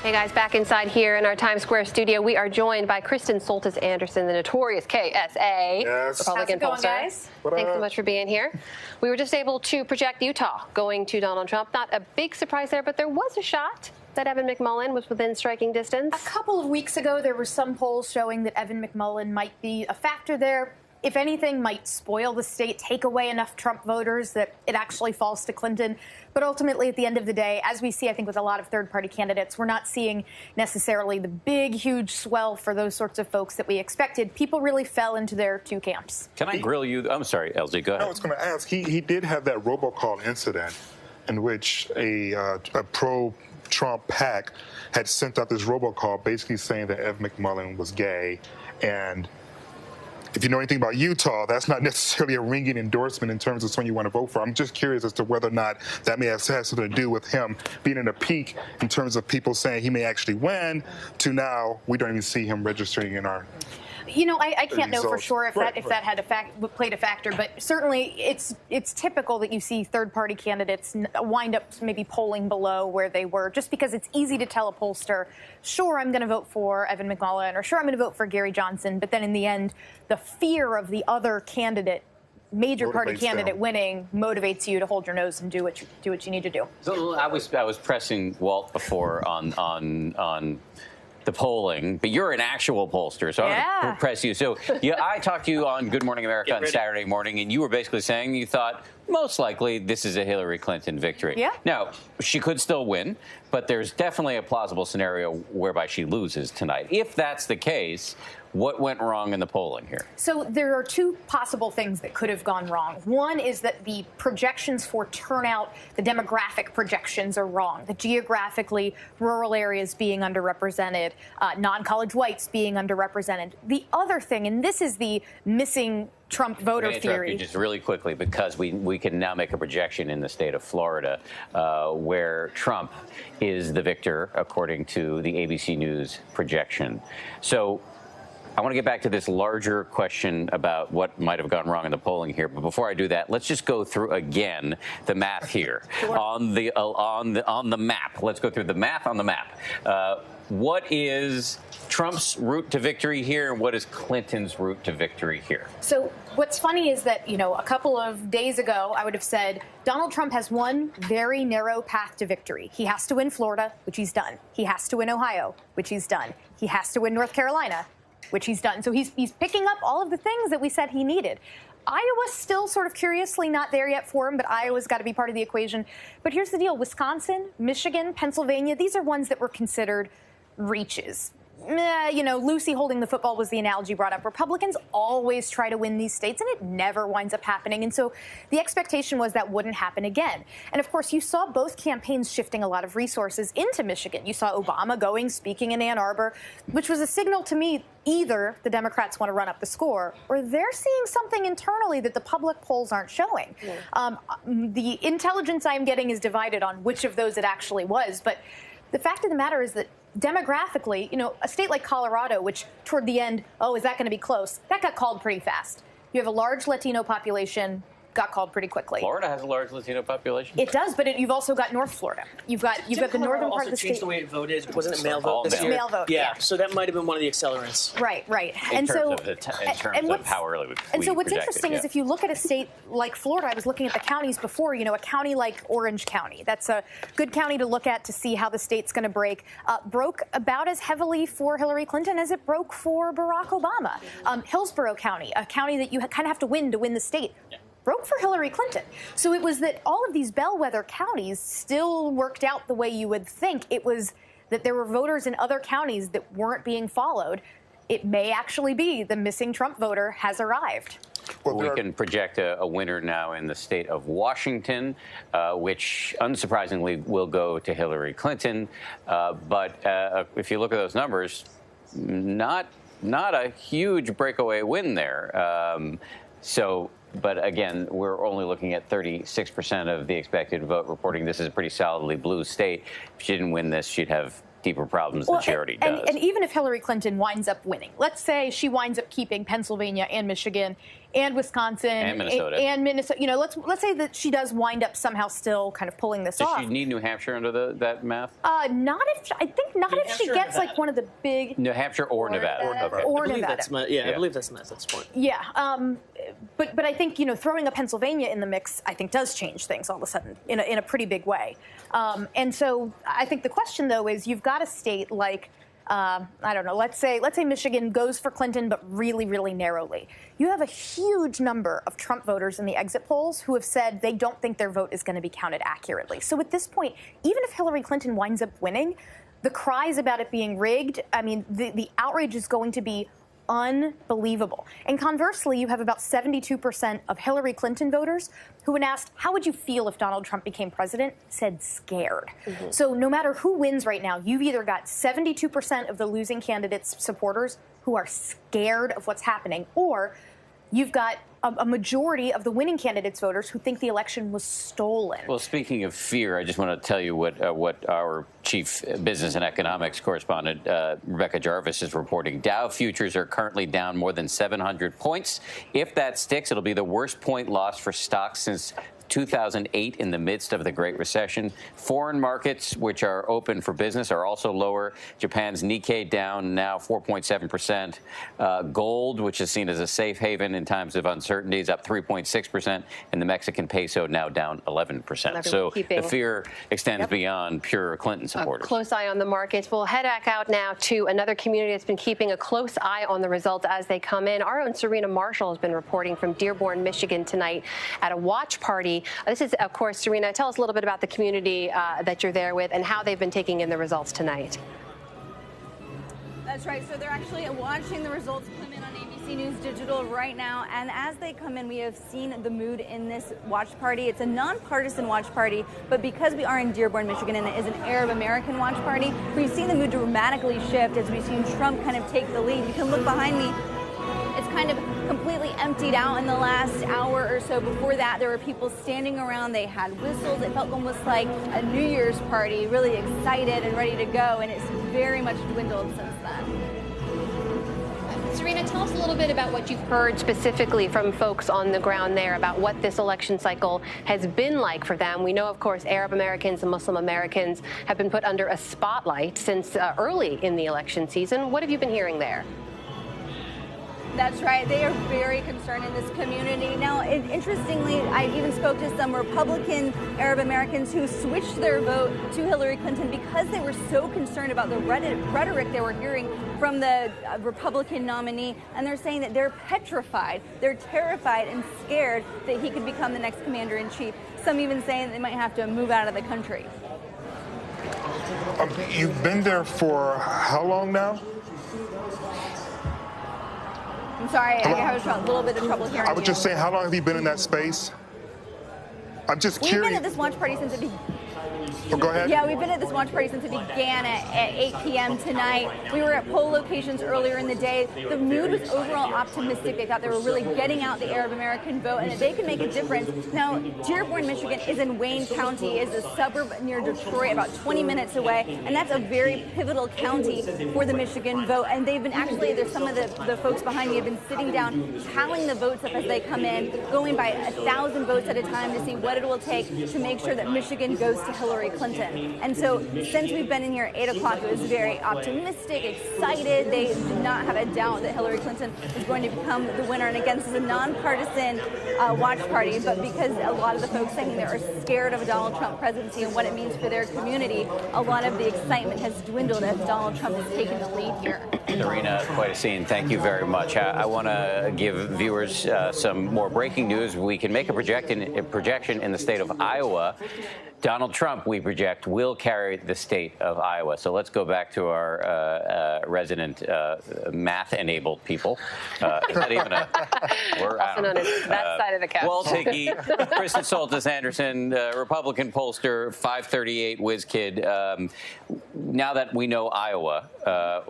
Hey guys, back inside here in our Times Square studio, we are joined by Kristen Soltis Anderson, the notorious KSA Republican pollster. Guys? Thanks so much for being here. We were just able to project Utah going to Donald Trump. Not a big surprise there, but there was a shot that Evan McMullin was within striking distance. A couple of weeks ago, there were some polls showing that Evan McMullin might be a factor there. If anything, might spoil the state, take away enough Trump voters that it actually falls to Clinton. But ultimately, at the end of the day, as we see, I think, with a lot of third-party candidates, we're not seeing necessarily the big, huge swell for those sorts of folks that we expected. People really fell into their two camps. Can I grill you? I'm sorry, LZ, go ahead. I was going to ask, he did have that robocall incident in which a pro-Trump PAC had sent out this robocall basically saying that Evan McMullin was gay. And if you know anything about Utah, that's not necessarily a ringing endorsement in terms of someone you want to vote for. I'm just curious as to whether or not that may have had something to do with him being in a peak in terms of people saying he may actually win to now we don't even see him registering in our... You know, I can't know for results. sure if that had played a factor, but certainly it's typical that you see third-party candidates wind up maybe polling below where they were, just because it's easy to tell a pollster, sure, I'm going to vote for Evan McMullin, or sure, I'm going to vote for Gary Johnson, but then in the end, the fear of the other candidate, major party candidate winning, motivates you to hold your nose and do what you need to do. So I was pressing Walt before on the polling, but you're an actual pollster, so I'm going to press you. So I talked to you on Good Morning America on Saturday morning, and you were basically saying you thought most likely this is a Hillary Clinton victory. Yeah. Now, she could still win, but there's definitely a plausible scenario whereby she loses tonight. If that's the case, what went wrong in the polling here? So there are two possible things that could have gone wrong. One is that the projections for turnout, the demographic projections are wrong. The geographically rural areas being underrepresented, non-college whites being underrepresented. The other thing, and this is the missing Trump voter theory. Just really quickly, because we can now make a projection in the state of Florida where Trump is the victor, according to the ABC News projection. So I want to get back to this larger question about what might have gone wrong in the polling here. But before I do that, let's just go through again the math here on the map. Let's go through the math on the map. What is Trump's route to victory here, and what is Clinton's route to victory here? So what's funny is that, a couple of days ago, I would have said Donald Trump has one very narrow path to victory. He has to win Florida, which he's done. He has to win Ohio, which he's done. He has to win North Carolina, which he's done. So he's picking up all of the things that we said he needed. Iowa's still sort of curiously not there yet for him, but Iowa's got to be part of the equation. But here's the deal. Wisconsin, Michigan, Pennsylvania, these are ones that were considered reaches. Lucy holding the football was the analogy brought up. Republicans always try to win these states, and it never winds up happening. And so the expectation was that wouldn't happen again. And, of course, you saw both campaigns shifting a lot of resources into Michigan. You saw Obama going, speaking in Ann Arbor, which was a signal to me either the Democrats want to run up the score or they're seeing something internally that the public polls aren't showing. The intelligence I'm getting is divided on which of those it actually was. But the fact of the matter is that demographically, a state like Colorado, which toward the end, is that going to be close? That got called pretty fast. You have a large Latino population, got called pretty quickly. Florida has a large Latino population. It does, but you've also got North Florida. You've got the northern part of the state. Changed the way it voted. Wasn't it mail vote this year? Mail vote. Yeah. So that might have been one of the accelerants. Right. In terms of how early we And so what's projected, interesting is if you look at a state like Florida, I was looking at the counties before, a county like Orange County. That's a good county to look at to see how the state's going to break. Broke about as heavily for Hillary Clinton as it broke for Barack Obama. Hillsborough County, a county that you kind of have to win the state. Broke for Hillary Clinton. So it was that all of these bellwether counties still worked out the way you would think. It was that there were voters in other counties that weren't being followed. It may actually be the missing Trump voter has arrived. Well, we can project a winner now in the state of Washington, which unsurprisingly will go to Hillary Clinton. But if you look at those numbers, not a huge breakaway win there. But again, we're only looking at 36% of the expected vote reporting. This is a pretty solidly blue state. If she didn't win this, she'd have deeper problems than she already does. And even if Hillary Clinton winds up winning, let's say she winds up keeping Pennsylvania and Michigan and Wisconsin and Minnesota. And Minnesota. Let's say that she does wind up somehow still kind of pulling this off. Does she need New Hampshire under that math? Not if she gets like one of the big New Hampshire or Nevada. Or I believe Nevada. that's I believe that's the math at this point. Yeah, but I think throwing a Pennsylvania in the mix I think does change things all of a sudden in a pretty big way. And so I think the question though is you've got a state like I don't know. Let's say Michigan goes for Clinton, but really, really narrowly. You have a huge number of Trump voters in the exit polls who have said they don't think their vote is going to be counted accurately. So at this point, even if Hillary Clinton winds up winning, the cries about it being rigged, I mean, the outrage is going to be unbelievable. And conversely, you have about 72% of Hillary Clinton voters who, when asked, how would you feel if Donald Trump became president, said scared. Mm-hmm. So no matter who wins right now, you've either got 72% of the losing candidate's supporters who are scared of what's happening, or you've got a majority of the winning candidate's voters who think the election was stolen. Well, speaking of fear, I just want to tell you what our chief business and economics correspondent, Rebecca Jarvis, is reporting. Dow futures are currently down more than 700 points. If that sticks, it'll be the worst point loss for stocks since 2008 in the midst of the Great Recession. Foreign markets, which are open for business, are also lower. Japan's Nikkei down now 4.7%. Gold, which is seen as a safe haven in times of uncertainty, is up 3.6%. And the Mexican peso now down 11%. So the fear extends beyond pure Clinton supporters. A close eye on the markets. We'll head back out now to another community that's been keeping a close eye on the results as they come in. Our own Serena Marshall has been reporting from Dearborn, Michigan tonight at a watch party. This is, of course, Serena, tell us a little bit about the community that you're there with and how they've been taking in the results tonight. That's right. So they're actually watching the results come in on ABC News Digital right now. And as they come in, we have seen the mood in this watch party. It's a nonpartisan watch party, but because we are in Dearborn, Michigan, and it is an Arab American watch party, we've seen the mood dramatically shift as we've seen Trump kind of take the lead. You can look behind me. It's kind of completely emptied out in the last hour or so. Before that, there were people standing around. They had whistles. It felt almost like a New Year's party, really excited and ready to go, and it's very much dwindled since then. Serena, tell us a little bit about what you've heard specifically from folks on the ground there about what this election cycle has been like for them. We know, of course, Arab Americans and Muslim Americans have been put under a spotlight since early in the election season. What have you been hearing there? That's right. They are very concerned in this community. Now, interestingly, I even spoke to some Republican Arab Americans who switched their vote to Hillary Clinton because they were so concerned about the rhetoric they were hearing from the Republican nominee. And they're saying that they're petrified, they're terrified and scared that he could become the next commander-in-chief. Some even saying they might have to move out of the country. You've been there for how long now? I'm sorry, I have a little bit of trouble hearing you. I was just saying, how long have you been in that space? I'm just curious. We've been at this watch party since it began. go ahead. Yeah, we've been at this watch party since it began at 8 p.m. tonight. We were at poll locations earlier in the day. The mood was overall optimistic. They thought they were really getting out the Arab American vote and that they could make a difference. Now, Dearborn, Michigan is in Wayne County, is a suburb near Detroit, about 20 minutes away, and that's a very pivotal county for the Michigan vote. And they've been actually, there's some of the folks behind me have been sitting down, tallying the votes up as they come in, going by 1,000 votes at a time to see what it will take to make sure that Michigan goes to Hillary Clinton. And so since we've been in here at 8 o'clock, it was very optimistic, excited. They did not have a doubt that Hillary Clinton was going to become the winner. And again, this is a nonpartisan watch party, but because a lot of the folks saying they are scared of a Donald Trump presidency and what it means for their community, a lot of the excitement has dwindled as Donald Trump has taken the lead here. Serena, quite a scene. Thank you very much. I want to give viewers some more breaking news. We can make a projection in the state of Iowa. Donald Trump, we project, will carry the state of Iowa. So let's go back to our resident math-enabled people. Is that even a word? Also known as that side of the couch. Walt Hickey, Kristen Soltis Anderson, Republican pollster, 538 whiz kid. Now that we know Iowa,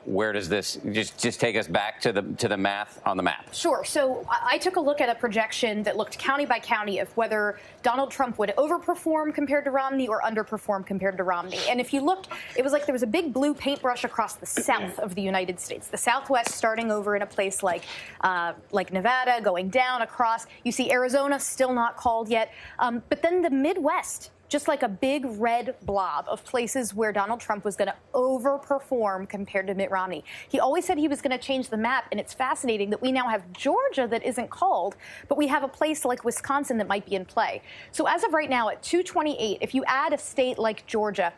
where does this just take us back to the math on the map? Sure. So I took a look at a projection that looked county by county of whether Donald Trump would overperform compared to Romney or underperform compared to Romney. And if you looked, it was like there was a big blue paintbrush across the south of the United States. The Southwest starting over in a place like Nevada, going down across. You see Arizona still not called yet. But then the Midwest, just like a big red blob of places where Donald Trump was going to overperform compared to Mitt Romney. He always said he was going to change the map, and it's fascinating that we now have Georgia that isn't called, but we have a place like Wisconsin that might be in play. So as of right now at 228, if you add a state like Georgia,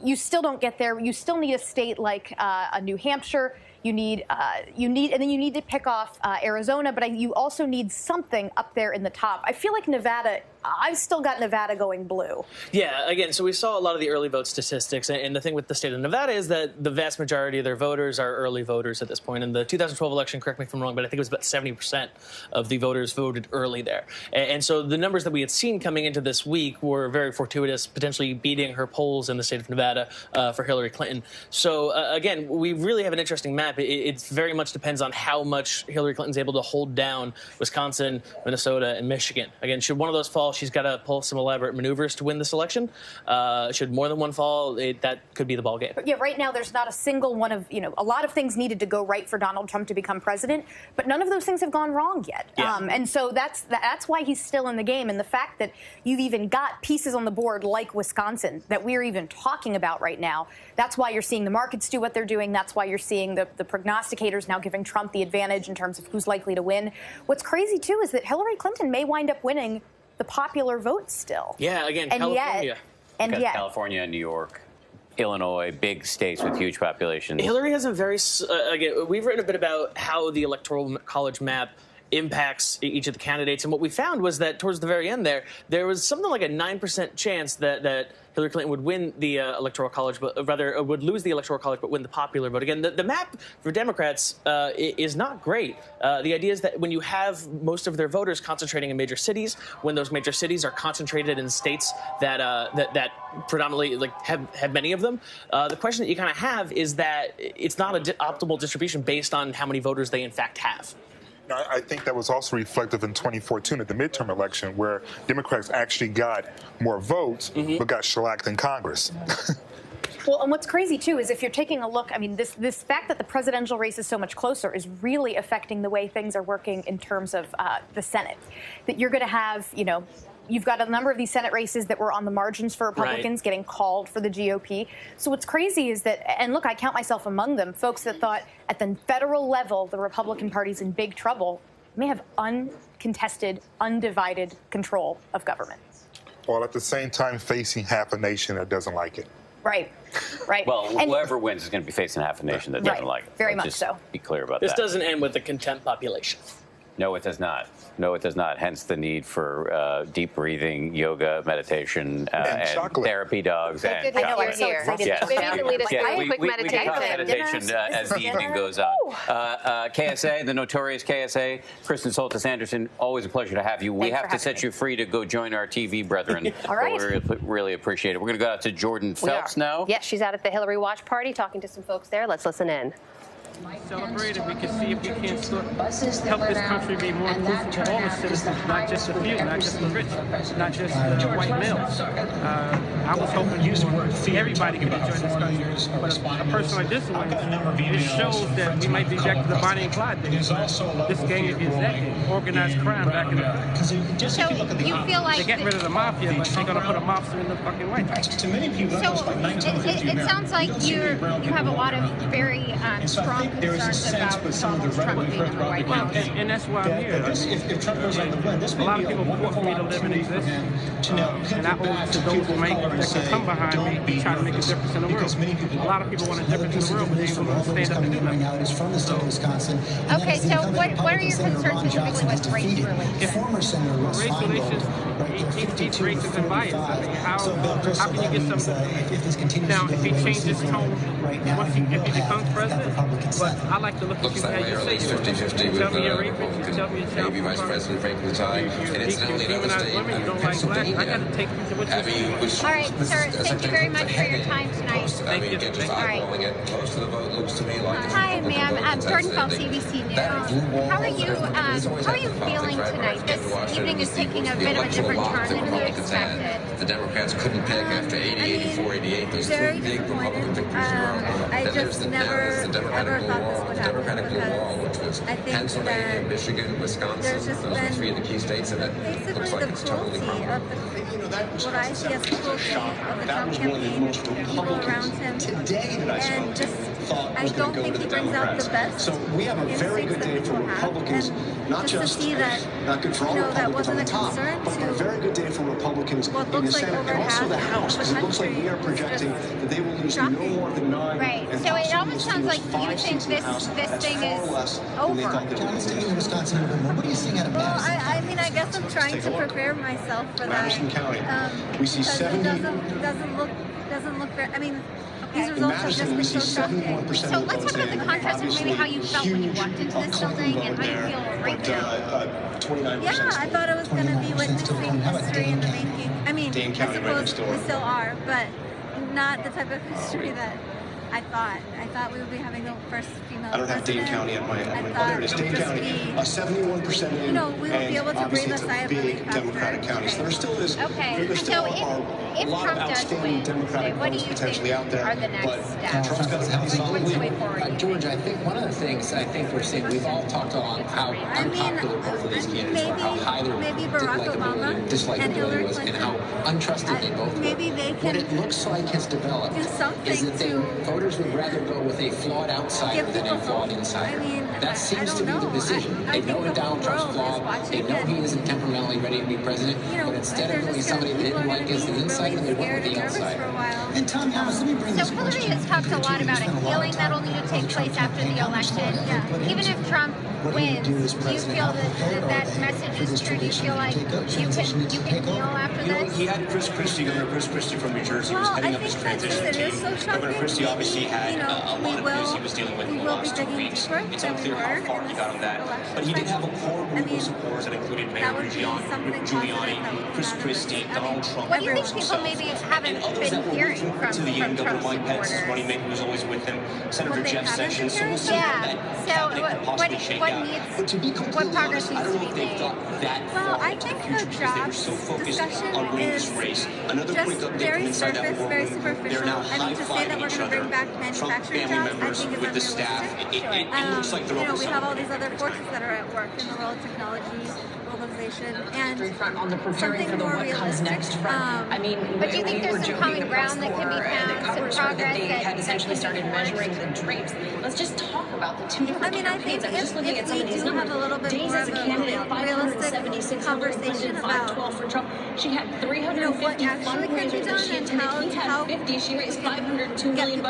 you still don't get there. You still need a state like a New Hampshire. And then you need to pick off Arizona, but you also need something up there in the top. I feel like Nevada, I've still got Nevada going blue. Yeah, again, so we saw a lot of the early vote statistics, and the thing with the state of Nevada is that the vast majority of their voters are early voters at this point. In the 2012 election, correct me if I'm wrong, but I think it was about 70% of the voters voted early there. And so the numbers that we had seen coming into this week were very fortuitous, potentially beating her polls in the state of Nevada for Hillary Clinton. So, again, we really have an interesting map. It very much depends on how much Hillary Clinton's able to hold down Wisconsin, Minnesota, and Michigan. Again, should one of those fall, she's got to pull some elaborate maneuvers to win this election. Should more than one fall, that could be the ball game. But yeah, right now there's not a single one of, a lot of things needed to go right for Donald Trump to become president, but none of those things have gone wrong yet. Yeah. And so that's why he's still in the game. And the fact that you've even got pieces on the board like Wisconsin that we're even talking about right now, that's why you're seeing the markets do what they're doing. That's why you're seeing the prognosticators now giving Trump the advantage in terms of who's likely to win. What's crazy, too, is that Hillary Clinton may wind up winning the popular vote still. Yeah, again, and California. Yet, California, New York, Illinois, big states with huge populations. Hillary has a very, again, we've written a bit about how the Electoral College map impacts each of the candidates. And what we found was that towards the very end there was something like a 9% chance that Hillary Clinton would win the Electoral College, but rather would lose the Electoral College but win the popular vote. Again, the map for Democrats is not great. The idea is that when you have most of their voters concentrating in major cities, when those major cities are concentrated in states that predominantly have many of them, the question that you kind of have is that it's not an optimal distribution based on how many voters they in fact have. I think that was also reflective in 2014 at the midterm election, where Democrats actually got more votes, but got shellacked in Congress. Well, and what's crazy, too, is if you're taking a look, I mean, this fact that the presidential race is so much closer is really affecting the way things are working in terms of the Senate. That you're going to have, you've got a number of these Senate races that were on the margins for Republicans getting called for the GOP. So what's crazy is that, and look, I count myself among them, folks that thought at the federal level the Republican Party's in big trouble may have uncontested, undivided control of government. While at the same time facing half a nation that doesn't like it. Right. Well, whoever wins is going to be facing half a nation that doesn't like it. Very much just so. Be clear about This that. doesn't end with the contempt population. No, it does not. No, it does not. Hence the need for deep breathing, yoga, meditation, and therapy dogs. And I know, I'm so excited. Yes. Maybe you can lead us through a quick we meditation. can talk meditation as the evening goes on. KSA, the notorious KSA, Kristen Soltis Anderson, always a pleasure to have you. We have to set you free to go join our TV brethren. All right. We really appreciate it. We're going to go out to Jordan Phelps now. Yes, she's out at the Hillary Watch Party talking to some folks there. Let's listen in. Celebrate it. We can see if we can help this country be more inclusive for all the citizens, not just the few, not just the rich, not just the white males. I was hoping everybody could enjoy this country. But a person like this one, it shows that we might be back to the Bonnie and Clyde days. This gang is executive, organized crime back in the day. So you feel like they get rid of the mafia, but they're going to put a mobster in the fucking White House. So it sounds like you have a lot of very strong concerns about Donald Trump being in the White House. And that's why I'm here. If Trump goes on the run, this a lot of people force me to live and exist. And I owe it to those that can come behind me and try to make a difference in the world. A lot of people want a difference in the world, but they ain't going to stand up and do nothing. Okay, so what are your concerns specifically with race relations? Race relations eats racist and bias. I mean, how can you get some... Now, if he changes tone, if he becomes president, but I like to look at you as you say. 50-50 with Navy Vice President Frank Lutai, and incidentally, another state. I got to take you to what all right, sir, thank you very much for your time tonight. Thank you. Just eyeballing it. Most of the vote looks to me like... Hi, ma'am. I'm Jordan Phelps, ABC News. How are you feeling tonight? This evening is taking a bit of a different turn than we expected. The Democrats couldn't pick after 80, 84, 88. Those two big Republican victories in a row. Then there's the Democratic Blue Wall, which was Pennsylvania, Michigan, Wisconsin. Those were three of the key states, and it looks like it's totally crumbled. What I see as cruelty of the Trump campaign, people around him, and just I don't think he brings out the best. So we have a very good day for Republicans, not just to see that, not good for all Republicans on the top, but a very good day for Republicans in the Senate and also the House, because it looks like we are projecting that they will lose no more than 9. Right. So it almost sounds like you think this thing is over. What are you seeing out of Madison? Well, I mean, I guess I'm trying to prepare myself for that. Madison County. We see 70. Doesn't look very. I mean. These results have just been so shocking. So let's talk about the contrast of maybe how you felt when you walked into this building and how you feel right now. 29%. Yeah, I thought it was going to be witnessing history in the making. I mean, I suppose we still are, but not the type of history that I thought we would be having the first female I don't have Dane County at my there it is. Dane County, 71% in, we will be able to breathe a sigh of relief after. Democratic county. So there still is. Okay. There still so are if a lot Trump of outstanding Democratic votes potentially out there. Are the next steps? Trump's got to have solidly. George, I think one of the things we're seeing, we've all talked on how unpopular both of these candidates are, how high their dislikability was, and how untrusted they both were. What it looks like has developed is that voters would rather go with a flawed outsider than a flawed insider. That seems to be the decision. They know that Donald Trump's flawed. They know he isn't temperamentally ready to be president. But instead of going somebody they didn't like as the insider, they went with the outsider. And Tom Thomas, let me bring this question. So Hillary has talked a lot about a healing that will need to take place after the election. Even if Trump wins, do you feel that message is true? Do you feel like you can heal after this? He had Governor Chris Christie from New Jersey, was heading up his transition team. Governor Christie obviously had a lot of news he was dealing with in the last 2 weeks. It's unclear how far he got on that. But he did have a core group of supporters that included Mayor Giuliani, Chris Christie, Donald Trump. What do you think people maybe haven't been hearing from to the end, Governor Trump's Mike Pence, supporters? running mate who was always with him, Senator Jeff Sessions. So we'll see how that cabinet could possibly shake out. But to be completely honest, I don't know if they've thought that far I think the jobs discussion on winning this race. Another just quick update very from inside that surface, war very room. superficial. They're now I mean, to say that we're going to bring back manufacturing family jobs, I members think is with the unrealistic. staff. It looks like they're over we have all these other forces that are at work in the world of technology, globalization, and on the preparing for the what comes next front. I mean, but do you think there's some common ground that can be found, some progress they had essentially started measuring the drapes? Let's just talk about the two different campaigns. I'm just looking at some of these numbers. Days as a candidate, 576 conversation about 512 for Trump. She had 350 fundraisers that she attended. He had 50. She raised $502 million.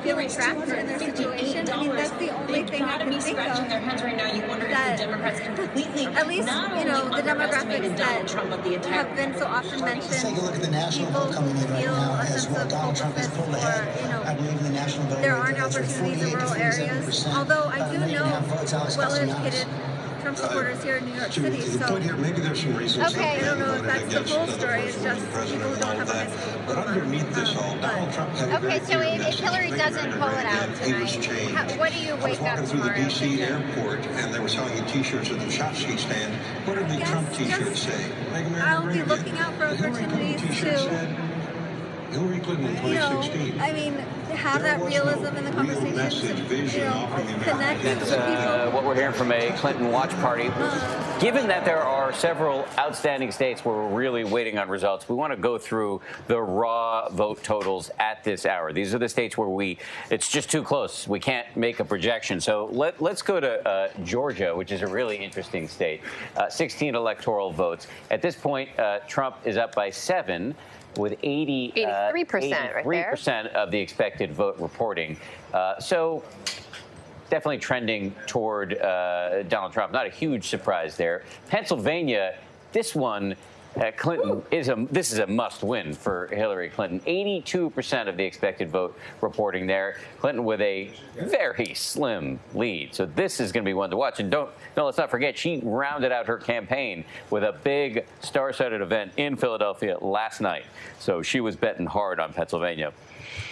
He raised $258. I mean, that's the only thing I can think of. They've got to be scratching their heads right now. You wonder if that Democrats completely, at least, not you know, only the underestimated demographics Donald that Trump, but the entire have been so often mentioned, Take a look at the national people vote coming in right feel now a as sense well. of Donald Trump is hopelessness pulled or, ahead. you know, I believe in the national vote there rate aren't there. It's like opportunities in 48 to rural areas. 47%. Although I do A million and a half votes, know Alex well-educated Castellanos. Trump supporters here in New York To City, so put here, maybe there's some reasons okay, I that don't know if voted that's the against full the story. first It's just woman president people who and don't all have a that. high school But diploma. underneath this all, Donald Trump had a Okay, very so clear if message. Hillary Make doesn't America pull it great out again. He was tonight, changed. what do you I was wake up walking through the tomorrow D.C. thinking? airport, and they were selling you T-shirts at the shop ski stand. What did the Trump T-shirt say? Make America I'll great be again. looking out for The Hillary Clinton opportunities T-shirt to, said Hillary Clinton in you know, 2016. I mean, have that realism in the conversation, message, to, vision, you know, offering the connect American with That's people. what we're hearing from a Clinton watch party. Given that there are several outstanding states where we're really waiting on results, we want to go through the raw vote totals at this hour. These are the states where it's just too close. We can't make a projection. So let's go to Georgia, which is a really interesting state. 16 electoral votes. At this point, Trump is up by 7. With 83% right there. 83% of the expected vote reporting. So definitely trending toward Donald Trump. Not a huge surprise there. Pennsylvania, this one, Clinton this is a must-win for Hillary Clinton. 82% of the expected vote reporting there. Clinton with a very slim lead. So this is going to be one to watch. And let's not forget, she rounded out her campaign with a big star-studded event in Philadelphia last night. So she was betting hard on Pennsylvania.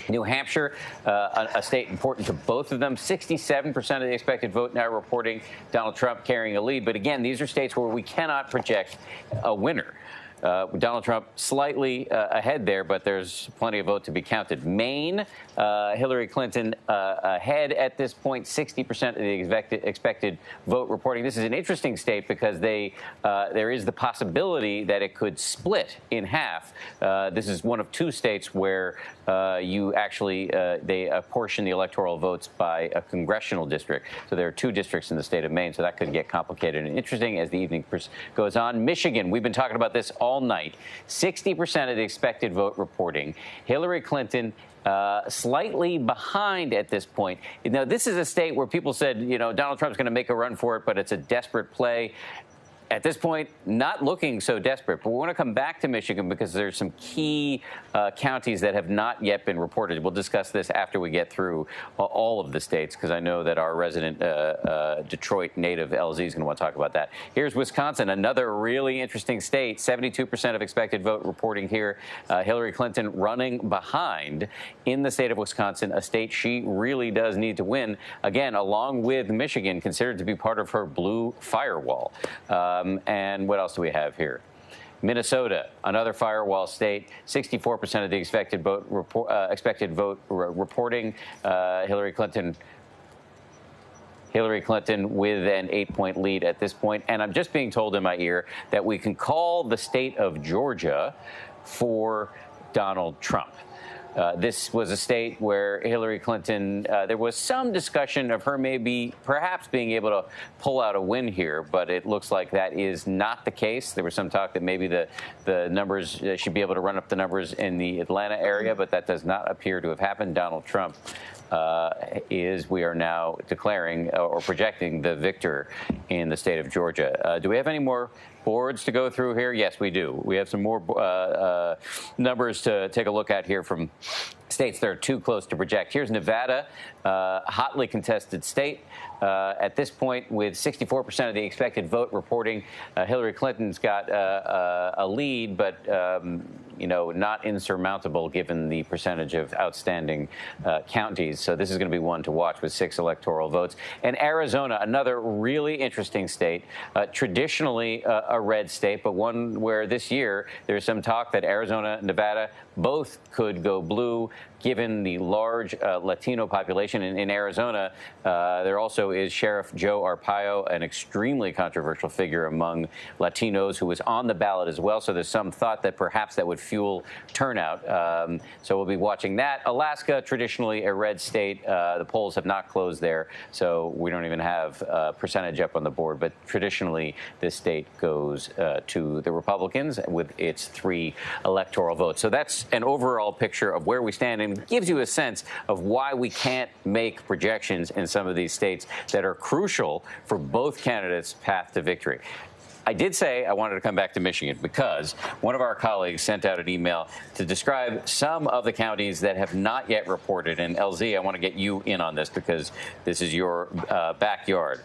New Hampshire, a state important to both of them. 67% of the expected vote now reporting Donald Trump carrying a lead. But again, these are states where we cannot project a winner. Donald Trump slightly ahead there, but there's plenty of vote to be counted. Maine, Hillary Clinton ahead at this point, 60% of the expected vote reporting. This is an interesting state because there is the possibility that it could split in half. This is one of two states where you actually they apportion the electoral votes by a congressional district. So there are two districts in the state of Maine, so that could get complicated and interesting as the evening goes on. Michigan, we've been talking about this all night. 60% of the expected vote reporting. Hillary Clinton slightly behind at this point. Now, this is a state where people said, Donald Trump's going to make a run for it, but it's a desperate play. At this point, not looking so desperate. But we want to come back to Michigan because there's some key counties that have not yet been reported. We'll discuss this after we get through all of the states, because I know that our resident Detroit native LZ is going to want to talk about that. Here's Wisconsin, another really interesting state. 72% of expected vote reporting here. Hillary Clinton running behind in the state of Wisconsin, a state she really does need to win. Again, along with Michigan, considered to be part of her blue firewall. And what else do we have here? Minnesota, another firewall state, 64% of the expected vote reporting. Hillary Clinton with an 8-point lead at this point. And I'm just being told in my ear that we can call the state of Georgia for Donald Trump. This was a state where Hillary Clinton, there was some discussion of her perhaps being able to pull out a win here, but it looks like that is not the case. There was some talk that maybe the numbers, she'd be able to run up the numbers in the Atlanta area, but that does not appear to have happened. Donald Trump we are now declaring or projecting the victor in the state of Georgia. Do we have any more boards to go through here? Yes, we do. We have some more numbers to take a look at here from states that are too close to project. Here's Nevada, hotly contested state. At this point, with 64% of the expected vote reporting, Hillary Clinton's got a lead, but not insurmountable given the percentage of outstanding counties. So this is going to be one to watch with 6 electoral votes. And Arizona, another really interesting state, traditionally a red state, but one where this year there's some talk that Arizona and Nevada both could go blue, given the large Latino population in Arizona. There also is Sheriff Joe Arpaio, an extremely controversial figure among Latinos who was on the ballot as well. So there's some thought that perhaps that would fuel turnout. So we'll be watching that. Alaska, traditionally a red state. The polls have not closed there, so we don't even have a percentage up on the board. But traditionally, this state goes goes to the Republicans with its 3 electoral votes. So that's an overall picture of where we stand and gives you a sense of why we can't make projections in some of these states that are crucial for both candidates' path to victory. I did say I wanted to come back to Michigan because one of our colleagues sent out an email to describe some of the counties that have not yet reported. And LZ, I want to get you in on this because this is your backyard.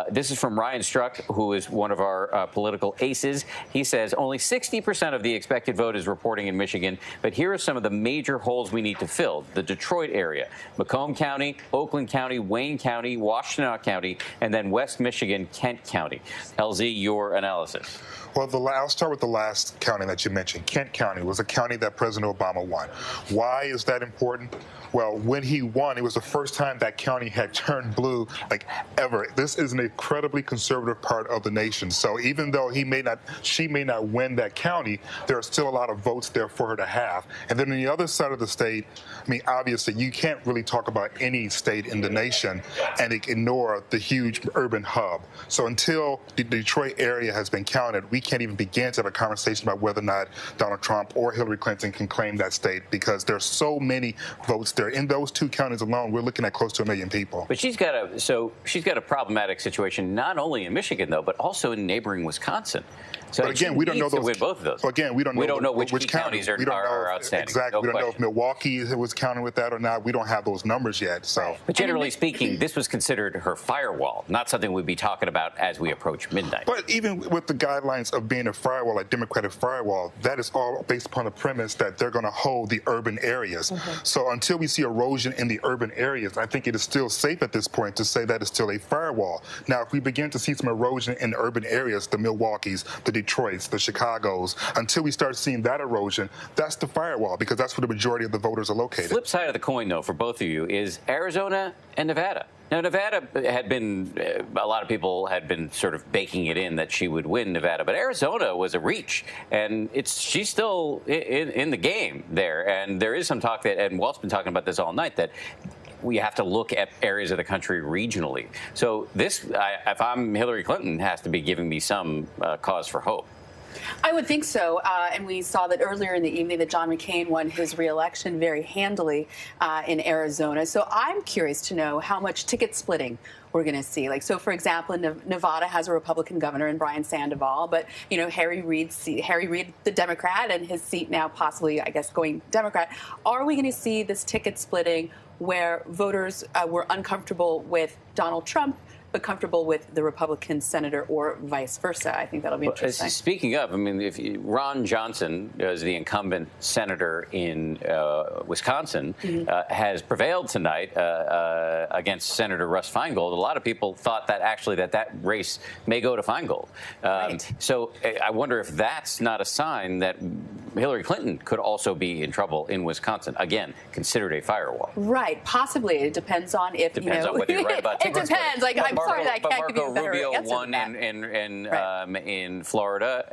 This is from Ryan Struck, who is one of our political aces. He says only 60% of the expected vote is reporting in Michigan, but here are some of the major holes we need to fill. The Detroit area, Macomb County, Oakland County, Wayne County, Washtenaw County, and then West Michigan, Kent County. LZ, your analysis. Well, I'll start with the last county that you mentioned. Kent County was a county that President Obama won. Why is that important? Well, when he won, it was the first time that county had turned blue, like, ever. This is an incredibly conservative part of the nation. So even though she may not win that county, there are still a lot of votes there for her to have. And then on the other side of the state, I mean, obviously, you can't really talk about any state in the nation and ignore the huge urban hub. So until the Detroit area has been counted, we can't even begin to have a conversation about whether or not Donald Trump or Hillary Clinton can claim that state because there's so many votes there. In those 2 counties alone, we're looking at close to 1 million people. But she's got a problematic situation not only in Michigan though, but also in neighboring Wisconsin. So but again, we don't know those. Win both of those. Again, we don't know which counties are outstanding. Exactly. No we don't question. know if Milwaukee was counting with that or not. We don't have those numbers yet. So, but generally speaking, this was considered her firewall, not something we'd be talking about as we approach midnight. But even with the guidelines of being a firewall, a Democratic firewall, that is all based upon the premise that they're going to hold the urban areas. So until we see erosion in the urban areas, I think it is still safe at this point to say that it's still a firewall. Now, if we begin to see some erosion in the urban areas, the Milwaukees, the Detroits, the Chicagos, until we start seeing that erosion, that's the firewall because that's where the majority of the voters are located. Flip side of the coin, though, for both of you is Arizona and Nevada. Now, Nevada had been, a lot of people had been sort of baking it in that she would win Nevada, but Arizona was a reach, and she's still in the game there. And there is some talk that, and Walt's been talking about this all night, that we have to look at areas of the country regionally. So this, if I'm Hillary Clinton, has to be giving me some cause for hope. I would think so, and we saw that earlier in the evening that John McCain won his re-election very handily in Arizona. So I'm curious to know how much ticket splitting we're going to see. Like, so for example, Nevada has a Republican governor in Brian Sandoval, but, you know, Harry Reid, the Democrat, and his seat now possibly, I guess, going Democrat. Are we going to see this ticket splitting where voters were uncomfortable with Donald Trump but comfortable with the Republican senator or vice versa? I think that'll be interesting. Speaking of, I mean, Ron Johnson, as the incumbent senator in Wisconsin, has prevailed tonight against Senator Russ Feingold. A lot of people thought that actually that race may go to Feingold. So I wonder if that's not a sign that Hillary Clinton could also be in trouble in Wisconsin. Again, considered a firewall. Right, possibly. It depends on if depends on whether you're right about it depends. Like, I'm sorry that I can't give you a better Rubio answer won in Florida,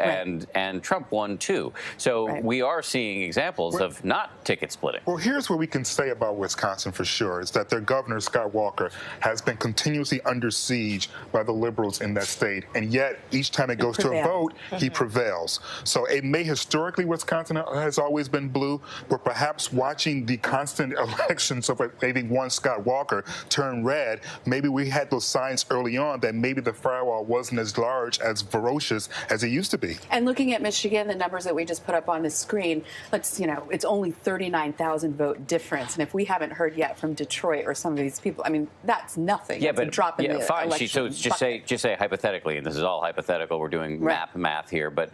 and Trump won too. So we are seeing examples of not ticket splitting. Well, here's what we can say about Wisconsin for sure, is that their governor, Scott Walker, has been continuously under siege by the liberals in that state, and yet each time it goes to a vote, he prevails. So it may historically, Wisconsin has always been blue, but perhaps watching the constant elections of maybe one Scott Walker turn red, maybe we had those signs early on that maybe the firewall wasn't as large, as ferocious as it used to be. And looking at Michigan, the numbers that we just put up on the screen, it's only 39,000 vote difference. And if we haven't heard yet from Detroit or some of these people, I mean, that's nothing. Yeah, that's but a drop in the fine. election So just say hypothetically, and this is all hypothetical. We're doing math here, but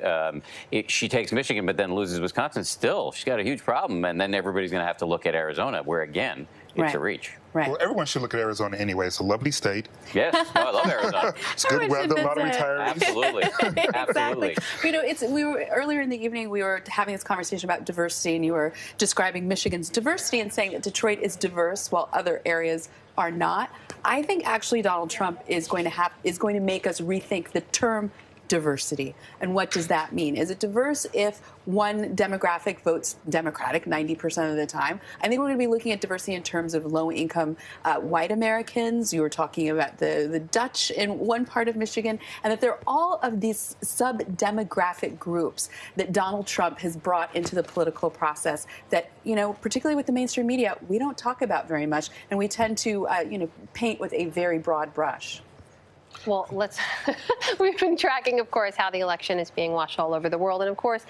she takes Michigan, but then loses Wisconsin. Still, she's got a huge problem, and then everybody's going to have to look at Arizona, where again it's a reach. Well, everyone should look at Arizona anyway. It's a lovely state. Yes, I love Arizona. It's good weather, a lot of retirees. Absolutely, Exactly. You know, we were earlier in the evening. We were having this conversation about diversity, and you were describing Michigan's diversity and saying that Detroit is diverse while other areas are not. I think actually Donald Trump is going to make us rethink the term diversity. And what does that mean? Is it diverse if one demographic votes Democratic 90% of the time? I think we're going to be looking at diversity in terms of low-income white Americans. You were talking about the Dutch in one part of Michigan, and that there are all of these sub-demographic groups that Donald Trump has brought into the political process that, you know, particularly with the mainstream media, we don't talk about very much, and we tend to, paint with a very broad brush. Well, we've been tracking, of course, how the election is being watched all over the world. And, of course,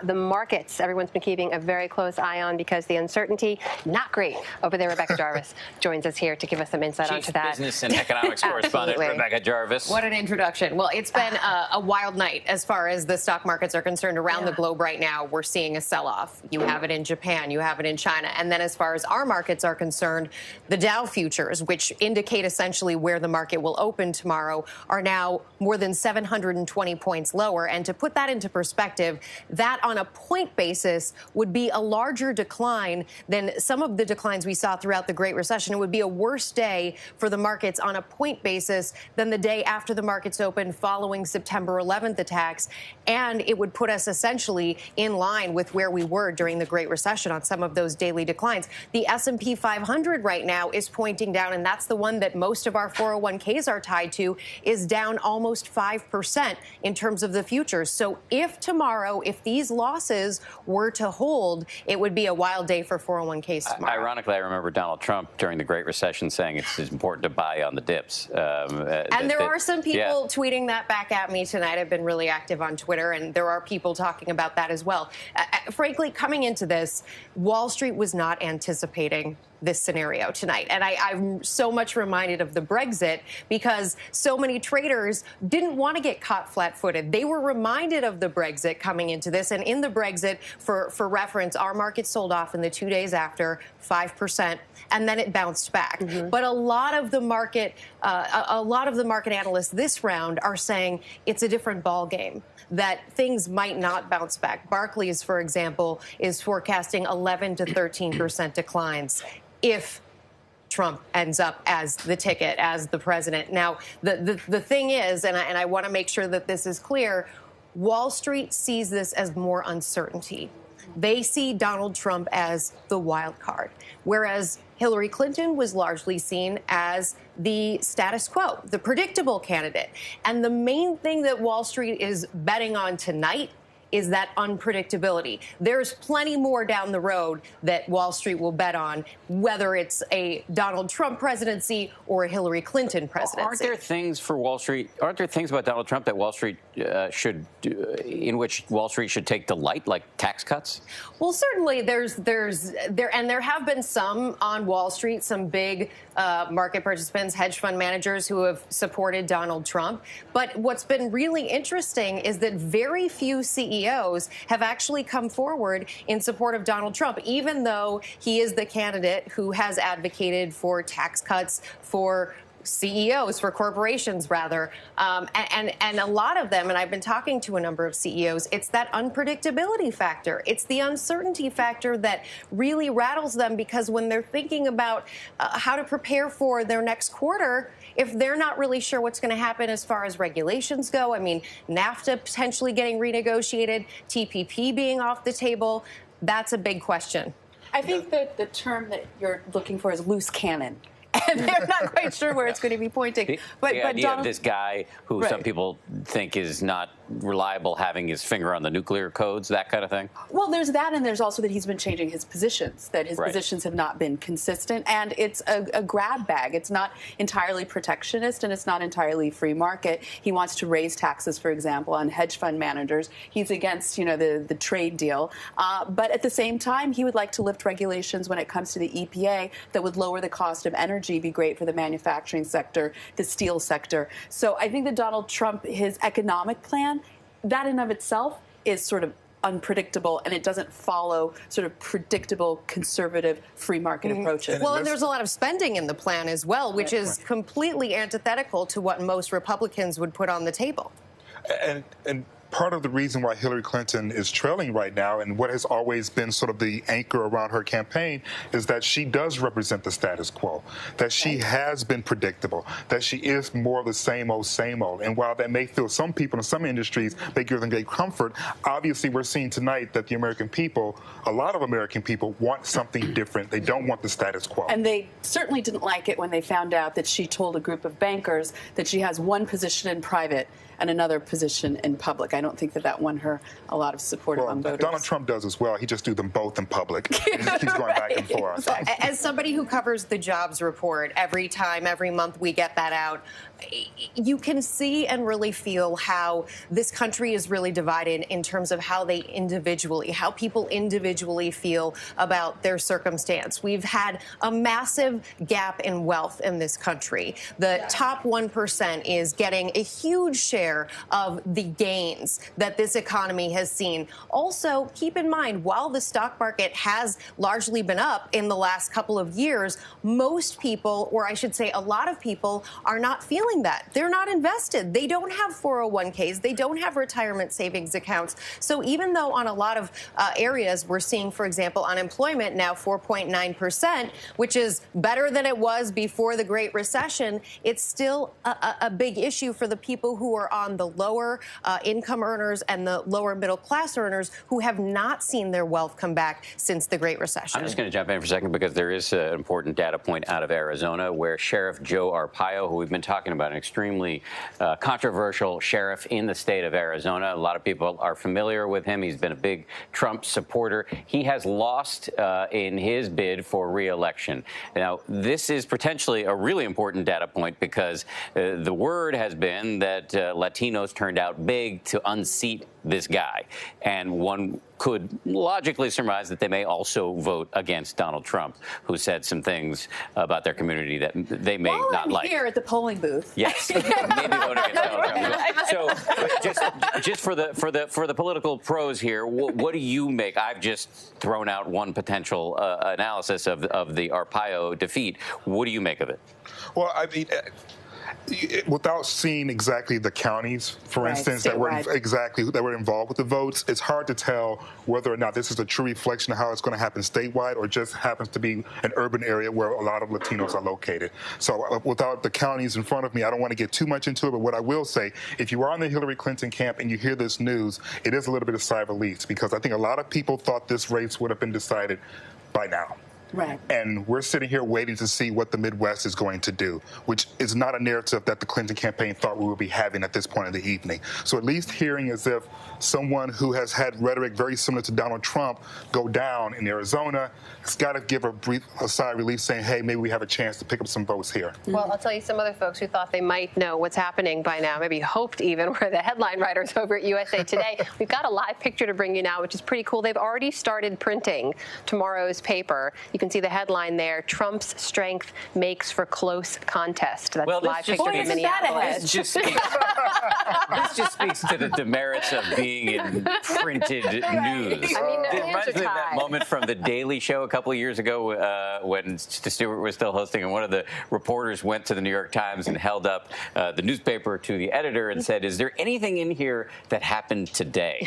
the markets, everyone's been keeping a very close eye on because the uncertainty, not great. Over there, Rebecca Jarvis joins us here to give us some insight onto that. Business and economics correspondent Rebecca Jarvis. What an introduction. Well, it's been a wild night as far as the stock markets are concerned around the globe right now. We're seeing a sell-off. You have it in Japan. You have it in China. And then as far as our markets are concerned, the Dow futures, which indicate essentially where the market will open tomorrow, are now more than 720 points lower. And to put that into perspective, that on a point basis would be a larger decline than some of the declines we saw throughout the Great Recession. It would be a worse day for the markets on a point basis than the day after the markets opened following September 11th attacks. And it would put us essentially in line with where we were during the Great Recession on some of those daily declines. The S&P 500 right now is pointing down, and that's the one that most of our 401ks are tied to, is down almost 5% in terms of the futures. So if tomorrow, if these losses were to hold, it would be a wild day for 401ks tomorrow. Ironically, I remember Donald Trump during the Great Recession saying it's important to buy on the dips. And there are some people tweeting that back at me tonight. I've been really active on Twitter, and there are people talking about that as well. Frankly, coming into this, Wall Street was not anticipating this scenario tonight. And I'm so much reminded of the Brexit because so many traders didn't want to get caught flat-footed. They were reminded of the Brexit coming into this. And in the Brexit, for reference, our market sold off in the 2 days after 5%, and then it bounced back. But a lot of the market analysts this round are saying it's a different ball game, that things might not bounce back. Barclays, for example, is forecasting 11 to 13% declines if Trump ends up as the ticket, as the president. Now, the thing is, and I want to make sure that this is clear, Wall Street sees this as more uncertainty. They see Donald Trump as the wild card, whereas Hillary Clinton was largely seen as the status quo, the predictable candidate. And the main thing that Wall Street is betting on tonight is that unpredictability. There's plenty more down the road that Wall Street will bet on, whether it's a Donald Trump presidency or a Hillary Clinton presidency. Aren't there things for Wall Street? Aren't there things about Donald Trump that Wall Street in which Wall Street should take delight, like tax cuts? Well, certainly there have been some on Wall Street, some big market participants, hedge fund managers who have supported Donald Trump. But what's been really interesting is that very few CEOs have actually come forward in support of Donald Trump, even though he is the candidate who has advocated for tax cuts for CEOs, for corporations, rather. And a lot of them, and I've been talking to a number of CEOs, it's that unpredictability factor. It's the uncertainty factor that really rattles them, because when they're thinking about how to prepare for their next quarter, if they're not really sure what's going to happen as far as regulations go, I mean, NAFTA potentially getting renegotiated, TPP being off the table, that's a big question. I think that the term that you're looking for is loose cannon. And they're not quite sure where it's going to be pointing. But the idea of this guy who some people think is not reliable having his finger on the nuclear codes, that kind of thing? Well, there's that, and there's also that he's been changing his positions, that his positions have not been consistent, and it's a grab bag. It's not entirely protectionist, and it's not entirely free market. He wants to raise taxes, for example, on hedge fund managers. He's against, the trade deal. But at the same time, he would like to lift regulations when it comes to the EPA that would lower the cost of energy, be great for the manufacturing sector, the steel sector. So I think that Donald Trump, his economic plan, that in of itself is sort of unpredictable, and it doesn't follow sort of predictable conservative free market approaches. Well, and there's a lot of spending in the plan as well, which is completely antithetical to what most Republicans would put on the table. And part of the reason why Hillary Clinton is trailing right now, and what has always been sort of the anchor around her campaign, is that she does represent the status quo, that she has been predictable, that she is more of the same old, same old. And while that may feel some people in some industries may give them great comfort, obviously we're seeing tonight that the American people, a lot of American people, want something different. They don't want the status quo. And they certainly didn't like it when they found out that she told a group of bankers that she has one position in private and another position in public. I don't think that that won her a lot of support among voters. Donald Trump does as well. He just do them both in public. He just keeps going back and forth. As somebody who covers the jobs report every month we get that out, you can see and really feel how this country is really divided in terms of how people individually feel about their circumstance. We've had a massive gap in wealth in this country. The top 1% is getting a huge share of the gains that this economy has seen. Also, keep in mind, while the stock market has largely been up in the last couple of years, most people, or I should say a lot of people, are not feeling that. They're not invested. They don't have 401ks. They don't have retirement savings accounts. So even though on a lot of areas we're seeing, for example, unemployment now 4.9%, which is better than it was before the Great Recession, it's still a big issue for the people who are on the lower income earners and the lower middle class earners who have not seen their wealth come back since the Great Recession. I'm just going to jump in for a second because there is an important data point out of Arizona where Sheriff Joe Arpaio, who we've been talking about, an extremely controversial sheriff in the state of Arizona. A lot of people are familiar with him. He's been a big Trump supporter. He has lost in his bid for re-election. Now, this is potentially a really important data point because the word has been that Latinos turned out big to unseat this guy. And one could logically surmise that they may also vote against Donald Trump, who said some things about their community that they may not like. Here at the polling booth. Yes, maybe vote against Donald Trump. So, just for the political pros here, what do you make? I've just thrown out one potential analysis of the Arpaio defeat. What do you make of it? Well, I mean, without seeing exactly the counties, for instance, that were involved with the votes, it's hard to tell whether or not this is a true reflection of how it's going to happen statewide or just happens to be an urban area where a lot of Latinos are located. So without the counties in front of me, I don't want to get too much into it, but what I will say, if you are on the Hillary Clinton camp and you hear this news, it is a little bit of sigh of relief because I think a lot of people thought this race would have been decided by now. Right. And we're sitting here waiting to see what the Midwest is going to do, which is not a narrative that the Clinton campaign thought we would be having at this point in the evening. So at least hearing as if someone who has had rhetoric very similar to Donald Trump go down in Arizona, it's got to give a sigh of relief saying, hey, maybe we have a chance to pick up some votes here. Well, I'll tell you, some other folks who thought they might know what's happening by now, maybe hoped even, were the headline writers over at USA Today. We've got a live picture to bring you now, which is pretty cool. They've already started printing tomorrow's paper. You can see the headline there, Trump's strength makes for close contest. That's live picture in Minneapolis. This just speaks to the demerits of being in printed news. I mean, It reminds me of that moment from The Daily Show a couple of years ago when Stewart was still hosting, and one of the reporters went to the New York Times and held up the newspaper to the editor and said, is there anything in here that happened today?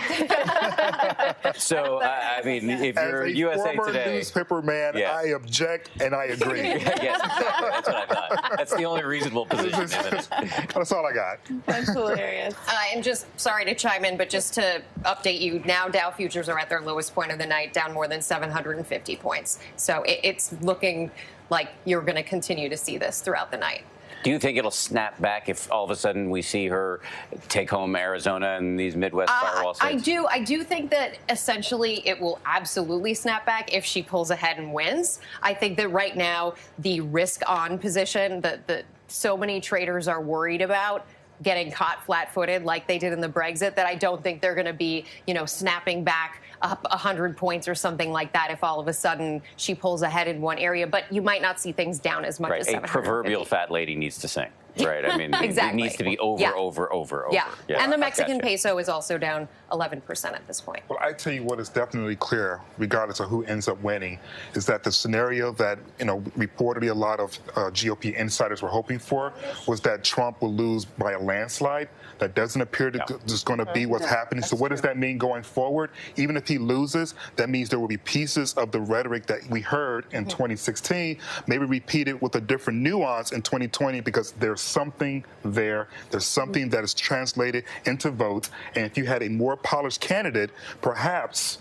So, I mean, if you're USA Today. Newspaper man, I object and I agree. Yes, exactly. That's what I thought. That's the only reasonable position, isn't it? That's all I got. That's hilarious. I'm just sorry to chime in, but just to update you, now Dow futures are at their lowest point of the night, down more than 750 points. So it's looking like you're going to continue to see this throughout the night. Do you think it'll snap back if all of a sudden we see her take home Arizona and these Midwest firewall states? I do think that essentially it will absolutely snap back if she pulls ahead and wins. I think that right now the risk-on position that so many traders are worried about getting caught flat-footed like they did in the Brexit, that I don't think they're going to be, snapping back up 100 points or something like that if all of a sudden she pulls ahead in one area. But you might not see things down as much as 750. A proverbial fat lady needs to sing. Right. I mean, exactly. It needs to be over. Yeah. And the Mexican Gotcha. peso is also down 11% at this point. Well, I tell you what is definitely clear, regardless of who ends up winning, is that the scenario that, reportedly a lot of GOP insiders were hoping for was that Trump will lose by a landslide. That doesn't appear to just going to be what's happening. So what does that mean going forward? Even if he loses, that means there will be pieces of the rhetoric that we heard in 2016, maybe repeated with a different nuance in 2020, because there's something there. There's something that is translated into votes. And if you had a more polished candidate, perhaps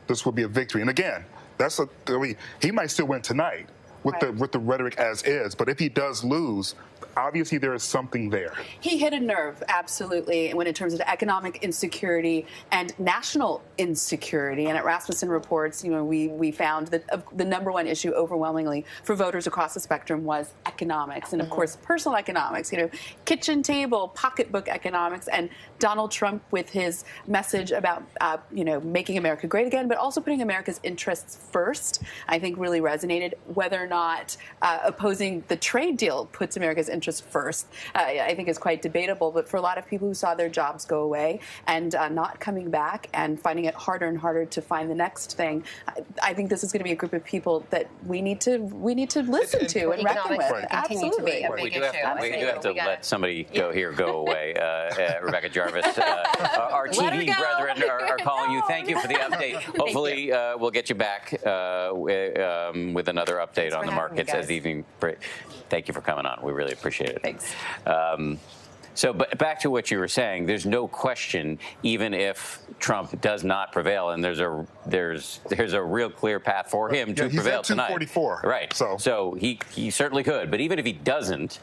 this would be a victory. And again, he might still win tonight with the rhetoric as is. But if he does lose, obviously there is something there. He hit a nerve, absolutely, when in terms of economic insecurity and national insecurity. And at Rasmussen Reports, we found that the number one issue overwhelmingly for voters across the spectrum was economics. And of course, personal economics, kitchen table, pocketbook economics. And Donald Trump, with his message about, making America great again, but also putting America's interests first, I think really resonated. Whether or not opposing the trade deal puts America's interests first, I think is quite debatable. But for a lot of people who saw their jobs go away and not coming back and finding it harder and harder to find the next thing, I think this is going to be a group of people that we need to listen to and reckon with. Absolutely. We do have to let somebody go away. Rebecca Jarvis, our TV brethren are calling you. Thank you for the update. Hopefully we'll get you back with another update on the markets as the evening break. Thank you for coming on. We really appreciate it. Thanks. But back to what you were saying, there's no question, even if Trump does not prevail, and there's a real clear path for him to prevail tonight. He's at 244. Right. So he certainly could. But even if he doesn't,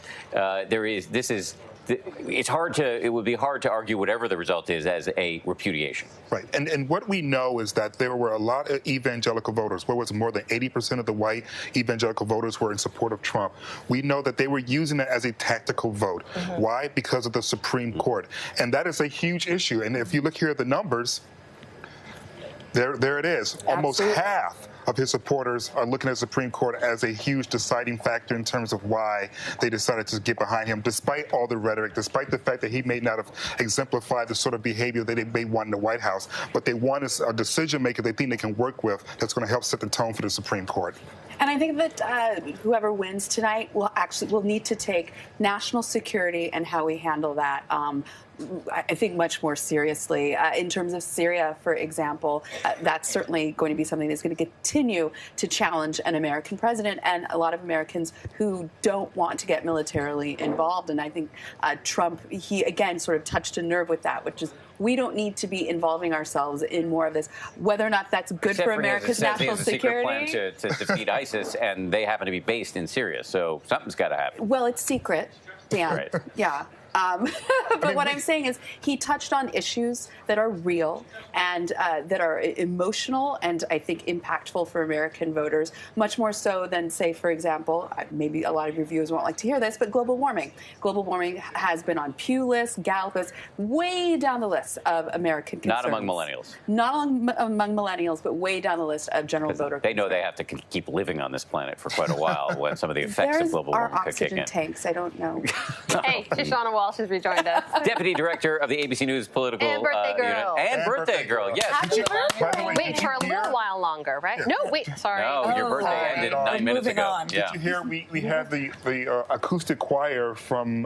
it would be hard to argue whatever the result is as a repudiation. Right. And what we know is that there were a lot of evangelical voters. Where was more than 80% of the white evangelical voters were in support of Trump. We know that they were using it as a tactical vote. Why? Because of the Supreme Court. And that is a huge issue. And if you look here at the numbers, there it is. Almost half of his supporters are looking at the Supreme Court as a huge deciding factor in terms of why they decided to get behind him, despite all the rhetoric, despite the fact that he may not have exemplified the sort of behavior that they may want in the White House. But they want a decision maker they think they can work with that's going to help set the tone for the Supreme Court. And I think that whoever wins tonight will need to take national security and how we handle that. I think much more seriously. In terms of Syria, for example, that's certainly going to be something that's going to continue to challenge an American president and a lot of Americans who don't want to get militarily involved. And I think Trump, he again sort of touched a nerve with that, which is we don't need to be involving ourselves in more of this. Whether or not that's good for America's national security. He has a secret plan to defeat ISIS, and they happen to be based in Syria, so something's got to happen. Well, it's secret, Dan. Right. Yeah. But what I'm saying is he touched on issues that are real and that are emotional and I think impactful for American voters, much more so than, say, for example, maybe a lot of your viewers won't like to hear this, but global warming. Global warming has been on Pew lists, Gallup lists, way down the list of American concerns. Not among millennials. Not among millennials, but way down the list of general voter They know they have to keep living on this planet for quite a while when some of the effects of global warming could kick in. Oxygen tanks, I don't know. Hey, Shoshana Walsh has rejoined us. Deputy Director of the ABC News Political and birthday girl. Unit. And birthday girl, yes. Happy birthday. Wait, for a little while longer, right? No, wait, sorry. No, your birthday ended 9 minutes ago. On. Did you hear we had the acoustic choir from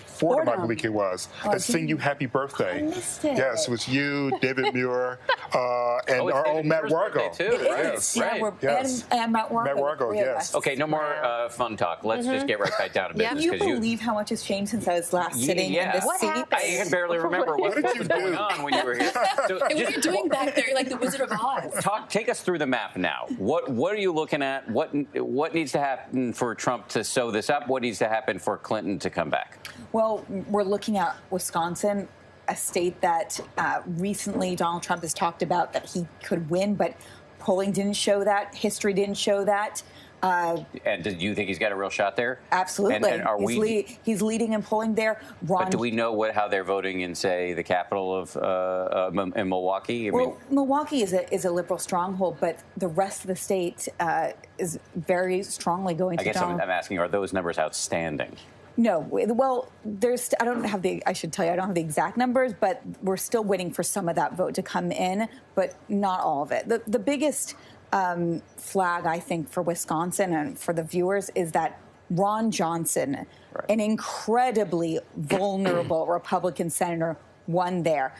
Fordham, I believe it was, that sing you happy birthday. I missed it. Yes, it was you, David Muir, and our old Matt Wargo. It is. Right. And Matt Wargo. Matt Wargo, yes. Okay, no more fun talk. Let's just get right back down to business. Can you believe how much has changed since I was last sitting in this What seat? happened? I can barely remember what was going on when you were here. So what are you doing back there? You're like the Wizard of Oz. Take us through the map now. What are you looking at? What needs to happen for Trump to sew this up? What needs to happen for Clinton to come back? Well, we're looking at Wisconsin, a state that recently Donald Trump has talked about that he could win, but polling didn't show that. History didn't show that. And do you think he's got a real shot there? Absolutely. And he's leading in polling there. But do we know how they're voting in, say, the capital of in Milwaukee? Milwaukee is a liberal stronghold, but the rest of the state is very strongly going to Donald. I'm asking, are those numbers outstanding? No, well, I don't have the, I should tell you, I don't have the exact numbers, but we're still waiting for some of that vote to come in, but not all of it. The biggest flag, I think, for Wisconsin and for the viewers is that Ron Johnson, an incredibly vulnerable Republican senator, won there.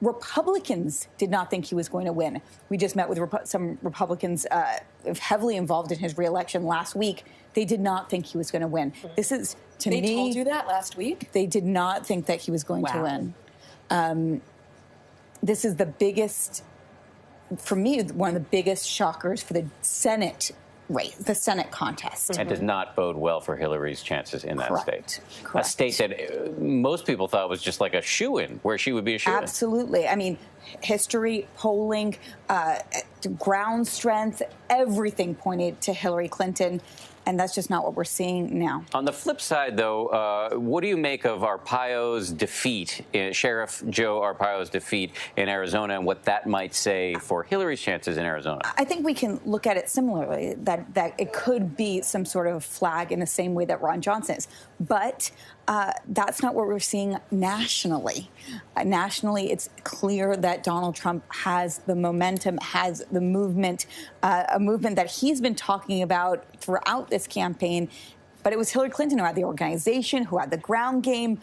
Republicans did not think he was going to win. We just met with some Republicans heavily involved in his reelection last week. They did not think he was going to win. This is, to me... They told you that last week? They did not think that he was going to win. This is the biggest, for me, one of the biggest shockers for the Senate race, the Senate contest. And does not bode well for Hillary's chances in that state. Correct. A state that most people thought was just like a shoo-in, where she would be a shoo-in. Absolutely. I mean, history, polling, ground strength, everything pointed to Hillary Clinton. And that's just not what we're seeing now. On the flip side, though, what do you make of Arpaio's defeat, Sheriff Joe Arpaio's defeat in Arizona, and what that might say for Hillary's chances in Arizona? I think we can look at it similarly, that it could be some sort of flag in the same way that Ron Johnson is. But that's not what we're seeing nationally. Nationally, it's clear that Donald Trump has the momentum, has the movement, a movement that he's been talking about throughout this campaign. But it was Hillary Clinton who had the organization, who had the ground game,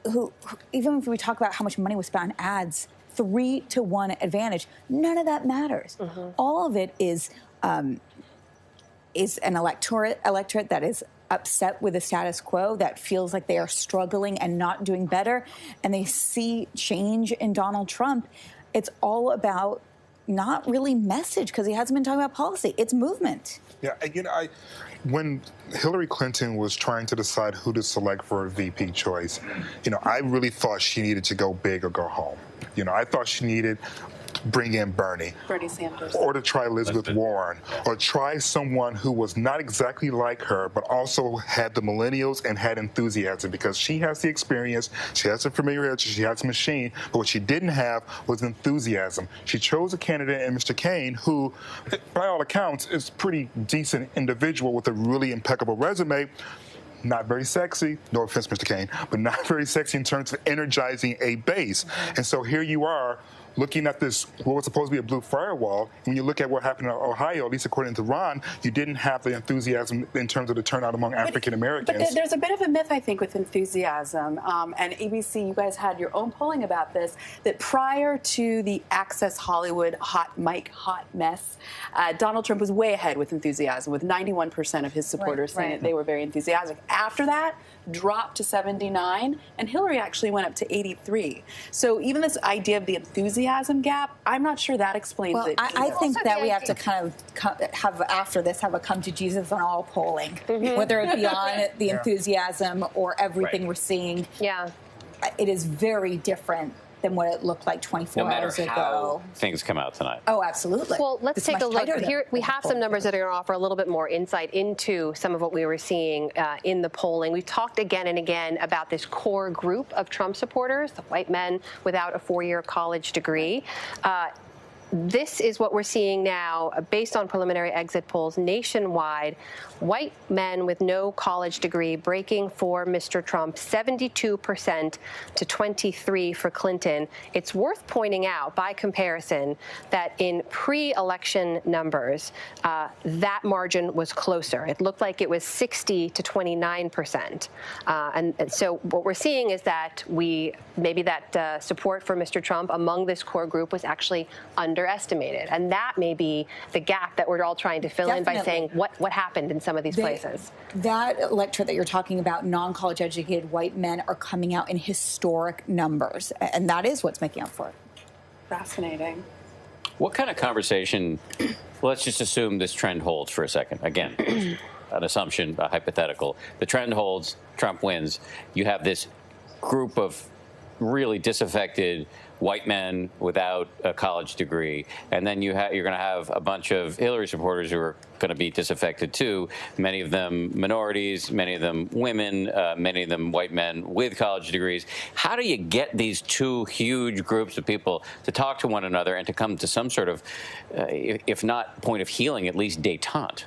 who even if we talk about how much money was spent on ads, 3-to-1 advantage, none of that matters. All of it is an electorate that is upset with the status quo, that feels like they are struggling and not doing better, and they see change in Donald Trump. It's all about not really message, because he hasn't been talking about policy. It's movement. Yeah, when Hillary Clinton was trying to decide who to select for a VP choice, I really thought she needed to go big or go home. I thought she needed bring in Bernie Sanders, or to try Elizabeth Warren, or try someone who was not exactly like her, but also had the millennials and had enthusiasm, because she has the experience, she has the familiarity, she has the machine, but what she didn't have was enthusiasm. She chose a candidate in Mr. Kaine, who, by all accounts, is a pretty decent individual with a really impeccable resume. Not very sexy, no offense, Mr. Kaine, but not very sexy in terms of energizing a base. And so here you are, looking at this, what was supposed to be a blue firewall. When you look at what happened in Ohio, at least according to Ron, you didn't have the enthusiasm in terms of the turnout among African Americans. But there's a bit of a myth, I think, with enthusiasm. And ABC, you guys had your own polling about this, that prior to the Access Hollywood hot mic, hot mess, Donald Trump was way ahead with enthusiasm, with 91% of his supporters saying that they were very enthusiastic. After that, dropped to 79, and Hillary actually went up to 83. So even this idea of the enthusiasm gap, I'm not sure that explains it. I think that we have to kind of have, after this, have a come to Jesus on all polling, whether it be on the enthusiasm or everything we're seeing. Yeah. It is very different than what it looked like 24 hours ago. No matter how things come out tonight. Oh, absolutely. Well, let's take a look. Here we have some numbers that are going to offer a little bit more insight into some of what we were seeing in the polling. We've talked again and again about this core group of Trump supporters, the white men without a 4-year college degree. This is what we're seeing now based on preliminary exit polls nationwide. White men with no college degree breaking for Mr. Trump, 72% to 23% for Clinton. It's worth pointing out, by comparison, that in pre-election numbers, that margin was closer. It looked like it was 60 to 29%. And so what we're seeing is that maybe that support for Mr. Trump among this core group was actually underestimated. And that may be the gap that we're all trying to fill in by saying what happened in some of these places. That electorate that you're talking about, non-college educated white men, are coming out in historic numbers. And that is what's making up for it. Fascinating. What kind of conversation, let's just assume this trend holds for a second. Again, an assumption, a hypothetical. The trend holds, Trump wins. You have this group of really disaffected white men without a college degree, and then you're going to have a bunch of Hillary supporters who are going to be disaffected too, many of them minorities, many of them women, many of them white men with college degrees. How do you get these two huge groups of people to talk to one another and to come to some sort of, if not point of healing, at least détente?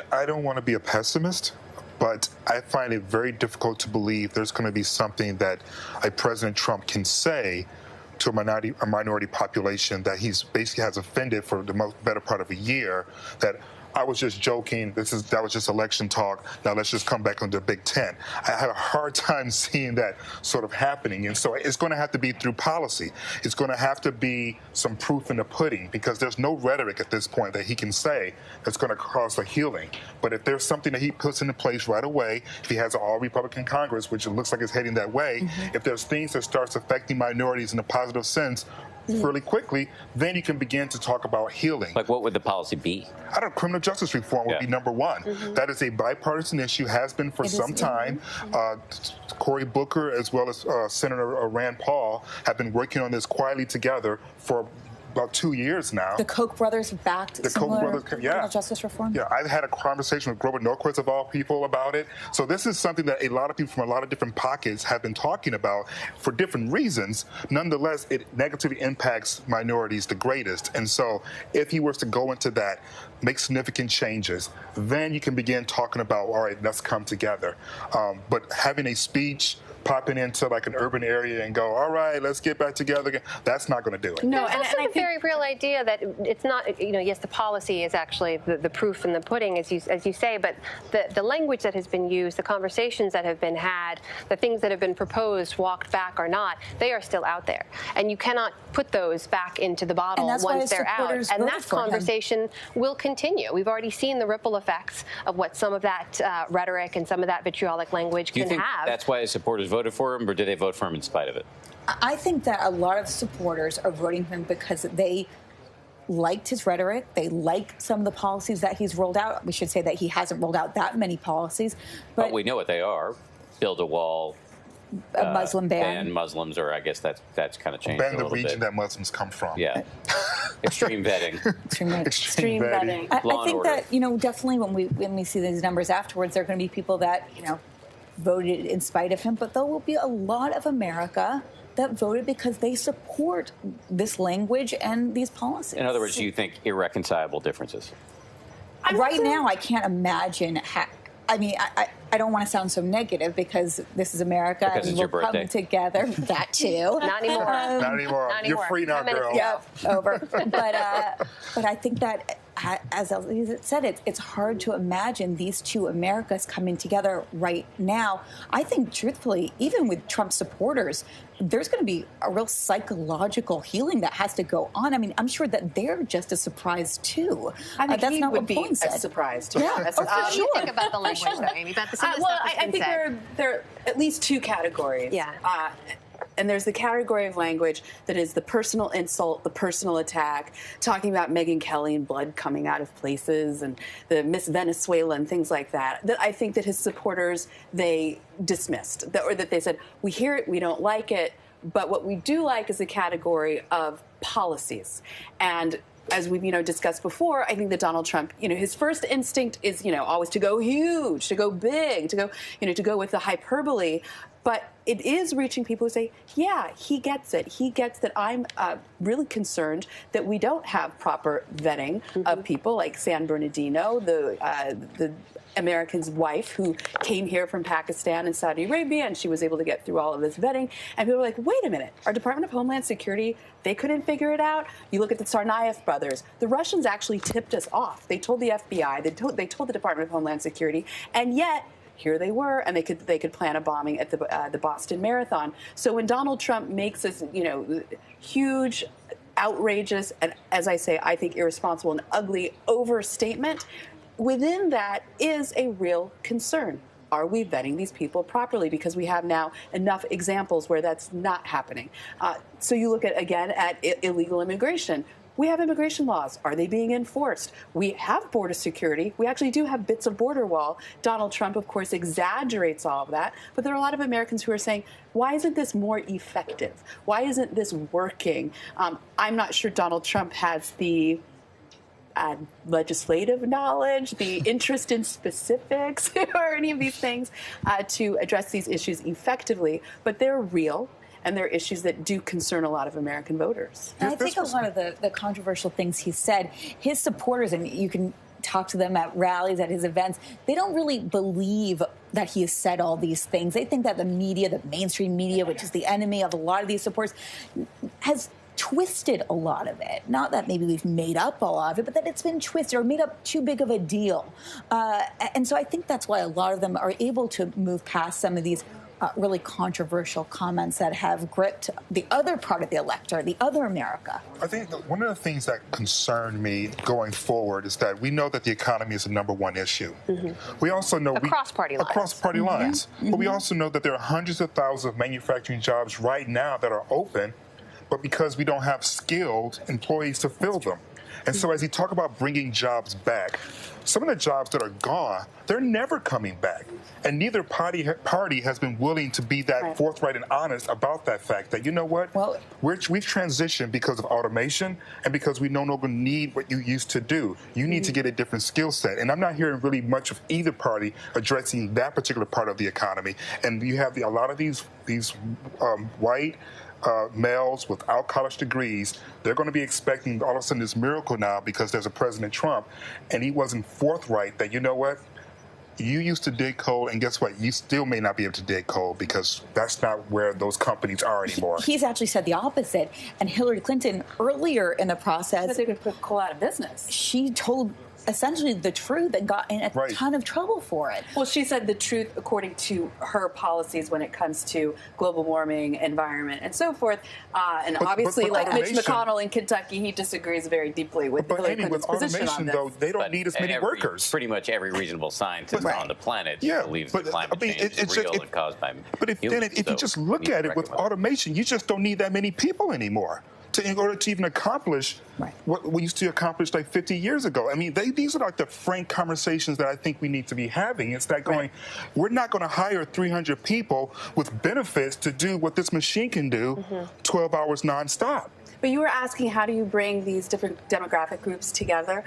I don't want to be a pessimist, But I find it very difficult to believe there's going to be something that a President Trump can say to a minority population that he's basically has offended for the better part of a year, that I was just joking. That was just election talk. Now let's just come back on the Big Ten. I had a hard time seeing that sort of happening, and so it's going to have to be through policy. It's going to have to be some proof in the pudding, because there's no rhetoric at this point that he can say that's going to cause a healing. But if there's something that he puts into place right away, if he has an all-Republican Congress, which it looks like it's heading that way, if there's things that starts affecting minorities in a positive sense really quickly, then you can begin to talk about healing. Like, what would the policy be? I don't know, criminal justice reform would be number one. That is a bipartisan issue, has been for some time. Cory Booker, as well as Senator Rand Paul, have been working on this quietly together for about 2 years now. The Koch brothers backed similar criminal justice reform? Yeah, I had a conversation with Grover Norquist, of all people, about it. So this is something that a lot of people from a lot of different pockets have been talking about for different reasons. Nonetheless, it negatively impacts minorities the greatest. And so if he was to go into that, make significant changes, then you can begin talking about, all right, let's come together. But having a speech, popping into like an urban area and go, all right, let's get back together again, that's not going to do it. No, and also a very real idea that it's not, yes, the policy is actually the proof in the pudding, as you say, but the language that has been used, the conversations that have been had, the things that have been proposed, walked back or not, they are still out there. And you cannot put those back into the bottle once they're out. And that conversation will continue. We've already seen the ripple effects of what some of that rhetoric and some of that vitriolic language can have. Do you think that's why his supporters voted for him, or did they vote for him in spite of it? I think that a lot of supporters are voting for him because they liked his rhetoric. They like some of the policies that he's rolled out. We should say that he hasn't rolled out that many policies. But we know what they are. Build a wall. A Muslim ban. Ban Muslims, or I guess that's kind of changed ban a little bit. the region that Muslims come from. Yeah. Extreme vetting. Extreme vetting. I think that, definitely when we see these numbers afterwards, there are going to be people that, voted in spite of him, but there will be a lot of America that voted because they support this language and these policies. In other words, you think irreconcilable differences? Right now, I can't imagine. I don't want to sound so negative because this is America because and we're coming together. That too. Not anymore. Not anymore. You're free now, girl. Yeah, over. But I think that, as Elisa said, it's hard to imagine these two Americas coming together right now. I think, truthfully, even with Trump supporters, there's going to be a real psychological healing that has to go on. I mean, I'm sure that they're just as surprised, too. I think that's he not would what be Boyne said. as surprised. Too. Yeah, for What do you think about the language, though, Amy? About some of the stuff that's I been think said. there are at least two categories. Yeah. And there's the category of language that is the personal insult, the personal attack, talking about Megyn Kelly and blood coming out of places and the Miss Venezuela and things like that, that I think that his supporters, they dismissed, or that they said, we hear it, we don't like it, but what we do like is the category of policies. And as we've, discussed before, I think that Donald Trump, his first instinct is, always to go huge, to go big, to go with the hyperbole. But it is reaching people who say, yeah, he gets it. He gets that I'm really concerned that we don't have proper vetting of people like San Bernardino, the American's wife who came here from Pakistan and Saudi Arabia, and she was able to get through all of this vetting. And people are like, wait a minute, our Department of Homeland Security, they couldn't figure it out? You look at the Tsarnaev brothers. The Russians actually tipped us off. They told the FBI, they told the Department of Homeland Security, and yet here they were, and they could plan a bombing at the Boston Marathon. So when Donald Trump makes this, huge, outrageous, and as I say, I think irresponsible and ugly overstatement, within that is a real concern. Are we vetting these people properly? Because we have now enough examples where that's not happening. So you look at illegal immigration. We have immigration laws. Are they being enforced? We have border security. We actually do have bits of border wall. Donald Trump, of course, exaggerates all of that. But there are a lot of Americans who are saying, why isn't this more effective? Why isn't this working? I'm not sure Donald Trump has the legislative knowledge, the interest in specifics, or any of these things to address these issues effectively. But they're real. And there are issues that do concern a lot of American voters. And I think a lot of the controversial things he said, his supporters, and you can talk to them at rallies, at his events, they don't really believe that he has said all these things. They think that the media, the mainstream media, which is the enemy of a lot of these supports, has twisted a lot of it. Not that maybe we've made up a lot of it, but that it's been twisted or made up too big of a deal. And so I think that's why a lot of them are able to move past some of these really controversial comments that have gripped the other part of the electorate, the other America. I think one of the things that concern me going forward is that we know that the economy is the #1 issue. We also know across party lines. But we also know that there are hundreds of thousands of manufacturing jobs right now that are open, but because we don't have skilled employees to fill them. And so as you talk about bringing jobs back, some of the jobs that are gone, they're never coming back. And neither party has been willing to be that forthright and honest about that fact that, you know what, we've transitioned because of automation and because we no longer need what you used to do. You need to get a different skill set. And I'm not hearing really much of either party addressing that particular part of the economy. And you have a lot of these white males without college degrees, they're going to be expecting all of a sudden this miracle now because there's a President Trump, and he wasn't forthright that, you know what, you used to dig coal, and guess what, you still may not be able to dig coal because that's not where those companies are anymore. He's actually said the opposite, and Hillary Clinton earlier in the process said they could put coal out of business. She told essentially the truth and got in a ton of trouble for it. Well, she said the truth according to her policies when it comes to global warming, environment, and so forth. And obviously, like Mitch McConnell in Kentucky, he disagrees very deeply with Hillary Clinton's position on this. Though, they don't need as many workers. Pretty much every reasonable scientist on the planet believes that climate change is real and caused by humans. If you just look at it with automation, you just don't need that many people anymore in order to even accomplish what we used to accomplish like 50 years ago. I mean, these are like the frank conversations that I think we need to be having. It's that going, we're not going to hire 300 people with benefits to do what this machine can do 12 hours nonstop. But you were asking, how do you bring these different demographic groups together?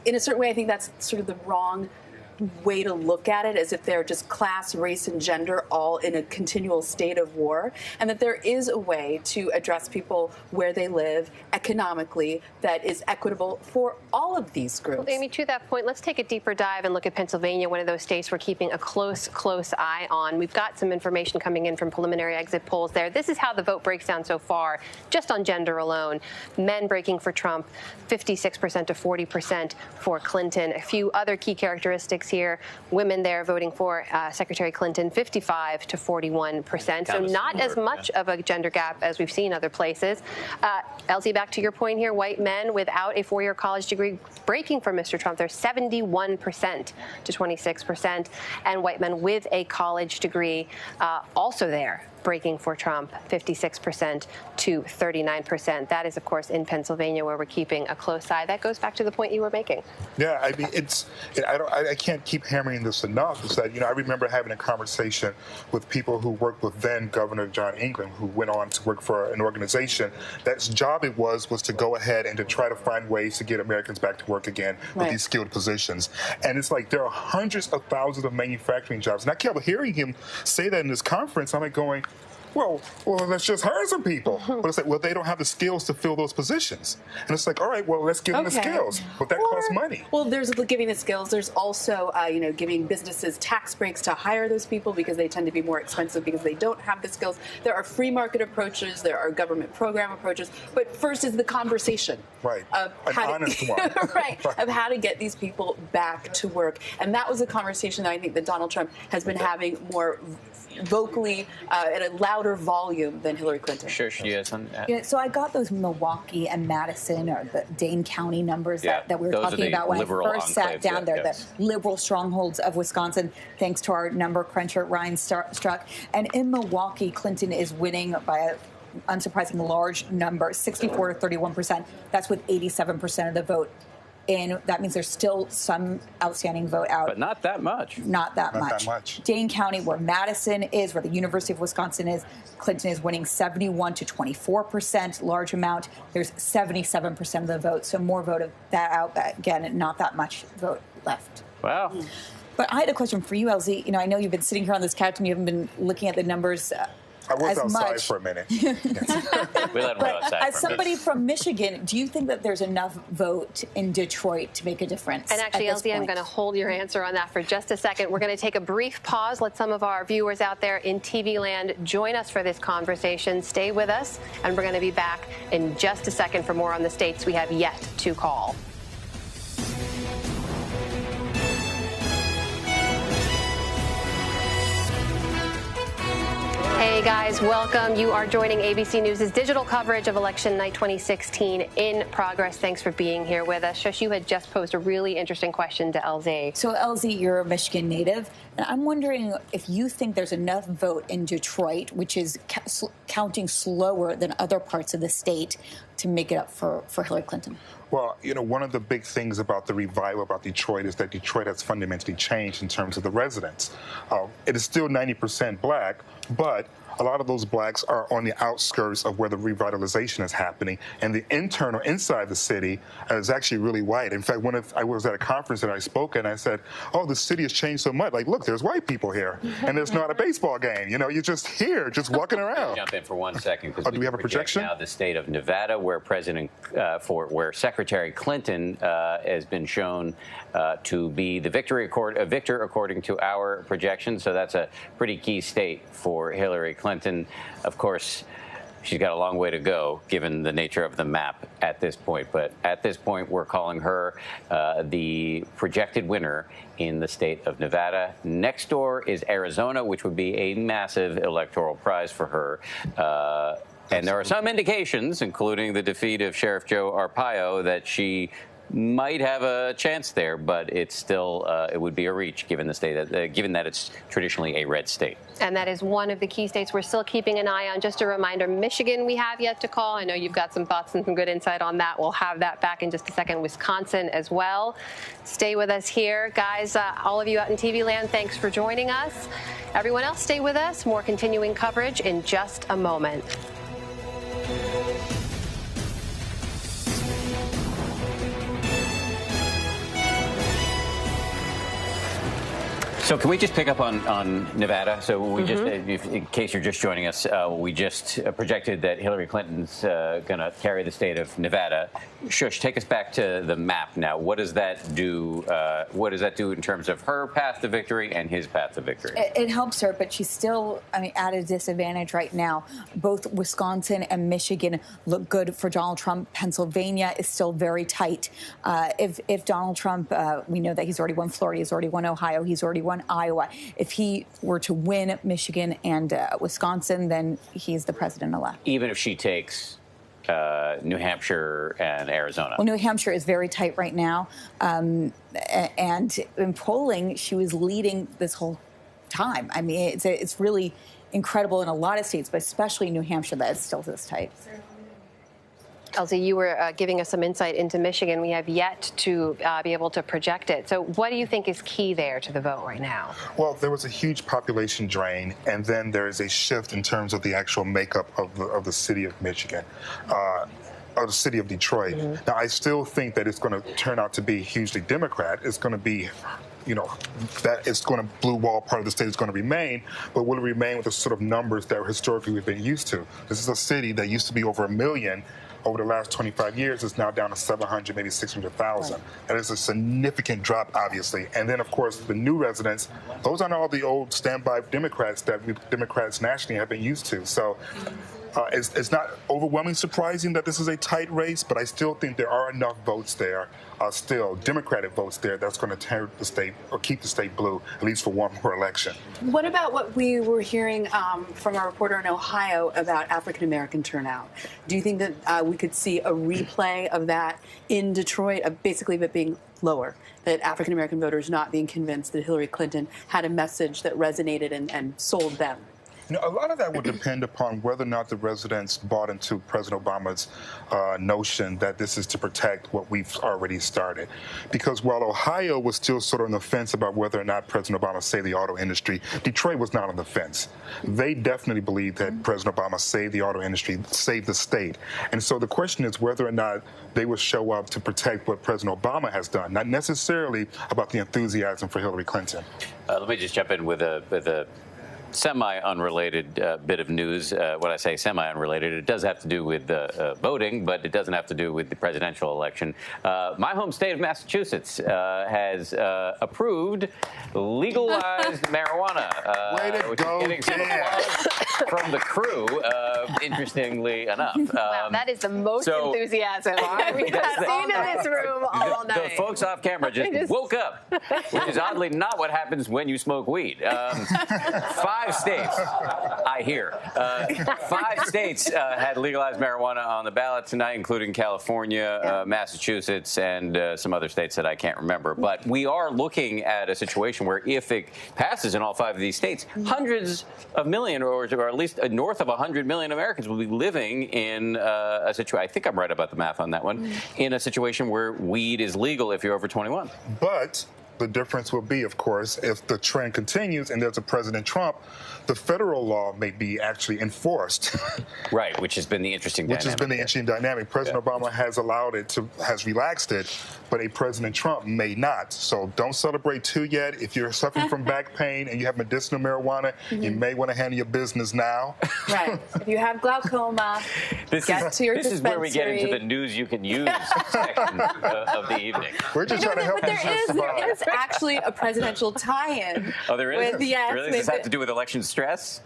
In a certain way, I think that's sort of the wrong way to look at it, as if they're just class, race, and gender all in a continual state of war, and that there is a way to address people where they live economically that is equitable for all of these groups. Well, Amy, to that point, let's take a deeper dive and look at Pennsylvania, one of those states we're keeping a close eye on. We've got some information coming in from preliminary exit polls there. This is how the vote breaks down so far, just on gender alone. Men breaking for Trump, 56% to 40% for Clinton. A few other key characteristics here. Women there voting for Secretary Clinton, 55 to 41%. So not as much of a gender gap as we've seen other places. Elsie, back to your point here, white men without a 4-year college degree breaking for Mr. Trump, they're 71% to 26%. And white men with a college degree also there, breaking for Trump, 56% to 39%. That is, of course, in Pennsylvania, where we're keeping a close eye. That goes back to the point you were making. Yeah, I mean, I can't keep hammering this enough. Is that, I remember having a conversation with people who worked with then Governor John England, who went on to work for an organization that's job it was to go ahead and to try to find ways to get Americans back to work again with these skilled positions. And it's like there are hundreds of thousands of manufacturing jobs. And I kept hearing him say that in this conference. I'm like going, well, let's just hire some people. But it's like, well, they don't have the skills to fill those positions. And it's like, all right, well, let's give them the skills. But that costs money. Well, there's giving the skills. There's also, giving businesses tax breaks to hire those people because they tend to be more expensive because they don't have the skills. There are free market approaches. There are government program approaches. But first is the conversation. Right. Of honest one. Of how to get these people back to work. And that was a conversation that I think that Donald Trump has been having more vocally at a louder volume than Hillary Clinton. Sure, she is. So I got those Milwaukee and Madison, or the Dane County numbers that we were talking about when I first sat down there, the liberal strongholds of Wisconsin, thanks to our number cruncher, Ryan Struck. And in Milwaukee, Clinton is winning by a unsurprising large number, 64 to 31%. That's with 87% of the vote in. That means there's still some outstanding vote out. But not that much. Not that much. Dane County, where Madison is, where the University of Wisconsin is, Clinton is winning 71 to 24%, large amount. There's 77% of the vote, so more vote of that out. Again, not that much vote left. Wow. But I had a question for you, Elsie. I know you've been sitting here on this couch and you haven't been looking at the numbers I was as outside much. for a minute. We let him go outside As for a somebody minute. from Michigan, do you think that there's enough vote in Detroit to make a difference? And actually, Elsie, I'm going to hold your answer on that for just a second. We're going to take a brief pause. Let some of our viewers out there in TV land join us for this conversation. Stay with us, and we're going to be back in just a second for more on the states we have yet to call. Hey guys, welcome. You are joining ABC News' digital coverage of Election Night 2016 in progress. Thanks for being here with us. Shush, you had just posed a really interesting question to LZ. So, LZ, you're a Michigan native, and I'm wondering if you think there's enough vote in Detroit, which is counting slower than other parts of the state, to make it up for Hillary Clinton. Well, you know, one of the big things about the revival about Detroit is that Detroit has fundamentally changed in terms of the residents. It is still 90% black, but a lot of those blacks are on the outskirts of where the revitalization is happening, and the internal inside the city is actually really white. In fact, I was at a conference and I spoke and I said, "Oh, the city has changed so much. Like, look, there's white people here, and there's not a baseball game. You know, you're just here, just walking around." Jump in for 1 second because do we have a projection? Now the state of Nevada, where where Secretary Clinton has been shown to be the victor according to our projections. So that's a pretty key state for Hillary Clinton. Of course, she's got a long way to go, given the nature of the map at this point. But at this point, we're calling her the projected winner in the state of Nevada. Next door is Arizona, which would be a massive electoral prize for her. And there are some indications, including the defeat of Sheriff Joe Arpaio, that she might have a chance there, but it's still it would be a reach given the state, given that it's traditionally a red state. And that is one of the key states we're still keeping an eye on. Just a reminder, Michigan we have yet to call. I know you've got some thoughts and some good insight on that. We'll have that back in just a second. Wisconsin as well. Stay with us here. Guys, all of you out in TV land, thanks for joining us. Everyone else, stay with us. More continuing coverage in just a moment. So can we just pick up on Nevada? So we just, in case you're just joining us, we just projected that Hillary Clinton's going to carry the state of Nevada. Shush, take us back to the map now. What does that do? What does that do in terms of her path to victory and his path to victory? It helps her, but she's still, at a disadvantage right now. Both Wisconsin and Michigan look good for Donald Trump. Pennsylvania is still very tight. If Donald Trump, we know that he's already won Florida, he's already won Ohio, he's already won Iowa. If he were to win Michigan and Wisconsin, then he's the president-elect. Even if she takes New Hampshire and Arizona. Well, New Hampshire is very tight right now. And in polling, she was leading this whole time. It's really incredible in a lot of states, but especially New Hampshire, that it's still this tight. Elsie, you were giving us some insight into Michigan. We have yet to be able to project it. So what do you think is key there to the vote right now? Well, there was a huge population drain, and then there is a shift in terms of the actual makeup of the city of Michigan. Or the city of Detroit. Now, I still think that it's going to turn out to be hugely Democrat. It's going to be, that it's going to blue wall part of the state is going to remain, but will it remain with the sort of numbers that historically we've been used to? This is a city that used to be over 1 million. Over the last 25 years, it's now down to 700, maybe 600,000. Right. That is a significant drop, obviously. And then, of course, the new residents, those aren't all the old standby Democrats that Democrats nationally have been used to. So it's not overwhelmingly surprising that this is a tight race, but I still think there are enough votes there, still Democratic votes there, that's going to turn the state or keep the state blue, at least for one more election. What about what we were hearing from our reporter in Ohio about African-American turnout? Do you think that we could see a replay of that in Detroit, basically of it being lower, that African-American voters not being convinced that Hillary Clinton had a message that resonated and sold them? A lot of that would depend upon whether or not the residents bought into President Obama's notion that this is to protect what we've already started. Because while Ohio was still sort of on the fence about whether or not President Obama saved the auto industry, Detroit was not on the fence. They definitely believe that President Obama saved the auto industry, saved the state. And so the question is whether or not they will show up to protect what President Obama has done, not necessarily about the enthusiasm for Hillary Clinton. Let me just jump in with a semi-unrelated bit of news. When I say semi-unrelated, it does have to do with voting, but it doesn't have to do with the presidential election. My home state of Massachusetts has approved legalized marijuana, which is getting some applause from the crew, interestingly enough. Wow, that is the most enthusiasm we've seen in this room all night. The folks off camera just woke up, which is oddly not what happens when you smoke weed. 5 states, I hear. 5 states had legalized marijuana on the ballot tonight, including California, Massachusetts, and some other states that I can't remember. But we are looking at a situation where if it passes in all 5 of these states, hundreds of million, or at least north of 100 million Americans will be living in a situation, I think I'm right about the math on that one, in a situation where weed is legal if you're over 21. But the difference will be, of course, if the trend continues and there's a President Trump, the federal law may be actually enforced. Right, which has been the interesting dynamic. Which has been the interesting dynamic. President Obama has allowed it to, has relaxed it, but a President Trump may not. So don't celebrate too yet. If you're suffering from back pain and you have medicinal marijuana, you may want to handle your business now. Right. If you have glaucoma, get to your dispensary. This is where we get into the news you can use section of the evening. We're just trying to help you survive. There is actually a presidential tie-in. Oh, there is? Yes. Really? Does this have to do with election stress?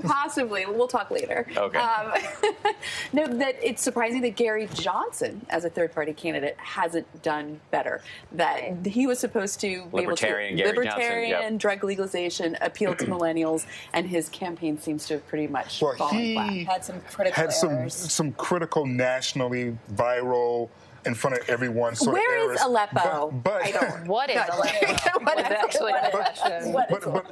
Possibly. We'll talk later. Okay. No, that it's surprising that Gary Johnson, as a third-party candidate, hasn't done better. That he was supposed to be able to libertarian drug legalization, appeal to millennials, and his campaign seems to have pretty much fallen flat. Had some critical errors. some critical nationally viral in front of everyone. Where is Aleppo? But I don't. What is Aleppo? What is actually the question?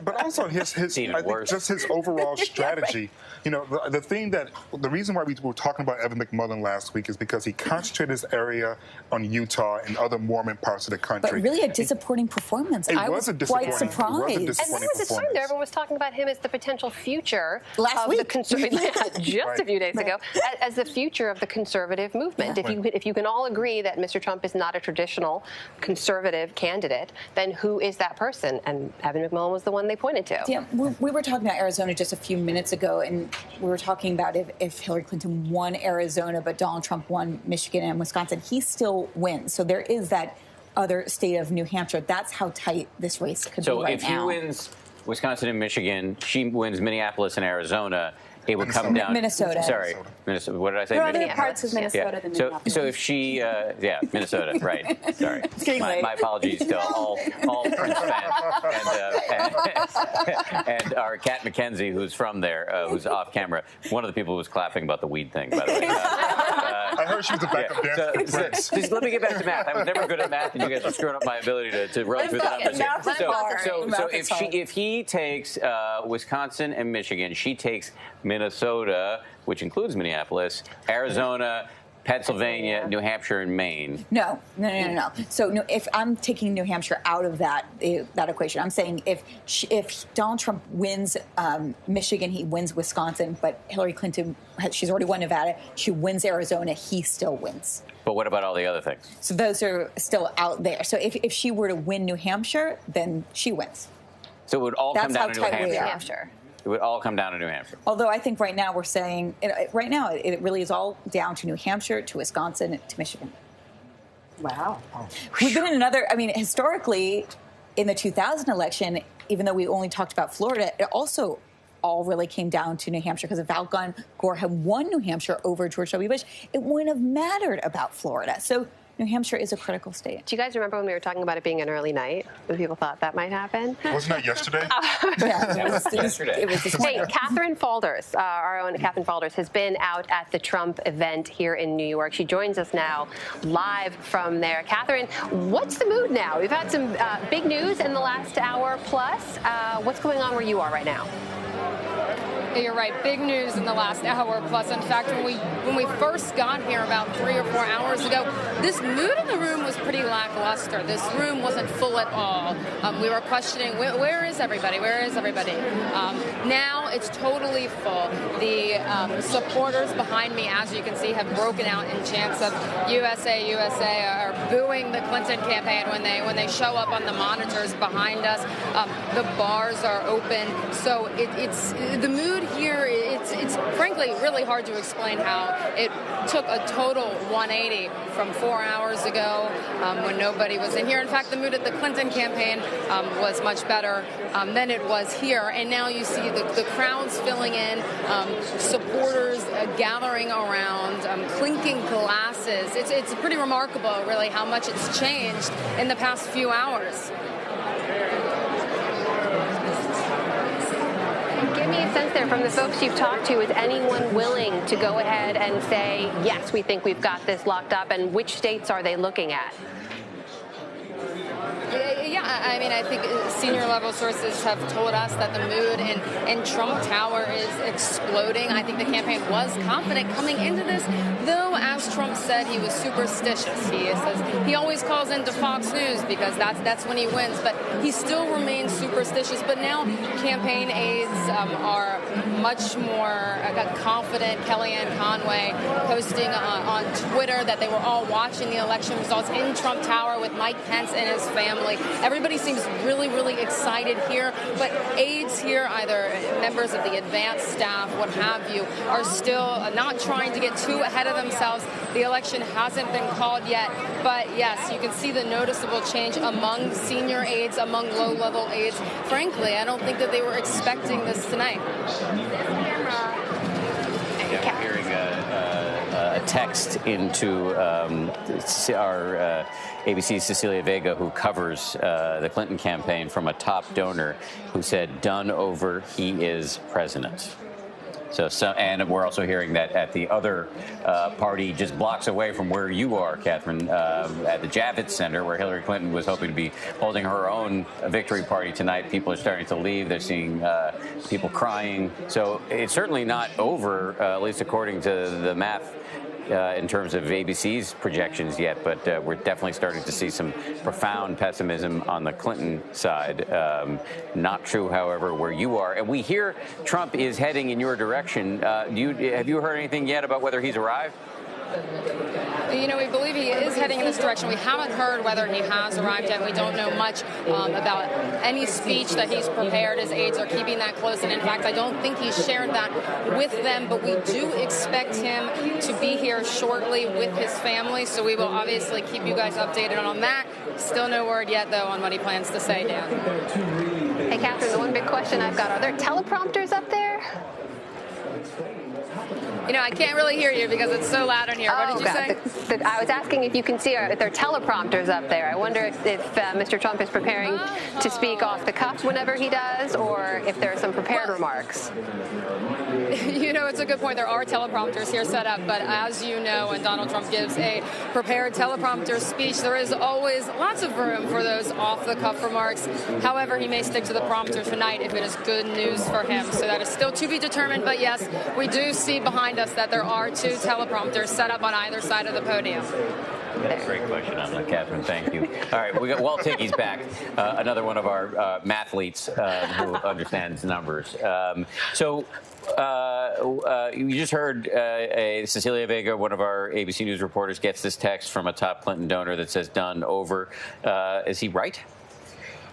But also his I think just his overall strategy. You know, the reason why we were talking about Evan McMullin last week is because he concentrated his area on Utah and other Mormon parts of the country. But really a disappointing performance. I was quite surprised. And there was a time there everyone was talking about him as the potential future last week, just a few days ago, as the future of the conservative movement. If you can all agree that Mr. Trump is not a traditional conservative candidate, then who is that person? And Evan McMullin was the one they pointed to. Yeah, we were talking about Arizona just a few minutes ago, and we were talking about if Hillary Clinton won Arizona, but Donald Trump won Michigan and Wisconsin, he still wins. So there is that other state of New Hampshire. That's how tight this race could be right now. So if he wins Wisconsin and Michigan, she wins Minneapolis and Arizona, it would come down. Minnesota. Sorry, Minnesota. What did I say? There are other parts of Minnesota than Minneapolis. So if she, Minnesota, right? Sorry, my apologies to all Prince fans and our Kat McKenzie, who's from there, who's off camera. One of the people who was clapping about the weed thing, by the way. I heard she was a backup dancer. Just let me get back to math. I was never good at math, and you guys are screwing up my ability to run through the numbers here. So if he takes Wisconsin and Michigan, she takes Minnesota, which includes Minneapolis, Arizona, Pennsylvania, New Hampshire, and Maine. No. So if I'm taking New Hampshire out of that equation, I'm saying if Donald Trump wins Michigan, he wins Wisconsin, but Hillary Clinton, she's already won Nevada, she wins Arizona, he still wins. But what about all the other things? So those are still out there. So if she were to win New Hampshire, then she wins. So it would all come down to New Hampshire. It would all come down to New Hampshire. Although I think right now we're saying, right now it really is all down to New Hampshire, to Wisconsin, to Michigan. Wow. We've been in historically, in the 2000 election, even though we only talked about Florida, it also all really came down to New Hampshire, because if Al Gore had won New Hampshire over George W. Bush, it wouldn't have mattered about Florida. So New Hampshire is a critical state. Do you guys remember when we were talking about it being an early night? When people thought that might happen? Wasn't that yesterday? Yeah, it was yesterday. It was this morning. Hey, Catherine Falders, our own Catherine Falders, has been out at the Trump event here in New York. She joins us now live from there. Catherine, what's the mood now? We've had some big news in the last hour plus. What's going on where you are right now? You're right. Big news in the last hour plus. In fact, when we first got here about 3 or 4 hours ago, this mood in the room was pretty lackluster. This room wasn't full at all. We were questioning, where is everybody? Where is everybody? Now it's totally full. The supporters behind me, as you can see, have broken out in chants of USA, USA, are booing the Clinton campaign when they show up on the monitors behind us. The bars are open. So it's the mood here. It's frankly really hard to explain how it took a total 180 from 4 hours ago when nobody was in here. In fact, the mood at the Clinton campaign was much better than it was here. And now you see the crowds filling in, supporters gathering around, clinking glasses. It's pretty remarkable, really, how much it's changed in the past few hours. Give me a sense there from the folks you've talked to. Is anyone willing to go ahead and say, yes, we think we've got this locked up? And which states are they looking at? Yeah, I mean, I think senior level sources have told us that the mood in Trump Tower is exploding. I think the campaign was confident coming into this, though, as Trump said, he was superstitious. He says he always calls into Fox News because that's when he wins, but he still remains superstitious. But now campaign aides are much more confident. Kellyanne Conway posting on Twitter that they were all watching the election results in Trump Tower with Mike Pence and his family. Everybody seems really, really excited here, but aides here, either members of the advanced staff, what have you, are still not trying to get too ahead of themselves. The election hasn't been called yet, but yes, you can see the noticeable change among senior aides, among low-level aides. Frankly, I don't think that they were expecting this tonight. Yeah, we're hearing a text into our ABC's Cecilia Vega, who covers the Clinton campaign, from a top donor who said, "Done over, he is president." So, and we're also hearing that at the other party just blocks away from where you are, Catherine, at the Javits Center, where Hillary Clinton was hoping to be holding her own victory party tonight. People are starting to leave. They're seeing people crying. So it's certainly not over, at least according to the math, in terms of ABC's projections yet, but we're definitely starting to see some profound pessimism on the Clinton side. Not true, however, where you are. And we hear Trump is heading in your direction. Have you heard anything yet about whether he's arrived? You know, we believe he is heading in this direction. We haven't heard whether he has arrived yet. We don't know much about any speech that he's prepared. His aides are keeping that close. And in fact, I don't think he's shared that with them. But we do expect him to be here shortly with his family. So we will obviously keep you guys updated on that. Still no word yet, though, on what he plans to say, Dan. Hey, Catherine, the one big question I've got, are there teleprompters up there? You know, I can't really hear you because it's so loud in here. What did you say? I was asking if you can see if there are teleprompters up there. I wonder if Mr. Trump is preparing to speak off the cuff whenever he does, or if there are some prepared remarks. You know, it's a good point. There are teleprompters here set up, but as you know, when Donald Trump gives a prepared teleprompter speech, there is always lots of room for those off-the-cuff remarks. However, he may stick to the prompter tonight if it is good news for him. So that is still to be determined, but yes, we do see behind us that there are 2 teleprompters set up on either side of the podium. Great question, Anna. Catherine, thank you. All right, we got Walt Hickey's back, another one of our mathletes who understands numbers. You just heard Cecilia Vega, one of our ABC News reporters, gets this text from a top Clinton donor that says done over. Is he right?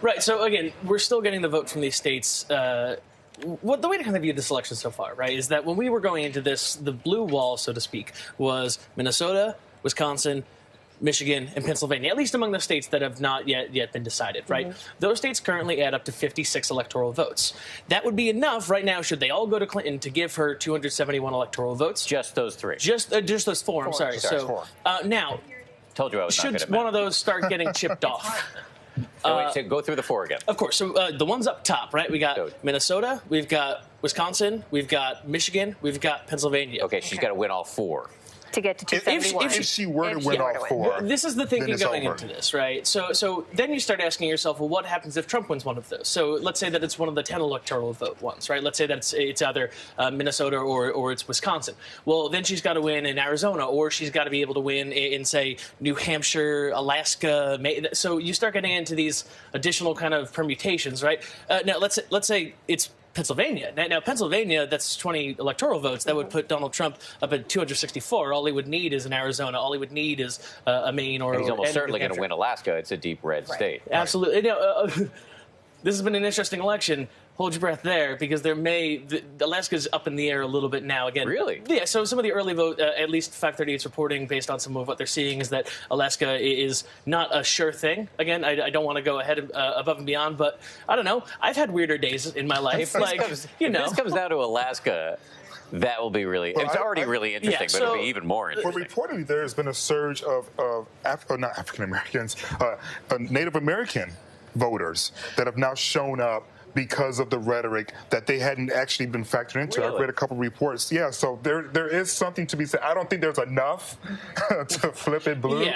Right. So, again, we're still getting the vote from these states. The way to kind of view this election so far, right, is that when we were going into this, the blue wall, so to speak, was Minnesota, Wisconsin, Michigan, and Pennsylvania, at least among the states that have not yet been decided, right? Mm-hmm. Those states currently add up to 56 electoral votes. That would be enough right now, should they all go to Clinton, to give her 271 electoral votes. Just those 3. Just those 4, I'm sorry. So 4. Now, told you I was not good at should math. one of those start getting chipped off? So go through the 4 again. Of course. So the ones up top, right? We got Minnesota, we've got Wisconsin, we've got Michigan, we've got Pennsylvania. Okay, she's got to win all 4. to get to 271. If she were to win all four, this is the thinking going over. into this, right? So then you start asking yourself, well, what happens if Trump wins one of those? So let's say that it's one of the 10 electoral vote ones, right? Let's say that it's either Minnesota or it's Wisconsin. Well, then she's got to win in Arizona, or she's got to be able to win in, say, New Hampshire, Alaska. So you start getting into these additional kind of permutations, right? Now, let's say it's Pennsylvania. Now, Pennsylvania, that's 20 electoral votes. That would put Donald Trump up at 264. All he would need is an Arizona. All he would need is a Maine or. And he's almost certainly going to win Alaska. It's a deep red state. Absolutely. This has been an interesting election. Hold your breath there, because Alaska's up in the air a little bit now. Again, really? Yeah. So some of the early vote, at least 538's reporting, based on some of what they're seeing, is that Alaska is not a sure thing. Again, I don't want to go ahead above and beyond, but I don't know. I've had weirder days in my life. If this comes down to Alaska, that will be really. Well, it's already really interesting, but it'll be even more interesting. Well, reportedly, there has been a surge of not African Americans, Native American voters that have now shown up because of the rhetoric that they hadn't actually been factored into. Really? I've read a couple of reports. Yeah, so there is something to be said. I don't think there's enough to flip it blue,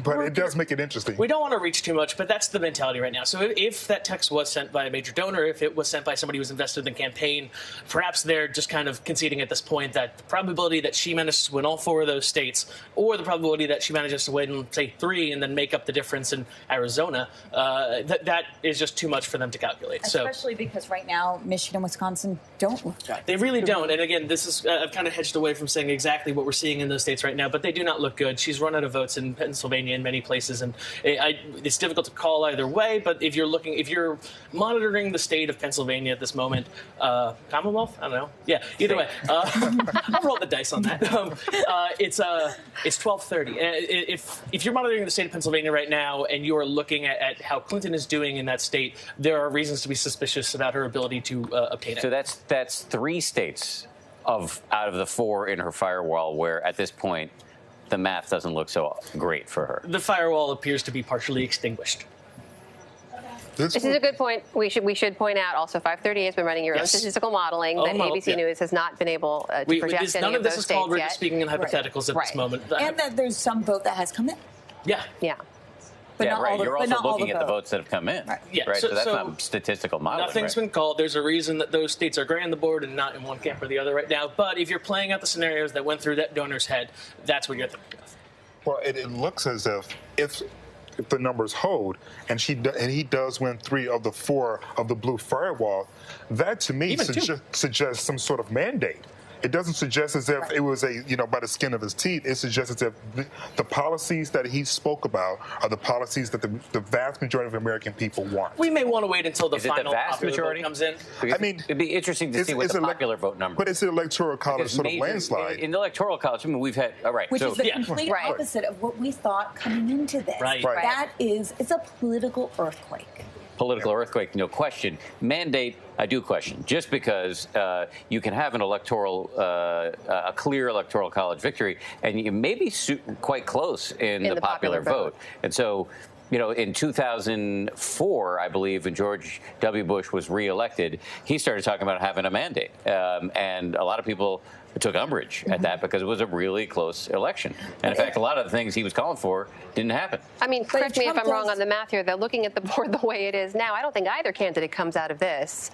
but it does make it interesting. We don't want to reach too much, but that's the mentality right now. So if that text was sent by a major donor, if it was sent by somebody who was invested in the campaign, perhaps they're just kind of conceding at this point that the probability that she manages to win all four of those states, or the probability that she manages to win, say, 3 and then make up the difference in Arizona, that is just too much for them to calculate. Especially because right now, Michigan and Wisconsin don't look good. They really don't. And again, this is I've kind of hedged away from saying exactly what we're seeing in those states right now, but they do not look good. She's run out of votes in Pennsylvania in many places, and it's difficult to call either way. But if you're monitoring the state of Pennsylvania at this moment, Commonwealth, I don't know. Yeah, either way, I'll roll the dice on that. It's 12:30. If you're monitoring the state of Pennsylvania right now and you are looking at how Clinton is doing in that state, there are reasons to be suspicious about her ability to obtain it. So that's 3 states out of the 4 in her firewall where, at this point, the math doesn't look so great for her. The firewall appears to be partially extinguished. This is a good point. We should point out also 538 has been running your own statistical modeling that ABC News has not been able to project any none of of this those is states called. We're yet. just speaking in hypotheticals at this moment. And that there's some vote that has come in. Yeah. But yeah, not right. all the, You're but also not all looking the at the vote. votes that have come in. Right. Yeah. Right. So that's So not statistical modeling. Nothing's right? been called. There's a reason that those states are gray on the board and not in one camp or the other right now. But if you're playing out the scenarios that went through that donor's head, that's what you're thinking of. Well, it looks as if the numbers hold, and he does win 3 of the 4 of the blue firewall, that to me suggests some sort of mandate. It doesn't suggest as if it was by the skin of his teeth. It suggests as if the policies that he spoke about are the policies that the vast majority of American people want. We may want to wait until the Is it the final vast popular majority? vote comes in. I mean, it'd be interesting to see what the popular vote number. But it's an electoral college sort of major, landslide. In the electoral college, I mean, we've had Which is the complete opposite of what we thought coming into this. Right. That is, it's a political earthquake. Political earthquake, no question. Mandate, I do question. Just because you can have an a clear electoral college victory, and you may be quite close in the popular vote. And so, in 2004, I believe, when George W. Bush was reelected, he started talking about having a mandate. And a lot of people took umbrage at that because it was a really close election. And in fact, a lot of the things he was calling for didn't happen. I mean, correct me if I'm wrong on the math here, though. Looking at the board the way it is now, I don't think either candidate comes out of this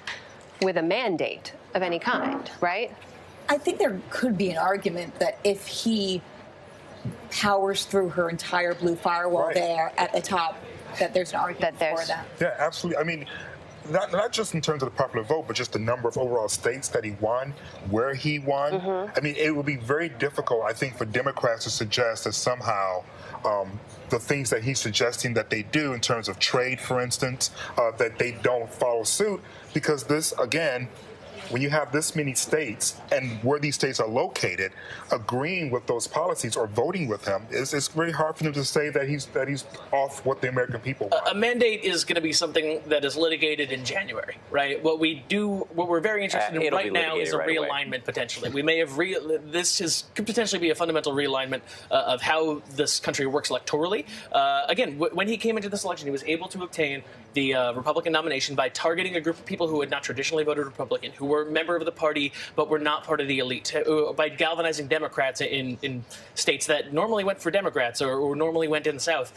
with a mandate of any kind, right? I think there could be an argument that if he powers through her entire blue firewall there at the top, that there's an argument for that. Yeah, absolutely. I mean, not just in terms of the popular vote, but just the number of overall states that he won, where he won. I mean, it would be very difficult, I think, for Democrats to suggest that somehow the things that he's suggesting that they do in terms of trade, for instance, that they don't follow suit, because this, again, when you have this many states and where these states are located, agreeing with those policies or voting with him, it's very hard for them to say that he's off what the American people want. A mandate is going to be something that is litigated in January, right? What we're very interested in right now is a realignment potentially. We may have could potentially be a fundamental realignment of how this country works electorally. Again, when he came into this election, he was able to obtain the Republican nomination by targeting a group of people who had not traditionally voted Republican, who were a member of the party but were not part of the elite, by galvanizing Democrats in states that normally went for Democrats or normally went in the South.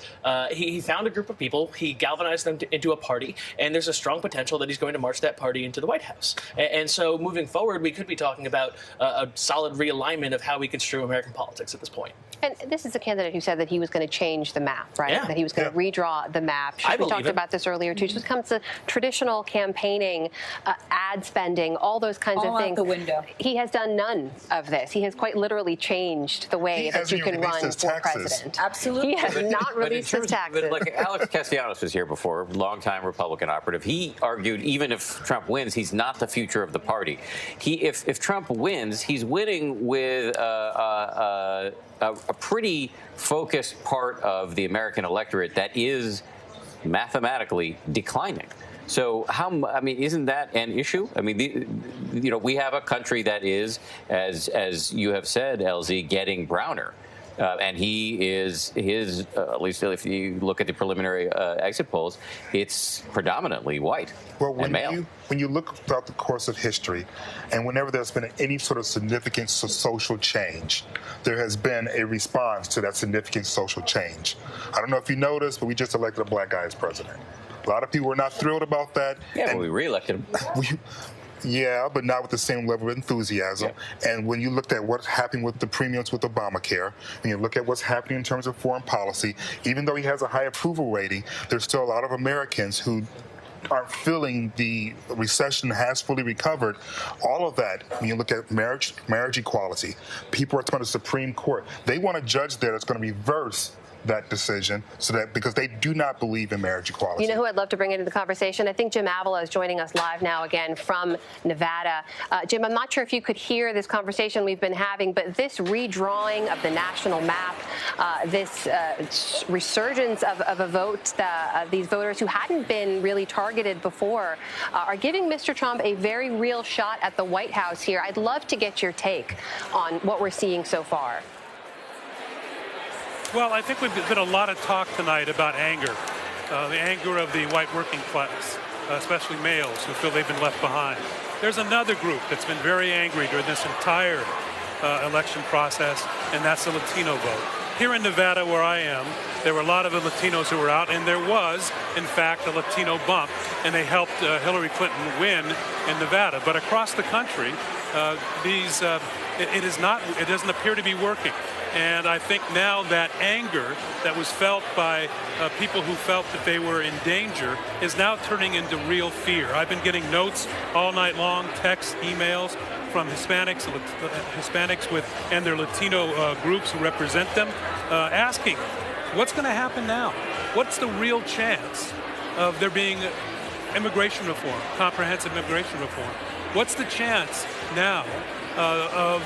He found a group of people, he galvanized them into a party, and there's a strong potential that he's going to march that party into the White House. And so moving forward, we could be talking about a solid realignment of how we construe American politics at this point. And this is a candidate who said that he was going to change the map, right? Yeah. That he was going to redraw the map. We talked about this earlier, too. Just comes to traditional campaigning, ad spending, all those kinds of things. Out the window. He has done none of this. He has quite literally changed the way that you can run for president. Absolutely. He has not released his taxes. But like Alex Castellanos was here before, longtime Republican operative. He argued even if Trump wins, he's not the future of the party. If Trump wins, he's winning with a pretty focused part of the American electorate that is mathematically declining. So isn't that an issue? I mean, we have a country that is, as you have said, LZ, getting browner. And his, at least if you look at the preliminary exit polls, it's predominantly white and male. When you look throughout the course of history, and whenever there's been any sort of significant social change, there has been a response to that significant social change. I don't know if you noticed, but we just elected a black guy as president. A lot of people were not thrilled about that. Yeah, and we reelected him. Yeah, but not with the same level of enthusiasm. Yeah. And when you looked at what's happening with the premiums with Obamacare, when you look at what's happening in terms of foreign policy, even though he has a high approval rating, there's still a lot of Americans who aren't feeling the recession has fully recovered. All of that, when you look at marriage equality, people are talking to the Supreme Court. They want a judge there that's going to reverse that decision, because they do not believe in marriage equality. You know who I'd love to bring into the conversation? I think Jim Avila is joining us live now again from Nevada. Jim, I'm not sure if you could hear this conversation we've been having, but this redrawing of the national map, this resurgence of a vote, these voters who hadn't been really targeted before are giving Mr. Trump a very real shot at the White House here. I'd love to get your take on what we're seeing so far. Well, I think there's been a lot of talk tonight about anger, the anger of the white working class, especially males who feel they've been left behind. There's another group that's been very angry during this entire election process, and that's the Latino vote. Here in Nevada, where I am, there were a lot of the Latinos who were out, and there was, in fact, a Latino bump, and they helped Hillary Clinton win in Nevada. But across the country, it doesn't appear to be working. And I think now that anger that was felt by people who felt that they were in danger is now turning into real fear. I've been getting notes all night long, texts, emails from Hispanics and their Latino groups who represent them, asking, what's going to happen now? What's the real chance of there being immigration reform, comprehensive immigration reform? What's the chance now of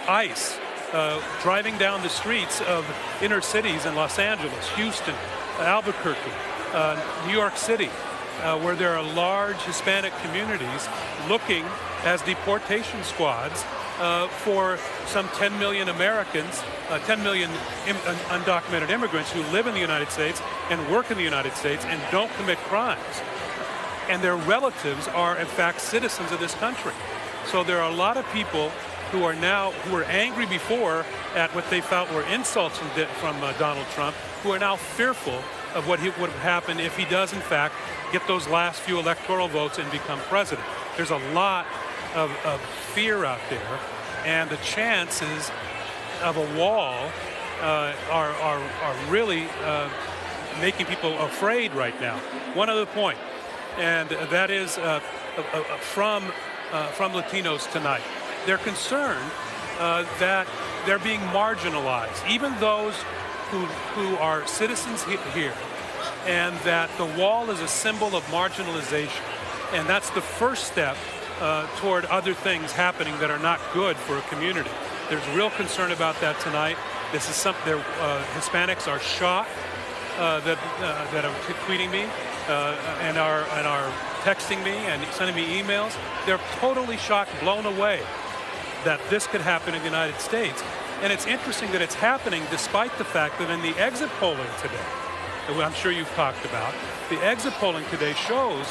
ICE driving down the streets of inner cities in Los Angeles, Houston, Albuquerque, New York City, where there are large Hispanic communities looking as deportation squads for some 10 million Americans, 10 million undocumented immigrants who live in the United States and work in the United States and don't commit crimes. And their relatives are, in fact, citizens of this country. So there are a lot of people who were angry before at what they felt were insults from Donald Trump, who are now fearful of what would happen if he does, in fact, get those last few electoral votes and become president. There's a lot of fear out there, and the chances of a wall are really making people afraid right now. One other point, and that is from Latinos tonight. They're concerned that they're being marginalized, even those who are citizens here, and that the wall is a symbol of marginalization. And that's the first step toward other things happening that are not good for a community. There's real concern about that tonight. This is something Hispanics are shocked that are tweeting me and are texting me and sending me emails. They're totally shocked, blown away that this could happen in the United States. And it's interesting that it's happening despite the fact that in the exit polling today, that I'm sure you've talked about, the exit polling today shows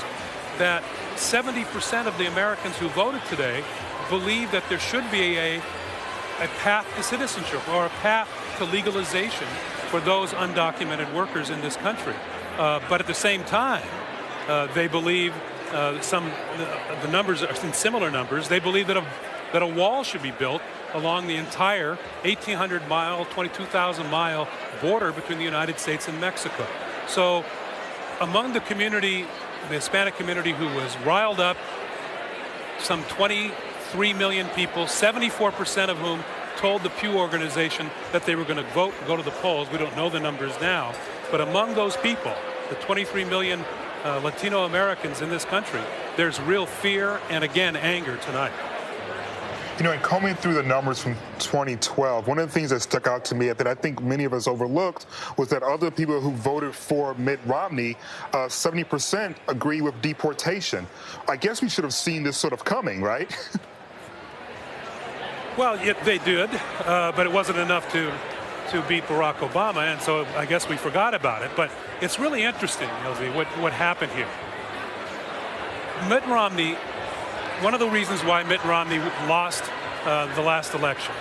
that 70% of the Americans who voted today believe that there should be a path to citizenship or a path to legalization for those undocumented workers in this country. But at the same time, they believe the numbers are in similar numbers. They believe that a wall should be built along the entire 1,800-mile, 22,000-mile border between the United States and Mexico. So among the community, the Hispanic community who was riled up, some 23 million people, 74% of whom told the Pew organization that they were going to vote and go to the polls. We don't know the numbers now. But among those people, the 23 million Latino Americans in this country, there's real fear and, again, anger tonight. You know, in combing through the numbers from 2012, one of the things that stuck out to me that I think many of us overlooked was that other people who voted for Mitt Romney, 70% agree with deportation. I guess we should have seen this sort of coming, right? Well, they did, but it wasn't enough to beat Barack Obama, and so I guess we forgot about it. But it's really interesting, Ilse, what happened here. Mitt Romney, one of the reasons why Mitt Romney lost the last election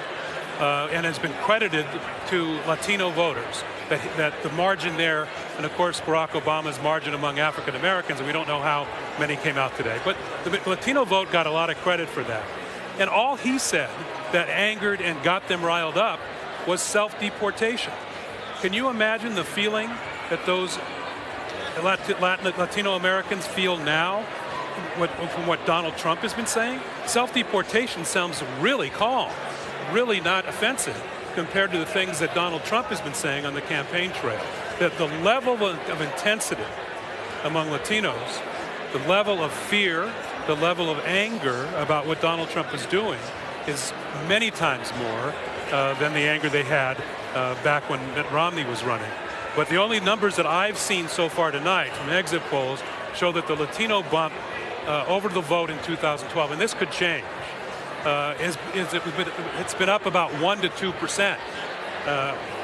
and has been credited to Latino voters, that the margin there, and of course Barack Obama's margin among African Americans, and we don't know how many came out today, but the Latino vote got a lot of credit for that. And all he said that angered and got them riled up was self-deportation. Can you imagine the feeling that those Latino Americans feel now from what Donald Trump has been saying? Self-deportation sounds really calm, really not offensive compared to the things that Donald Trump has been saying on the campaign trail. That the level of intensity among Latinos, the level of fear, the level of anger about what Donald Trump is doing is many times more than the anger they had back when Mitt Romney was running. But the only numbers that I've seen so far tonight from exit polls show that the Latino bump over the vote in 2012, and this could change, it's been up about 1 to 2%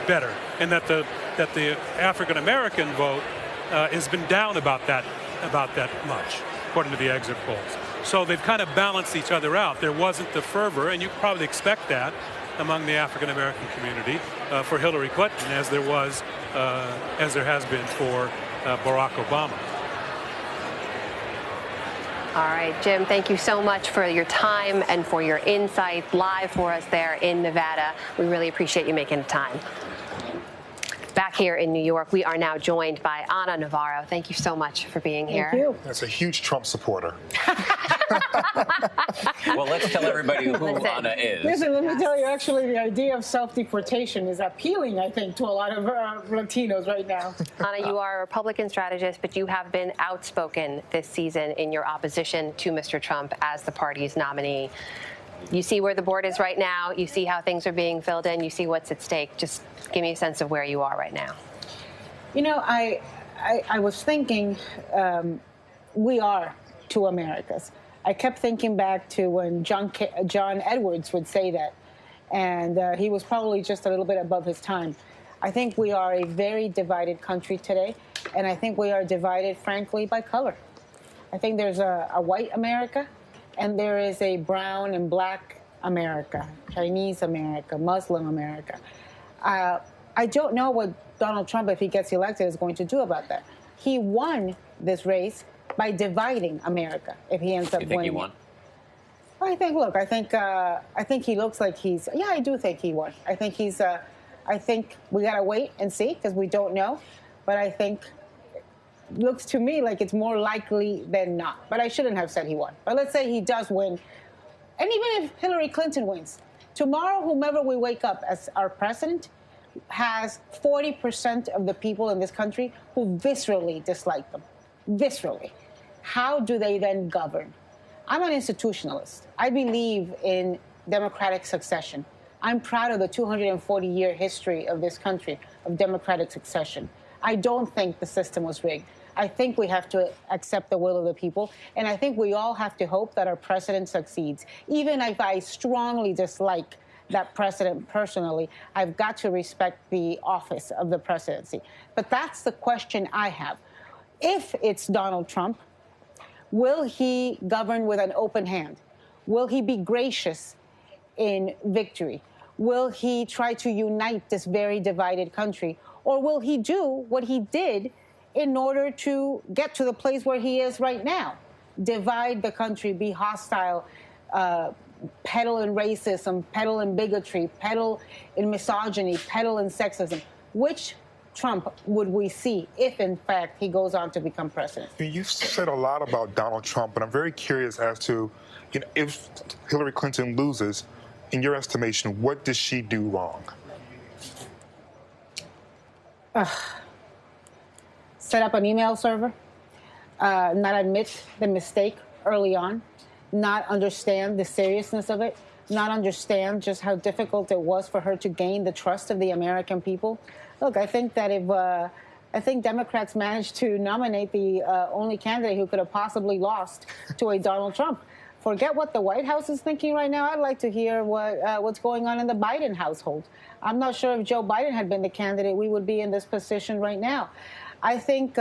better, and that the African American vote has been down about that much, according to the exit polls. So they've kind of balanced each other out. There wasn't the fervor, and you could probably expect that among the African American community for Hillary Clinton, as there has been for Barack Obama. All right, Jim, thank you so much for your time and for your insight live for us there in Nevada. We really appreciate you making the time. Back here in New York, we are now joined by Ana Navarro. Thank you so much for being here. Thank you. That's a huge Trump supporter. Well, let's tell everybody who Ana is. Listen, let me tell you, actually, the idea of self-deportation is appealing, I think, to a lot of Latinos right now. Ana, you are a Republican strategist, but you have been outspoken this season in your opposition to Mr. Trump as the party's nominee. You see where the board is right now. You see how things are being filled in. You see what's at stake. Just give me a sense of where you are right now. You know, I was thinking we are two Americas. I kept thinking back to when John Edwards would say that, and he was probably just a little bit above his time. I think we are a very divided country today, and I think we are divided, frankly, by color. I think there's a white America, and there is a brown and black America, Chinese America, Muslim America. I don't know what Donald Trump, if he gets elected, is going to do about that. He won this race by dividing America. If he ends up winning, you think he won? I think he looks like he's. Yeah, I do think he won. I think he's. I think we gotta wait and see because we don't know. But I think looks to me like it's more likely than not. But I shouldn't have said he won. But let's say he does win. And even if Hillary Clinton wins, tomorrow, whomever we wake up as our president has 40% of the people in this country who viscerally dislike them. Viscerally. How do they then govern? I'm an institutionalist. I believe in democratic succession. I'm proud of the 240-year history of this country of democratic succession. I don't think the system was rigged. I think we have to accept the will of the people, and I think we all have to hope that our president succeeds. Even if I strongly dislike that president personally, I've got to respect the office of the presidency. But that's the question I have. if it's Donald Trump, will he govern with an open hand? Will he be gracious in victory? Will he try to unite this very divided country? Or will he do what he did in order to get to the place where he is right now? Divide the country, be hostile, peddle in racism, peddle in bigotry, peddle in misogyny, peddle in sexism. Which Trump would we see if, in fact, he goes on to become president? You've said a lot about Donald Trump, but I'm very curious as to, if Hillary Clinton loses, in your estimation, what does she do wrong? Set up an email server, not admit the mistake early on, not understand the seriousness of it, not understand just how difficult it was for her to gain the trust of the American people. Look, I think that I think Democrats managed to nominate the only candidate who could have possibly lost to a Donald Trump. Forget what the White House is thinking right now. I'd like to hear what's going on in the Biden household. I'm not sure if Joe Biden had been the candidate, we would be in this position right now. I think,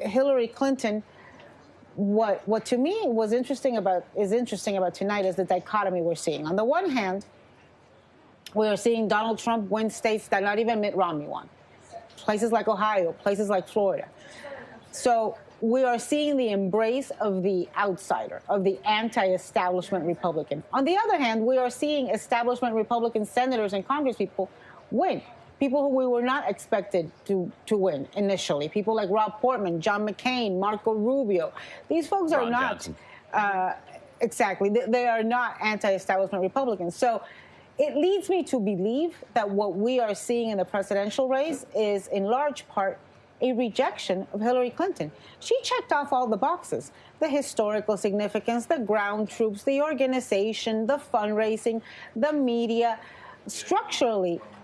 Hillary Clinton, what to me is interesting about tonight is the dichotomy we're seeing. On the one hand, we are seeing Donald Trump win states that not even Mitt Romney won. Places like Ohio, places like Florida. So we are seeing the embrace of the outsider, of the anti-establishment Republican. On the other hand, we are seeing establishment Republican senators and congresspeople win. People who we were not expected to win initially. People like Rob Portman, John McCain, Marco Rubio. These folks are not, exactly, they are not anti-establishment Republicans. So it leads me to believe that what we are seeing in the presidential race is in large part a rejection of Hillary Clinton. She checked off all the boxes: the historical significance, the ground troops, the organization, the fundraising, the media.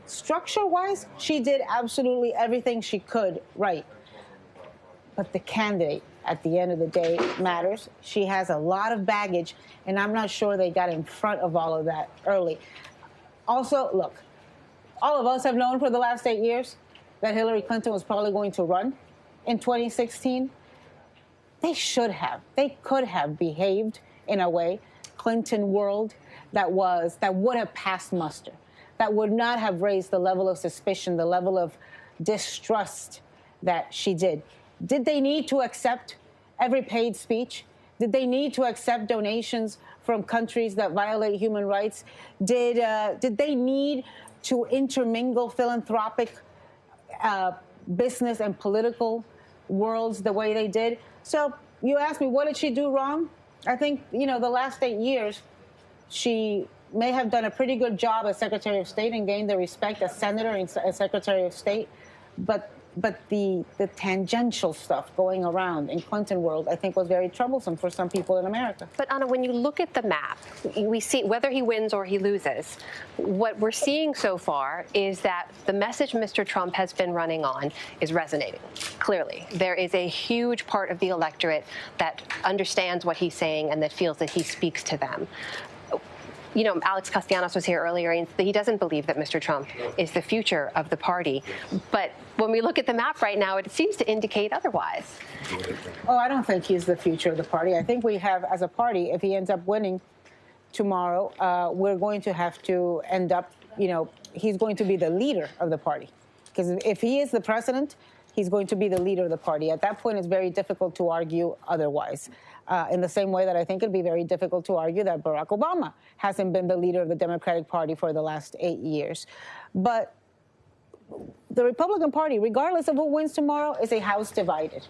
Structure-wise, she did absolutely everything she could right. But the candidate, at the end of the day, matters. She has a lot of baggage, and I'm not sure they got in front of all of that early. Also, look, all of us have known for the last 8 years that Hillary Clinton was probably going to run in 2016. They could have behaved in a way, Clinton world, that would have passed muster, that would not have raised the level of suspicion, the level of distrust that she did. Did they need to accept every paid speech? Did they need to accept donations from countries that violate human rights? Did they need to intermingle philanthropic business and political worlds the way they did? So you asked me, what did she do wrong? I think, the last 8 years, she may have done a pretty good job as Secretary of State and gained the respect as Senator and as Secretary of State. But the tangential stuff going around in Clinton world, I think, was very troublesome for some people in America. But Anna, when you look at the map, we see whether he wins or he loses, what we're seeing so far is that the message Mr. Trump has been running on is resonating. Clearly, there is a huge part of the electorate that understands what he's saying and that feels that he speaks to them. Alex Castellanos was here earlier, and he doesn't believe that Mr. Trump is the future of the party. But when we look at the map right now, it seems to indicate otherwise. Oh, I don't think he's the future of the party. I think we have, as a party, if he ends up winning tomorrow, we're going to have to end up, he's going to be the leader of the party. Because if he is the president, he's going to be the leader of the party. At that point, it's very difficult to argue otherwise. In the same way that I think it'd be very difficult to argue that Barack Obama hasn't been the leader of the Democratic Party for the last 8 years. But the Republican Party, regardless of who wins tomorrow, is a house divided.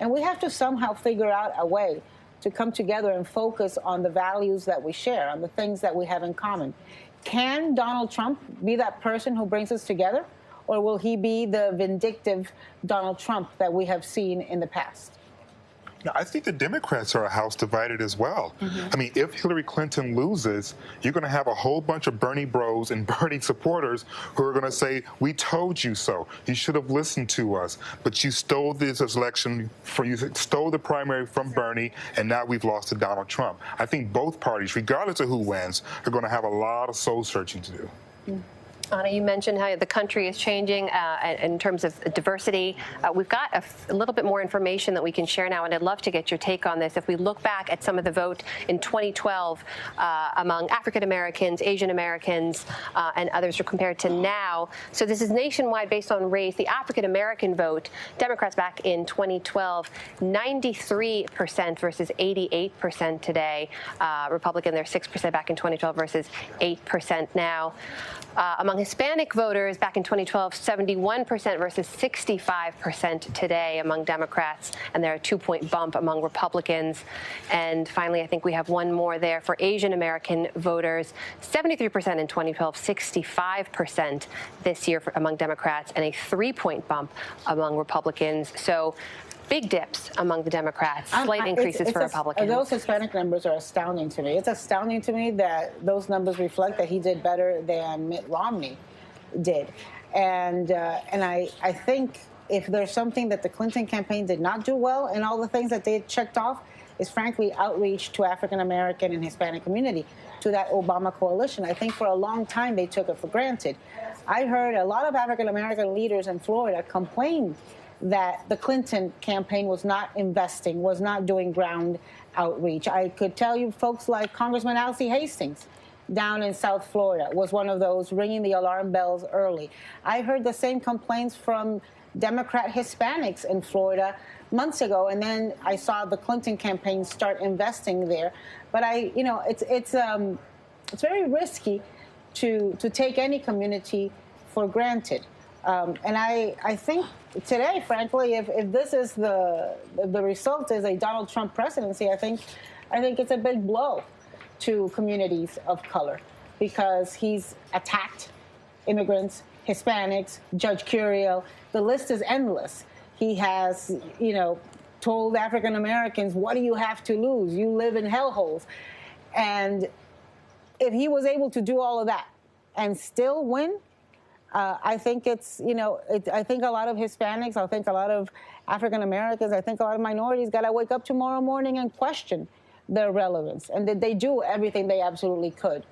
And we have to somehow figure out a way to come together and focus on the values that we share, on the things that we have in common. Can Donald Trump be that person who brings us together? Or will he be the vindictive Donald Trump that we have seen in the past? I think the Democrats are a house divided as well. Mm-hmm. I mean, if Hillary Clinton loses, you're going to have a whole bunch of Bernie bros and Bernie supporters who are going to say, we told you so. You should have listened to us. But you stole this election, you stole the primary from Bernie, and now we've lost to Donald Trump. I think both parties, regardless of who wins, are going to have a lot of soul searching to do. Anna, you mentioned how the country is changing in terms of diversity. We've got a little bit more information that we can share now, and I'd love to get your take on this. If we look back at some of the vote in 2012 among African Americans, Asian Americans, and others are compared to now. So this is nationwide based on race. The African American vote, Democrats back in 2012, 93% versus 88% today. Republican, they're 6% back in 2012 versus 8% now. Among Hispanic voters back in 2012, 71% versus 65% today among Democrats, and they're a 2-point bump among Republicans. And finally, I think we have one more there for Asian American voters, 73% in 2012, 65% this year among Democrats, and a 3-point bump among Republicans. So big dips among the Democrats, slight increases for Republicans. Those Hispanic numbers are astounding to me. It's astounding to me that those numbers reflect that he did better than Mitt Romney did. And I think if there's something that the Clinton campaign did not do well, and all the things that they checked off, is frankly outreach to African American and Hispanic community, to that Obama coalition. I think for a long time they took it for granted. I heard a lot of African American leaders in Florida complain that the Clinton campaign was not investing, was not doing ground outreach. I could tell you folks like Congressman Alcee Hastings down in South Florida was one of those ringing the alarm bells early. I heard the same complaints from Democrat Hispanics in Florida months ago, and then I saw the Clinton campaign start investing there. But it's very risky to take any community for granted. And I think today, frankly, if this is the result is a Donald Trump presidency, I think it's a big blow to communities of color, because he's attacked immigrants, Hispanics, Judge Curiel. The list is endless. He has, told African Americans, what do you have to lose? You live in hellholes. And if he was able to do all of that and still win, I think I think a lot of Hispanics, I think a lot of African Americans, I think a lot of minorities got to wake up tomorrow morning and question their relevance. And did they do everything they absolutely could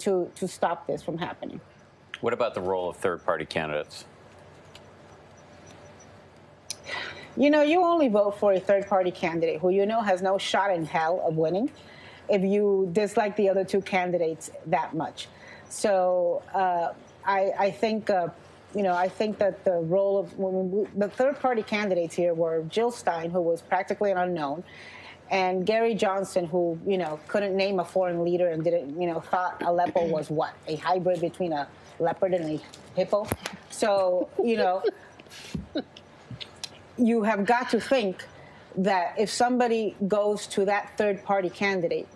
to stop this from happening? What about the role of third-party candidates? You only vote for a third-party candidate who has no shot in hell of winning if you dislike the other two candidates that much. So I think that the role of the third-party candidates here were Jill Stein, who was practically an unknown, and Gary Johnson, who couldn't name a foreign leader and thought Aleppo was what, a hybrid between a leopard and a hippo. So you have got to think that if somebody goes to that third-party candidate,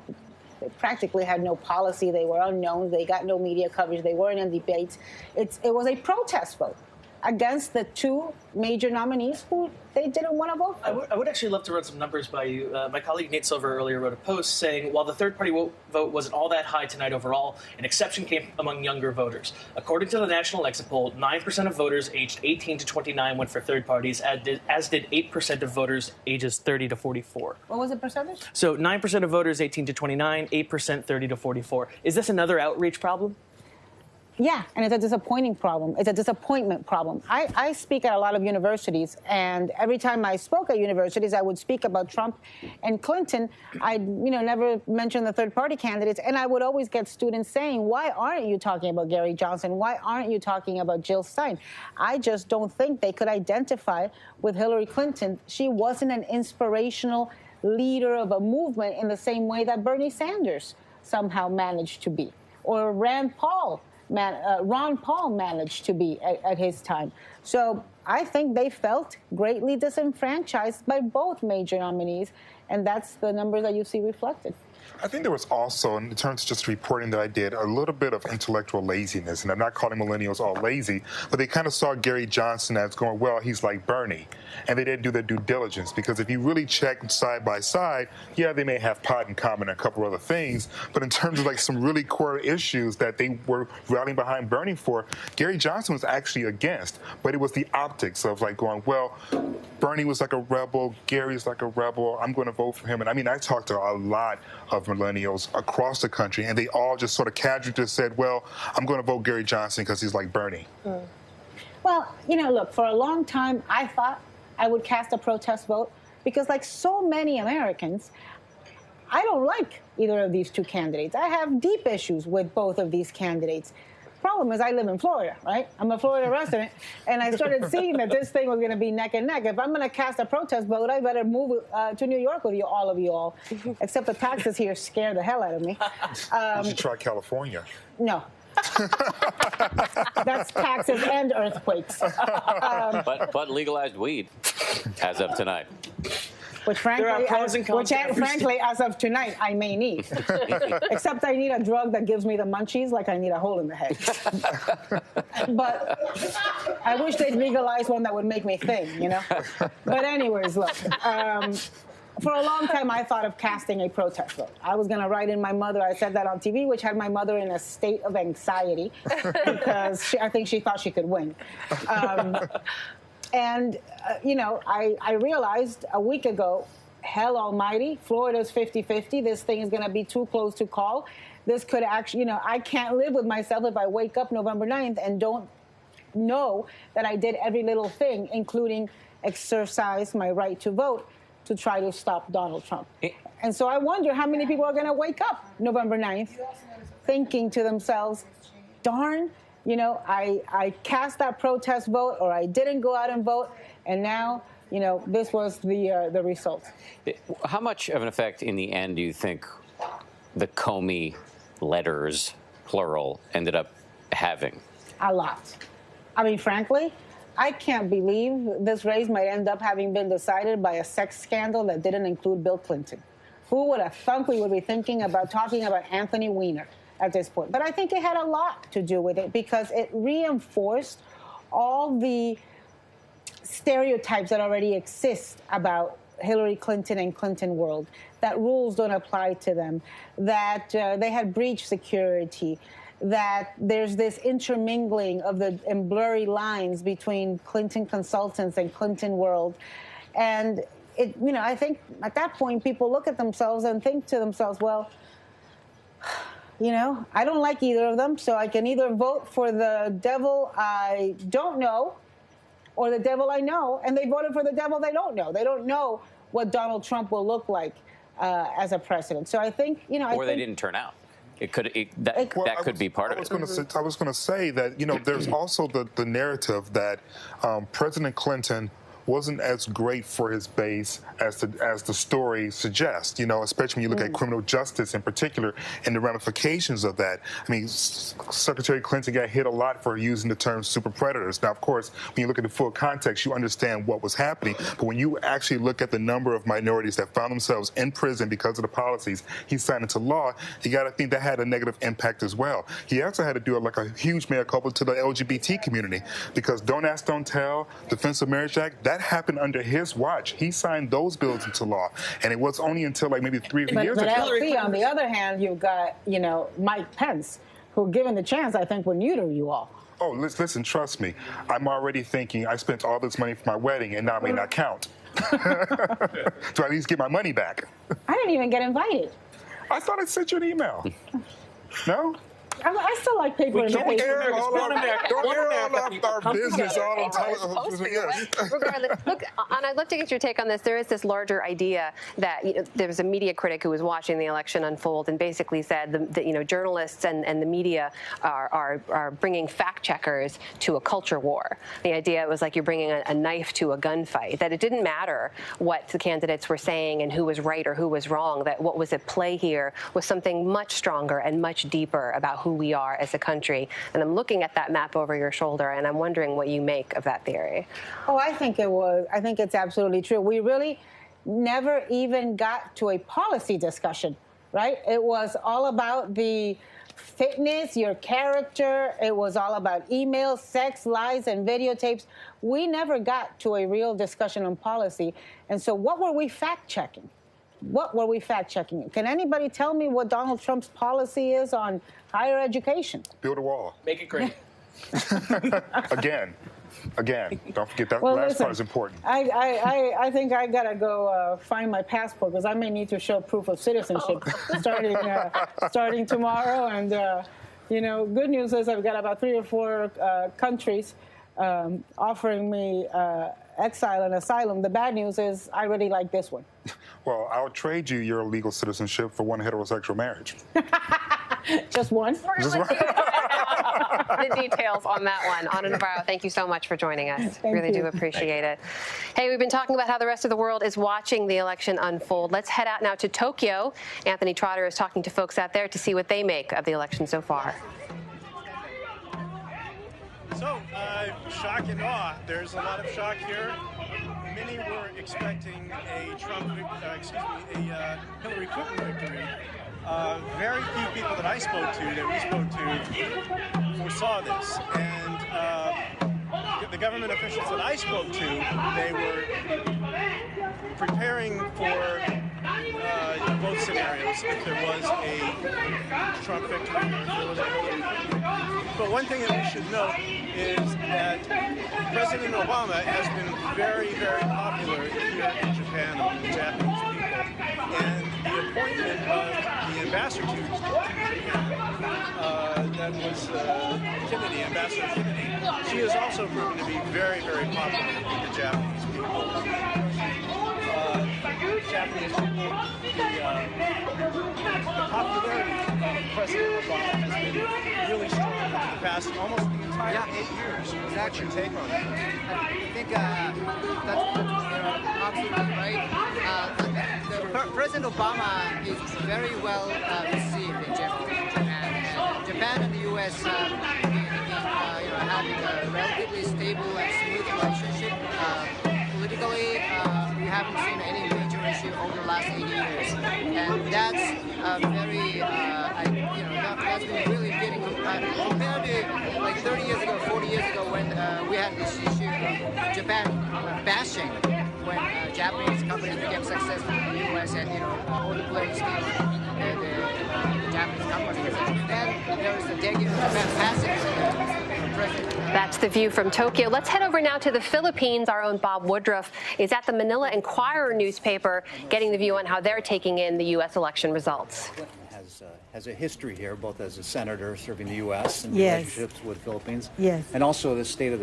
they practically had no policy. They were unknown. They got no media coverage. They weren't in debates. It was a protest vote against the two major nominees who they didn't want to vote for. I would actually love to run some numbers by you. My colleague Nate Silver earlier wrote a post saying, while the third-party vote wasn't all that high tonight overall, an exception came among younger voters. According to the National Exit Poll, 9% of voters aged 18 to 29 went for third parties, as did 8% of voters ages 30 to 44. What was the percentage? So 9% of voters 18 to 29, 8% 30 to 44. Is this another outreach problem? Yeah, and it's a disappointing problem. It's a disappointment problem. I speak at a lot of universities, and every time I spoke at universities, I would speak about Trump and Clinton. I'd never mention the third-party candidates, and I would always get students saying, why aren't you talking about Gary Johnson? Why aren't you talking about Jill Stein? I just don't think they could identify with Hillary Clinton. She wasn't an inspirational leader of a movement in the same way that Bernie Sanders somehow managed to be, or Ron Paul managed to be at his time. So I think they felt greatly disenfranchised by both major nominees, and that's the number that you see reflected. I think there was also, in terms of just reporting that I did, a little bit of intellectual laziness. And I'm not calling millennials all lazy, but they kind of saw Gary Johnson as going, well, he's like Bernie. And they didn't do their due diligence, because if you really check side by side, yeah, they may have pot in common and a couple other things. But in terms of like some really core issues that they were rallying behind Bernie for, Gary Johnson was actually against. But but it was the optics of like going, well, Bernie was like a rebel, Gary's like a rebel, I'm going to vote for him. And I mean, I talked to a lot of millennials across the country, and they all just sort of casually just said, well, I'm going to vote Gary Johnson because he's like Bernie. Well, you know, look, for a long time, I thought I would cast a protest vote because, like so many Americans, I don't like either of these two candidates. I have deep issues with both of these candidates. Problem is, I live in Florida, right? I'm a Florida resident, and I started seeing that this thing was going to be neck and neck. If I'm going to cast a protest vote, I better move to New York with you, all of you all. Except the taxes here scare the hell out of me. You should try California. No. That's taxes and earthquakes. But legalized weed as of tonight. Which frankly, as of tonight, I may need. Except I need a drug that gives me the munchies, like I need a hole in the head. But I wish they'd legalize one that would make me think, you know? But anyways, look, for a long time, I thought of casting a protest vote. I was going to write in my mother. I said that on TV, which had my mother in a state of anxiety because I think she thought she could win. You know, I realized a week ago, hell almighty, Florida's 50-50. This thing is going to be too close to call. This could actually, you know, I can't live with myself if I wake up November 9th and don't know that I did every little thing, including exercise my right to vote to try to stop Donald Trump. And so I wonder how many people are going to wake up November 9th thinking to themselves, darn, you know, I cast that protest vote, or I didn't go out and vote, and now, you know, this was the result. How much of an effect in the end do you think the Comey letters, plural, ended up having? A lot. I mean, frankly, I can't believe this race might end up having been decided by a sex scandal that didn't include Bill Clinton. Who would have thunk we would be talking about Anthony Weiner at this point? But I think it had a lot to do with it because it reinforced all the stereotypes that already exist about Hillary Clinton and Clinton world, that rules don't apply to them, that they had breached security, that there's this intermingling of the and blurry lines between Clinton consultants and Clinton world. And it, you know, I think at that point people look at themselves and think to themselves, well, you know, I don't like either of them, so I can either vote for the devil I don't know or the devil I know, and they voted for the devil they don't know. They don't know what Donald Trump will look like as a president. So I think, you know, they didn't turn out. That could be part of it. I was going to say that, you know, there's also the narrative that President Clinton wasn't as great for his base as the story suggests, you know, especially when you look at criminal justice in particular and the ramifications of that. I mean, Secretary Clinton got hit a lot for using the term super predators. Now, of course, when you look at the full context, you understand what was happening. But when you actually look at the number of minorities that found themselves in prison because of the policies he signed into law, you got to think that had a negative impact as well. He also had to do a huge mea culpa to the LGBT community because Don't Ask, Don't Tell, Defense of Marriage Act, that happened under his watch. He signed those bills into law, and it was only until like maybe 3 years ago. But on the other hand, you've got, you know, Mike Pence, who, given the chance, I think would neuter you all. Oh, listen, trust me. I'm already thinking I spent all this money for my wedding, and now it may not count. Do I at least get my money back? I didn't even get invited. I thought I sent you an email. No? I still like paper and Don't paper. air all our business all on television. Regardless, look, and I'd love to get your take on this. There is this larger idea that, you know, there was a media critic who was watching the election unfold and basically said that, you know, journalists and the media are bringing fact checkers to a culture war. The idea was like you're bringing a knife to a gunfight, that it didn't matter what the candidates were saying and who was right or who was wrong, that what was at play here was something much stronger and much deeper about who we are as a country. And I'm looking at that map over your shoulder, and I'm wondering what you make of that theory. Oh, I think it's absolutely true. We really never even got to a policy discussion, right? It was all about the fitness, your character. It was all about emails, sex, lies, and videotapes. We never got to a real discussion on policy. And so what were we fact-checking? What were we fact-checking? Can anybody tell me what Donald Trump's policy is on higher education? Build a wall. Make it great. Again. Again, don't forget that Well, last listen, part is important. I think I gotta go find my passport because I may need to show proof of citizenship starting tomorrow. And you know, good news is I've got about 3 or 4 countries offering me exile and asylum. The bad news is I really like this one. Well, I'll trade you your legal citizenship for one heterosexual marriage. Just one? Just one. The details on that one. Ana Navarro, thank you so much for joining us. Really do appreciate it. Hey, we've been talking about how the rest of the world is watching the election unfold. Let's head out now to Tokyo. Anthony Trotter is talking to folks out there to see what they make of the election so far. So, shock and awe. There's a lot of shock here. Many were expecting a Hillary Clinton victory. Very few people that we spoke to, foresaw this. And the government officials that I spoke to, they were preparing for both scenarios, if there was a Trump victory or if there was a Hillary Clinton victory. But one thing that we should note is that President Obama has been very, very popular here in Japan among the Japanese people. And the appointment of the ambassador to Japan, that was Kennedy, Ambassador Kennedy, she has also proven to be very, very popular with the Japanese people. Japanese people, the popularity of President Obama has been really strong over the past almost the entire 8 years. What's your take on that? I think that's absolutely right. President Obama is very well received in Japan. Japan and the U.S. Having a relatively stable and smooth relationship. Politically, we haven't seen any major issue over the last 80 years, and that's very, that's been really getting compared to like 30 years ago, 40 years ago when we had this issue of Japan bashing when Japanese companies became successful in the U.S. and all the players came the Japanese companies. Then there was the decade of Japan passing. That's the view from Tokyo. Let's head over now to the Philippines. Our own Bob Woodruff is at the Manila Enquirer newspaper getting the view on how they're taking in the U.S. election results. Has a history here, both as a senator serving the U.S. and Yes. relationships with Philippines, Yes. and also the state of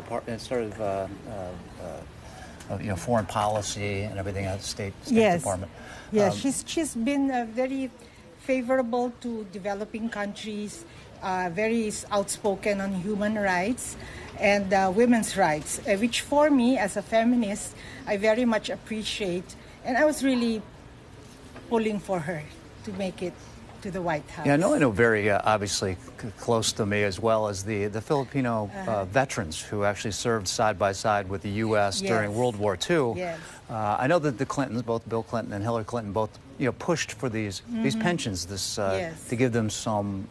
foreign policy and everything at the State Yes. Department. Yes, she's been very favorable to developing countries, very outspoken on human rights and women's rights, which for me as a feminist, I very much appreciate. And I was really pulling for her to make it to the White House. Yeah, I know very obviously close to me as well as the Filipino veterans who actually served side by side with the U.S. Yes. during World War II. Yes. I know that the Clintons, both Bill Clinton and Hillary Clinton, both pushed for these pensions, Yes. to give them some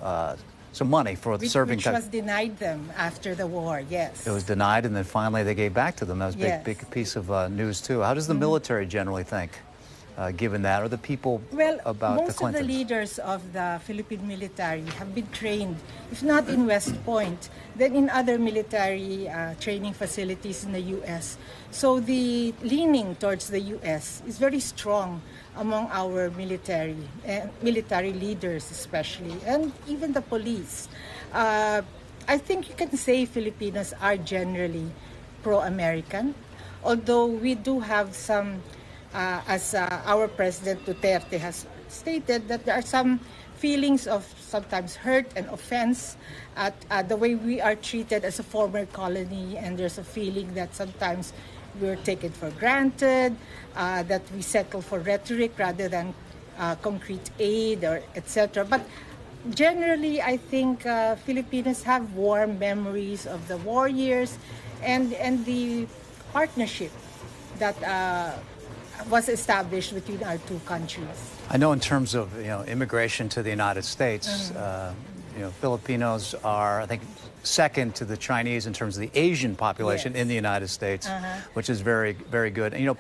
money for serving. Which was denied them after the war. Yes. It was denied, and then finally they gave back to them. That was a Yes. big piece of news too. How does the military generally think? Given that, or the people about the most of Clintons? the leaders of the Philippine military have been trained, if not in West Point, then in other military training facilities in the U.S. So the leaning towards the U.S. is very strong among our military leaders especially, and even the police. I think you can say Filipinos are generally pro-American, although we do have some as our President Duterte has stated, that there are some feelings of sometimes hurt and offense at the way we are treated as a former colony, and there's a feeling that sometimes we're taken for granted, that we settle for rhetoric rather than concrete aid or etc. But generally, I think Filipinos have warm memories of the war years and the partnership that was established between our two countries. I know in terms of immigration to the United States, Filipinos are, I think, second to the Chinese in terms of the Asian population in the United States, which is very, very good. And,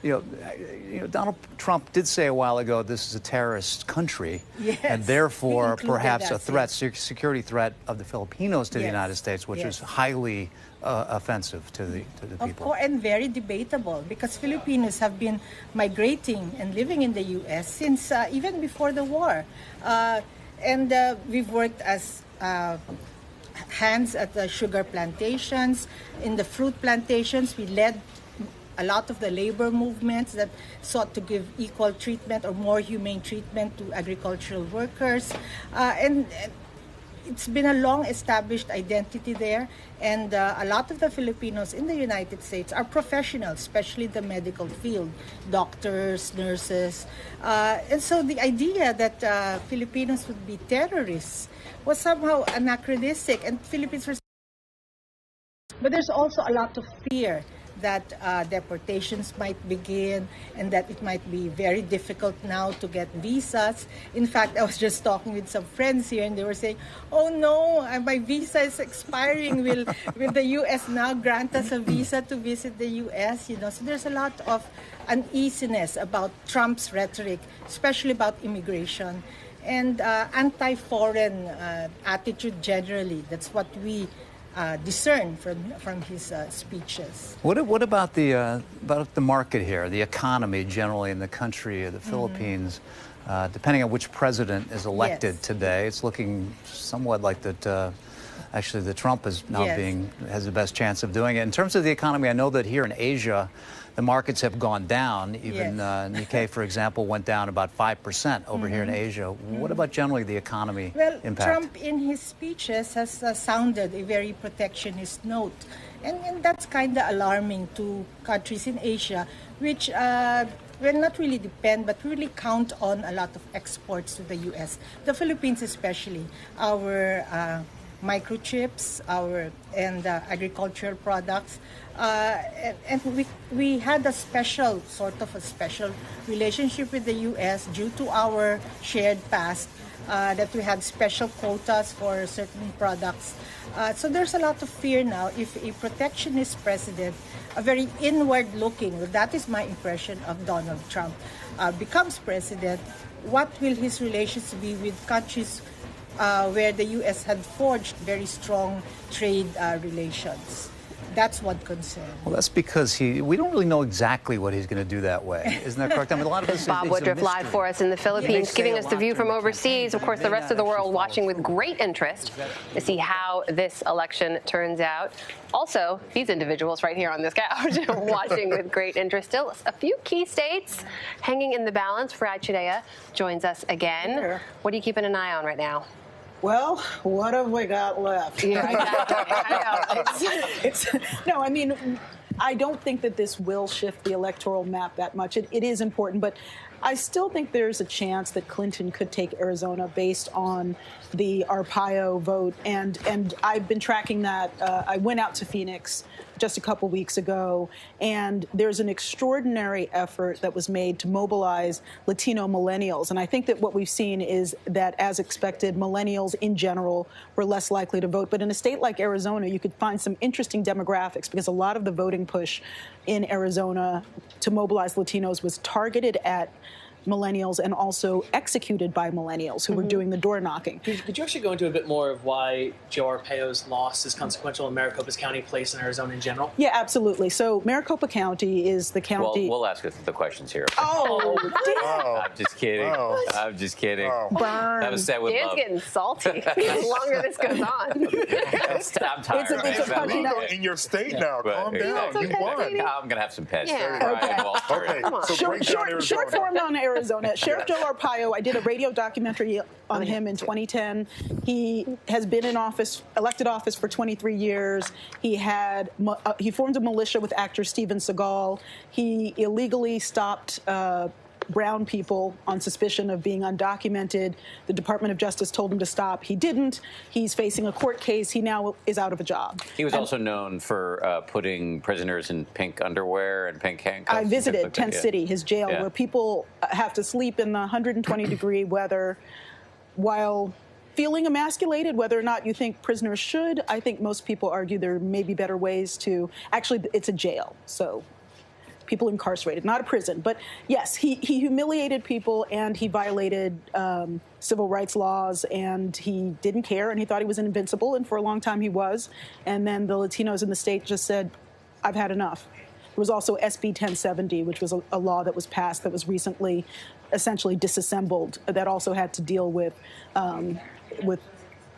Donald Trump did say a while ago this is a terrorist country, yes, and therefore perhaps a threat, yes. security threat of the Filipinos to the United States, which is highly offensive to the people. Of course, and very debatable, because Filipinos have been migrating and living in the U.S. since even before the war. And we've worked as hands at the sugar plantations, in the fruit plantations. We led a lot of the labor movements that sought to give equal treatment or more humane treatment to agricultural workers. And it's been a long-established identity there, and a lot of the Filipinos in the United States are professionals, especially the medical field, doctors, nurses. And so the idea that Filipinos would be terrorists was somehow anachronistic, and Philippines were... But there's also a lot of fear that deportations might begin, and that it might be very difficult now to get visas. In fact, I was just talking with some friends here, and they were saying, "Oh no, my visa is expiring. Will the U.S. now grant us a visa to visit the U.S.?" So there's a lot of uneasiness about Trump's rhetoric, especially about immigration and anti-foreign attitude generally. That's what we discern from his speeches. What about the market here, the economy generally in the country of the Philippines? Depending on which president is elected today, it's looking somewhat like that. Actually, the Trump is now has the best chance of doing it. In terms of the economy, I know that here in Asia, the markets have gone down. Even Nikkei, for example, went down about 5% over here in Asia. What about generally the economy impact? Trump in his speeches has sounded a very protectionist note. And that's kind of alarming to countries in Asia, which will not really depend, but really count on a lot of exports to the U.S. The Philippines especially. Our microchips, and agricultural products, and we had a special relationship with the U.S. due to our shared past, that we had special quotas for certain products. So there's a lot of fear now if a protectionist president, a very inward-looking, that is my impression of Donald Trump, becomes president. What will his relations be with countries where the U.S. had forged very strong trade relations? That's one concern. Well, that's because we don't really know exactly what he's going to do that way. Isn't that correct? I mean, a lot of this Bob Woodruff live for us in the Philippines, giving us the view from overseas. Of course, the rest of the world watching with great interest to see how this election turns out. Also, these individuals right here on this couch watching with great interest. Still, a few key states hanging in the balance. Farad Chidea joins us again. Sure. What are you keeping an eye on right now? Well, what have we got left? Yeah, exactly. No, I mean, I don't think that this will shift the electoral map that much. It is important, but I still think there's a chance that Clinton could take Arizona based on the Arpaio vote, and I've been tracking that. I went out to Phoenix just a couple weeks ago, and there's an extraordinary effort that was made to mobilize Latino millennials. And I think that what we've seen is that, as expected, millennials in general were less likely to vote. But in a state like Arizona, you could find some interesting demographics, because a lot of the voting push in Arizona to mobilize Latinos was targeted at millennials and also executed by millennials who were doing the door knocking. Could you actually go into a bit more of why Joe Arpaio's loss is consequential in Maricopa County, place in Arizona in general? Yeah, absolutely. So Maricopa County is the county. We'll ask the questions here. Oh, I'm just kidding. I'm just kidding. Burn. That was said with Dan's love. getting salty the longer this goes on. I'm tired. It's in your state now. Calm down. You won. I'm going to have some pets. Okay. So short form on Arizona. Sheriff Joe Arpaio, I did a radio documentary on him in 2010. He has been in office, elected office for 23 years. He formed a militia with actor Steven Seagal. He illegally stopped brown people on suspicion of being undocumented. The Department of Justice told him to stop. He didn't. He's facing a court case. He now is out of a job. He was also known for putting prisoners in pink underwear and pink handcuffs. I visited Tent City, his jail, where people have to sleep in the 120-degree weather while feeling emasculated. Whether or not you think prisoners should, I think most people argue there may be better ways to. Actually, it's a jail, so people incarcerated, not a prison. But yes, he humiliated people and he violated civil rights laws, and he didn't care, and he thought he was invincible, and for a long time he was. And then the Latinos in the state just said, I've had enough. There was also SB 1070, which was a law that was passed that was recently essentially disassembled, that also had to deal with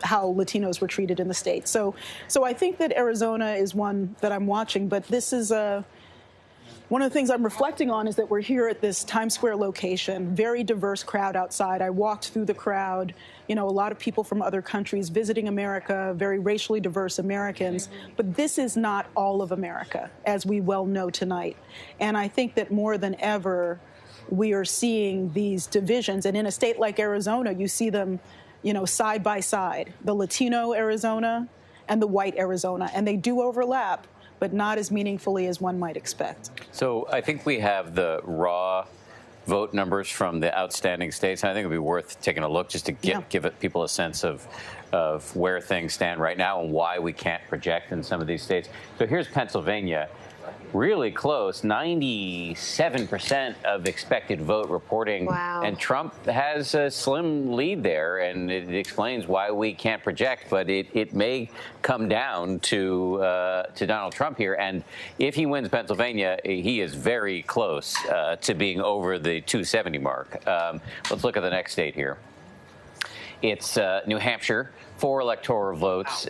how Latinos were treated in the state. So I think that Arizona is one that I'm watching, but this is one of the things I'm reflecting on is that we're here at this Times Square location, very diverse crowd outside. I walked through the crowd, a lot of people from other countries visiting America, very racially diverse Americans. But this is not all of America, as we well know tonight. And I think that more than ever, we are seeing these divisions. And in a state like Arizona, you see them, side by side, the Latino Arizona and the white Arizona. And they do overlap, but not as meaningfully as one might expect. So I think we have the raw vote numbers from the outstanding states. And I think it would be worth taking a look just to give people a sense of where things stand right now and why we can't project in some of these states. So here's Pennsylvania. Really close, 97% of expected vote reporting. Wow. And Trump has a slim lead there, and it explains why we can't project, but it may come down to Donald Trump here. And if he wins Pennsylvania, he is very close to being over the 270 mark. Let's look at the next state here. It's New Hampshire, 4 electoral votes.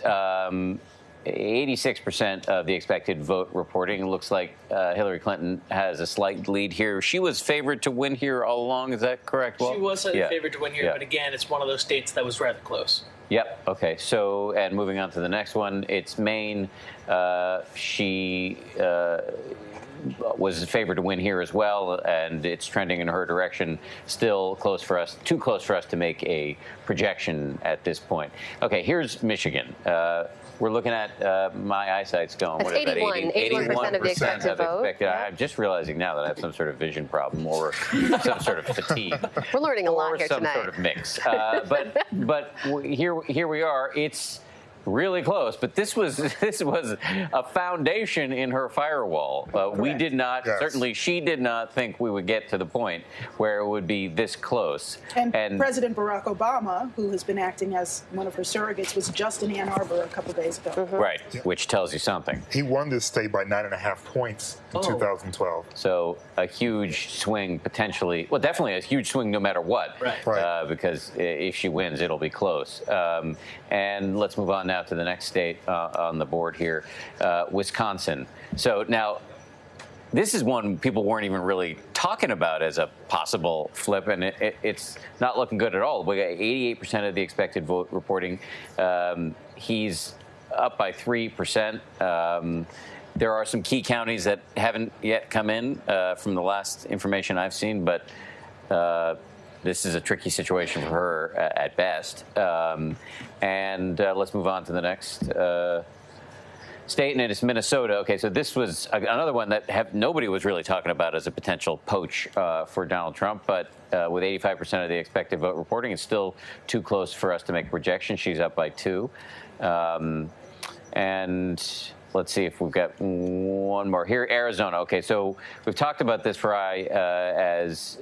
86% of the expected vote reporting. It looks like Hillary Clinton has a slight lead here. She was favored to win here all along. Is that correct? She was favored to win here, but again, it's one of those states that was rather close. Yep. Okay. So, and moving on to the next one, it's Maine. She was favored to win here as well, and it's trending in her direction. Still close for us, too close for us to make a projection at this point. Okay, here's Michigan. We're looking at my eyesight's going. That's what is 81% of the expected vote. Yeah. I'm just realizing now that I have some sort of vision problem or some sort of fatigue. We're learning a lot here some tonight. Sort of mix. But here we are. It's really close, but this was a foundation in her firewall. We did not, certainly she did not think we would get to the point where it would be this close. And President Barack Obama, who has been acting as one of her surrogates, was just in Ann Arbor a couple days ago. Right, which tells you something. He won this state by 9.5 points in 2012. So a huge swing potentially, well, definitely a huge swing no matter what. Right. Because if she wins, it'll be close. And let's move on now to the next state on the board here, Wisconsin. So now, this is one people weren't even really talking about as a possible flip, and it's not looking good at all. We got 88% of the expected vote reporting. He's up by 3%. There are some key counties that haven't yet come in from the last information I've seen, but this is a tricky situation for her at best. And let's move on to the next state, and it's Minnesota. Okay, so this was another one that nobody was really talking about as a potential poach for Donald Trump, but with 85% of the expected vote reporting, it's still too close for us to make a projection. She's up by 2. And let's see if we've got one more here. Arizona. Okay, so we've talked about this for as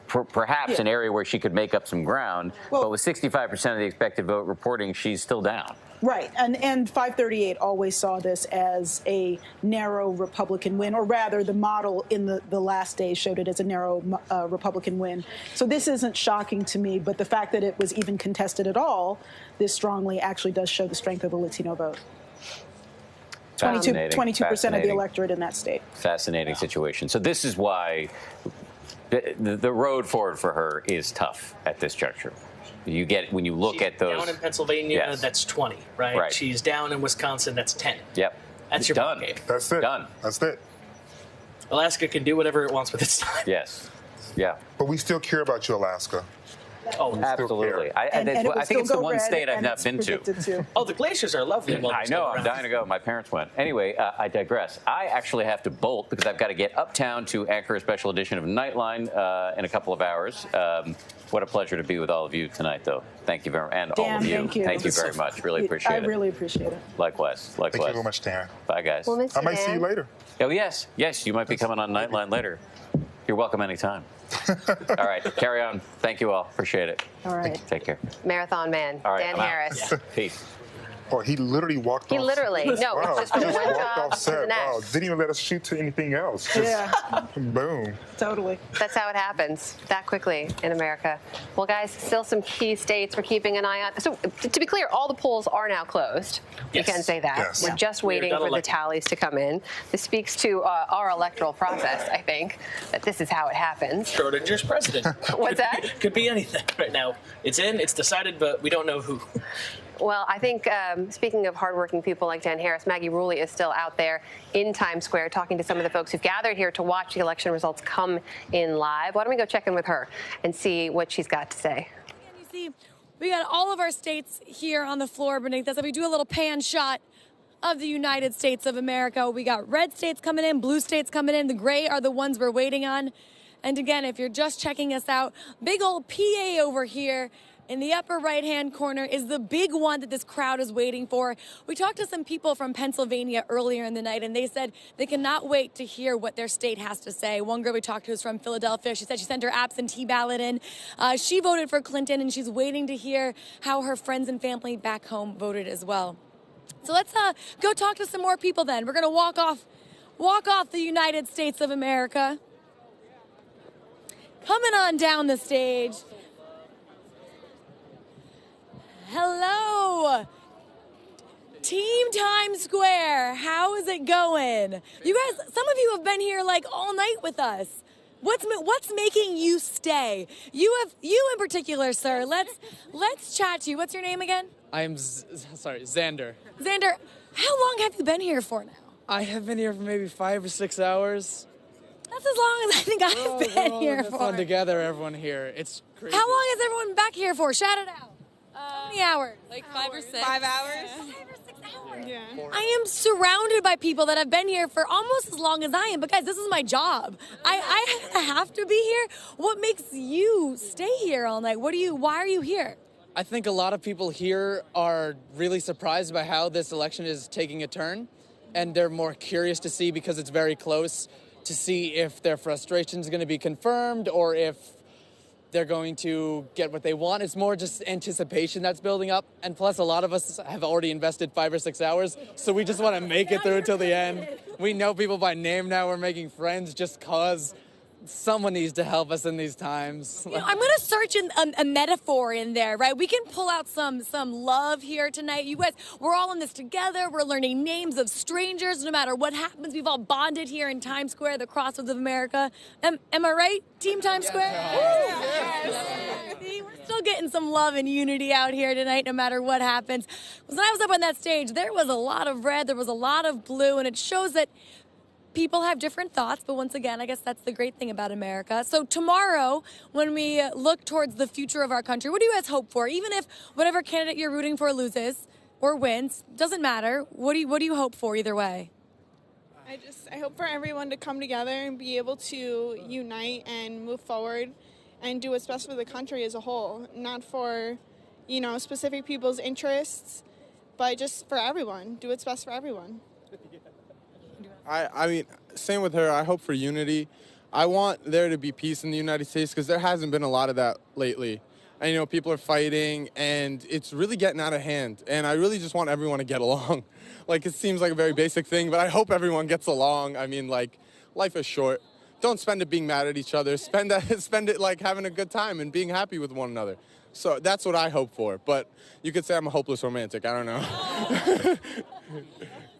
perhaps an area where she could make up some ground, but with 65% of the expected vote reporting, she's still down. Right, and 538 always saw this as a narrow Republican win, or rather the model in the last days showed it as a narrow Republican win. So this isn't shocking to me, but the fact that it was even contested at all this strongly actually does show the strength of the Latino vote. 22% of the electorate in that state. Fascinating situation. So this is why the road forward for her is tough at this juncture. You get when you look at those. Down in Pennsylvania, that's 20, right? She's down in Wisconsin, that's 10. Yep. That's your done. game. That's it. Done. That's it. Alaska can do whatever it wants with its time. Yes. Yeah. But we still care about you, Alaska. Oh, absolutely. I think it's the one state I've not been to. Oh, the glaciers are lovely. I know. I'm dying to go. My parents went. Anyway, I digress. I actually have to bolt because I've got to get uptown to anchor a special edition of Nightline in a couple of hours. What a pleasure to be with all of you tonight, though. Thank you very much. And all of you. Thank you Very much. Really appreciate it. I really appreciate it. Likewise. Thank you very much, Dan. Bye, guys. We'll miss I you, might see Dan. you later. Oh, yes. Yes, you might be coming on Nightline later. You're welcome anytime. All right, carry on. Thank you all. Appreciate it. All right. Take care. Marathon man, All right, Dan I'm out. Harris. Yeah. Peace. Oh, he literally walked He off. literally, no, Wow. just from Just one walked job off to the set. next. Wow. Didn't even let us shoot to anything else. Just Yeah. boom. Totally. That's how it happens that quickly in America. Well, guys, still some key states we're keeping an eye on. So, to be clear, all the polls are now closed. Yes. You can say that. Yes. We're just waiting done for the electing. tallies to come in. This speaks to our electoral process, I think, that this is how it happens. Schrodinger's president. What's that? Could be anything right now. It's in, it's decided, but we don't know who. Well, I think, speaking of hardworking people like Dan Harris, Maggie Rulli is still out there in Times Square talking to some of the folks who've gathered here to watch the election results come in live. Why don't we go check in with her and see what she's got to say? You see, we got all of our states here on the floor beneath us. If we do a little pan shot of the United States of America, we got red states coming in, blue states coming in. The gray are the ones we're waiting on. And again, if you're just checking us out, big old PA over here in the upper right-hand corner is the big one that this crowd is waiting for. We talked to some people from Pennsylvania earlier in the night, and they said they cannot wait to hear what their state has to say. One girl we talked to is from Philadelphia. She said she sent her absentee ballot in. She voted for Clinton, and she's waiting to hear how her friends and family back home voted as well. So let's go talk to some more people then. We're going to walk off the United States of America. Coming on down the stage. Hello, Team Times Square. How is it going? You guys, some of you have been here like all night with us. What's making you stay? You in particular, sir. Let's chat to you. What's your name again? I'm Xander. Xander, how long have you been here for now? I have been here for maybe 5 or 6 hours. That's as long as I think I've been here for. Fun together, everyone here. It's crazy. How long has everyone back here for? Shout it out. How many hours? Like 5 or 6. 5 hours? 5 or 6 hours. Yeah. I am surrounded by people that have been here for almost as long as I am. But guys, this is my job. I have to be here. What makes you stay here all night? Why are you here? I think a lot of people here are really surprised by how this election is taking a turn. And they're more curious to see, because it's very close, to see if their frustration is going to be confirmed or if they're going to get what they want. It's more just anticipation that's building up. And plus, a lot of us have already invested 5 or 6 hours, so we just want to make it through till the end. We know people by name now. We're making friends just cause someone needs to help us in these times. You know, I'm going to search a metaphor in there, right? We can pull out some love here tonight. You guys, we're all in this together. We're learning names of strangers. No matter what happens, we've all bonded here in Times Square, the crossroads of America. Am I right, Team Times Square? Yes. See, we're still getting some love and unity out here tonight, no matter what happens. When I was up on that stage, there was a lot of red, there was a lot of blue, and it shows that people have different thoughts, but once again, I guess that's the great thing about America. So tomorrow, when we look towards the future of our country, what do you guys hope for? Even if whatever candidate you're rooting for loses or wins, doesn't matter. What do you hope for either way? I hope for everyone to come together and be able to unite and move forward and do what's best for the country as a whole, not for, specific people's interests, but just for everyone. Do what's best for everyone. I mean, same with her. I hope for unity. I want there to be peace in the United States, because there hasn't been a lot of that lately. And, people are fighting, and it's really getting out of hand. And I really just want everyone to get along. It seems like a very basic thing, but I hope everyone gets along. I mean, life is short. Don't spend it being mad at each other. Spend it having a good time and being happy with one another. So that's what I hope for. But you could say I'm a hopeless romantic. I don't know.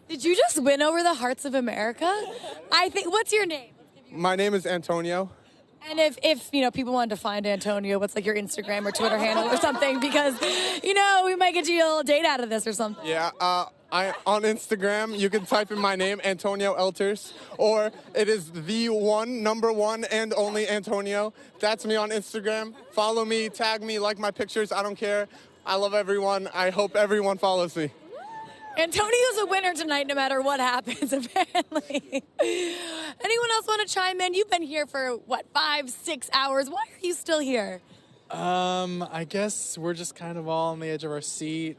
Did you just win over the hearts of America? I think. What's your name? My name is Antonio. And if people wanted to find Antonio, what's your Instagram or Twitter handle or something? Because, we might get you a little date out of this or something. Yeah, on Instagram, you can type in my name, Antonio Elters, or it is number one and only Antonio. That's me on Instagram. Follow me, tag me, like my pictures. I don't care. I love everyone. I hope everyone follows me. Antonio's a winner tonight, no matter what happens, apparently. Anyone else want to chime in? You've been here for, 5, 6 hours. Why are you still here? I guess we're just kind of all on the edge of our seat.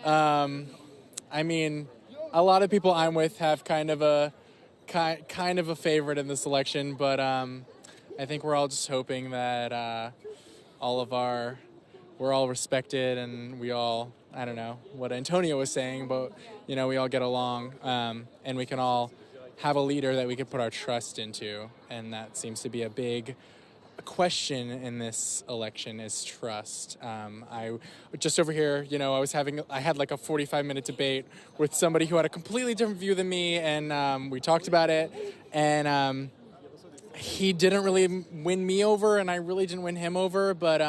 I mean, a lot of people I'm with have kind of a favorite in this election, but I think we're all just hoping that we're all respected and we all, I don't know what Antonio was saying, but we all get along, and we can all have a leader that we can put our trust into, and that seems to be a big question in this election is trust. I just over here, I had like a 45-minute debate with somebody who had a completely different view than me, and we talked about it, and he didn't really win me over, and I really didn't win him over, but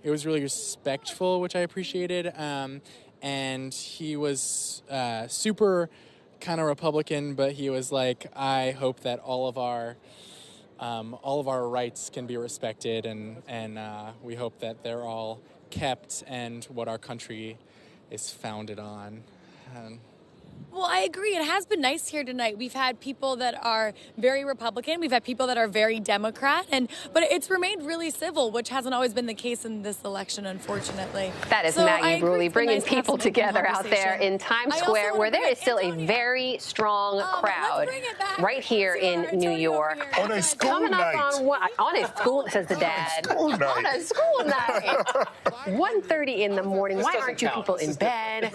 it was really respectful, which I appreciated, and he was super kind of Republican, but he was like, I hope that all of our rights can be respected, and we hope that they're all kept and what our country is founded on. Well, I agree. It has been nice here tonight. We've had people that are very Republican. We've had people that are very Democrat. But it's remained really civil, which hasn't always been the case in this election, unfortunately. That is Maggie Bruley bringing people together out there in Times Square, where there is still a very strong crowd right here in New York. On a school Coming night. up on a school, says the dad. School night. On a school night. 1:30 in the morning. Why aren't you people in bed?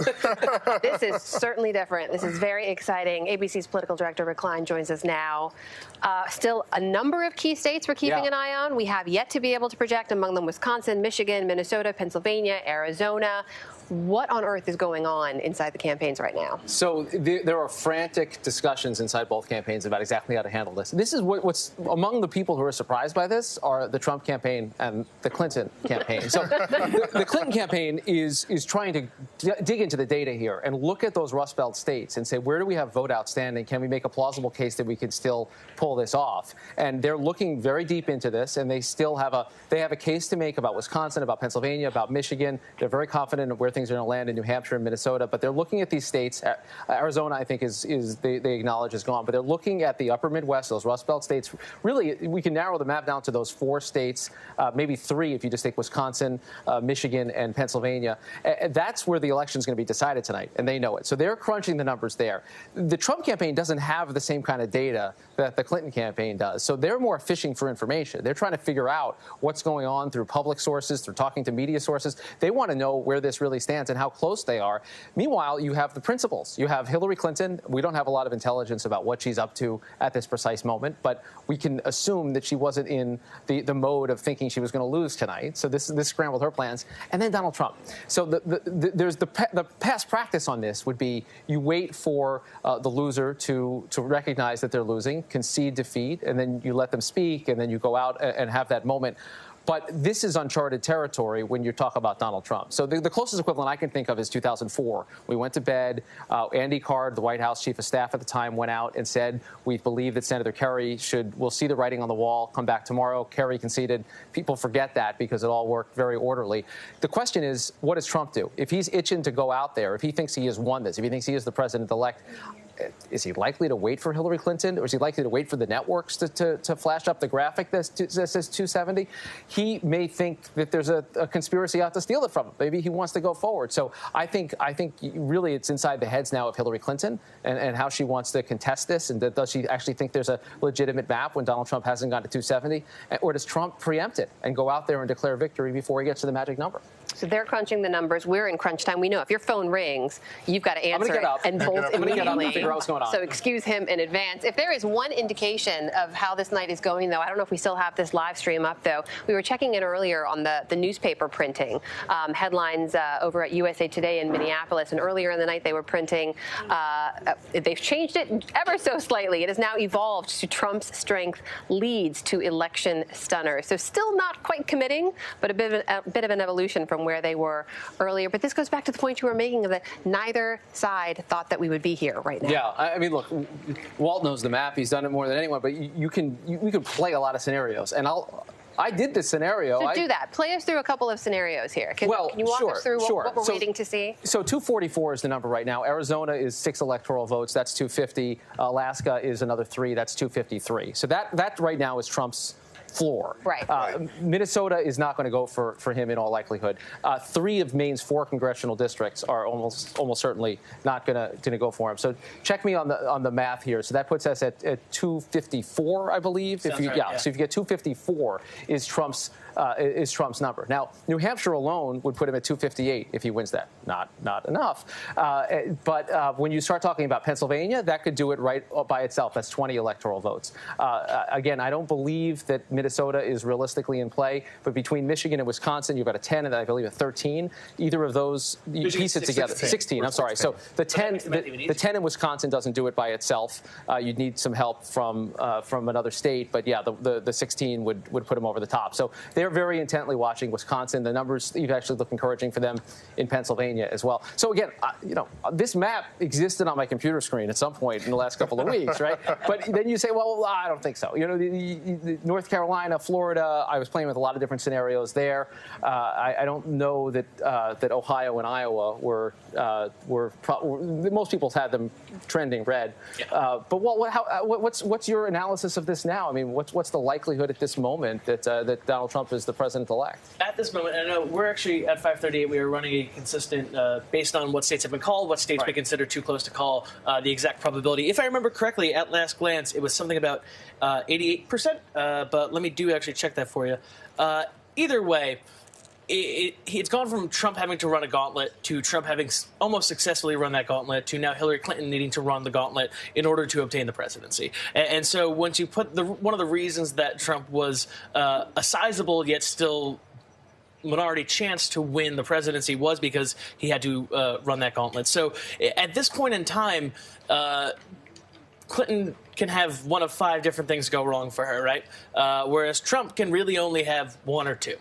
This is certainly different. This is very exciting. ABC's political director, Rick Klein, joins us now. Still a number of key states we're keeping an eye on. We have yet to be able to project, among them Wisconsin, Michigan, Minnesota, Pennsylvania, Arizona. What on earth is going on inside the campaigns right now? So there are frantic discussions inside both campaigns about exactly how to handle this. This is what's among the people who are surprised by this are the Trump campaign and the Clinton campaign. So the Clinton campaign is trying to dig into the data here and look at those Rust Belt states and say, where do we have vote outstanding? Can we make a plausible case that we can still pull this off? And they're looking very deep into this, and they still have a case to make about Wisconsin, about Pennsylvania, about Michigan. They're very confident of where things are going to land in New Hampshire and Minnesota, but they're looking at these states. Arizona, I think, they acknowledge is gone, but they're looking at the upper Midwest, those Rust Belt states. Really, we can narrow the map down to those 4 states, maybe 3 if you just take Wisconsin, Michigan, and Pennsylvania. That's where the election is going to be decided tonight, and they know it. So they're crunching the numbers there. The Trump campaign doesn't have the same kind of data that the Clinton campaign does, so they're more fishing for information. They're trying to figure out what's going on through public sources, through talking to media sources. They want to know where this really stands and how close they are. Meanwhile, you have the principals. You have Hillary Clinton. We don't have a lot of intelligence about what she's up to at this precise moment, but we can assume that she wasn't in the mode of thinking she was going to lose tonight. So this scrambled her plans. And then Donald Trump. So there's the past practice on this would be you wait for the loser to recognize that they're losing, concede defeat, and then you let them speak, and then you go out and have that moment. But this is uncharted territory when you talk about Donald Trump. So the closest equivalent I can think of is 2004. We went to bed. Andy Card, the White House chief of staff at the time, went out and said, we believe that Senator Kerry will see the writing on the wall, come back tomorrow. Kerry conceded. People forget that because it all worked very orderly. The question is, what does Trump do? If he's itching to go out there, if he thinks he has won this, if he thinks he is the president-elect, is he likely to wait for Hillary Clinton, or is he likely to wait for the networks to flash up the graphic that says 270? He may think that there's a conspiracy out to steal it from him. Maybe he wants to go forward. So I think really it's inside the heads now of Hillary Clinton and how she wants to contest this, and does she actually think there's a legitimate map when Donald Trump hasn't gone to 270, or does Trump preempt it and go out there and declare victory before he gets to the magic number? So they're crunching the numbers. We're in crunch time. We know if your phone rings, you've got to answer it and bolt immediately. So excuse him in advance. If there is one indication of how this night is going, though, I don't know if we still have this live stream up, though. We were checking in earlier on the newspaper printing headlines over at USA Today in Minneapolis, and earlier in the night they were printing. They've changed it ever so slightly. It has now evolved to Trump's strength leads to election stunner. So still not quite committing, but a bit of an evolution from where they were earlier. But this goes back to the point you were making of that neither side thought that we would be here right now. Yeah, I mean, look, Walt knows the map. He's done it more than anyone. But you can play a lot of scenarios, and I did this scenario. So do that. Play us through a couple of scenarios here. Can you walk us through what we're waiting to see? So 244 is the number right now. Arizona is 6 electoral votes. That's 250. Alaska is another 3. That's 253. So that right now is Trump's floor. Right. Minnesota is not going to go for him in all likelihood. 3 of Maine's 4 congressional districts are almost certainly not going to go for him. So check me on the math here. So that puts us at 254, I believe. Sounds right, yeah. So if you get 254 is Trump's number. Now, New Hampshire alone would put him at 258 if he wins that. Not enough. But when you start talking about Pennsylvania, that could do it right by itself. That's 20 electoral votes. Again, I don't believe that Minnesota is realistically in play, but between Michigan and Wisconsin, you've got a 10 and I believe a 13. Either of those, you piece it together. 16, I'm sorry. So the 10 in Wisconsin doesn't do it by itself. You'd need some help from another state, but yeah, the 16 would put him over the top. So they're very intently watching Wisconsin. The numbers even actually look encouraging for them in Pennsylvania as well. So again, this map existed on my computer screen at some point in the last couple of weeks, right? But then you say, well, I don't think so. The North Carolina, Florida, I was playing with a lot of different scenarios there. I don't know that Ohio and Iowa were most people had them trending red. Yeah. But what's your analysis of this now? I mean, what's the likelihood at this moment that Donald Trump is the president-elect? At this moment, I know we're actually at 538. We are running a consistent, based on what states have been called, what states we consider too close to call, the exact probability. If I remember correctly, at last glance, it was something about 88%. But let me actually check that for you. Either way, it's gone from Trump having to run a gauntlet to Trump having almost successfully run that gauntlet to now Hillary Clinton needing to run the gauntlet in order to obtain the presidency. And so once you put one of the reasons that Trump was a sizable yet still minority chance to win the presidency was because he had to run that gauntlet. So at this point in time, Clinton can have one of 5 different things go wrong for her, right? Whereas Trump can really only have 1 or 2.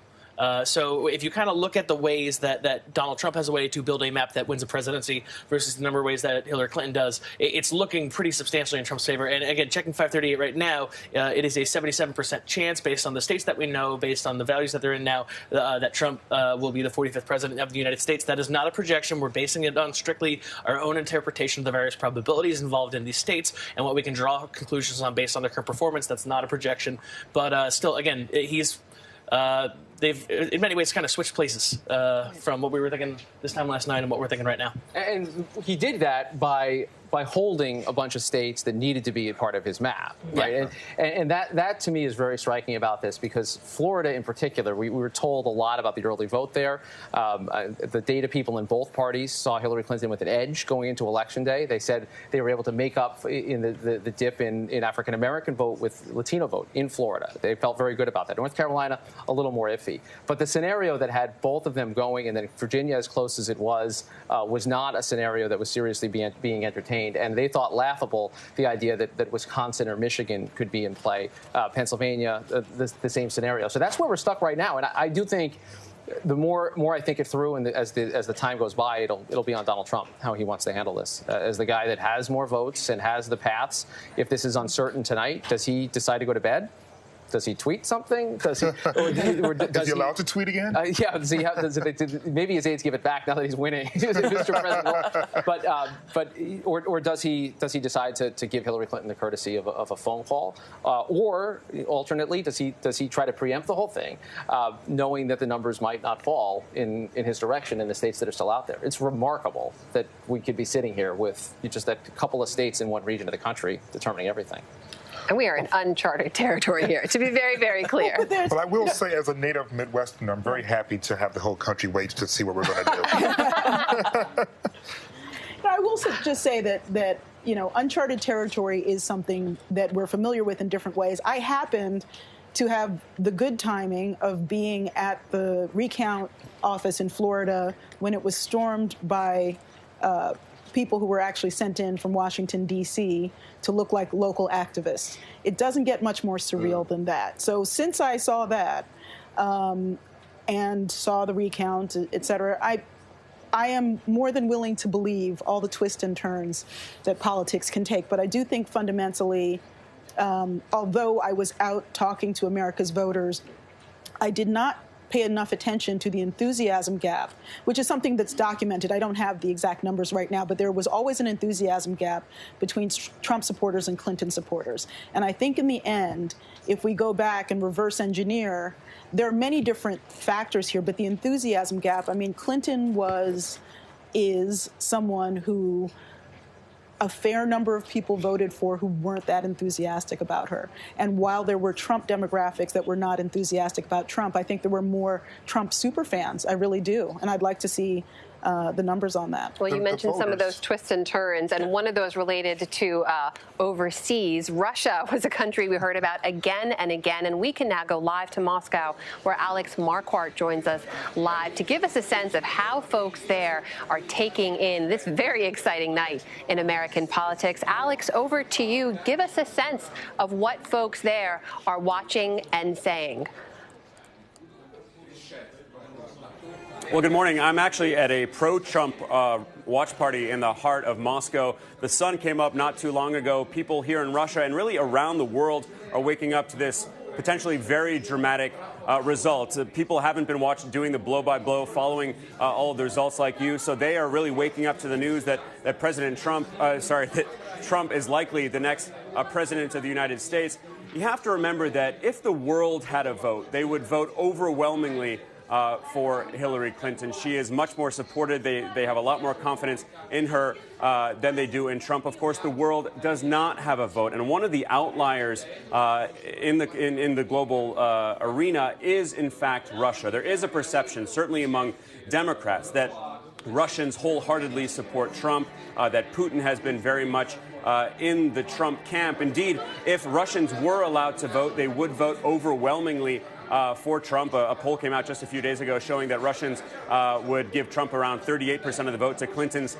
So if you kind of look at the ways that Donald Trump has a way to build a map that wins a presidency versus the number of ways that Hillary Clinton does, it's looking pretty substantially in Trump's favor. And again, checking 538 right now, it is a 77% chance based on the states that we know, based on the values that they're in now, that Trump will be the 45th president of the United States. That is not a projection. We're basing it on strictly our own interpretation of the various probabilities involved in these states and what we can draw conclusions on based on their current performance. That's not a projection. But still, again, they've in many ways kind of switched places from what we were thinking this time last night and what we're thinking right now. And he did that by holding a bunch of states that needed to be a part of his map, right? Yeah. And that to me is very striking about this, because Florida in particular, we were told a lot about the early vote there. The data people in both parties saw Hillary Clinton with an edge going into Election Day. They said they were able to make up in the dip in African-American vote with Latino vote in Florida. They felt very good about that. North Carolina, a little more iffy. But the scenario that had both of them going, and then Virginia as close as it was not a scenario that was seriously being entertained. And they thought laughable the idea that Wisconsin or Michigan could be in play. Pennsylvania, the same scenario. So that's where we're stuck right now. And I do think the more I think it through, and as the time goes by, it'll be on Donald Trump how he wants to handle this. As the guy that has more votes and has the paths, if this is uncertain tonight, does he decide to go to bed? Does he tweet something? Does he? Is he allowed to tweet again? Yeah. Does he have? Maybe his aides give it back now that he's winning, Mr. President. Or does he decide to give Hillary Clinton the courtesy of a phone call? Or alternately, does he try to preempt the whole thing, knowing that the numbers might not fall in his direction in the states that are still out there? It's remarkable that we could be sitting here with just a couple of states in one region of the country determining everything. And we are in uncharted territory here, to be very, very clear. But I will say, as a native Midwesterner, I'm very happy to have the whole country wait to see what we're going to do. I will just say that uncharted territory is something that we're familiar with in different ways. I happened to have the good timing of being at the recount office in Florida when it was stormed by people who were actually sent in from Washington, D.C. to look like local activists. It doesn't get much more surreal than that. So since I saw that and saw the recount, et cetera, I am more than willing to believe all the twists and turns that politics can take. But I do think fundamentally, although I was out talking to America's voters, I did not pay enough attention to the enthusiasm gap, which is something that's documented. I don't have the exact numbers right now, but there was always an enthusiasm gap between Trump supporters and Clinton supporters. And I think in the end, if we go back and reverse engineer, there are many different factors here, but the enthusiasm gap, I mean, Clinton is someone who a fair number of people voted for who weren't that enthusiastic about her. And while there were Trump demographics that were not enthusiastic about Trump, I think there were more Trump superfans. I really do. And I'd like to see the numbers on that. Well, you mentioned some of those twists and turns, and one of those related to overseas. Russia was a country we heard about again and again, and we can now go live to Moscow, where Alex Marquardt joins us live to give us a sense of how folks there are taking in this very exciting night in American politics. Alex, over to you. Give us a sense of what folks there are watching and saying. Well, good morning. I'm actually at a pro-Trump watch party in the heart of Moscow. The sun came up not too long ago. People here in Russia and really around the world are waking up to this potentially very dramatic result. People haven't been doing the blow-by-blow, following all of the results like you, so they are really waking up to the news that President Trump, that Trump is likely the next president of the United States. You have to remember that if the world had a vote, they would vote overwhelmingly for Hillary Clinton. She is much more supported. They have a lot more confidence in her than they do in Trump. Of course, the world does not have a vote. And one of the outliers in the global arena is, in fact, Russia. There is a perception, certainly among Democrats, that Russians wholeheartedly support Trump, that Putin has been very much in the Trump camp. Indeed, if Russians were allowed to vote, they would vote overwhelmingly for Trump. A poll came out just a few days ago showing that Russians would give Trump around 38% of the vote, to Clinton's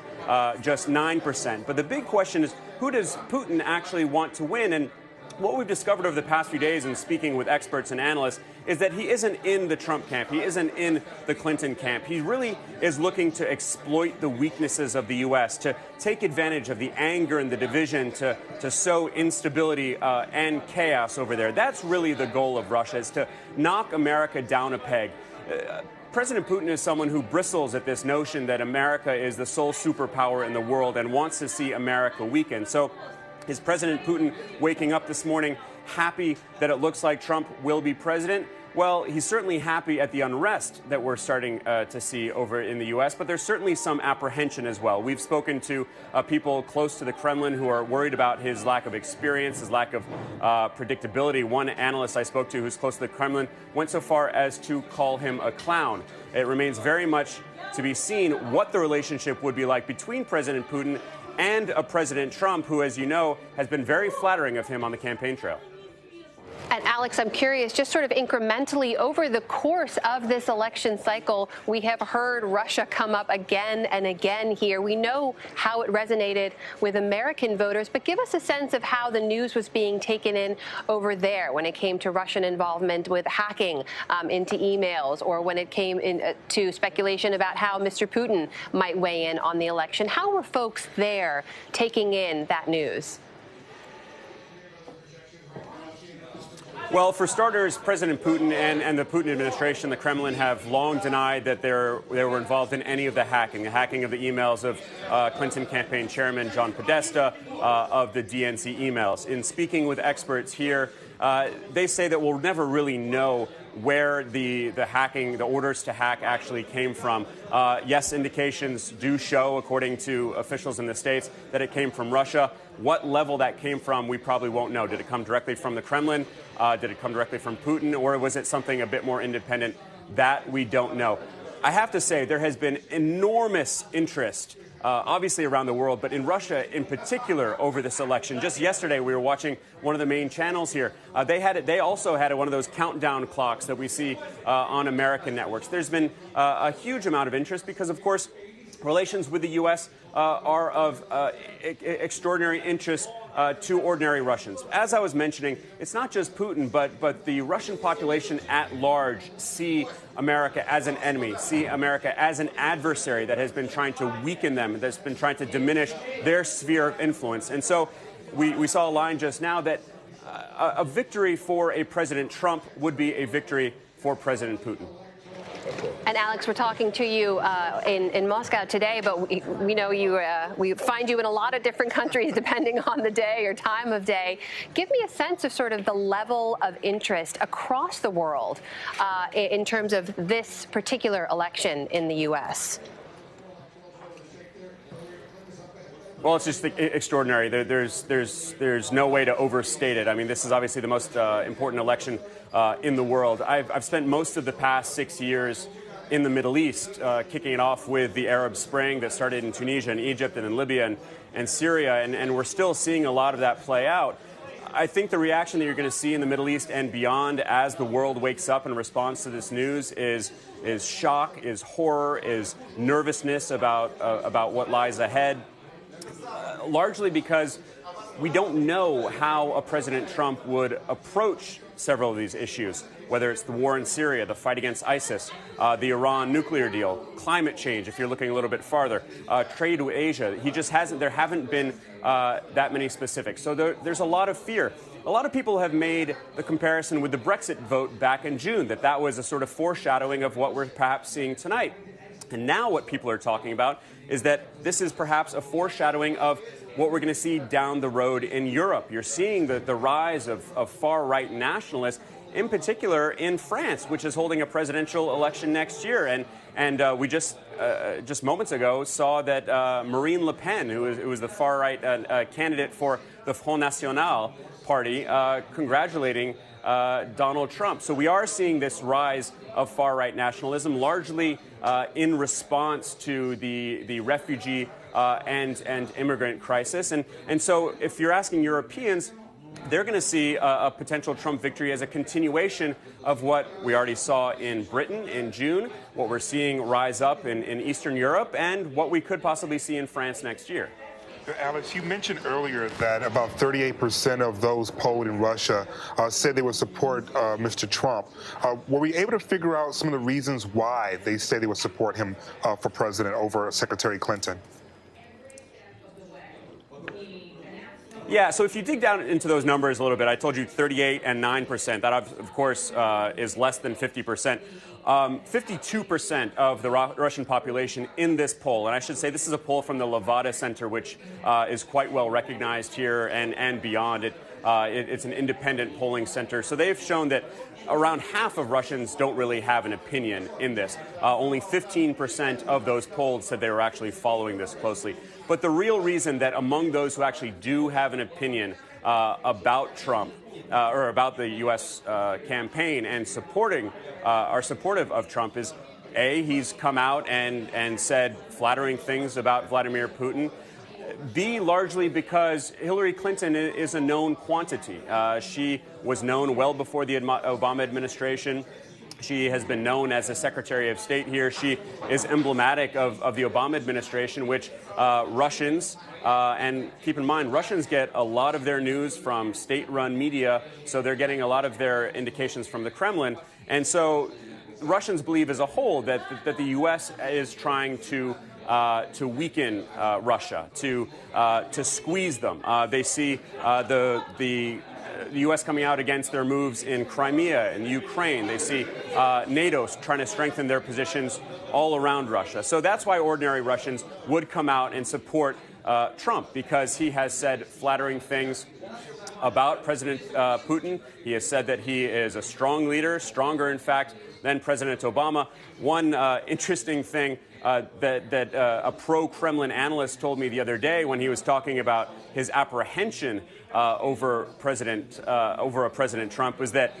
just 9%. But the big question is, who does Putin actually want to win? And what we've discovered over the past few days in speaking with experts and analysts is that he isn't in the Trump camp. He isn't in the Clinton camp. He really is looking to exploit the weaknesses of the U.S., to take advantage of the anger and the division, to sow instability and chaos over there. That's really the goal of Russia, is to knock America down a peg. President Putin is someone who bristles at this notion that America is the sole superpower in the world and wants to see America weaken. So is President Putin waking up this morning happy that it looks like Trump will be president? Well, he's certainly happy at the unrest that we're starting to see over in the U.S., but there's certainly some apprehension as well. We've spoken to people close to the Kremlin who are worried about his lack of experience, his lack of predictability. One analyst I spoke to who's close to the Kremlin went so far as to call him a clown. It remains very much to be seen what the relationship would be like between President Putin and President Trump, who, as you know, has been very flattering of him on the campaign trail. And Alex, I'm curious, just sort of incrementally over the course of this election cycle, we have heard Russia come up again and again here. We know how it resonated with American voters, but give us a sense of how the news was being taken in over there when it came to Russian involvement with hacking into emails, or when it came to speculation about how Mr. Putin might weigh in on the election. How were folks there taking in that news? Well, for starters, President Putin and the Putin administration, the Kremlin, have long denied that they were involved in any of the hacking of the emails of Clinton campaign chairman John Podesta, of the DNC emails. In speaking with experts here, they say that we'll never really know where the hacking, the orders to hack actually came from. Yes, indications do show, according to officials in the States, that it came from Russia. What level that came from, we probably won't know. Did it come directly from the Kremlin? Did it come directly from Putin? Or was it something a bit more independent? That we don't know. I have to say, there has been enormous interest, obviously around the world, but in Russia in particular over this election. Just yesterday, we were watching one of the main channels here. They also had one of those countdown clocks that we see on American networks. There's been a huge amount of interest because, of course, relations with the U.S. Are of extraordinary interest to ordinary Russians. As I was mentioning, it's not just Putin, but the Russian population at large see America as an enemy, see America as an adversary that has been trying to weaken them, that's been trying to diminish their sphere of influence. And so we saw a line just now that a victory for a President Trump would be a victory for President Putin. And Alex, we're talking to you in Moscow today, but we know you. We find you in a lot of different countries depending on the day or time of day. Give me a sense of sort of the level of interest across the world in terms of this particular election in the U.S. Well, it's just extraordinary. There's no way to overstate it. I mean, this is obviously the most important election in the world. I've spent most of the past 6 years in the Middle East, kicking it off with the Arab Spring that started in Tunisia and Egypt and in Libya and Syria, and we're still seeing a lot of that play out. I think the reaction that you're going to see in the Middle East and beyond as the world wakes up in response to this news is shock, is horror, is nervousness about what lies ahead, largely because we don't know how a President Trump would approach several of these issues, whether it's the war in Syria, the fight against ISIS, the Iran nuclear deal, climate change, if you're looking a little bit farther, trade with Asia. There haven't been that many specifics. So there's a lot of fear. A lot of people have made the comparison with the Brexit vote back in June, that was a sort of foreshadowing of what we're perhaps seeing tonight. And now what people are talking about is that this is perhaps a foreshadowing of what we're going to see down the road in Europe. You're seeing the rise of far-right nationalists, in particular in France, which is holding a presidential election next year. And we just moments ago saw that Marine Le Pen, who was the far-right candidate for the Front National party, congratulating Donald Trump. So we are seeing this rise of far-right nationalism, largely in response to the refugee and immigrant crisis. And so if you're asking Europeans, they're going to see a potential Trump victory as a continuation of what we already saw in Britain in June, what we're seeing rise up in Eastern Europe, and what we could possibly see in France next year. Alex, you mentioned earlier that about 38% of those polled in Russia said they would support Mr. Trump. Were we able to figure out some of the reasons why they say they would support him for president over Secretary Clinton? Yeah, so if you dig down into those numbers a little bit, I told you 38 and 9%. That, of course, is less than 50%. 52% of the Russian population in this poll, and I should say this is a poll from the Levada Center, which is quite well recognized here and beyond. It's an independent polling center. So they've shown that around half of Russians don't really have an opinion in this. Only 15% of those polled said they were actually following this closely. But the real reason that among those who actually do have an opinion about Trump or about the U.S. Campaign and are supportive of Trump is, A, he's come out and said flattering things about Vladimir Putin. B, largely because Hillary Clinton is a known quantity. She was known well before the Obama administration. She has been known as a Secretary of State here. She is emblematic of the Obama administration, which Russians, and keep in mind, Russians get a lot of their news from state-run media, so they're getting a lot of their indications from the Kremlin. And so Russians believe as a whole that the U.S. is trying to weaken Russia, to squeeze them. They see the U.S. coming out against their moves in Crimea and Ukraine. They see NATO trying to strengthen their positions all around Russia. So that's why ordinary Russians would come out and support Trump, because he has said flattering things about President Putin. He has said that he is a strong leader, stronger, in fact, than President Obama. One interesting thing that a pro-Kremlin analyst told me the other day when he was talking about his apprehension over a President Trump was that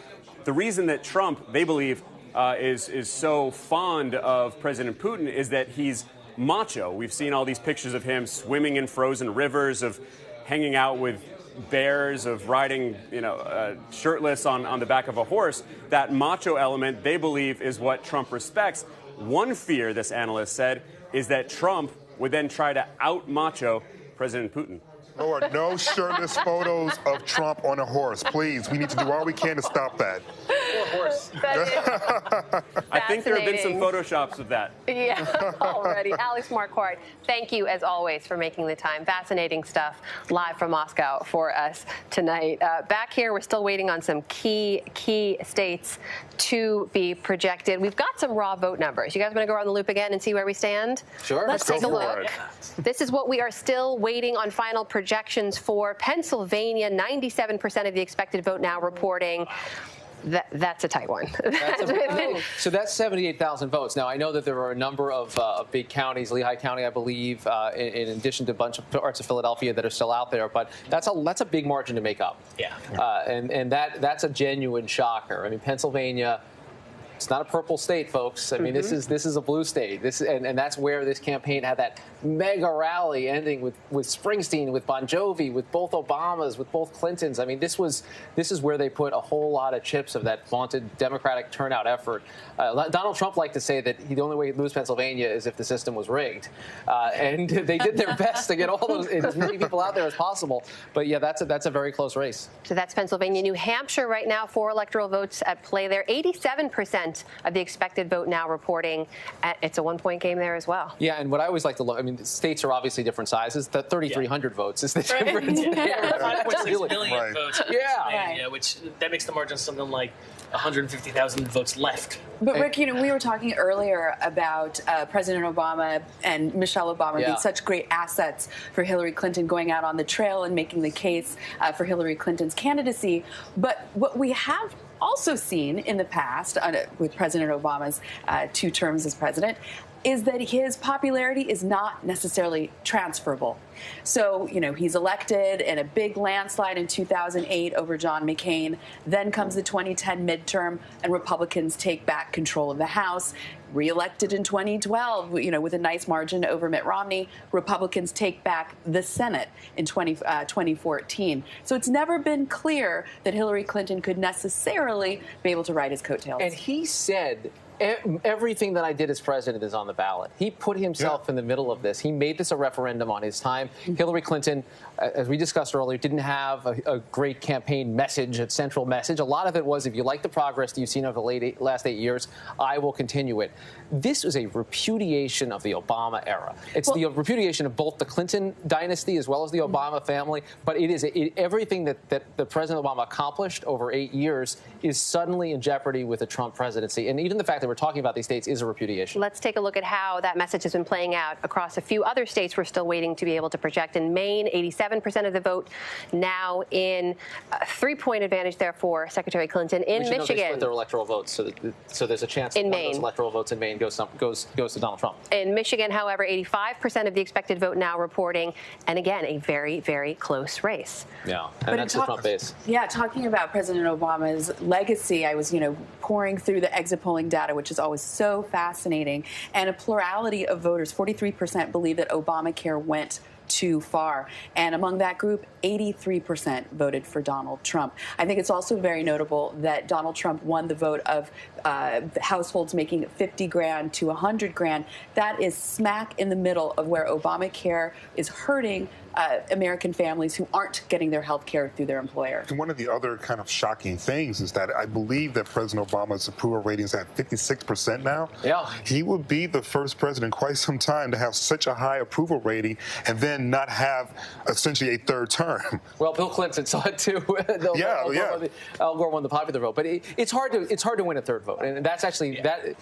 the reason that Trump, they believe, is so fond of President Putin is that he's macho. We've seen all these pictures of him swimming in frozen rivers, of hanging out with bears, of riding, shirtless on the back of a horse. That macho element, they believe, is what Trump respects. One fear, this analyst said, is that Trump would then try to out-macho President Putin. Lord, no shirtless photos of Trump on a horse. Please, we need to do all we can to stop that. Horse. I think there have been some photoshops of that. Yeah, already. Alex Marquardt, thank you as always for making the time. Fascinating stuff live from Moscow for us tonight. Back here, we're still waiting on some key states to be projected. We've got some raw vote numbers. You guys want to go around the loop again and see where we stand? Sure. Let's take a look. This is what we are still waiting on final projections for. Pennsylvania, 97% of the expected vote now reporting. That's a tight one. So that's 78,000 votes. Now, I know that there are a number of big counties, Lehigh County, I believe, in addition to a bunch of parts of Philadelphia that are still out there. But that's a big margin to make up. Yeah. And that's a genuine shocker. I mean, Pennsylvania. It's not a purple state, folks. I mean, this is a blue state. And that's where this campaign had that mega rally ending with Springsteen, with Bon Jovi, with both Obamas, with both Clintons. I mean, this is where they put a whole lot of chips of that vaunted Democratic turnout effort. Donald Trump liked to say that the only way he'd lose Pennsylvania is if the system was rigged, and they did their best to get all those as many people out there as possible. But yeah, that's a very close race. So that's Pennsylvania, New Hampshire right now. 4 electoral votes at play there. 87% of the expected vote now reporting. It's a 1-point game there as well. Yeah, and what I always like to look, I mean, states are obviously different sizes. The 3,300 votes is the difference. 5.6 billion votes. Yeah. Which that makes the margin something like 150,000 votes left. But Rick, we were talking earlier about President Obama and Michelle Obama being such great assets for Hillary Clinton going out on the trail and making the case for Hillary Clinton's candidacy. But what we have also seen in the past with President Obama's 2 terms as president is that his popularity is not necessarily transferable. So, he's elected in a big landslide in 2008 over John McCain. Then comes the 2010 midterm, and Republicans take back control of the House. Reelected in 2012, with a nice margin over Mitt Romney. Republicans take back the Senate in 2014. So it's never been clear that Hillary Clinton could necessarily be able to ride his coattails. And he said, everything that I did as president is on the ballot. He put himself in the middle of this. He made this a referendum on his time. Hillary Clinton, as we discussed earlier, didn't have a great campaign message, a central message. A lot of it was, if you like the progress that you've seen over the last 8 years, I will continue it. This was a repudiation of the Obama era. It's the repudiation of both the Clinton dynasty as well as the Obama family. But it is everything that the President Obama accomplished over 8 years is suddenly in jeopardy with the Trump presidency. And even the fact that we're talking about these states is a repudiation. Let's take a look at how that message has been playing out across a few other states we're still waiting to be able to project. In Maine, 87% of the vote now in a 3-point advantage there for Secretary Clinton. In Michigan, they split their electoral votes, so there's a chance that one of those electoral votes in Maine goes to Donald Trump. In Michigan, however, 85% of the expected vote now reporting, and again, a very, very close race. Yeah, and that's the Trump base. Yeah, talking about President Obama's legacy, I was, pouring through the exit polling data, which is always so fascinating, and a plurality of voters, 43%, believe that Obamacare went too far. And among that group, 83% voted for Donald Trump. I think it's also very notable that Donald Trump won the vote of households making $50,000 to $100,000. That is smack in the middle of where Obamacare is hurting American families who aren't getting their health care through their employer. And one of the other kind of shocking things is that I believe that President Obama's approval rating is at 56% now. Yeah. He would be the first president in quite some time to have such a high approval rating and then not have essentially a 3rd term. Well, Bill Clinton saw it too. Al Gore won the popular vote, but it's hard to win a 3rd vote, and that's actually that.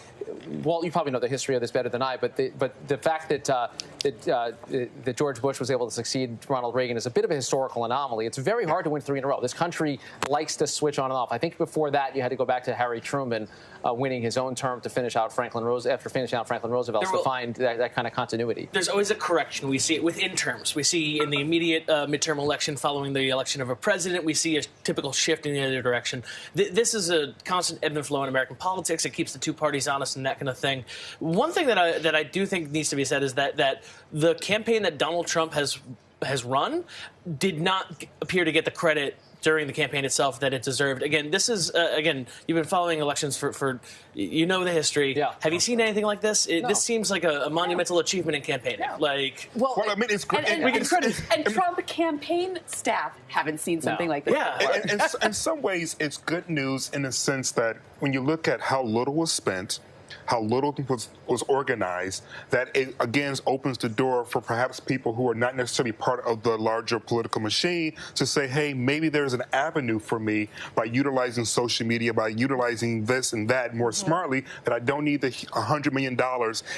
Walt, you probably know the history of this better than I, but the fact that George Bush was able to succeed Ronald Reagan is a bit of a historical anomaly. It's very hard to win 3 in a row. This country likes to switch on and off. I think before that you had to go back to Harry Truman winning his own term to finish out after finishing out Franklin Roosevelt to find that kind of continuity. There's always a correction. We see it within terms. We see in the immediate midterm election following the election of a president, we see a typical shift in the other direction. This is a constant ebb and flow in American politics. It keeps the 2 parties honest and that kind of thing. One thing that I do think needs to be said is that the campaign that Donald Trump has run did not appear to get the credit during the campaign itself that it deserved. Again, this is, again, you've been following elections for you know the history. Yeah. Have you seen anything like this? No. This seems like a monumental achievement in campaigning. Yeah. Like, well, I mean, it's great. And Trump campaign staff haven't seen something like this. Yeah. And in some ways, it's good news in the sense that when you look at how little was spent, how little was organized, that it again opens the door for perhaps people who are not necessarily part of the larger political machine to say, hey, maybe there's an avenue for me by utilizing social media, by utilizing this and that more smartly, that I don't need the $100 million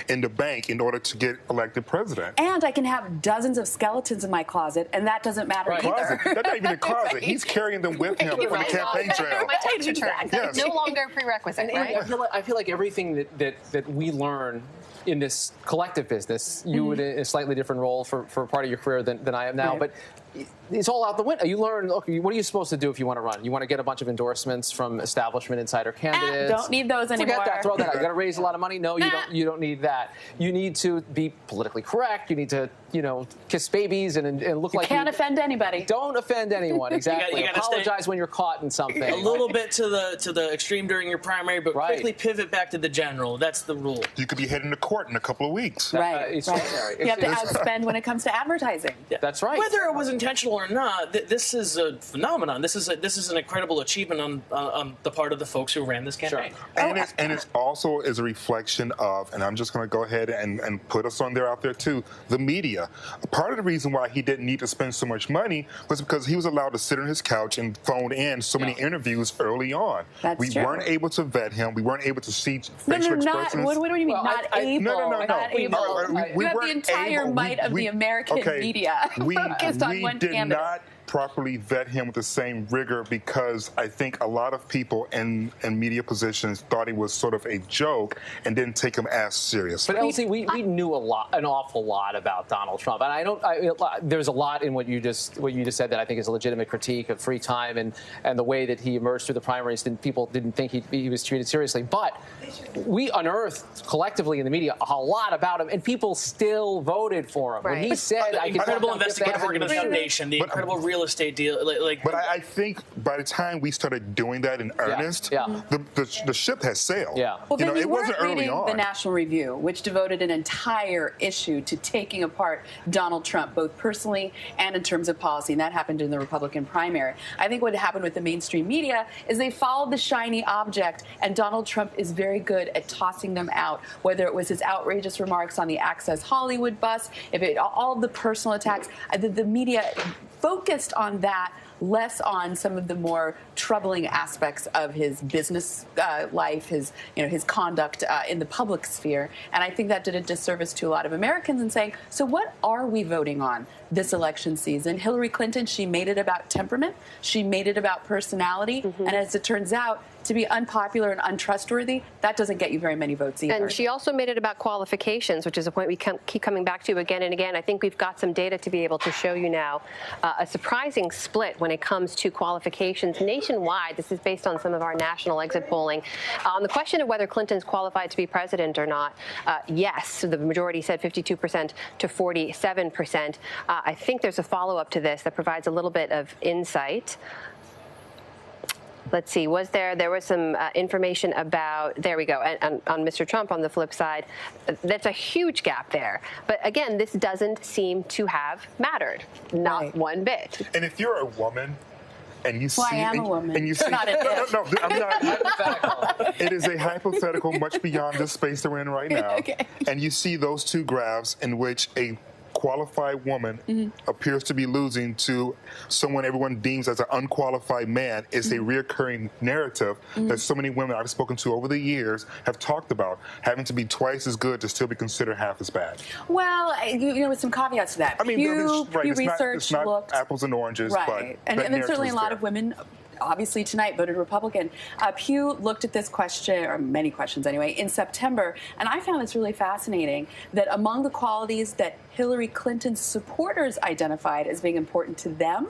in the bank in order to get elected president. And I can have dozens of skeletons in my closet, and that doesn't matter either. That's not even a closet. He's carrying them with him on the campaign trail. My tax return. Yes. No longer a prerequisite, right? I feel like everything that we learn in this collective business, you in a slightly different role for part of your career than I am now, but it's all out the window. You learn, look, what are you supposed to do if you want to run? You want to get a bunch of endorsements from establishment insider candidates. Don't need those anymore. Forget that. Throw that out. You got to raise a lot of money. No, you don't need that. You need to be politically correct. You need to, kiss babies and look like you can't offend anybody. Don't offend anyone. Exactly. You gotta apologize when you're caught in something. A little bit to the extreme during your primary, but quickly pivot back to the general. That's the rule. You could be heading to court in a couple of weeks. Right. Extraordinary. You have to outspend when it comes to advertising. That's right. Whether it was intentional or not, this is a phenomenon. This is an incredible achievement on the part of the folks who ran this campaign. Sure. And it's also is a reflection of, and I'm just going to go ahead and put us on there out there too, the media. Part of the reason why he didn't need to spend so much money was because he was allowed to sit on his couch and phone in so many interviews early on. We weren't able to vet him. We weren't able to see facial expressions. What do you mean not able? No. Not able. You have the entire might of the American media focused on one candidate. We did not properly vet him with the same rigor because I think a lot of people in media positions thought he was sort of a joke and didn't take him as seriously. But Elsie, we knew an awful lot about Donald Trump, and there's a lot in what you just said that I think is a legitimate critique of free time and the way that he emerged through the primaries. People didn't think he was treated seriously, but we unearthed collectively in the media a lot about him, and people still voted for him. Right. When he said, the incredible investigative work of the foundation, the incredible real estate deal. But I think by the time we started doing that in earnest, the ship has sailed. Yeah. Well, then it wasn't early on. The National Review, which devoted an entire issue to taking apart Donald Trump, both personally and in terms of policy, and that happened in the Republican primary. I think what happened with the mainstream media is they followed the shiny object, and Donald Trump is very good at tossing them out, whether it was his outrageous remarks on the Access Hollywood bus, all of the personal attacks. The media focused on that, less on some of the more troubling aspects of his business life, his conduct in the public sphere. And I think that did a disservice to a lot of Americans in saying, so what are we voting on this election season? Hillary Clinton, she made it about temperament. She made it about personality. And as it turns out, to be unpopular and untrustworthy, that doesn't get you very many votes either. And she also made it about qualifications, which is a point we keep coming back to again and again. I think we've got some data to be able to show you now. A surprising split when it comes to qualifications nationwide. This is based on some of our national exit polling. On the question of whether Clinton's qualified to be president or not, yes, the majority said 52% to 47%. I think there's a follow-up to this that provides a little bit of insight. Let's see, there was some information about, there we go, and on Mr. Trump on the flip side, that's a huge gap there. But again, this doesn't seem to have mattered, not one bit. And if you're a woman, and you I am a woman. And you see, not no, I'm not. Hypothetical. It is a hypothetical much beyond the space that we're in right now. Okay. And you see those two graphs in which a qualified woman appears to be losing to someone everyone deems as an unqualified man is a reoccurring narrative that so many women I've spoken to over the years have talked about, having to be twice as good to still be considered half as bad. Well, with some caveats to that. I mean, Pew Research it's not looked apples and oranges, right. but and there's certainly a lot of women. Obviously, tonight voted Republican. Pew looked at this question, or many questions anyway, in September, and I found this really fascinating that among the qualities that Hillary Clinton's supporters identified as being important to them,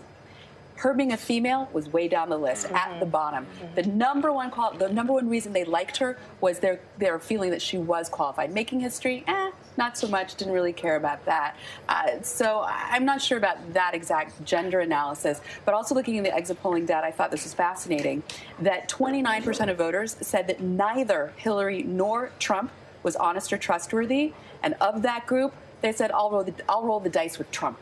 her being a female was way down the list, at the bottom. The number one reason they liked her was their feeling that she was qualified. Making history, not so much, didn't really care about that. So I'm not sure about that exact gender analysis, but also looking at the exit polling data, I thought this was fascinating, that 29% of voters said that neither Hillary nor Trump was honest or trustworthy. And of that group, they said, I'll roll the dice with Trump.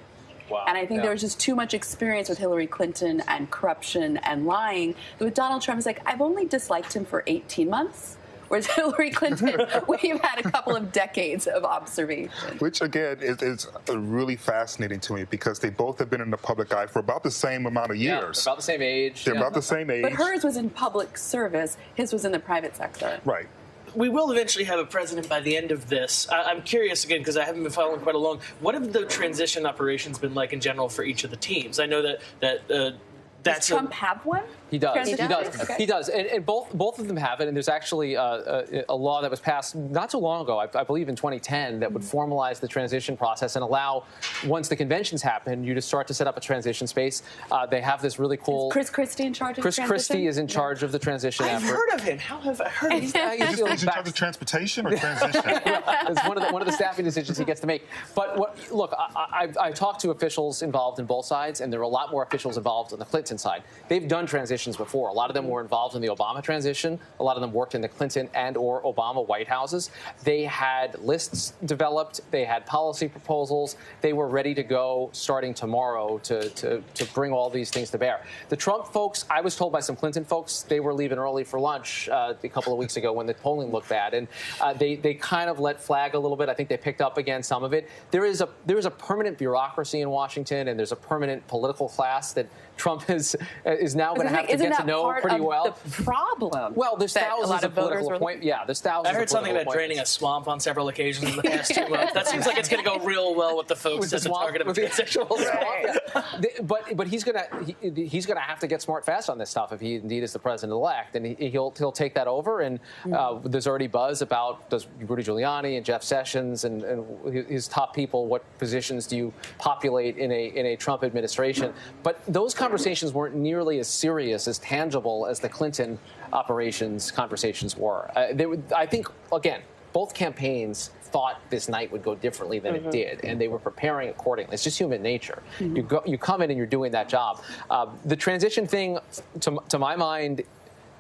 Wow. And I think there was just too much experience with Hillary Clinton and corruption and lying. With Donald Trump, it's like, I've only disliked him for 18 months. Whereas Hillary Clinton, we've had a couple of decades of observation. Which, again, is really fascinating to me because they both have been in the public eye for about the same amount of years. Yeah, about the same age. They're about the same age. But hers was in public service. His was in the private sector. Right. We will eventually have a president by the end of this. I'm curious, again, because I haven't been following quite along, what have the transition operations been like in general for each of the teams? I know that does Trump have one? He does. He does. Okay. He does. And both of them have it. And there's actually a law that was passed not too long ago, I believe in 2010, that would formalize the transition process and allow, once the conventions happen, you to start to set up a transition space. They have this really cool. Is Chris Christie in charge of Chris transition? Christie is in charge of the transition I've effort. heard of him. How have I heard of him? He's in charge of transportation or transition? It's one of the staffing decisions he gets to make. But look, I talked to officials involved in both sides, and there are a lot more officials involved on the Clinton side. They've done transitions before. A lot of them were involved in the Obama transition. A lot of them worked in the Clinton and or Obama White Houses. They had lists developed. They had policy proposals. They were ready to go starting tomorrow to bring all these things to bear. The Trump folks, I was told by some Clinton folks, they were leaving early for lunch a couple of weeks ago when the polling looked bad. And they kind of let flag a little bit. I think they picked up again some of it. There is a permanent bureaucracy in Washington, and there's a permanent political class that Trump is now going to have to get to know pretty well. The problem. Well, there's thousands of political appointments. Yeah, there's thousands. I heard something about draining a swamp on several occasions in the past 2 months. That seems like it's going to go real well with the folks at the target of the sexual swamp. Yeah. But he's going to have to get smart fast on this stuff if he indeed is the president-elect, and he'll take that over. And there's already buzz about does Rudy Giuliani and Jeff Sessions and his top people, what positions do you populate in a Trump administration? But those conversations weren't nearly as serious, as tangible as the Clinton operations conversations were. I think, again, both campaigns thought this night would go differently than it did, and they were preparing accordingly. It's just human nature. You come in and you're doing that job. The transition thing, to my mind,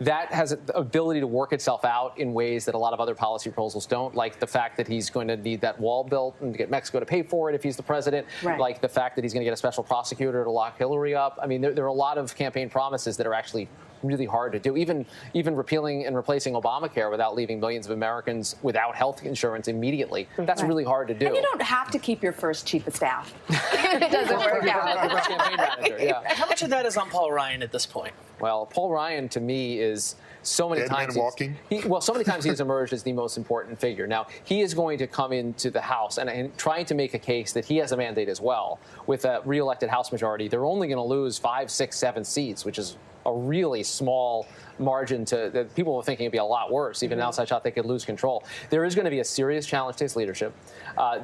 that has the ability to work itself out in ways that a lot of other policy proposals don't, like the fact that he's going to need that wall built and get Mexico to pay for it if he's the president, like the fact that he's going to get a special prosecutor to lock Hillary up. I mean, there are a lot of campaign promises that are actually really hard to do. Even repealing and replacing Obamacare without leaving millions of Americans without health insurance immediately, that's really hard to do. And you don't have to keep your first chief of staff. It doesn't work out. Campaign manager, yeah. How much of that is on Paul Ryan at this point? Well, Paul Ryan, to me, is so many times so many times he's emerged as the most important figure. Now, he is going to come into the House and trying to make a case that he has a mandate as well. With a re-elected House majority, they're only going to lose 5, 6, 7 seats, which is a really small margin that people were thinking it'd be a lot worse. Even outside shot, they could lose control. There is going to be a serious challenge to his leadership.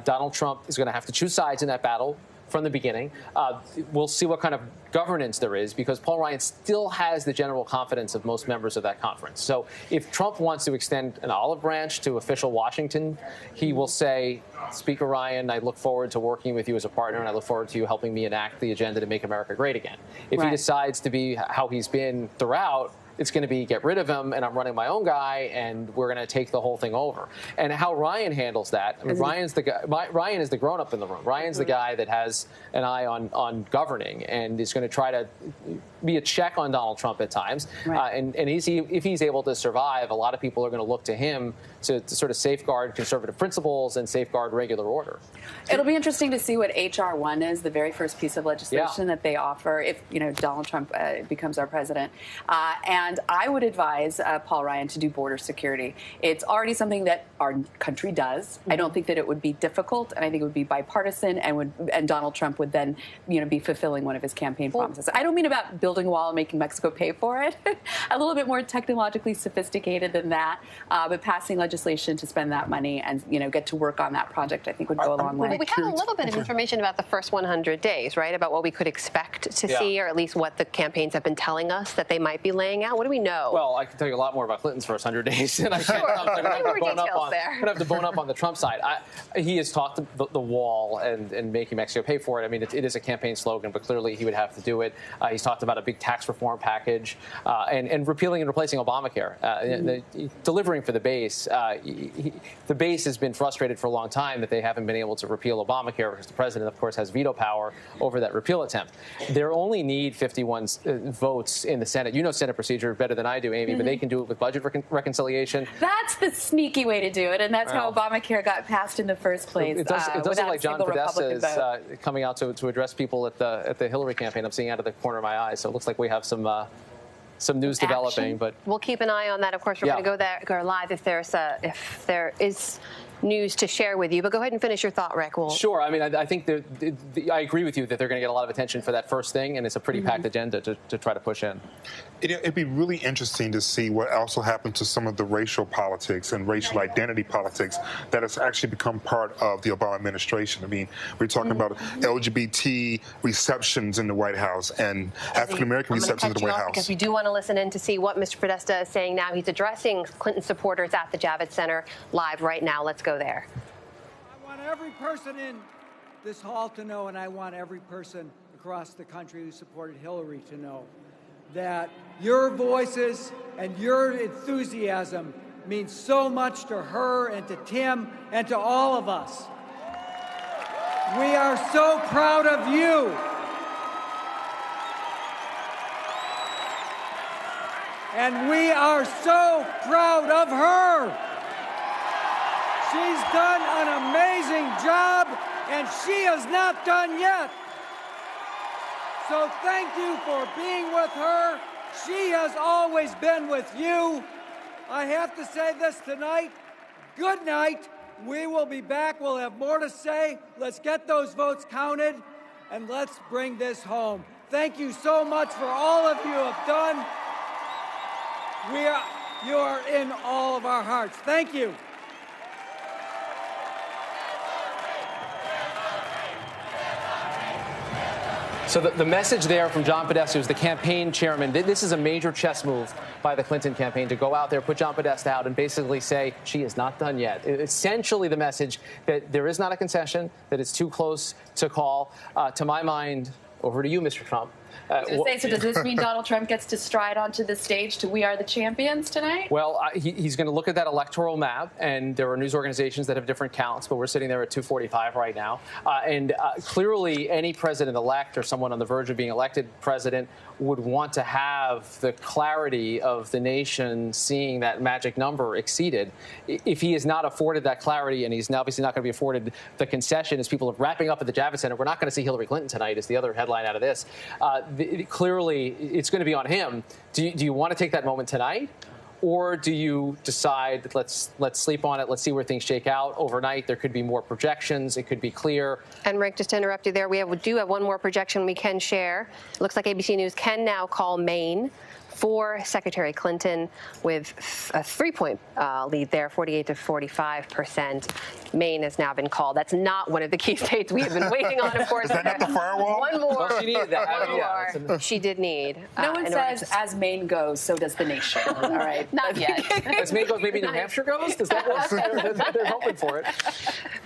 Donald Trump is going to have to choose sides in that battle from the beginning. We'll see what kind of governance there is, because Paul Ryan still has the general confidence of most members of that conference. So if Trump wants to extend an olive branch to official Washington, he will say, Speaker Ryan, I look forward to working with you as a partner, and I look forward to you helping me enact the agenda to make America great again. If he decides to be how he's been throughout, it's going to be get rid of him, and I'm running my own guy, and we're going to take the whole thing over. And how Ryan handles that, I mean, Ryan's the guy. Ryan is the grown-up in the room. Ryan's the guy that has an eye on governing and is going to try to be a check on Donald Trump at times. And if he's able to survive, a lot of people are going to look to him to sort of safeguard conservative principles and safeguard regular order. It'll be interesting to see what H.R. 1 is, the very first piece of legislation that they offer if Donald Trump becomes our president. And I would advise Paul Ryan to do border security. It's already something that our country does. I don't think that it would be difficult, and I think it would be bipartisan, and Donald Trump would then be fulfilling one of his campaign promises. I don't mean about building a wall and making Mexico pay for it. A little bit more technologically sophisticated than that, but passing legislation legislation to spend that money and, get to work on that project, I think would go a long way. Well, we have a little bit of information about the first 100 days, right? About what we could expect to see, or at least what the campaigns have been telling us that they might be laying out. What do we know? Well, I can tell you a lot more about Clinton's first 100 days than I can. I'm going to have to bone up on the Trump side. He has talked the wall and making Mexico pay for it. I mean, it is a campaign slogan, but clearly he would have to do it. He's talked about a big tax reform package and repealing and replacing Obamacare, delivering for the base. The base has been frustrated for a long time that they haven't been able to repeal Obamacare because the president, of course, has veto power over that repeal attempt. They only need 51 votes in the Senate. You know Senate procedure better than I do, Amy, but they can do it with budget reconciliation. That's the sneaky way to do it, and that's how Obamacare got passed in the first place. It does look like John Podesta is coming out to address people at the Hillary campaign. I'm seeing out of the corner of my eye, so it looks like we have some news developing. But we'll keep an eye on that. Of course, we're going to go live if there is news to share with you. But go ahead and finish your thought, Rick. Sure. I mean, I think I agree with you that they're going to get a lot of attention for that first thing, and it's a pretty packed agenda to try to push in. It'd be really interesting to see what also happened to some of the racial politics and racial identity politics that has actually become part of the Obama administration. I mean, we're talking about LGBT receptions in the White House and African-American receptions in the White House. Because we do want to listen in to see what Mr. Podesta is saying now. He's addressing Clinton supporters at the Javits Center live right now. Let's go there. I want every person in this hall to know, and I want every person across the country who supported Hillary to know, that your voices and your enthusiasm means so much to her and to Tim and to all of us. We are so proud of you. And we are so proud of her. She's done an amazing job, and she is not done yet. So thank you for being with her. She has always been with you. I have to say this tonight. Good night. We will be back. We'll have more to say. Let's get those votes counted, and let's bring this home. Thank you so much for all of you have done. You are in all of our hearts. Thank you. So the message there from John Podesta, who's the campaign chairman, this is a major chess move by the Clinton campaign to go out there, put John Podesta out, and basically say she is not done yet. Essentially the message that there is not a concession, that it's too close to call. To my mind, over to you, Mr. Trump. So does this mean Donald Trump gets to stride onto the stage to We Are the Champions tonight? Well, he's going to look at that electoral map, and there are news organizations that have different counts, but we're sitting there at 245 right now. And clearly, any president-elect or someone on the verge of being elected president would want to have the clarity of the nation seeing that magic number exceeded. If he is not afforded that clarity, and he's obviously not going to be afforded the concession as people are wrapping up at the Javits Center, we're not going to see Hillary Clinton tonight is the other headline out of this. Clearly, it's going to be on him. Do you want to take that moment tonight? Or do you decide, let's sleep on it, let's see where things shake out overnight? There could be more projections. It could be clear. And Rick, just to interrupt you there, we do have one more projection we can share. It looks like ABC News can now call Maine for Secretary Clinton with a 3-point lead there, 48 to 45%. Maine has now been called. That's not one of the key states we have been waiting on, of course. Is that not the firewall? One more. Well, she needed that. One more. She did need. No one says, as Maine goes, so does the nation. All right. Not yet. As Maine goes, maybe New Hampshire goes? Does that work? They're hoping for it.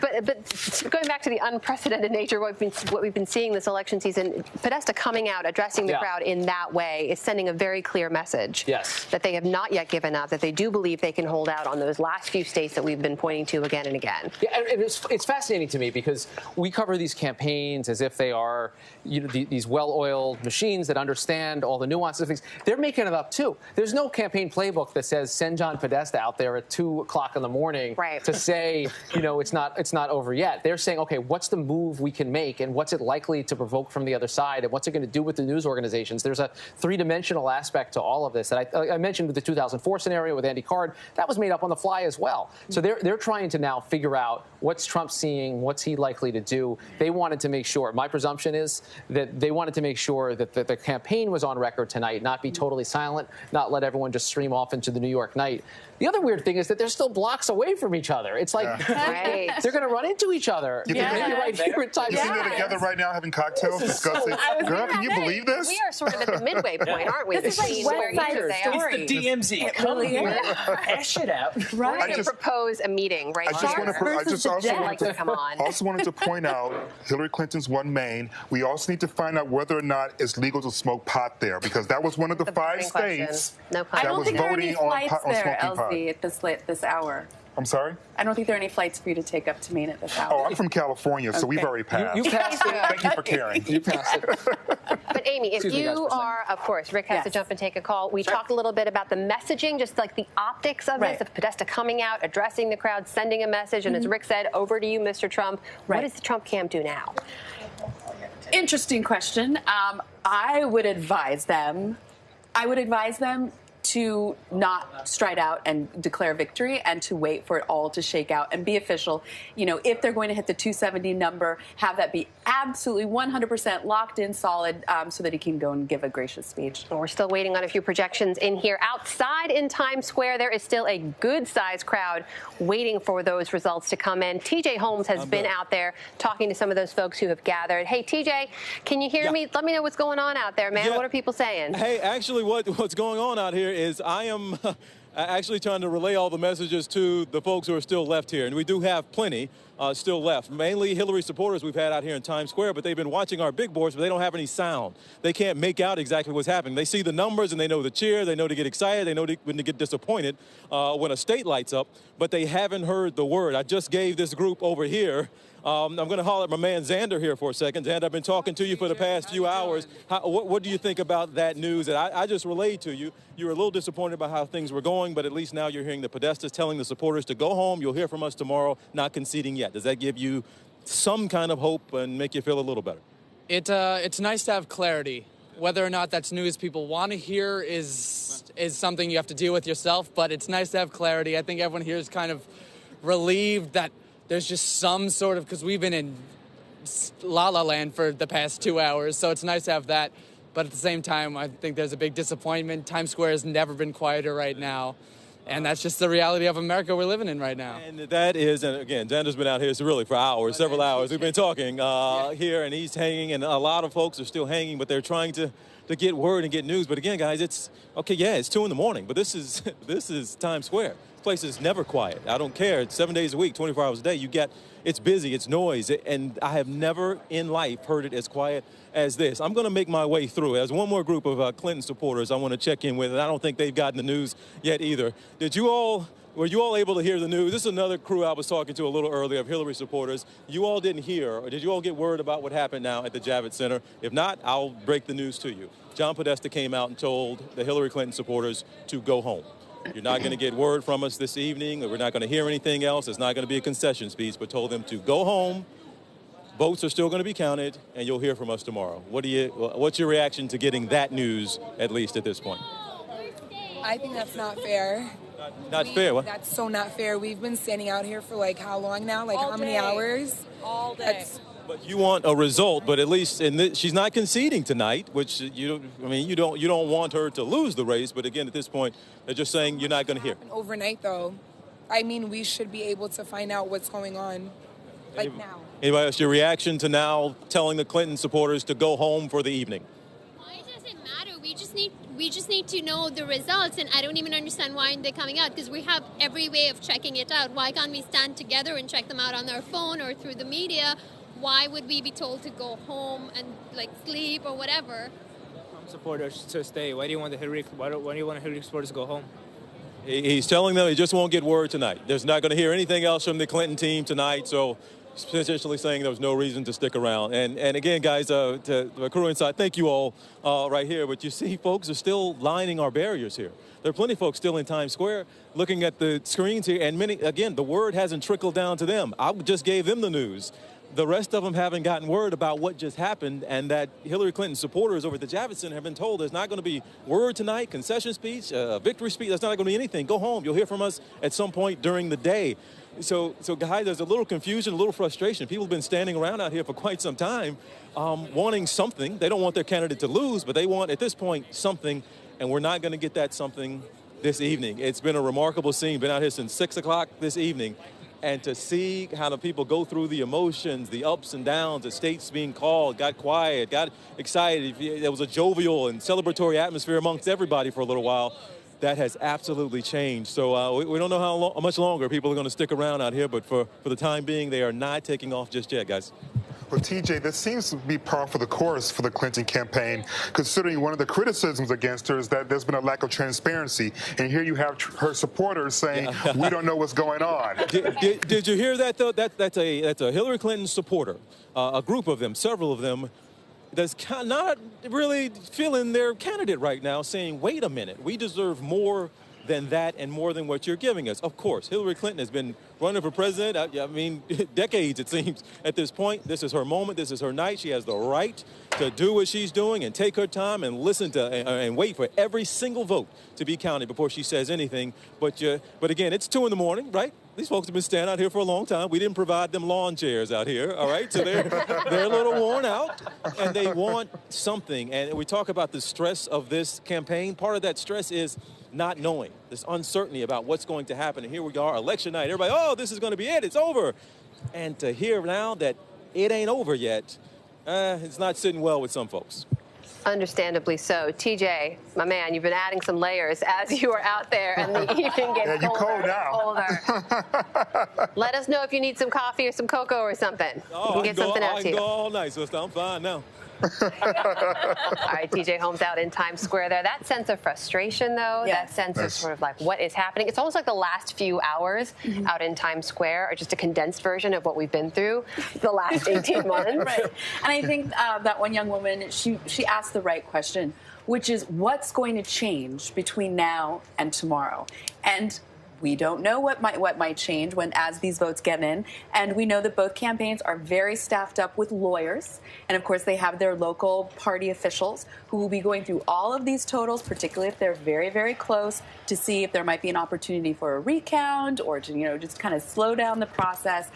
But going back to the unprecedented nature of what we've been seeing this election season, Podesta coming out, addressing the crowd in that way is sending a very clear message that they have not yet given up, that they do believe they can hold out on those last few states that we've been pointing to again and again. Yeah, and it's fascinating to me because we cover these campaigns as if they are these well-oiled machines that understand all the nuances of things. They're making it up, too. There's no campaign playbook that says send John Podesta out there at 2 o'clock in the morning to say, it's not over yet. They're saying, okay, what's the move we can make and what's it likely to provoke from the other side and what's it going to do with the news organizations? There's a three-dimensional aspect to all of this. And I mentioned the 2004 scenario with Andy Card, that was made up on the fly as well. So they're trying to now figure out what's Trump seeing, what's he likely to do. They wanted to make sure, my presumption is that they wanted to make sure that the campaign was on record tonight, not be totally silent, not let everyone just stream off into the New York night. The other weird thing is that they're still blocks away from each other. It's like they're going to run into each other. Maybe right here in Times Square. They're together right now having cocktails, discussing. Girl, can you believe this? We are sort of at the midway point, aren't we? This is like West Side Story. It's the DMZ. Come here, hash it out. We're going to propose a meeting right I also wanted to point out Hillary Clinton's won Maine. We also need to find out whether or not it's legal to smoke pot there, because that was one of the 5 states that was voting on smoking pot. At this hour. I'm sorry? I don't think there are any flights for you to take up to Maine at this hour. Oh, I'm from California, so we've already passed. You passed it. Thank you for caring. You passed it. But Amy, if you are, of course, Rick has to jump and take a call. We talked a little bit about the messaging, just like the optics of this, of Podesta coming out, addressing the crowd, sending a message, and as Rick said, over to you, Mr. Trump. What does the Trump camp do now? Interesting question. I would advise them to not stride out and declare victory and to wait for it all to shake out and be official. You know, if they're going to hit the 270 number, have that be absolutely 100% locked in solid so that he can go and give a gracious speech. Well, we're still waiting on a few projections in here. Outside in Times Square, there is still a good-sized crowd waiting for those results to come in. TJ Holmes has been out there talking to some of those folks who have gathered. Hey, TJ, can you hear me? Let me know what's going on out there, man. What are people saying? Hey, actually, what's going on out here is I am actually trying to relay all the messages to the folks who are still left here. And we do have plenty still left. Mainly Hillary supporters we've had out here in Times Square, but they've been watching our big boards, but they don't have any sound. They can't make out exactly what's happening. They see the numbers and they know to cheer, they know to get excited, they know when to get disappointed when a state lights up, but they haven't heard the word. I just gave this group over here I'm going to holler at my man Xander here for a second. Xander, I've been talking to you for the past few hours. What do you think about that news that I just relayed to you? You were a little disappointed about how things were going, but at least now you're hearing the Podestas telling the supporters to go home. You'll hear from us tomorrow, not conceding yet. Does that give you some kind of hope and make you feel a little better? It's nice to have clarity. Whether or not that's news people want to hear is something you have to deal with yourself, but it's nice to have clarity. I think everyone here is kind of relieved that there's just some sort of, because we've been in la-la land for the past 2 hours, so it's nice to have that. But at the same time, I think there's a big disappointment. Times Square has never been quieter right now. And that's just the reality of America we're living in right now. And that is, and again, Xander's been out here really for hours, several hours. We've been talking here, and he's hanging, and a lot of folks are still hanging, but they're trying to get word and get news. But again, guys, it's 2 in the morning, but this is Times Square. This place is never quiet. I don't care. It's 7 days a week, 24 hours a day. It's busy, it's noise, and I have never in life heard it as quiet as this. I'm going to make my way through. There's one more group of Clinton supporters I want to check in with, and I don't think they've gotten the news yet either. Were you all able to hear the news? This is another crew I was talking to a little earlier of Hillary supporters. You all didn't hear, or did you all get word about what happened now at the Javits Center? If not, I'll break the news to you. John Podesta came out and told the Hillary Clinton supporters to go home. You're not going to get word from us this evening. We're not going to hear anything else. It's not going to be a concession speech, but told them to go home. Votes are still going to be counted, and you'll hear from us tomorrow. What's your reaction to getting that news, at least at this point? I think that's not fair. Not fair? What? That's so not fair. We've been standing out here for like how long now? Like how many hours? All day. But you want a result, but at least she's not conceding tonight, which you don't want her to lose the race. But again, at this point, they're just saying you're not going to hear. Overnight, though, I mean, we should be able to find out what's going on, like now. Anybody else? Your reaction to now telling the Clinton supporters to go home for the evening? Why does it matter? We just need to know the results, and I don't even understand why they're coming out, because we have every way of checking it out. Why can't we stand together and check them out on our phone or through the media? Why would we be told to go home and like sleep or whatever? Trump supporters to stay. Why do you want Hillary supporters to go home? He's telling them he just won't get word tonight. There's not going to hear anything else from the Clinton team tonight, so essentially saying there was no reason to stick around. And again, guys, to the crew inside, thank you all right here. But you see, folks are still lining our barriers here. There are plenty of folks still in Times Square looking at the screens here, and many, again, the word hasn't trickled down to them. I just gave them the news. the rest of them haven't gotten word about what just happened, and that Hillary Clinton supporters over at the Javits Center have been told there's not going to be word tonight, concession speech, victory speech. There's not going to be anything. Go home. You'll hear from us at some point during the day. So guys, there's a little confusion, a little frustration. People have been standing around out here for quite some time wanting something. They don't want their candidate to lose, but they want, at this point, something, and we're not going to get that something this evening. It's been a remarkable scene. Been out here since 6 o'clock this evening. And to see how the people go through the emotions, the ups and downs, the states being called, got quiet, got excited. There was a jovial and celebratory atmosphere amongst everybody for a little while. That has absolutely changed. So we don't know how much longer people are going to stick around out here, but for the time being, they are not taking off just yet, guys. Well, TJ, this seems to be par for the course for the Clinton campaign, considering one of the criticisms against her is that there's been a lack of transparency. And here you have her supporters saying, we don't know what's going on. Did you hear that, though? That's a Hillary Clinton supporter, a group of them, several of them, that's not really feeling their candidate right now, saying, wait a minute, we deserve more than that and more than what you're giving us. Of course, Hillary Clinton has been running for president, I mean, decades, it seems, at this point. This is her moment. This is her night. She has the right to do what she's doing and take her time and listen to and wait for every single vote to be counted before she says anything. But again, it's 2 in the morning, right? These folks have been standing out here for a long time. We didn't provide them lawn chairs out here, all right? So they're a little worn out, and they want something. And we talk about the stress of this campaign. Part of that stress is not knowing, this uncertainty about what's going to happen. And here we are, election night. Everybody, oh, this is going to be it. It's over. And to hear now that it ain't over yet, it's not sitting well with some folks. Understandably so. TJ, my man, you've been adding some layers as you are out there, and the evening gets colder and colder. Let us know if you need some coffee or some cocoa or something. Oh, we can get something out to you. I can go all night, sister. I'm fine now. All right, TJ Holmes out in Times Square there. That sense of frustration, though, that sense of sort of like what is happening, it's almost like the last few hours out in Times Square are just a condensed version of what we've been through the last 18 months. Right. And I think that one young woman, she asked the right question, which is what's going to change between now and tomorrow? And we don't know what might change as these votes get in. And we know that both campaigns are very staffed up with lawyers. And, of course, they have their local party officials who will be going through all of these totals, particularly if they're very, very close, to see if there might be an opportunity for a recount or to, just kind of slow down the process.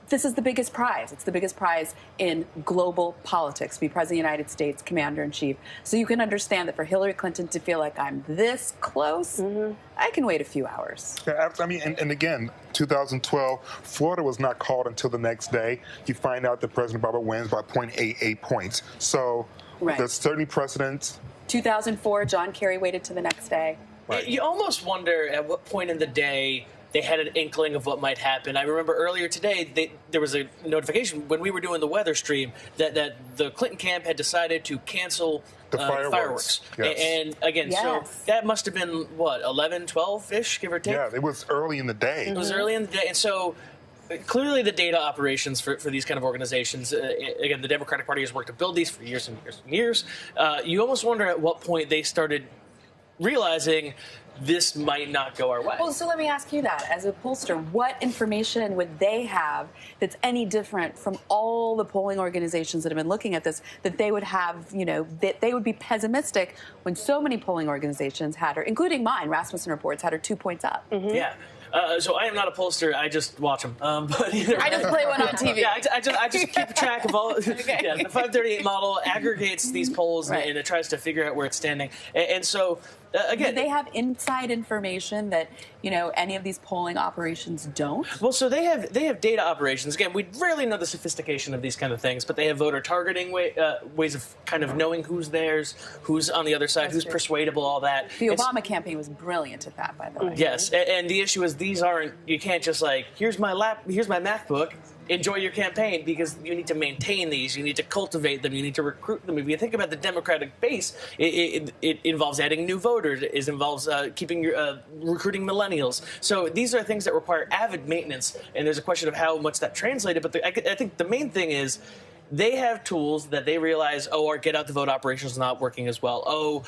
This is the biggest prize. It's the biggest prize in global politics, to be President of the United States, Commander-in-Chief. So you can understand that for Hillary Clinton to feel like I'm this close, I can wait a few hours. Yeah, I mean, and again, 2012, Florida was not called until the next day. You find out that President Obama wins by 0.88 points. So there's certainly precedent. 2004, John Kerry waited to the next day. Right. You almost wonder at what point in the day they had an inkling of what might happen. I remember earlier today, there was a notification when we were doing the weather stream that the Clinton camp had decided to cancel the fireworks. Yes. And again, so that must have been, 11, 12-ish, give or take? Yeah, it was early in the day. It was early in the day. And so clearly the data operations for these kind of organizations, again, the Democratic Party has worked to build these for years and years and years. You almost wonder at what point they started realizing this might not go our way. Well, so let me ask you that. As a pollster, what information would they have that's any different from all the polling organizations that have been looking at this, that they would have, that they would be pessimistic when so many polling organizations had her, including mine, Rasmussen Reports, had her 2 points up? Yeah. So I am not a pollster. I just watch them. But I just play one on TV. Yeah, I just keep track of all. Okay. Yeah, the 538 model aggregates these polls and it tries to figure out where it's standing. And so again, do they have inside information that any of these polling operations don't? Well, so they have data operations. Again, we rarely know the sophistication of these kind of things, but they have voter targeting ways of kind of knowing who's theirs, who's on the other side, who's persuadable, all that. The Obama campaign was brilliant at that, by the way. Yes, and the issue is these aren't. You can't just here's my MacBook. Enjoy your campaign, because you need to maintain these, you need to cultivate them, you need to recruit them. If you think about the Democratic base, it involves adding new voters, it involves recruiting millennials. So these are things that require avid maintenance, and there's a question of how much that translated. But I think the main thing is they have tools that they realize, our get out the vote operation is not working as well.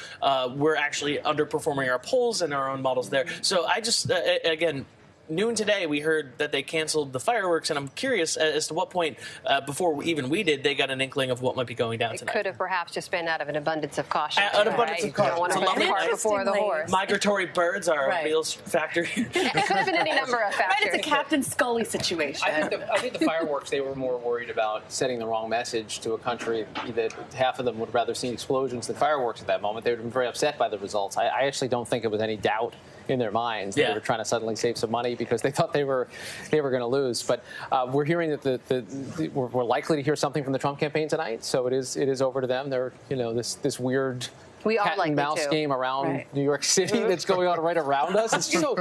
We're actually underperforming our polls and our own models there. So I just, again, noon today, we heard that they canceled the fireworks, and I'm curious as to what point, before even we did, they got an inkling of what might be going down tonight. It could have perhaps just been out of an abundance of caution. An abundance of caution. You don't want to put the cart before the horse. Migratory birds are a real factor. It could have been any number of factors. Right, it's a Captain Scully situation. I think the fireworks, they were more worried about sending the wrong message to a country that half of them would rather see explosions than fireworks at that moment. They would have been very upset by the results. I actually don't think it was any doubt in their minds. They were trying to suddenly save some money because they thought they were going to lose. But we're hearing that we're likely to hear something from the Trump campaign tonight. So it is over to them. They're this weird cat and mouse game around New York City that's going on right around us. It's so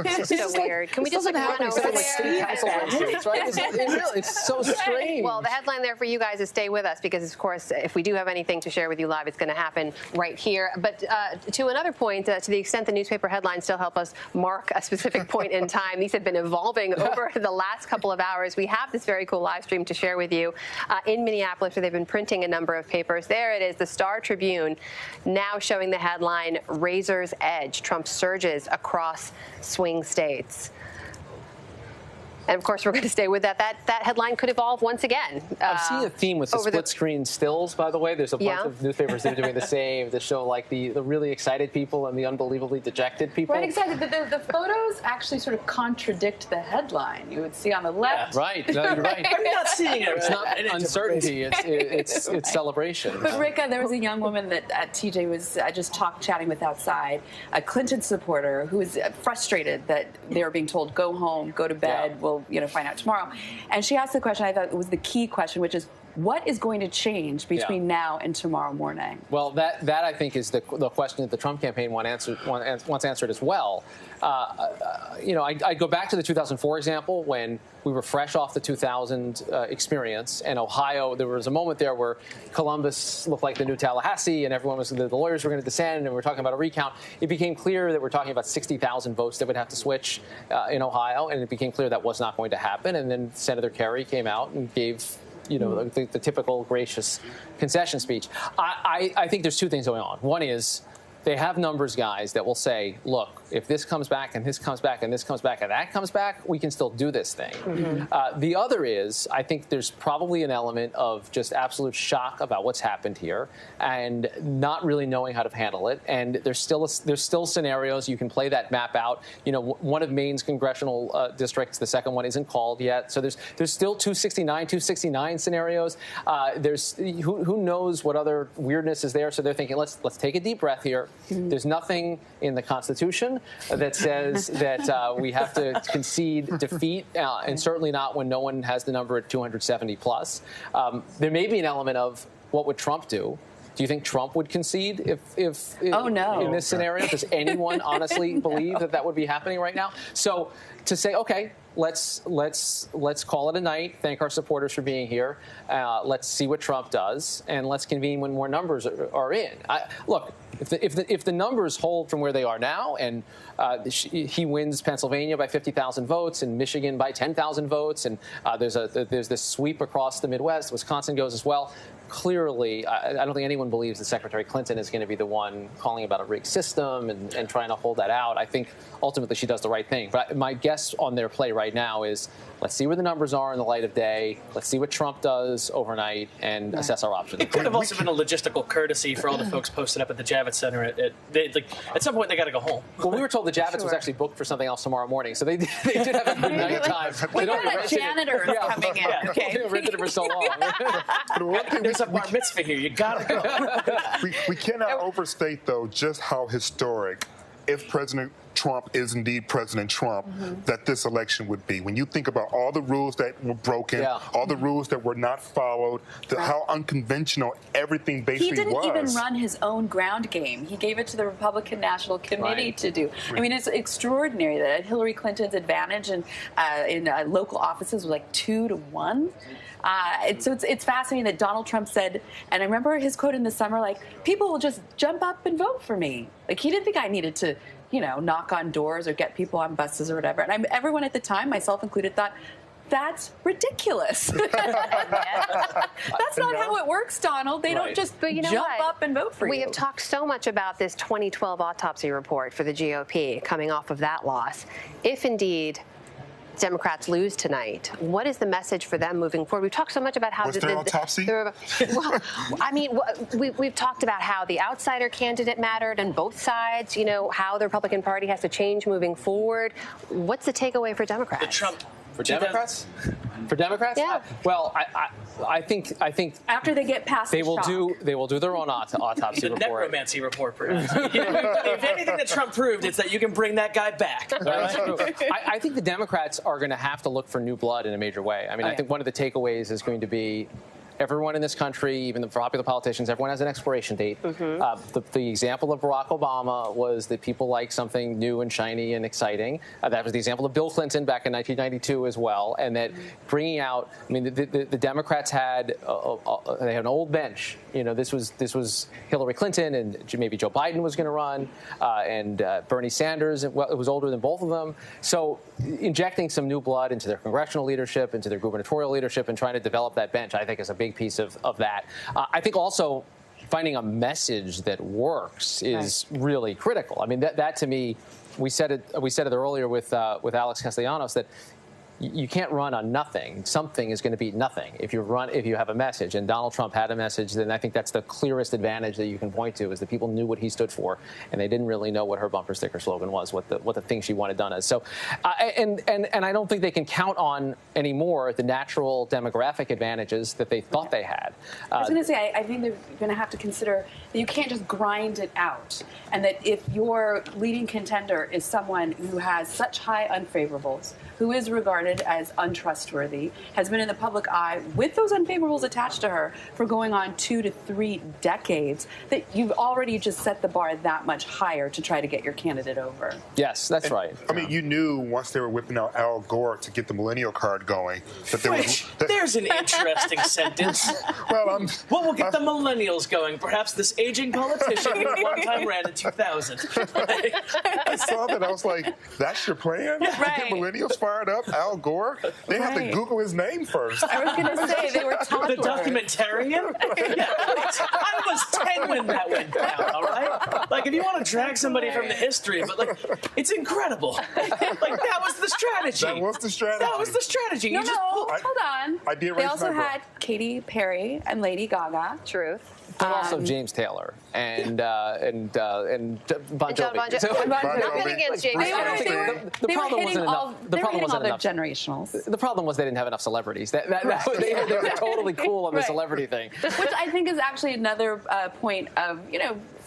weird. Can we just run over there? It's so strange. Well, the headline there for you guys is stay with us because, of course, if we do have anything to share with you live, it's going to happen right here. But to another point, to the extent the newspaper headlines still help us mark a specific point in time, these have been evolving over the last couple of hours. We have this very cool live stream to share with you in Minneapolis where they've been printing a number of papers. There it is, the Star Tribune, now showing the headline, Razor's Edge, Trump surges across swing states. And, of course, we're going to stay with that. That headline could evolve once again. I've seen a theme with the split-screen stills, by the way. There's a bunch of newspapers that are doing the same to show, like, the really excited people and the unbelievably dejected people. Right, exactly. The photos actually sort of contradict the headline. You would see on the left. Yeah, right. No, you're right. I'm not seeing it. It's not uncertainty. It's celebration. But, Rika, there was a young woman that TJ was just chatting with outside, a Clinton supporter who was frustrated that they were being told, go home, go to bed, we'll find out tomorrow. And she asked the question I thought was the key question, which is, what is going to change between now and tomorrow morning? Well, that I think is the question that the Trump campaign wants answered as well. I go back to the 2004 example when we were fresh off the 2000 experience, and Ohio, there was a moment there where Columbus looked like the new Tallahassee, and everyone was the lawyers were going to descend, and we were talking about a recount. It became clear that we're talking about 60,000 votes that would have to switch in Ohio, and it became clear that was not going to happen. And then Senator Kerry came out and gave the typical gracious concession speech. I think there's two things going on. One is they have numbers guys that will say, look, if this comes back and this comes back and this comes back and that comes back, we can still do this thing. Mm-hmm. The other is, I think there's probably an element of just absolute shock about what's happened here and not really knowing how to handle it. And there's still scenarios you can play that map out. One of Maine's congressional districts, the second one isn't called yet. So there's still 269 scenarios. There's who knows what other weirdness is there. So they're thinking, let's take a deep breath here. Mm-hmm. There's nothing in the Constitution that says that we have to concede defeat, and certainly not when no one has the number at 270 plus. There may be an element of what would Trump do. Do you think Trump would concede if no. in this scenario? Does anyone honestly believe that would be happening right now? So to say, okay, let's call it a night. Thank our supporters for being here. Let's see what Trump does, and let's convene when more numbers are in. Look, if the numbers hold from where they are now, and he wins Pennsylvania by 50,000 votes, and Michigan by 10,000 votes, and there's this sweep across the Midwest. Wisconsin goes as well. Clearly, I don't think anyone believes that Secretary Clinton is going to be the one calling about a rigged system and trying to hold that out. I think ultimately she does the right thing. But my guess on their play right now is let's see where the numbers are in the light of day. Let's see what Trump does overnight and assess our options. It could have also been a logistical courtesy for all the folks posted up at the Javits Center. At some point, they got to go home. Well, we were told the Javits was actually booked for something else tomorrow morning, so they did have a good night time. We got a janitor coming in. Okay, they rented it for so long. There's a bar mitzvah here. You got to go. We cannot overstate, though, just how historic, if President Trump is indeed President Trump, that this election would be. When you think about all the rules that were broken, all the rules that were not followed, how unconventional everything basically was. He didn't even run his own ground game. He gave it to the Republican National Committee to do. I mean, it's extraordinary that Hillary Clinton's advantage in local offices was like 2-1. So it's fascinating that Donald Trump said, and I remember his quote in the summer, like, people will just jump up and vote for me. Like, he didn't think I needed to, knock on doors or get people on buses or whatever. And everyone at the time, myself included, thought, that's ridiculous. That's not how it works, Donald. They don't just jump up and vote for you. We have talked so much about this 2012 autopsy report for the GOP coming off of that loss. If indeed Democrats lose tonight, what is the message for them moving forward? We've talked so much about how was their autopsy? Well, I mean, we've talked about how the outsider candidate mattered on both sides. You know, how the Republican Party has to change moving forward. What's the takeaway for Democrats? The Trump. For Democrats? For Democrats? Yeah. Well, I think after they get past they the will shock. do their own autopsy The report. necromancy report, perhaps. If anything that Trump proved, it's that you can bring that guy back. I think the Democrats are going to have to look for new blood in a major way. I mean, I think one of the takeaways is going to be everyone in this country, even the popular politicians, everyone has an expiration date. The example of Barack Obama was that people like something new and shiny and exciting. That was the example of Bill Clinton back in 1992 as well. And that bringing out, I mean, the Democrats had they had an old bench. You know, this was Hillary Clinton, and maybe Joe Biden was going to run, and Bernie Sanders was older than both of them. So injecting some new blood into their congressional leadership, into their gubernatorial leadership, and trying to develop that bench, I think is a big piece of that. I think also finding a message that works is really critical. I mean, that to me, we said it earlier with Alex Castellanos, that you can't run on nothing. Something is going to beat nothing if you have a message. And Donald Trump had a message. Then I think that's the clearest advantage that you can point to, is that people knew what he stood for, and they didn't really know what her bumper sticker slogan was, what the thing she wanted done is. So, and I don't think they can count on anymore the natural demographic advantages that they thought they had. I was going to say, I think they're going to have to consider that you can't just grind it out, and that if your leading contender is someone who has such high unfavorables, who is regarded as untrustworthy, has been in the public eye with those unfavorables attached to her for going on 2 to 3 decades, that you've already just set the bar that much higher to try to get your candidate over. Yes, that's right. I mean, you knew once they were whipping out Al Gore to get the millennial card going that there was. There's an interesting sentence. Well, what will get the millennials going? Perhaps this aging politician who one time ran in 2000. I saw that. I was like, that's your plan? Right. To get millennials fired up? Al Gore? They have to Google his name first. I was going to say, they were toddlers. The documentarian? Yeah. I was 10 when that went down, all right? Like, if you want to drag somebody from the history, but, like, it's incredible. Like, that was the strategy. That was the strategy. That was the strategy. No, You just hold on. I did They raise also my had Katy Perry and Lady Gaga. Truth. But also James Taylor and Bon Jovi. Nothing against James Taylor. The problem wasn't enough. The problem wasn't enough. Generationals. The problem was they didn't have enough celebrities. They were totally cool on the celebrity thing. Which I think is actually another point of,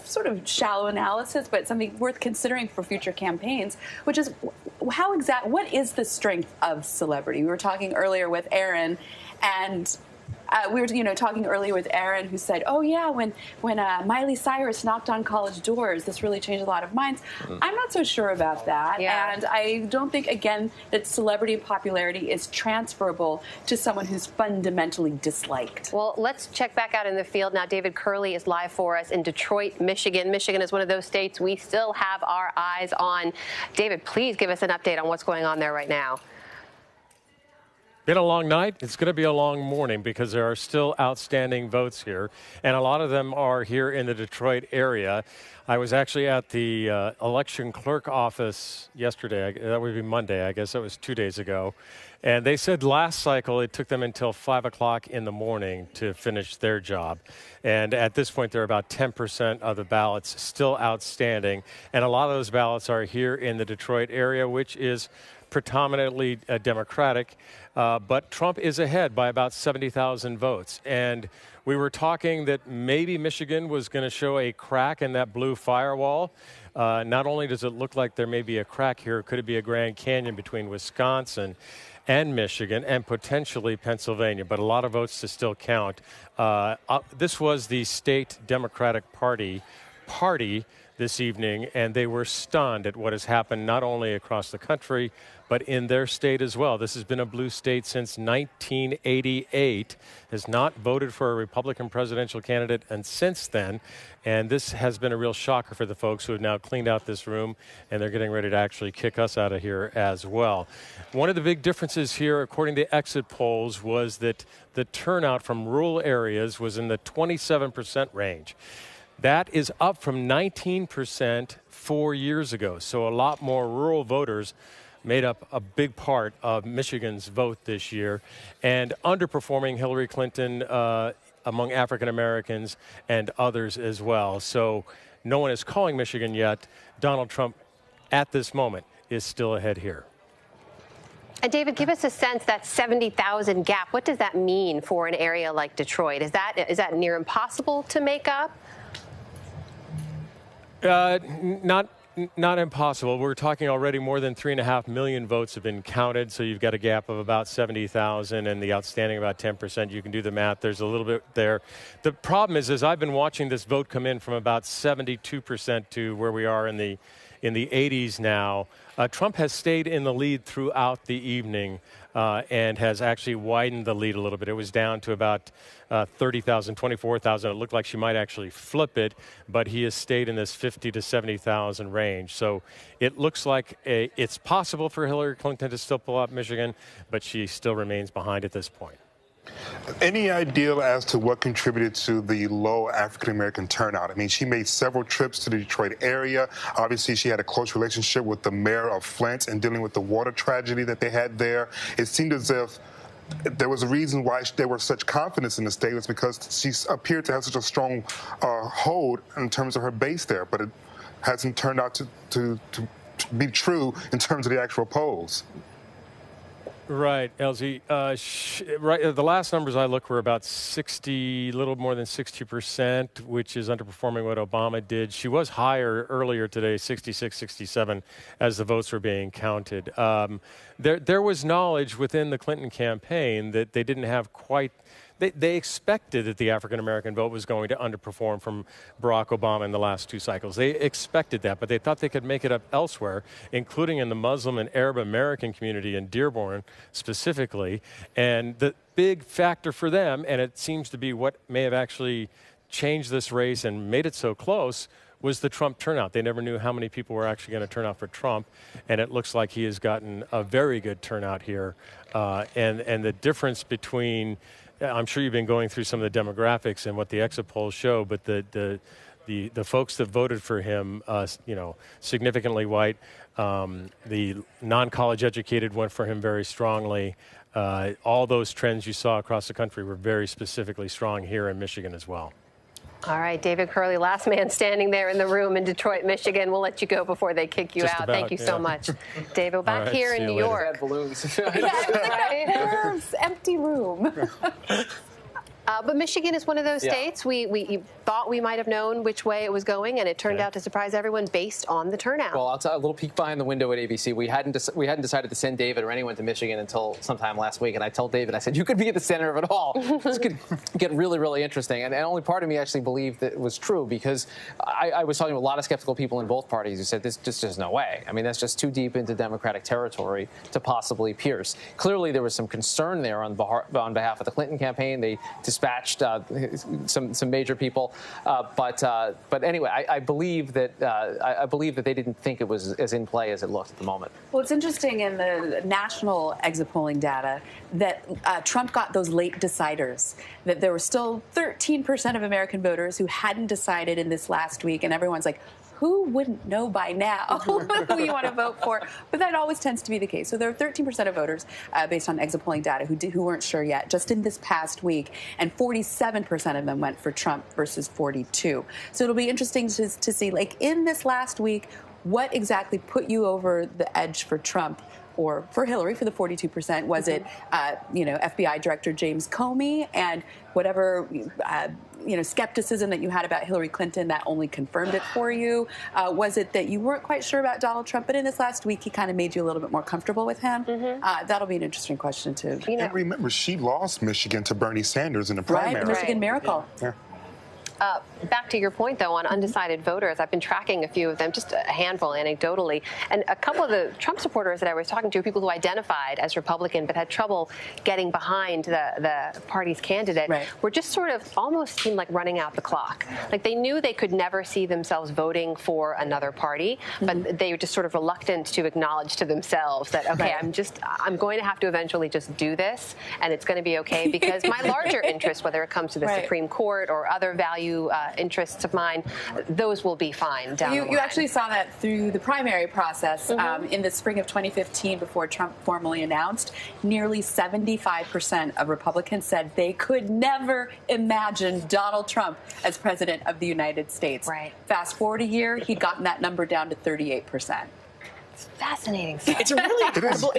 sort of shallow analysis, but something worth considering for future campaigns, which is what is the strength of celebrity? We were talking earlier with Aaron, and we were, talking earlier with Aaron, who said, "Oh yeah, when Miley Cyrus knocked on college doors, this really changed a lot of minds." I'm not so sure about that, and I don't think, again, that celebrity popularity is transferable to someone who's fundamentally disliked. Well, let's check back out in the field now. David Curley is live for us in Detroit, Michigan. Michigan is one of those states we still have our eyes on. David, please give us an update on what's going on there right now. Been a long night. It's going to be a long morning because there are still outstanding votes here, and a lot of them are here in the Detroit area. I was actually at the election clerk office yesterday. That would be Monday, I guess. That was 2 days ago. And they said last cycle it took them until 5 o'clock in the morning to finish their job. And at this point, there are about 10% of the ballots still outstanding. And a lot of those ballots are here in the Detroit area, which is predominantly Democratic. But Trump is ahead by about 70,000 votes. And we were talking that maybe Michigan was going to show a crack in that blue firewall. Not only does it look like there may be a crack here, could it be a Grand Canyon between Wisconsin and Michigan and potentially Pennsylvania, but a lot of votes to still count. This was the state Democratic Party this evening, and they were stunned at what has happened not only across the country, but in their state as well. This has been a blue state since 1988, has not voted for a Republican presidential candidate, and since then, and this has been a real shocker for the folks who have now cleaned out this room, and they're getting ready to actually kick us out of here as well. One of the big differences here, according to exit polls, was that the turnout from rural areas was in the 27% range. That is up from 19% 4 years ago. So a lot more rural voters made up a big part of Michigan's vote this year, and underperforming Hillary Clinton among African Americans and others as well. So no one is calling Michigan yet. Donald Trump, at this moment, is still ahead here. And David, give us a sense, that 70,000 gap, what does that mean for an area like Detroit? Is that near impossible to make up? Not impossible. We're talking already more than 3.5 million votes have been counted, so you've got a gap of about 70,000 and the outstanding about 10%. You can do the math. There's a little bit there. The problem is I've been watching this vote come in from about 72% to where we are in the 80s now. Trump has stayed in the lead throughout the evening and has actually widened the lead a little bit. It was down to about 30,000, 24,000. It looked like she might actually flip it, but he has stayed in this 50 to 70,000 range. So it looks like it's possible for Hillary Clinton to still pull up Michigan, but she still remains behind at this point. Any idea as to what contributed to the low African-American turnout? I mean, she made several trips to the Detroit area. Obviously, she had a close relationship with the mayor of Flint and dealing with the water tragedy that they had there. It seemed as if there was a reason why there was such confidence in the state. It's because she appeared to have such a strong hold in terms of her base there, but it hasn't turned out to be true in terms of the actual polls. Right, LZ. Right, the last numbers I looked were about 60, a little more than 60%, which is underperforming what Obama did. She was higher earlier today, 66, 67, as the votes were being counted. There was knowledge within the Clinton campaign that they didn't have quite. They expected that the African-American vote was going to underperform from Barack Obama in the last two cycles. They expected that, but they thought they could make it up elsewhere, including in the Muslim and Arab American community in Dearborn specifically. And the big factor for them, and it seems to be what may have actually changed this race and made it so close, was the Trump turnout. They never knew how many people were actually going to turn out for Trump, and it looks like he has gotten a very good turnout here. And the difference between, I'm sure you've been going through some of the demographics and what the exit polls show, but the folks that voted for him, significantly white, the non-college educated went for him very strongly. All those trends you saw across the country were very specifically strong here in Michigan as well. All right, David Curley, last man standing there in the room in Detroit, Michigan. We'll let you go before they kick you out. Thank you so much. David, back here in New York. Balloons. Yeah, empty room. But Michigan is one of those states we thought we might have known which way it was going, and it turned out to surprise everyone based on the turnout. Well, I'll tell a little peek behind the window at ABC. We hadn't decided to send David or anyone to Michigan until sometime last week, and I told David, I said, you could be at the center of it all. This could get really, really interesting. And only part of me actually believed that it was true, because I was talking to a lot of skeptical people in both parties who said, this just there's no way. I mean, that's just too deep into Democratic territory to possibly pierce. Clearly, there was some concern there on behalf of the Clinton campaign. They dispatched some major people, but anyway, I believe that they didn't think it was as in play as it looked at the moment. Well, it's interesting in the national exit polling data that Trump got those late deciders, that there were still 13% of American voters who hadn't decided in this last week, and everyone's like, who wouldn't know by now who you want to vote for? But that always tends to be the case. So there are 13% of voters, based on exit polling data, who weren't sure yet, just in this past week, and 47% of them went for Trump versus 42. So it'll be interesting to see, like, in this last week, what exactly put you over the edge for Trump or for Hillary for the 42%? Was it, FBI Director James Comey and whatever, skepticism that you had about Hillary Clinton that only confirmed it for you? Was it that you weren't quite sure about Donald Trump, but in this last week he kind of made you a little bit more comfortable with him? That'll be an interesting question too. And remember, she lost Michigan to Bernie Sanders in the primary. Right, the Michigan Miracle. Yeah. Back to your point, though, on undecided voters, I've been tracking a few of them, just a handful anecdotally. And a couple of the Trump supporters that I was talking to were people who identified as Republican but had trouble getting behind the party's candidate, were just sort of almost seemed like running out the clock. Like they knew they could never see themselves voting for another party, but they were just sort of reluctant to acknowledge to themselves that, okay, I'm going to have to eventually just do this, and it's going to be okay because my larger interests, whether it comes to the Supreme Court or other values few interests of mine, those will be fine down the line. You actually saw that through the primary process. In the spring of 2015, before Trump formally announced, nearly 75% of Republicans said they could never imagine Donald Trump as president of the United States. Right. Fast forward a year, he'd gotten that number down to 38%. It's fascinating stuff. It's a really incredible.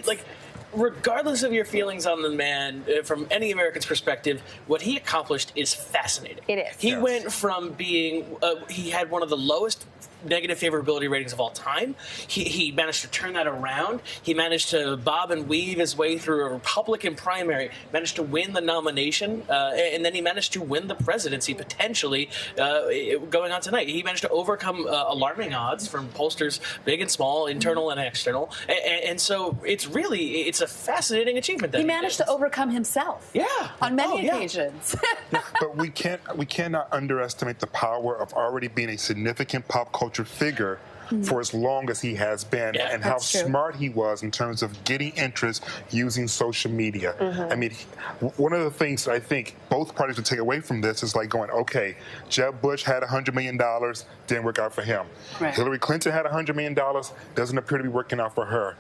Like, regardless of your feelings on the man, from any American's perspective, what he accomplished is fascinating. It is. He went from being, he had one of the lowest negative favorability ratings of all time. He managed to turn that around. He managed to bob and weave his way through a Republican primary, managed to win the nomination, and then he managed to win the presidency, potentially, going on tonight. He managed to overcome alarming odds from pollsters, big and small, internal and external. And so it's a fascinating achievement. That he managed to overcome himself. Yeah. On many occasions. But we cannot underestimate the power of already being a significant pop culture figure for as long as he has been, and how smart he was in terms of getting interest using social media. I mean, one of the things that I think both parties would take away from this is like going, okay, Jeb Bush had $100 million, didn't work out for him. Right. Hillary Clinton had $100 million, doesn't appear to be working out for her.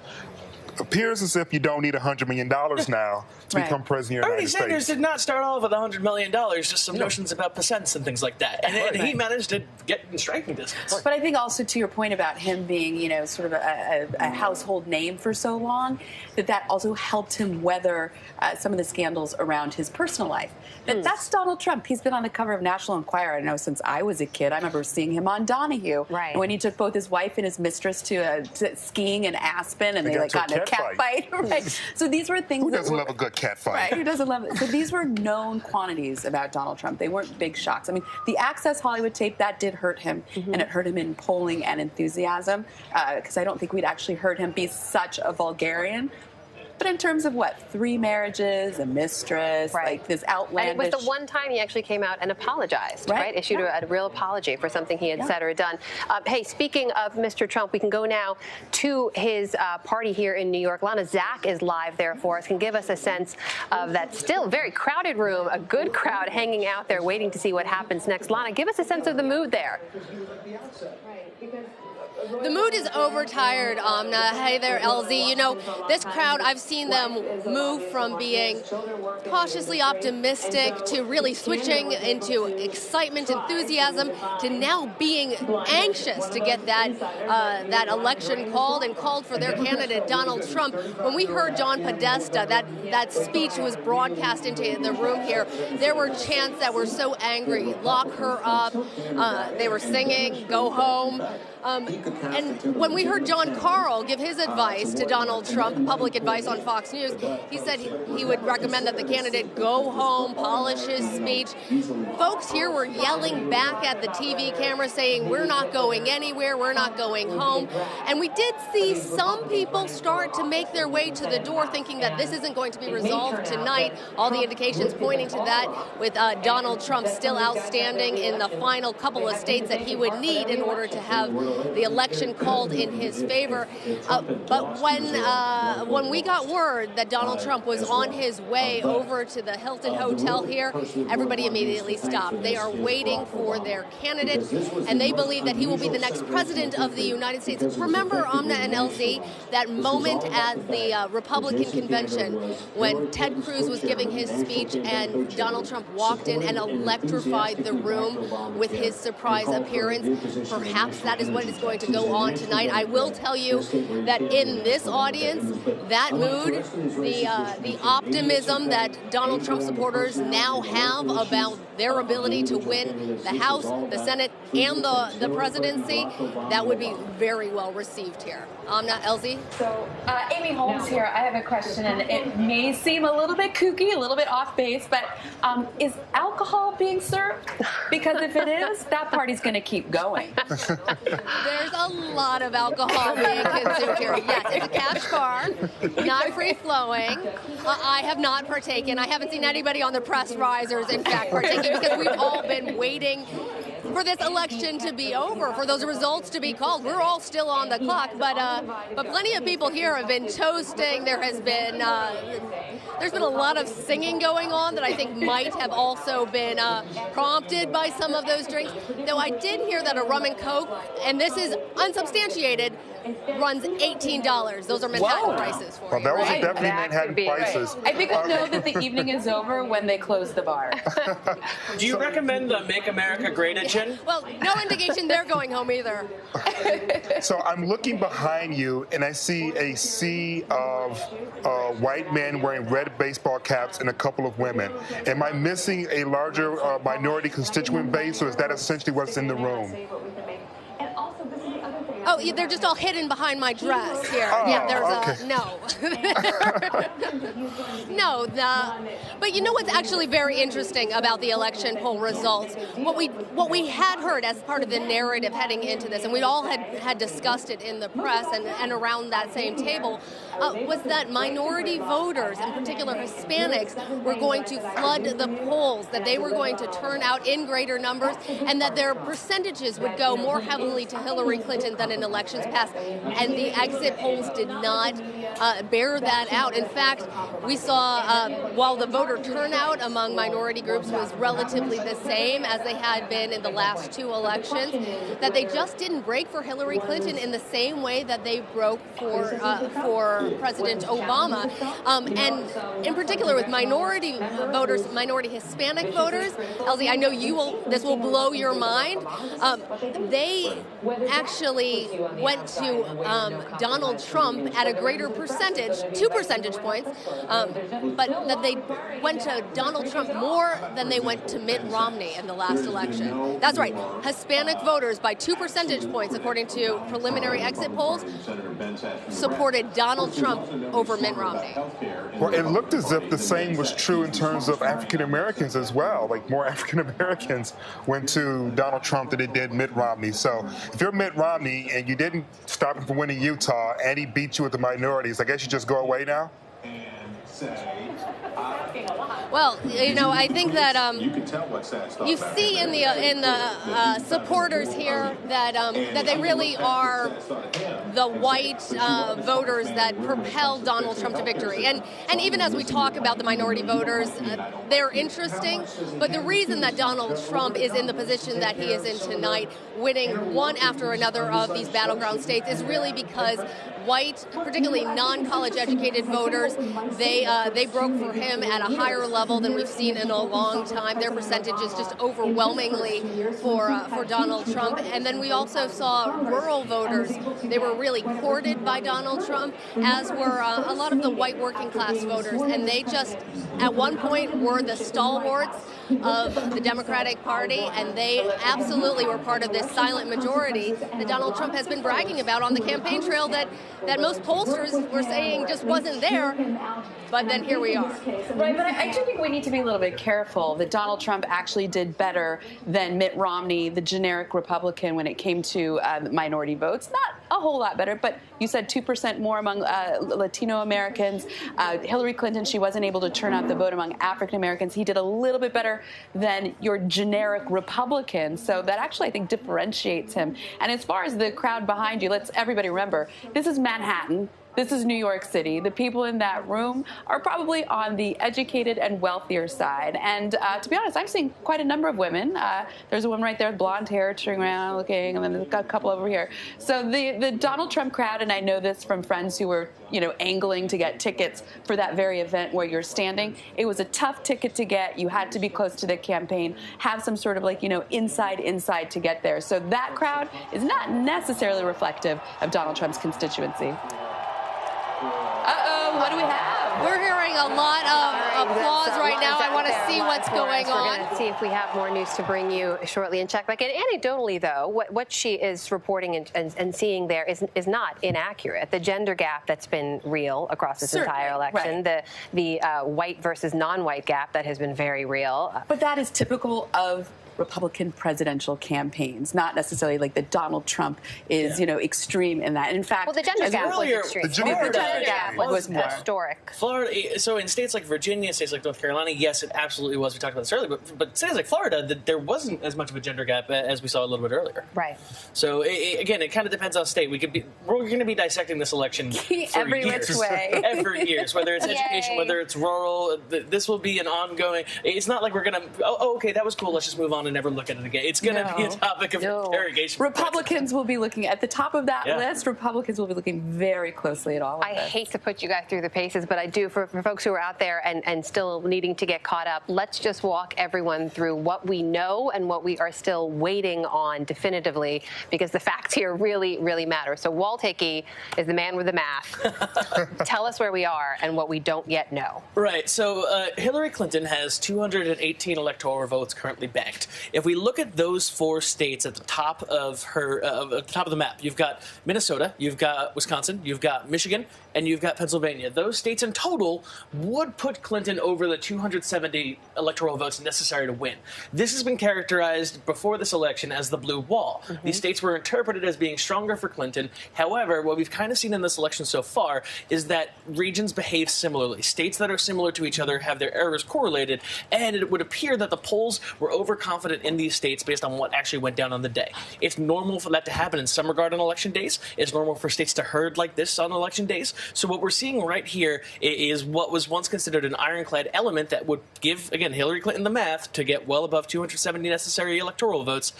Appears as if you don't need $100 million now to become president of the United Bernie States. Sanders did not start off with $100 million, just some notions about percents and things like that. And he managed to get in striking distance. But I think also to your point about him being, sort of a household name for so long, that also helped him weather some of the scandals around his personal life. That's Donald Trump. He's been on the cover of National Enquirer, I know, since I was a kid. I remember seeing him on Donahue. Right. When he took both his wife and his mistress to skiing in Aspen, and they got in a cat fight. Right. So these were things. Who doesn't love a good cat fight? Right. Who doesn't love it? So these were known quantities about Donald Trump. They weren't big shocks. I mean, the Access Hollywood tape, that did hurt him, and it hurt him in polling and enthusiasm, because I don't think we'd actually heard him be such a vulgarian. But in terms of 3 marriages, a mistress, like this outlandish. And it was the one time he actually came out and apologized, right? Issued a real apology for something he had said or done. Hey, speaking of Mr. Trump, we can go now to his party here in New York. Lana Zach is live there for us. Can give us a sense of that still very crowded room, a good crowd hanging out there waiting to see what happens next. Lana, give us a sense of the mood there. The mood is overtired, Amna. Hey there, LZ. You know, this crowd, I've seen them move from being cautiously optimistic to really switching into excitement, enthusiasm, to now being anxious to get that election called for their candidate, Donald Trump. When we heard John Podesta, that speech was broadcast into the room here, there were chants that were so angry. Lock her up. They were singing, go home. And when we heard John Karl give his advice to Donald Trump, public advice on Fox News, he said he would recommend that the candidate go home, polish his speech. Folks here were yelling back at the TV camera saying, we're not going anywhere, we're not going home. And we did see some people start to make their way to the door thinking that this isn't going to be resolved tonight. All the indications pointing to that, with Donald Trump still outstanding in the final couple of states that he would need in order to have the election called in his favor. But when we got word that Donald Trump was on his way over to the Hilton Hotel here, everybody immediately stopped. They are waiting for their candidate, and they believe that he will be the next president of the United States. Remember, Amna and LZ, that moment at the Republican convention when Ted Cruz was giving his speech and Donald Trump walked in and electrified the room with his surprise appearance? Perhaps that is what is going to go on tonight. I will tell you that in this audience, that mood, the optimism that Donald Trump supporters now have about their ability to win the House, the Senate, and the presidency, that would be very well received here. Amna, LZ? So, Amy Holmes here. I have a question, and it may seem a little bit kooky, a little bit off base, but is alcohol being served? Because if it is, that party's going to keep going. There's a lot of alcohol being consumed here. Yes, it's a cash bar, not free-flowing. I have not partaken. I haven't seen anybody on the press risers, in fact, partaking, because we've all been waiting for this election to be over, for those results to be called. We're all still on the clock, but plenty of people here have been toasting. There has been there's been a lot of singing going on that I think might have also been prompted by some of those drinks. Though I did hear that a rum and Coke, and this is unsubstantiated, runs $18. Those are Manhattan prices for Well, that was right? definitely Manhattan prices. I think we'll know that the evening is over when they close the bar. Do you recommend the Make America Great Again? Well, no indication they're going home either. So I'm looking behind you, and I see a sea of white men wearing red baseball caps and a couple of women. Am I missing a larger minority constituent base, or is that essentially what's in the room? Oh, yeah, they're just all hidden behind my dress here. Oh, yeah, there's okay. no. But you know what's actually very interesting about the election poll results? What we had heard as part of the narrative heading into this, and we all had discussed it in the press and around that same table, was that minority voters, in particular Hispanics, were going to flood the polls, that they were going to turn out in greater numbers, and that their percentages would go more heavily to Hillary Clinton than in elections past. And the exit polls did not bear that out. In fact, we saw, while the voter turnout among minority groups was relatively the same as they had been in the last two elections, that they just didn't break for Hillary Clinton in the same way that they broke for President Obama. And in particular with minority voters, minority Hispanic voters, Elsie, I know this will blow your mind. They actually went to Donald Trump at a greater percentage, 2 percentage points, but that they went to Donald Trump more than they went to Mitt Romney in the last election. That's right. Hispanic voters by 2 percentage points, according to preliminary exit polls, supported Donald Trump over Mitt Romney. Well, it looked as if the same was true in terms of African Americans as well. Like, more African Americans went to Donald Trump than they did Mitt Romney. So if you're Mitt Romney and you didn't stop him from winning Utah and he beat you with the minorities, I guess you just go away now? Well, you know, I think that you see in the supporters here that they really are the white voters that propelled Donald Trump to victory. And even as we talk about the minority voters, they're interesting. But the reason that Donald Trump is in the position that he is in tonight, winning one after another of these battleground states, is really because white, particularly non-college educated voters, they broke for him at a higher level than we've seen in a long time. Their percentage is just overwhelmingly for Donald Trump. And then we also saw rural voters. They were really courted by Donald Trump, as were a lot of the white working class voters. And they just, at one point, were the stalwarts of the Democratic Party, and they absolutely were part of this silent majority that Donald Trump has been bragging about on the campaign trail that most pollsters were saying just wasn't there, but then here we are. Right, but I do think we need to be a little bit careful that Donald Trump actually did better than Mitt Romney, the generic Republican, when it came to minority votes. Not a whole lot better, but you said 2% more among Latino Americans. Hillary Clinton, she wasn't able to turn out the vote among African Americans. He did a little bit better than your generic Republican, so that actually, I think, differentiates him. And as far as the crowd behind you, let's everybody remember, this is Manhattan. This is New York City. The people in that room are probably on the educated and wealthier side. And to be honest, I'm seeing quite a number of women. There's a woman right there with blonde hair turning around looking, and then there's a couple over here. So the Donald Trump crowd, and I know this from friends who were, angling to get tickets for that very event where you're standing. It was a tough ticket to get. You had to be close to the campaign, have some sort of inside to get there. So that crowd is not necessarily reflective of Donald Trump's constituency. Uh-oh, what do we have? We're hearing a lot of applause right now. I want to see what's going on. We're going to see if we have more news to bring you shortly and check back in. Anecdotally, though, what she is reporting and seeing there is not inaccurate. The gender gap that's been real across this entire election, right. the white versus non-white gap that has been very real. But that is typical of Republican presidential campaigns, not necessarily like that Donald Trump is, extreme in that. In fact, the gender gap was extreme. The gender gap was more historic. Florida, so in states like Virginia, states like North Carolina, yes, it absolutely was. We talked about this earlier, but states like Florida, there wasn't as much of a gender gap as we saw a little bit earlier. Right. So again, it kind of depends on state. We're going to be dissecting this election for every years. which way. Every years, whether it's education, whether it's rural. This will be an ongoing. It's not like we're going to. Oh, okay, that was cool. Let's just move on and never look at it again. It's going to be a topic of interrogation. Republicans will be looking at the top of that list. Republicans will be looking very closely at all of I this. hate to put you guys through the paces, but I do for folks who are out there and still needing to get caught up. Let's just walk everyone through what we know and what we are still waiting on definitively, because the facts here really, really matter. So Walt Hickey is the man with the math. Tell us where we are and what we don't yet know. Right. So Hillary Clinton has 218 electoral votes currently banked. If we look at those 4 states at the top of the map, you've got Minnesota, you've got Wisconsin, you've got Michigan, and you've got Pennsylvania. Those states in total would put Clinton over the 270 electoral votes necessary to win. This has been characterized before this election as the blue wall. These states were interpreted as being stronger for Clinton. However, what we've kind of seen in this election so far is that regions behave similarly. States that are similar to each other have their errors correlated, and it would appear that the polls were overconfident in these states based on what actually went down on the day. It's normal for that to happen in some regard on election days. It's normal for states to herd like this on election days. So what we're seeing right here is what was once considered an ironclad element that would give, again, Hillary Clinton the math to get well above 270 necessary electoral votes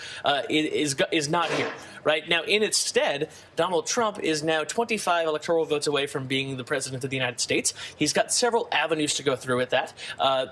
is not here. Right now, in its stead, Donald Trump is now 25 electoral votes away from being the president of the United States. He's got several avenues to go through with that.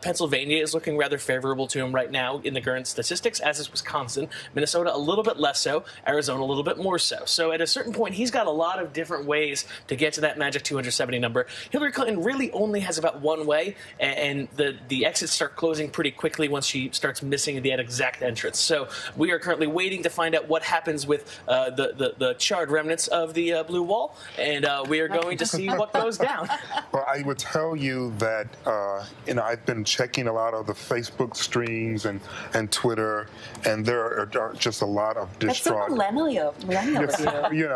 Pennsylvania is looking rather favorable to him right now in the current statistics, as is Wisconsin. Minnesota a little bit less so. Arizona a little bit more so. So at a certain point, he's got a lot of different ways to get to that magic 270 number. Hillary Clinton really only has about one way, and the exits start closing pretty quickly once she starts missing the exact entrance. So we are currently waiting to find out what happens with the charred remnants of the blue wall, and we are going to see what goes down. Well, I would tell you that I've been checking a lot of the Facebook streams and Twitter, and there are just a lot of distraught. That's so millennial of you.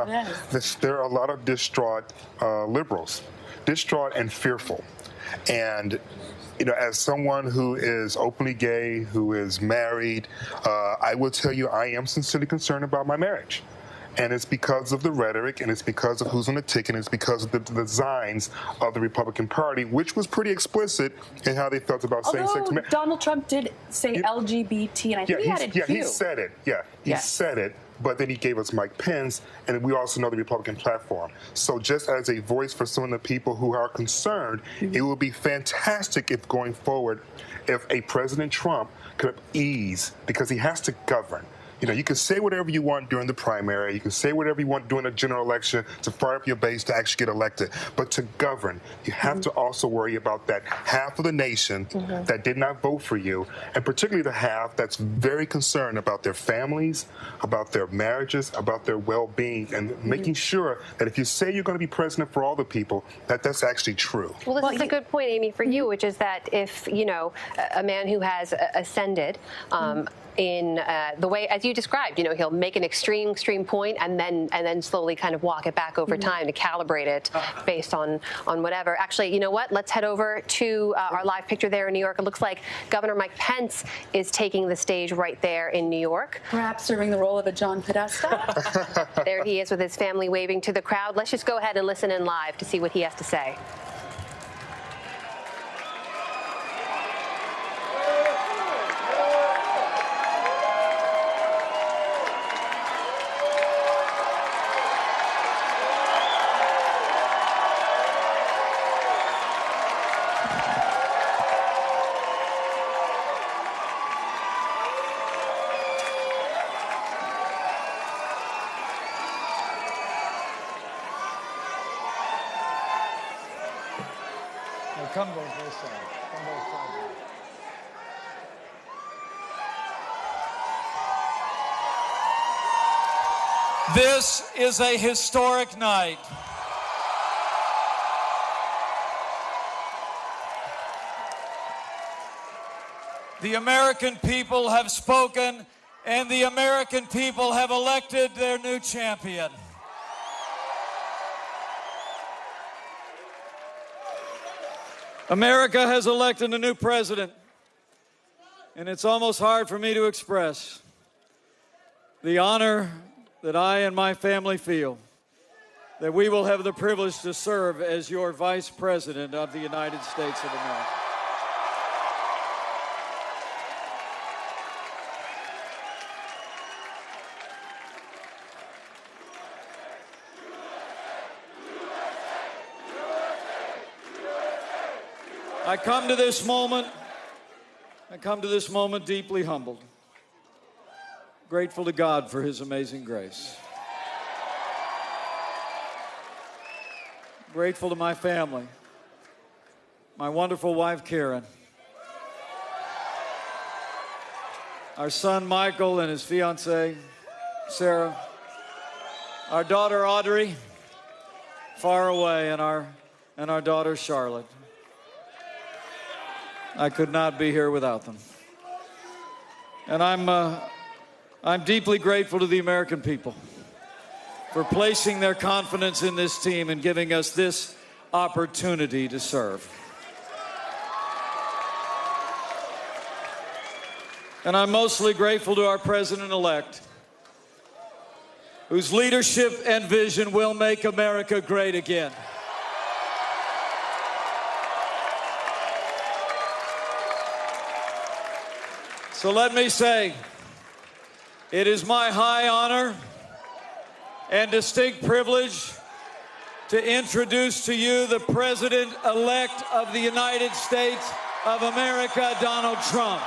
There are a lot of distraught liberals, distraught and fearful, and. As someone who is openly gay, who is married, I will tell you I am sincerely concerned about my marriage. And it's because of the rhetoric, and it's because of who's on the ticket, and it's because of the designs of the Republican Party, which was pretty explicit in how they felt about same-sex marriage. Donald Trump did say LGBT, and I think he added Q. he said it. Yeah, he said it. But then he gave us Mike Pence, and we also know the Republican platform. So just as a voice for some of the people who are concerned, it would be fantastic if going forward, if a President Trump could ease, because he has to govern. You can say whatever you want during the primary. You can say whatever you want during the general election to fire up your base to actually get elected. But to govern, you have to also worry about that half of the nation that did not vote for you, and particularly the half that's very concerned about their families, about their marriages, about their well-being, and making sure that if you say you're going to be president for all the people, that's actually true. Well, this is a good point, Amy, for you, which is that if, a man who has ascended in the way, as you described, he'll make an extreme point and then slowly kind of walk it back over time to calibrate it based on whatever. Actually, you know what? Let's head over to our live picture there in New York. It looks like Governor Mike Pence is taking the stage right there in New York. Perhaps serving the role of a John Podesta. There he is with his family waving to the crowd. Let's just go ahead and listen in live to see what he has to say. Come both this side. Come both sides. This is a historic night. The American people have spoken, and the American people have elected their new champion. America has elected a new president, and it's almost hard for me to express the honor that I and my family feel that we will have the privilege to serve as your Vice President of the United States of America. I come to this moment deeply humbled, grateful to God for his amazing grace. Grateful to my family, my wonderful wife, Karen, our son, Michael, and his fiancée, Sarah, our daughter, Audrey, far away, and our daughter, Charlotte. I could not be here without them. And I'm deeply grateful to the American people for placing their confidence in this team and giving us this opportunity to serve. And I'm mostly grateful to our president-elect, whose leadership and vision will make America great again. So let me say, it is my high honor and distinct privilege to introduce to you the President-elect of the United States of America, Donald Trump.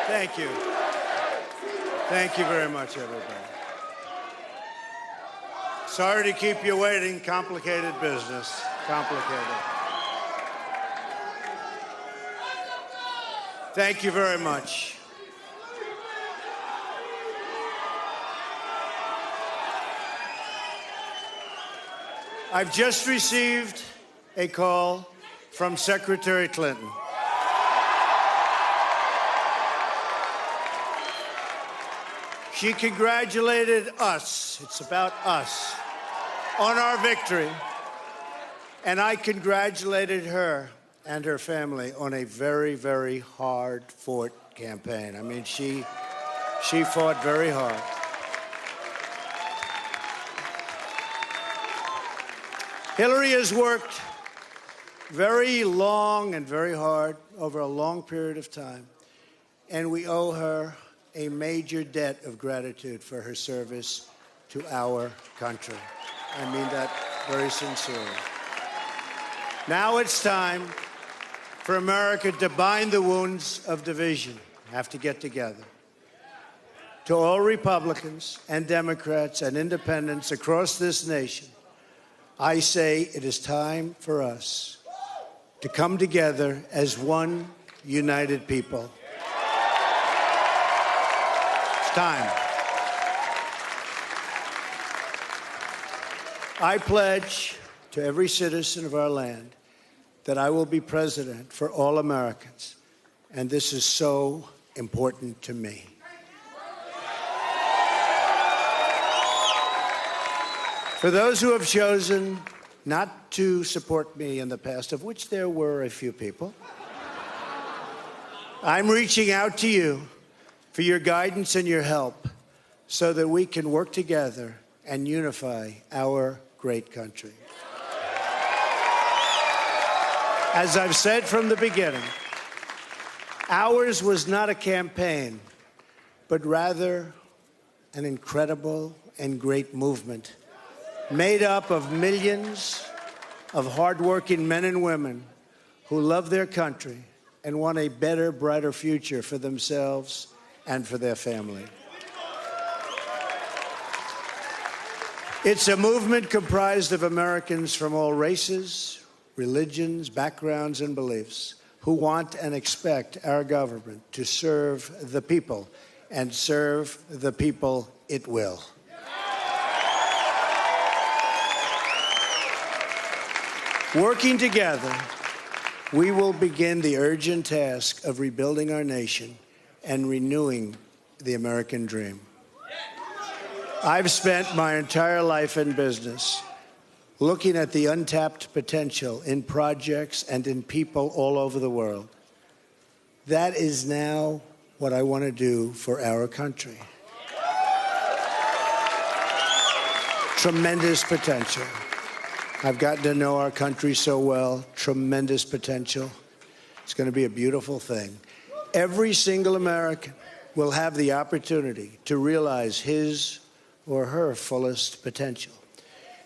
Thank you. Thank you very much, everybody. Sorry to keep you waiting. Complicated business. Complicated. Thank you very much. I've just received a call from Secretary Clinton. She congratulated us, it's about us, on our victory. And I congratulated her and her family on a very, very hard-fought campaign. I mean, she fought very hard. Hillary has worked very long and very hard over a long period of time. And we owe her a major debt of gratitude for her service to our country. I mean that very sincerely. Now it's time for America to bind the wounds of division. Have to get together. To all Republicans and Democrats and independents across this nation, I say it is time for us to come together as one united people. It's time. I pledge to every citizen of our land that I will be president for all Americans, and this is so important to me. For those who have chosen not to support me in the past, of which there were a few people, I'm reaching out to you for your guidance and your help so that we can work together and unify our great country. As I've said from the beginning, ours was not a campaign, but rather an incredible and great movement made up of millions of hardworking men and women who love their country and want a better, brighter future for themselves and for their family. It's a movement comprised of Americans from all races, religions, backgrounds, and beliefs who want and expect our government to serve the people, and serve the people it will. Working together, we will begin the urgent task of rebuilding our nation and renewing the American dream. I've spent my entire life in business looking at the untapped potential in projects and in people all over the world. That is now what I want to do for our country. Tremendous potential. I've gotten to know our country so well. Tremendous potential. It's going to be a beautiful thing. Every single American will have the opportunity to realize his or her fullest potential.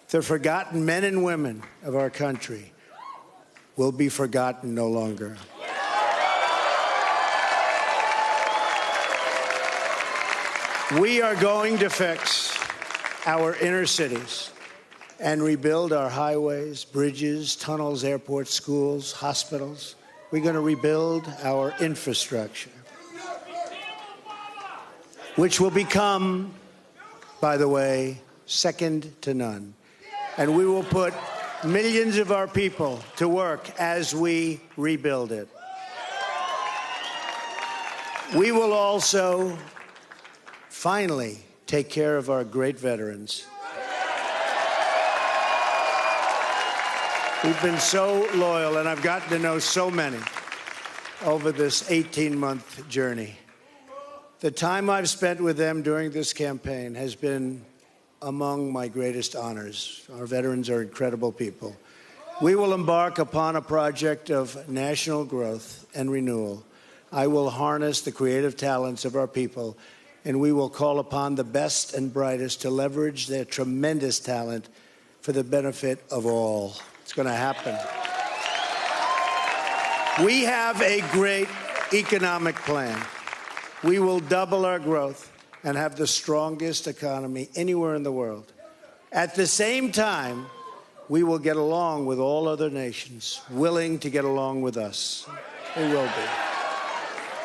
The forgotten men and women of our country will be forgotten no longer. We are going to fix our inner cities and rebuild our highways, bridges, tunnels, airports, schools, hospitals. We're going to rebuild our infrastructure, which will become, by the way, second to none. And we will put millions of our people to work as we rebuild it. We will also finally take care of our great veterans. We've been so loyal, and I've gotten to know so many over this 18-month journey. The time I've spent with them during this campaign has been among my greatest honors. Our veterans are incredible people. We will embark upon a project of national growth and renewal. I will harness the creative talents of our people, and we will call upon the best and brightest to leverage their tremendous talent for the benefit of all. It's going to happen. We have a great economic plan. We will double our growth and have the strongest economy anywhere in the world. At the same time, we will get along with all other nations willing to get along with us. We will be.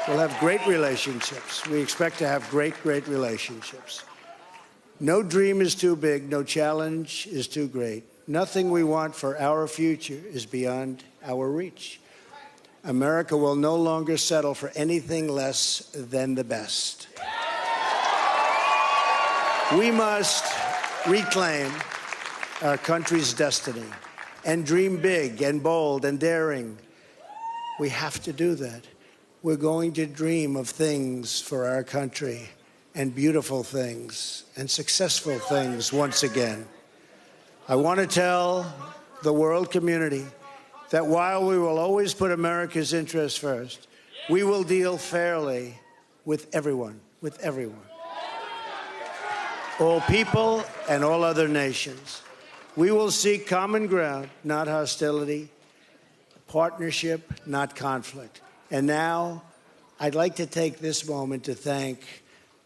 We'll have great relationships. We expect to have great, great relationships. No dream is too big. No challenge is too great. Nothing we want for our future is beyond our reach. America will no longer settle for anything less than the best. We must reclaim our country's destiny and dream big and bold and daring. We have to do that. We're going to dream of things for our country, and beautiful things and successful things once again. I want to tell the world community that while we will always put America's interests first, we will deal fairly with everyone, all people and all other nations. We will seek common ground, not hostility, partnership, not conflict. And now, I'd like to take this moment to thank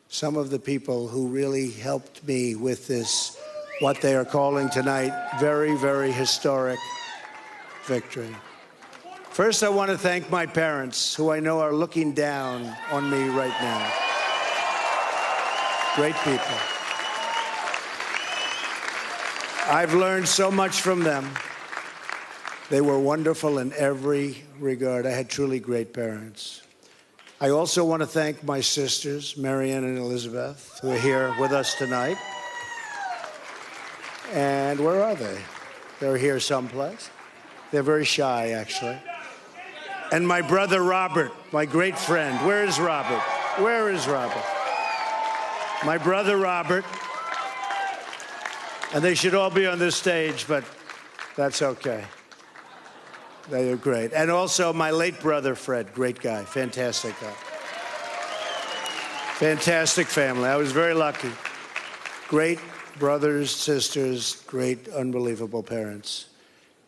some of the people who really helped me with this, what they are calling tonight, very, very historic victory. First, I want to thank my parents, who I know are looking down on me right now. Great people. I've learned so much from them. They were wonderful in every regard. I had truly great parents. I also want to thank my sisters, Marianne and Elizabeth, who are here with us tonight. And where are they? They're here someplace. They're very shy, actually. And my brother Robert, my great friend. Where is Robert? Where is Robert? My brother Robert. And they should all be on this stage, but that's okay. They are great. And also my late brother Fred, great guy, fantastic guy. Fantastic family. I was very lucky. Great brothers, sisters, great, unbelievable parents.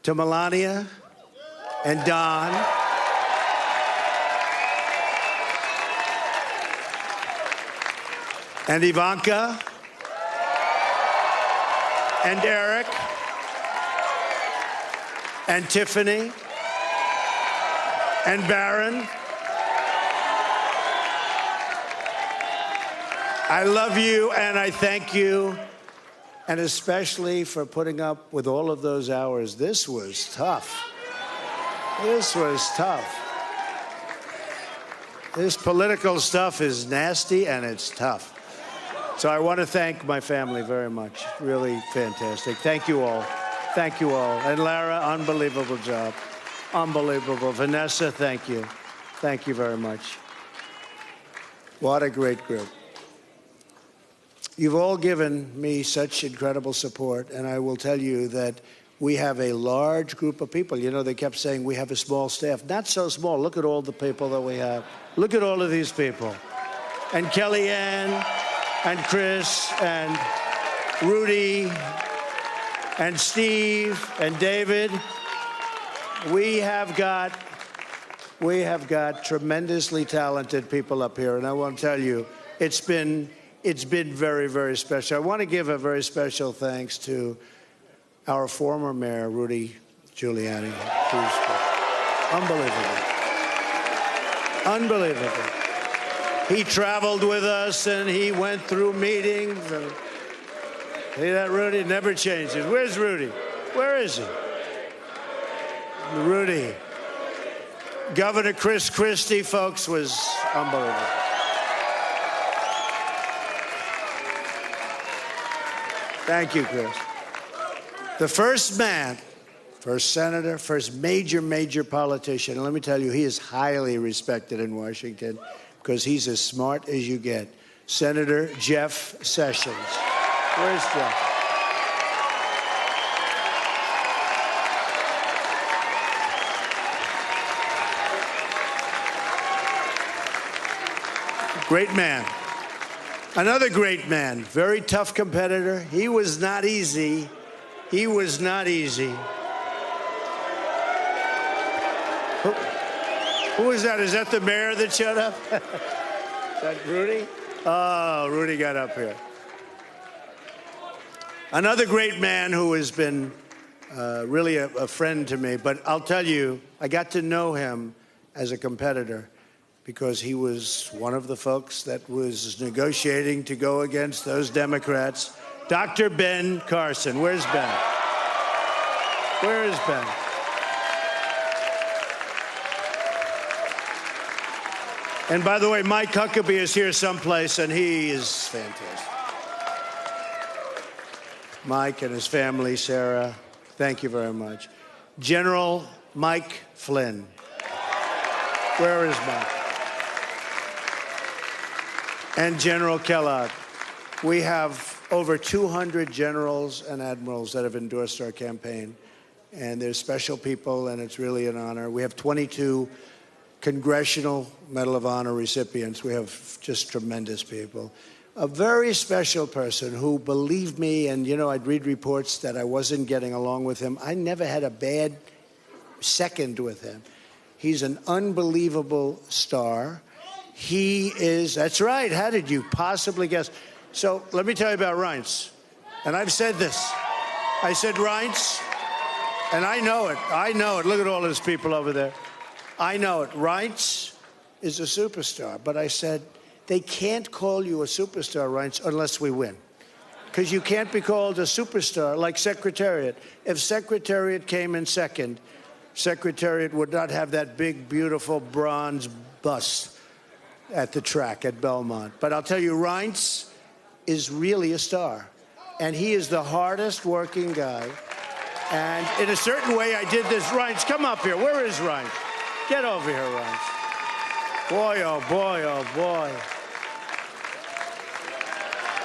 To Melania and Don, and Ivanka, and Eric, and Tiffany, and Barron. I love you and I thank you, and especially for putting up with all of those hours. This was tough. This was tough. This political stuff is nasty and it's tough. So I want to thank my family very much. Really fantastic. Thank you all. Thank you all. And Lara, unbelievable job. Unbelievable. Vanessa, thank you. Thank you very much. What a great group. You've all given me such incredible support, and I will tell you that we have a large group of people. You know, they kept saying we have a small staff. Not so small. Look at all the people that we have. Look at all of these people. And Kellyanne, and Chris, and Rudy, and Steve, and David. We have got tremendously talented people up here, and I want to tell you, it's been very, very special. I want to give a very special thanks to our former mayor, Rudy Giuliani. Unbelievable. Unbelievable. He traveled with us, and he went through meetings. And see that Rudy never changes. Where's Rudy? Where is he? Rudy. Governor Chris Christie, folks, was unbelievable. Thank you, Chris. The first man, first senator, first major politician, and let me tell you, he is highly respected in Washington because he's as smart as you get. Senator Jeff Sessions. Where's Jeff? Great man. Another great man, very tough competitor. He was not easy. He was not easy. Who is that? Is that the mayor that showed up? Is that Rudy? Oh, Rudy got up here. Another great man who has been really a friend to me, but I'll tell you, I got to know him as a competitor because he was one of the folks that was negotiating to go against those Democrats. Dr. Ben Carson. Where's Ben? Where is Ben? And by the way, Mike Huckabee is here someplace, and he is fantastic. Mike and his family, Sarah, thank you very much. General Mike Flynn. Where is Mike? And General Kellogg. We have over 200 generals and admirals that have endorsed our campaign. and they're special people, and it's really an honor. We have 22 Congressional Medal of Honor recipients. We have just tremendous people. A very special person who believed me, and, you know, I'd read reports that I wasn't getting along with him. I never had a bad second with him. He's an unbelievable star. He is, that's right, how did you possibly guess? So let me tell you about Reince. And I've said this. I said, Reince, and I know it. Look at all those people over there. I know it. Reince is a superstar. But I said, they can't call you a superstar, Reince, unless we win. Because you can't be called a superstar like Secretariat. If Secretariat came in second, Secretariat would not have that big, beautiful bronze bust at the track at Belmont. But I'll tell you, Reince is really a star. And he is the hardest working guy. And in a certain way, I did this. Reince, come up here. Where is Reince? Get over here, Reince. Boy, oh boy, oh boy.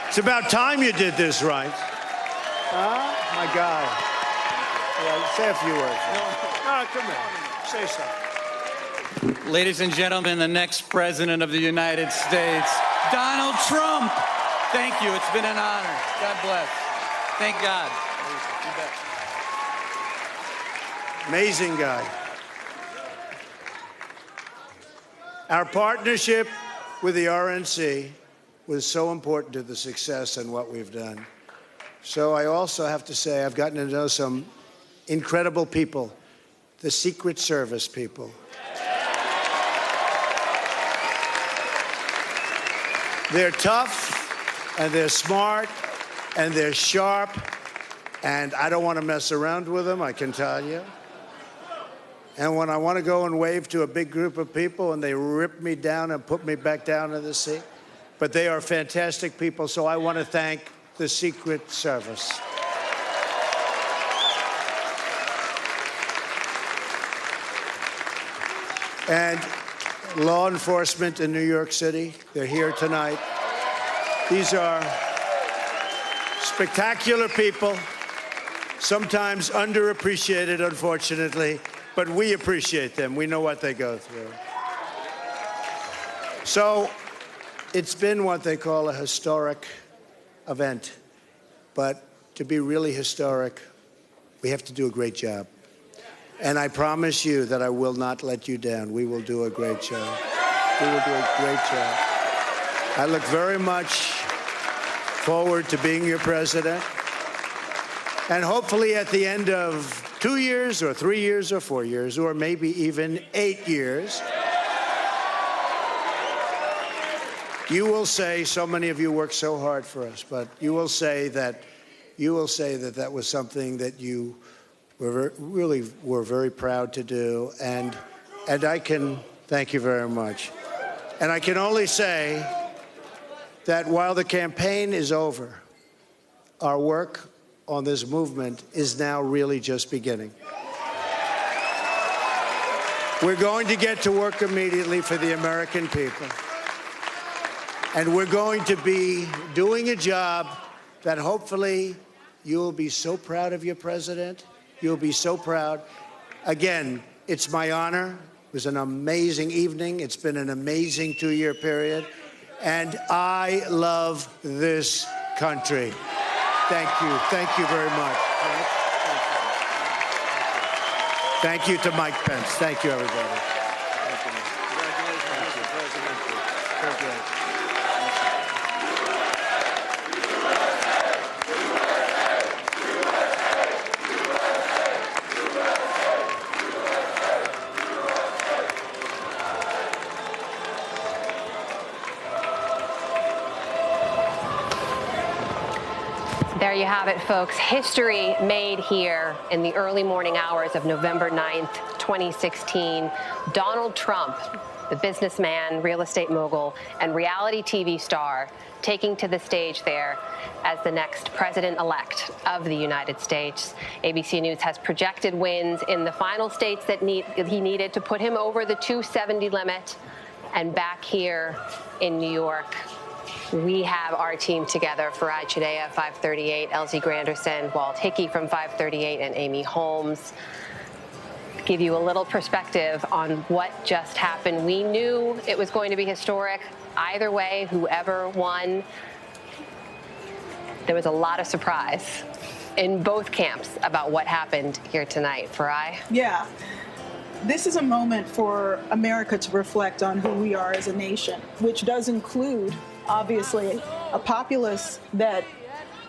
It's about time you did this, Reince. Huh? My God. Yeah, say a few words. No, come here. Say something. Ladies and gentlemen, the next president of the United States, Donald Trump. Thank you. It's been an honor. God bless. Thank God. Amazing guy. Our partnership with the RNC was so important to the success and what we've done. So I also have to say I've gotten to know some incredible people, the Secret Service people. They're tough, and they're smart, and they're sharp, and I don't want to mess around with them, I can tell you. And when I want to go and wave to a big group of people and they rip me down and put me back down in the seat, but they are fantastic people, so I want to thank the Secret Service. And law enforcement in New York City, they're here tonight. These are spectacular people, sometimes underappreciated, unfortunately, but we appreciate them. We know what they go through. So it's been what they call a historic event. But to be really historic, we have to do a great job. And I promise you that I will not let you down. We will do a great job. We will do a great job. I look very much forward to being your president. And hopefully at the end of 2 years or 3 years or 4 years, or maybe even 8 years, you will say, so many of you worked so hard for us, but you will say that that was something that you really were very proud to do, and I can thank you very much. And I can only say that while the campaign is over, our work on this movement is now really just beginning. We're going to get to work immediately for the American people. And we're going to be doing a job that hopefully you'll be so proud of your president. You'll be so proud. Again, it's my honor. It was an amazing evening. It's been an amazing 2-year period. And I love this country. Thank you. Thank you very much. Thank you to Mike Pence. Thank you, everybody. Thank you, Mike. Congratulations, Mr. President. So great. There you have it, folks. History made here in the early morning hours of November 9th, 2016. Donald Trump, the businessman, real estate mogul, and reality TV star, taking to the stage there as the next president-elect of the United States. ABC News has projected wins in the final states that he needed to put him over the 270 limit. And back here in New York, We have our team together, Farad Chidea, 538, Elsie Granderson, Walt Hickey from 538, and Amy Holmes. Give you a little perspective on what just happened. We knew it was going to be historic. Either way, whoever won, there was a lot of surprise in both camps about what happened here tonight. Farai? Yeah. This is a moment for America to reflect on who we are as a nation, which does include, obviously, a populace that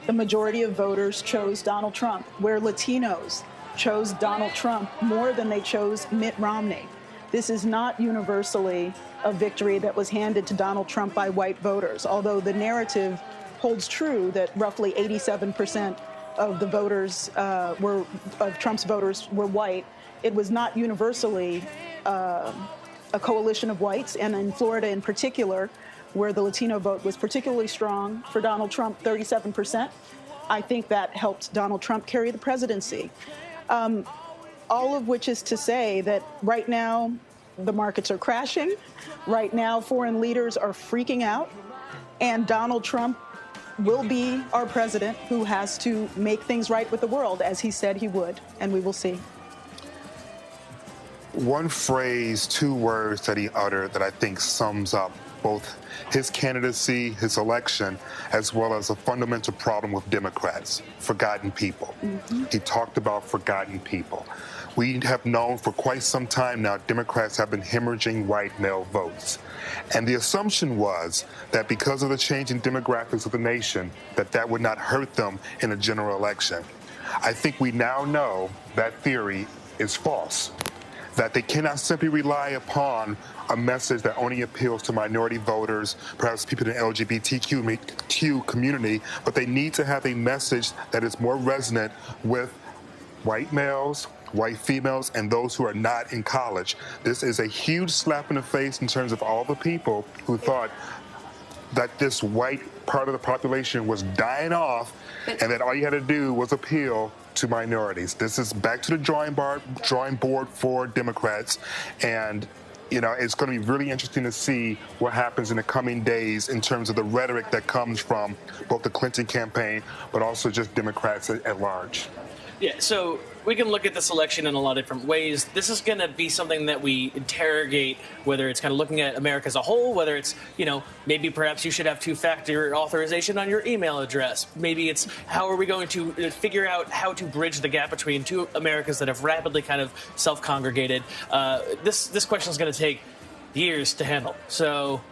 the majority of voters chose Donald Trump, where Latinos chose Donald Trump more than they chose Mitt Romney. This is not universally a victory that was handed to Donald Trump by white voters, although the narrative holds true that roughly 87% of the voters of Trump's voters were white. It was not universally a coalition of whites, and in Florida in particular, where the Latino vote was particularly strong for Donald Trump, 37%. I think that helped Donald Trump carry the presidency. All of which is to say that right now the markets are crashing. Right now foreign leaders are freaking out. And Donald Trump will be our president who has to make things right with the world, as he said he would. And we will see. One phrase, two words that he uttered that I think sums up both his candidacy, his election, as well as a fundamental problem with Democrats: forgotten people. He talked about forgotten people. We have known for quite some time now Democrats have been hemorrhaging white male votes. And the assumption was that because of the changing demographics of the nation, that would not hurt them in a general election. I think we now know that theory is false, that they cannot simply rely upon a message that only appeals to minority voters, perhaps people in the LGBTQ community, but they need to have a message that is more resonant with white males, white females, and those who are not in college. This is a huge slap in the face in terms of all the people who thought that this white part of the population was dying off and that all you had to do was appeal to minorities. This is back to the drawing board for Democrats, and it's going to be really interesting to see what happens in the coming days in terms of the rhetoric that comes from both the Clinton campaign, but also just Democrats at large. Yeah, so we can look at this election in a lot of different ways. This is going to be something that we interrogate, whether it's kind of looking at America as a whole, whether it's, maybe perhaps you should have two-factor authorization on your email address. Maybe it's how are we going to figure out how to bridge the gap between two Americas that have rapidly kind of self-congregated. This question is going to take years to handle. So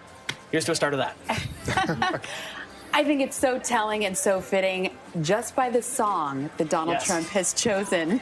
here's to a start of that. I think it's so telling and so fitting just by the song that Donald Trump has chosen.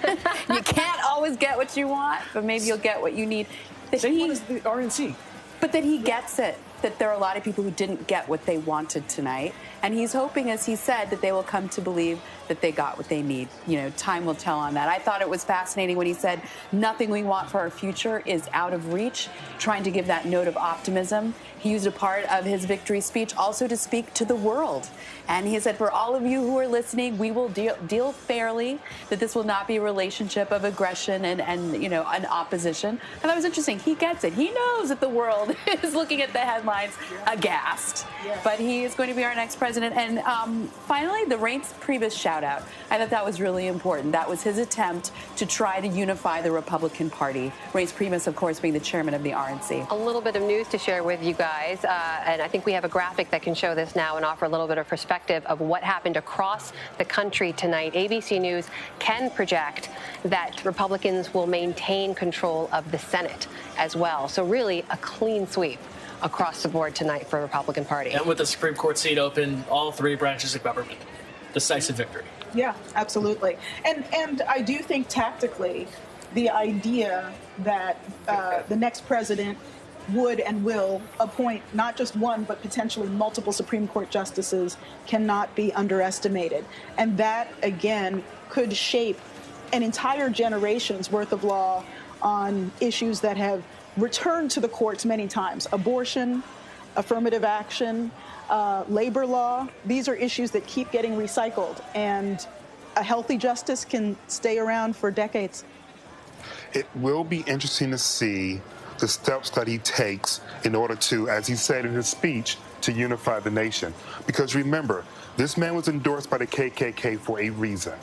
You can't always get what you want, but maybe you'll get what you need. Same one as the RNC. But that he gets it, that there are a lot of people who didn't get what they wanted tonight. And he's hoping, as he said, that they will come to believe that they got what they need. Time will tell on that. I thought it was fascinating when he said, nothing we want for our future is out of reach, trying to give that note of optimism. He used a part of his victory speech also to speak to the world. And he said, for all of you who are listening, we will deal fairly, that this will not be a relationship of aggression and an opposition. And that was interesting. He gets it. He knows that the world is looking at the headlines aghast. But he is going to be our next president. And finally, the Reince Priebus shout out. I thought that was really important. That was his attempt to try to unify the Republican Party. Reince Priebus, of course, being the chairman of the RNC. A little bit of news to share with you guys. And I think we have a graphic that can show this now and offer a little bit of perspective of what happened across the country tonight. ABC News can project that Republicans will maintain control of the Senate as well. So really a clean sweep across the board tonight for the Republican Party. And with the Supreme Court seat open, all three branches of government. Decisive victory. Yeah, absolutely. And I do think tactically the idea that the next president would and will appoint not just one, but potentially multiple Supreme Court justices cannot be underestimated. And that, again, could shape an entire generation's worth of law on issues that have returned to the courts many times. Abortion, affirmative action, labor law. These are issues that keep getting recycled. And a healthy justice can stay around for decades. It will be interesting to see the steps that he takes in order to, as he said in his speech, to unify the nation. Because remember, this man was endorsed by the KKK for a reason.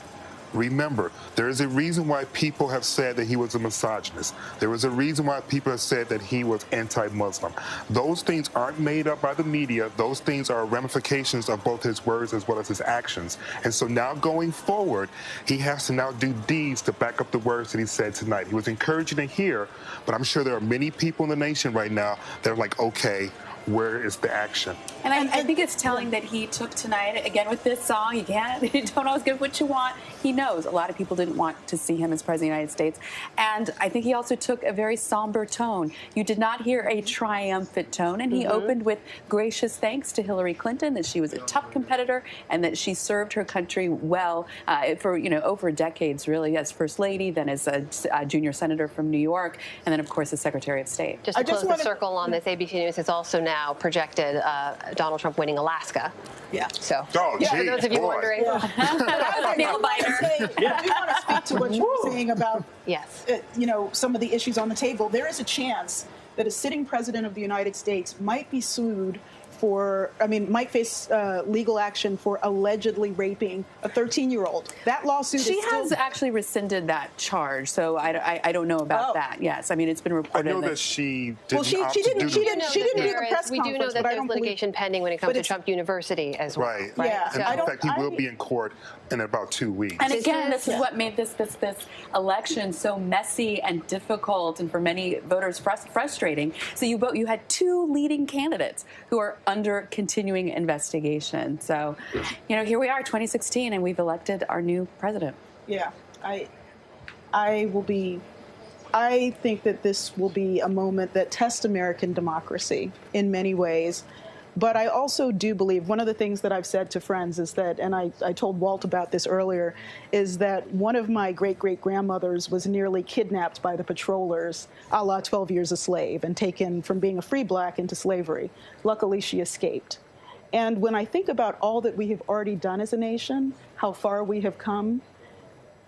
Remember, there is a reason why people have said that he was a misogynist. There is a reason why people have said that he was anti-Muslim. Those things aren't made up by the media. Those things are ramifications of both his words as well as his actions. And so now going forward, he has to now do deeds to back up the words that he said tonight. He was encouraging to hear, but I'm sure there are many people in the nation right now that are like, okay, where is the action? And I think it's telling that he took tonight, again with this song, you don't always get what you want. He knows a lot of people didn't want to see him as President of the United States. And I think he also took a very somber tone. You did not hear a triumphant tone. And he opened with gracious thanks to Hillary Clinton, that she was a tough competitor and that she served her country well for, over decades, really, as First Lady, then as a junior senator from New York, and then, of course, as Secretary of State. Just to close the circle on this, ABC News has also now projected Donald Trump winning Alaska. Yeah. So, gee, for those of you wondering. We want to speak to what you were saying about, some of the issues on the table. There is a chance that a sitting president of the United States might be sued might face legal action for allegedly raping a 13-year-old. That lawsuit She has actually rescinded that charge, so I don't know about that. Yes, I mean, it's been reported. I know that she didn't Well, she didn't do the press conference. We do know that there's litigation pending when it comes to Trump University as well. Right. Yeah. And in fact, he will be in court in about 2 weeks. And again, this is what made this election so messy and difficult, and for many voters frustrating. So you had two leading candidates who are under continuing investigation. So, here we are, 2016, and we've elected our new president. Yeah, I think that this will be a moment that tests American democracy in many ways. But I also do believe, one of the things that I've said to friends is that, and I told Walt about this earlier, is that one of my great-great-grandmothers was nearly kidnapped by the patrollers, a la 12 Years a Slave, and taken from being a free black into slavery. Luckily, she escaped. And when I think about all that we have already done as a nation, how far we have come,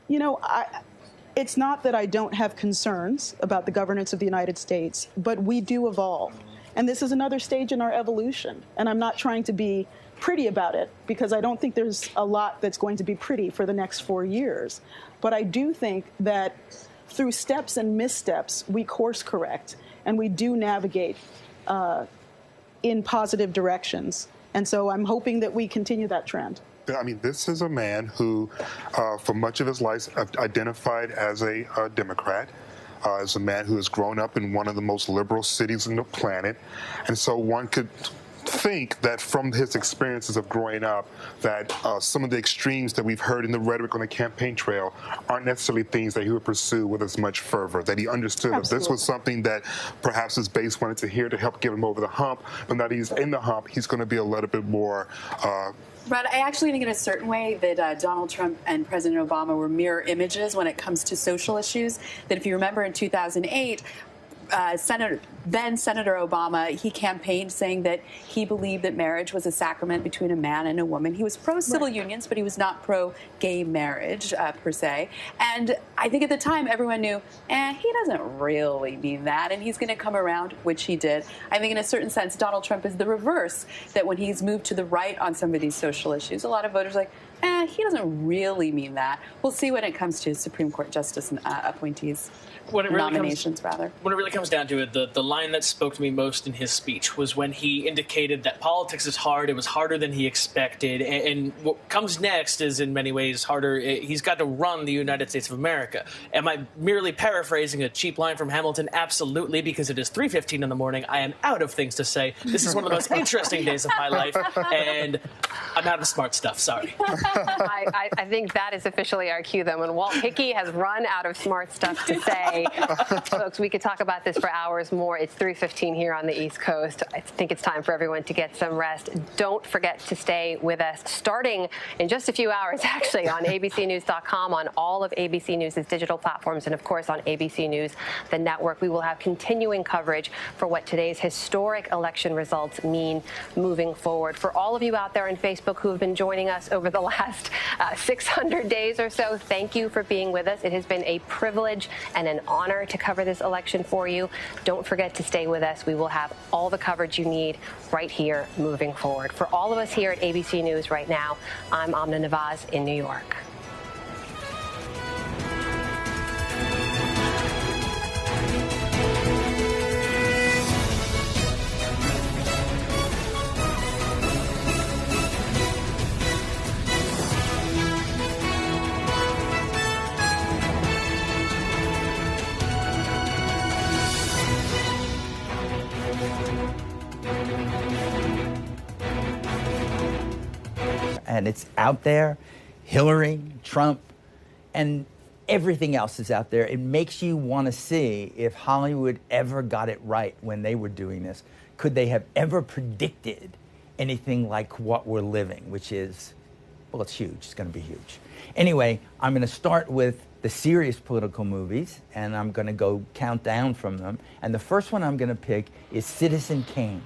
it's not that I don't have concerns about the governance of the United States, but we do evolve. And this is another stage in our evolution. And I'm not trying to be pretty about it, because I don't think there's a lot that's going to be pretty for the next 4 years. But I do think that through steps and missteps, we course correct, and we do navigate in positive directions. And so I'm hoping that we continue that trend. I mean, this is a man who, for much of his life, identified as a Democrat. As a man who has grown up in one of the most liberal cities on the planet. And so one could think that from his experiences of growing up, that some of the extremes that we've heard in the rhetoric on the campaign trail aren't necessarily things that he would pursue with as much fervor, that he understood that this was something that perhaps his base wanted to hear to help get him over the hump, but now that he's in the hump, he's going to be a little bit more Rod, I actually think in a certain way that Donald Trump and President Obama were mirror images when it comes to social issues. That if you remember in 2008, then Senator Obama, he campaigned saying that he believed that marriage was a sacrament between a man and a woman. He was pro-civil unions, but he was not pro-gay marriage, per se. And I think at the time, everyone knew, he doesn't really mean that, and he's going to come around, which he did. I think in a certain sense, Donald Trump is the reverse, that when he's moved to the right on some of these social issues, a lot of voters are like, he doesn't really mean that. We'll see when it comes to Supreme Court justice appointees. When it really nominations, rather. When it really comes down to it, the line that spoke to me most in his speech was when he indicated that politics is hard. It was harder than he expected. And what comes next is in many ways harder. He's got to run the United States of America. Am I merely paraphrasing a cheap line from Hamilton? Absolutely, because it is 3:15 in the morning. I am out of things to say. This is one of the most interesting days of my life, and I'm out of smart stuff. Sorry. I think that is officially our cue, then. When Walt Hickey has run out of smart stuff to say, folks, we could talk about this for hours more. It's 3:15 here on the East Coast. I think it's time for everyone to get some rest. Don't forget to stay with us, starting in just a few hours, actually, on abcnews.com, on all of ABC News' digital platforms, and, of course, on ABC News, the network. We will have continuing coverage for what today's historic election results mean moving forward. For all of you out there on Facebook, Facebook who have been joining us over the last 600 days or so. Thank you for being with us. It has been a privilege and an honor to cover this election for you. Don't forget to stay with us. We will have all the coverage you need right here moving forward. For all of us here at ABC News right now, I'm Amna Nawaz in New York. And it's out there. Hillary, Trump, and everything else is out there. It makes you want to see if Hollywood ever got it right when they were doing this. Could they have ever predicted anything like what we're living, which is, well, it's huge. It's going to be huge. Anyway, I'm going to start with the serious political movies, and I'm going to go count down from them. And the first one I'm going to pick is Citizen Kane.